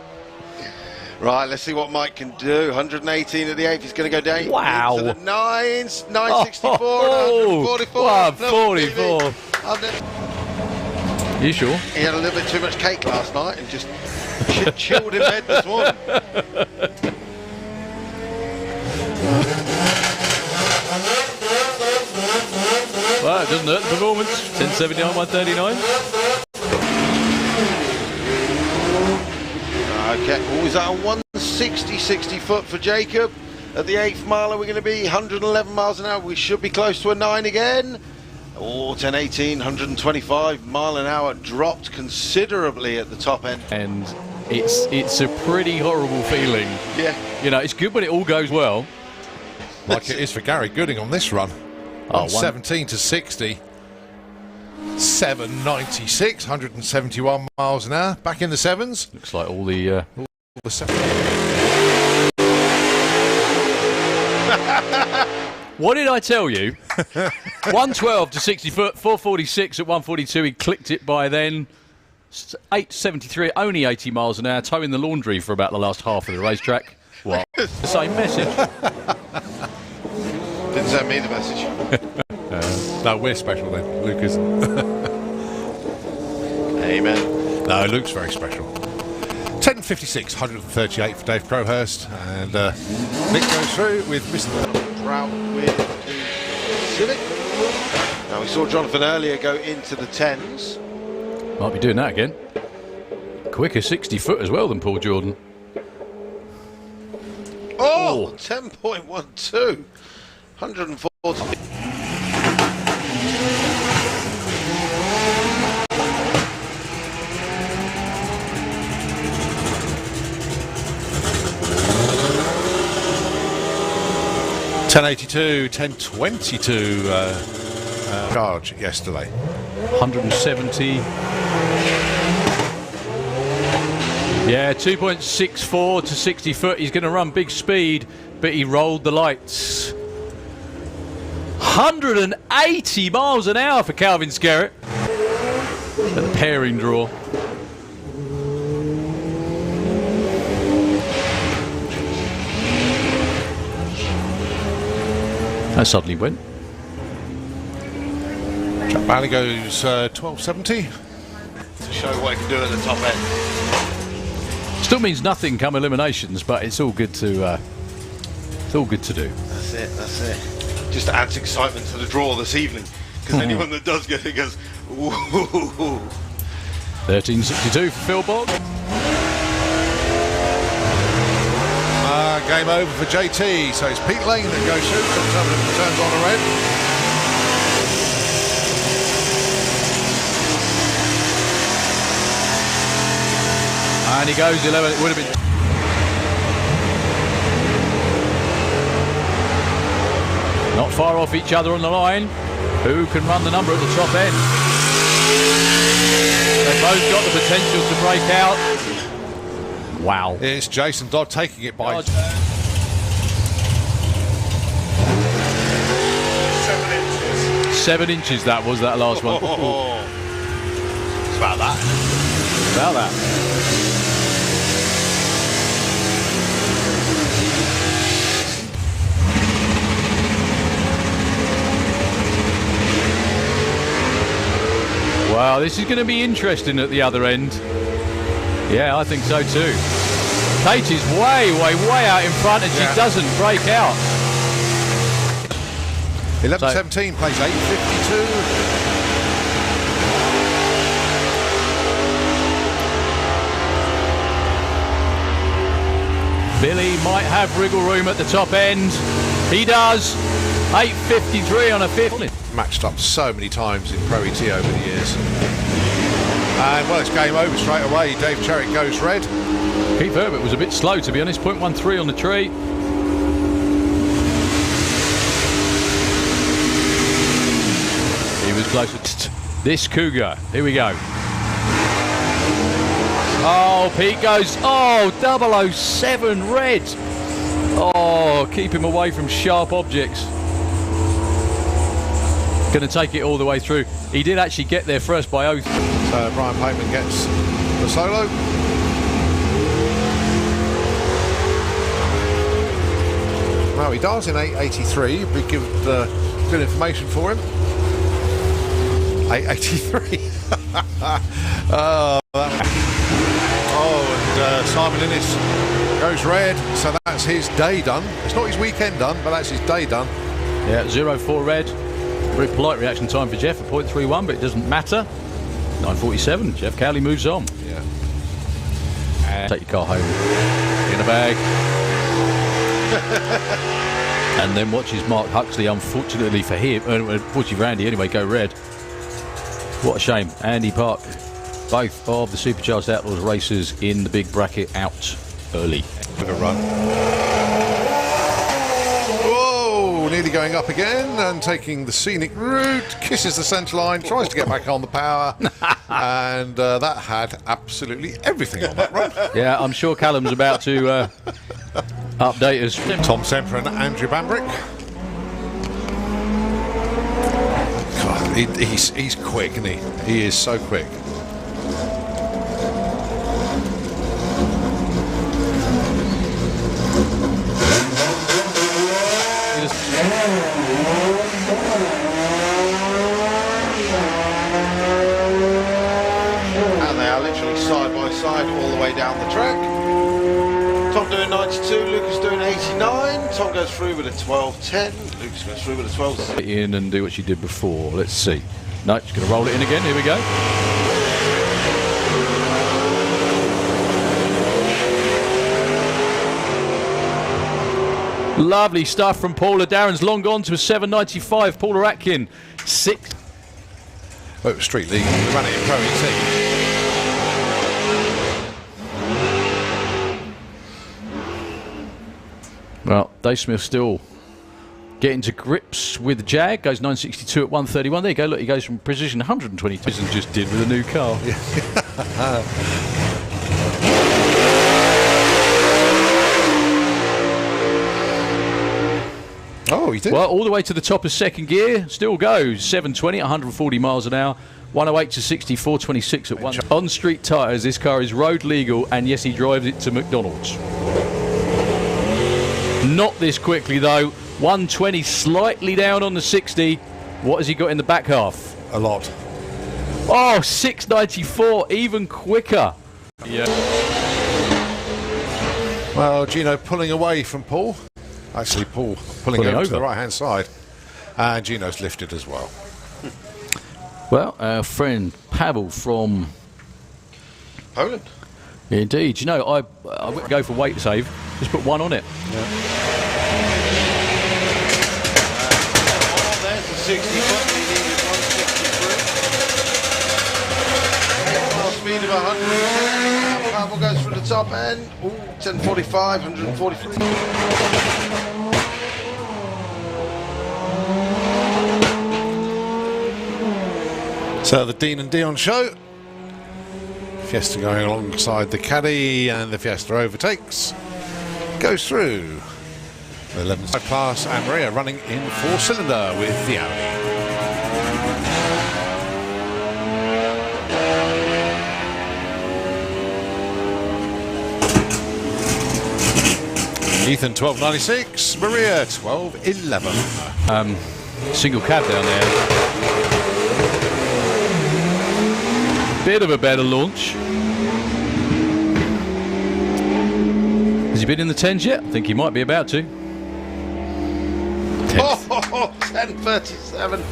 Right, let's see what Mike can do. 118 at the 8th. He's going to go down. Wow. Into the 9s. 964 Oh, and 144. 144. You sure? He had a little bit too much cake last night and just chilled in bed this morning. Well, it doesn't hurt the performance. 10.79, 139. Okay, oh, is that a 160, 60 foot for Jacob? At the 8th mile, we're going to be 111 miles an hour. We should be close to a 9 again. Oh, 10.18, 125 mile an hour. Dropped considerably at the top end. And it's a pretty horrible feeling. Yeah. You know, it's good when it all goes well. Like it is for Gary Gooding on this run. 17 to 60. 7.96, 171 miles an hour. Back in the 7s. Looks like all the... The 7. What did I tell you? 112 to 60 foot, 446 at 142. He clicked it by then. 8.73, only 80 miles an hour. Towing the laundry for about the last half of the racetrack. What? The same message. Didn't send me the message. No, we're special then. Luke isn't. Amen. No, Luke's very special. 10.56, 138 for Dave Crowhurst. And Nick goes through with Mr. Prout with the Civic. Now, we saw Jonathan earlier go into the 10s. Might be doing that again. Quicker 60 foot as well than Paul Jordan. Oh, 10.12. 140. $10.82, $10.22 charge yesterday. 170. Yeah, 2.64 to 60 foot. He's going to run big speed, but he rolled the lights. 180 miles an hour for Calvin Skerritt at the pairing draw. That suddenly went. Jack Bailey goes 12.70. To show what he can do at the top end. Still means nothing come eliminations, but it's all good to It's all good to do. That's it, that's it. Just adds excitement to the draw this evening. Because anyone that does get it goes, ooh. 13.62 for Phil Bogg. Game over for JT. So it's Pete Lane that goes through. Comes up and turns on a red. And he goes 11. It would have been. Not far off each other on the line. Who can run the number at the top end? They've both got the potential to break out. Wow. It's Jason Dodd taking it by 7 inches. 7 inches. That was that last one. It's about that. About that. Wow, this is going to be interesting at the other end. Yeah, I think so too. Kate is way out in front, and she doesn't break out. 11.17 plays 8.52. Billy might have wriggle room at the top end. He does. 8.53 on a 50. Matched up so many times in Pro ET over the years. And well, it's game over straight away. Dave Cherrick goes red. Keith Herbert was a bit slow, to be honest. 0.13 on the tree. He was closer. This Cougar. Here we go. Oh, Pete goes. Oh, 007 red. Oh, keep him away from sharp objects. Going to take it all the way through. He did actually get there first by oath. So Brian Payman gets the solo. Well, he dials in 8.83. We give good information for him. 8.83. And Simon Innes goes red. So that's his day done. It's not his weekend done, but that's his day done. Yeah, 0.4 red. Very polite reaction time for Jeff at 0.31, but it doesn't matter. 9.47. Jeff Cowley moves on. Yeah. And take your car home in a bag. And then watches Mark Huxley, unfortunately for him, unfortunately for Andy anyway, go red. What a shame. Andy Park, both of the Supercharged Outlaws racers in the big bracket, out early. With a run. Whoa, nearly going up again and taking the scenic route, kisses the centre line, tries to get back on the power, and that had absolutely everything on that run. Yeah, I'm sure Callum's about to update us. Tom Semper and Andrew Bambrick. God, he's quick, isn't he? He is so quick. And they are literally side by side all the way down the track. Tom doing 92, Lucas doing 89. Tom goes through with a 12.10. Lucas goes through with a 12.6. In and do what she did before. Let's see. No, she's going to roll it in again. Here we go. Lovely stuff from Paula. Darren's long gone to a 7.95. Paula Atkin, 6. Oh, it was Street League. We ran it in Pro ET. Well, Dave Smith still getting to grips with the Jag. Goes 9.62 at 1.31. There you go. Look, he goes from position 122. And just did with a new car. Oh, he did. Well, all the way to the top of second gear. Still goes 720 at 140 miles an hour. 108 to 60, 426 at 1. On street tyres, this car is road legal, and yes, he drives it to McDonald's. Not this quickly though. 120, slightly down on the 60. What has he got in the back half? A lot. Oh, 694, even quicker. Yeah. Well, Gino pulling away from Paul. Actually, Paul pulling over to the right-hand side. And Gino's lifted as well. Well, our friend Pavel from Poland. Indeed. You know, I wouldn't go for weight save. Just put one on it. Oh, there's the 60 foot. He needed 163. Speed of 100. Pavel goes for the top end. Ooh, 1045, 143. So the Dean and Dion show. Fiesta going alongside the caddy, and the Fiesta overtakes. Goes through. The 11th class, and Maria running in 4-cylinder with the Audi. Ethan 12.96, Maria 12.11. Single cab down there. Bit of a better launch. Has he been in the 10s yet? I think he might be about to. 10:37.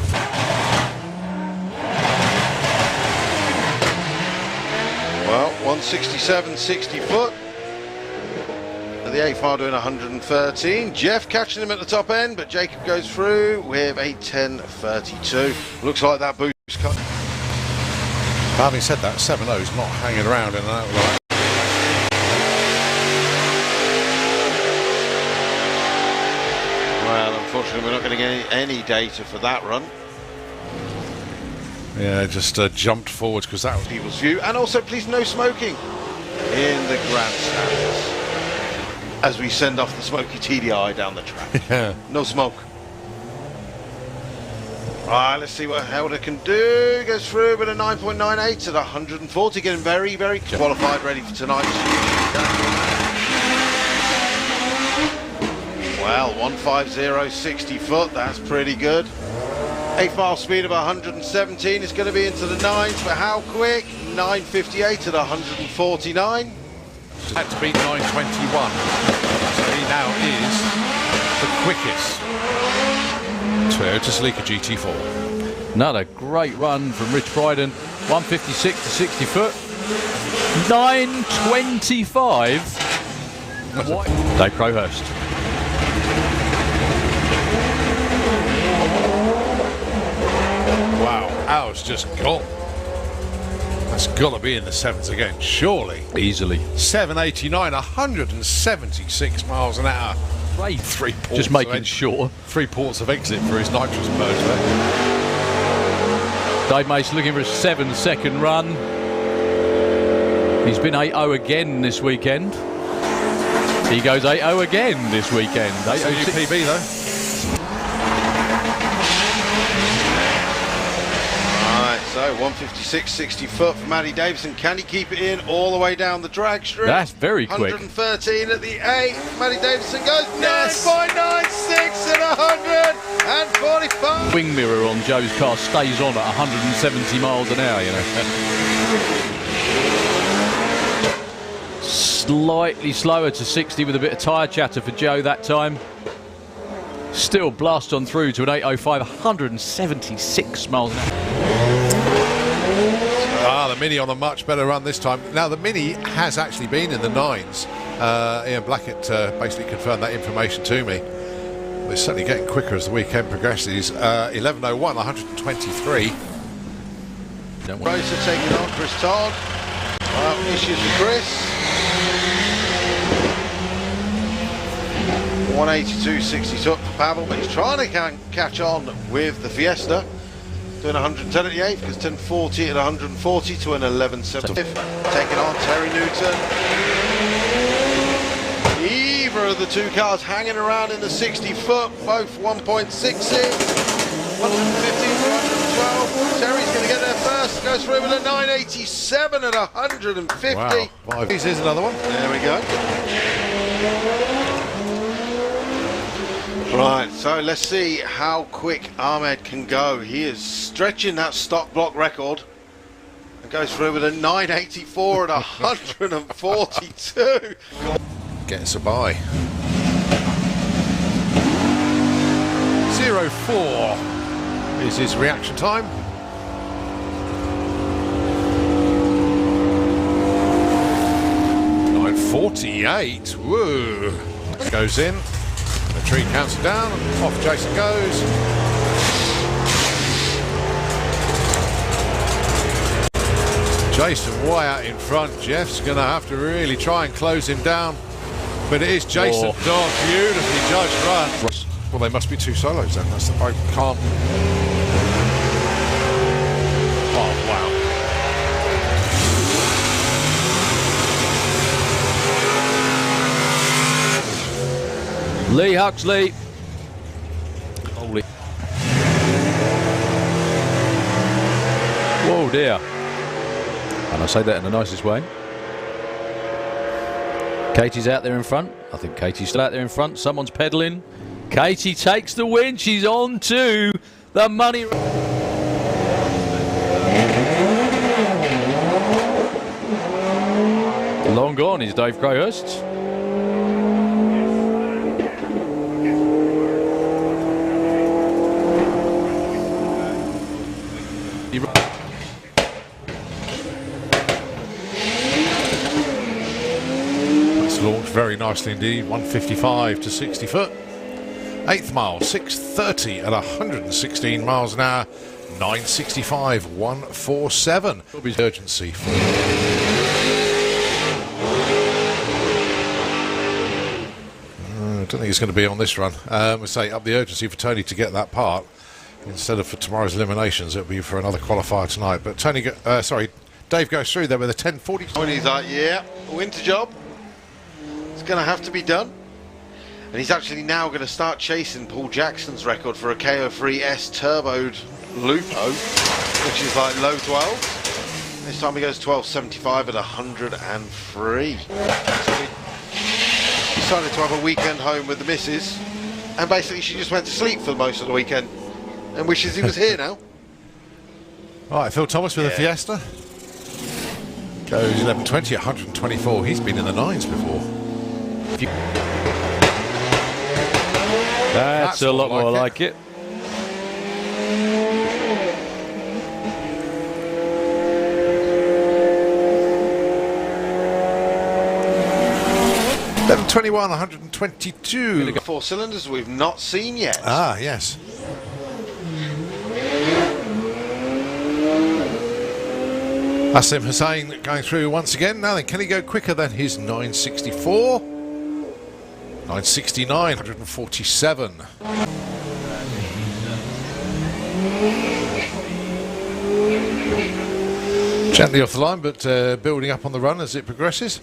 Well, 167, 60 foot. The 8 far doing 113. Jeff catching him at the top end, but Jacob goes through with a 10:32. Looks like that boost cut. Having said that, 7.0's not hanging around in an outright. Well, unfortunately, we're not going to get any data for that run. Yeah, just jumped forwards because that was People's view. And also, please, no smoking in the grandstands as we send off the smoky TDI down the track. yeah. No smoke. Right, let's see what Helder can do. Goes through with a 9.98 at 140. Getting very, very qualified, ready for tonight. Well, 150, 60 foot. That's pretty good. 8 mile speed of 117 is going to be into the 9s, but how quick? 9.58 at 149. Had to beat 9.21. So he now is the quickest Toyota Celica GT4. Another great run from Rich Bryden. 156 to 60 foot. 9.25. Dave Crowhurst. Wow, ours just gone. That's got to be in the 7s again, surely. Easily. 789, 176 miles an hour. Great. 3 ports. Just making sure. 3 ports of exit for his nitrous purge there. Dave Mace looking for a 7-second run. He's been 8-0 again this weekend. He goes 8-0 again this weekend. That's a new PB though. So 156, 60 foot for Matty Davison. Can he keep it in all the way down the drag strip? That's very quick. 113 at the 8. Matty Davison goes 9.96 at 145. Wing mirror on Joe's car stays on at 170 miles an hour, you know. Slightly slower to 60 with a bit of tyre chatter for Joe that time. Still blast on through to an 8.05, 176 miles an hour. The Mini on a much better run this time. Now the Mini has actually been in the 9s. Ian Blackett basically confirmed that information to me. It's certainly getting quicker as the weekend progresses. 11.01, 123. Racer taking on Chris Todd. Well, issues with Chris. 182, 60 up for Pavel, but he's trying to catch on with the Fiesta. Doing 110 at the 8th, because 1040 at 140 to an 11.75. Taking on Terry Newton. Either of the two cars hanging around in the 60 foot, both 1.66, 115 to 112. Terry's going to get there first, goes through with a 987 at 150. Wow, here's another one. There we go. Right, so let's see how quick Ahmed can go. He is stretching that stock block record and goes through with a 984 at 142. Get us a buy. 9:04 is his reaction time. .48. Woo! Goes in. The tree counts it down. Off Jason goes. Jason way out in front. Jeff's going to have to really try and close him down. But it is Jason Dodd. Beautifully judged run. Well, they must be two solos then. That's the I can't. Oh, wow. Lee Huxley. Holy. Whoa, dear. And I say that in the nicest way. Katie's out there in front. I think Katie's still out there in front. Someone's pedaling. Katie takes the win. She's on to the money. Long gone is Dave Crowhurst. Launched very nicely indeed, 155 to 60 foot. 8th mile, 6:30 at 116 miles an hour, 9:65, 147. Urgency. I don't think it's going to be on this run. We say up the urgency for Tony to get that part instead of for tomorrow's eliminations. It'll be for another qualifier tonight. But Tony, Dave goes through there with a 10:40. Tony's like, yeah, winter job. It's going to have to be done. And he's actually now going to start chasing Paul Jackson's record for a KO3 S turboed Lupo, which is like low 12. This time he goes 12.75 at 103. So he decided to have a weekend home with the missus, and basically she just went to sleep for most of the weekend and wishes he was here now. All right, Phil Thomas with a Fiesta. Goes 11.20 at 124. He's been in the 9s before. That's a lot more like it. .21, 122. 4 cylinders we've not seen yet. Ah, yes. Asim Hussain going through once again. Now then, can he go quicker than his 964? 969, 147. Gently off the line, but building up on the run as it progresses.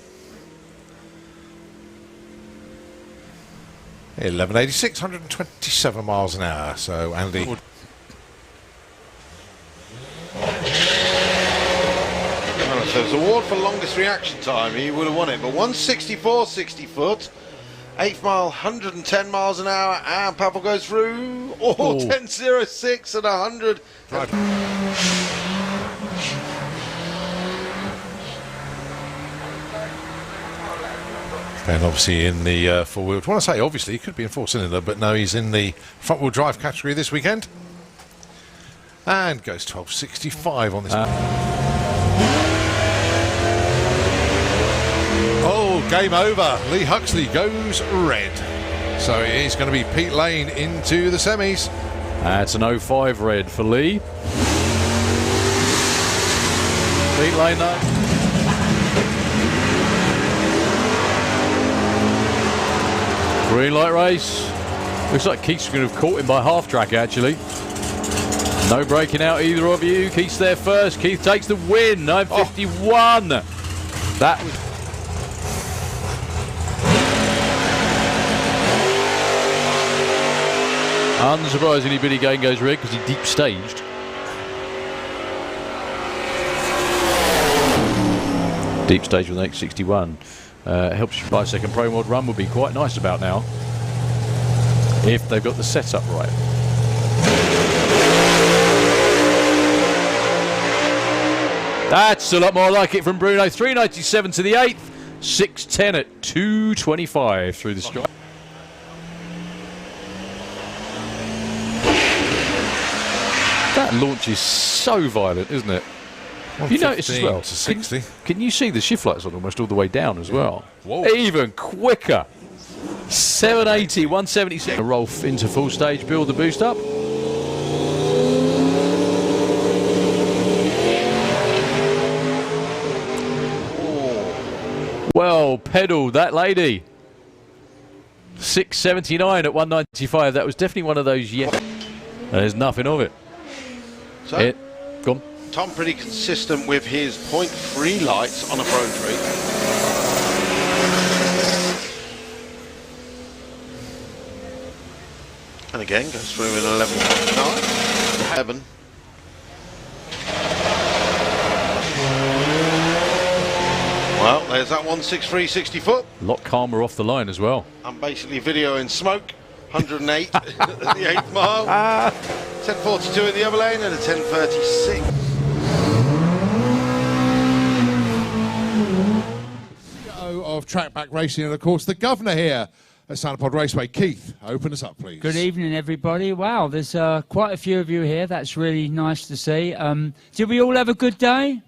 1186, 127 miles an hour. So Andy. So it's award for longest reaction time. He would have won it, but 164, 60 foot. 8th mile, 110 miles an hour, and Pavel goes through. 10.06 at 100. Right. And obviously in the four-wheel. I want to say obviously he could be in four-cylinder, but no, he's in the front-wheel drive category this weekend. And goes 12.65 on this. Oh, game over. Lee Huxley goes red. So it is going to be Pete Lane into the semis. That's an 05 red for Lee. Pete Lane though. Green light race. Looks like Keith's going to have caught him by half track actually. No breaking out either of you. Keith's there first. Keith takes the win. 9.51. That was. Unsurprisingly, Billy Gane goes red because he deep staged. Deep stage with an 861. Helps you 5-second pro mod run would be quite nice about now if they've got the setup right. That's a lot more like it from Bruno. 397 to the 8th, 610 at 225 through the strike. That launch is so violent, isn't it? You notice as well. To 60. Can you see the shift lights on almost all the way down as well? Whoa. Even quicker. 780, 176. Roll into full stage, build the boost up. Well pedalled, that lady. 679 at 195. That was definitely one of those. Yeah, there's nothing of it. So, Go on. Tom pretty consistent with his 0.3 lights on a Pro Tree. And again, goes through in 11.9. 11. Well, there's that 163 60 foot. A lot calmer off the line as well. I'm basically videoing smoke. 108 at the 8th mile. 10.42 in the other lane and a 10.36. Of trackback racing, and of course the governor here at Sanapod Raceway. Keith, open us up, please. Good evening, everybody. Wow, there's quite a few of you here. That's really nice to see. Did we all have a good day?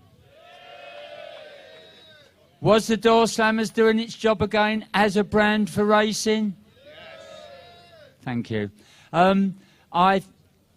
Was the Doorslammers doing its job again as a brand for racing? Yes. Thank you. I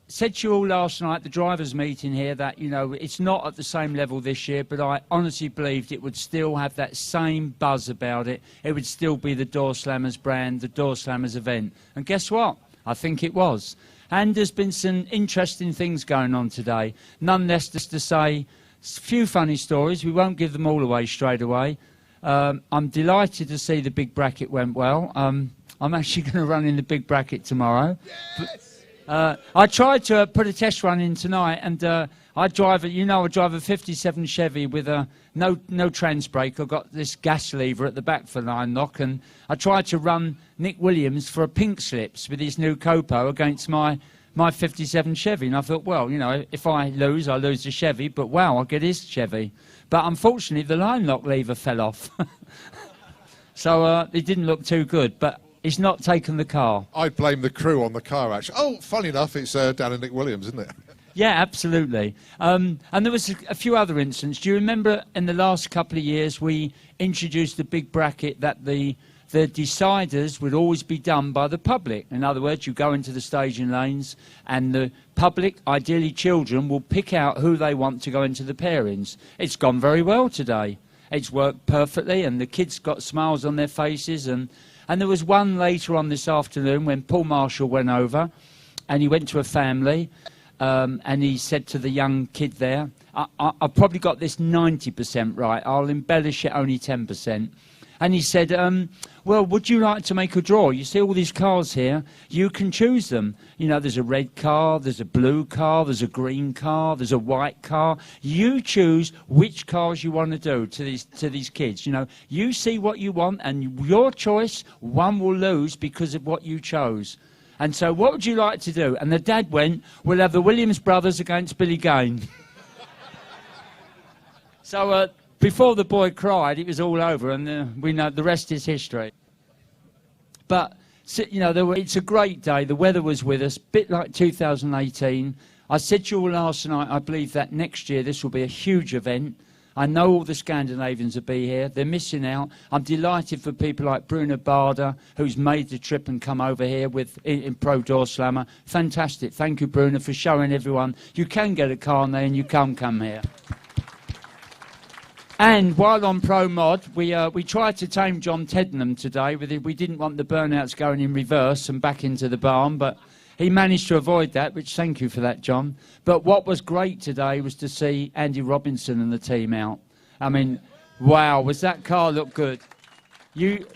said to you all last night, the drivers' meeting here, that, you know, it's not at the same level this year, but I honestly believed it would still have that same buzz about it. It would still be the Doorslammers brand, the Doorslammers event. And guess what? I think it was. And there's been some interesting things going on today. None less to say, a few funny stories. We won't give them all away straight away. I'm delighted to see the big bracket went well. I'm actually going to run in the big bracket tomorrow. Yes! I tried to put a test run in tonight, and I drive a 57 Chevy with a no trans brake. I've got this gas lever at the back for line lock, and I tried to run Nick Williams for a pink slips with his new Copo against my 57 Chevy, and I thought, well, you know, if I lose the Chevy, but wow, I'll get his Chevy. But unfortunately, the line lock lever fell off. So it didn't look too good, but he's not taken the car. I'd blame the crew on the car, actually. Oh, funny enough, it's down in Nick Williams, isn't it? Yeah, absolutely. And there was a few other incidents. Do you remember in the last couple of years we introduced the big bracket that the deciders would always be done by the public? In other words, you go into the staging lanes and the public, ideally children, will pick out who they want to go into the pairings. It's gone very well today. It's worked perfectly, and the kids got smiles on their faces. And there was one later on this afternoon when Paul Marshall went over and he went to a family and he said to the young kid there, I've probably got this 90% right, I'll embellish it only 10%. And he said, well, would you like to make a draw? You see all these cars here, you can choose them. You know, there's a red car, there's a blue car, there's a green car, there's a white car. You choose which cars you want to do to these kids. You know, you see what you want, and your choice, one will lose because of what you chose. And so what would you like to do? And the dad went, we'll have the Williams brothers against Billy Gain. So before the boy cried, it was all over, and we know the rest is history. But, you know, it's a great day. The weather was with us, a bit like 2018. I said to you all last night, I believe that next year this will be a huge event. I know all the Scandinavians will be here. They're missing out. I'm delighted for people like Bruno Barda, who's made the trip and come over here in Pro Doorslammer. Fantastic. Thank you, Bruno, for showing everyone you can get a car there and you can come here. And while on Pro Mod, we tried to tame John Teddenham today. We didn't want the burnouts going in reverse and back into the barn, but he managed to avoid that, which thank you for that, John. But what was great today was to see Andy Robinson and the team out. I mean, wow, was that car look good?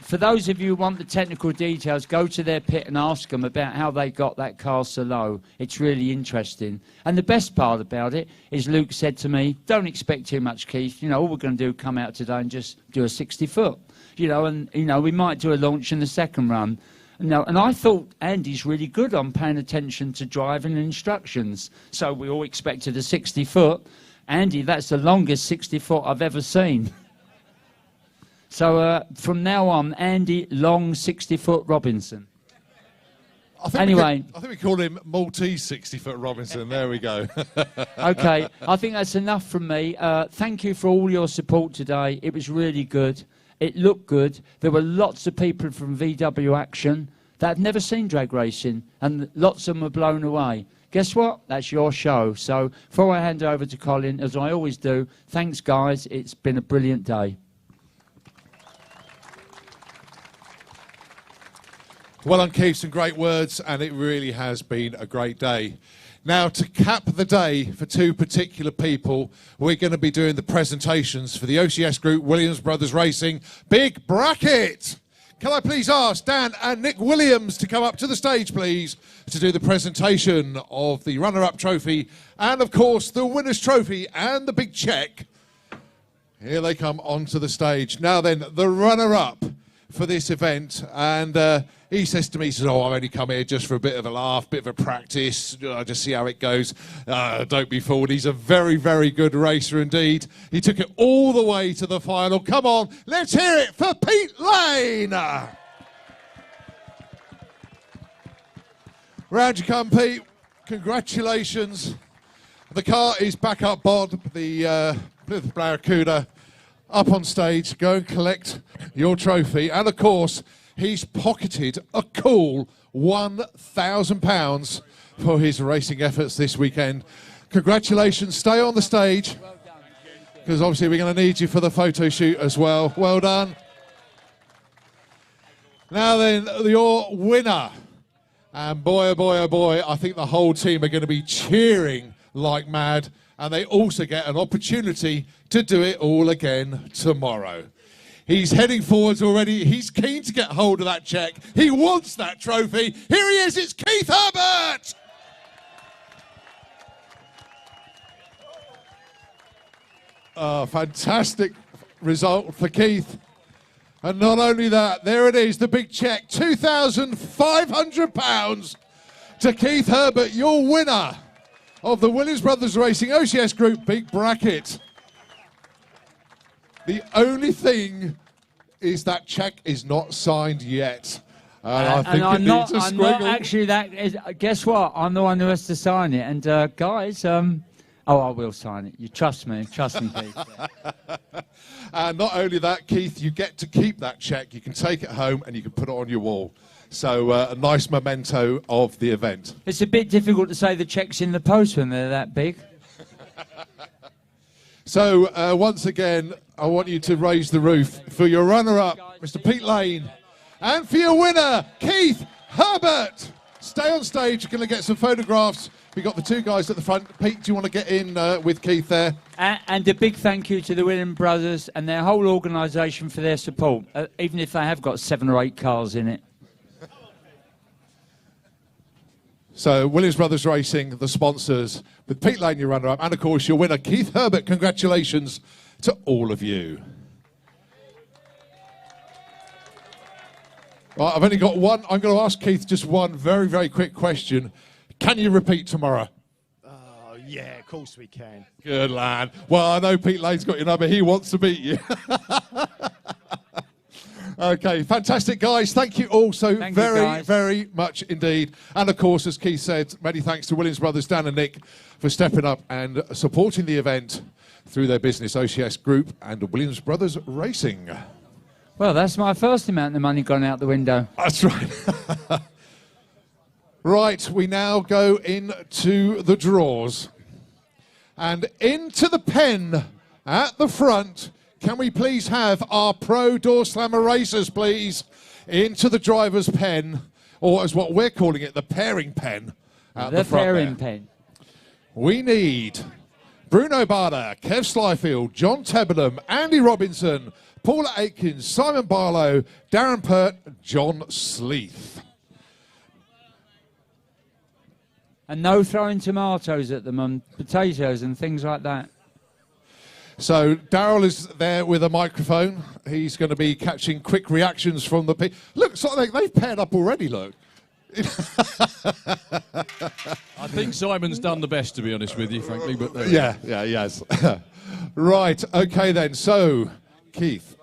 For those of you who want the technical details, go to their pit and ask them about how they got that car so low. It's really interesting. And the best part about it is Luke said to me, don't expect too much, Keith. You know, all we're going to do is come out today and just do a 60-foot. You know, and, you know, we might do a launch in the second run. No, and I thought Andy's really good on paying attention to driving and instructions. So we all expected a 60-foot. Andy, that's the longest 60-foot I've ever seen. So from now on, Andy, long 60-foot Robinson. Anyway. I think we call him Maltese 60-foot Robinson. There we go. Okay, I think that's enough from me. Thank you for all your support today. It was really good. It looked good. There were lots of people from VW Action that had never seen drag racing, and lots of them were blown away. Guess what? That's your show. So before I hand over to Colin, as I always do, thanks, guys. It's been a brilliant day. Well done, Keith, some great words, and it really has been a great day. Now, to cap the day for two particular people, we're going to be doing the presentations for the OCS Group Williams Brothers Racing Big Bracket. Can I please ask Dan and Nick Williams to come up to the stage, please, to do the presentation of the runner-up trophy and, of course, the winner's trophy and the big cheque. Here they come onto the stage. Now then, the runner-up for this event, and he says to me, he says, oh, I've only come here just for a bit of a laugh, bit of a practice, just see how it goes. Don't be fooled, he's a very, very good racer indeed. He took it all the way to the final. Come on, let's hear it for Pete Lane. Round you come, Pete. Congratulations. The car is back up, Bod, the Plymouth Barracuda, up on stage. Go and collect your trophy. And of course, he's pocketed a cool £1,000 for his racing efforts this weekend. Congratulations. Stay on the stage, because obviously we're going to need you for the photo shoot as well. Well done. Now then, your winner. And boy, oh boy, oh boy, I think the whole team are going to be cheering like mad. And they also get an opportunity to do it all again tomorrow. He's heading forwards already. He's keen to get hold of that cheque. He wants that trophy. Here he is. It's Keith Herbert. Fantastic result for Keith. And not only that, there it is, the big cheque, £2,500 to Keith Herbert, your winner of the Williams Brothers Racing OCS Group Big Bracket. The only thing is that cheque is not signed yet. I think it needs a squiggle. I'm not actually that. Guess what? I'm the one who has to sign it. And guys, oh, I will sign it. You trust me, Keith. And not only that, Keith, you get to keep that cheque. You can take it home and you can put it on your wall. So a nice memento of the event. It's a bit difficult to say the cheque's in the post when they're that big. So once again, I want you to raise the roof for your runner-up, Mr. Pete Lane, and for your winner, Keith Herbert. Stay on stage. You're going to get some photographs. We've got the two guys at the front. Pete, do you want to get in with Keith there? And a big thank you to the Williams brothers and their whole organisation for their support, even if they have got 7 or 8 cars in it. So, Williams Brothers Racing, the sponsors, with Pete Lane, your runner-up, and of course your winner, Keith Herbert. Congratulations to all of you. Right, I've only got one. I'm going to ask Keith just one very, very quick question. Can you repeat tomorrow? Yeah, of course we can. Good lad. Well, I know Pete Lane's got your number. He wants to beat you. Okay, fantastic, guys. Thank you all so very much indeed. And, of course, as Keith said, many thanks to Williams Brothers, Dan and Nick, for stepping up and supporting the event through their business, OCS Group and Williams Brothers Racing. Well, that's my first amount of money gone out the window. That's right. Right, we now go into the draws. And into the pen at the front, can we please have our pro door slammer racers, please, into the driver's pen, or as what we're calling it, the pairing pen at the front pairing there. pen. We need Bruno Barder, Kev Slyfield, John Tebenham, Andy Robinson, Paula Aitkins, Simon Barlow, Darren Pert, John Sleeth. And no throwing tomatoes at them and potatoes and things like that. So Daryl is there with a microphone. He's going to be catching quick reactions from the people. Look, so they've paired up already, look. I think Simon's done the best, to be honest with you, frankly. But yes. Right, okay then. So, Keith.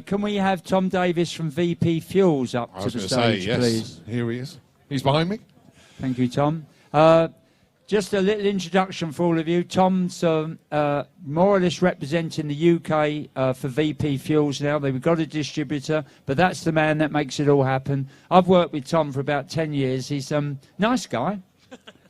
Can we have Tom Davis from VP Fuels up to the stage, yes. please? Here he is. He's behind me. Thank you, Tom. Just a little introduction for all of you. Tom's more or less representing the UK for VP Fuels now. They've got a distributor, but that's the man that makes it all happen. I've worked with Tom for about 10 years. He's a nice guy.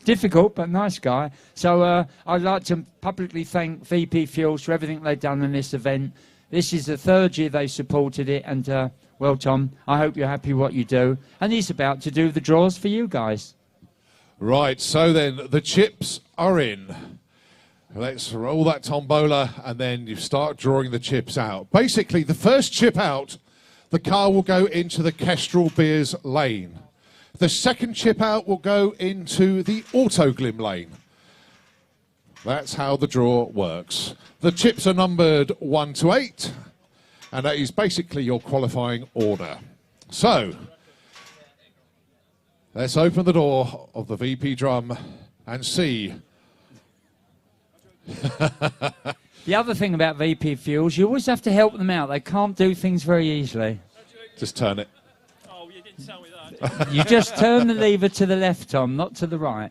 Difficult, but nice guy. So I'd like to publicly thank VP Fuels for everything they've done in this event. This is the 3rd year they've supported it, and well, Tom, I hope you're happy what you do. And he's about to do the draws for you guys. Right, so then the chips are in. Let's roll that tombola, and then you start drawing the chips out. Basically, the first chip out, the car will go into the Kestrel Beers lane. The second chip out will go into the Autoglim lane. That's how the draw works. The chips are numbered 1 to 8, and that is basically your qualifying order. So, let's open the door of the VP drum and see. The other thing about VP Fuels, you always have to help them out. They can't do things very easily. Just turn it. Oh, you didn't tell me that. You just turn the lever to the left, Tom, not to the right.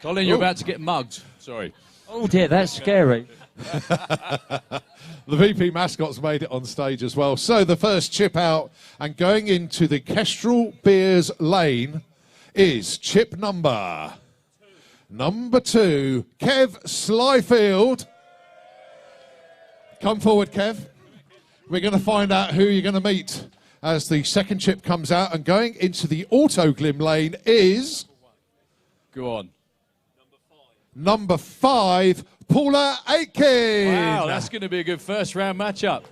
Colin, you're about to get mugged. Sorry. Oh dear, that's scary. The VP mascot's made it on stage as well. So the first chip out and going into the Kestrel Beers lane is chip number 2, Kev Slyfield. Come forward, Kev. We're going to find out who you're going to meet as the second chip comes out, and going into the Autoglim lane is... Go on. Number 5, Paula Aitken. Wow, that's going to be a good first round matchup.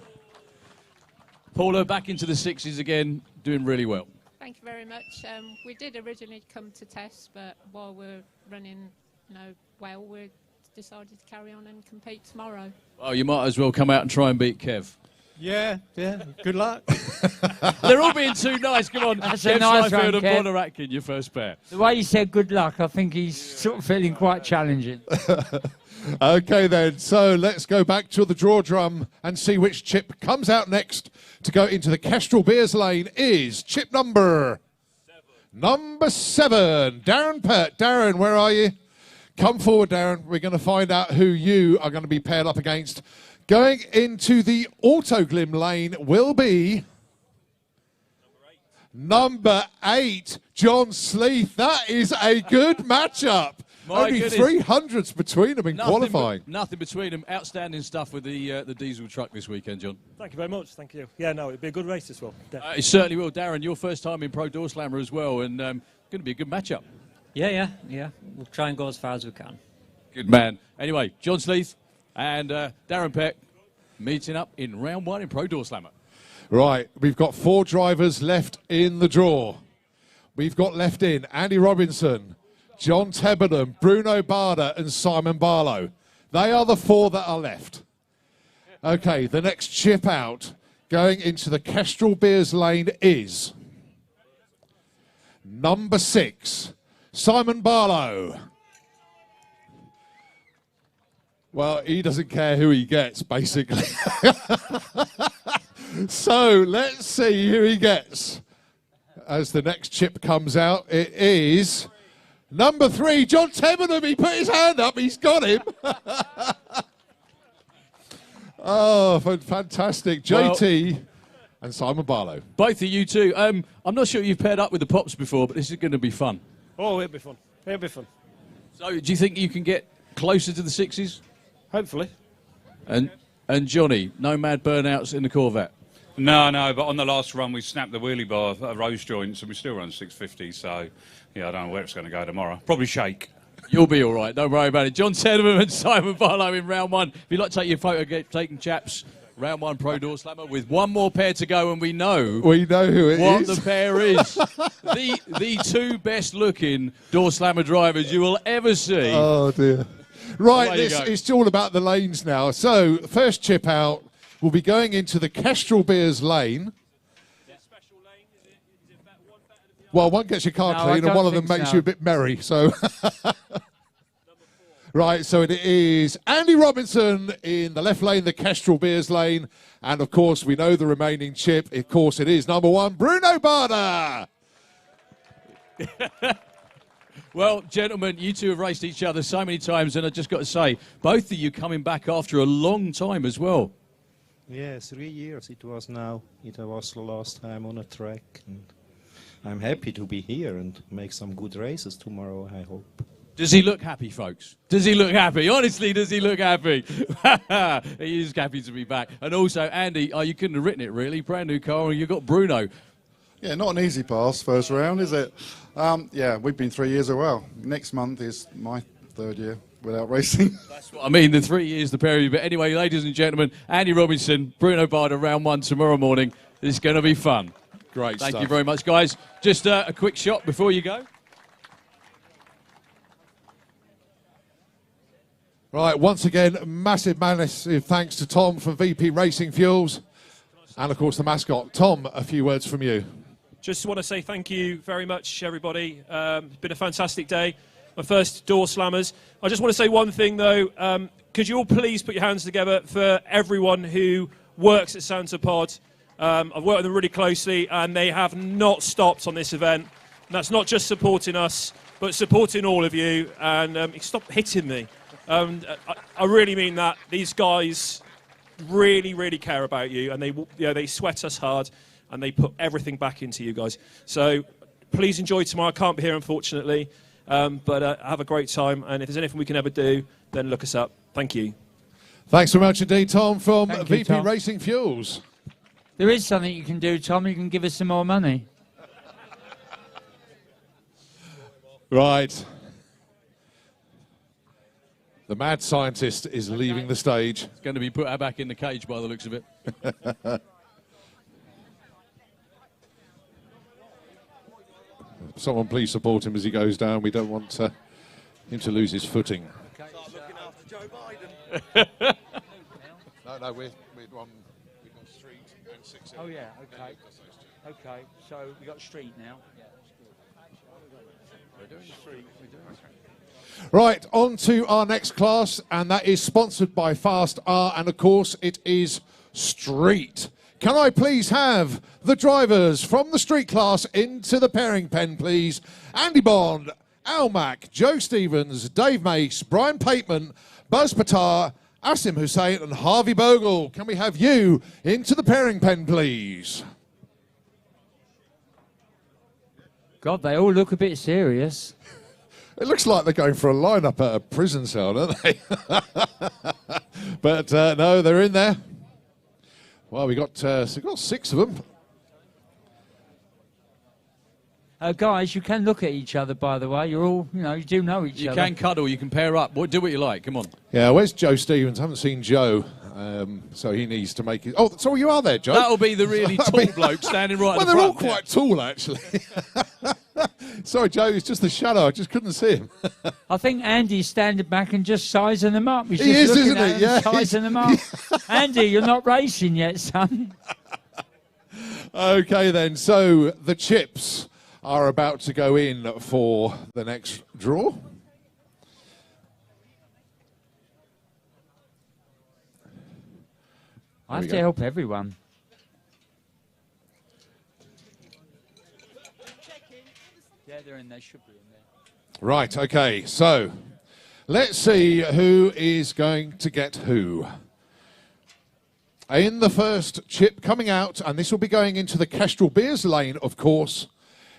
Paula back into the 6s again, doing really well. Thank you very much. We did originally come to test, but while we're running, well, we decided to carry on and compete tomorrow. Well, you might as well come out and try and beat Kev. Yeah, good luck. They're all being too nice. Come on, That's Kev a nice Slyfield one, and Kev. Paula Aitken, your first pair. The way he said good luck, I think he's sort of feeling quite challenging. Okay then, so let's go back to the draw drum and see which chip comes out next to go into the Kestrel Beers lane is chip number 7. Darren Pett. Darren, where are you? Come forward, Darren. We're going to find out who you are going to be paired up against. Going into the Autoglim lane will be number 8, John Sleeth. That is a good matchup. Only goodness. 300s between them in qualifying. Nothing between them. Outstanding stuff with the diesel truck this weekend, John. Thank you very much. Thank you. Yeah, no, it'll be a good race as well. It certainly will. Darren, your first time in Pro Doorslammer as well, and going to be a good matchup. Yeah. We'll try and go as far as we can. Good man. Anyway, John Sleeth and Darren Peck meeting up in round 1 in Pro Doorslammer. Right, we've got 4 drivers left in the draw. We've got left in Andy Robinson, John Tebbenham, Bruno Barder and Simon Barlow. They are the 4 that are left. Okay, the next chip out going into the Kestrel Beers lane is number 6, Simon Barlow. Well, he doesn't care who he gets, basically. So let's see who he gets. As the next chip comes out, it is number 3, John Tebbenham. He put his hand up. He's got him. Oh, fantastic. JT and Simon Barlow. Both of you two. I'm not sure you've paired up with the Pops before, but this is going to be fun. Oh, it'll be fun. It'll be fun. So do you think you can get closer to the 6s? Hopefully. And Johnny, no mad burnouts in the Corvette? No, but on the last run we snapped the wheelie bar rose joints and we still run 650, so yeah, I don't know where it's going to go tomorrow. Probably shake. You'll be all right, don't worry about it. John Tedderman and Simon Barlow in round 1. If you'd like to take your photo, get taken, chaps. Round 1 Pro Doorslammer with one more pair to go, and we know who it what is. the pair is. the 2 best looking Doorslammer drivers you will ever see. Oh dear. Right, Away you go. it's all about the lanes now. So, first chip out will be going into the Kestrel Beers lane. Well, one gets your car No, clean I and one of don't them think makes so. you a bit merry. So, right, so it is Andy Robinson in the left lane, the Kestrel Beers lane. And, of course, we know the remaining chip. Of course, it is number 1, Bruno Barder. Well, gentlemen, you two have raced each other so many times, and I just got to say, both of you coming back after a long time as well. Yeah, 3 years it was now. It was the last time on a track. And I'm happy to be here and make some good races tomorrow, I hope. Does he look happy, folks? Does he look happy? Honestly, does he look happy? He is happy to be back. And also, Andy, you couldn't have written it, really. Brand new car, and you've got Bruno. Yeah, not an easy pass, first round, is it? Yeah, we've been 3 years as well. Next month is my 3rd year without racing. That's what I mean, the 3 years, the period. But anyway, ladies and gentlemen, Andy Robinson, Bruno Barder, round 1 tomorrow morning. It's going to be fun. Great Thank stuff. you very much, guys. Just a quick shot before you go. Right, once again, massive thanks to Tom from VP Racing Fuels. And, of course, the mascot. Tom, a few words from you. Just want to say thank you very much, everybody. It's been a fantastic day. My first Doorslammers. I just want to say one thing, though. Could you all please put your hands together for everyone who works at Santa Pod? I've worked with them really closely, and they have not stopped on this event. And that's not just supporting us, but supporting all of you. And stop hitting me. I really mean that. These guys really, really care about you, and they sweat us hard, and they put everything back into you guys. So please enjoy tomorrow. I can't be here, unfortunately, but have a great time. And if there's anything we can ever do, then look us up. Thank you. Thanks very much indeed, Tom, from Thank you, VP Tom. Racing Fuels. There is something you can do, Tom. You can give us some more money. Right. The mad scientist is leaving the stage. It's going to be put back in the cage by the looks of it. Someone please support him as he goes down. We don't want him to lose his footing. Start looking after Joe Biden. No, we're on street and 6. Oh, yeah, okay. Okay, so we got street now. Yeah, that's good. We're doing street. Right, on to our next class, and that is sponsored by Fast R, and of course it is Street. Can I please have the drivers from the Street class into the pairing pen, please? Andy Bond, Al Mack, Joe Stevens, Dave Mace, Brian Pateman, Buzz Patar, Asim Hussain and Harvey Bogle. Can we have you into the pairing pen, please? God, they all look a bit serious. It looks like they're going for a line-up at a prison cell, don't they? But no, they're in there. Well, we've got 6 of them. Guys, you can look at each other, by the way. You're all, you do know each other. You can cuddle, you can pair up. Do what you like, come on. Yeah, where's Joe Stevens? I haven't seen Joe, so he needs to make it. Oh, so you are there, Joe? That'll be the really tall bloke standing right at the front. Well, they're all quite tall, actually. Sorry, Joe, it's just the shadow. I just couldn't see him. I think Andy's standing back and just sizing them up. He's He just is, looking isn't at he? them, Yeah, sizing them up. Andy, you're not racing yet, son. Okay, then. So the chips are about to go in for the next draw. I have to help everyone. Yeah, they're in there. Should be in there. Right, okay. So let's see who is going to get who. In the first chip coming out, and this will be going into the Kestrel Beers lane, of course,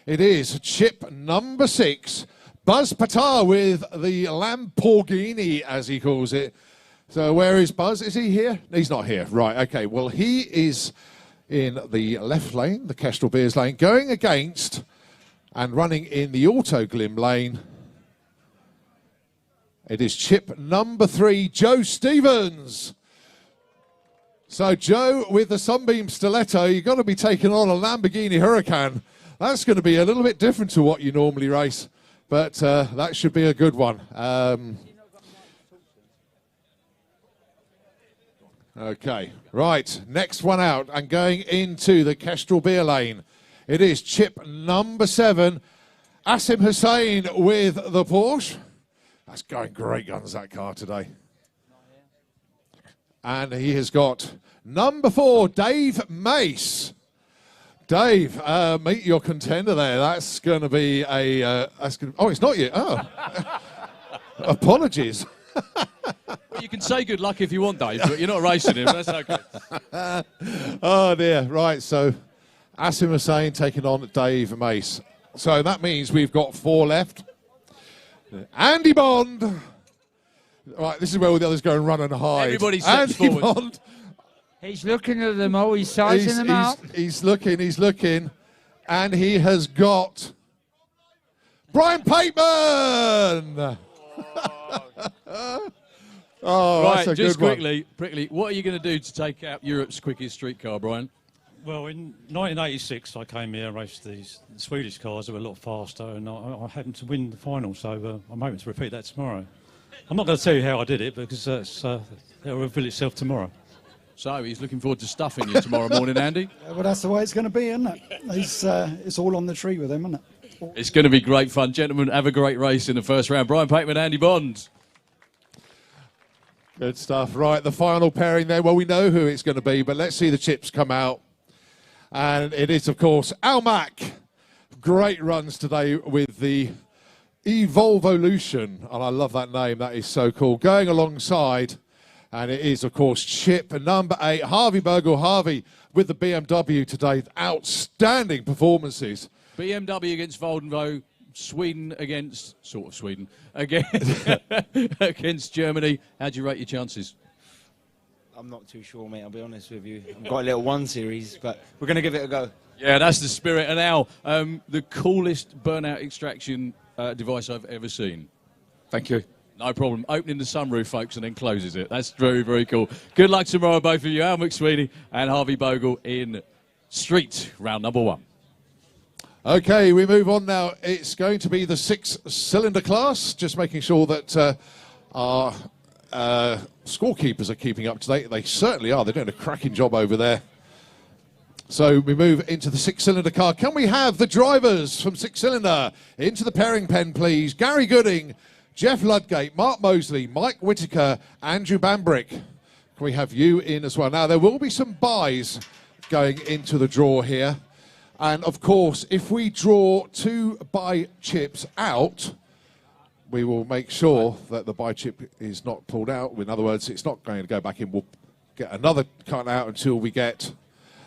it is chip number 6, Buzz Patar with the Lamborghini, as he calls it. So where is Buzz? Is he here? He's not here. Right, okay. Well, he is in the left lane, the Kestrel Beers lane, going against and running in the Auto Glim lane. It is chip number 3, Joe Stevens. So Joe with the Sunbeam Stiletto, you've got to be taking on a Lamborghini Huracan. That's going to be a little bit different to what you normally race, but that should be a good one. Okay, right, next one out and going into the Kestrel Beer lane. It is chip number 7, Asim Hussain with the Porsche. That's going great guns, that car today. And he has got number 4, Dave Mace. Dave, meet your contender there. That's going to be a... oh, it's not you. Oh. Apologies. Well, you can say good luck if you want, Dave, but you're not racing him. That's okay. Oh, dear. Right, so Asim Hussain taking on Dave Mace. So that means we've got 4 left. Andy Bond. Right, this is where all the others go and run and hide. Everybody steps Andy forward. Bond. He's looking at them all. He's sizing them up. He's looking. And he has got Brian Pateman. Oh, right, that's a just good one. quickly, what are you going to do to take out Europe's quickest street car, Brian? Well, in 1986, I came here and raced these Swedish cars that were a lot faster, and I happened to win the final, so I'm hoping to repeat that tomorrow. I'm not going to tell you how I did it, because it'll reveal itself tomorrow. So he's looking forward to stuffing you tomorrow morning, Andy? Well, that's the way it's going to be, isn't it? It's all on the tree with him, isn't it? It's going to be great fun. Gentlemen, have a great race in the first round. Brian Pateman, Andy Bond. Good stuff. Right, the final pairing there. Well, we know who it's going to be, but let's see the chips come out. And it is, of course, Al Mack. Great runs today with the Evolvolution. And I love that name. That is so cool. Going alongside, and it is, of course, chip number 8, Harvey Bogle. Harvey with the BMW today. Outstanding performances. BMW against Volvo. Sweden against, against Germany. How do you rate your chances? I'm not too sure, mate, I'll be honest with you. I've got a little 1 series, but we're going to give it a go. Yeah, that's the spirit. And now, the coolest burnout extraction device I've ever seen. Thank you. No problem. Opening the sunroof, folks, and then closes it. That's very, very cool. Good luck tomorrow, both of you. Al McSweeney and Harvey Bogle in Street, round number 1. Okay, we move on now. It's going to be the 6-cylinder class. Just making sure that our scorekeepers are keeping up to date. They certainly are. They're doing a cracking job over there. So we move into the 6-cylinder car. Can we have the drivers from 6-cylinder into the pairing pen, please? Gary Gooding, Jeff Ludgate, Mark Mosley, Mike Whitaker, Andrew Bambrick. Can we have you in as well? Now, there will be some buys going into the draw here. And, of course, if we draw 2 buy chips out, we will make sure that the buy chip is not pulled out. In other words, it's not going to go back in. We'll get another cut out until we get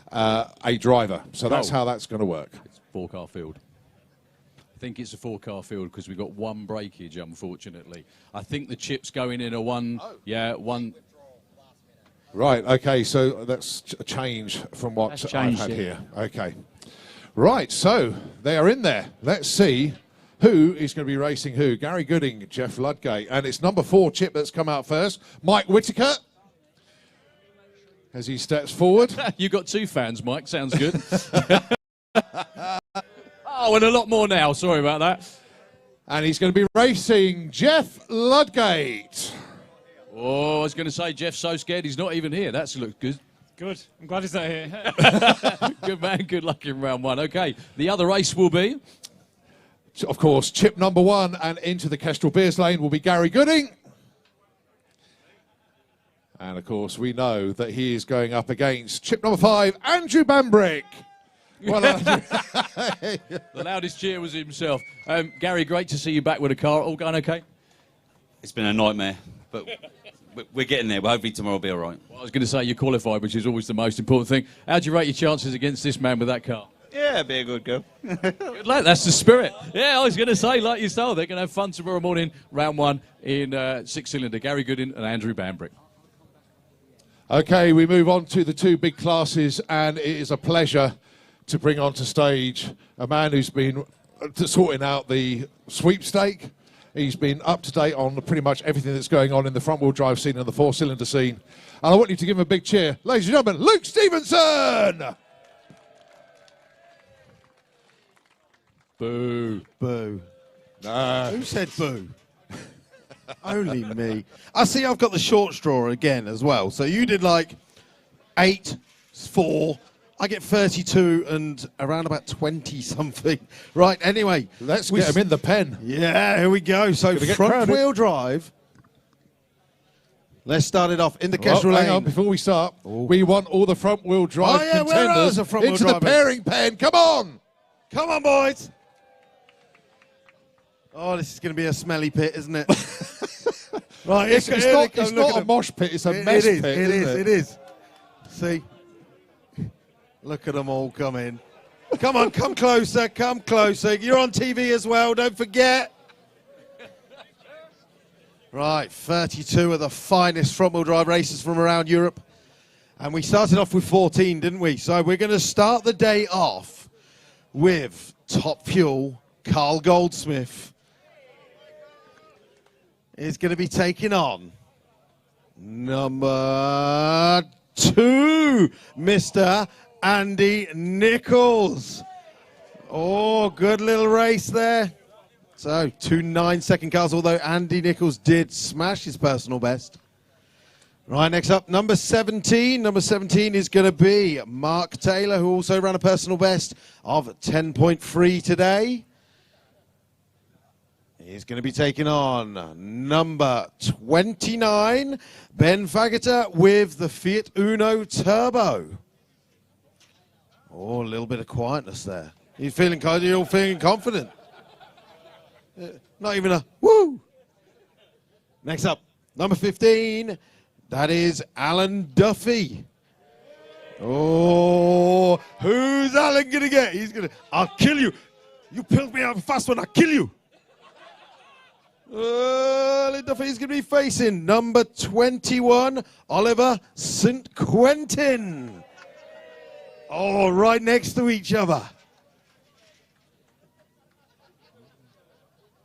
a driver. So that's how that's going to work. It's a 4-car field. I think it's a 4-car field because we've got 1 breakage, unfortunately. I think the chip's going in a 1. Oh. Yeah, 1. Right, okay, so that's a change from what I've had here. Okay. Right, so they are in there. Let's see who is going to be racing who. Gary Gooding, Jeff Ludgate. And it's number 4 chip that's come out first. Mike Whitaker, as he steps forward. You've got 2 fans, Mike. Sounds good. Oh, and a lot more now. Sorry about that. And he's going to be racing Jeff Ludgate. Oh, I was going to say, Jeff's so scared he's not even here. That's looked good. Good. I'm glad he's not here. Good man. Good luck in round 1. Okay. The other race will be... Of course, chip number 1 and into the Kestrel Beers lane will be Gary Gooding. And, of course, we know that he is going up against chip number 5, Andrew Bambrick. Well, Andrew. The loudest cheer was himself. Gary, great to see you back with a car. All going okay? It's been a nightmare, but we're getting there. Well, hopefully tomorrow will be all right. Well, I was going to say you qualified, which is always the most important thing. How do you rate your chances against this man with that car? Yeah, be a good go. Good luck, that's the spirit. Yeah, I was going to say, like you said, they're going to have fun tomorrow morning, round 1 in 6-cylinder. Gary Gooding and Andrew Bambrick. Okay, we move on to the 2 big classes, and it is a pleasure to bring onto stage a man who's been sorting out the sweepstake. He's been up to date on pretty much everything that's going on in the front-wheel drive scene and the 4-cylinder scene. And I want you to give him a big cheer. Ladies and gentlemen, Luke Stevenson! Boo. Boo. No. Who said boo? Only me. I see I've got the short straw again as well. So you did like 8, 4. I get 32 and around about 20-something. Right, anyway. Let's get him in the pen. Yeah, here we go. So front-wheel drive. Let's start it off in the Well, Kestrel hang lane. on, before we start, we want all the front-wheel drive Oh, yeah, where are contenders the front-wheel into the drivers? pairing pen. Come on! Come on, boys. Oh, this is going to be a smelly pit, isn't it? Right, It's here not, they come. it's Look not at a mosh pit, it's a It mess is, pit, it isn't is, it? it is. See? Look at them all coming. Come on, come closer, come closer. You're on TV as well, don't forget. Right, 32 of the finest front-wheel drive races from around Europe. And we started off with 14, didn't we? So we're going to start the day off with Top Fuel. Carl Goldsmith is going to be taking on number 2, Mr. Andy Nichols. Oh, good little race there. So, 2 9-second cars, although Andy Nichols did smash his personal best. Right, next up, number 17. Number 17 is going to be Mark Taylor, who also ran a personal best of 10.3 today. He's going to be taking on number 29, Ben Fagata with the Fiat Uno Turbo. Oh, a little bit of quietness there. You're all feeling confident. Not even a woo. Next up, number 15. That is Alan Duffy. Oh, who's Alan going to get? He's going to, I'll kill you. You pulled me out of a fast one, I'll kill you. Alan Duffy's going to be facing number 21, Oliver St. Quentin. Oh, right next to each other.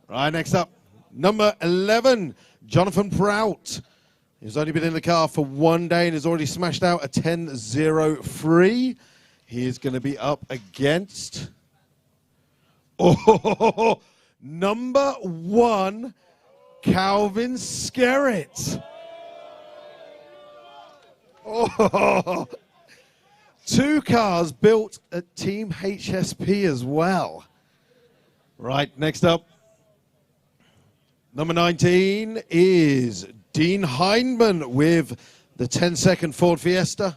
Right, next up, number 11, Jonathan Prout. He's only been in the car for 1 day and has already smashed out a 10.03. He is going to be up against number 1, Calvin Skerritt. Oh, 2 cars built at Team HSP as well. Right, next up, number 19 is Dean Hindman with the 10-second Ford Fiesta.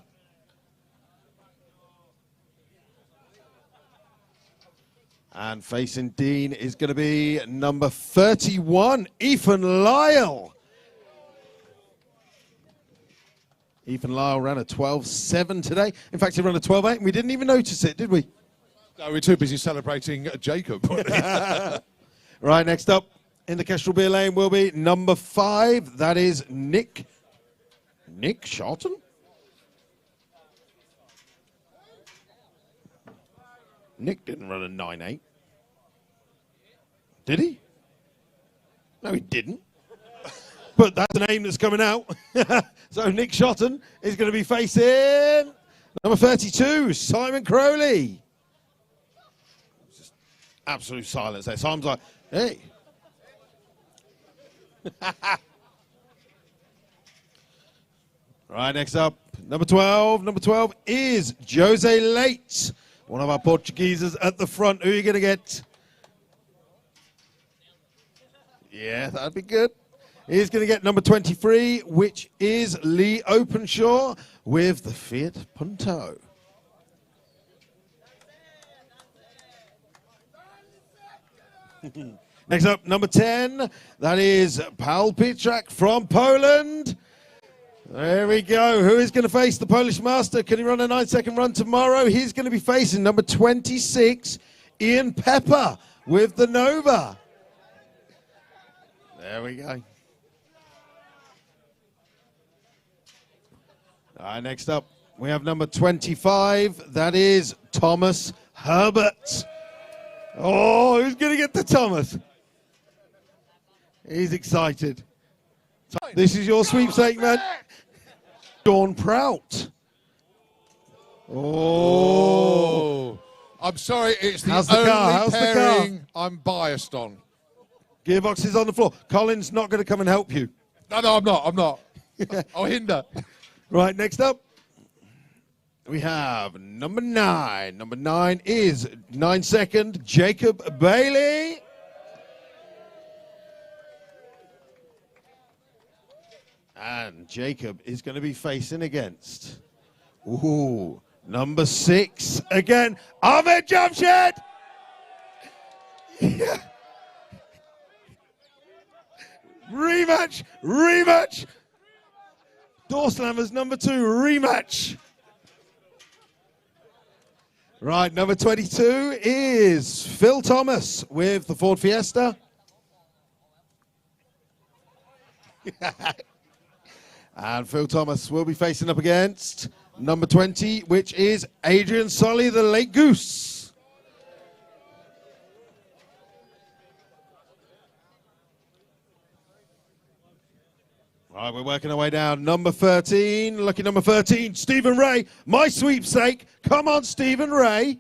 And facing Dean is going to be number 31, Ethan Lyle. Ethan Lyle ran a 12.7 today. In fact, he ran a 12.8 and we didn't even notice it, did we? No, we're too busy celebrating Jacob. Right, next up in the Kestrel Beer Lane will be number 5. That is Nick Sharton? Nick didn't run a 9.8. Did he? No, he didn't. But that's the name that's coming out. So Nick Shotton is going to be facing number 32, Simon Crowley. Just absolute silence there. Simon's like, hey. Right, next up, number 12. Number 12 is Jose Leite, one of our Portugueses at the front. Who are you going to get? Yeah, that'd be good. He's going to get number 23, which is Lee Openshaw with the Fiat Punto. Next up, number 10. That is Paul Pietrak from Poland. There we go. Who is going to face the Polish master? Can he run a 9-second run tomorrow? He's going to be facing number 26, Ian Pepper with the Nova. There we go. All right, next up, we have number 25. That is Thomas Herbert. Oh, who's going to get the Thomas? He's excited. This is your sweepstake, man. Dawn Prout. Oh. I'm sorry, it's the How's the only car? How's the car? pairing I'm biased on. Gearbox is on the floor. Colin's not going to come and help you. No, I'm not. I'll hinder. Right, next up, we have number 9. Number 9 is 9-second Jacob Bailey. And And Jacob is going to be facing against, ooh, number 6 again, Ahmed Jamshed. Yeah. Rematch. Doorslammers number 2, rematch. Right, number 22 is Phil Thomas with the Ford Fiesta. And Phil Thomas will be facing up against number 20, which is Adrian Solly, the Late Goose. Right, we're working our way down. Number 13, lucky number 13, Stephen Ray, my sweepstake. Come on, Stephen Ray.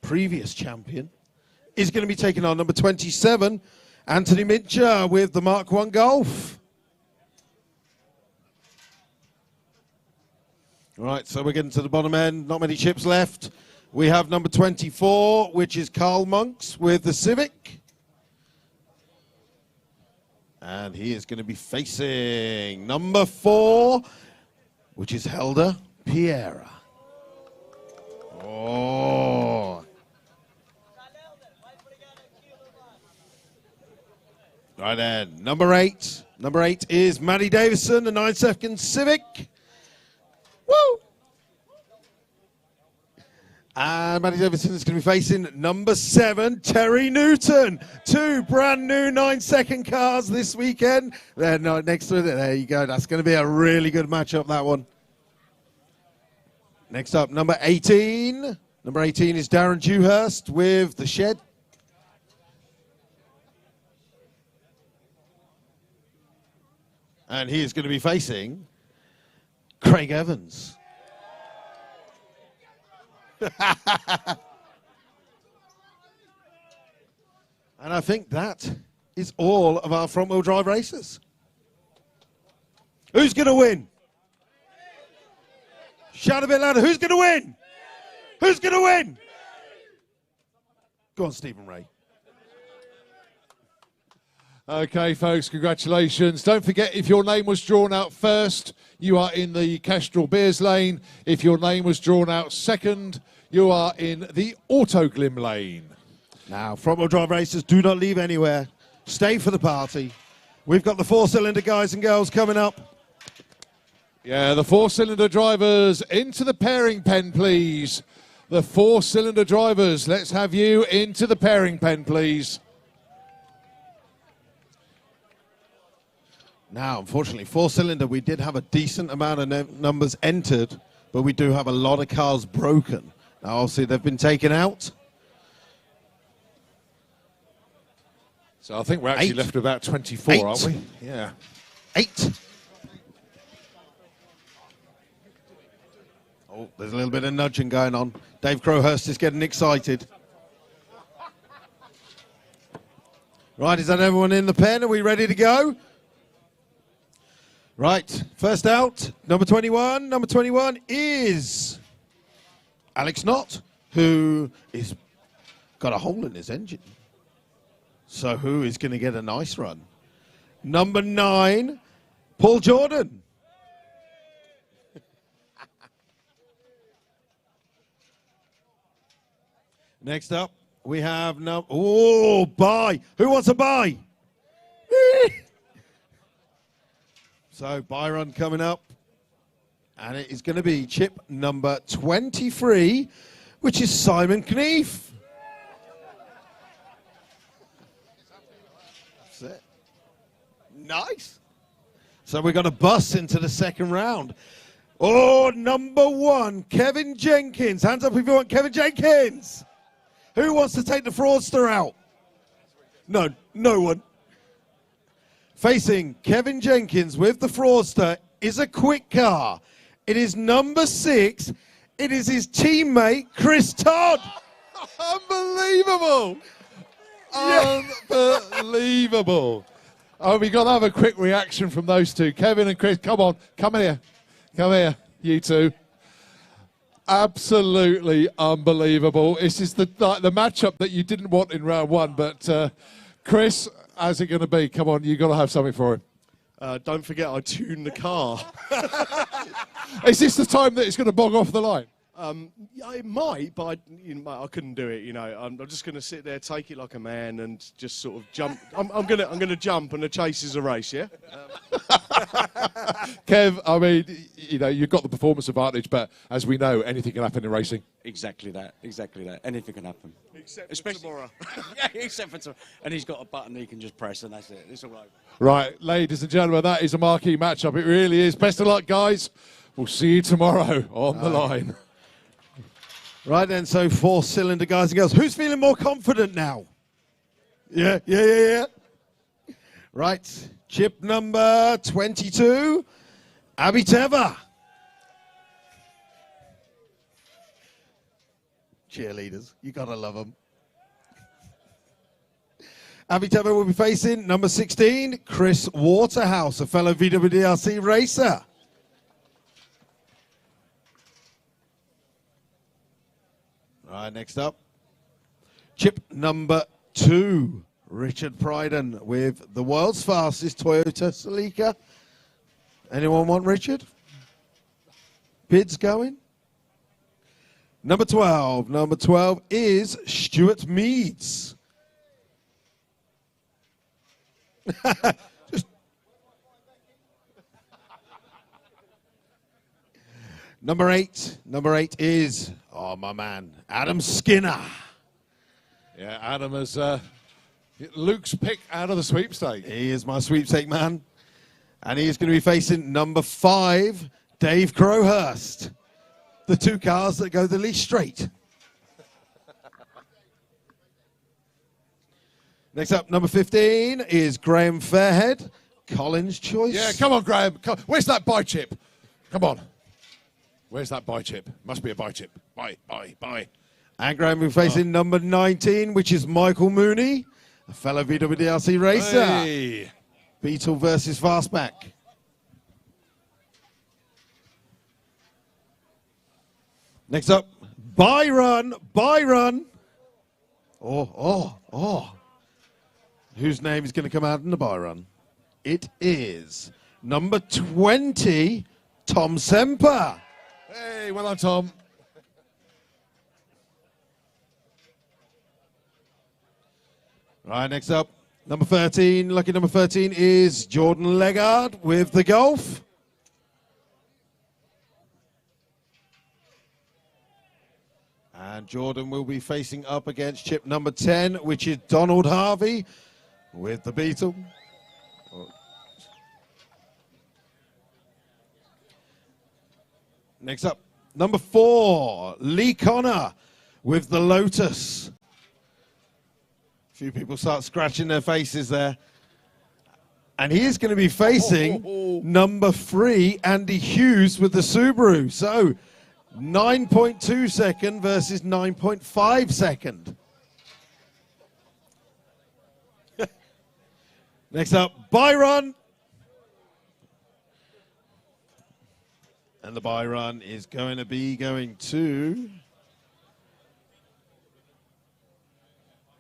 Previous champion is going to be taking on number 27, Anthony Mincher with the Mark 1 Golf. Right, so we're getting to the bottom end. Not many chips left. We have number 24, which is Carl Monks with the Civic. And he is going to be facing number 4, which is Helder Piera. Oh. Right then, number 8. Number 8 is Matty Davison, the 9-second Civic. Woo! And Matty Davison is going to be facing number 7, Terry Newton. 2 brand new 9-second cars this weekend. They're next to it. There you go. That's going to be a really good matchup, that one. Next up, number 18. Number 18 is Darren Dewhurst with the Shed. And he is going to be facing Craig Evans. And I think that is all of our front-wheel drive races. Who's going to win? Shout a bit louder. Who's going to win? Who's going to win? Go on, Stephen Ray. Okay, folks, congratulations. Don't forget, if your name was drawn out first, you are in the Castrol Beers lane. If your name was drawn out second, you are in the Autoglim lane. Now, front-wheel drive racers, do not leave anywhere. Stay for the party. We've got the 4-cylinder guys and girls coming up. Yeah, the 4-cylinder drivers into the pairing pen, please. The 4-cylinder drivers, let's have you into the pairing pen, please. Now, unfortunately, 4-cylinder, we did have a decent amount of numbers entered, but we do have a lot of cars broken. Now, obviously, they've been taken out. So I think we're actually left with about 24, aren't we? Yeah. 8. Oh, there's a little bit of nudging going on. Dave Crowhurst is getting excited. Right, is that everyone in the pen? Are we ready to go? Right, first out, number 21. Number 21 is Alex Knott, who is got a hole in his engine. So who is going to get a nice run? Number 9, Paul Jordan. Next up, we have buy. Who wants a buy? So, buy run coming up. And it is going to be chip number 23, which is Simon Knief. That's it. Nice. So, we're going to bust into the second round. Oh, number 1, Kevin Jenkins. Hands up if you want Kevin Jenkins. Who wants to take the fraudster out? No, no one. Facing Kevin Jenkins with the fraudster is a quick car. It is number 6. It is his teammate, Chris Todd. Unbelievable. Yeah. Unbelievable. Oh, we've got to have a quick reaction from those two. Kevin and Chris, come on. Come here. Come here, you two. Absolutely unbelievable. This is the matchup that you didn't want in round 1, but Chris, how's it going to be? Come on, you've got to have something for him. Don't forget, I tuned the car. Is this the time that it's going to bog off the line? Yeah, it might, but I couldn't do it. I'm just going to sit there, take it like a man, and just sort of jump. I'm going to jump, and the chase is a race. Yeah. Kev, I mean, you've got the performance advantage, but as we know, anything can happen in racing. Exactly that. Anything can happen. Except for tomorrow. Yeah, except for tomorrow. And he's got a button he can just press, and that's it. It's all over. Right, ladies and gentlemen, that is a marquee matchup. It really is. Best of luck, guys. We'll see you tomorrow on the line. Right then, so 4-cylinder guys and girls. Who's feeling more confident now? Yeah. Right, chip number 22, Abby Teva. Cheerleaders, you gotta love them. Abby Teva will be facing number 16, Chris Waterhouse, a fellow VWDRC racer. Right, next up, chip number 2, Richard Pryden with the world's fastest Toyota Celica. Anyone want Richard? Bids going? Number 12 is Stuart Meads. Number eight is, my man, Adam Skinner. Yeah, Adam is Luke's pick out of the sweepstake. He is my sweepstake man. And he is going to be facing number 5, Dave Crowhurst. The 2 cars that go the least straight. Next up, number 15 is Graham Fairhead, Colin's choice. Yeah, come on, Graham. Where's that buy chip? Come on. Where's that buy chip? Must be a buy chip. Buy. And Graham will be facing number 19, which is Michael Mooney, a fellow VWDRC racer. Hey. Beetle versus Fastback. Next up, Byron. Oh. Whose name is going to come out in the Byron? It is number 20, Tom Semper. Hey, well done, Tom. Right, next up, number 13, lucky number 13 is Jordan Legard with the Golf. And Jordan will be facing up against chip number 10, which is Donald Harvey with the Beetle. Next up, number 4, Lee Connor with the Lotus. A few people start scratching their faces there. And he is going to be facing number 3, Andy Hughes with the Subaru. So 9.2 second versus 9.5 second. Next up, Byron. And the Byron is going to be going to...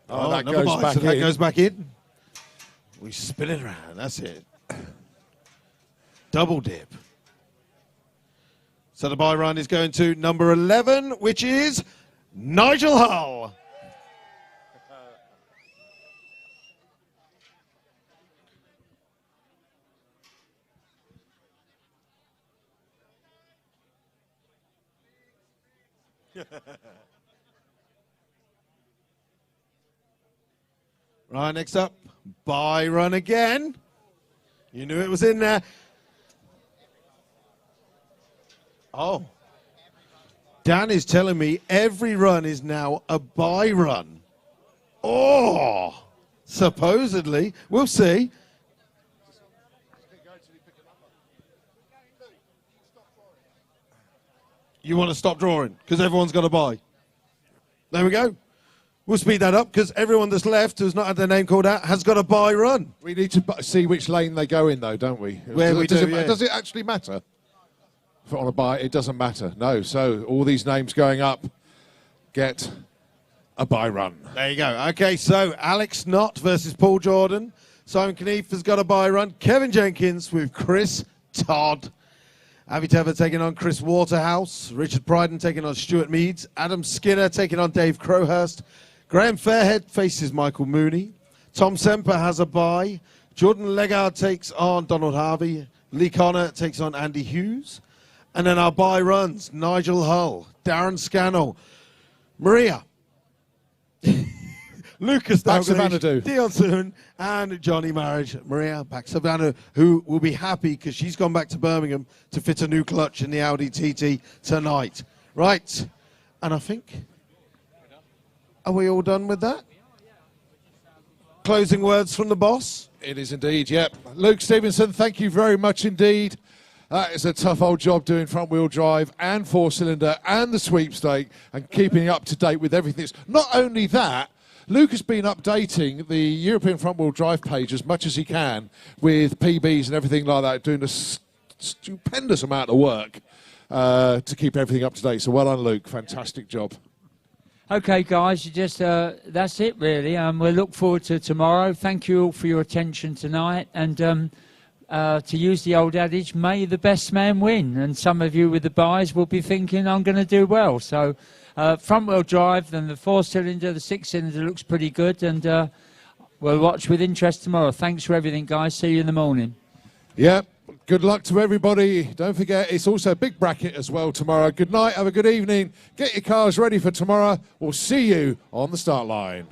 that goes back in. That goes back in. We spin it around. That's it. Double dip. So the Byron is going to number 11, which is Nigel Hull. Right, next up, Byron again. You knew it was in there. Oh. Dan is telling me every run is now a buy run. Oh, supposedly. We'll see. You want to stop drawing because everyone's got to buy. There we go. We'll speed that up because everyone that's left who's not had their name called out has got a buy run. We need to see which lane they go in, though, don't we? Does it actually matter? If on a buy, it doesn't matter. No. So all these names going up get a buy run. There you go. Okay, so Alex Knott versus Paul Jordan. Simon Knief has got a bye run. Kevin Jenkins with Chris Todd. Avi Tever taking on Chris Waterhouse. Richard Pryden taking on Stuart Meads. Adam Skinner taking on Dave Crowhurst. Graham Fairhead faces Michael Mooney. Tom Semper has a bye. Jordan Legard takes on Donald Harvey. Lee Connor takes on Andy Hughes. And then our bye runs. Nigel Hull, Darren Scannell, Maria, Lucas Dalglish, Dion Soon, and Johnny Marriage. Maria Baxavanu, who will be happy because she's gone back to Birmingham to fit a new clutch in the Audi TT tonight. Right, and I think, are we all done with that? Closing words from the boss? It is indeed, yep. Luke Stevenson, thank you very much indeed. That is a tough old job doing front-wheel drive and four-cylinder and the sweepstake and keeping up to date with everything. Not only that, Luke has been updating the European front-wheel drive page as much as he can with PBs and everything like that, doing a stupendous amount of work to keep everything up to date. So well done, Luke. Fantastic job. Okay, guys, that's it, really. We'll look forward to tomorrow. Thank you all for your attention tonight. And to use the old adage, may the best man win. And some of you with the buys will be thinking, I'm going to do well. So front-wheel drive, then the four-cylinder, the six-cylinder looks pretty good. And we'll watch with interest tomorrow. Thanks for everything, guys. See you in the morning. Yep. Good luck to everybody. Don't forget, it's also a big bracket as well tomorrow. Good night. Have a good evening. Get your cars ready for tomorrow. We'll see you on the start line.